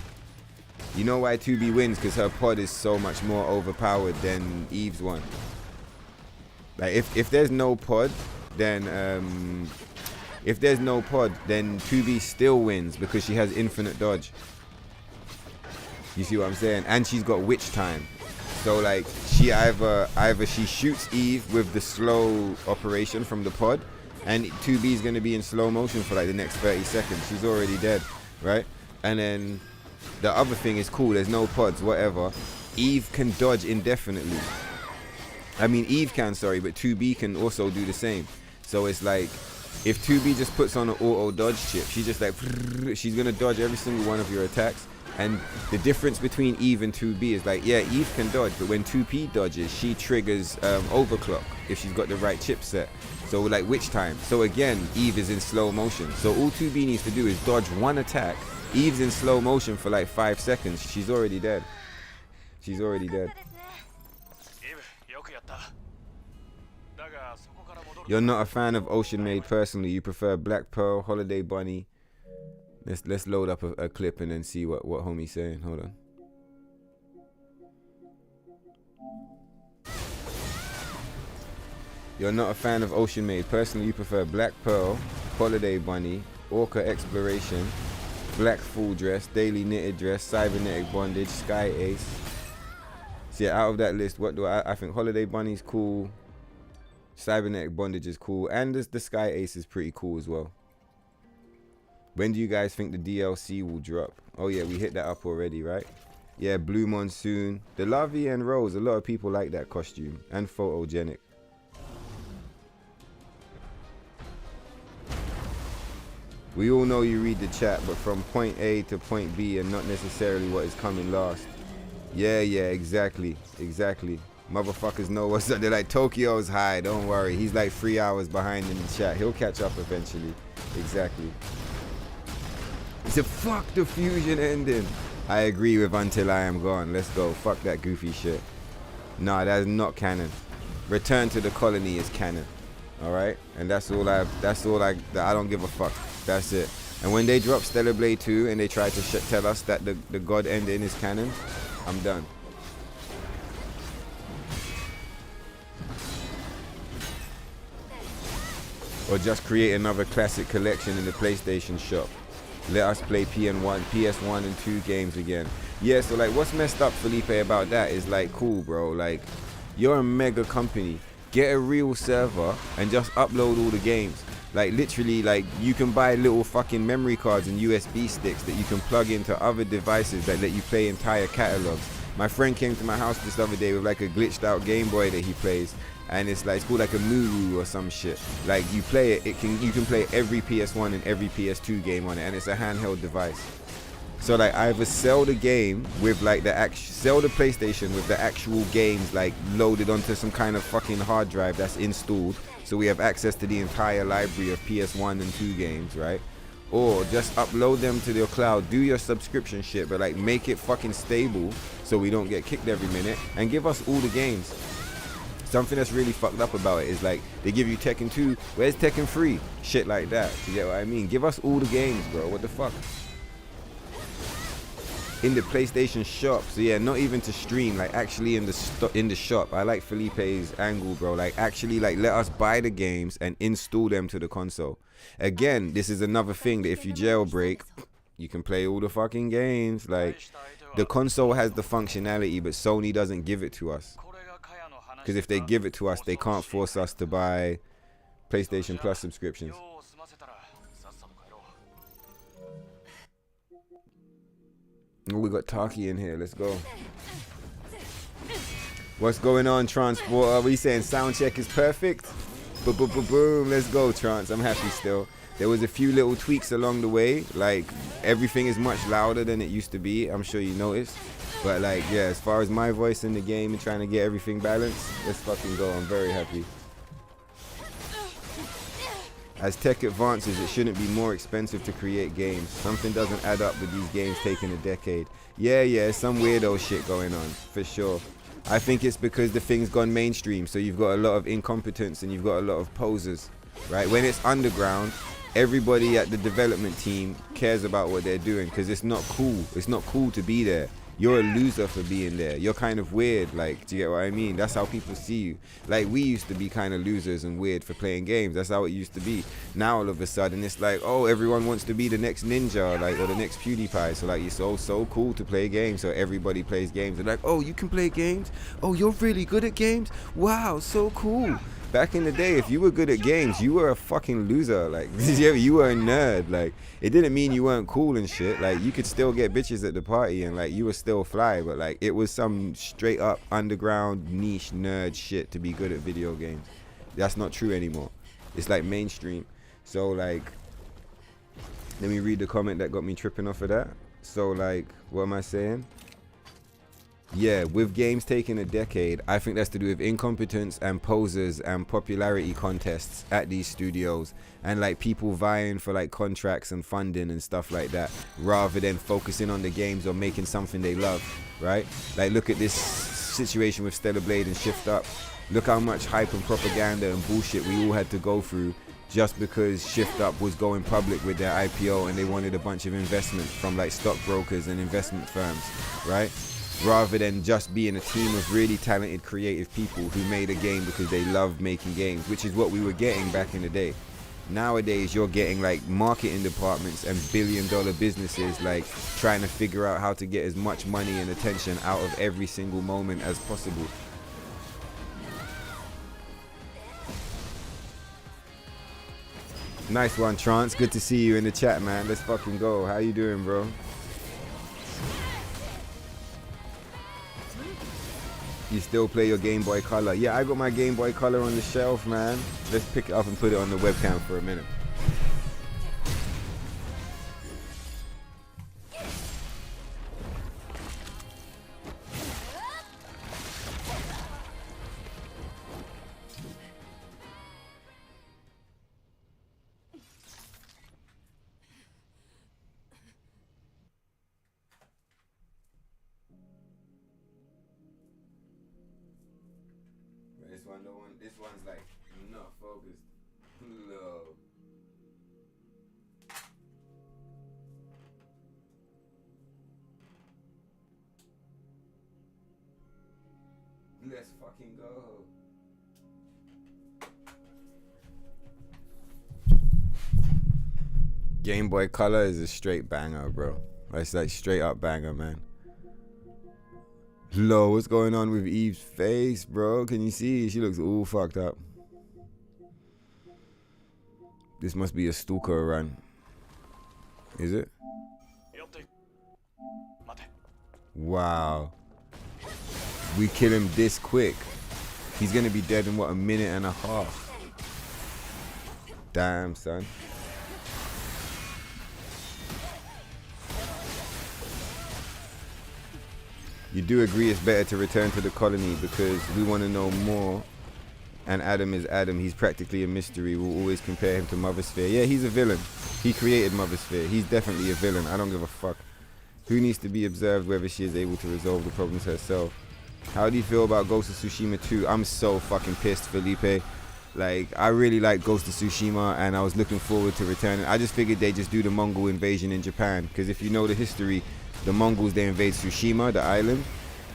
You know why 2B wins? Because her pod is so much more overpowered than Eve's one. Like if there's no pod, then 2B still wins because she has infinite dodge. You see what I'm saying? And she's got witch time. So like she either she shoots Eve with the slow operation from the pod, and 2B is gonna be in slow motion for like the next 30 seconds. She's already dead, right? And then the other thing is cool, there's no pods, whatever. Eve can dodge indefinitely. I mean Eve can, sorry, but 2B can also do the same. So it's like if 2B just puts on an auto dodge chip, she's just like, she's gonna dodge every single one of your attacks. And the difference between Eve and 2B is like, yeah, Eve can dodge, but when 2P dodges, she triggers overclock if she's got the right chipset. So like witch time. So again, Eve is in slow motion. So all 2B needs to do is dodge one attack. Eve's in slow motion for like 5 seconds. She's already dead. She's already dead. You're not a fan of Ocean Maid personally. You prefer Black Pearl, Holiday Bunny. Let's load up a clip and then see what homie's saying. Hold on. You're not a fan of Ocean Maid. Personally, you prefer Black Pearl, Holiday Bunny, Orca Exploration, Black Full Dress, Daily Knitted Dress, Cybernetic Bondage, Sky Ace. So yeah, out of that list, what do I think Holiday Bunny's cool, Cybernetic Bondage is cool, and the Sky Ace is pretty cool as well. When do you guys think the DLC will drop? Oh yeah, we hit that up already, right? Yeah, Blue Monsoon. The La Vie en Rose, a lot of people like that costume. And photogenic. We all know you read the chat, but from point A to point B and not necessarily what is coming last. Yeah, exactly. Motherfuckers know what's up. They're like, Tokyo's high, don't worry. He's like 3 hours behind in the chat. He'll catch up eventually. Exactly. He said, fuck the fusion ending. I agree with Until I Am Gone. Let's go. Fuck that goofy shit. Nah, that is not canon. Return to the Colony is canon. Alright? And I don't give a fuck. That's it. And when they drop Stellar Blade 2 and they try to tell us that the God ending is canon, I'm done. Or just create another classic collection in the PlayStation shop. Let us play PS1 and 2 games again. Yeah, so like what's messed up, Felipe, about that is like, cool, bro. Like, you're a mega company. Get a real server and just upload all the games. Like, literally, like, you can buy little fucking memory cards and USB sticks that you can plug into other devices that let you play entire catalogs. My friend came to my house this other day with like a glitched out Game Boy that he plays, and it's like, it's called like a Muru or some shit. Like you play it, you can play every PS1 and every PS2 game on it, and it's a handheld device. So like either sell the game with like sell the PlayStation with the actual games like loaded onto some kind of fucking hard drive that's installed, so we have access to the entire library of PS1 and 2 games, right? Or just upload them to your cloud, do your subscription shit, but like make it fucking stable so we don't get kicked every minute, and give us all the games. Something that's really fucked up about it is like they give you Tekken 2, where's Tekken 3? Shit like that. You get what I mean? Give us all the games, bro. What the fuck? In the PlayStation shop. So yeah, not even to stream, like actually in the shop. I like Felipe's angle, bro. Like actually like let us buy the games and install them to the console. Again, this is another thing that if you jailbreak, you can play all the fucking games. Like the console has the functionality, but Sony doesn't give it to us. Because if they give it to us, they can't force us to buy PlayStation Plus subscriptions. Oh, we got Taki in here. Let's go. What's going on, Transporter? What are you saying? Sound check is perfect? Boom. Let's go, Trans. I'm happy still. There was a few little tweaks along the way. Like, everything is much louder than it used to be. I'm sure you noticed. But, like, yeah, as far as my voice in the game and trying to get everything balanced, let's fucking go. I'm very happy. As tech advances, it shouldn't be more expensive to create games. Something doesn't add up with these games taking a decade. Yeah, some weirdo shit going on, for sure. I think it's because the thing's gone mainstream, so you've got a lot of incompetence and you've got a lot of posers, right? When it's underground, everybody at the development team cares about what they're doing because it's not cool. It's not cool to be there. You're a loser for being there. You're kind of weird, like, do you get what I mean? That's how people see you. Like, we used to be kind of losers and weird for playing games. That's how it used to be. Now, all of a sudden, it's like, oh, everyone wants to be the next Ninja, like, or the next PewDiePie. So, like, it's so cool to play games. So everybody plays games. They're like, oh, you can play games? Oh, you're really good at games? Wow, so cool. Back in the day, if you were good at games, you were a fucking loser. Like, you were a nerd. Like, it didn't mean you weren't cool and shit. Like, you could still get bitches at the party and, like, you were still fly. But, like, it was some straight up underground niche nerd shit to be good at video games. That's not true anymore. It's, like, mainstream. So, like, let me read the comment that got me tripping off of that. So, like, what am I saying? Yeah, with games taking a decade, I think that's to do with incompetence and posers and popularity contests at these studios and like people vying for like contracts and funding and stuff like that rather than focusing on the games or making something they love, right? Like look at this situation with Stellar Blade and Shift Up. Look how much hype and propaganda and bullshit we all had to go through just because Shift Up was going public with their IPO and they wanted a bunch of investment from like stockbrokers and investment firms, right? Rather than just being a team of really talented creative people who made a game because they love making games, which is what we were getting back in the day. Nowadays you're getting like marketing departments and billion-dollar businesses like trying to figure out how to get as much money and attention out of every single moment as possible. Nice one, Trance. Good to see you in the chat, man. Let's fucking go. How you doing, bro? You still play your Game Boy Color? Yeah, I got my Game Boy Color on the shelf, man. Let's pick it up and put it on the webcam for a minute. This one's like not focused. Low. Let's fucking go. Game Boy Color is a straight banger, bro. It's like straight up banger, man. Lo, what's going on with Eve's face, bro? Can you see? She looks all fucked up. This must be a Stalker run. Is it? Wow. we kill him this quick. He's gonna be dead in what, a minute and a half. Damn, son. You do agree it's better to return to the colony because we want to know more. And Adam is Adam. He's practically a mystery. We'll always compare him to Mother Sphere. Yeah, he's a villain. He created Mother Sphere. He's definitely a villain. I don't give a fuck. Who needs to be observed whether she is able to resolve the problems herself? How do you feel about Ghost of Tsushima 2? I'm so fucking pissed, Felipe. Like, I really like Ghost of Tsushima and I was looking forward to returning. I just figured they'd just do the Mongol invasion in Japan. Because if you know the history, the Mongols, they invade Tsushima, the island.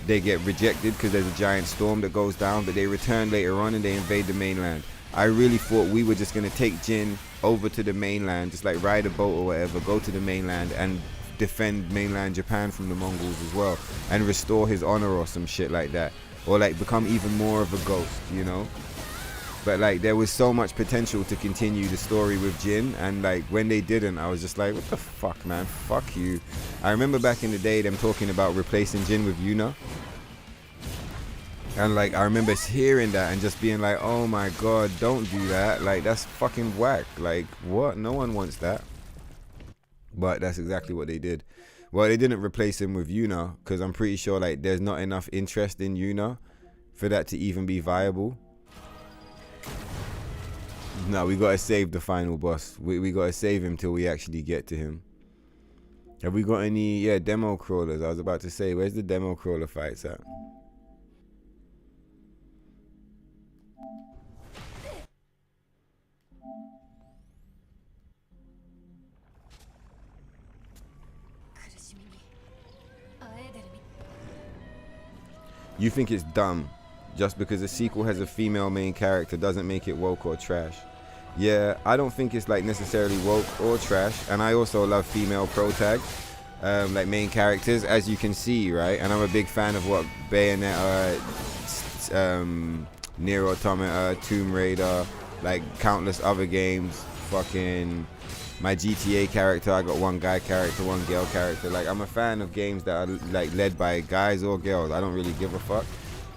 They get rejected because there's a giant storm that goes down, but they return later on and they invade the mainland. I really thought we were just going to take Jin over to the mainland, just like ride a boat or whatever, go to the mainland and defend mainland Japan from the Mongols as well, and restore his honor or some shit like that, or like become even more of a ghost, you know. But like there was so much potential to continue the story with Jin, and like when they didn't, I was just like, what the fuck, man, fuck you. I remember back in the day them talking about replacing Jin with Yuna, and like I remember hearing that and just being like, oh my god, don't do that, like that's fucking whack, like what, no one wants that. But that's exactly what they did. Well, they didn't replace him with Yuna because I'm pretty sure like there's not enough interest in Yuna for that to even be viable. No, we gotta save the final boss. We gotta save him till we actually get to him. Have we got any, yeah, demo crawlers? I was about to say, where's the demo crawler fights at? You think it's dumb just because a sequel has a female main character doesn't make it woke or trash. Yeah, I don't think it's like necessarily woke or trash, and I also love female protag, like main characters, as you can see, right? And I'm a big fan of what Bayonetta, NIER Automata, Tomb Raider, like countless other games. Fucking my GTA character, I got one guy character, one girl character. Like I'm a fan of games that are like led by guys or girls. I don't really give a fuck.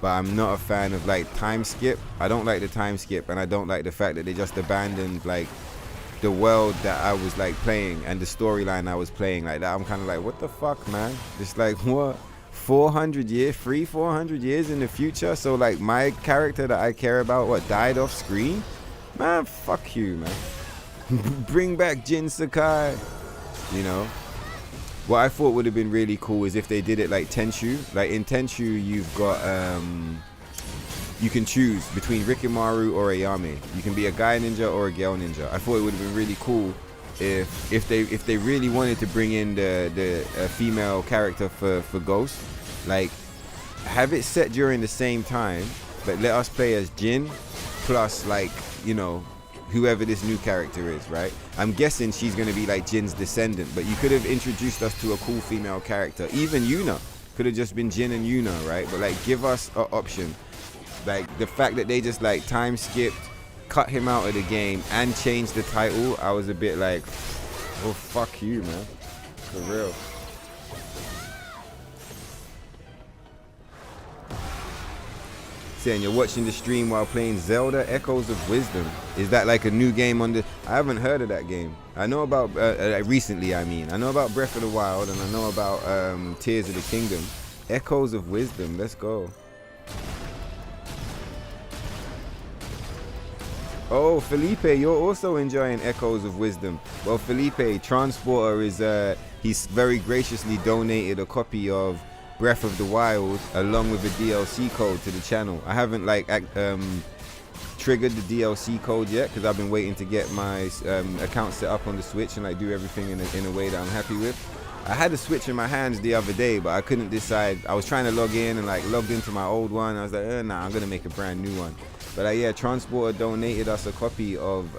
But I'm not a fan of like time skip. I don't like the time skip, and I don't like the fact that they just abandoned like the world that I was like playing and the storyline I was playing like that. I'm kind of like, what the fuck, man? Just like what? 400 years, 400 years in the future? So like my character that I care about, what, died off screen? Man, fuck you, man. Bring back Jin Sakai, you know. What I thought would have been really cool is if they did it like Tenchu. Like in Tenchu, you've got you can choose between Rikimaru or Ayame. You can be a guy ninja or a girl ninja. I thought it would have been really cool if they really wanted to bring in the female character for Ghost, like have it set during the same time, but let us play as Jin plus like, you know, whoever this new character is, right? I'm guessing she's going to be like Jin's descendant, but you could have introduced us to a cool female character. Even Yuna could have just been Jin and Yuna, right? But like give us an option. Like the fact that they just like time skipped, cut him out of the game and changed the title, I was a bit like, oh fuck you, man, for real. Saying you're watching the stream while playing Zelda Echoes of Wisdom. Is that like a new game on the... I haven't heard of that game. I know about, recently I mean. I know about Breath of the Wild and I know about Tears of the Kingdom. Echoes of Wisdom, let's go. Oh, Felipe, you're also enjoying Echoes of Wisdom. Well, Felipe, Transporter is, he's very graciously donated a copy of Breath of the Wild along with the DLC code to the channel. I haven't like triggered the DLC code yet because I've been waiting to get my account set up on the Switch and like do everything in a way that I'm happy with. I had a Switch in my hands the other day, but I couldn't decide. I was trying to log in and like logged into my old one. I was like, nah, I'm gonna make a brand new one. But yeah, Transporter donated us a copy of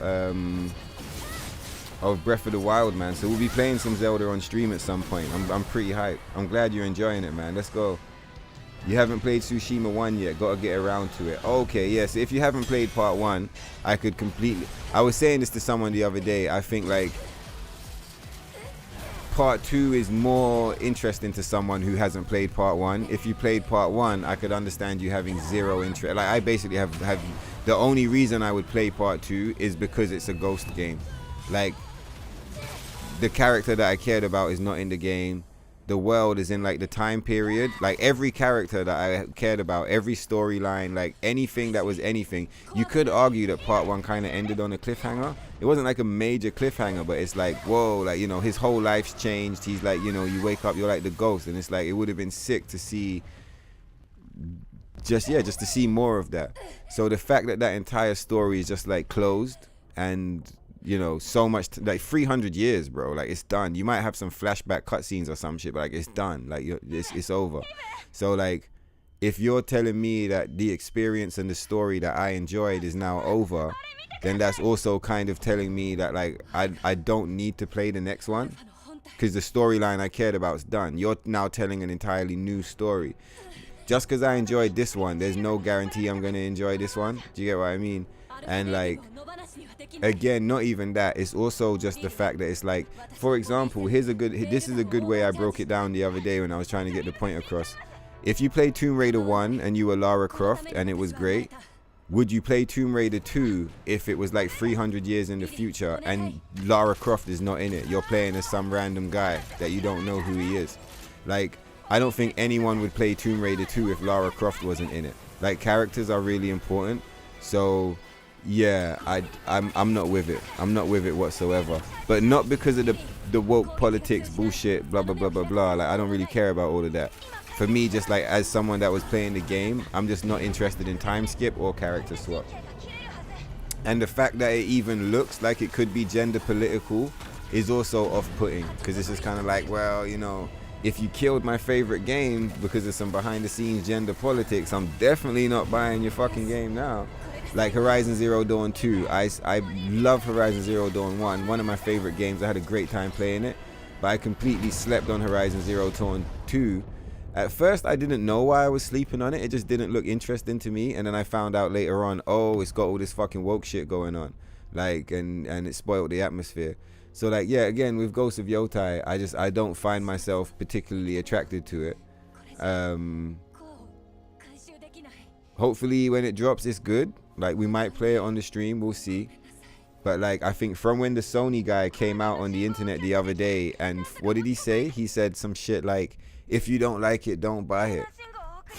Breath of the Wild, man. So we'll be playing some Zelda on stream at some point. I'm pretty hyped. I'm glad you're enjoying it, man. Let's go. You haven't played Tsushima 1 yet. Gotta get around to it. Okay, yes. Yeah, so if you haven't played part 1, I could completely... I was saying this to someone the other day. I think like part 2 is more interesting to someone who hasn't played part 1. If you played part 1, I could understand you having zero interest. Like I basically have the only reason I would play part 2 is because it's a Ghost game. Like the character that I cared about is not in the game. The world is in like the time period. Like every character that I cared about, every storyline, like anything that was anything. You could argue that part 1 kind of ended on a cliffhanger. It wasn't like a major cliffhanger, but it's like, whoa, like, you know, his whole life's changed. He's like, you know, you wake up, you're like the ghost, and it's like it would have been sick to see just to see more of that. So the fact that that entire story is just like closed, and you know, so much like 300 years, bro, like it's done. You might have some flashback cutscenes or some shit, but like it's done, like it's over. So like if you're telling me that the experience and the story that I enjoyed is now over, then that's also kind of telling me that like I don't need to play the next one, because the storyline I cared about is done. You're now telling an entirely new story. Just because I enjoyed this one, there's no guarantee I'm going to enjoy this one. Do you get what I mean? And like, again, not even that, it's also just the fact that it's like, for example, this is a good way I broke it down the other day when I was trying to get the point across. If you played Tomb Raider 1 and you were Lara Croft and it was great, would you play Tomb Raider 2 if it was like 300 years in the future and Lara Croft is not in it? You're playing as some random guy that you don't know who he is. Like, I don't think anyone would play Tomb Raider 2 if Lara Croft wasn't in it. Like, characters are really important. So yeah, I'm not with it. I'm not with it whatsoever. But not because of the woke politics bullshit, blah blah blah blah blah. Like, I don't really care about all of that. For me, just like as someone that was playing the game, I'm just not interested in time skip or character swap. And the fact that it even looks like it could be gender political is also off-putting, because it's just kind of like, well, you know, if you killed my favorite game because of some behind-the-scenes gender politics, I'm definitely not buying your fucking game now. Like Horizon Zero Dawn 2, I love Horizon Zero Dawn 1, one of my favorite games. I had a great time playing it, but I completely slept on Horizon Zero Dawn 2. At first, I didn't know why I was sleeping on it. It just didn't look interesting to me. And then I found out later on, oh, it's got all this fucking woke shit going on. Like, and it spoiled the atmosphere. So, like, yeah, again, with Ghost of Yotai, I don't find myself particularly attracted to it. Hopefully, when it drops, it's good. Like, we might play it on the stream. We'll see. But, like, I think from when the Sony guy came out on the internet the other day, and what did he say? He said some shit like, if you don't like it, don't buy it.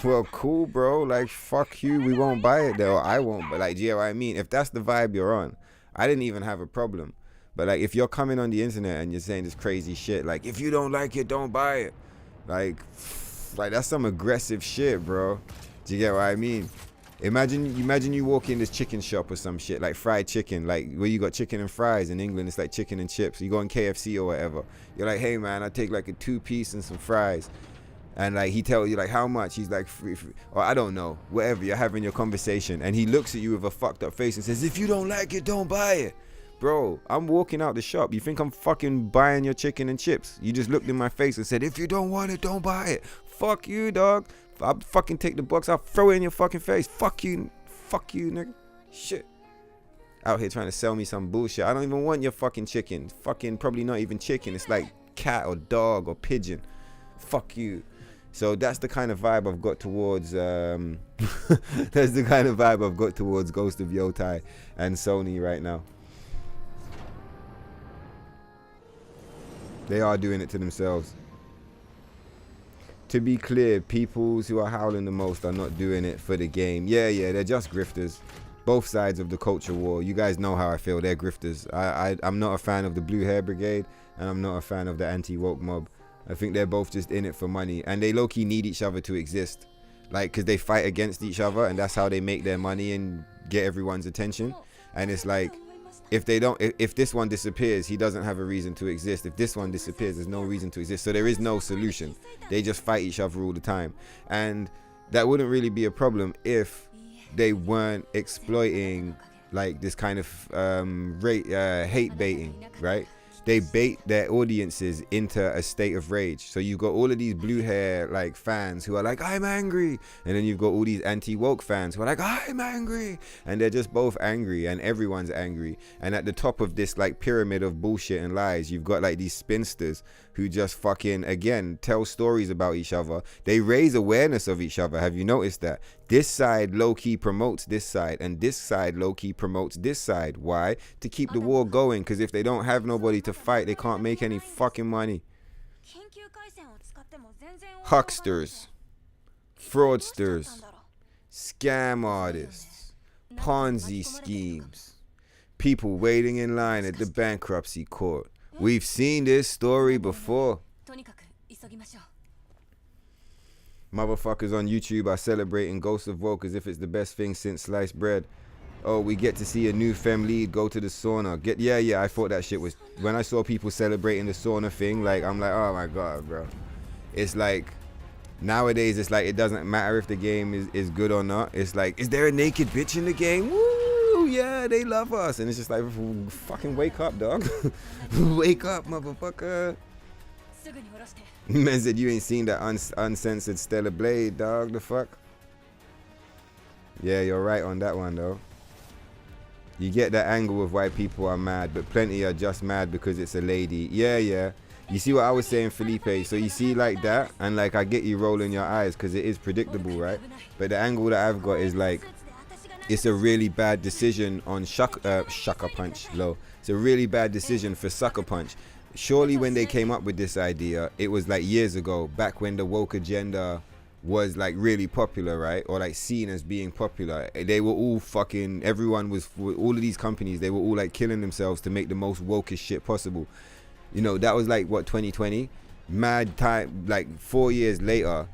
Well, cool, bro. Like, fuck you. We won't buy it, though. I won't. But, like, do you know what I mean? If that's the vibe you're on, I didn't even have a problem. But, like, if you're coming on the internet and you're saying this crazy shit, like, if you don't like it, don't buy it. Like that's some aggressive shit, bro. Do you get what I mean? Imagine you walk in this chicken shop or some shit, like fried chicken, like where you got chicken and fries. In England, it's like chicken and chips. You go in KFC or whatever. You're like, hey man, I take like a 2-piece and some fries. And like he tells you like how much. He's like free, or I don't know, whatever. You're having your conversation, and he looks at you with a fucked up face and says, if you don't like it, don't buy it. Bro, I'm walking out the shop. You think I'm fucking buying your chicken and chips? You just looked in my face and said, if you don't want it, don't buy it. Fuck you, dog. I'll fucking take the box. I'll throw it in your fucking face. Fuck you, nigga. Shit. Out here trying to sell me some bullshit. I don't even want your fucking chicken. Fucking probably not even chicken. It's like cat or dog or pigeon. Fuck you. So that's the kind of vibe I've got towards that's the kind of vibe I've got towards Ghost of Yotai and Sony right now. They are doing it to themselves. To be clear, people who are howling the most are not doing it for the game. Yeah, they're just grifters. Both sides of the culture war. You guys know how I feel. They're grifters. I'm not a fan of the Blue Hair Brigade, and I'm not a fan of the anti-woke mob. I think they're both just in it for money, and they low-key need each other to exist. Like, because they fight against each other, and that's how they make their money and get everyone's attention. And it's like, if this one disappears, he doesn't have a reason to exist. If this one disappears, there's no reason to exist. So there is no solution. They just fight each other all the time. And that wouldn't really be a problem if they weren't exploiting like this kind of hate baiting, right? They bait their audiences into a state of rage. So you've got all of these blue hair like fans who are like, I'm angry. And then you've got all these anti-woke fans who are like, I'm angry. And they're just both angry, and everyone's angry. And at the top of this like pyramid of bullshit and lies, you've got like these spinsters who just fucking, again, tell stories about each other. They raise awareness of each other. Have you noticed that? This side low-key promotes this side, and this side low-key promotes this side. Why? To keep the war going, because if they don't have nobody to fight, they can't make any fucking money. Hucksters, fraudsters, scam artists, Ponzi schemes, people waiting in line at the bankruptcy court. We've seen this story before. Motherfuckers on YouTube are celebrating Ghost of Woke as if it's the best thing since sliced bread. Oh, we get to see a new femme lead go to the sauna. Yeah, I thought that shit was... When I saw people celebrating the sauna thing, like, I'm like, oh my God, bro. It's like, nowadays, it's like, it doesn't matter if the game is good or not. It's like, is there a naked bitch in the game? Woo, yeah, they love us. And it's just like, fucking wake up, dog. Wake up, motherfucker. Man said you ain't seen that uncensored Stellar Blade, dog. The fuck? Yeah, you're right on that one, though. You get that angle of why people are mad, but plenty are just mad because it's a lady. Yeah. You see what I was saying, Felipe? So you see like that, and like I get you rolling your eyes because it is predictable, right? But the angle that I've got is like, it's a really bad decision on Sucker Punch, low. It's a really bad decision for Sucker Punch. Surely when they came up with this idea, it was like years ago, back when the woke agenda was like really popular, right? Or like seen as being popular. They were all fucking, everyone was, all of these companies, they were all like killing themselves to make the most wokest shit possible. You know, that was like, what, 2020? Mad time, like 4 years later,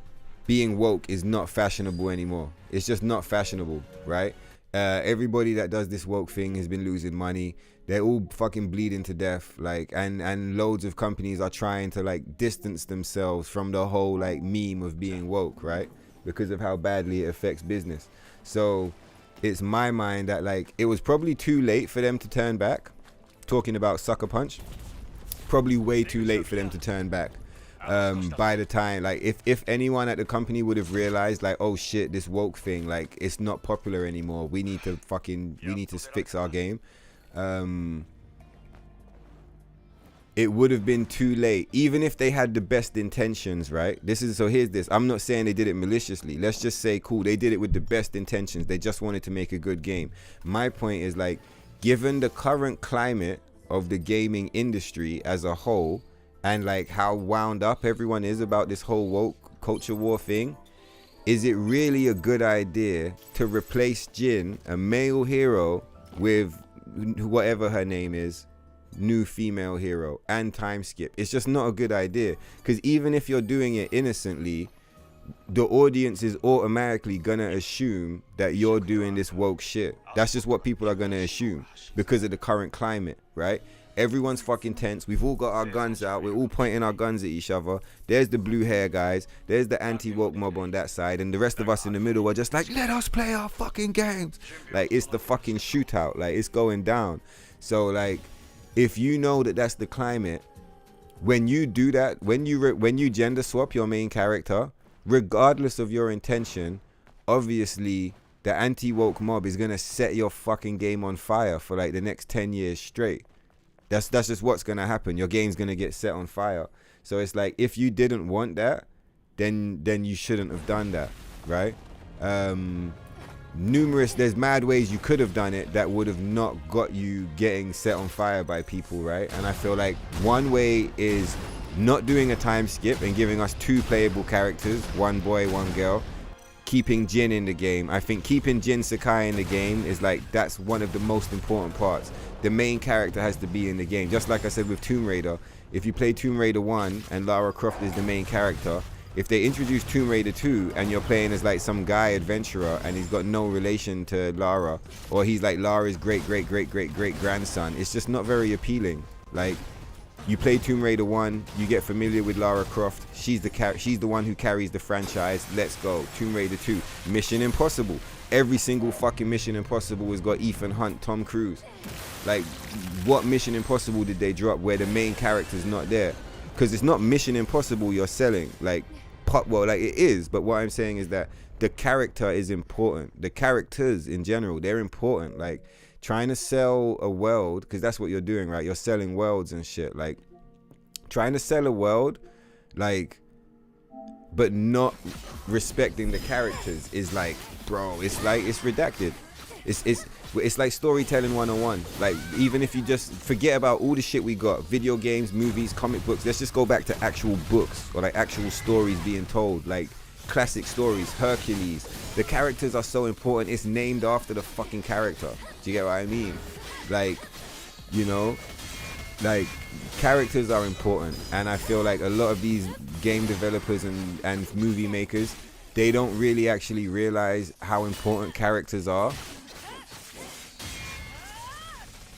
being woke is not fashionable anymore. It's just not fashionable, right? Everybody that does this woke thing has been losing money. They're all fucking bleeding to death, like, and loads of companies are trying to like distance themselves from the whole like meme of being woke, right? Because of how badly it affects business. So it's my mind that like it was probably too late for them to turn back. Talking about Sucker Punch, probably way too late for them to turn back. By the time, like, if anyone at the company would have realized, like, oh shit, this woke thing, like, it's not popular anymore. We need to fix our game. It would have been too late, even if they had the best intentions, right? Here's this. I'm not saying they did it maliciously. Let's just say, cool, they did it with the best intentions. They just wanted to make a good game. My point is, like, given the current climate of the gaming industry as a whole, and like how wound up everyone is about this whole woke culture war thing, is it really a good idea to replace Jin, a male hero, with whatever her name is, new female hero, and time skip? It's just not a good idea, because even if you're doing it innocently, the audience is automatically gonna assume that you're doing this woke shit. That's just what people are gonna assume because of the current climate, right? Everyone's fucking tense. We've all got our guns out. We're all pointing our guns at each other. There's the blue hair guys. There's the anti-woke mob on that side. And the rest of us in the middle are just like, let us play our fucking games. Like, it's the fucking shootout. Like, it's going down. So, like, if you know that that's the climate, when you do that, when you gender swap your main character, regardless of your intention, obviously the anti-woke mob is going to set your fucking game on fire for, like, the next 10 years straight. That's just what's going to happen. Your game's going to get set on fire. So it's like, if you didn't want that, then you shouldn't have done that, right? There's mad ways you could have done it that would have not got you getting set on fire by people, right? And I feel like one way is not doing a time skip and giving us 2 playable characters, one boy, one girl, keeping Jin in the game. I think keeping Jin Sakai in the game is like, that's one of the most important parts. The main character has to be in the game. Just like I said with Tomb Raider, if you play Tomb Raider 1 and Lara Croft is the main character, if they introduce Tomb Raider 2 and you're playing as like some guy adventurer and he's got no relation to Lara, or he's like Lara's great grandson, it's just not very appealing. Like, you play Tomb Raider 1, you get familiar with Lara Croft, she's the one who carries the franchise, let's go. Tomb Raider 2, Mission Impossible. Every single fucking Mission Impossible has got Ethan Hunt, Tom Cruise. Like, what Mission Impossible did they drop where the main character's not there? Because it's not Mission Impossible you're selling. Like, like it is, but what I'm saying is that the character is important. The characters in general, they're important. Like, trying to sell a world, because that's what you're doing, right? You're selling worlds and shit. Like, trying to sell a world, like, but not respecting the characters is like, bro, it's like, it's redacted. It's like storytelling 101. Like, even if you just forget about all the shit we got, video games, movies, comic books, let's just go back to actual books or like actual stories being told, like classic stories. Hercules, the characters are so important, it's named after the fucking character. Do you get what I mean? Like, you know, like, characters are important, and I feel like a lot of these game developers and movie makers, they don't really actually realize how important characters are.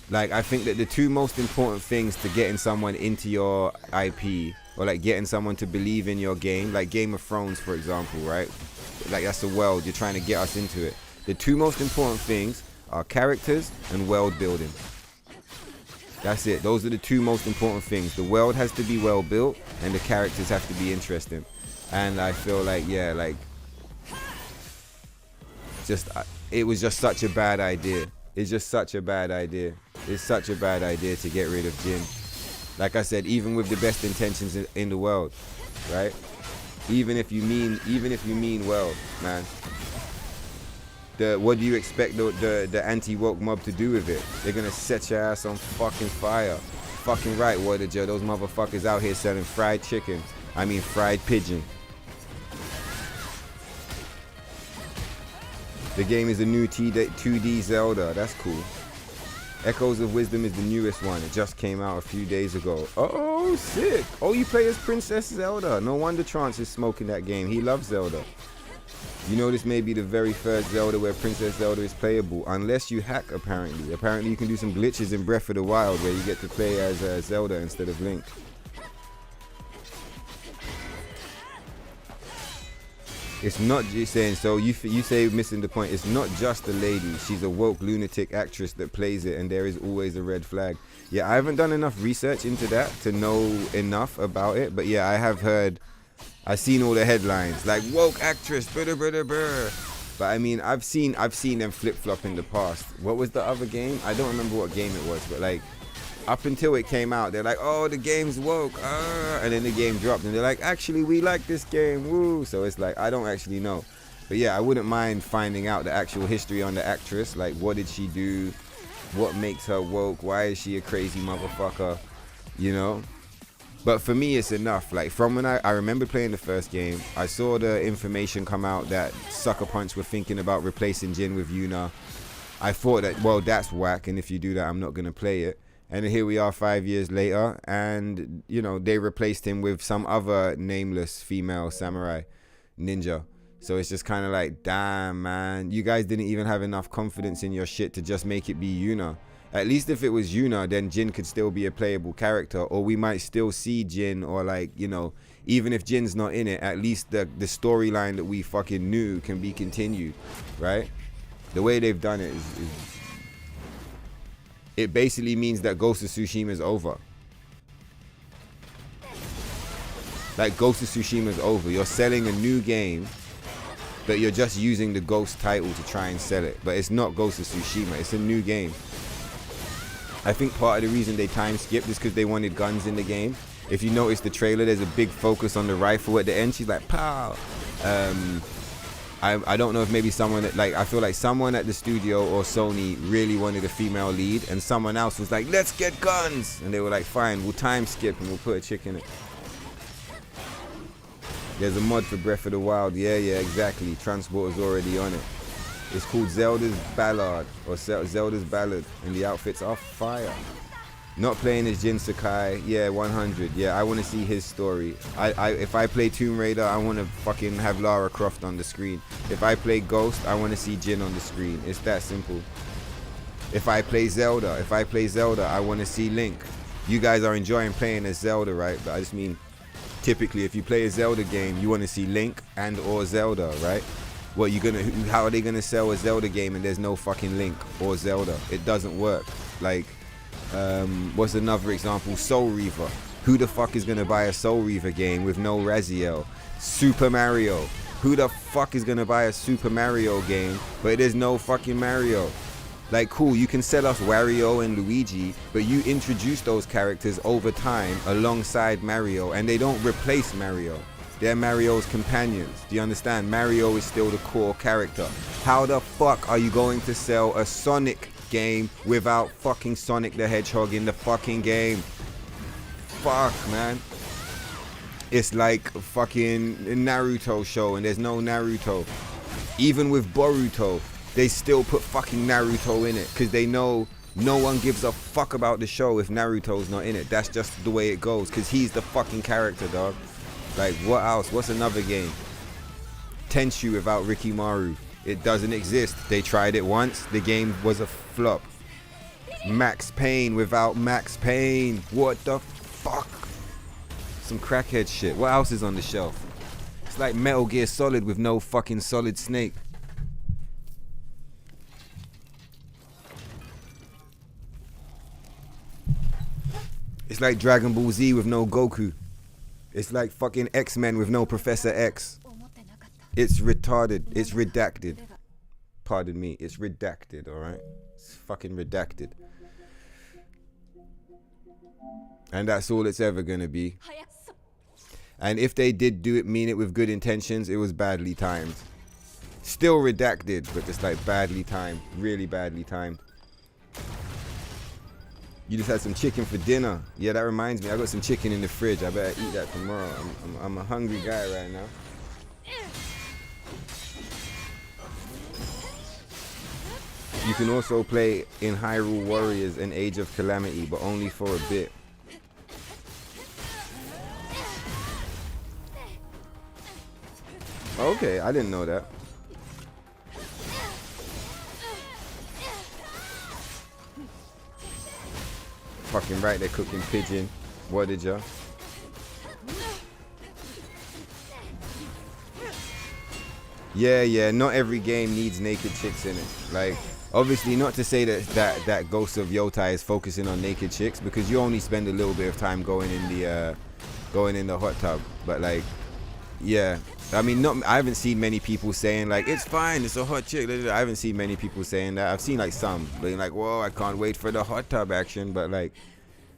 Like, I think that the two most important things to getting someone into your IP, or like getting someone to believe in your game, like Game of Thrones, for example, right? Like, that's the world, you're trying to get us into it. The two most important things are characters and world building. That's it. Those are the two most important things. The world has to be well built, and the characters have to be interesting. And I feel like, yeah, like, just, it was just such a bad idea. It's just such a bad idea. It's such a bad idea to get rid of Jin. Like I said, even with the best intentions in the world, right? Even if you mean well, man. What do you expect the anti-woke mob to do with it? They're gonna set your ass on fucking fire. Fucking right, Warder Joe. Those motherfuckers out here selling fried chicken. I mean fried pigeon. The game is a new 2D Zelda. That's cool. Echoes of Wisdom is the newest one. It just came out a few days ago. Oh, sick. Oh, you play as Princess Zelda. No wonder Trance is smoking that game. He loves Zelda. You know, this may be the very first Zelda where Princess Zelda is playable, unless you hack, apparently. Apparently you can do some glitches in Breath of the Wild where you get to play as Zelda instead of Link. It's not just saying, so you say missing the point. It's not just a lady. She's a woke lunatic actress that plays it, and there is always a red flag. Yeah, I haven't done enough research into that to know enough about it, but yeah, I have heard, I've seen all the headlines like woke actress, but I mean, I've seen them flip flop in the past. What was the other game? I don't remember what game it was, but like, up until it came out, they're like, oh, the game's woke, and then the game dropped, and they're like, actually, we like this game, woo. So it's like, I don't actually know. But yeah, I wouldn't mind finding out the actual history on the actress, like, what did she do, what makes her woke, why is she a crazy motherfucker, you know? But for me, it's enough. Like, from when I remember playing the first game, I saw the information come out that Sucker Punch were thinking about replacing Jin with Yuna. I thought that, well, that's whack, and if you do that, I'm not gonna play it. And here we are 5 years later, and, you know, they replaced him with some other nameless female samurai ninja. So it's just kind of like, damn, man, you guys didn't even have enough confidence in your shit to just make it be Yuna. At least if it was Yuna, then Jin could still be a playable character, or we might still see Jin, or like, you know, even if Jin's not in it, at least the storyline that we fucking knew can be continued, right? The way they've done it is it basically means that Ghost of Tsushima is over. Like, Ghost of Tsushima is over. You're selling a new game, but you're just using the Ghost title to try and sell it. But it's not Ghost of Tsushima. It's a new game. I think part of the reason they time skipped is because they wanted guns in the game. If you notice the trailer, there's a big focus on the rifle at the end. She's like, pow. I don't know if maybe someone that, like, I feel like someone at the studio or Sony really wanted a female lead, and someone else was like, let's get guns, and they were like, fine, we'll time skip and we'll put a chick in it. There's a mod for Breath of the Wild. Yeah, exactly. Transporter's already on it. It's called Zelda's Ballad, or Zelda's Ballad, and the outfits are fire. Not playing as Jin Sakai, yeah, 100. Yeah, I want to see his story. If I play Tomb Raider, I want to fucking have Lara Croft on the screen. If I play Ghost, I want to see Jin on the screen. It's that simple. If I play Zelda, I want to see Link. You guys are enjoying playing as Zelda, right? But I just mean, typically, if you play a Zelda game, you want to see Link and or Zelda, right? How are they gonna sell a Zelda game and there's no fucking Link or Zelda? It doesn't work. Like, what's another example? Soul Reaver. Who the fuck is gonna buy a Soul Reaver game with no Raziel? Super Mario. Who the fuck is gonna buy a Super Mario game but there's no fucking Mario? Like, cool, you can sell us Wario and Luigi, but you introduce those characters over time alongside Mario, and they don't replace Mario. They're Mario's companions. Do you understand? Mario is still the core character. How the fuck are you going to sell a Sonic game without fucking Sonic the Hedgehog in the fucking game? Fuck, man. It's like a fucking Naruto show and there's no Naruto. Even with Boruto, they still put fucking Naruto in it because they know no one gives a fuck about the show if Naruto's not in it. That's just the way it goes because he's the fucking character, dog. Like, what else? What's another game? Tenchu without Rikimaru. It doesn't exist. They tried it once. The game was a flop. Max Payne without Max Payne. What the fuck? Some crackhead shit. What else is on the shelf? It's like Metal Gear Solid with no fucking Solid Snake. It's like Dragon Ball Z with no Goku. It's like fucking X-Men with no Professor X. It's retarded. It's redacted. Pardon me. It's redacted, alright? It's fucking redacted. And that's all it's ever gonna be. And if they did do it, mean it with good intentions, it was badly timed. Still redacted, but just like badly timed. Really badly timed. You just had some chicken for dinner. Yeah, that reminds me. I got some chicken in the fridge. I better eat that tomorrow. I'm a hungry guy right now. You can also play in Hyrule Warriors and Age of Calamity, but only for a bit. Okay, I didn't know that. Fucking right, they're cooking pigeon. What did ya? Yeah, not every game needs naked chicks in it. Like, obviously not to say that Ghost of Yotai is focusing on naked chicks, because you only spend a little bit of time going in the hot tub. But like, yeah, I mean, I haven't seen many people saying like it's fine, it's a hot chick. I haven't seen many people saying that. I've seen like some being like, whoa, I can't wait for the hot tub action. But like,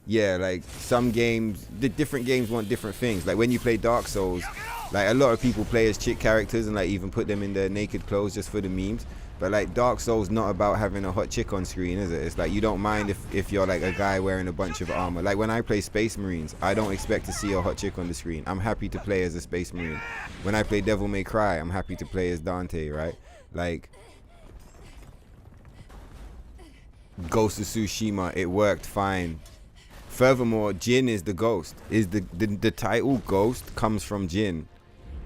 yeah, like some games, the different games want different things. Like when you play Dark Souls, like a lot of people play as chick characters and like even put them in their naked clothes just for the memes. But like Dark Souls not about having a hot chick on screen, is it? It's like you don't mind if you're like a guy wearing a bunch of armor. Like when I play Space Marines, I don't expect to see a hot chick on the screen. I'm happy to play as a Space Marine. When I play Devil May Cry, I'm happy to play as Dante, right? Like Ghost of Tsushima, it worked fine. Furthermore, Jin is the ghost. Is the title Ghost comes from Jin.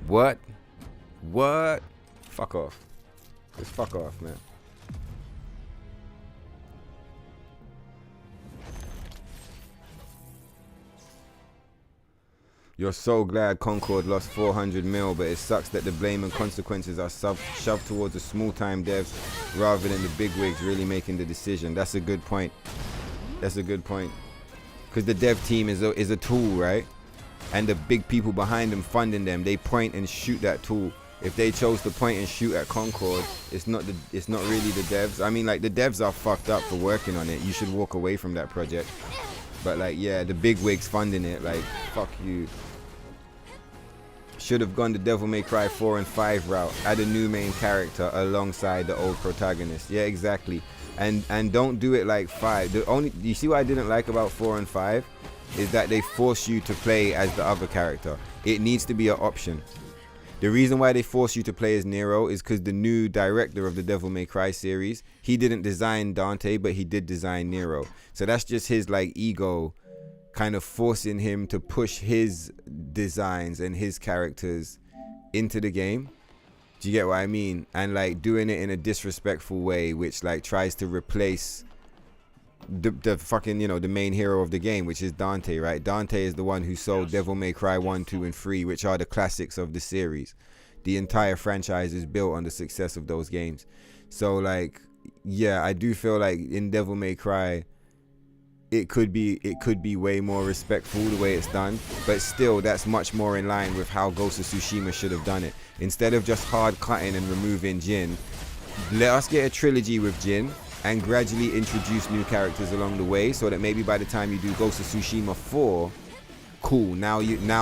What? Fuck off. Just fuck off, man. You're so glad Concord lost 400 mil, but it sucks that the blame and consequences are shoved towards the small-time devs rather than the bigwigs really making the decision. That's a good point. That's a good point. Because the dev team is a tool, right? And the big people behind them funding them, they point and shoot that tool. If they chose to point and shoot at Concord, it's not really the devs. I mean, like, the devs are fucked up for working on it. You should walk away from that project. But like, yeah, the big wigs funding it, like, fuck you. Should have gone the Devil May Cry 4 and 5 route. Add a new main character alongside the old protagonist. Yeah, exactly. And don't do it like 5. You see what I didn't like about 4 and 5 is that they force you to play as the other character. It needs to be an option. The reason why they force you to play as Nero is because the new director of the Devil May Cry series, he didn't design Dante, but he did design Nero. So that's just his like ego kind of forcing him to push his designs and his characters into the game. Do you get what I mean? And like doing it in a disrespectful way, which like tries to replace the fucking, you know, the main hero of the game, which is Dante, right? Dante is the one who sold Devil May Cry 1, 2, and 3, which are the classics of the series. The entire franchise is built on the success of those games. So like, yeah, I do feel like in Devil May Cry, it could be way more respectful the way it's done, but still that's much more in line with how Ghost of Tsushima should have done it. Instead of just hard cutting and removing Jin, let us get a trilogy with Jin, and gradually introduce new characters along the way, so that maybe by the time you do Ghost of Tsushima 4, cool, now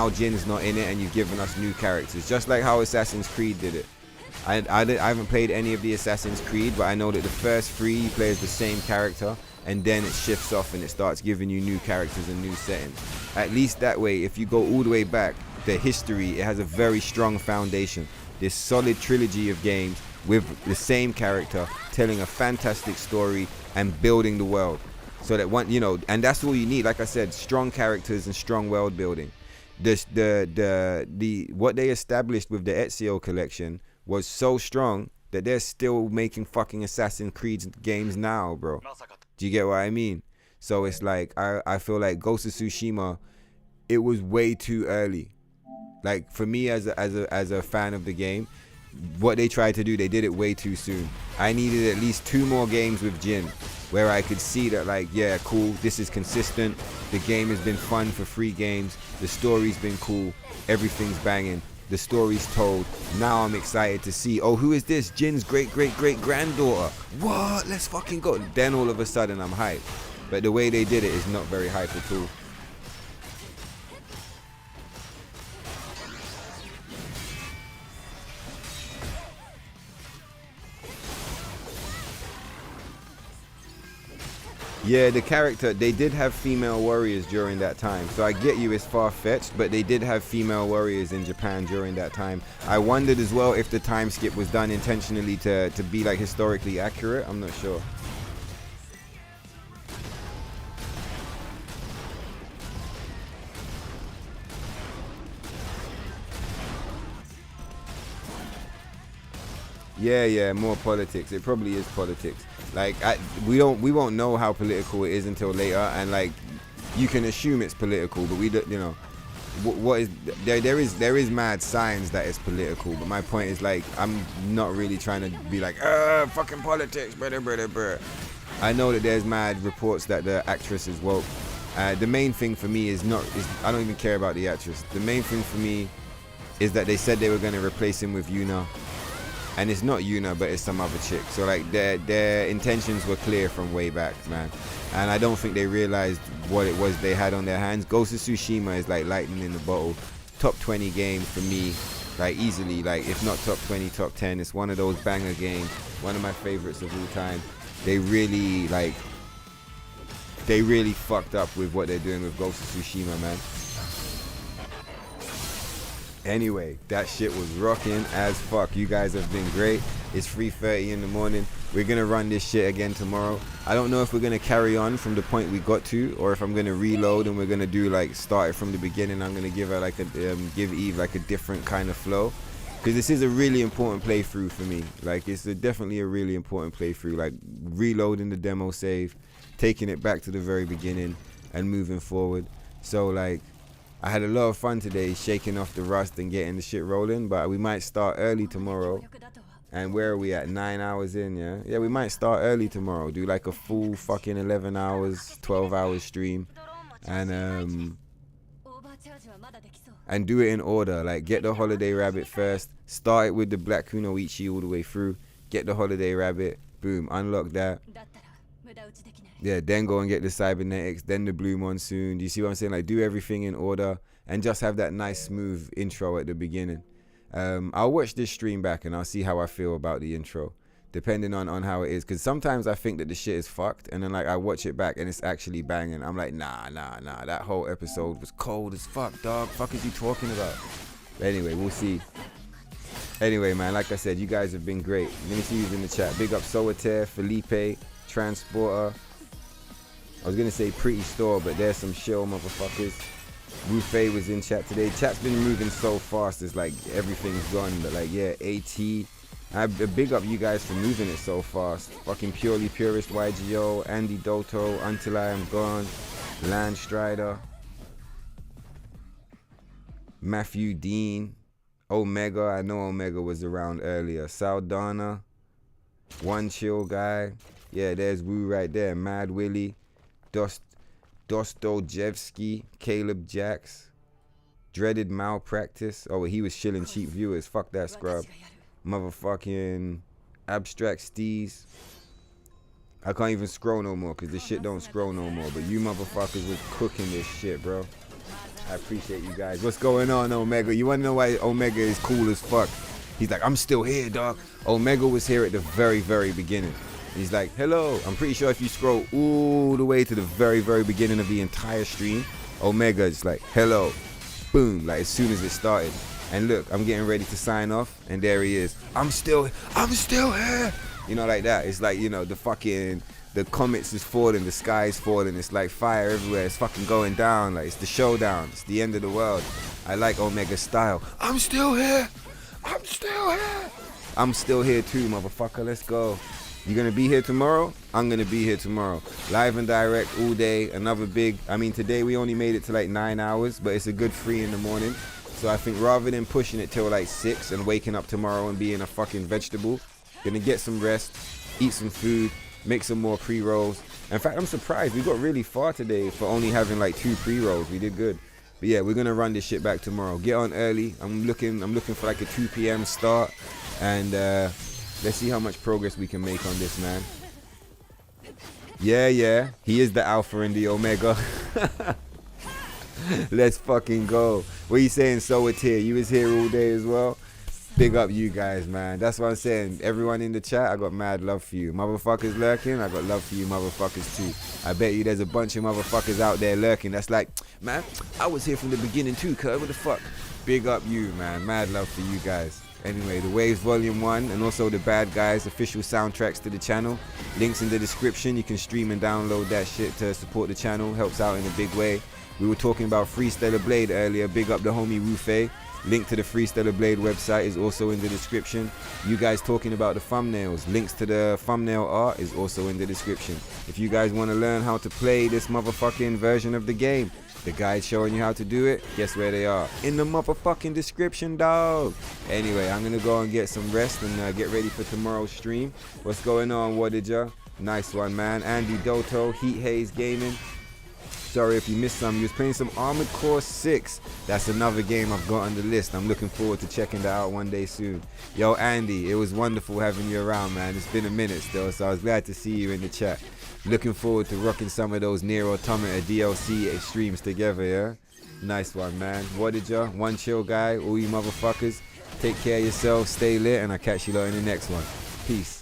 Jin's not in it and you've given us new characters, just like how Assassin's Creed did it. I haven't played any of the Assassin's Creed, but I know that the first 3 you play as the same character, and then it shifts off and it starts giving you new characters and new settings. At least that way, if you go all the way back, the history, it has a very strong foundation. This solid trilogy of games with the same character telling a fantastic story and building the world. So that one, you know, and that's all you need. Like I said, strong characters and strong world building. The what they established with the Ezio collection was so strong that they're still making fucking Assassin's Creed games now, bro. Do you get what I mean? So it's like I feel like Ghost of Tsushima, it was way too early. Like for me as a fan of the game, what they tried to do, they did it way too soon. I needed at least 2 more games with Jin where I could see that, like, yeah, cool, this is consistent. The game has been fun for 3 games. The story's been cool. Everything's banging. The story's told. Now I'm excited to see, oh, who is this? Jin's great-great-great-granddaughter. What? Let's fucking go. Then all of a sudden I'm hyped. But the way they did it is not very hype at all. Yeah, the character, they did have female warriors during that time. So I get you, it's far-fetched, but they did have female warriors in Japan during that time. I wondered as well if the time skip was done intentionally to be like historically accurate. I'm not sure. Yeah, more politics. It probably is politics. Like we won't know how political it is until later, and like you can assume it's political, but we don't, you know, what is there is mad signs that it's political. But my point is, like, I'm not really trying to be like fucking politics, brother. I know that there's mad reports that the actress is woke. The main thing for me is I don't even care about the actress. The main thing for me is that they said they were going to replace him with Yuna. And it's not Yuna, but it's some other chick. So like their intentions were clear from way back, man. And I don't think they realized what it was they had on their hands. Ghost of Tsushima is like lightning in the bottle. Top 20 game for me, like easily. Like if not top 20, top 10. It's one of those banger games. One of my favorites of all time. They really fucked up with what they're doing with Ghost of Tsushima, man. Anyway, that shit was rocking as fuck. You guys have been great. It's 3:30 in the morning. We're gonna run this shit again tomorrow. I don't know if we're gonna carry on from the point we got to, or if I'm gonna reload and we're gonna do like start it from the beginning. I'm gonna give her like give Eve like a different kind of flow, because this is a really important playthrough for me. Like it's definitely a really important playthrough. Like reloading the demo save, taking it back to the very beginning, and moving forward. So like, I had a lot of fun today shaking off the rust and getting the shit rolling, but we might start early tomorrow. And where are we at? 9 hours in, yeah? Yeah, we might start early tomorrow. Do like a full fucking 11 hours, 12 hours stream. And do it in order. Like get the Holiday Rabbit first. Start it with the Black Kunoichi all the way through. Get the Holiday Rabbit. Boom, unlock that. Yeah, then go and get the Cybernetics, then the Blue Monsoon. Do you see what I'm saying? Like do everything in order and just have that nice smooth intro at the beginning. I'll watch this stream back and I'll see how I feel about the intro, depending on how it is. Because sometimes I think that the shit is fucked, and then like I watch it back and it's actually banging. I'm like, nah, that whole episode was cold as fuck, dog. Fuck is you talking about? But anyway, we'll see. Anyway, man, like I said, you guys have been great. Let me see who's in the chat. Big up Soater, Felipe, Transporter. I was gonna say Pretty Store, but there's some shill motherfuckers. Rufe was in chat today. Chat's been moving so fast, it's like everything's gone. But like, yeah, AT. I big up you guys for moving it so fast. Fucking Purely Purist, YGO, Andy Doto, Until I Am Gone, Landstrider, Matthew Dean, Omega. I know Omega was around earlier. Saldana, One Chill Guy. Yeah, there's Woo right there. Mad Willie, Dostojevsky, Caleb Jacks, Dreaded Malpractice. Oh, he was shilling cheap viewers. Fuck that scrub. Motherfucking Abstract Steez, I can't even scroll no more because this shit don't scroll no more. But you motherfuckers was cooking this shit, bro. I appreciate you guys. What's going on, Omega? You want to know why Omega is cool as fuck? He's like, I'm still here, dog. Omega was here at the very, very beginning. He's like, hello. I'm pretty sure if you scroll all the way to the very, very beginning of the entire stream, Omega is like, hello. Boom, like as soon as it started. And look, I'm getting ready to sign off, and there he is. I'm still here. You know, like that. It's like, you know, the comets is falling, the sky is falling. It's like fire everywhere. It's fucking going down. Like, it's the showdown. It's the end of the world. I like Omega's style. I'm still here. I'm still here too, motherfucker. Let's go. You gonna be here tomorrow? I'm gonna be here tomorrow. Live and direct all day. Another big, today we only made it to like 9 hours, but it's a good 3 in the morning. So I think rather than pushing it till like 6 and waking up tomorrow and being a fucking vegetable, gonna get some rest, eat some food, make some more pre-rolls. In fact, I'm surprised we got really far today for only having like 2 pre-rolls. We did good. But yeah, we're gonna run this shit back tomorrow. Get on early. I'm looking for like a 2 p.m. start, and let's see how much progress we can make on this, man. Yeah, he is the alpha and the omega. Let's fucking go. What you saying, Soatir? You was here all day as well? Big up you guys, man. That's what I'm saying. Everyone in the chat, I got mad love for you. Motherfuckers lurking, I got love for you motherfuckers too. I bet you there's a bunch of motherfuckers out there lurking that's like, man, I was here from the beginning too, cuz. What the fuck? Big up you, man. Mad love for you guys. Anyway, The Waves Volume 1 and also The Bad Guys official soundtracks to the channel. Links in the description. You can stream and download that shit to support the channel. Helps out in a big way. We were talking about Freestyler Blade earlier. Big up the homie Rufe. Link to the Freestyler Blade website is also in the description. You guys talking about the thumbnails. Links to the thumbnail art is also in the description. If you guys want to learn how to play this motherfucking version of the game, the guys showing you how to do it, guess where they are? In the motherfucking description, dog. Anyway, I'm gonna go and get some rest and get ready for tomorrow's stream. What's going on, Wadija? Nice one, man. Andy Doto, Heat Haze Gaming. Sorry if you missed some. You was playing some Armored Core 6. That's another game I've got on the list. I'm looking forward to checking that out one day soon. Yo, Andy, it was wonderful having you around, man. It's been a minute still, so I was glad to see you in the chat. Looking forward to rocking some of those NIER AUTOMATA DLC streams together, yeah? Nice one, man. What did ya? One chill guy, all you motherfuckers. Take care of yourselves, stay lit, and I'll catch you lot in the next one. Peace.